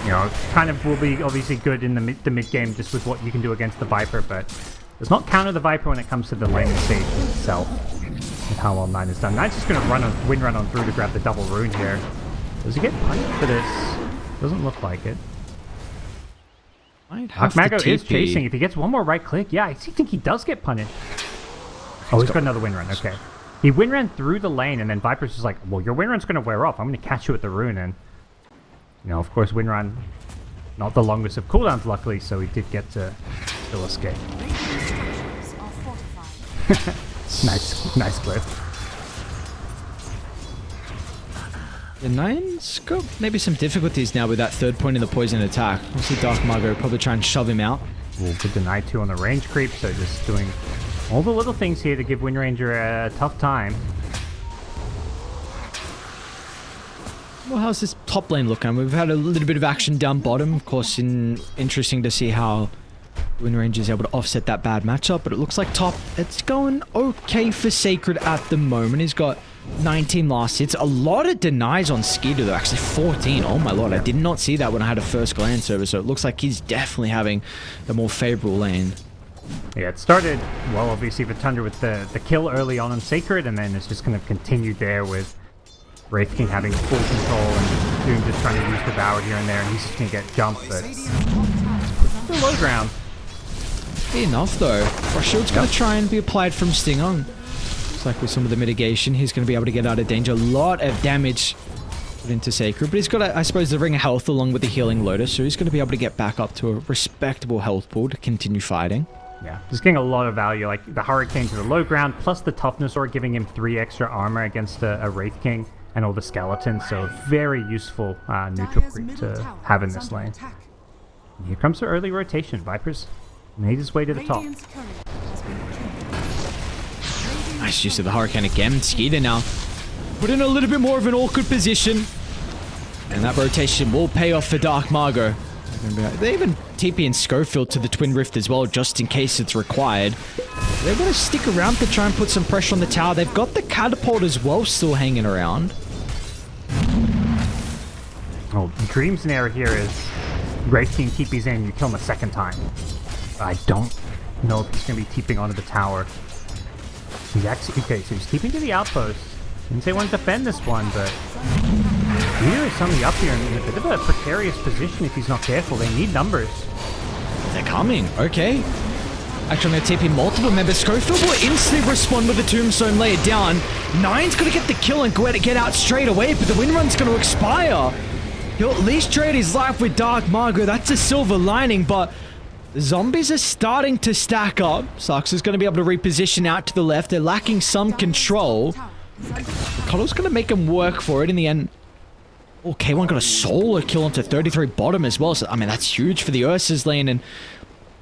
You know, kind of will be obviously good in the mid game just with what you can do against the Viper, but does not counter the Viper when it comes to the laning stage itself. With how well 9 is done. 9's just going to win run on through to grab the double rune here. Does he get punished for this? Doesn't look like it. Dark Mago is chasing. If he gets one more right click, yeah, I think he does get punished. Oh, he's got another win run. Okay. He win ran through the lane, and then Viper's just like, well, your win run's going to wear off. I'm going to catch you with the rune, and you know, of course, win run, not the longest of cooldowns, luckily, so he did get to still escape. nice clip. The 9's got maybe some difficulties now with that third point in the poison attack. We'll see Dark Margo probably try and shove him out. We'll put deny 2 on the range creep, so just doing all the little things here to give Wind Ranger a tough time. Well, how's this top lane looking? We've had a little bit of action down bottom. Of course, interesting to see how Wind Ranger is able to offset that bad matchup, but it looks like top, it's going okay for Sacred at the moment. He's got 19 last hits. A lot of denies on Skeeter though, actually 14. Oh my lord, I did not see that when I had a first glance over, so it looks like he's definitely having a more favorable lane. Yeah, it started, well, obviously for Tundra with the kill early on Sacred, and then it's just kind of continued there with Wraith King having full control and Doom just trying to use Devour here and there, and he's just going to get jumped, but the low ground. Be enough though. Frost Shield's going to try and be applied from Stinger. Looks like with some of the mitigation, he's going to be able to get out of danger. A lot of damage put into Sacred, but he's got, I suppose, the Ring of Health along with the Healing Lotus, so he's going to be able to get back up to a respectable health pool to continue fighting. Yeah, just getting a lot of value, like the Hurricane to the low ground, plus the Toughness Sword giving him 3 extra armor against a Wraith King and all the skeletons, so very useful neutral creep to have in this lane. And here comes the early rotation. Viper's made his way to the top. Nice use of the Hurricane again. Skeeter now put in a little bit more of an awkward position, and that rotation will pay off for Dark Margo. They even TP in Schofield to the Twin Rift as well, just in case it's required. They're going to stick around to try and put some pressure on the tower. They've got the Catapult as well still hanging around. Oh, the dream scenario here is Wraith King TP's in, you kill him a second time. I don't know if he's going to be TPing onto the tower. He's actually, okay, so he's TPing to the outpost. Didn't say he wanted to defend this one, but Skeeter is suddenly up here in a bit of a precarious position if he's not careful. They need numbers. They're coming. Okay. Actually, I'm going to TP multiple members. Schofield will instantly respond with the Tombstone, lay it down. 9's going to get the kill and get out straight away, but the win run's going to expire. He'll at least trade his life with Dark Margo. That's a silver lining, but the zombies are starting to stack up. Sax is going to be able to reposition out to the left. They're lacking some control. Cuddle's going to make him work for it in the end. Oh, K1 got a solo kill onto 33 bottom as well. So, I mean, that's huge for the Ursa's lane. And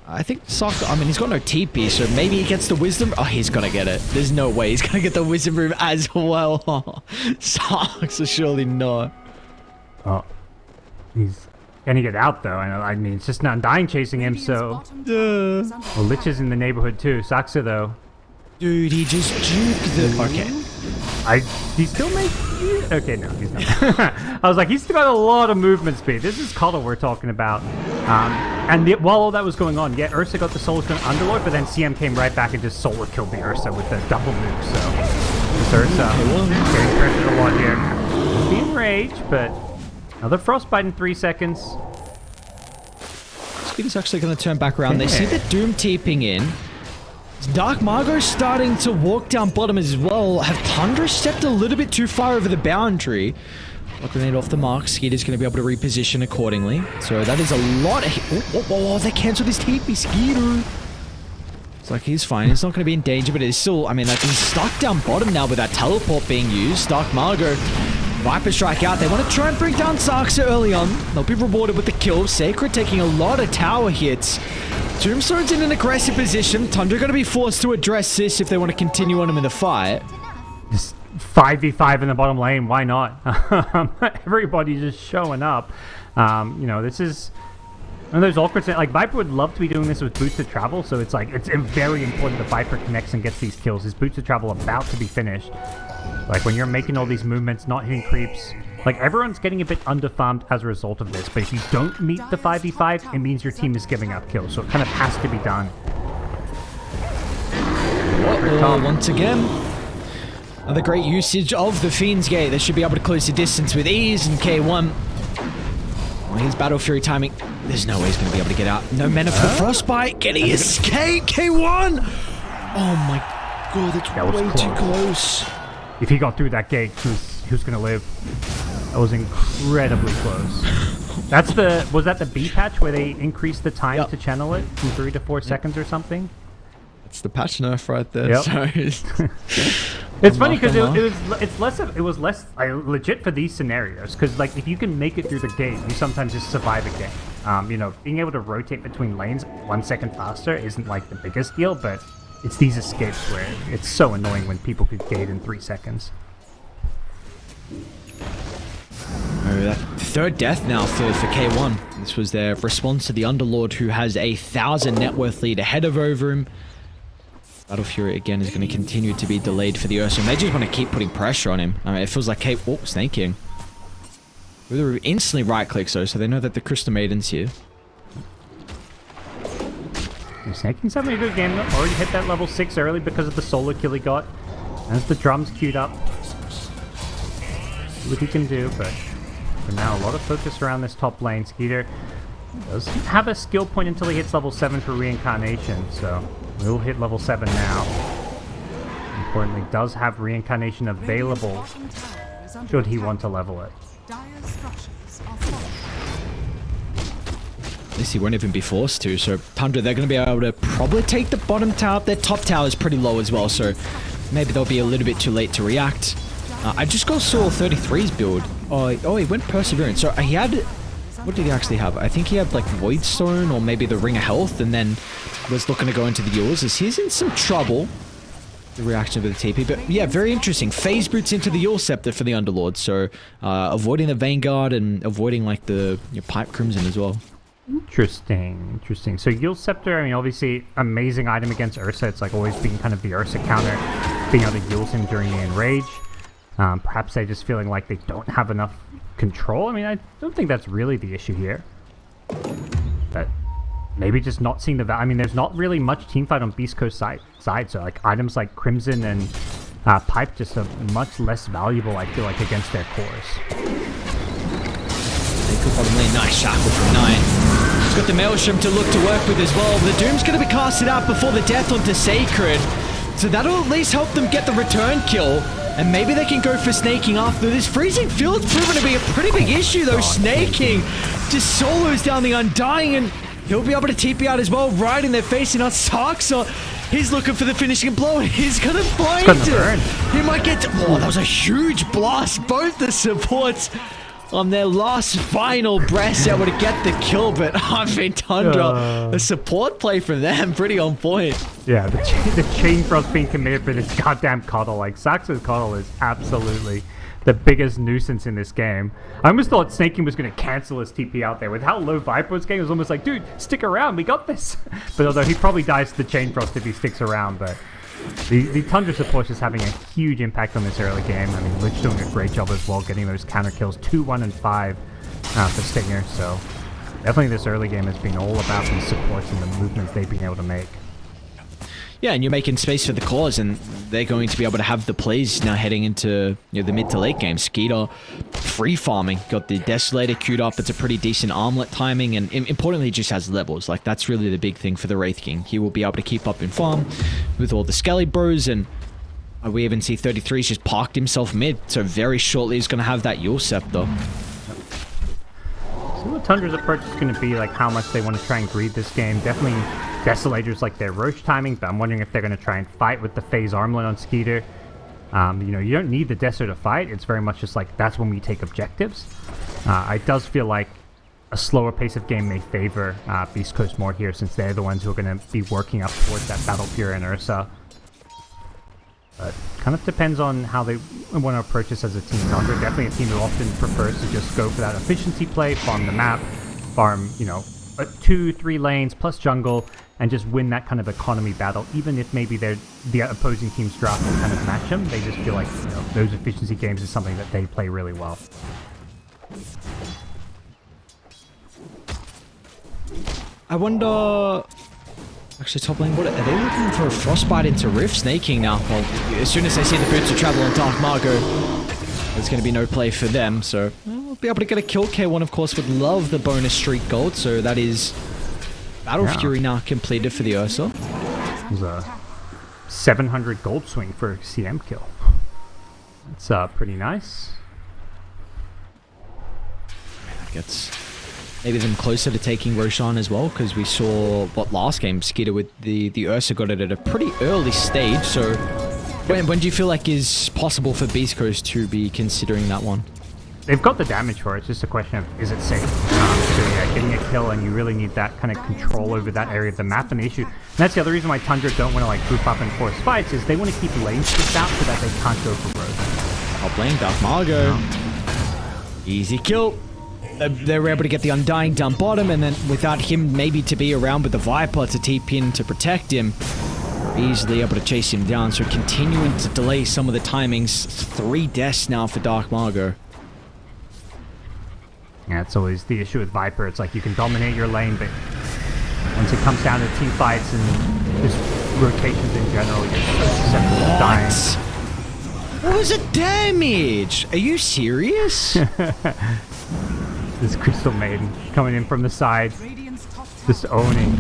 I think Sax, I mean, he's got no TP, so maybe he gets the Wisdom. Oh, he's going to get it. There's no way he's going to get the Wisdom Room as well. Sax, surely not. Oh, he's going to get out, though. I mean, it's just Undying chasing him, so... Well, Lich is in the neighborhood, too. Saxa, though. Dude, he just juked the... Okay. He still makes... Okay, no, he's not. I was like, he's still got a lot of movement speed. This is Cuddle we're talking about. While all that was going on, yeah, Ursa got the Soul Stone Underlord, but then CM came right back and just solo killed the Ursa with the double nuke, so... This Ursa getting pressured a lot here. He's being enraged, but... Another Frostbite in 3 seconds. Skeeter's actually going to turn back around. They see the Doom TPing in. Dark Margo starting to walk down bottom as well. Have Tundra stepped a little bit too far over the boundary? Lock grenade off the mark. Skeeter's going to be able to reposition accordingly. So that is a lot of... they cancelled his TP, Skeeter. It's like he's fine. He's not going to be in danger, but it's still... I mean, like, he's stuck down bottom now with that teleport being used. Dark Margo... Viper strike out. They want to try and bring down Saxa early on. They'll be rewarded with the kill. Sacred taking a lot of tower hits. Tombstone's in an aggressive position. Tundra going to be forced to address this if they want to continue on him in the fight. Just 5v5 in the bottom lane, why not? Everybody's just showing up. You know, this is one of those awkward things. Like, Viper would love to be doing this with Boots of Travel, so it's like, it's very important that Viper connects and gets these kills. His Boots of Travel about to be finished. Like, when you're making all these movements, not hitting creeps, like, everyone's getting a bit underfarmed as a result of this, but if you don't meet the 5v5, it means your team is giving up kills, so it kind of has to be done. Once again, another great usage of the Fiend's Gate. They should be able to close the distance with ease, and K1. Oh, here's Battle Fury timing. There's no way he's going to be able to get out. No mana for the Frostbite. Can he escape? K1! Oh my god, that's way too close. If he got through that gate, who's going to live? That was incredibly close. That's the... Was that the B patch where they increased the time to channel it from 3 to 4 seconds or something? That's the patch nerf right there. So it's funny because it was less legit for these scenarios, because like if you can make it through the gate, you sometimes just survive a game. You know, being able to rotate between lanes 1 second faster isn't like the biggest deal, but it's these escapes where it's so annoying when people could gate in 3 seconds. Oh, that third death now for K1. This was their response to the Underlord, who has a 1,000 net worth lead ahead of over him. Battle Fury again is going to continue to be delayed for the Ursa, and they just want to keep putting pressure on him. I mean, it feels like Snake King. They instantly right clicks though, so they know that the Crystal Maiden's here. Snake King's having a good game though. Already hit that level 6 early because of the solo kill he got. As the drums queued up. See what he can do, but for now, a lot of focus around this top lane. Skeeter doesn't have a skill point until he hits level 7 for Reincarnation, so we'll hit level 7 now. Importantly, does have Reincarnation available should he want to level it. At least he won't even be forced to, so Tundra, they're going to be able to probably take the bottom tower. Their top tower is pretty low as well, so maybe they'll be a little bit too late to react. I just got Saw 33's build. Oh, he went Perseverance. So he had... What did he actually have? I think he had like Void Stone or maybe the Ring of Health, and then was looking to go into the Yours. He's in some trouble. The reaction of the TP, but yeah, very interesting. Phase boots into the Yule Scepter for the Underlord, so avoiding the Vanguard and avoiding like the Pipe Crimson as well. Interesting. So Yule Scepter, I mean, obviously amazing item against Ursa. It's like always being kind of the Ursa counter, being able to Yule him during the Enrage. Perhaps they're just feeling like they don't have enough control. I mean, I don't think that's really the issue here. But maybe just not seeing the value. I mean, there's not really much teamfight on Beast Coast side, so like items like Crimson and Pipe just are much less valuable, I feel like, against their cores. Bottom lane, nice shackle from 9. He's got the Maelstrom to look to work with as well. The Doom's going to be casted out before the death onto Sacred, so that'll at least help them get the return kill. And maybe they can go for snaking after this. Freezing Field's proven to be a pretty big issue though. Snaking just solos down the Undying, and he'll be able to TP out as well, right in their face. And Saksa, he's looking for the finishing blow. He's gonna find it. He might get to, oh, that was a huge blast. Both the supports on their last final breath able to get the kill, but I mean, Tundra, the support play from them, pretty on point. Yeah, the chain frost being committed for this goddamn Coddle. Like, Sax's Coddle is absolutely the biggest nuisance in this game. I almost thought Snake King was going to cancel his TP out there. With how low Viper was getting, it was almost like, dude, stick around, we got this. But although he probably dies to the chain frost if he sticks around, but the Tundra support is having a huge impact on this early game. I mean, Lich doing a great job as well, getting those counter kills, 2, 1, and 5 for Stinger. So definitely this early game has been all about these supports and the movements they've been able to make. Yeah, and you're making space for the cores, and they're going to be able to have the plays now heading into the mid to late game. Skeeter free farming, got the Desolator queued up. It's a pretty decent armlet timing, and importantly, he just has levels. Like, that's really the big thing for the Wraith King. He will be able to keep up in farm with all the Skelly Bros, and we even see 33's just parked himself mid, so very shortly he's going to have that Yule Scepter. So what Tundra's approach is going to be, like how much they want to try and greed this game. Definitely Desolators like their Roche timing, but I'm wondering if they're going to try and fight with the Phase Armlet on Skeeter. You know, you don't need the Deso to fight. It's very much just like, that's when we take objectives. It does feel like a slower pace of game may favor Beast Coast more here, since they're the ones who are going to be working up towards that Battle Fury and Ursa. But kind of depends on how they want to approach this as a team. Tundra definitely a team who often prefers to just go for that efficiency play, farm the map, farm, 2-3 lanes plus jungle, and just win that kind of economy battle. Even if maybe the opposing team's draft will kind of match them, they just feel like those efficiency games is something that they play really well. I wonder... Actually, top lane, what are they looking for? A frostbite into Rift snaking now? Well, as soon as they see the boots of travel on Dark Margot, there's going to be no play for them, so we'll be able to get a kill. K1, of course, would love the bonus streak gold, so that is Battle Fury now completed for the Ursa. It was a 700 gold swing for a CM kill. That's pretty nice. That gets maybe them closer to taking Roshan as well, because we saw what last game Skeeter with the Ursa got it at a pretty early stage. So when do you feel like is possible for Beast Coast to be considering that one? They've got the damage for it. It's just a question of, is it safe? So yeah, getting a kill, and you really need that kind of control over that area of the map. And the issue, and that's the other reason why Tundra don't want to like group up and force fights, is they want to keep lanes pushed out so that they can't go for road. Top lane, Dark Margot. Easy kill. They were able to get the Undying down bottom, and then without him maybe to be around with the Viper to TP in to protect him, easily able to chase him down. So continuing to delay some of the timings. 3 deaths now for Dark Margot. Yeah, it's always the issue with Viper. It's like you can dominate your lane, but once it comes down to team fights and just rotations in general, you're so susceptible to dying. What was the damage? Are you serious? This Crystal Maiden coming in from the side, just owning.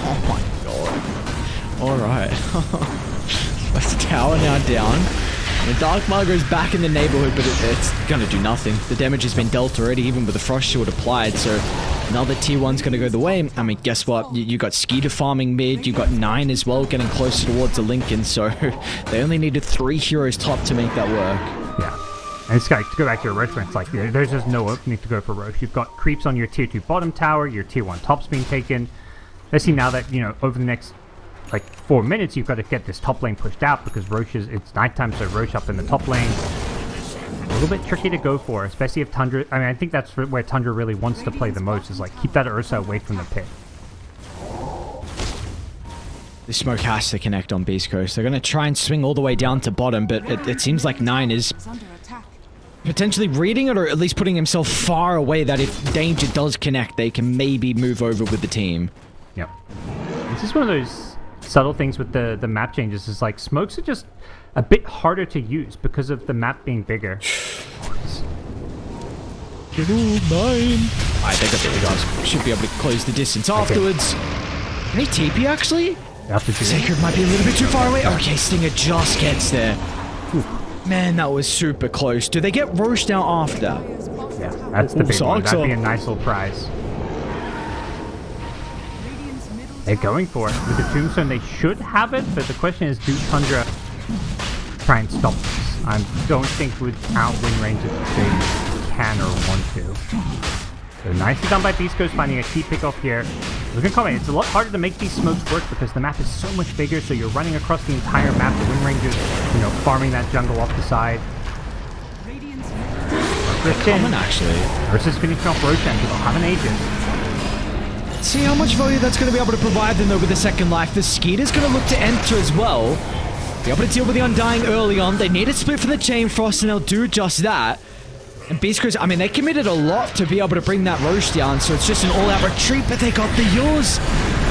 Oh my god. Alright. That's the tower now down. The Dark Margot's back in the neighborhood, but it's gonna do nothing. The damage has been dealt already, even with the Frost Shield applied, so now the T1's gonna go the way. I mean, guess what? You got Skeeter farming mid, you got 9 as well, getting closer towards the Lincoln, so they only needed 3 heroes top to make that work. Yeah. And it's got to go back to your Roche, it's like there's just no opening to go for Roche. You've got creeps on your tier 2 bottom tower, your tier 1 top's being taken. Especially now that, over the next like 4 minutes, you've got to get this top lane pushed out, because Roche it's nighttime, so Roche up in the top lane. A little bit tricky to go for, especially if Tundra, I mean, I think that's where Tundra really wants to play the most, is like keep that Ursa away from the pit. The smoke has to connect on Beast Coast. They're going to try and swing all the way down to bottom, but it seems like 9 is potentially reading it, or at least putting himself far away that if danger does connect, they can maybe move over with the team. Yep. This is one of those subtle things with the map changes, is like smokes are just a bit harder to use because of the map being bigger. Alright, they got the guys. Should be able to close the distance afterwards. Can he TP actually? Sacred might be a little bit too far away. Okay, Stinger just gets there. Whew. Man, that was super close. Do they get Roche down after? Yeah, that's the big one. That'd be a nice little prize. They're going for it. With the Tombstone, they should have it, but the question is, do Tundra try and stop this? I don't think without win range that they can or want to. So nicely done by Beast Coast, finding a key pick off here. Look at comment, it's a lot harder to make these smokes work because the map is so much bigger, so you're running across the entire map. The win range is, farming that jungle off the side. Common actually. Versus finishing off Roshan, who don't have an Aegis. See how much value that's going to be able to provide them though with the second life. The Skeeter's going to look to enter as well. Be able to deal with the Undying early on. They need a split for the Chain Frost, and they'll do just that. And Beast Coast, I mean, they committed a lot to be able to bring that Roche down, so it's just an all-out retreat, but they got the yours.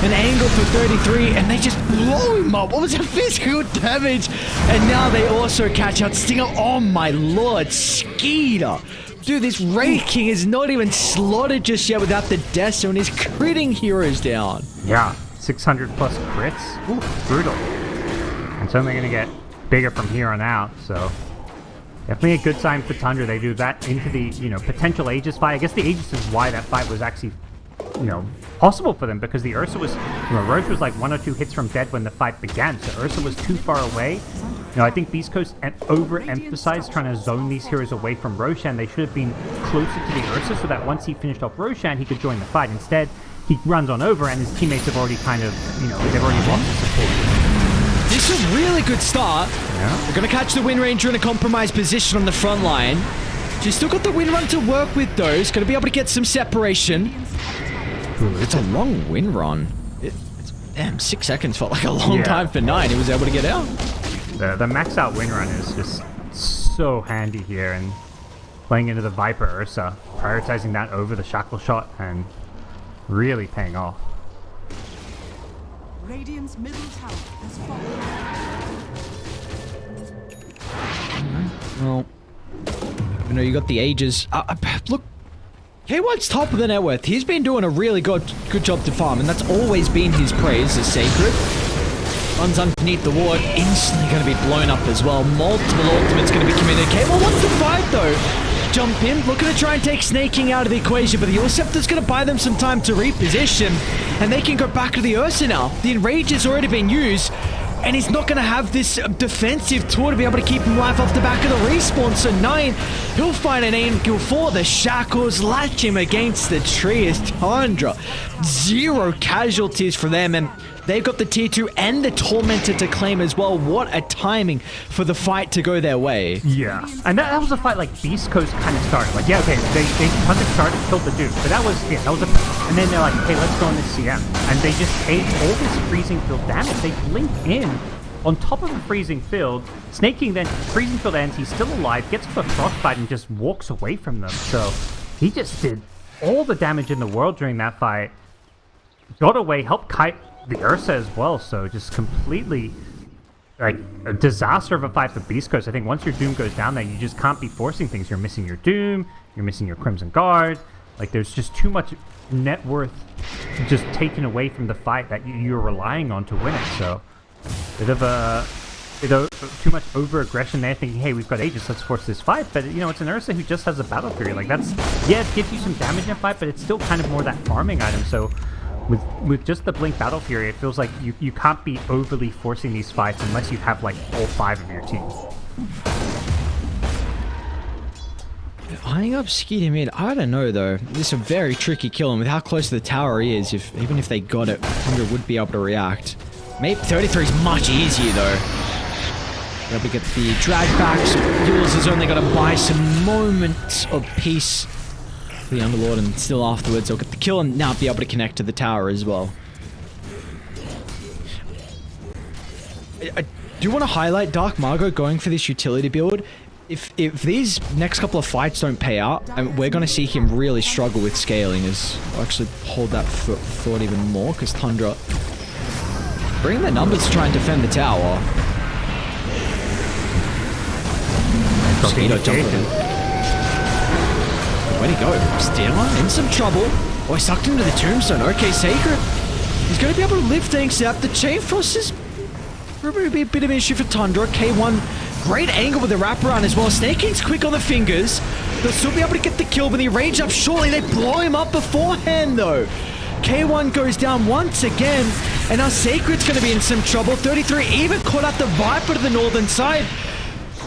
An angle for 33, and they just blow him up. What was the physical damage? And now they also catch out Stinger. Oh my lord, Skeeter. Dude, this Raid King is not even slotted just yet without the death zone. He's critting heroes down. Yeah, 600 plus crits. Ooh, brutal. And certainly going to get bigger from here on out, so definitely a good sign for Tundra. They do that into the, potential Aegis fight. I guess the Aegis is why that fight was actually, possible for them because the Ursa was, Roche was like 1 or 2 hits from dead when the fight began, so Ursa was too far away. I think Beast Coast overemphasized trying to zone these heroes away from Roshan. They should have been closer to the Ursa so that once he finished off Roshan, he could join the fight. Instead, he runs on over and his teammates have already kind of, they've already lost the support. This is a really good start. Yeah. We're going to catch the Wind Ranger in a compromised position on the front line. She's still got the Wind Run to work with, though. She's going to be able to get some separation. It's a long Wind Run. Damn, 6 seconds felt like a long time for 9. He was able to get out. The max out Wind Run is just so handy here, and playing into the Viper Ursa, prioritizing that over the Shackle Shot, and really paying off. Radiant's middle tower has fallen. Well, you got the Aegis. Look, K1's top of the net worth. He's been doing a really good job to farm, and that's always been his praise as Sacred. Runs underneath the ward, instantly going to be blown up as well. Multiple ultimates going to be committed. K1 wants to fight though. Jump in, looking to try and take Snaking out of the equation, but the Scepter's going to buy them some time to reposition, and they can go back to the Ursa now. The Enrage has already been used, and he's not going to have this defensive tool to be able to keep him alive off the back of the respawn. So 9, he'll find an aim kill for the Shackles, latch him against the tree as Tundra. 0 casualties for them, and they've got the tier 2 and the Tormentor to claim as well. What a timing for the fight to go their way. Yeah, and that was a fight like Beast Coast kind of started. Like, yeah, okay, they Hunter started, killed the dude, but that was and then they're like, okay, let's go on this CM. And they just ate all this freezing field damage. They blink in on top of the freezing field. Snake King then, freezing field ends, he's still alive, gets to a frostbite and just walks away from them. So he just did all the damage in the world during that fight. Got away, helped kite the Ursa as well, so just completely like a disaster of a fight for Beast Coast. I think once your Doom goes down there, you just can't be forcing things. You're missing your Doom, you're missing your Crimson Guard. Like, there's just too much net worth just taken away from the fight that you're relying on to win it. So bit of too much over aggression there, thinking, hey, we've got Aegis, let's force this fight. But it's an Ursa who just has a battle fury. Like, that's, yeah, it gives you some damage in a fight, but it's still kind of more that farming item. So with just the Blink Battle Fury, it feels like you can't be overly forcing these fights unless you have like all 5 of your team. Eyeing up Skeeter mid, I don't know though. This is a very tricky kill, and with how close to the tower he is, even if they got it, 100 would be able to react. Maybe 33 is much easier though. Able to get the drag back, so Yules has only got to buy some moments of peace for the Underlord, and still afterwards they'll get the kill and now be able to connect to the tower as well. I do want to highlight Dark Margot going for this utility build. If these next couple of fights don't pay out, we're going to see him really struggle with scaling. I'll actually hold that thought even more, because Tundra bring the numbers to try and defend the tower. Mosquito jumping. Where'd he go? Stealer in some trouble. Oh, he sucked into the tombstone. Okay, Sacred. He's going to be able to live things up. The Chain Frost is probably be a bit of an issue for Tundra. K1, great angle with the wraparound as well. Snake King's quick on the fingers. They'll still be able to get the kill, but he range up shortly. They blow him up beforehand, though. K1 goes down once again, and now Sacred's going to be in some trouble. 33 even caught out the Viper to the northern side.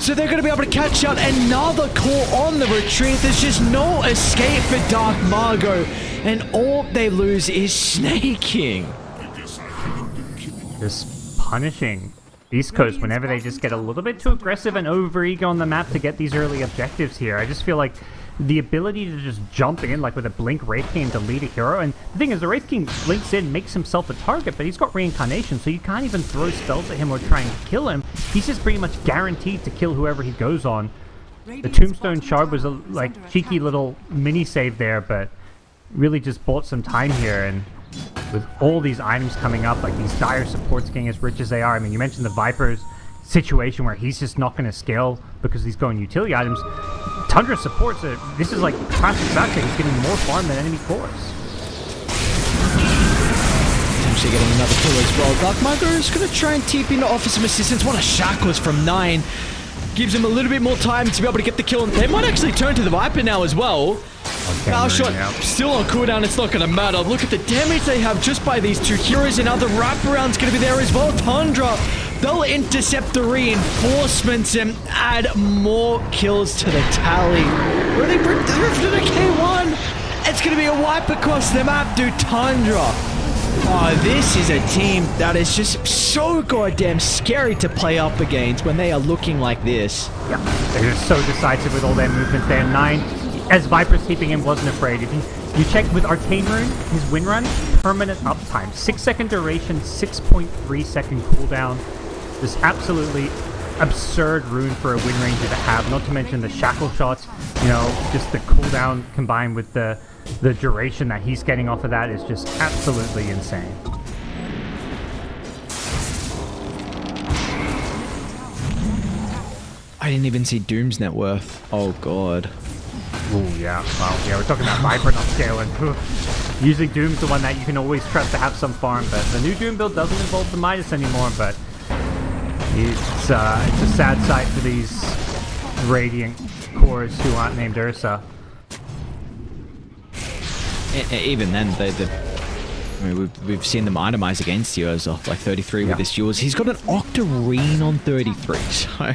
So they're going to be able to catch out another core on the retreat. There's just no escape for Dark Margot, and all they lose is Snake King. Just punishing East Coast whenever they just get a little bit too aggressive and over-eager on the map to get these early objectives here. I just feel like the ability to just jump in, like with a Blink Wraith King to lead a hero. And the thing is, the Wraith King blinks in, makes himself a target, but he's got Reincarnation, so you can't even throw spells at him or try and kill him. He's just pretty much guaranteed to kill whoever he goes on. The Tombstone Shard was a cheeky little mini save there, but really just bought some time here. And with all these items coming up, like these dire supports getting as rich as they are. I mean, you mentioned the Viper's situation where he's just not going to scale because he's going utility items. Tundra supports it. This is like classic Zaxxon. He's getting more farm than enemy cores. Potentially getting another kill as well. Dark Margot is going to try and TP in to offer some assistance. One of Shackles from 9. Gives him a little bit more time to be able to get the kill. They might actually turn to the Viper now as well. Foul shot still on cooldown, it's not going to matter. Look at the damage they have just by these two heroes. Another wraparound's going to be there as well. Tundra, they'll intercept the reinforcements and add more kills to the tally. Really, they're to the K1. It's going to be a wipe across the map, dude. Tundra. Oh, this is a team that is just so goddamn scary to play up against when they are looking like this. Yeah, they're just so decisive with all their movements there. 9, as Viper's keeping him, wasn't afraid. If you check with Arcane Rune, his win run, permanent uptime. 6-second duration, 6.3 second cooldown. This absolutely absurd rune for a win ranger to have, not to mention the shackle shots. You know, just the cooldown combined with the duration that he's getting off of that is just absolutely insane. I didn't even see Doom's net worth. Oh god. Oh yeah, well, yeah, we're talking about Viper not scaling. Usually Doom's the one that you can always trust to have some farm, but the new Doom build doesn't involve the Midas anymore, but it's a sad sight for these Radiant cores who aren't named Ursa. Even then, I mean, we've seen them itemize against the Ursa, like 33 with his duels. He's got an Octarine on 33, so...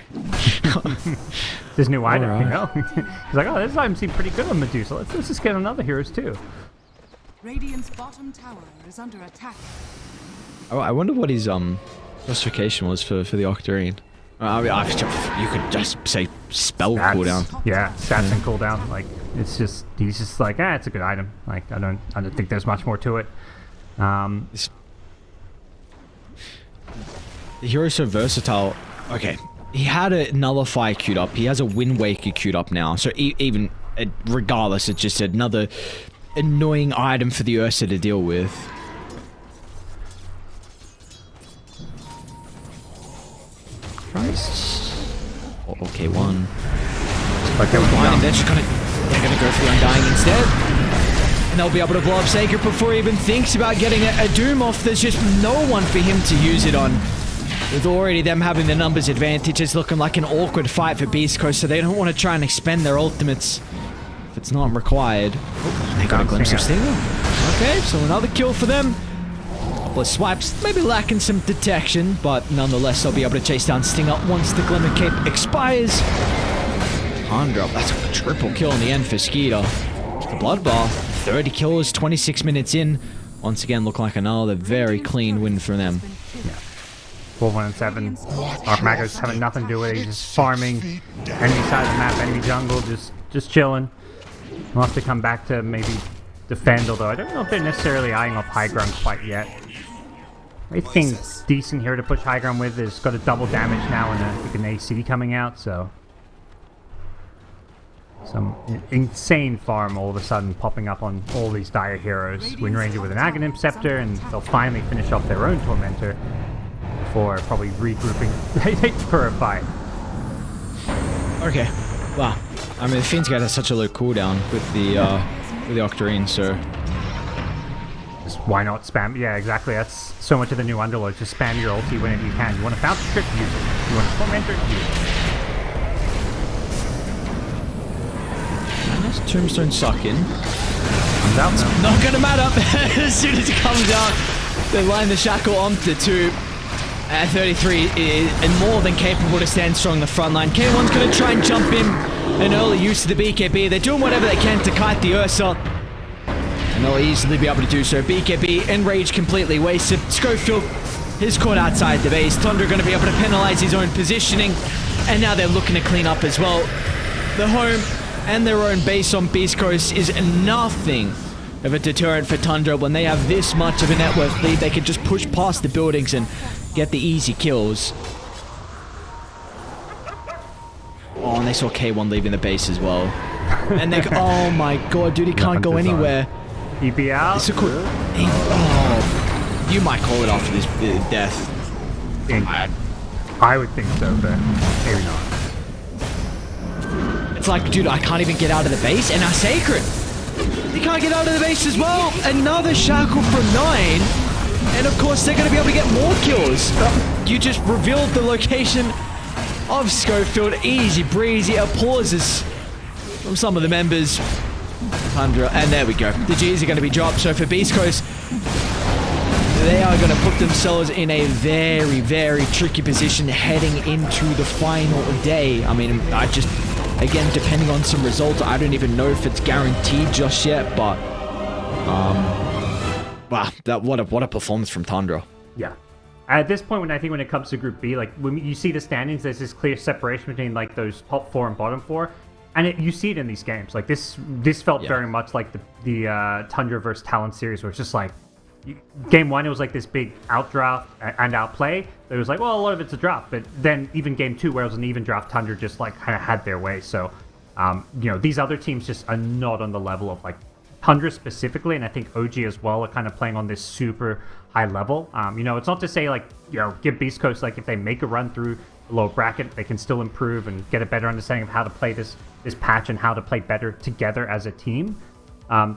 This new item, you know? He's like, oh, this item seemed pretty good on Medusa. Let's just get on other heroes too. Radiant's bottom tower is under attack. Oh, I wonder what his justification was for the Octarine. I mean, you could just say spell cooldown. Yeah, stats and cooldown. Like, it's just, he's just like, it's a good item. Like, I don't think there's much more to it. The hero's so versatile. Okay, he had a Nullify queued up. He has a Wind Waker queued up now. So even regardless, it's just another annoying item for the Ursa to deal with. Christ. Okay, one. Okay, they're gonna go through Undying instead. And they'll be able to blow up Sacred before he even thinks about getting a Doom off. There's just no one for him to use it on. With already them having the numbers advantage, it's looking like an awkward fight for Beast Coast, so they don't want to try and expend their ultimates if it's not required. Oh, they got a glimpse of Stinger. Okay, so another kill for them. Couple of swipes, maybe lacking some detection, but nonetheless they'll be able to chase down Stinger once the Glimmer Cape expires. Tundra, that's a triple kill in the end for Skeeter. The Bloodbath, 30 kills, 26 minutes in. Once again, look like another very clean win for them. Yeah. 4-1-7. Archmago's having nothing to do with it. He's just farming. Enemy side of the map, enemy jungle, just chilling. We'll have to come back to maybe defend, although I don't know if they're necessarily eyeing off high ground quite yet. I think decent here to push high ground with is got a double damage now and I think an AC coming out, so some insane farm all of a sudden popping up on all these dire heroes. Wind Ranger with an Aghanim Scepter, and they'll finally finish off their own Tormentor before probably regrouping for a fight. Okay, wow. I mean, the Fiend's Gate has such a low cooldown with the Octarine, so... Just why not spam? Yeah, exactly. That's so much of the new Underlord. Just spam your ulti whenever you can. You want a Fountain Trick? Use it. You want a Tormentor? Use it. Tombstone suck in. Comes out now. Not gonna matter. As soon as it comes out, they line the shackle onto 2. At 33 is more than capable to stand strong in the front line. K1's gonna try and jump in. An early use of the BKB. They're doing whatever they can to kite the Ursa. And they'll easily be able to do so. BKB enraged, completely wasted. Schofield is caught outside the base. Tundra gonna be able to penalize his own positioning. And now they're looking to clean up as well. The home and their own base on Beast Coast is nothing of a deterrent for Tundra. When they have this much of a net worth lead, they can just push past the buildings and get the easy kills. Oh, and they saw K1 leaving the base as well. And they oh my god, dude, he can't go anywhere. EP out. Oh, you might call it after this death. I would think so, but maybe not. It's like, dude, I can't even get out of the base, and our Sacred, he can't get out of the base as well. Another shackle from 9, and of course they're going to be able to get more kills. You just revealed the location of Schofield. Easy breezy applauses from some of the members. Tundra, and there we go. The G's are going to be dropped. So for Beast Coast, they are going to put themselves in a very, very tricky position heading into the final day. I mean, again, depending on some results, I don't even know if it's guaranteed just yet, but wow, what a performance from Tundra. Yeah. At this point, when it comes to Group B, like when you see the standings, there's this clear separation between like those top 4 and bottom 4, and you see it in these games. Like this felt very much like the Tundra versus Talon series, where it's just like game 1, it was like this big outdraft and outplay. It was like, well, a lot of it's a draft, but then even game 2, where it was an even draft, Tundra just like kind of had their way. So, these other teams just are not on the level of like Tundra specifically, and I think OG as well are kind of playing on this super high level. It's not to say like, give Beast Coast, like if they make a run through the low bracket, they can still improve and get a better understanding of how to play this patch and how to play better together as a team.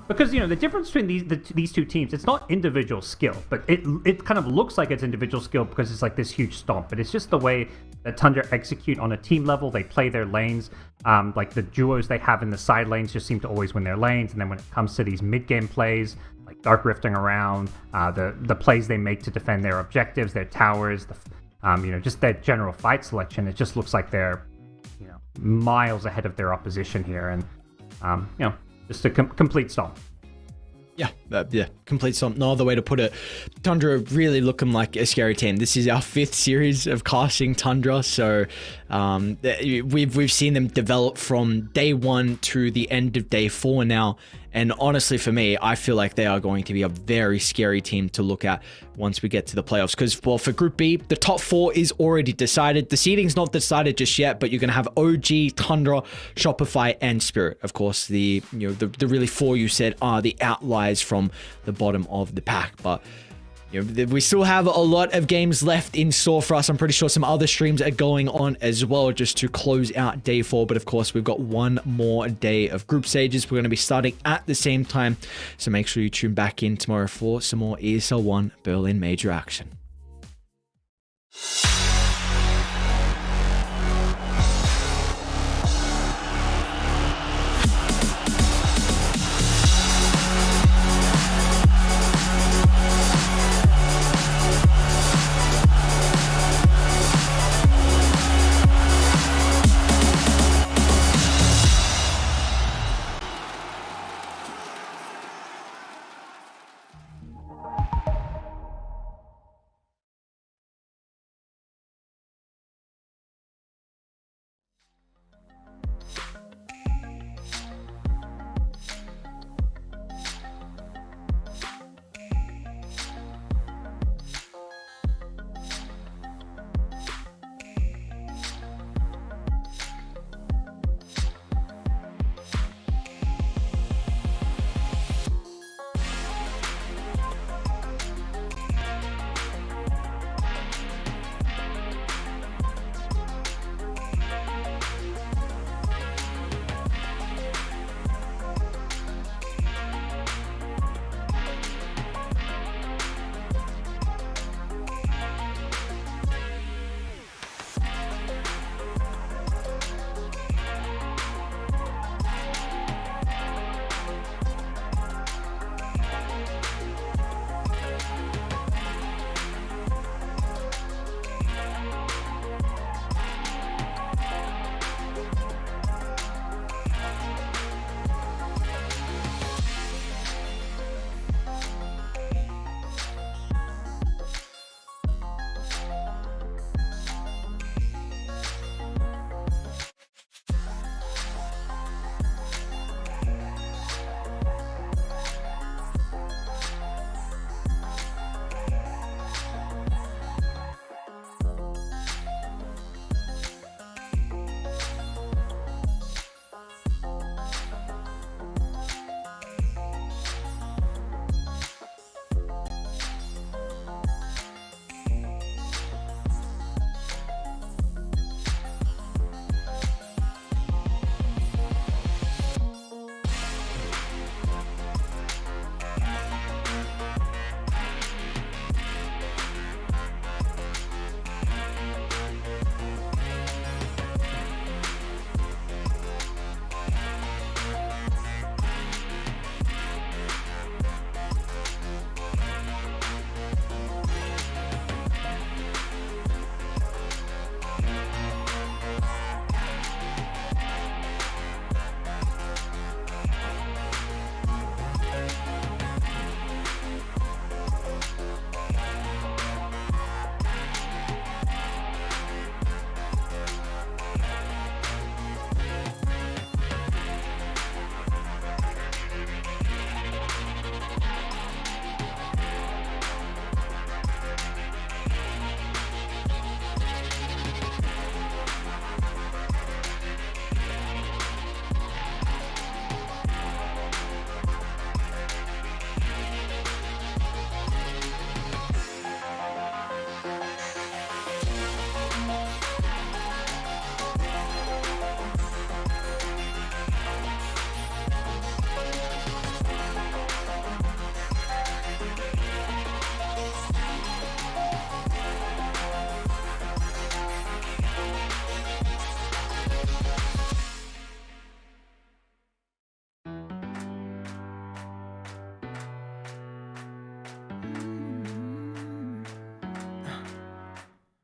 Because the difference between these two teams, it's not individual skill, but it kind of looks like it's individual skill because it's like this huge stomp. But it's just the way that Tundra execute on a team level. They play their lanes, like the duos they have in the side lanes just seem to always win their lanes. And then when it comes to these mid game plays, like dark rifting around, the plays they make to defend their objectives, their towers, just their general fight selection, it just looks like they're miles ahead of their opposition here, and just a complete stomp. Yeah, complete stomp. No other way to put it. Tundra really looking like a scary team. This is our 5th series of casting Tundra, so we've seen them develop from day 1 to the end of day 4 now. And honestly, for me, I feel like they are going to be a very scary team to look at once we get to the playoffs. Because, well, for Group B, the top 4 is already decided. The seeding's not decided just yet, but you're going to have OG, Tundra, Shopify, and Spirit. Of course, the really 4 you said are the outliers from the bottom of the pack. But we still have a lot of games left in store for us. I'm pretty sure some other streams are going on as well just to close out day 4. But of course, we've got one more day of group stages. We're going to be starting at the same time. So make sure you tune back in tomorrow for some more ESL One Berlin major action.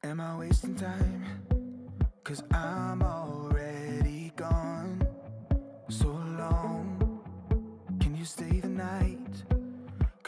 Am I wasting time? 'Cause I'm already gone. So long. Can you stay